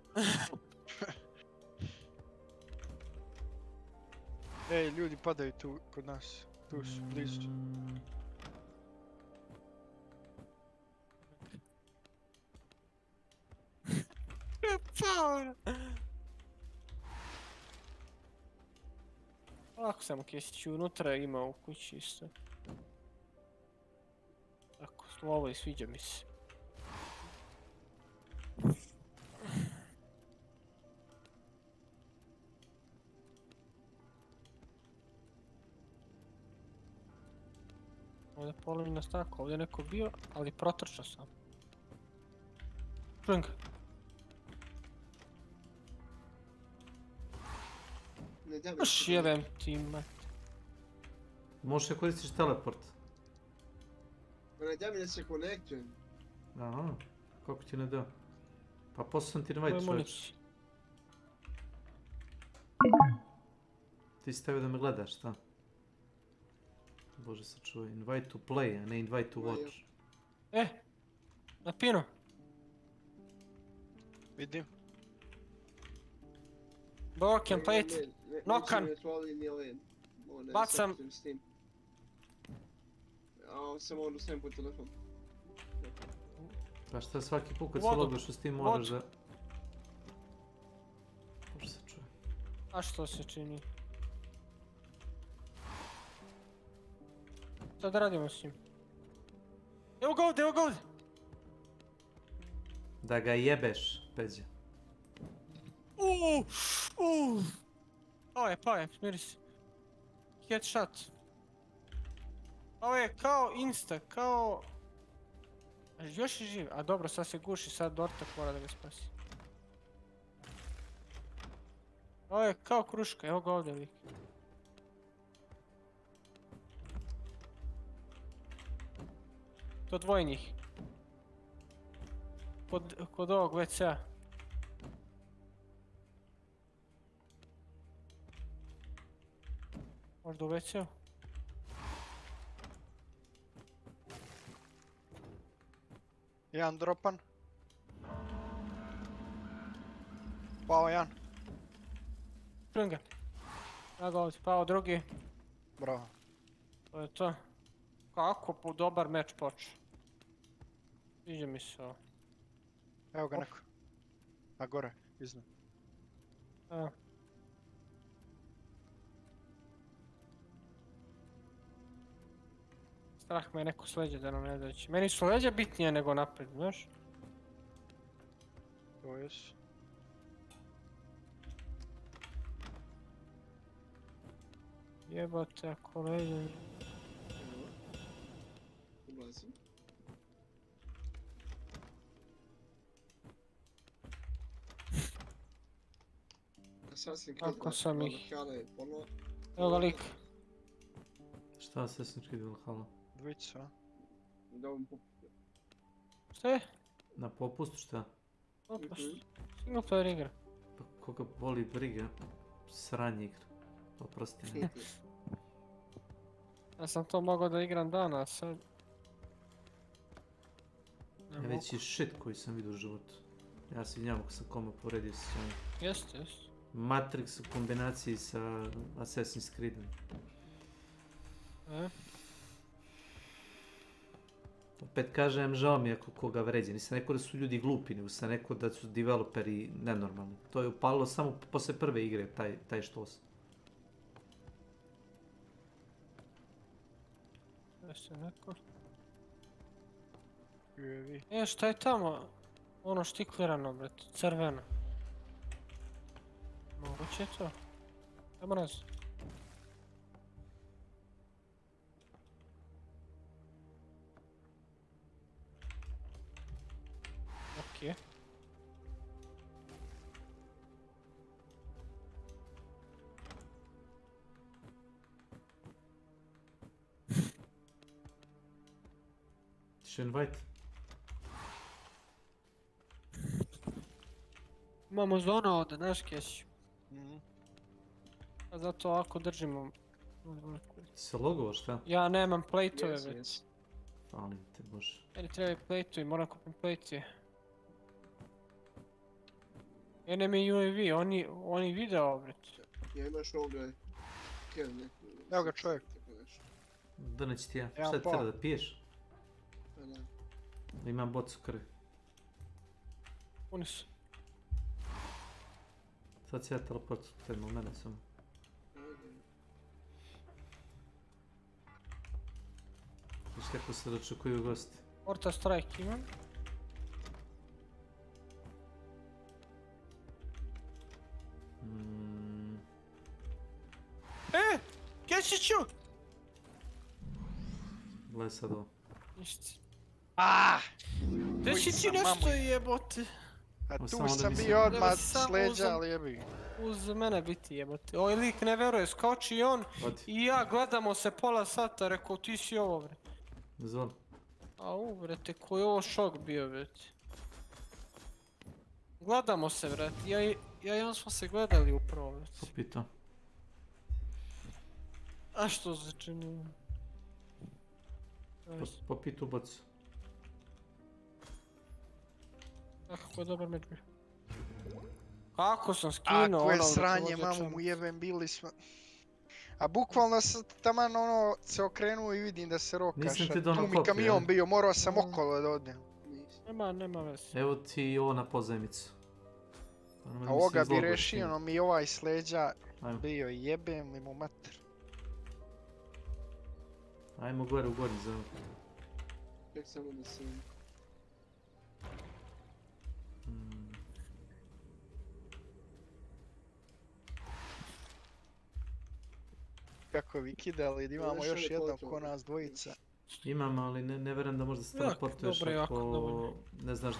Ej, ljudi padaju tu kod nas. Tu su, blizu. Lako sam kesić, unutra ima u kući isto. Tako, slovo i sviđa mi se. Ovdje je polovina staka, ovdje je neko bio, ali protrčao sam. Čujem ga. Još jebem ti, mat. Možeš koristiš teleport. Ne daj mi da se konektujem. Aha, kako ti ne da? Pa poslao sam ti invite, čovječ. Ti si stavio da me gledaš, šta? Bože sačuvaj, invite to play, a ne invite to watch. Na pinu. Vidim. Broken plate. Nokan. Bacam. Sam moram stavim po telefon. Pa šta svaki put kad se logaš s tim moraš da... Bože sačuvaj. A što se čini? Šta da radimo s njim? Evo ga ovdje, evo ga ovdje! Da ga jebeš, Peđa. Pao je, smiri se. Headshot. Ovo je kao insta, kao... Još je živ, a dobro, sad se guši, sad Dortak mora da ga spasi. Ovo je kao kruška, evo ga ovdje lik. To dvoje njih. Kod ovog WC-a. Možda u WC-u? Jedan dropan. Pao jedan. Čujem ga. Ja ga ovdje, pao drugi. Bravo. To je to. Kako po dobar meč počeo. Sviđa mi se ovo. Evo ga neko. A gore, iznad. Strah me je neko s leđa da nam ne doći. Meni su leđa bitnije nego napred, znaš? To jesu. Jebate, ako leđa... Ulazim. Kako sam ih... Evo ga lik. Šta Assassin's Creed Valhalla? Dvojica, a? Šta je? Na popustu šta? Popust. Single player igra. Pa koga boli briga, sranje igra. Oprosti mi. Ja sam to mogao da igram dana, a sad... Najveći shit koji sam vidio u životu. Ja se vidjam ako sam kome povredio se svojim. Jeste. Matrix u kombinaciji sa Assassin's Creedom. Opet kažem, žao mi ako koga vređe. Nisam rekao da su ljudi glupi, nego sam rekao da su developeri nenormalni. To je upalo samo posle prve igre, taj štos. Jeste neko? Šta je tamo? Ono štiklirano, bret, crveno. Moguće je to? Ajmo nazad. Okej. Tiš invite? Imamo zonu ovdje, znaš Kesić. A zato ovako držimo. Se logovo šta? Ja nemam plate-ove već. Falim te, bože. Meni trebaju plate-ovi, moram kupim plate-ove. Enemy UAV, oni video, bret. Ja imaš ovoga... Kill neku... Evo ga čovjek. Da neći ti ja. Jedan Šta ti pao. treba da piješ? Pa da. Imam bocu krvi. Puni su. Sad se ja teleportu tebi u mene samo. Viš kako se dočekuju gosti. Morta strike imam. Kečiću! Gledaj sad ovo. Ništa. Kečiću nešto jebote. A tu sam bio odmah s leđa, ali jebi. Uz mene biti jebote. Ovaj lik ne veruje, skoči i on. I ja gledamo se pola sata, rekao ti si ovo bre. Zvon. Au brete, koji je ovo šok bio brete. Gledamo se brete, ja i on smo se gledali upravo brete. Popito. A što znači nije? Popito bocu. Kako je dobar meč bio. Kako sam skinuo ono... Ako je sranje, mamu mu jebem, bili smo... A bukvalno sam taman ono se okrenuo i vidim da se rokaš. Tu mi kamion bio, morao sam okolo da odnem. Nema veze. Evo ti ovo na pozajmicu. A ovoga bi rešio, ono mi ovaj s leđa bio jebem li mu mater. Ajmo gore u gornji zonu. Ček samo da se... Kako vi kidali, da imamo još jednog ko nas dvojica. Imam, ali ne verujem da možda se teleportuješ ako ne znaš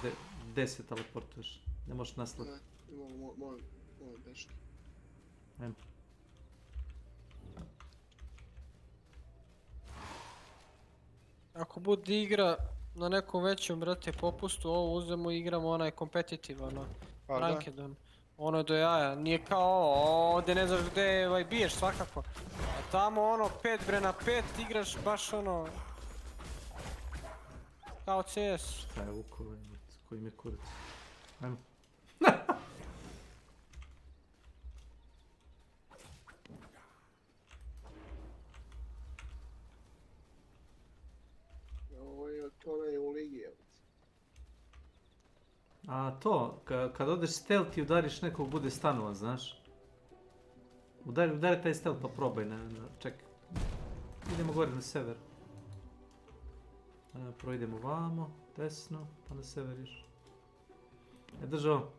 gdje se teleportuješ. Ne možeš naslati. Ne, imamo moj deški. Ajmo. Ako bude igra na nekom većem, brate, popustu, ovo uzemo i igramo onaj competitive, ono, rankedom. Ono je do jaja, nije kao ovo, ovdje ne znaš gdje biješ svakako. A tamo ono 5 bre na 5 igraš baš ono... Kao CS. Šta je Vukova, koji mi je kurac. Ajmo. Ovo je to ne u ligi. A to, kad odeš stealth i udariš nekog bude stanovan, znaš. Udari taj stealth pa probaj, čekaj. Idemo gore na sever. Prvo idemo vamo, desno, pa na sever iš. Držao.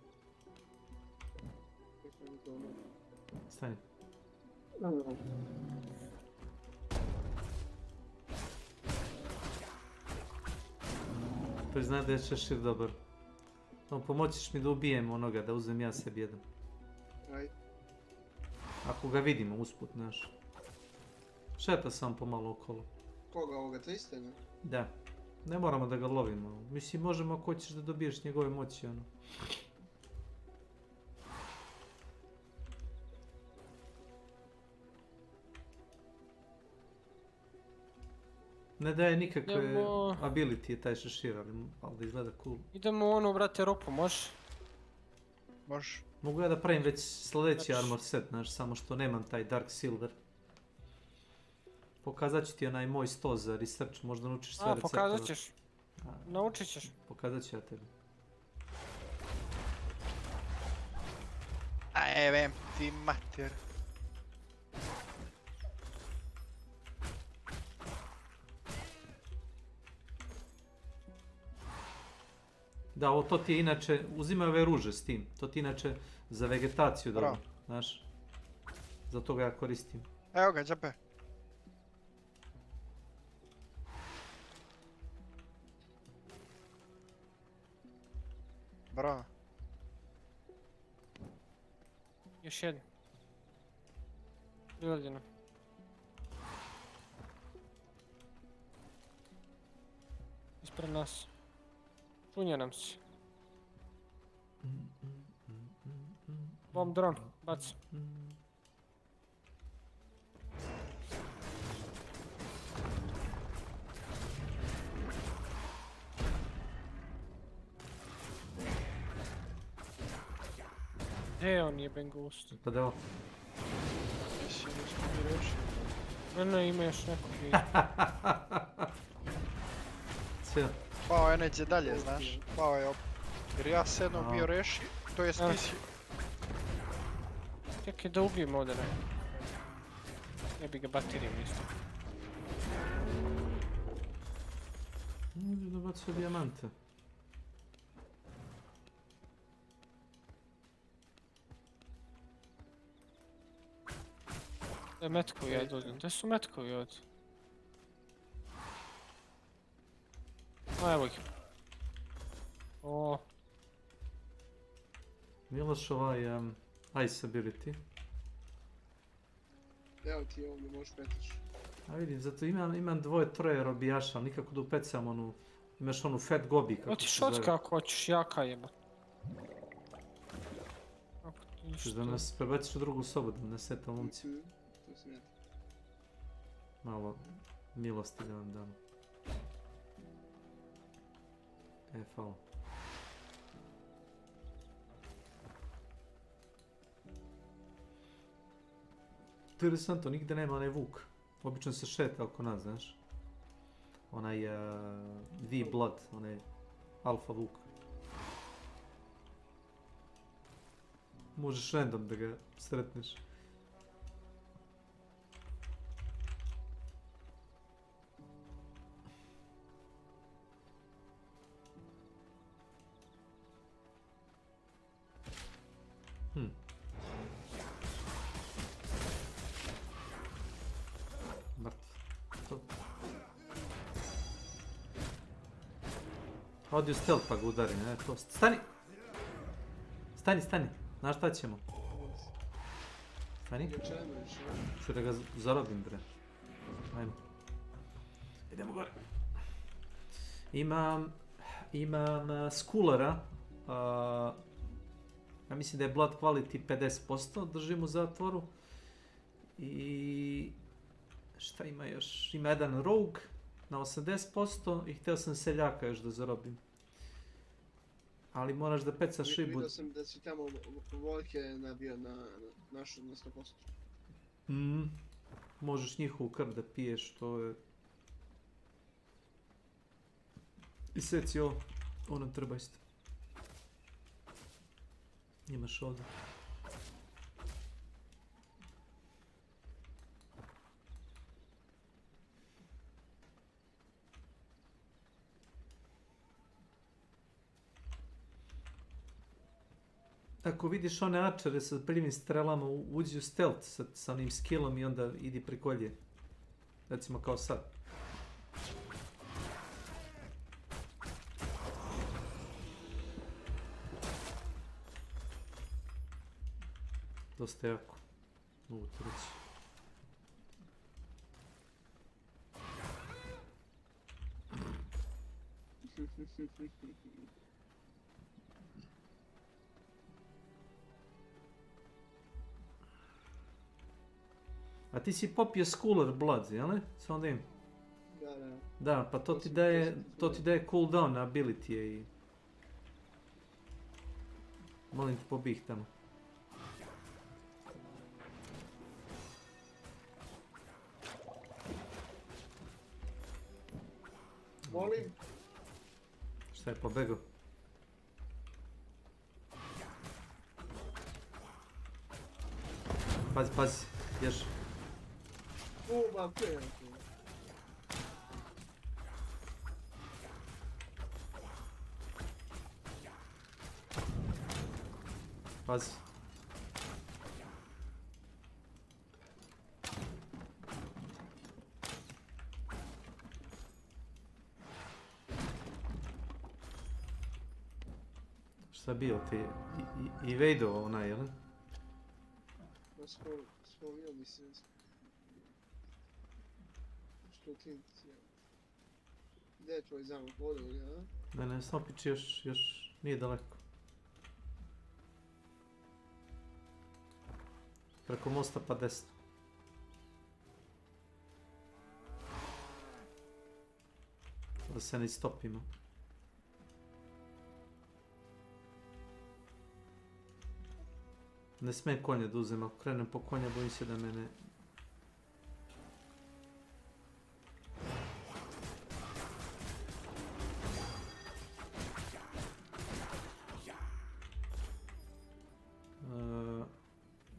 Stani. To zna da je šešir dobar. Pomoćiš mi da ubijem onoga, da uzem ja sebi jedan. Ako ga vidimo usput, znaš. Šeta sam pomalo okolo. Koga, ovoga 300, ne? Da. Ne moramo da ga lovimo. Mislim, možemo ako hoćeš da dobiješ njegove moći, ono. Ne daje nikakve ability taj šešir, ali da izgleda cool. Idemo ono, brate, ropu, može? Može. Mogu ja da pravim već sljedeći armor set, znaš, samo što nemam taj Dark Silver. Pokazat ću ti onaj moj 100 za research, možda naučiš sve recepte. Pokazat ćeš. Naučit ćeš. Pokazat ću ja tebi. A evem ti mater. Da, ovo to ti je inače, uzimaj ove ruže s tim, to ti inače za vegetaciju dobro, znaš. Zato ga ja koristim. Evo ga, džape. Bravo. Još jedno. Prilađeno. Ispred nas. Šunja nam se. Bomb dron, baci. Gdje je on jeben gust? Pa da je ovo. Mislim da smo mi rešili. Ne, ima još neko bio. Sve. Pao je neđe dalje, znaš. Pao je opet. Jer ja se jednom bio reši, to jest ti si... Čekaj da ubijem ovdje ne. Ne bi ga baterijem isto. Možeš da bacio dijamante. Gdje metkovi ja dođem? Gdje su metkovi ovdje? A evo ih. O. Miloš ovaj ice ability. Evo ti ovo mi možeš petaš. A vidim, zato imam dvoje, troje robijaša, ali nikako da upecam onu... Imaš onu fat gobi kako Oti se šot zove. kako hoćeš, jaka jeba. Češ da nas prebaciš u drugu sobu, da ne seta momci. To se ne. Malo milosti da vam dam. Hvala. Interesantno, nigde nema onaj vuk. Obično se šeta oko nas, znaš. Onaj V-Blood, onaj alfa vuk. Možeš random da ga sretneš. Odi u stealth pa ga udari, ne, to... Stani! Stani! Znaš šta ćemo? Stani? Što da ga zarobim, bre. Ajmo. Idemo gore. Imam Schoolera. Ja mislim da je blood quality 50%, držim u zatvoru. I... Šta ima još? Ima jedan rogue na 80% i htio sam seljaka još da zarobim. Ali moraš da pecaš ribu. Vidio sam da si tamo Vojke nabio na našu na 100%. Možeš njihovu krv da piješ, to je... I seci ovo, ono treba isto. Imaš ovdje. Ako vidiš one arčere sa prvim strelama, uđi u stealth sa onim skillom i onda idi prikolje. Recimo kao sad. Dosta jako. Mogu ti reći. A ti si popio Schooler Blood, jel ne? Samo da im. Da. Da, pa to ti daje cooldown na ability i... Molim te, pobih tamo. Molim. Šta je pobegao? Pazi, bježi. Vampir. Pazi. Šta bio ti? I Vejdo onaj, jel? Spomnio mi se. Što ti... Gdje je tvoj zamak vodili, a? Ne, Snopić još nije daleko. Preko mosta pa desno. Da se ne istopimo. Ne smijem konje da uzem, ako krenem po konja bojim se da mene...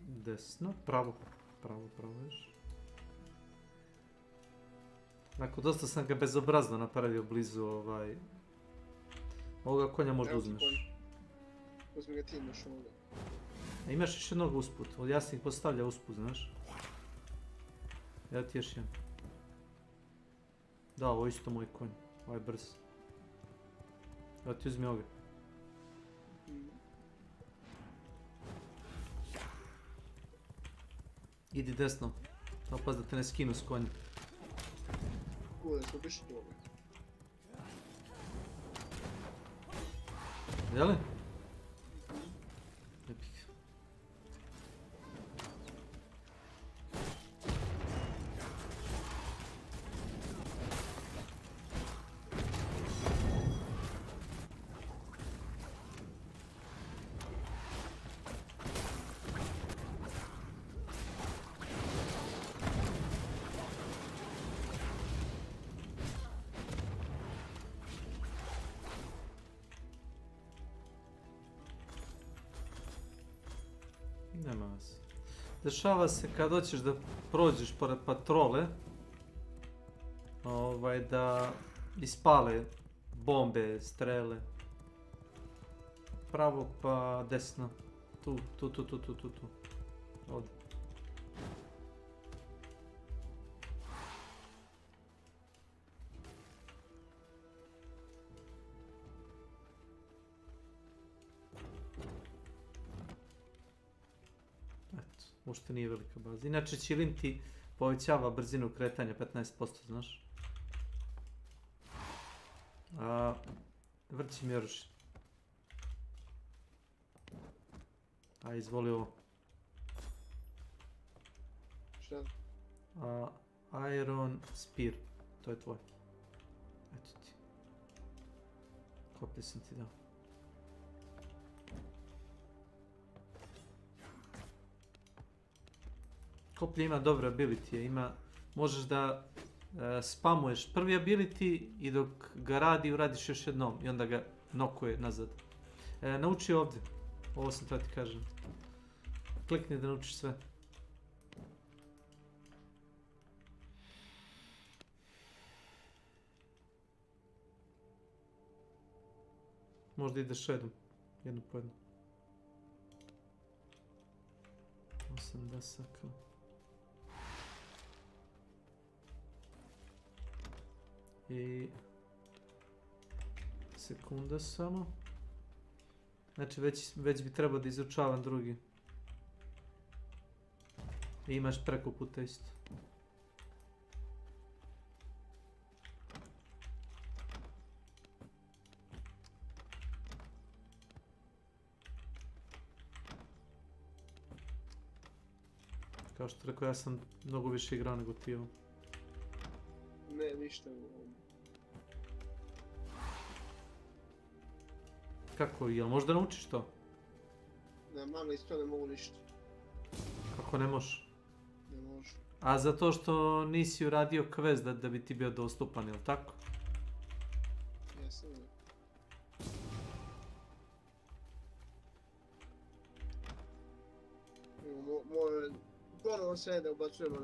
Desno, pravo još. Dakle, dosta sam ga bezobrazno napravio blizu ovoga konja možda uzmeš. Uzmi ga ti, imaš ovoga. A imaš još jednog usput, ja sam ih postavljao usput, znaš. Evo ti još jedan. Da, ovo je isto moj konj, ovo je brz. Evo ti uzmi ovoga. Idi desno, opaz da te ne skinu s konja. Kule, smo piši tu ovoga. Jeli? Epik. Nema vas. Dešava se kad hoćeš da prođeš pored patrole, da ispale bombe, strele. Pravo pa desno. Tu. Ovdje. Uopšte nije velika baza. Inače, Čilin ti povećava brzinu kretanja 15%, znaš? Vrći mi oružje. A, izvoli ovo. Šta? Iron Spear. To je tvoj. Eto ti. Koplje sam ti dao. Koplje ima dobre ability, možeš da spamuješ prvi ability i dok ga uradiš još jednom i onda ga nokuje nazad. Nauči ovdje, ovo sam treba ti kažem. Klikni da naučiš sve. Možda ideš redom, jedno po jedno. 80 I... sekunda samo. Znači već bi trebao da izučavam drugi. I imaš preko puta isto. Kao što rekao, ja sam mnogo više igrao nego ti ovo. Ne, ništa u ovom. Kako, jel možda naučiš to? Ne, malo isto ne mogu ništa. Kako ne možeš? Ne možu. A zato što nisi uradio quest da bi ti bio dostupan, jel tako? Jesam. Ponovo sve da ubacujemo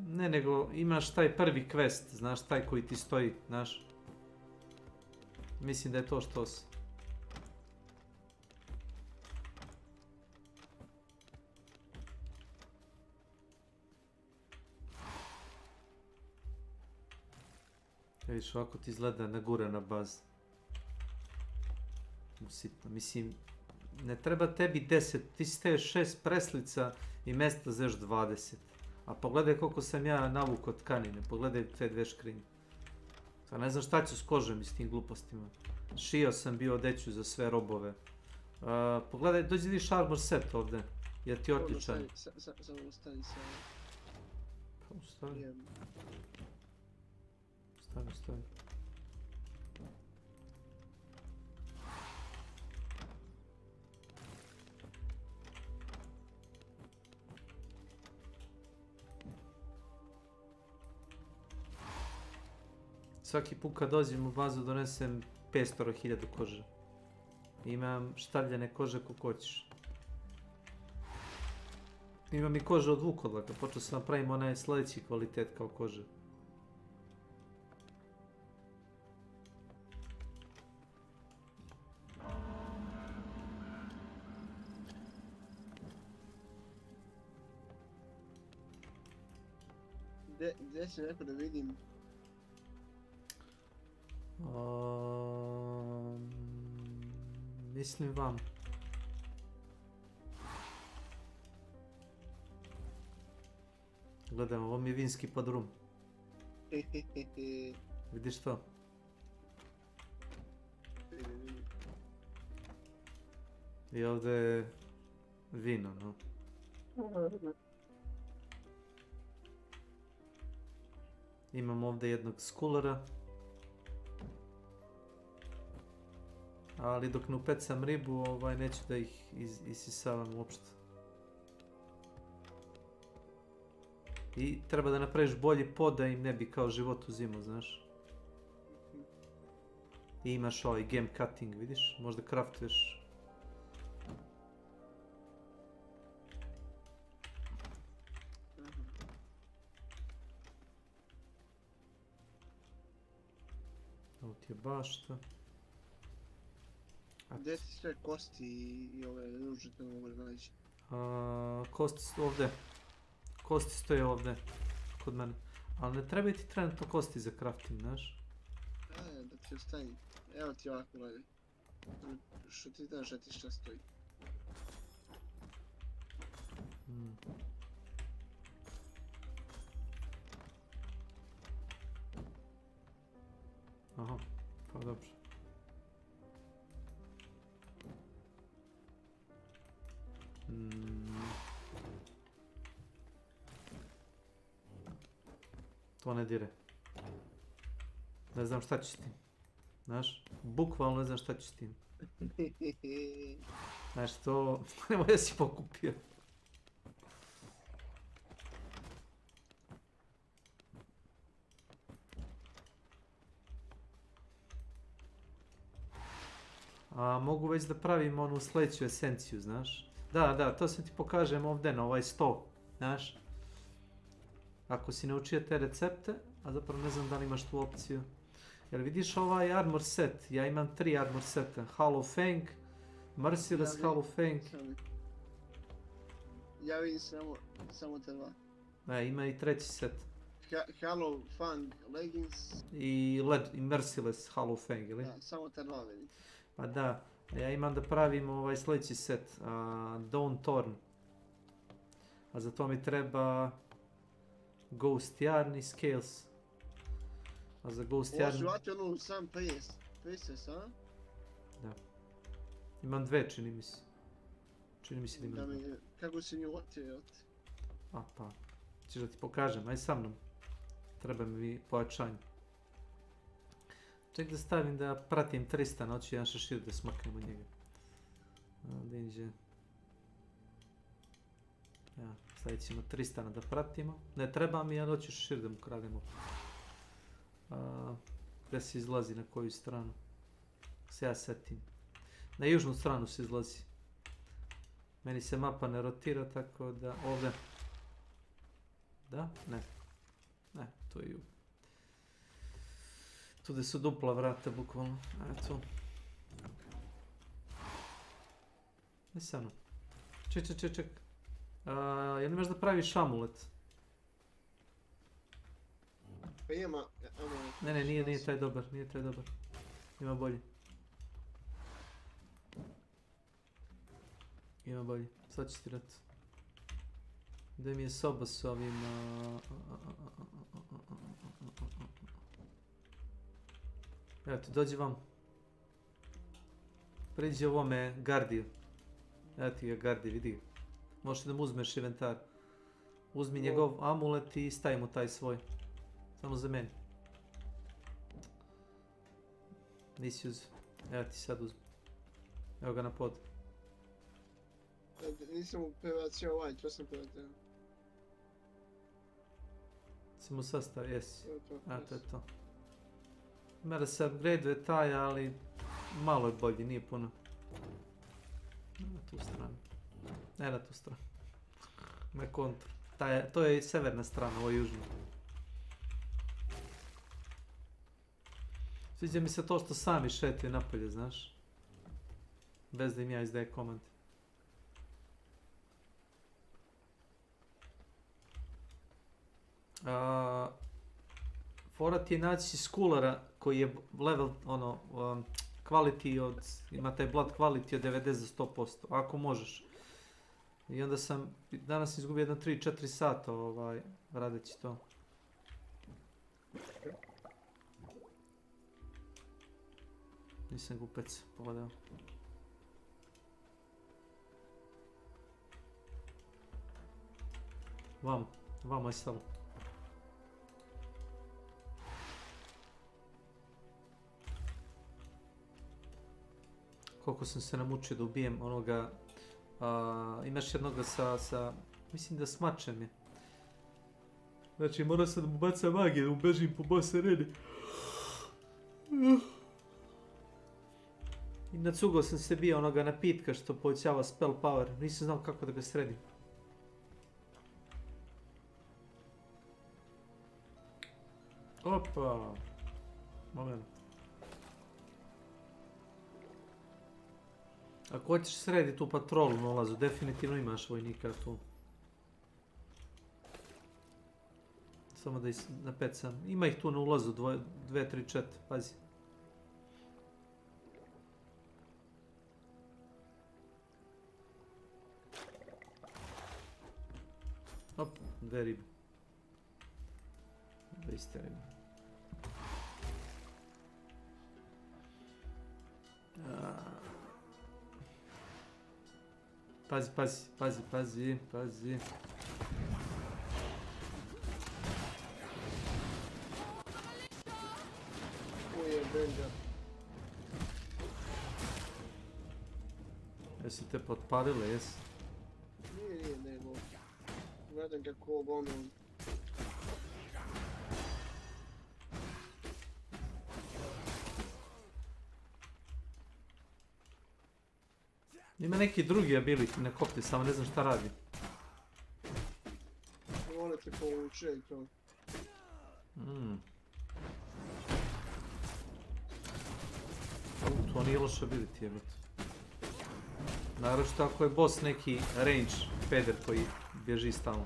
Ne, nego imaš taj prvi quest, znaš, taj koji ti stoji, znaš. Mislim da je to što si. Vidiš, ovako ti izgleda nagurana baza. Usitno, mislim, ne treba tebi 10, ti si te 6 preslica i mjesta za još 20. A pogledaj koliko sam ja navukao tkanine, pogledaj te dve škrinje. A ne znam šta ću s kožem i s tim glupostima. Šio sam bio odeću za sve robove. Pogledaj, dođi vidiš armor set ovdje, jer ti je odličan. Samo ustani se. Pa ustani. Ustani. Svaki put kad dođem u bazu donesem 500.000 kože. Imam štavljene kože kako hoćeš. Imam i kože od vukodlaka, počeo sam napravim onaj sljedeći kvalitet kao kože. Gdje si rekao da vidim? Mislim vam. Gledam, ovo mi je vinski podrum. Vidiš to? I ovdje je vino, no. Imam ovdje jednog skulera. Ali dok ne upecam ribu, neću da ih isisavam uopšte. I treba da napraviš bolji pod da im ne bi kao život uzimao, znaš. I imaš ovaj game cutting, vidiš? Možda craftuješ. Ovo ti je bašta. Gdje ti sve kosti i ove ruže te mogu naći? Kosti su ovdje. Kosti stoje ovdje, kod mene. Ali ne treba ti trenutno kosti za crafting, znaš? Da ti ostavi. Evo ti ovako radi. Što ti znaš da ti šta stoji? Aha, pa dobro. To ne dire. Ne znam šta ću s tim. Znaš, bukvalno ne znam šta ću s tim. Znaš, to... Nemoj da si pokupio. A mogu već da pravim onu sljedeću esenciju, znaš. Da, to se ti pokažem ovdje na ovaj sto, znaš. Ako si naučio te recepte, a zapravo ne znam da li imaš tu opciju. Jer vidiš ovaj armor set, ja imam 3 armor seta. Hollow Fang, Merciless Hollow Fang. Ja vidim samo te dva. Ima i treći set. Hollow Fang Leggings. I Merciless Hollow Fang, ili? Da, samo te dva vidim. Pa da, ja imam da pravim ovaj sljedeći set, Dawn Thorn. A za to mi treba Ghost Yarn i Scales. A za Ghost Yarn... Ovo su vati ono sam prises, a? Da. Imam dve, čini mi se. Čini mi se da imam dve. Kako si nju otio? A pa, ćeš da ti pokažem, aj sa mnom. Treba mi pojačanje. Ček da stavim da pratim 300, noću jedan šešir da smaknem od njega. Gdje iđe? Ja, stavit ćemo 300 da pratimo. Ne treba mi, ja noću šešir da mu krademo. Gdje se izlazi, na koju stranu? Se ja setim. Na južnu stranu se izlazi. Meni se mapa ne rotira, tako da ovdje. Da? Ne. Ne, to je jug. Tu gdje su dupla vrata, bukvalno. Eto. Ne sa mnom. Ček. Jel imaš da praviš amulet? Pa ima... Ne, nije taj dobar, Ima bolji. Sad ću ti rati. Gdje mi je soba s ovim... Evo ti, dođi vam. Priđi ovome Gardiju. Evo ti ga Gardi, vidi ga. Možeš da mu uzmeš inventar. Uzmi njegov amulet i stavi mu taj svoj. Samo za meni. Nisi uzeo. Evo ti sad uzmi. Evo ga na pod. Nisam mu prebacio ovaj, to sam prebacio. Si mu sastav, jesi. A, to je to. Ima da se upgradeuje taj, ali malo je bolji, nije puno. Na tu stranu. Ne na tu stranu. Na kontru. To je severna strana, ovo je južna. Sviđa mi se to što sami šetaju napolje, znaš. Bez da im ja izdaje komand. Fora ti je naći skulera koji je level, quality od, ima taj blood quality od 90 do 100%, ako možeš. I onda sam danas izgubio jedno 3-4 sata radeći to. Nisam gupec pogledao. Vamo je salo. Koliko sam se namučio da ubijem onoga, imaš jednoga sa, mislim da s mačem je. Znači morao sam da mu bacam magije, da mu bežim po boss areni. I nacugao sam se bio onoga napitka što povećava spell power, nisam znao kako da ga sredim. Opa, moment. Ako hoćeš sredi tu patrolu na ulazu, definitivno imaš vojnika tu. Samo da ih napecam. Ima ih tu na ulazu, 2, 3, 4, pazi. Op, 2 ribe. 200 ribe. Pazi, pazi, pazi, pazi, pazi. Uje, benja. Jesi te potparile, jesi? Nije, nego. Gledam kako ono... Ima neki drugi ability na kopti, samo ne znam šta radi. Volite povuče i to. To nije loš ability, jebate. Naravno ako je boss neki range peder koji bježi stalno.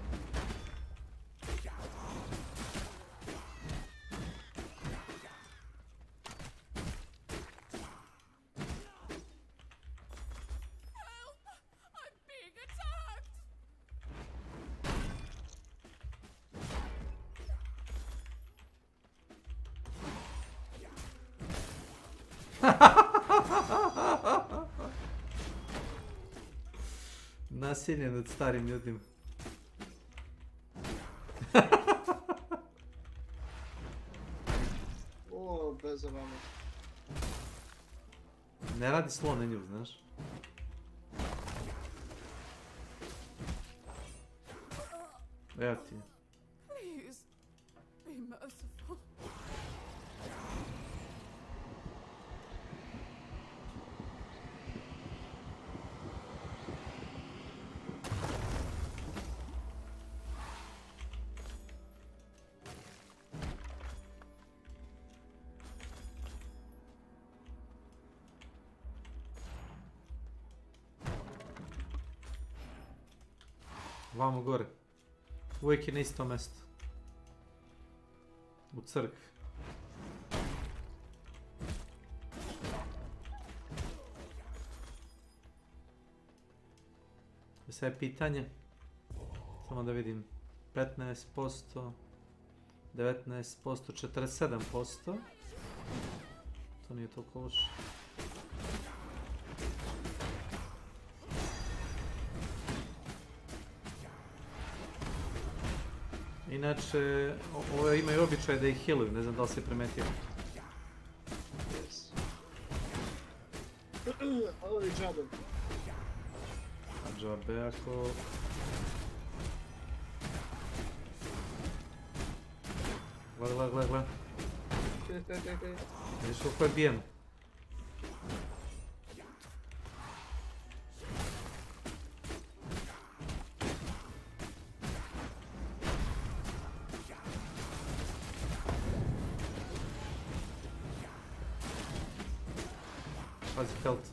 Nasilje nad starim ljudima. O, bez vama. Ne radi slon na nju, znaš. Evo ti. Please, be merciful. Vamo gore. Uvijek je na isto mjesto. U crkvi. Sad je pitanje. Samo da vidim. 15%. 19%. 47%. To nije toliko loše. Inače, ove imaju običaj da ih healuju, ne znam da li si primetio. Ovo je džabe. A džabe ako... Gle. Vidiš kako je bijemo. Pazi health.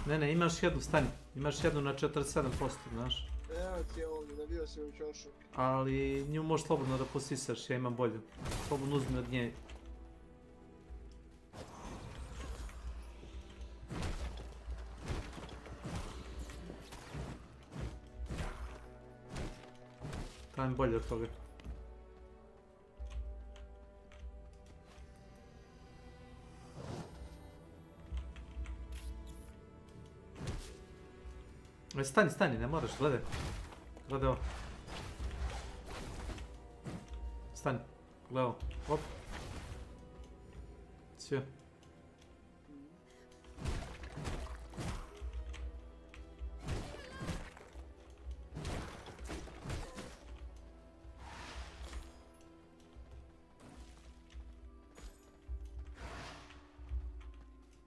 Ne, imaš jednu, stani. Imaš jednu na 47%, znaš. Evo ti je ovdje, nabio sam u čošak. Ali nju možeš slobodno da posisaš, ja imam bolju. Slobodno uzmi od nje. Trebam bolje od toga. Stani, ne moraš, gledaj. Gledaj ovo. Stani, gledaj ovo, hop. Sve.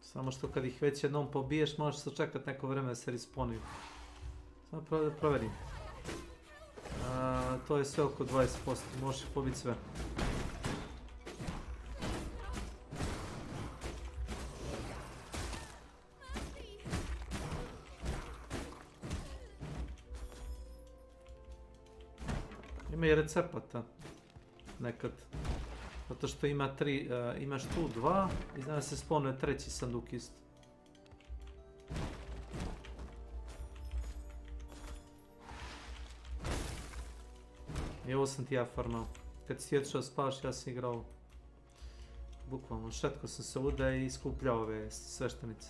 Samo što kad ih već jednom pobiješ, možeš sačekat neko vreme da se respawnaju. Samo proverim. To je sve oko 20%, možeš pobiti sve. Ima i recepata, nekad. Zato što ima imaš tu 2 i znam da se spawnuje treći sanduk isto. I ovo sam ti ja farmao. Kad si otišao spavaš, ja sam igrao. Bukvalno, šetko sam se uda i skupljao ove sveštenice.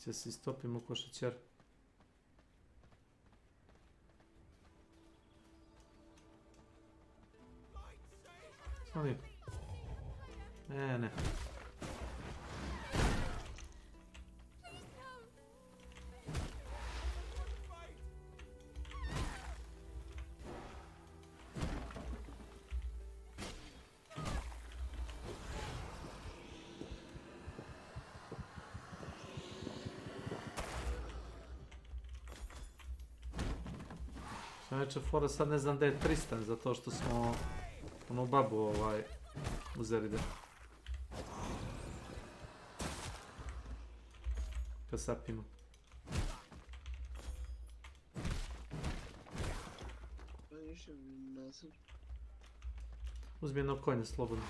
Će se istopim u košećer. Samo mi. Ne. Znači, fora sad ne znam da je Tristan, zato što smo onu babu uzeli da. Kasapimo. Uzmi jedno konje slobodno.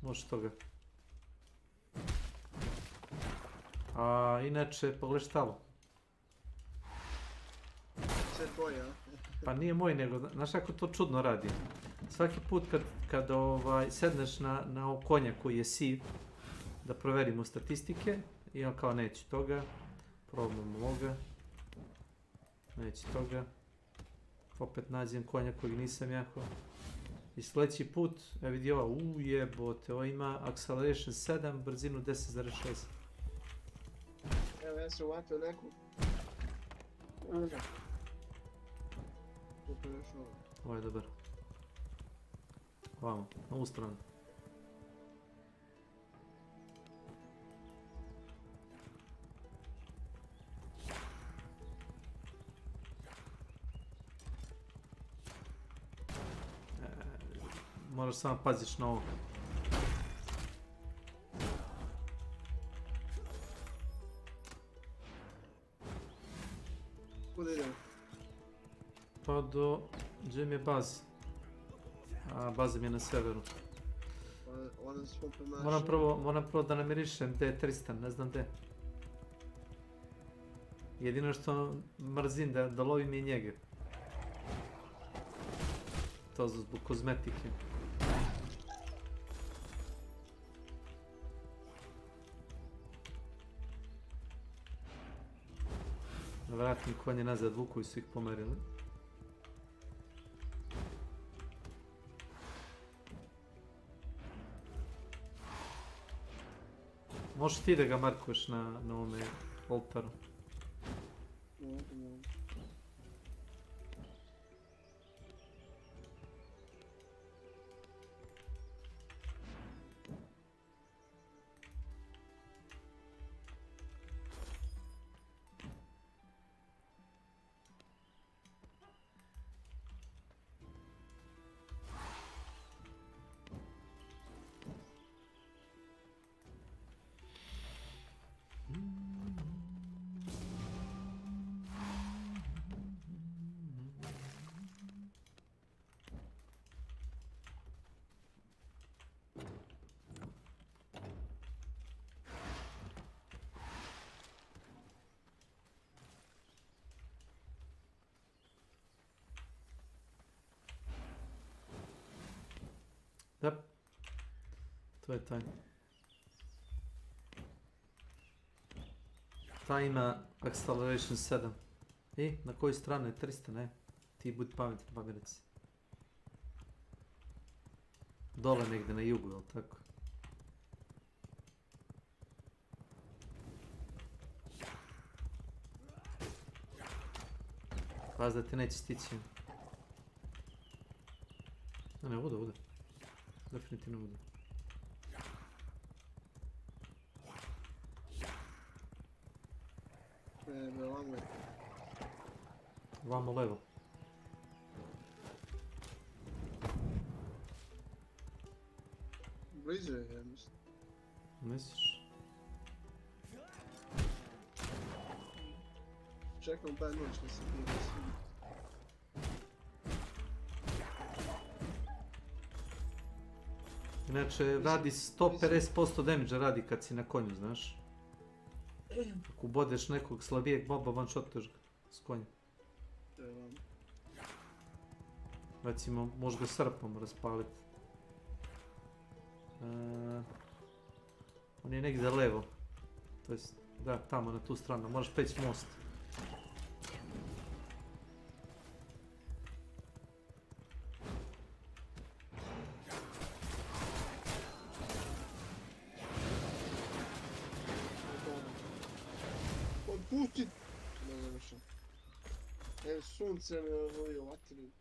Može toga. A inače, pogledaj štalo. Sve tvoje, a? Pa nije moj, nego, znaš kako to čudno radi. Svaki put kad sedneš na konja koji je siv, da proverimo statistike, i on kao neće toga, probamo ovoga, neće toga, opet nađem konja kojeg nisam jako. I sljedeći put, vidi ova, jebote, ovo ima acceleration 7, brzinu 10,6. Evo, ja sam uvatio neku. Ovo je dobar. Ovamo, na ovu stranu. Moraš samo paziš na ovo. Kuda idemo? Pa do... gdje mi je baz? A baza mi je na severu. Moram prvo da namirišem gdje je Tristan, ne znam gdje. Jedino što mrzim da lovim i njega. To zbog kozmetike. Vratim konje nazad, vukovi su ih pomerili. Možeš ti da ga markuješ na ovome oltaru. Da. To je taj. Ta ima acceleration 7. I, na kojoj strani je 300, ne? Ti budi pametan, pametnici. Dole negdje na jugu, jel tako? Pazi da ti neće stići. Ne, ovdje. Definitivno ovdje. Vamo levo. Blizu je, ja mislim. Misliš? Čekam taj noć da se bije svi. Inače, radi 150% damage radi kad si na konju, znaš? Ako ubodeš nekog slabijeg moba, one-shotuješ ga s konjem. Recimo, možeš ga srpom raspaliti. On je negdje levo. To jest, da, tamo na tu stranu, možeš peći most. Pusti! Ne znam što. Evo sunce me ovoj vatili.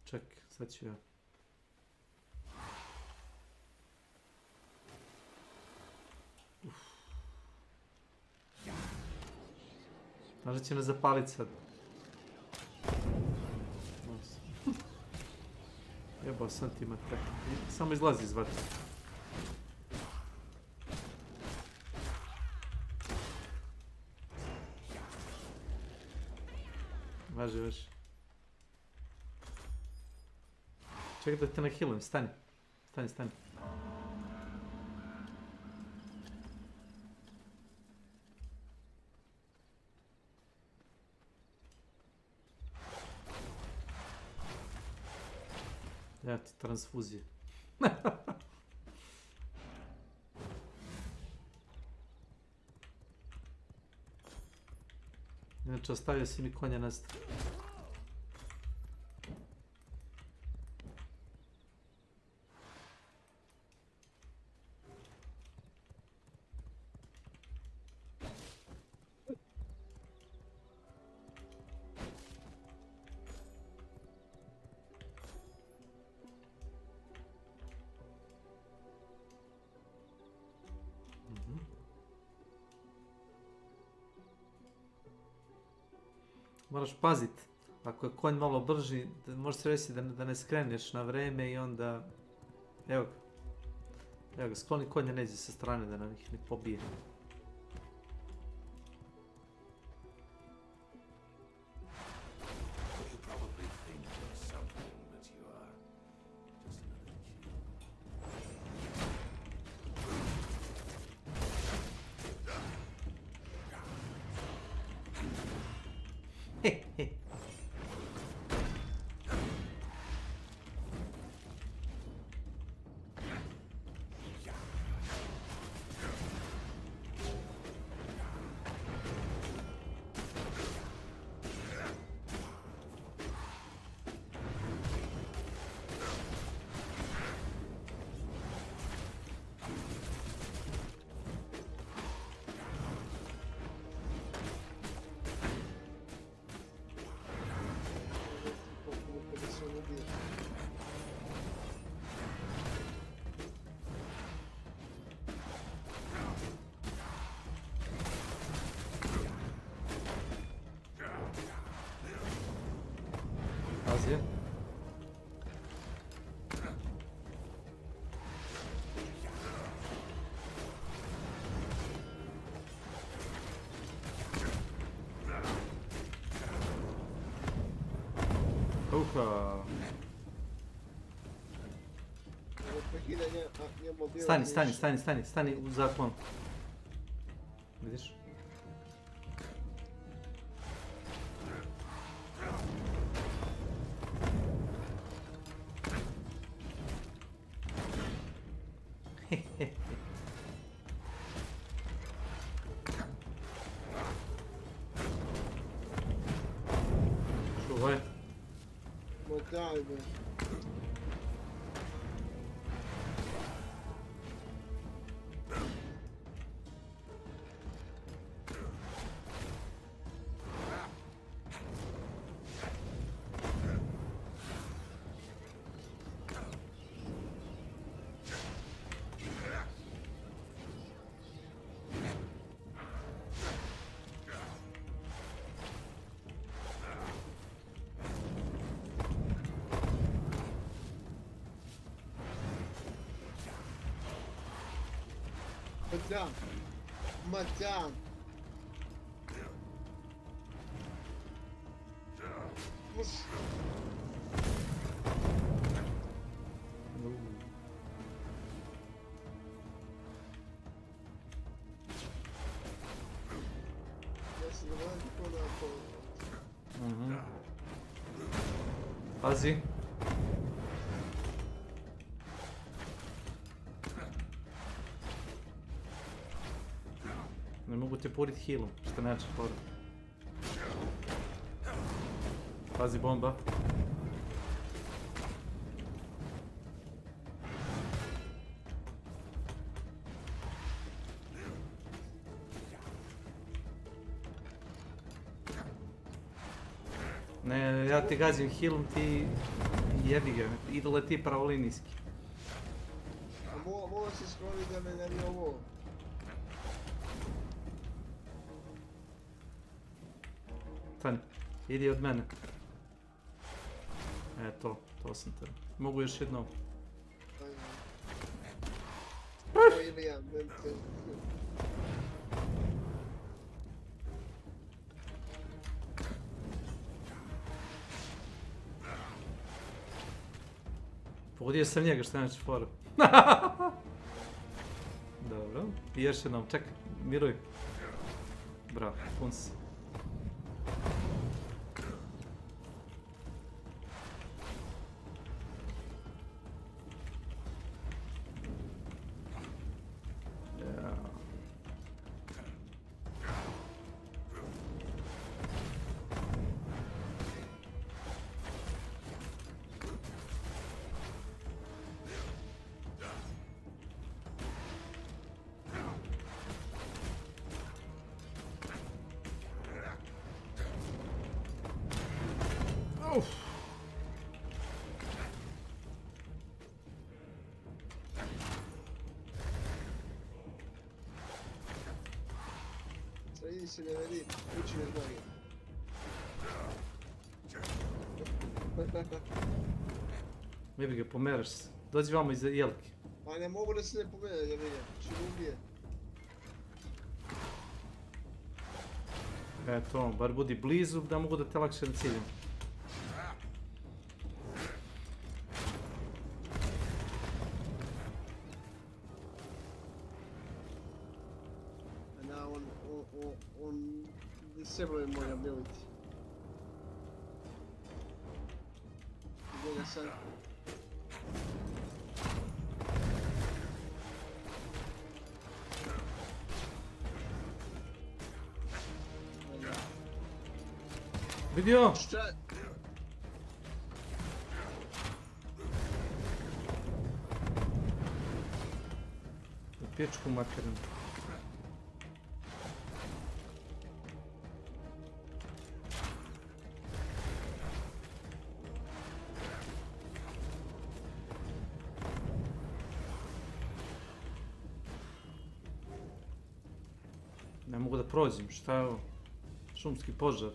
Čekaj, sad ću ja. Znaš da će me zapalit sad. Jebao sam ti imate. Samo izlazi iz vatre. Važi. Čekaj da te nahilujem, stani. Stani. Ja ti transfuzije. Inače, ostavio si mi konja na stranu. Moraš pazit, ako je konj malo brži, može se reći da ne skreneš na vreme i onda... Evo ga, skloni konja neđe sa strane da nam ih ne pobije. Pazi. Uha. Stani u zaklon. Vidiš? Čuvaj. Ma daj be. Madame! Madame! Push! Pazi. Ne mogu te porit healom, što neće porit. Pazi bomba. Ne, ja ti gazim healom, ti jebi ga, idole ti pravolinijski. Mora se skloniti da me ne bi ovo. Stani, idi od mene. To sam te. Mogu još jednom. Pogodio sam njega što neće foru. Dobro, i još jednom, čekaj, miruj. Bravo, pun si. Sredi se ne vedi, uči bez noge. Ne bi ga, pomeraš se. Dođi vamo iza jelke. Pa ne mogu da se ne pomera, da vidim. Či me ubije. Eto, bar budi blizu da mogu da te lakše ciljem. On disable moj ability. Gdje ga sad? Vidio! Šta? U pječku materinu. Ne mogu da prođem, šta je ovo? Šumski požar.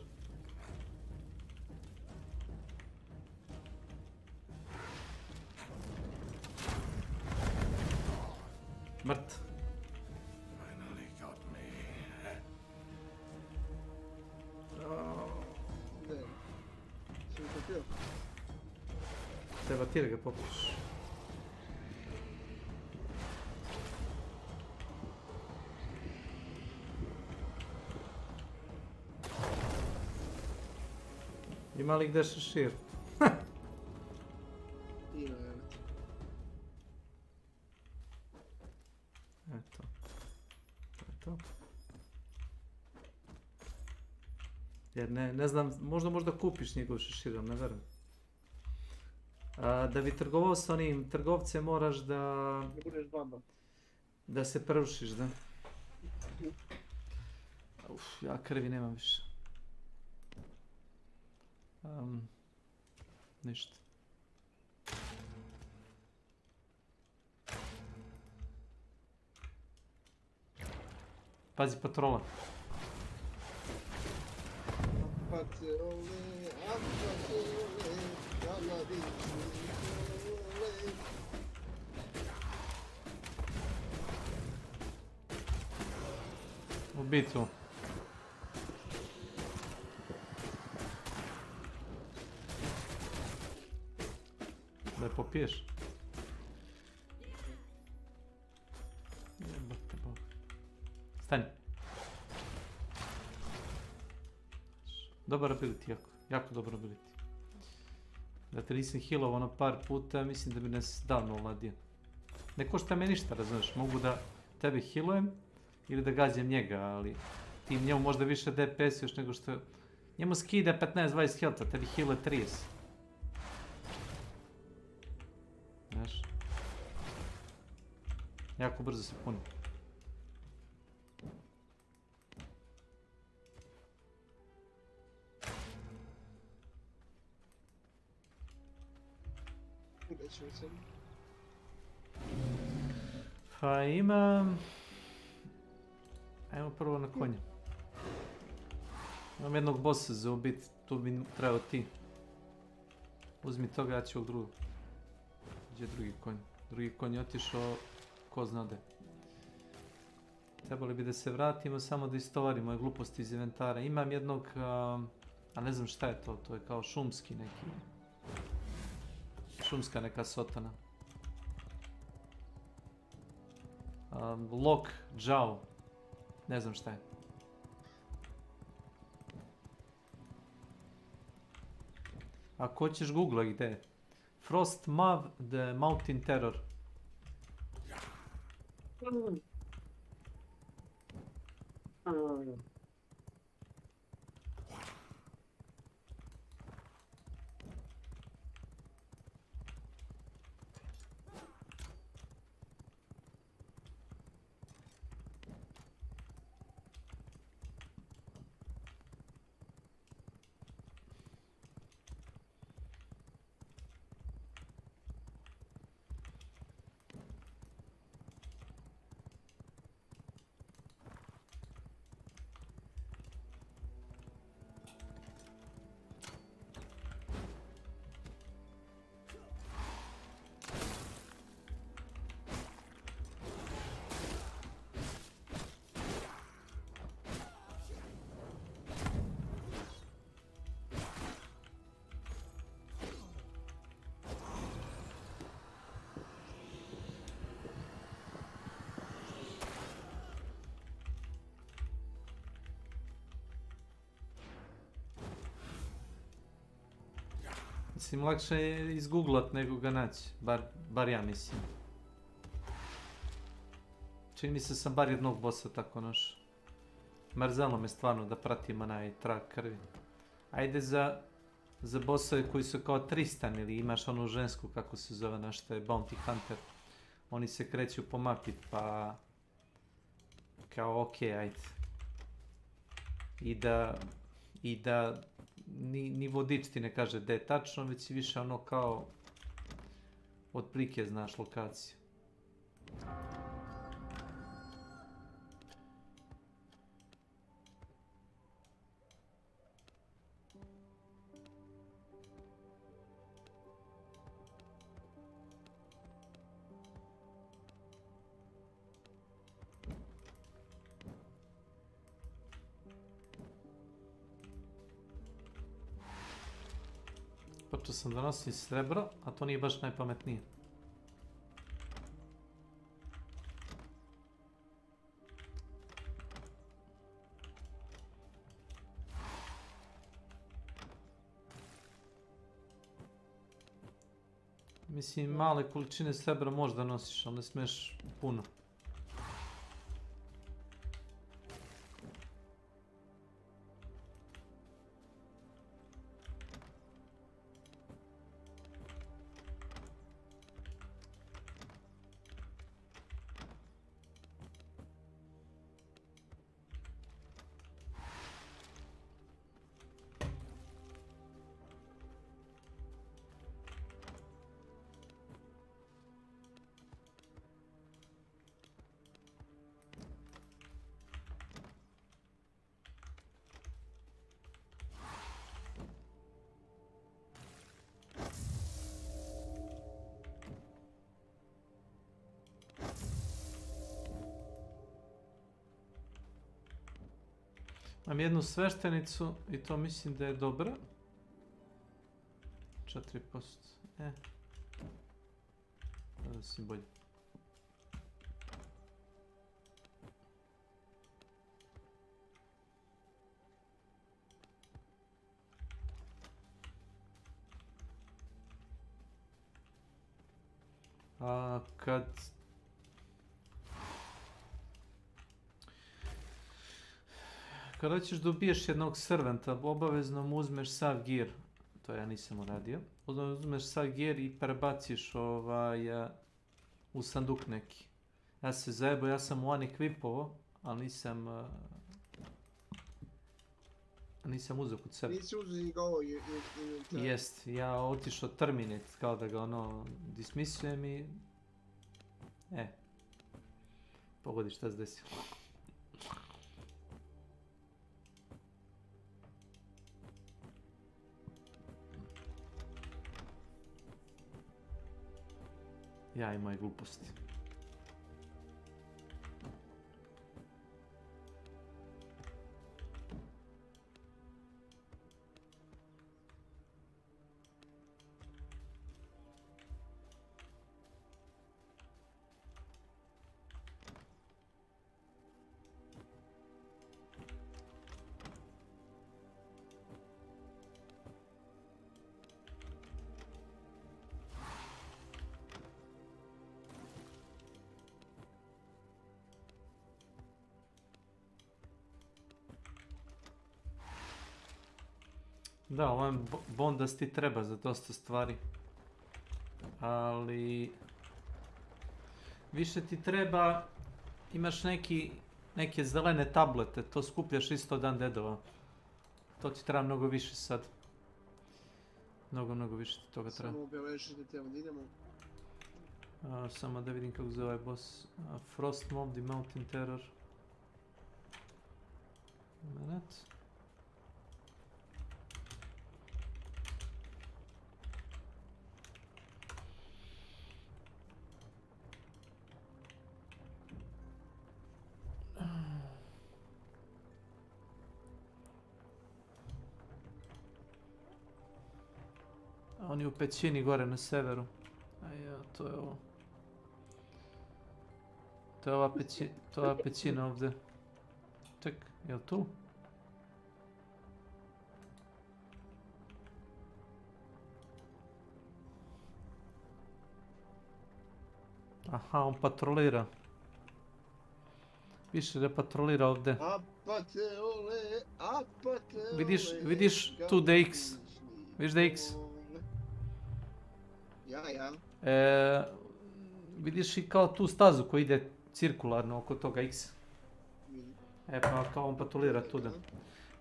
popio. Treba ti da ga popiš. Ima li gde šešir? Ima, evo. Eto. To je to. Jer ne znam, možda kupiš njegov šešir, ne verujem. Da bi trgovao s onim trgovcem moraš da... Ne budeš baba. Da se prvušiš, da? Uf, ja krvi nemam više. Ništa. Pazi patrola. Patrole, jala Ubicu. Da je popiješ. Jebate Bog. Stani. Dobar ability, jako dobar ability. Da te nisam healao ono par puta, mislim da bi nas davno ovladio. Ne košta me ništa, razumiješ, mogu da tebe healujem ili da gađam njega, ali ti njemu možda više DPS još nego što... Njemu skida 15-20 health-a, tebi healuje 30. Znaš? Jako brzo se puni. Pa imam... Ajmo prvo na konja. Imam jednog bossa za ubiti, tu bi trebao ti. Uzmi toga, ja ću ovog drugog. Gdje je drugi konj? Drugi konj je otišao, ko zna gde. Trebali bi da se vratimo, samo da istovarimo ove gluposti iz inventara. Imam jednog, a ne znam šta je to, to je kao šumski neki. Šumska neka sotana. Lok, džao. Ne znam šta je. Ako hoćeš googlaj gdje je. Frost Mav the Mountain Terror. Mislim, lakše je izgooglat nego ga naći, bar ja mislim. Čini mi se sam bar jednog bossa tako našao. Mrzelo me stvarno da pratim onaj trag krvi. Ajde za bossove koji su kao 300 ili imaš onu žensku kako se zove nešto je Bounty Hunter. Oni se kreću po mapi pa... Kao okej, ajde. I da ni vodič ti ne kaže da je tačno, već i više ono kao otprilike znaš lokaciju. Počeo sam da nosim srebro, a to nije baš najpametnije. Mislim, male količine srebra možda nosiš, ali ne smiješ puno. Imam jednu sveštenicu i to mislim da je dobra. 4%. Da si bolje. A kad... Kada hoćeš da ubiješ jednog servanta, obavezno mu uzmeš sav gear. To ja nisam uradio. Uzmeš sav gear i prebaciš u sanduk neki. Ja se zajebo, ja sam one equipovo, ali nisam uzeo kod sebe. Nisi uzeo ga ovo Jest, ja otišao terminate, kao da ga dismisujem i... Pogodi šta se desilo. Ja i moje gluposti. Da, ovaj bondas ti treba za dosta stvari. Ali... Više ti treba... Imaš neke zelene tablete, to skupljaš isto od undeadova. To ti treba mnogo više sad. Mnogo više ti toga treba. Samo obeleži da treba da idemo. Samo da vidim kako zove ovaj boss. Frost Mob, The Mountain Terror. Moment. On je u pećini gore na severu. To je ovo. To je ova pećina ovdje. Ček, je li tu? Aha, on patrolira. Više da patrolira ovdje. Vidiš tu da X. Vidiš da X? Ja. Vidiš i kao tu stazu koja ide cirkularno oko toga X. Pa kao on patrolira tuda.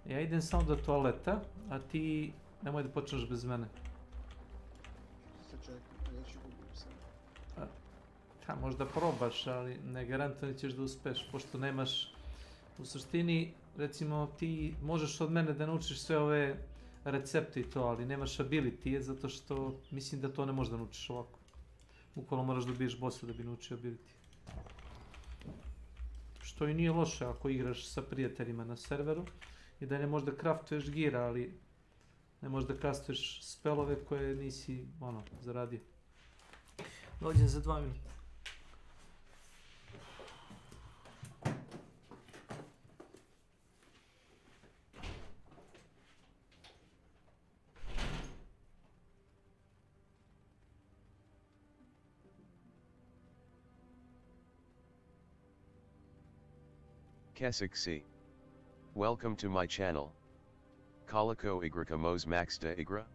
Ja idem samo do toaleta, a ti nemoj da počneš bez mene. Možda probaš, ali ne garantujem ćeš da uspeš, pošto nemaš... U suštini, recimo, ti možeš od mene da naučiš sve ove recepte i to, ali nemaš ability, zato što mislim da to ne možeš da naučiš ovako. Bukvalno moraš da ubiješ bossa da bi naučio ability. Što i nije loše ako igraš sa prijateljima na serveru i da ne možeš da craftuješ gear, ali Ne možeš da kastuješ spelove koje nisi, ono, zaradio. Dođem za 2 minuta. Kesik C. Welcome to my channel. Koliko igraka mos max da igra?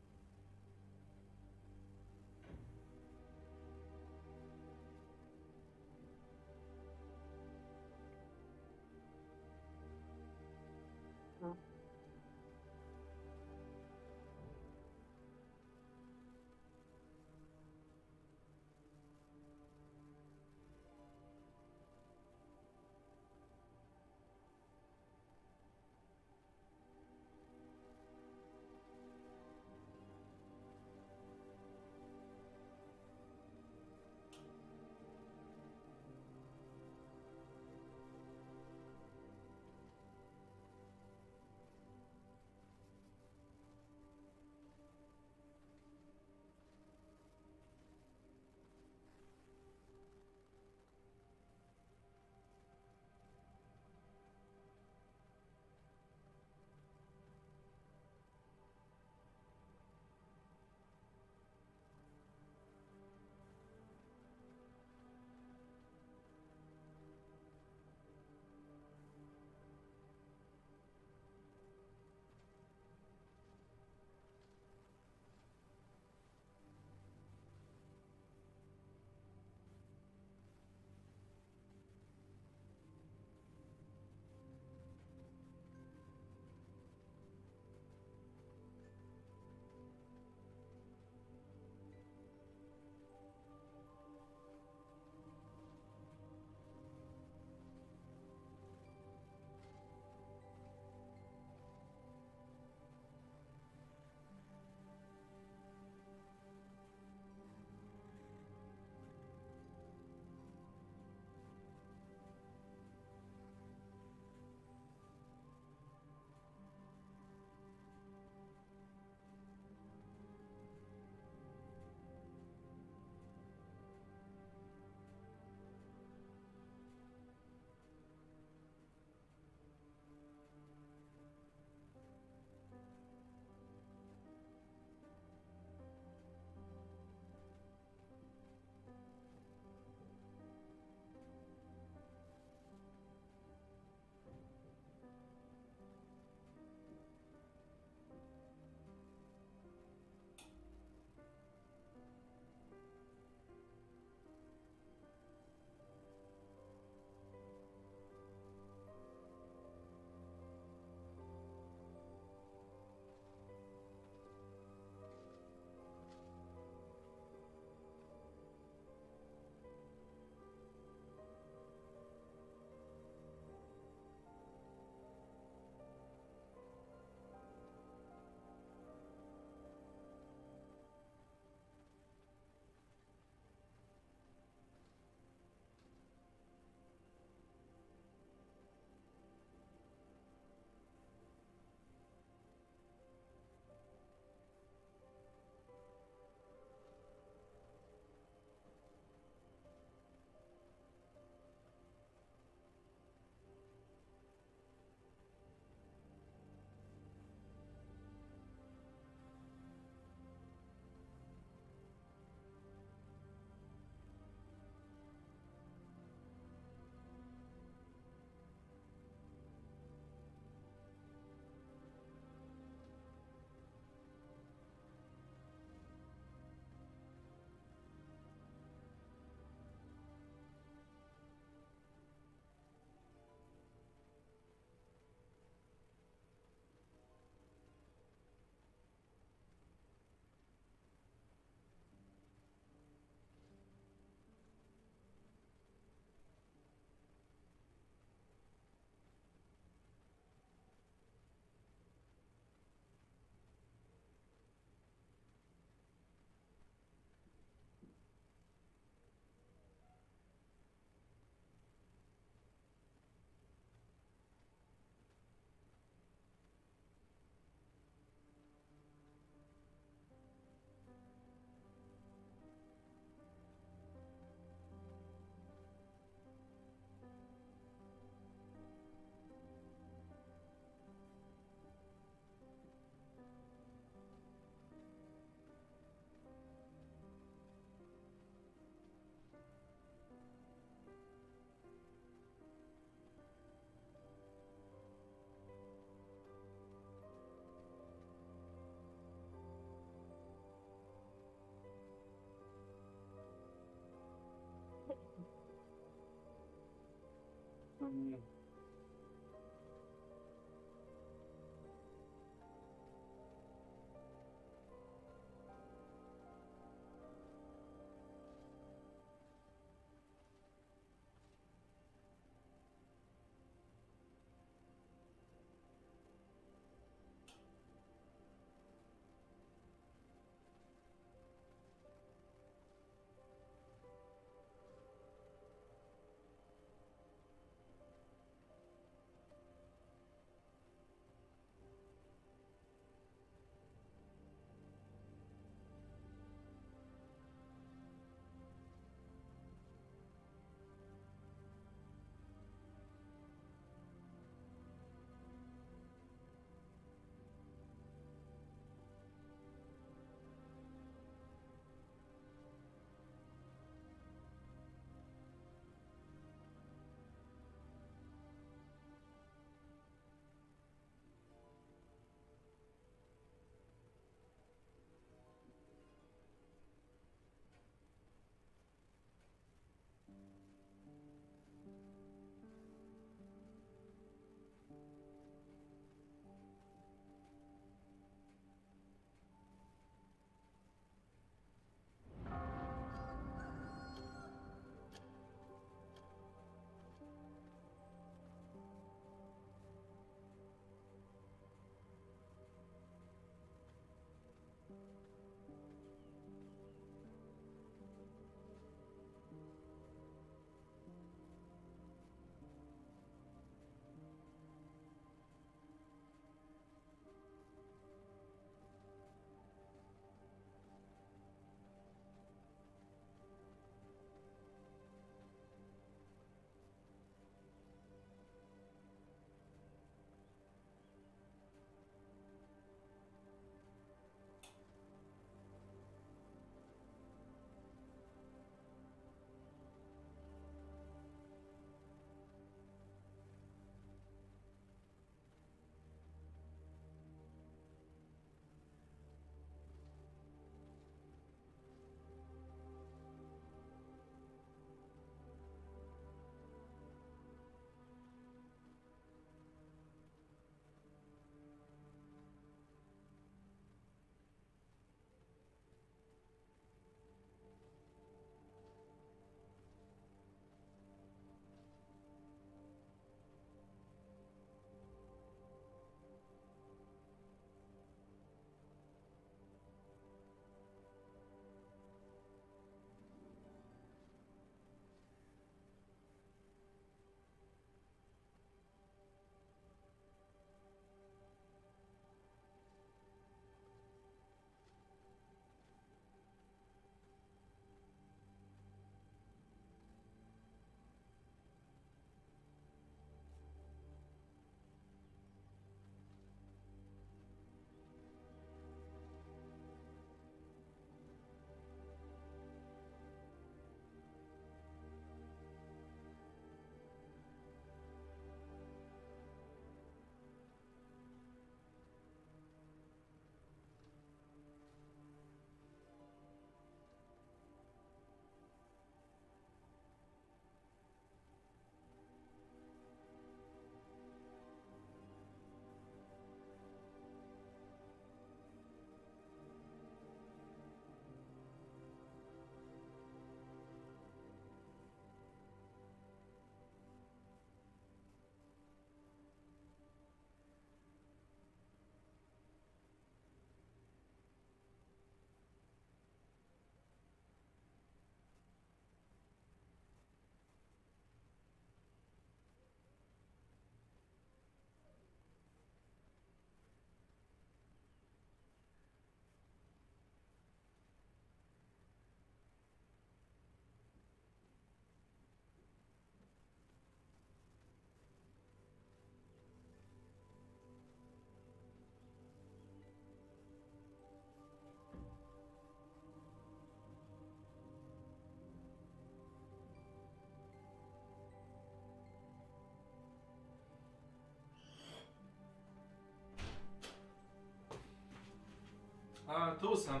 A, tu sam.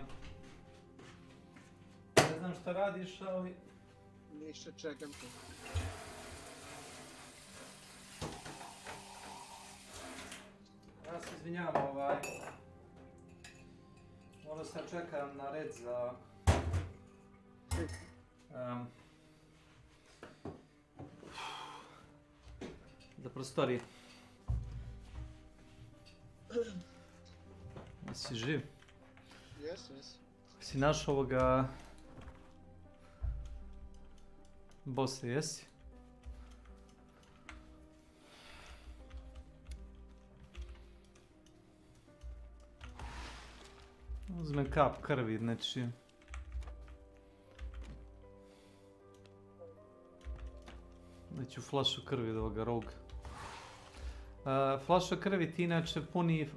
Ne znam šta radiš, ali... Ništa, čekam te. Ja se izvinjam, možda sam čekam na red za... za prostorije. Jesi živ? Jesu. Si našao ovoga... bossa, jesi? Uzmem kap krvi, znači... Neću flašu krvi od ovoga roga. Flaša krvi ti inače puni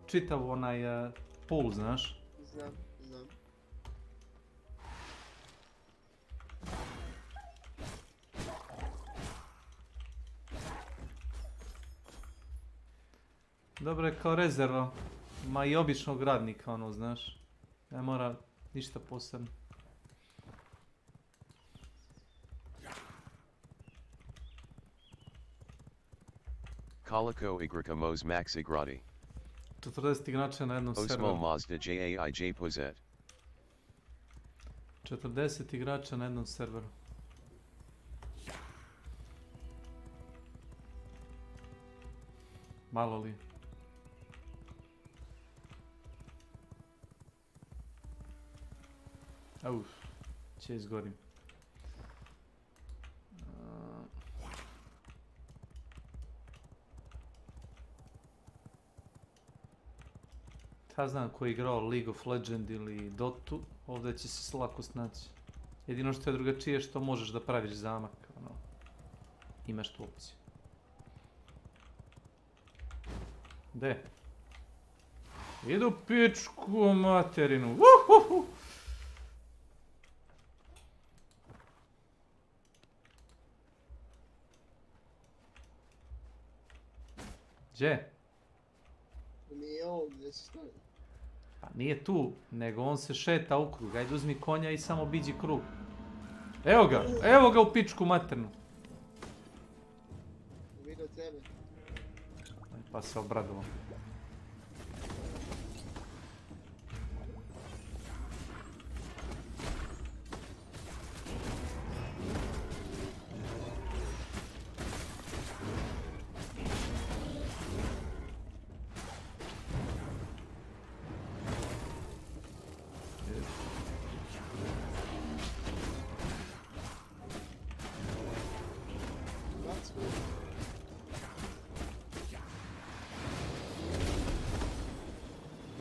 čitav onaj pool, znaš? Znam. Dobro je kao rezerva. Ma i običnog radnika, ono, znaš. Ne mora ništa posebno. Koliko igraka moz max igrati. 40 igrača na jednom serveru. Osmo mazda JAIJ pozet. 40 igrača na jednom serveru. Malo li? Uf, će izgorim. Ja znam ko je igrao League of Legends ili Dotu, ovdje će se lako snaći. Jedino što je drugačije što možeš da praviš zamak, ono, imaš tu opciju. Gde? Idu pičku materinu, uhuhu! Gdje? Nije ovdje se stavio. Pa nije tu, nego on se šeta u krug. Ajde uzmi konja i samo biđi krug. Evo ga u pičku maternu. Vidio tebe. Pa se obradovao.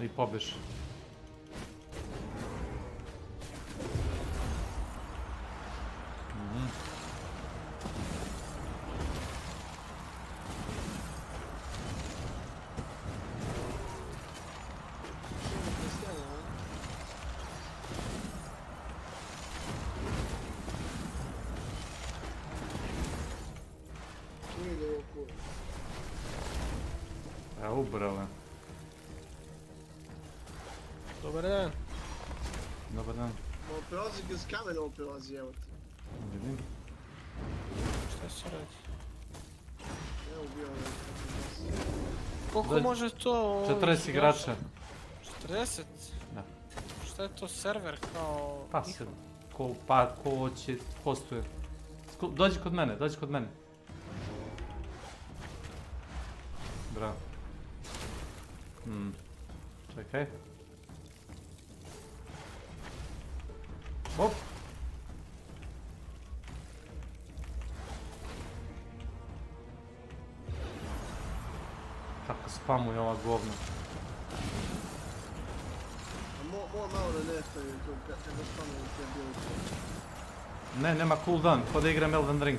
I pobješ. Ubrale. Dobar dan. Dobar dan. Ovo prolazi kroz kamen, ovo prolazi, evo ti. Vidim. Šta se radi? Evo bio ovaj. Koliko može to... 40 igrača. 40? Da. Šta je to server kao... Pa se, ko će postuje. Dođi kod mene. Bravo. Čekaj. Hop. Kako spamuje ova govna. Mora malo da nestaju to kada spamuje te ability. Ne, nema cooldown, ko da igram Elden Ring.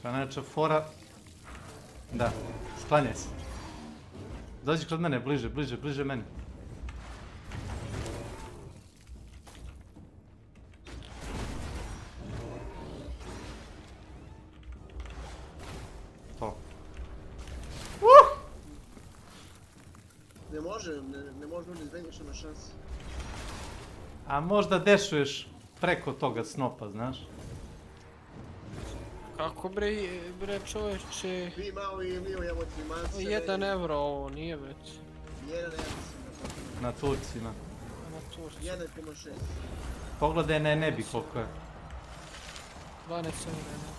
Znači, fora... Da, sklanjaj se. Dođi kod mene, bliže meni. Ne može ljudi izveniš na šansi. A možda dešuješ preko toga snopa, znaš? Kako bre čovječe? Vi malo i Emil, evo ti mance. 1 euro ovo, nije već. 1 euro sam Na Turcima. Na Turcima. 1,6. Pogledaj na nebi koliko je. 12 euro, ne.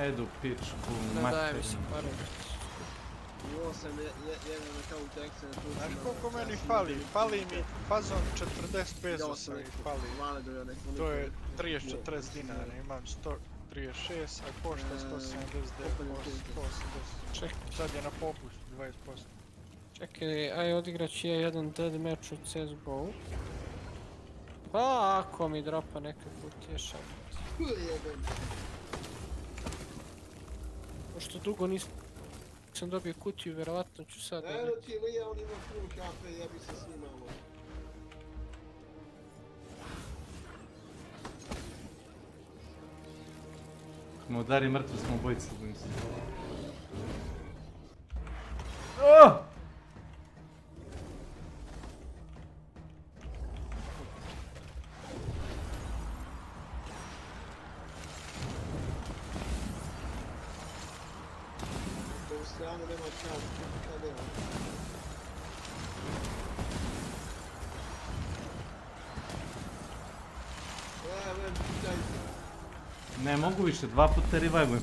Edu pičku, Ne daje mi se pare. Imao sam jedan account ekstra na Turcima. Znaš koliko meni fali? Fali mi fazon 40 pezosa mi fali. To je 30-40 dinara, imam 136, a košta 179, 180. Sad je na popustu 20%. Čekaj, aj odigrat ću ja jedan dead match u CSGO. Pa ako mi dropa neka kutija šabac. Pošto dugo nisam dobio kutiju, vjerovatno ću sad dobiti. Evo ti Lija, on ima full HP, ja bi se s njima malo. Kad mu udari mrtvo smo obojica, bojim se. Strano nema čao, kada je. Ne mogu više, 2 puta revivujem.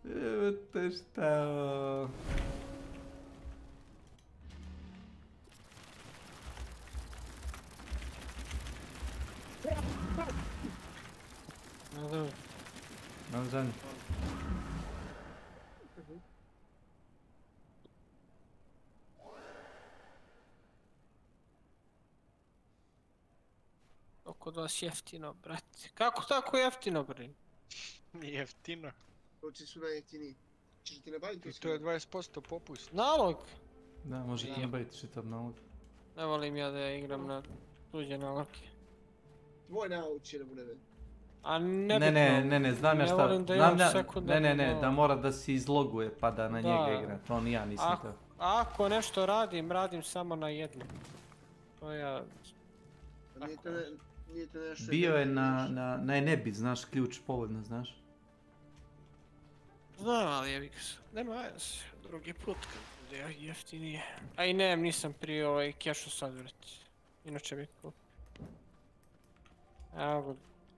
Evo te šta ovo. Na zadnji. Oko vas jeftino, brate. Kako tako jeftino, bre? Nije jeftino. Oči su najjeftiniji. Češ ti nabaviti? I to je 20% popust. Nalog? Da, možete nabaviti čitav nalog. Ne volim ja da igram na tuđe naloge. Tvoj nalog će da bude ven. A nebitno. Ne, znam ja šta. Ne volim da imam sekundarno. Ne, da mora da se izloguje pa da na njega igra. To ni ja nisam to. Ako nešto radim samo na jedno. To ja... Bio je na nebi, znaš, ključ povoljno, znaš. Znam, ali je nema veze, drugi put kad bude jeftinije. A i ne, nisam prije kešu sad vrati. Inače bi kup. Evo ga,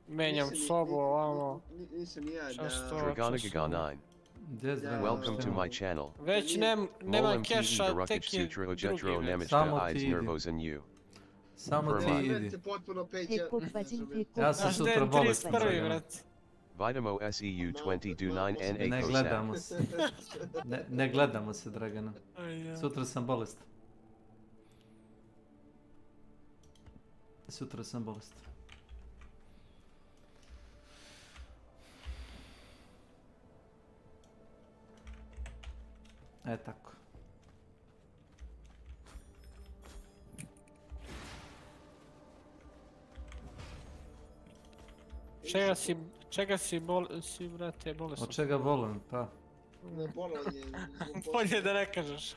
menjam sobu ovamo. Nisam ja da... Dragonagaga9. Welcome to my channel. Već nema keša, tek je drugi već. Samo ti idi. Ja sam sutra bolestan. Vitamo SEU20 Ne gledamo se. Ne gledamo se, Dragana. Sutra sam bolestan. Sutra sam bolestan. Tako. Čega si brate bolestan? Od čega bolan, pa? Ne, bolan je... Bolje da ne kažeš.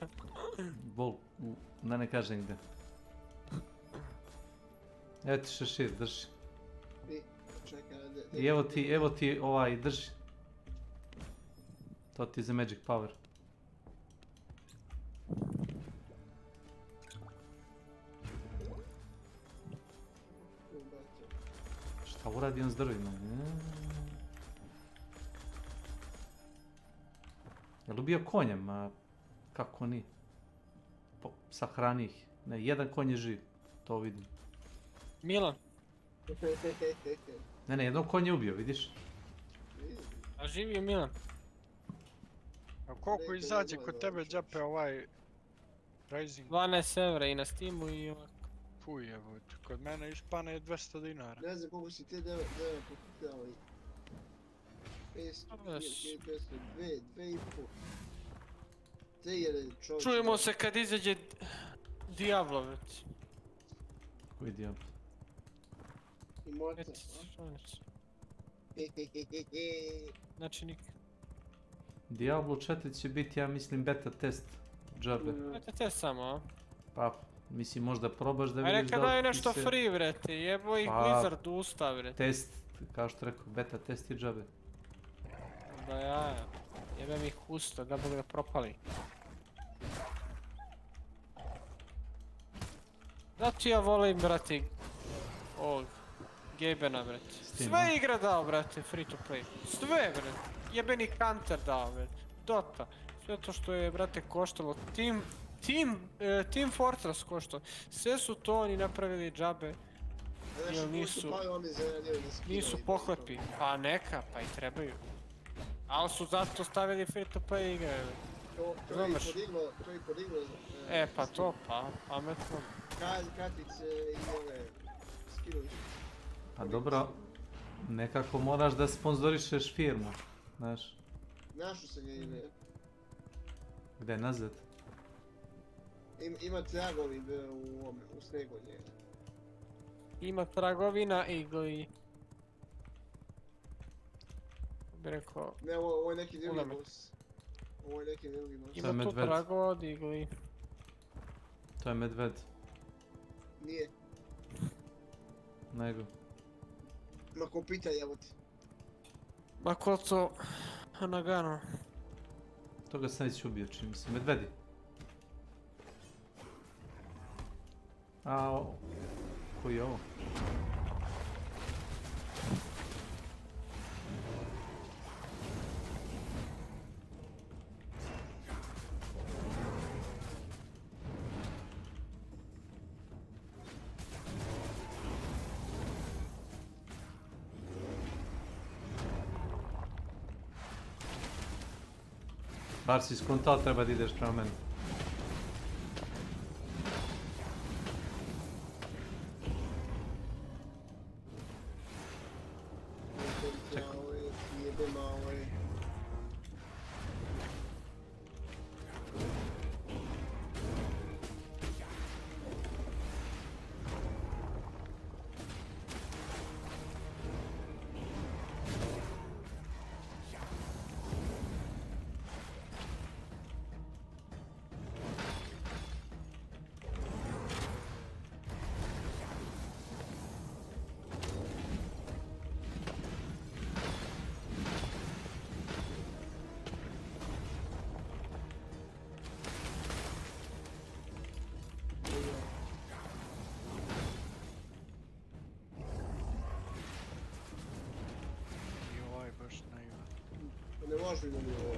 Da ne kažem gdje. Evo ti šešir, drži. I evo ti ovaj, drži. To ti je za magic power. Šta uradi on s drvima? Jel ubio konjem, a kako ni? Sahrani ih. Ne, jedan konj je živ, to vidim. Milan. Ne, jednog konj je ubio, vidiš? A živ je Milan. A koliko izađe kod tebe džape ovaj Rising? 12 evra i na Steamu i ovako. Fuj jebut, kod mene ispane 200 dinara. Ne znam koliko si te deve pokupljali. 500, 2,5. Čujemo se kad izađe Diablo već. Koji dijablo? Immortal. Znači nikad. Diablo 4 će biti, ja mislim, beta test. Džabe. Beta test samo, a? Pa, mislim, možda probaš da A vidiš neka da li daju ti nešto se... free, vrete, jebo ih Blizzard usta, vrete. Test, kao što rekao, beta test i džabe. Da ja, jebem ih usta, da bude ga propali. Zato ja volim, brate, ovog Gabena, brate. Sve igre dao, brate, free to play. Sve, brate. Jebeni Counter dao, brate. Dota. Sve to što je, brate, koštalo. Team Fortress koštalo. Sve su to oni napravili džabe. Jer nisu pohlepi. Pa neka, pa i trebaju. Ali su zato stavili free to play igre. To je podiglo. E, pa to, pa, pametno. Kartice i ove skilovi. A dobro, nekako moraš da sponzorišeš firmu, znaš. Našao sam ga ime. Gde, nazad? Ima tragovi u snegu od njega. Ima tragovina igli. Bi rekao... Ne, ovo je neki drugi boss. Ovo je neki drugi boss. Ima tu tragova od igli. To je medved. Nije. Nego. Ma ko pita jebote. Ma ko to... Nagano. Toga sam već ubio, čini mi se. Medvedi. A, koji je ovo? Bar si skontao, treba da ideš prema meni. Ne može da mi ovo.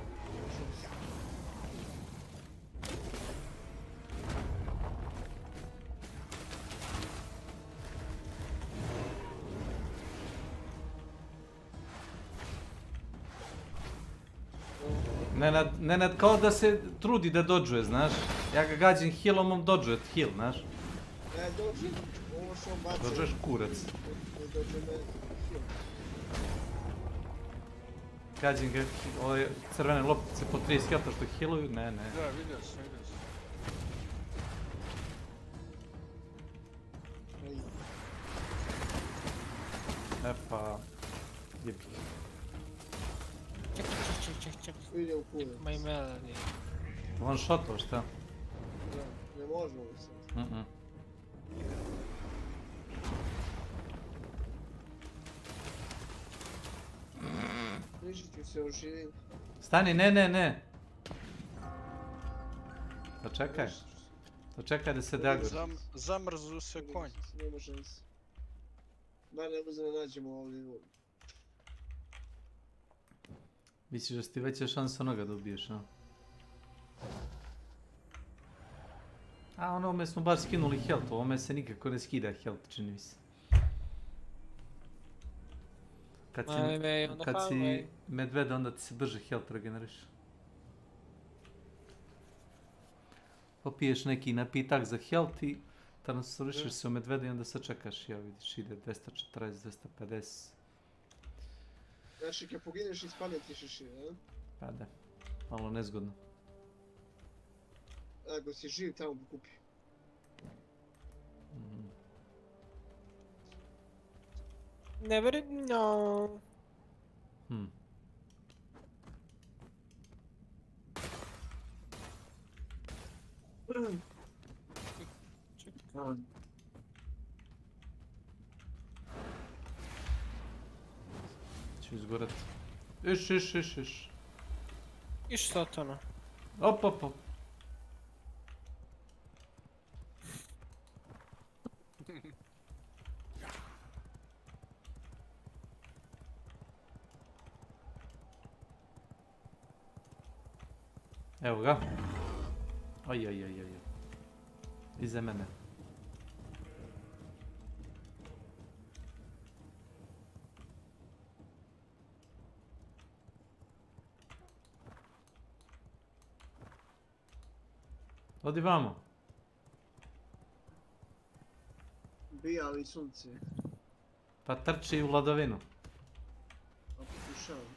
Nenad kao da se trudi da dodžuje, znaš. Ja ga gađim healom, on dodžuje heal, znaš. Ne, dodžujem, ovo što on baca. Dodžuješ kurac. Ne dodžujem heal. Gađim ga, ove crvene loptice po 30 healta što healuju, ne. Da, vidio sam. E pa... jebi. Ček. Ide u kurac. Ma i Melanie. One shotova, šta? Ne možemo ga sad. Ništa se oživim. Stani, ne. Počekaj da se dagor. Zamrzu se konj. Nema šanse. Bar ne možda nađemo ovdje. Misliš da si ti veća šansa onoga da ubiješ, a? A onome smo baš skinuli health, ovome se nikako ne skida health, čini mi se. Kad si medveda, onda ti se brže health regeneriš. Popiješ neki napitak za health i transferišeš se u medveda i onda sad čekaš, ja vidiš, ide 240, 250. Znači, kad pogineš ispaljati šešir, a? Pa da, malo nezgodno. Ako si živ, tamo pokupi. Never know. Čekaj. Ću izgorat. Iš. I šta to ono? Op. Evo ga. Oj. Iza mene. Odi vamo. Bijavi sunce. Pa trči u ladovinu. A pokušavam.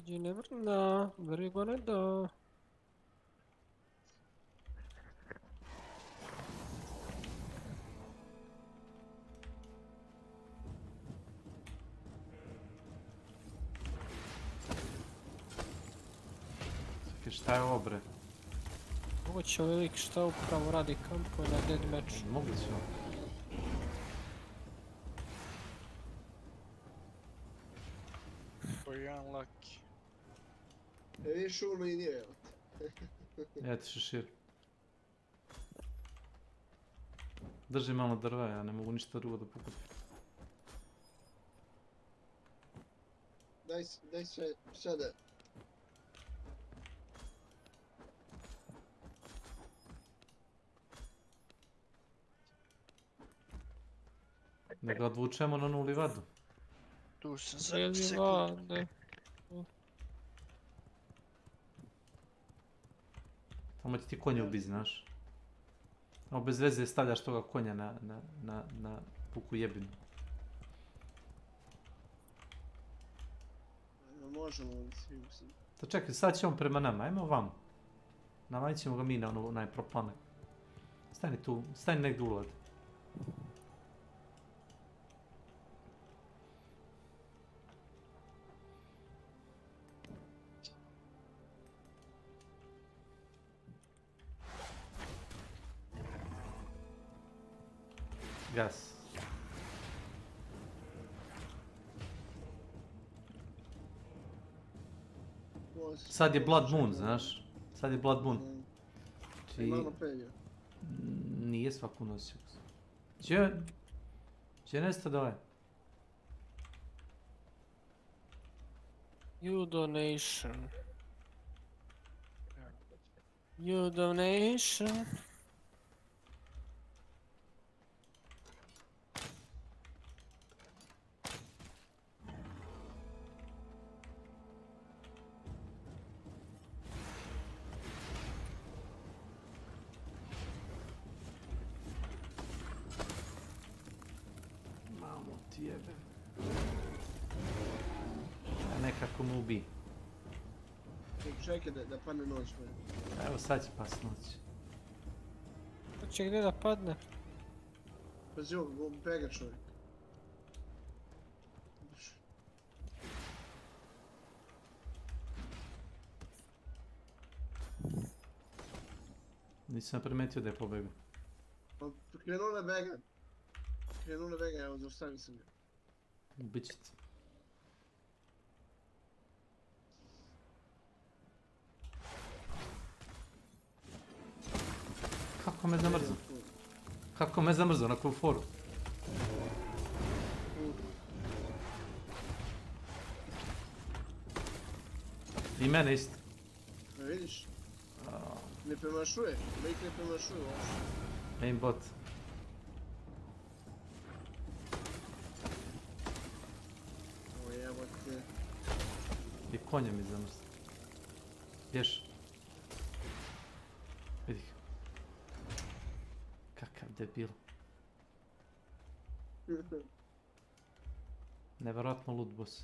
You never know where you're gonna go. Čekaj, šta je ovo bre? Ovo će ovaj lik šta upravo radi kampu na deathmatch. Moguće. To je jedan laki. Vidiš ono i nije. Eto šešir. Drži malo drva, ja ne mogu ništa drugo da pokupim. Daj sve sada. Da ga odvučemo na onu livadu. Tu sam za sekundu. Tamo će ti konje ubiti, znaš. Ovo bez veze stavljaš toga konja na puku jebinu. Možemo li svi usim. To čekaj, sad će on prema nama, ajmo vamo. Navanit ćemo ga mi na onaj proplanak. Stani tu, stani negdje ulad. Gas. Sad je Blood Moon, znaš? Sad je Blood Moon. Nije svaku nosio. Gdje nesta da ovaj? You donation. Nekako mu ubi. Čekaj da padne noć. Evo sad će pas noć. Hoće gdje da padne? Pazi ovo, bega čovjek. Nisam primetio da je pobegao. Krenuo na bega, evo zaustavim sam ga. Ubit će te. Kako me zamrzao na koju foru? I mene isto. Vidiš? Ne premašuje, lik ne premašuje uopšte. Aimbot. Ovo jebote. I konja mi zamrzao. Ješ. Vidi. Kakav debil. Nevjerojatno lud boss.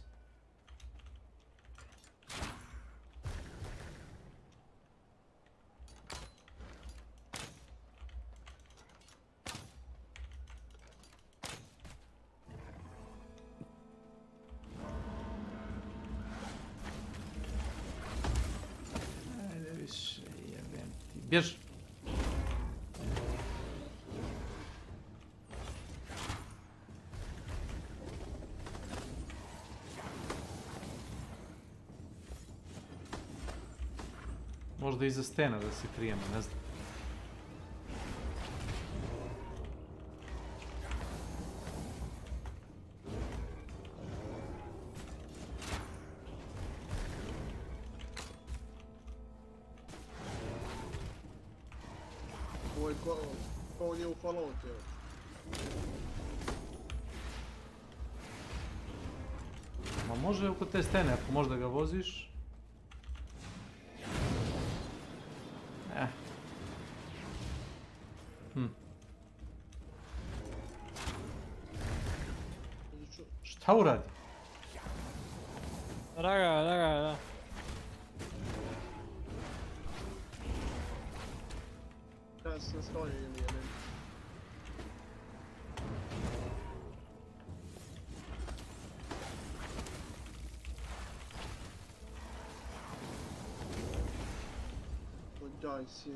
Bjež. Možda iza stena da se krijemo, ne znam. Ovo je ko on je u Falloutu. Ma može oko te stene, ako možda ga voziš. Šta uradi? Da. Ja sam sklonio ili jedan. Daj si.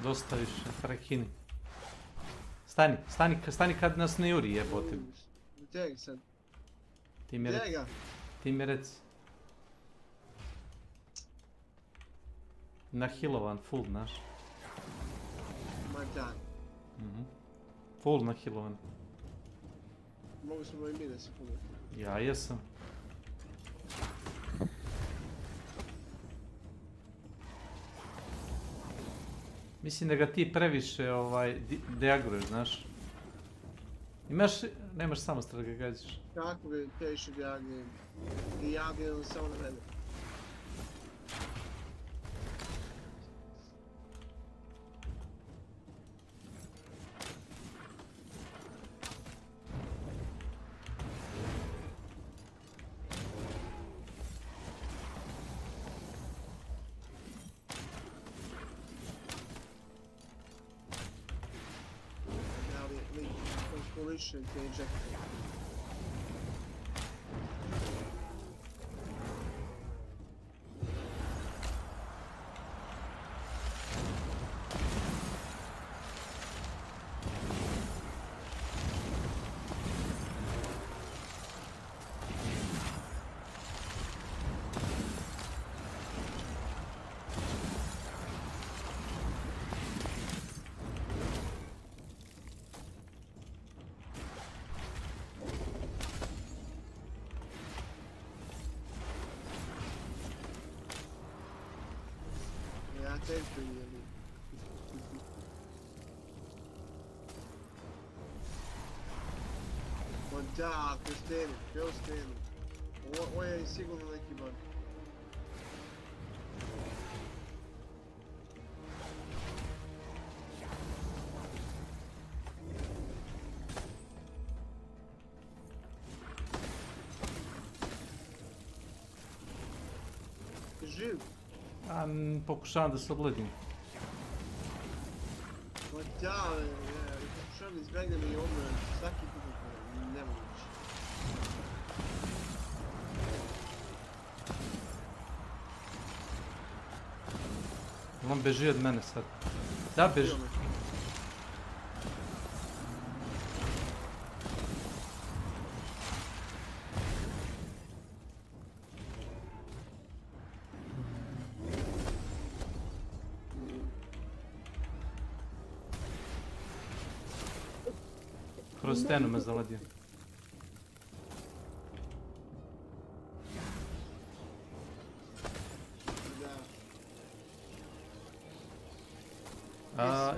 Dosta više, frakini. Stani kad nas ne juri, jebote. Gdje ga sad? Ti mi reci. Nahilovan, full, znaš. Ma da. Full nahilovan. Mogu smo i mi da se pogledati. Ja jesam. Mislim da ga ti previše deagruješ, znaš. Nemaš samostra da ga gađaš. Kako ga previše deagrujem? Deagrujem samo na mene. Te ejecte. Ma da, kroz stenu. Ovo je sigurno neki bug. Živ? Pokušavam da se odledim. Ma da, pokušavam da izbjegnem i umrem svaki put, nemoguće. On beži od mene sad. Da, beži. Kroz stenu me zaledio.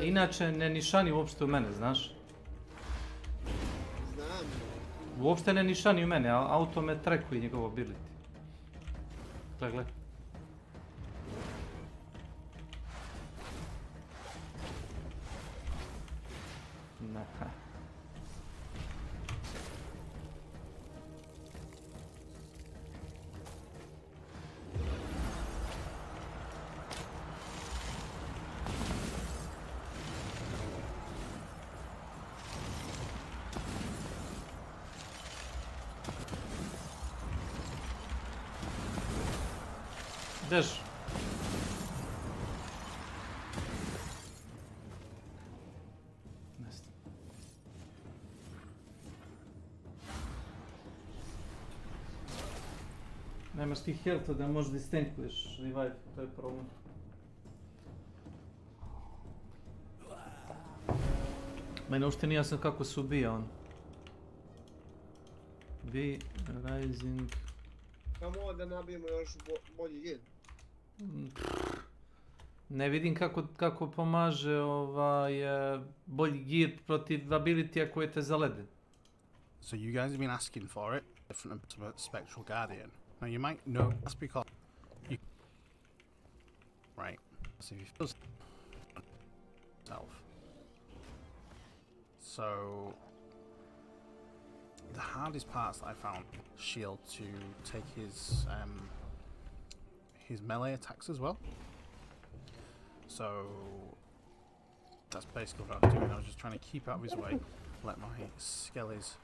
Inače, ne nišani uopšte u mene, znaš? Znam. Uopšte ne nišani u mene, auto me trekuje njegovo ability. Gle. Dež. Nemaš ti health da možeš da istankuješ revive, to je problem. Mene uopšte nije jasno kako se ubija on. Be rising... Kamo da nabijemo još bolji hit. Ne vidim kako pomaže bolji gear protiv ability-a koje te zalede. So you guys have been asking for it, different to Spectral Guardian. Now you might know that's because you... Right, so if you feel self. So the hardest parts that I found Shield to take his melee attacks as well. So that's basically what I was doing. I was just trying to keep out of his way, let my skellies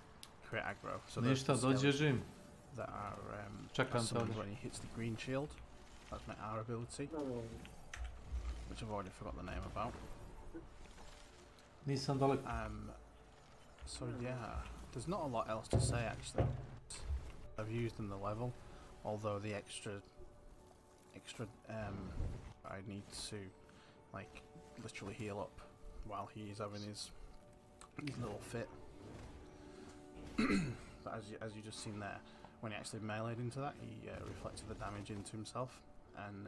create aggro. So ništa, dođe that are čekam to. When he hits the green shield, that's my R ability, which I've already forgot the name about. Nisam daleko. So yeah, there's not a lot else to say actually. I've used in the level, although the extra I need to like literally heal up while he's having his little fit. But as you just seen there, when he actually meleeed into that, he reflected the damage into himself, and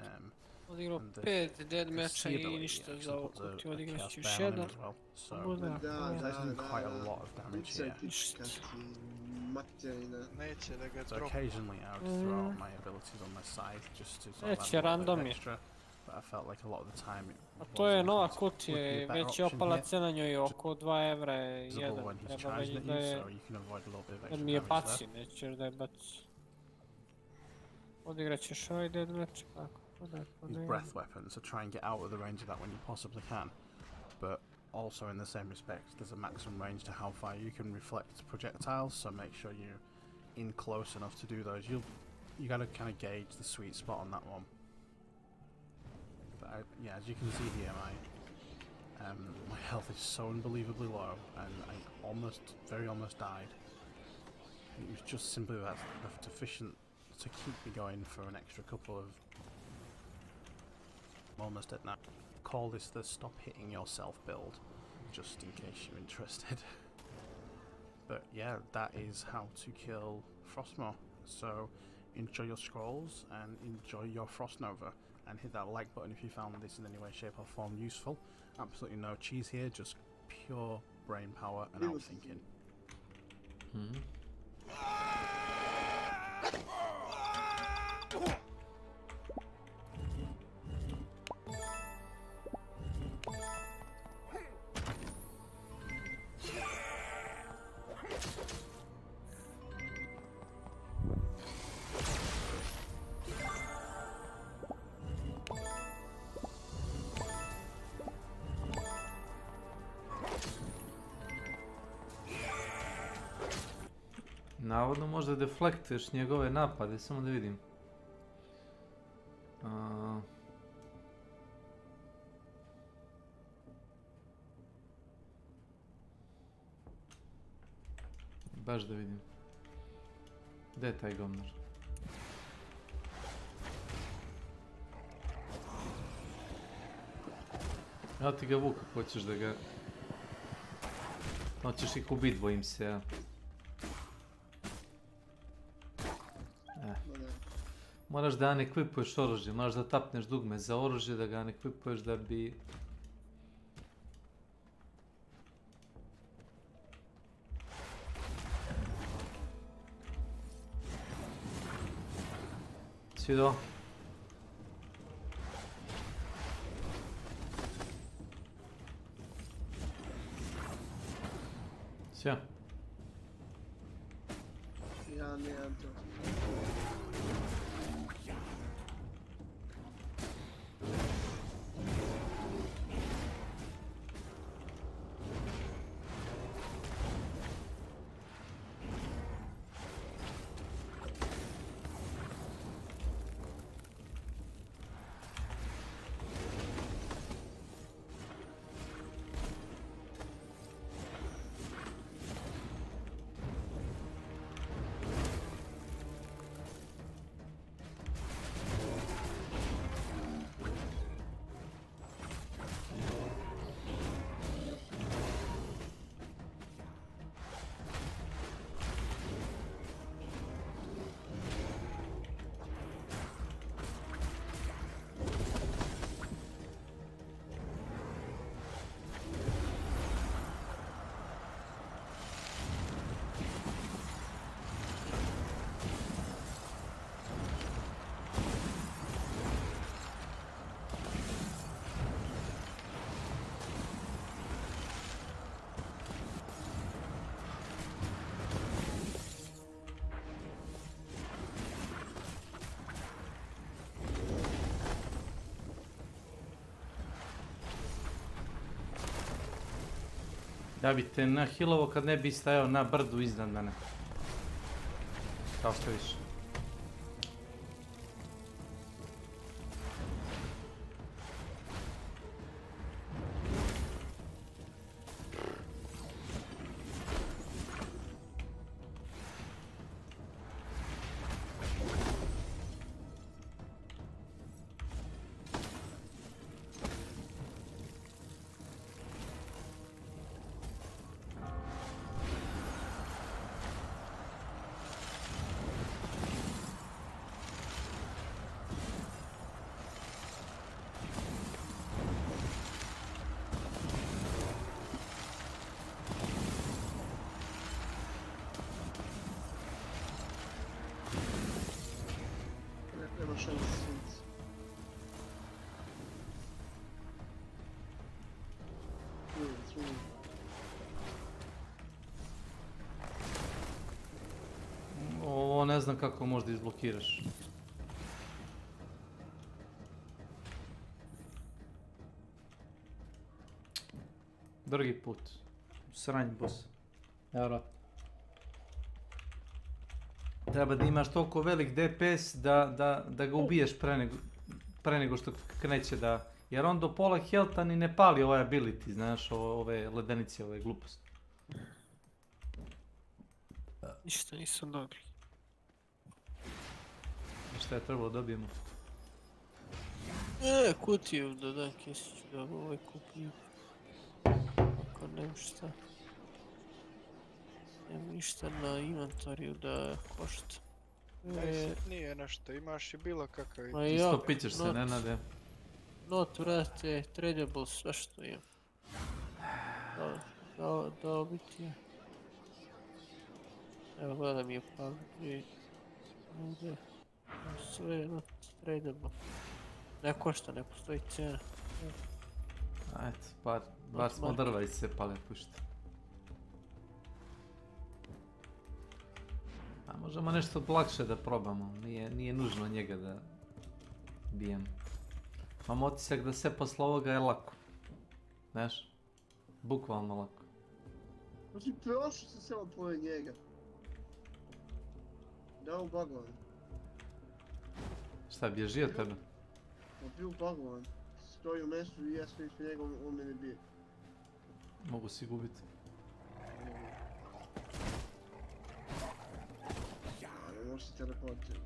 odigrao 5 dead matcha I ništa za ovo kuti, odigrao si još jedan. So there's quite a lot of damage here. So occasionally I would throw out my abilities on my side just to sort of add a little bit extra, but I felt like a lot of the time a to je nova kutija i već je opala cena njoj oko 2 evra jedan, treba već da je, jer mi je baci, nećeš da je baci. Odigrat ćeš ovaj dead match, kako? These breath weapons, so try and get out of the range of that when you possibly can, but also in the same respect there's a maximum range to how far you can reflect projectiles, so make sure you're in close enough to do those. You gotta kind of gauge the sweet spot on that one. But yeah, as you can see here, my health is so unbelievably low, and I very almost died. It was just simply that sufficient to keep me going for an extra couple of... I'm almost dead now. Call this the stop hitting yourself build, just in case you're interested. But yeah, that is how to kill Frostmaw. So enjoy your scrolls and enjoy your Frost Nova, and hit that like button if you found this in any way, shape or form useful. Absolutely no cheese here, just pure brain power and out thinking. Navodno možda deflektuješ njegove napade, samo da vidim. Baš da vidim. Gdje je taj govnar? Evo ti ga Vuk, ako hoćeš da ga... Hoćeš ih ubit, bojim se ja. Moraš da unequipuješ oružje, moraš da tapneš dugme za oružje, da ga unequipuješ da bi... Svido. Sve. Ja nemam to. Ja bi te nahilovo kad ne bi stajao na brdu iznad mene. Kao što viš. Nema šanse sunce. Ovo ne znam kako možda izblokiraš. Drugi put. Sranj boss. Evo. Treba da imaš toliko velik DPS da ga ubiješ pre nego što kreće da... Jer on do pola healtha ni ne pali ovaj ability, znaš, ove ledenice, ove gluposti. Ništa nisam dobio. Šta je trebalo dobijemo? Kutiju da dam kesiću da ovaj kupio. Ako nema šta. Nema ništa na inventariju da košta. Nije nešto, imaš i bilo kakav... Istopit ćeš se, ne nade. Not, vrate, tradable, sve što imam. Dobiti je. Evo gledam je pavlju. Ovdje. Sve je not tradable. Ne košta, ne postoji cijena. Ajde, bar smo drva iscepali, pušta. A možemo nešto lakše da probamo, nije nužno njega da bijem. Imam otisak da sve posle ovoga je lako. Znaš? Bukvalno lako. Znači, prošao sam samo pored njega. Da, u baglan. Šta, bježi od tebe? Pa bio u baglan. Stoji u mesu i ja stojim s njega, on mene bije. Mogu si gubiti. Ne možeš se teleportirati.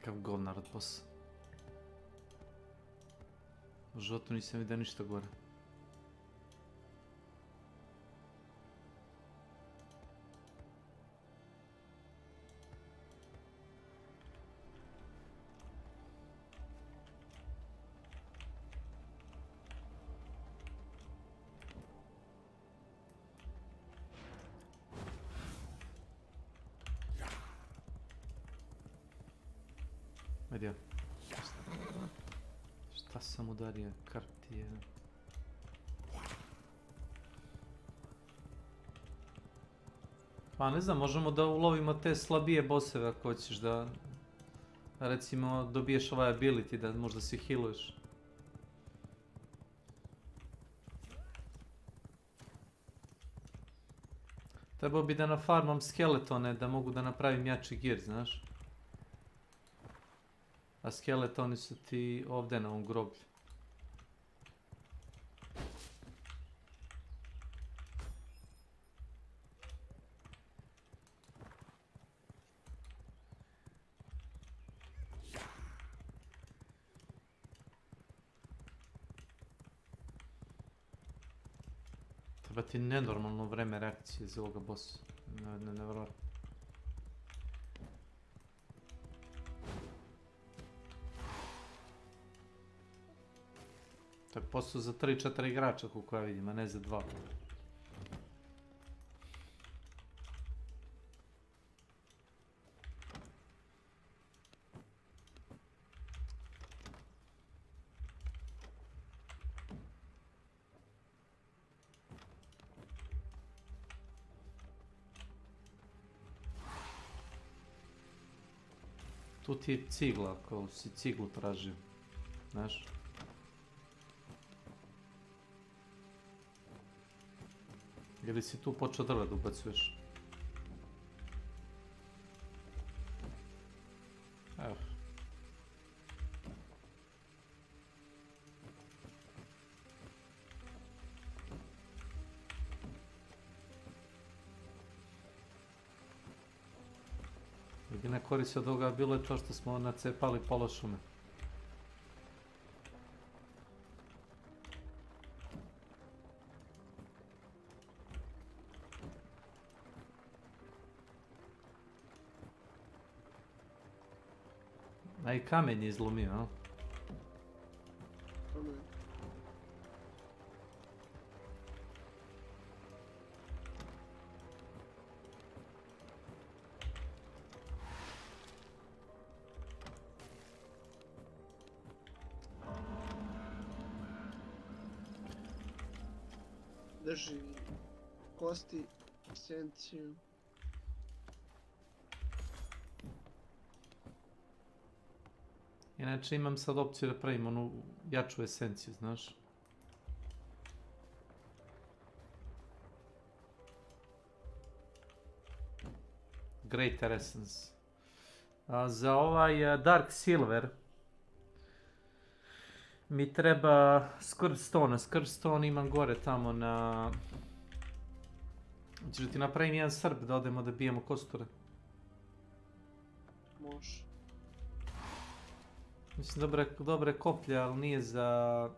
Kakav govnar od bossa. U životu nisam vidio ništa gore. Vidio. Šta sam udario? Kartije. Pa ne znam, možemo da ulovimo te slabije bosseve ako hoćeš da... Recimo dobiješ ovaj ability da možda se healuješ. Trebao bi da nafarmam skeletone da mogu da napravim jači gear, znaš? A skeletoni su ti ovdje na ovom groblju. Treba ti nenormalno vreme reakcije za ovoga bossa. Nevjerojatno. To je posao za 3-4 igrača kako ja vidim, a ne za 2. Tu ti je cigla, ako si ciglu tražio, znaš? Ili si tu počeo drva da ubacuješ? Evo. Jedina korist od ovoga bilo je to što smo nacepali pola šume. A i kamen je izlomio, a? Drži kosti, esenciju. Inače imam sad opciju da pravim onu jaču esenciju, znaš. Greater Essence. Za ovaj Dark Silver mi treba Skrbstone. Skrbstone imam gore tamo na... Hoćeš da ti napravim jedan srp da odemo da bijemo kosture? Može. Mislim dobre koplje, ali nije za...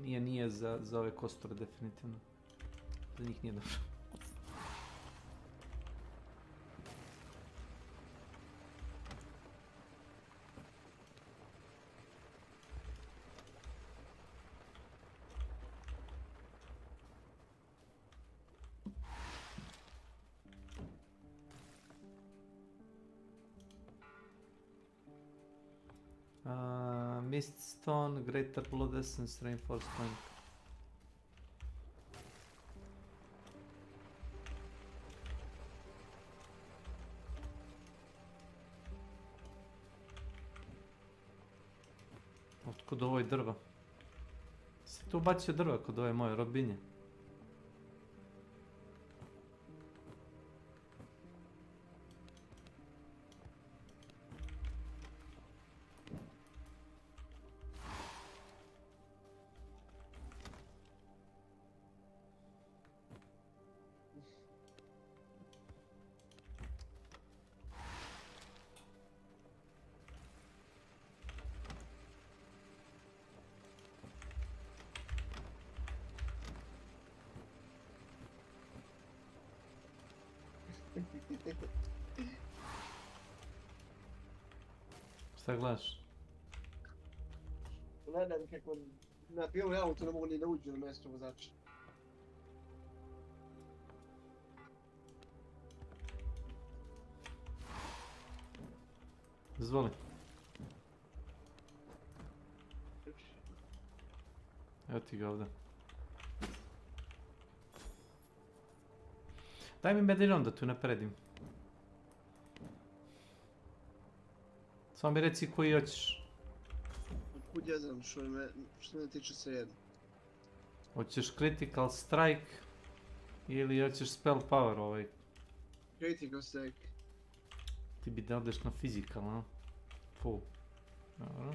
Nije za ove kosture definitivno. Za njih nije dobro. Mist Stone, Greater Blood Essence, Reinforced Plank. Otkud ovo je drva? Si tu bacio drva kod ove moje robinje? Šta gledaš? Gledam kako na bijeloj auto ne mogu ni da uđu na mjesto vozača. Izvoli. Evo ti ga ovdje. Daj mi medaljon da tu napredim. Samo mi reci koji hoćeš. Kud ja znam što me tiče se jedno. Hoćeš Critical Strike ili hoćeš Spell Power ovaj? Critical Strike. Ti bi da odeš na Physical, a? Full. Dobro.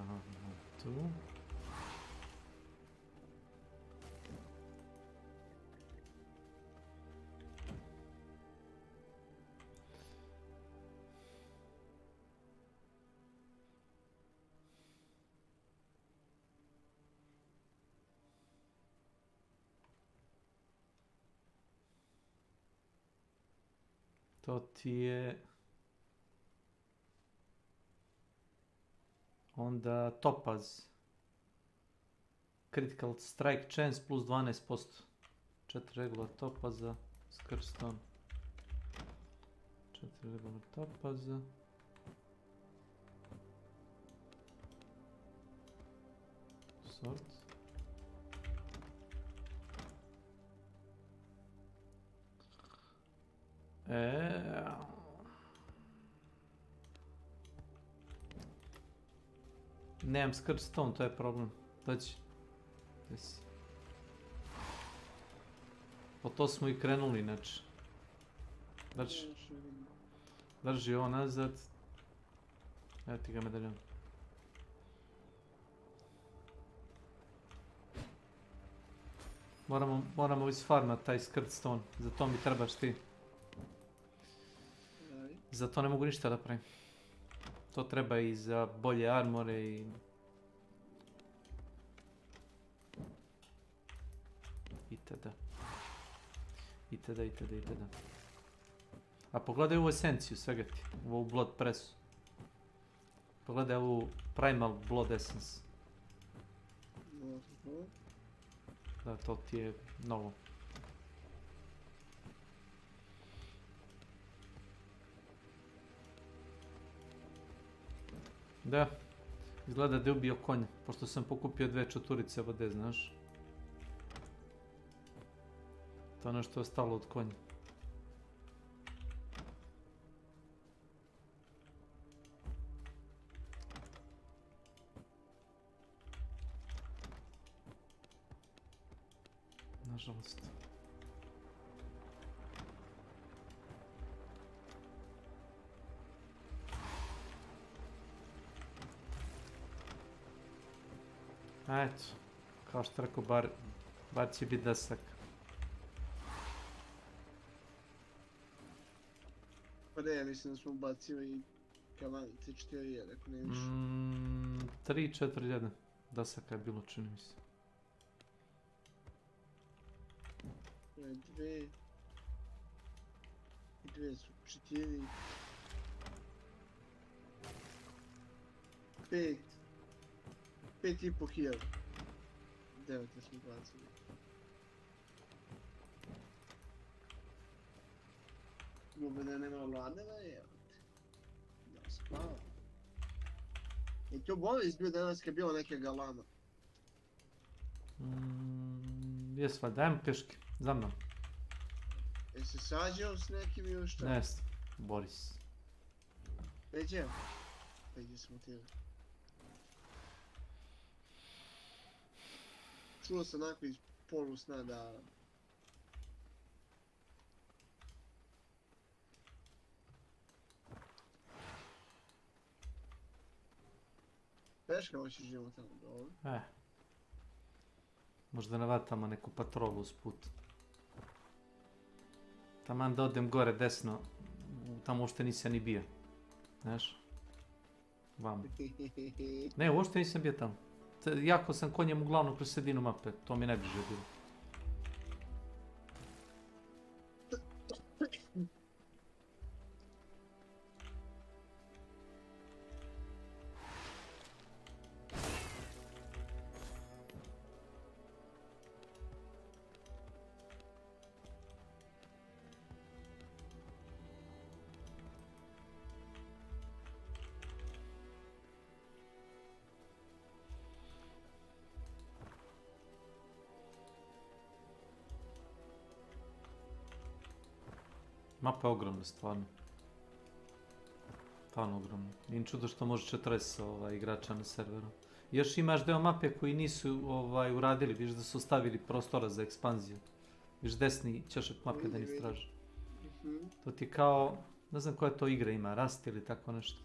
Aha, tu. To ti je... Onda Topaz. Critical strike chance plus 12%. 4 regular Topaza. Skrston. 4 regular Topaza. Sort. Nemam Skrston, to je problem. Dođi. Po to smo i krenuli, inače. Drži ovo nazad. Evo ti ga medaljon. Moramo isfarmat taj Skirtstone, za to mi trebaš ti. Za to ne mogu ništa da pravim. To treba i za bolje armore i... itd. A pogledaj ovu esenciju svega ti, ovu blood pressu. Pogledaj ovu primal blood essence. Da, to ti je novo. Da, izgleda da je ubio konja, pošto sam pokupio 2 četurice vode, znaš. To je ono što je ostalo od konja. Nažalost. A eto, kao što rekao, bar će biti desak. Pa ne, ja mislim da smo bacio i kavanice 4-1, ako ne više. 3-4-1 desaka je bilo, čini mi se. To je 2. I 2 su 4. 5. 5.500. 9 smo bacili. Mogu da nema vladena, jebate. Da spava. I to boli izbio danas kad je bilo neke galama. Jes valjda, ajmo peške, za mnom. Jesi sađao s nekim ili šta? Ne, Boris. Peđe? Peđe smo tijeli. Čuo sam onako iz polusna da... Peška hoćeš živimo tamo dobro? Možda navatamo neku patrolu usput. Taman da odem gore desno, tamo uopšte nisam ni bio. Znaš? Vamo. Ne, uopšte nisam bio tamo. Jako sam konjem uglavnom kroz sredinu mape, to mi najbliže bilo. Mapa je ogromna, stvarno. Stvarno ogromna. Nije čudo što može 40 igrača na serveru. Još imaš deo mape koji nisu uradili, viš da su ostavili prostora za ekspanziju. Viš desni ćošak mape da nis traži. To ti kao, ne znam koja to igra ima, Rust ili tako nešto.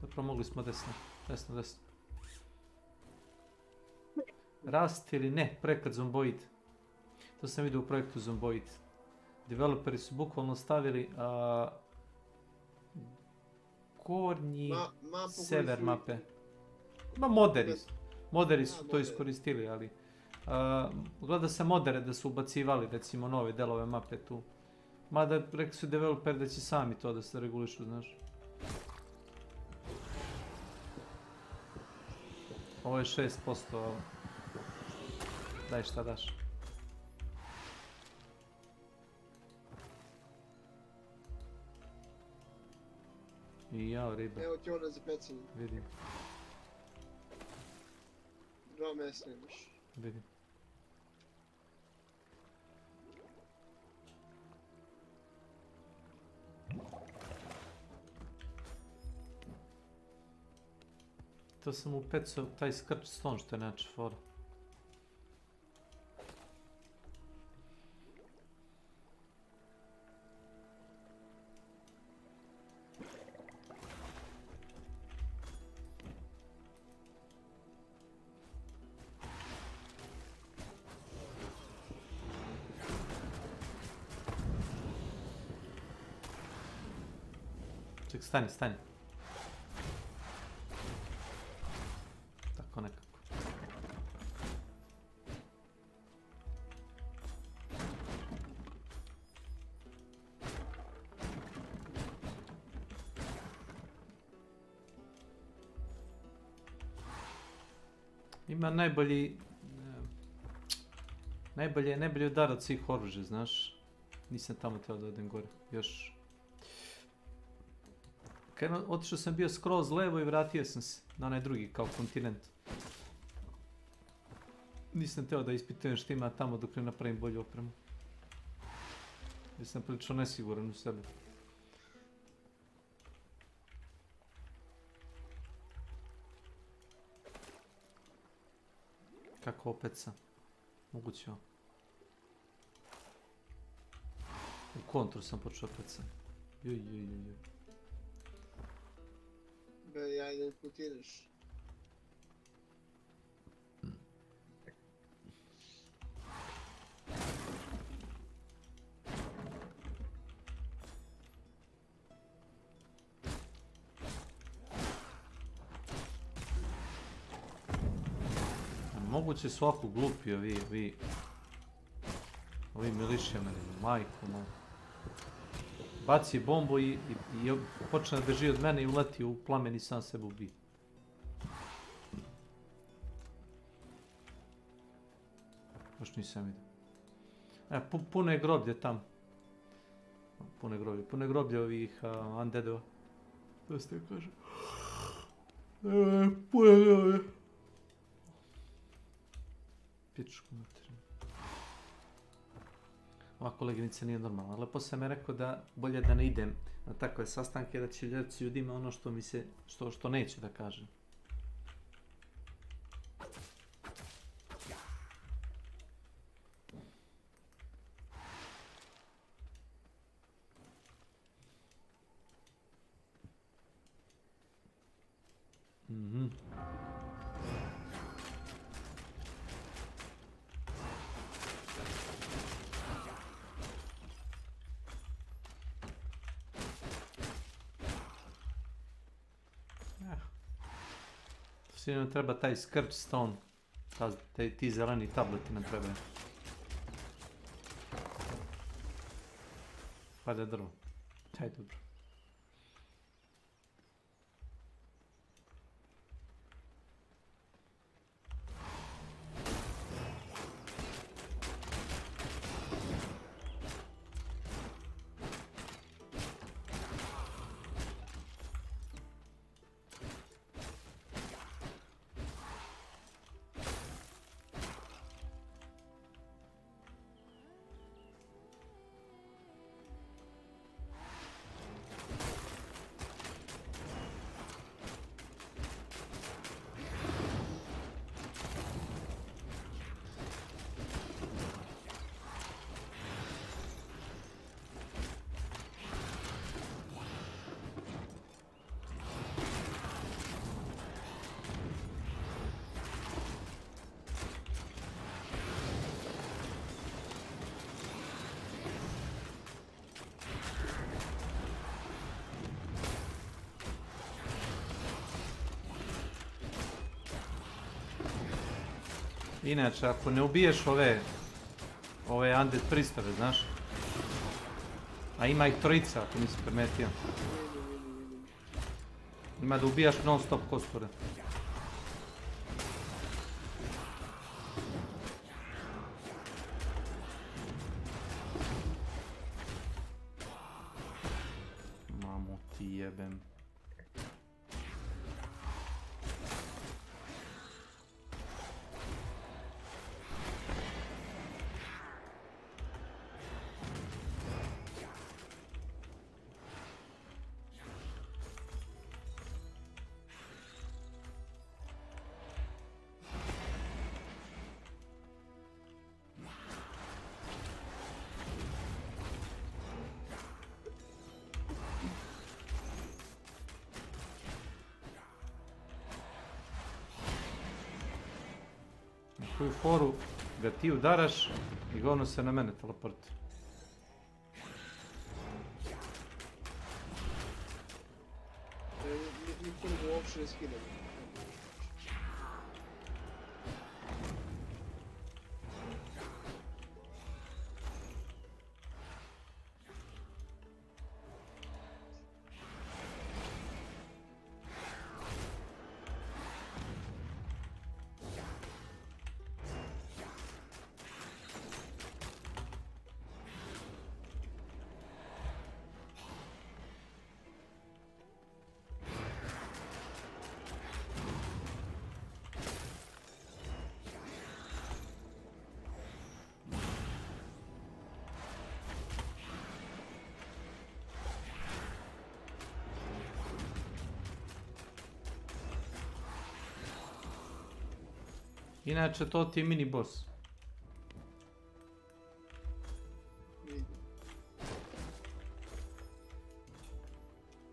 Zapravo mogli smo desno. Rust ili ne, projekat Zomboid. To sam vidio u projektu Zomboid. Developeri su bukvalno stavili gornji sever mape. Ma moderi su to iskoristili, ali gleda se modere da su ubacivali recimo nove delove mape tu. Mada rekli su developer da će sami to da se regulišu, znaš. Ovo je 6%, ali... Daj šta daš. I jao, riba. Evo ti ona za pecanje. Vidim. 2 mesa imaš. Vidim. To sam upecao taj skrč stone što je neče fora. Ček, stani, stani. Tako nekako. Ima najbolji udar od svih oružja, znaš. Nisam tamo htio da odem gore, još. Otišao sam bio skroz levo i vratio sam se na onaj drugi kao kontinent. Nisam htio da ispitujem što ima tamo dok ne napravim bolju opremu. Jer sam prilično nesiguran u sebe. Kako opet sam? Moguće ovo. U kontru sam počeo opet sam. Juj. Ja idem putiraš. Moguće su ovako glupi ovi miliše meni, majko moja. Baci bombu i počne da beži od mene i uleti u plamen i sam sebe ubije. Još nisam vidio. Puno je groblje tam. Puno je groblje ovih undeadova. To ste kažem. Puno je groblje. Pičku materiju. Ova koleginica nije normalna. Lepo sam je rekao da bolje da ne idem na takve sastanke, da će reći ljudima ono što mi se, što neću da kažem. Svi nam treba taj skrč stone, ti zeleni tableti nam trebaju. Pada drvo. Hajde, dobro. Inače, ako ne ubiješ ove undead pristave, znaš, A ima ih trojica, ako nisi primetio. Ima da ubijaš non stop kosture. Mamu ti jebem. Koju foru ga ti udaraš i govno se na mene teleporti. Nikoliko uopšte ne skidam. Inače, to ti je mini boss.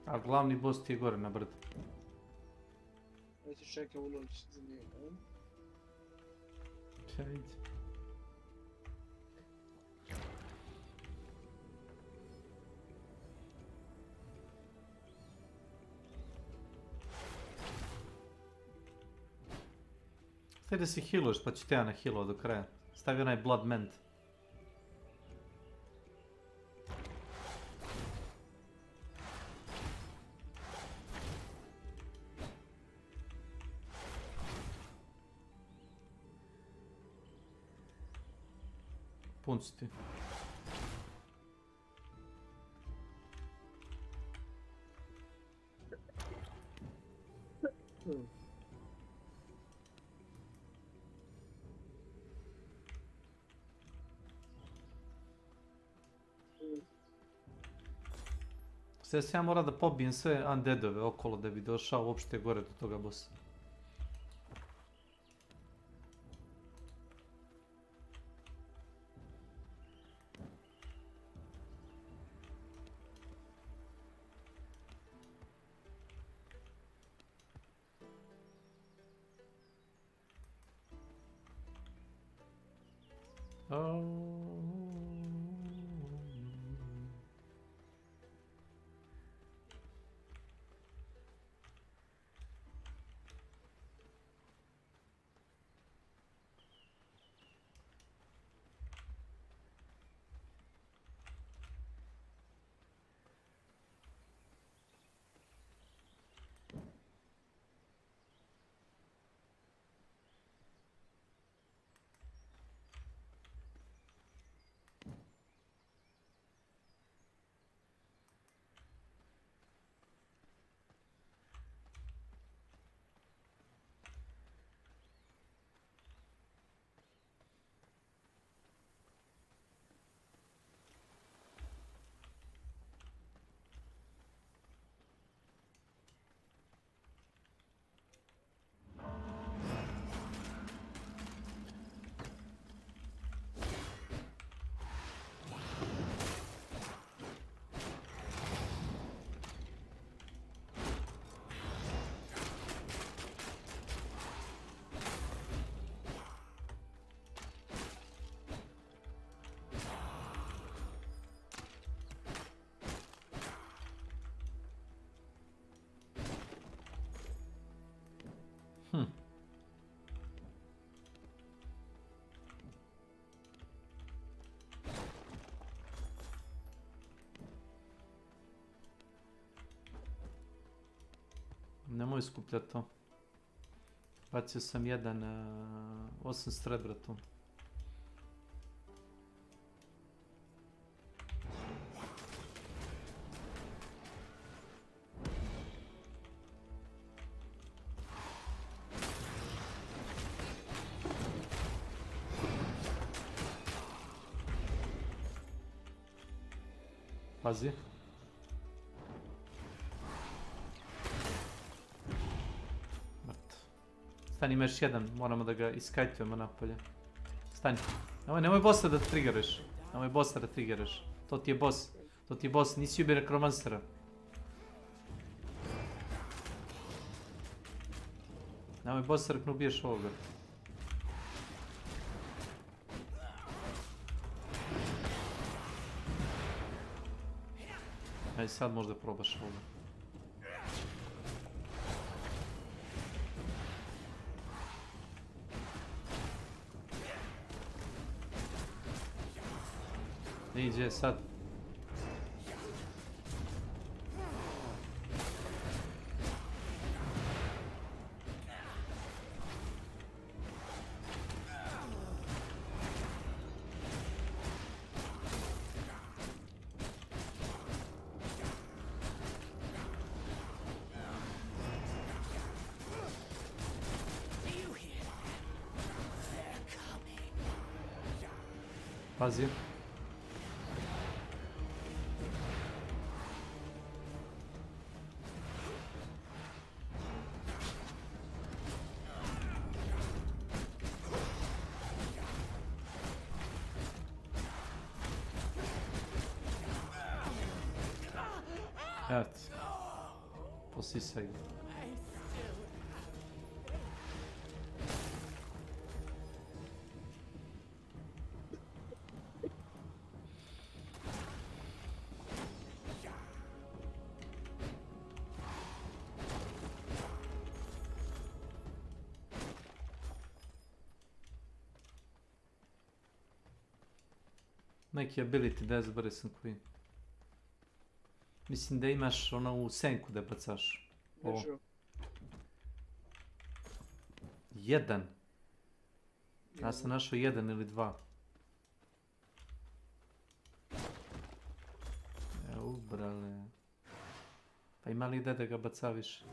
A glavni boss ti je gore na brdu. Ajde čekam u noć za njega. Ajde. Stavi da si healuješ, pa ću te ja na healova do kraja. Stavi onaj blood mend. Pun si ti. Sve se ja mora da pobijem sve undeadove okolo da bi došao uopšte gore do toga bossa. nemoj skupljati to. Bacio sam 8 srebra tu. Pazi. Stani, ima još jedan, moramo da ga iskajtujemo napolje. Stani. Nemoj bossa da triggeraš. Nemoj bossa da triggeraš. To ti je boss. To ti je boss, nisi ubio nekromansera. Nemoj bossa dok ne ubiješ ovoga. Ajde sad možda probaš ovoga. Iđe sad. Pazi. Evet. Posisaj ga. Neki ability da izbore sam koji. Mislim da imaš u senku da bacaš. Jedan. Ja sam našao 1 ili 2. Evo, brale. Pa ima li ide da ga bacaviš?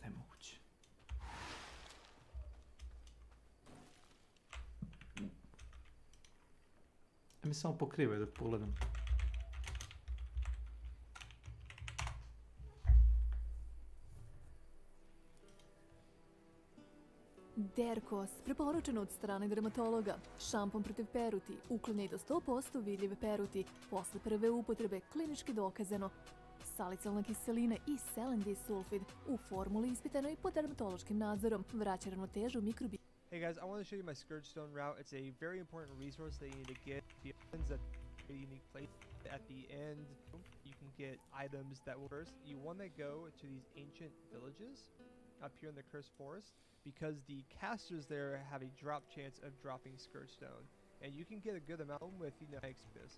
Nemoguće. Mi samo pokrivaj dok pogledam. Derkos, preporučen od strane dermatologa. Šampon protiv peruti, uklanja i do 100% vidljive peruti. Posle prve upotrebe, klinički dokazano. Salicilna kiselina i selendisulfid u formuli ispitanoj pod dermatološkim nadzorom. Vraća ravnotežu mikrobi. Hey guys, I want to show you my Scourgestone route. It's a very important resource that you need to get. The items at a unique place. At the end, you can get items that will first. You want to go to these ancient villages up here in the Cursed Forest because the casters there have a drop chance of dropping Scourgestone. And you can get a good amount with, this.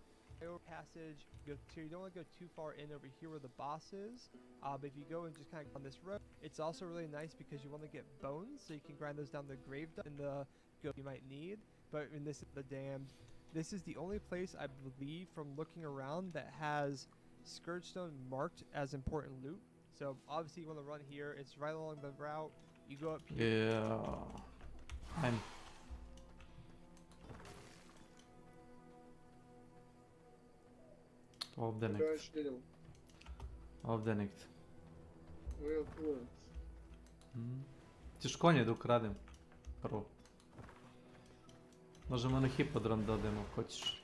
Passage, you don't want to go too far in over here where the boss is, but if you go and just kind of on this road, it's also really nice because you want to get bones, so you can grind those down the grave in the go you might need. But in this is the damned. This is the only place I believe from looking around that has Scourgestone marked as important loot. So obviously you want to run here. It's right along the route. You go up here. Yeah. Ovdje nekt. Ovdje nekt. Ćeš konje da ukradem. Prvo. Možemo na hipodrom da odemo, ako ćeš.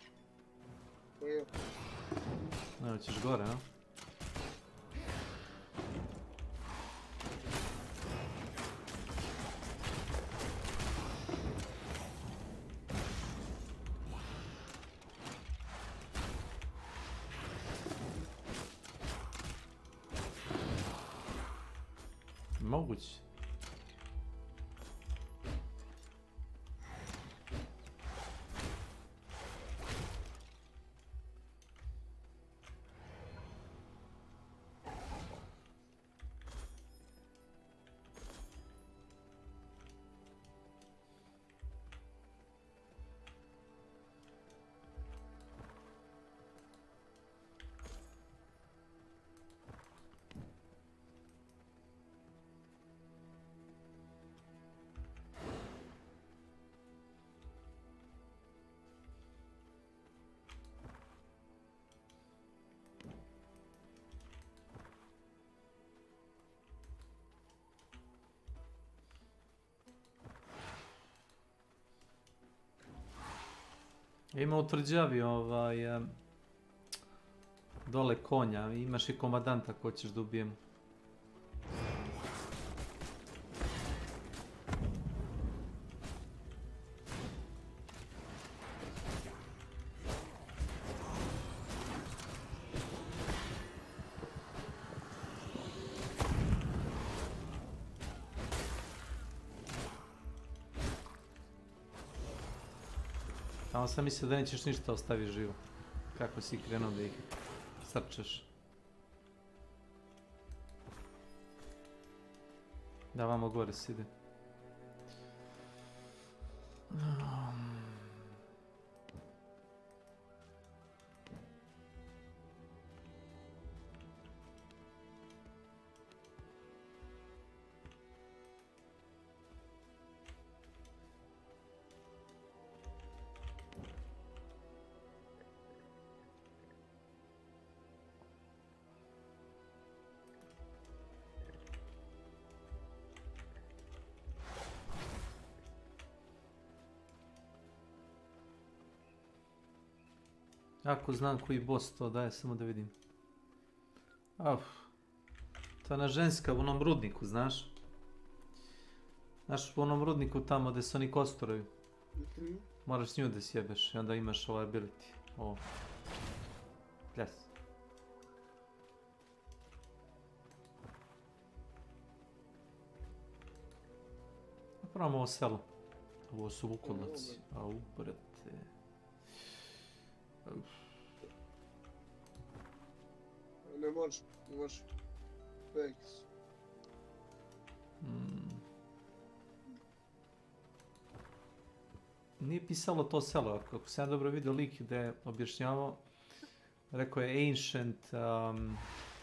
Evo ćeš gore, a? Moguće. Ima utvrđavi dole konja, imaš i komadanta ko ćeš da ubijemo. Tamo sam mislio da nećeš ništa ostaviti živo. Kako si krenuo da ih srčeš. Da, vamo gore se ide. Ako znam koji boss to daje, samo da vidim. To je ona ženska u onom rudniku, znaš? Znaš, u onom rudniku tamo gdje se oni kostoroju. Moraš s nju da sjebeš i onda imaš ovaj ability. Ovo. Pljas. Probamo ovo selo. Ovo su vukodlaci. Au, brate. Ne možeš. Feks. Nije pisalo to selo, ako sam dobro vidio lik da je objašnjavao, rekao je Ancient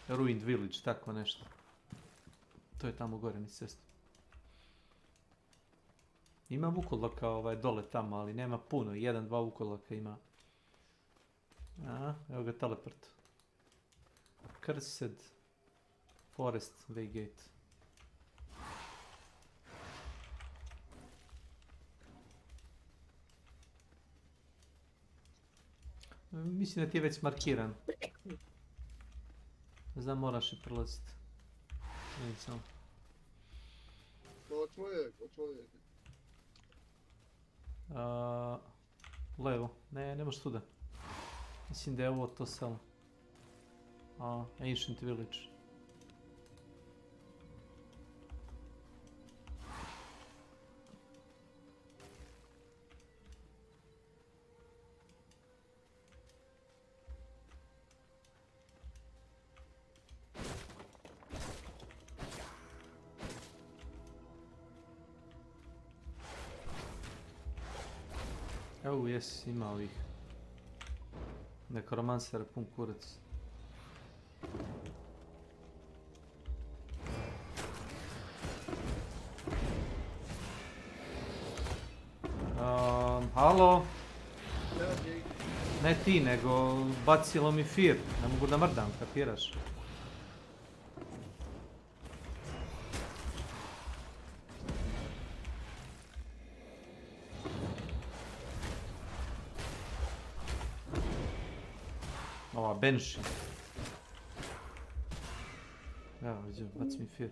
Ruined Village, tako nešto. To je tamo gore ni cestu. Ima vukodlaka dole tamo, ali nema puno, 1-2 vukodlaka ima. Evo ga teleport. Cursed Forest Waygate. Mislim da ti je već markiran. Ne znam, moraš i prolaziti. Ne samo. Ko čovjek. Levo. Ne možeš tuda. Mislim da je ovo to selo. Ancient Village. Evo, jes, ima ovih. Nekromansera pun kurac. Halo? Ne ti, nego bacilo mi fir. Ne mogu da mrdam, kapiraš? Ova Banshee. Evo, baci mi fir.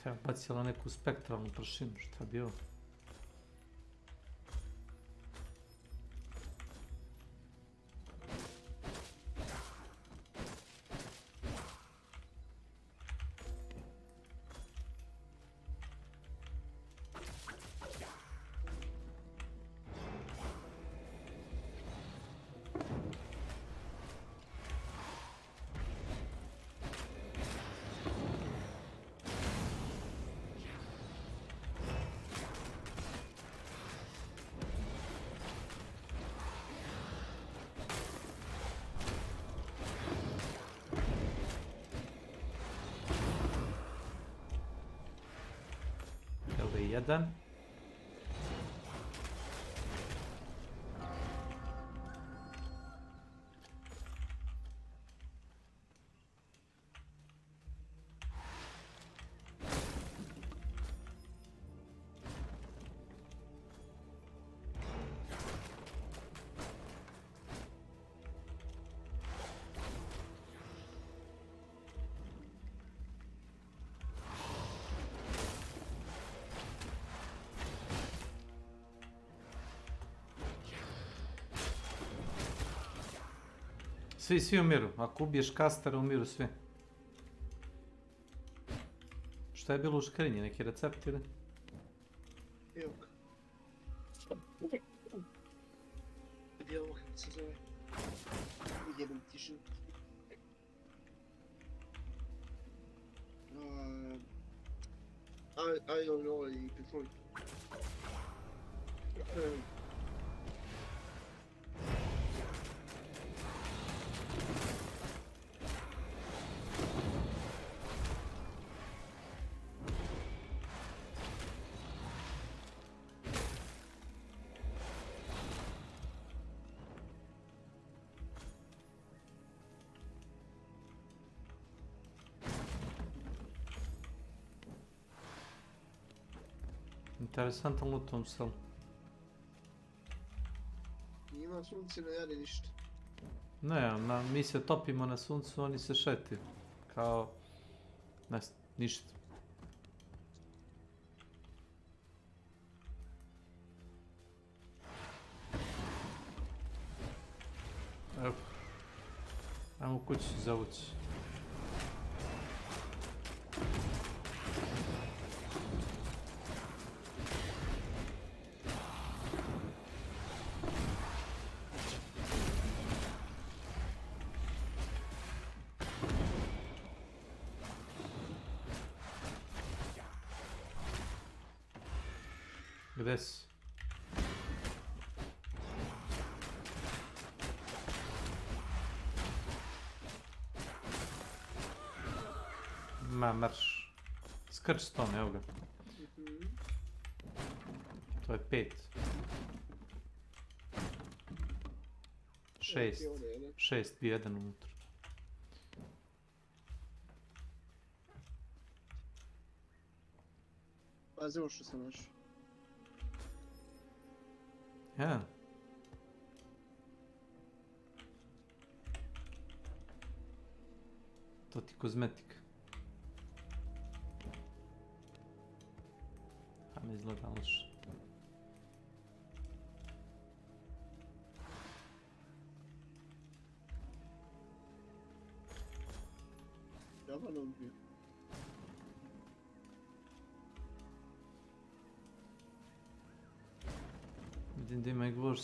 Treba bacila neku spektralnu prašinu, šta bi ovo? jedan. Svi umiru. Ako ubiješ kastara, umiru svi. Šta je bilo u škrinji? Neki recept ili? Evo ga. Gdje je ovo kako se zove? Jebim ti život. Iron ore i petrol. Interesantan loot u tom selu. Ima sunce, ne radi ništa. Ne, mi se topimo na suncu, oni se šetaju. Kao... ništa. Evo. Ajmo u kući zavući. Gdje si? Ma, marš. Skrč stone, evo ga. To je 5. 6, bio jedan unutra. Pazi ovo što sam našao. Ja. To ti kozmetika. A ne izgleda loše. Dobar odbio. Vidim da ima i gvožd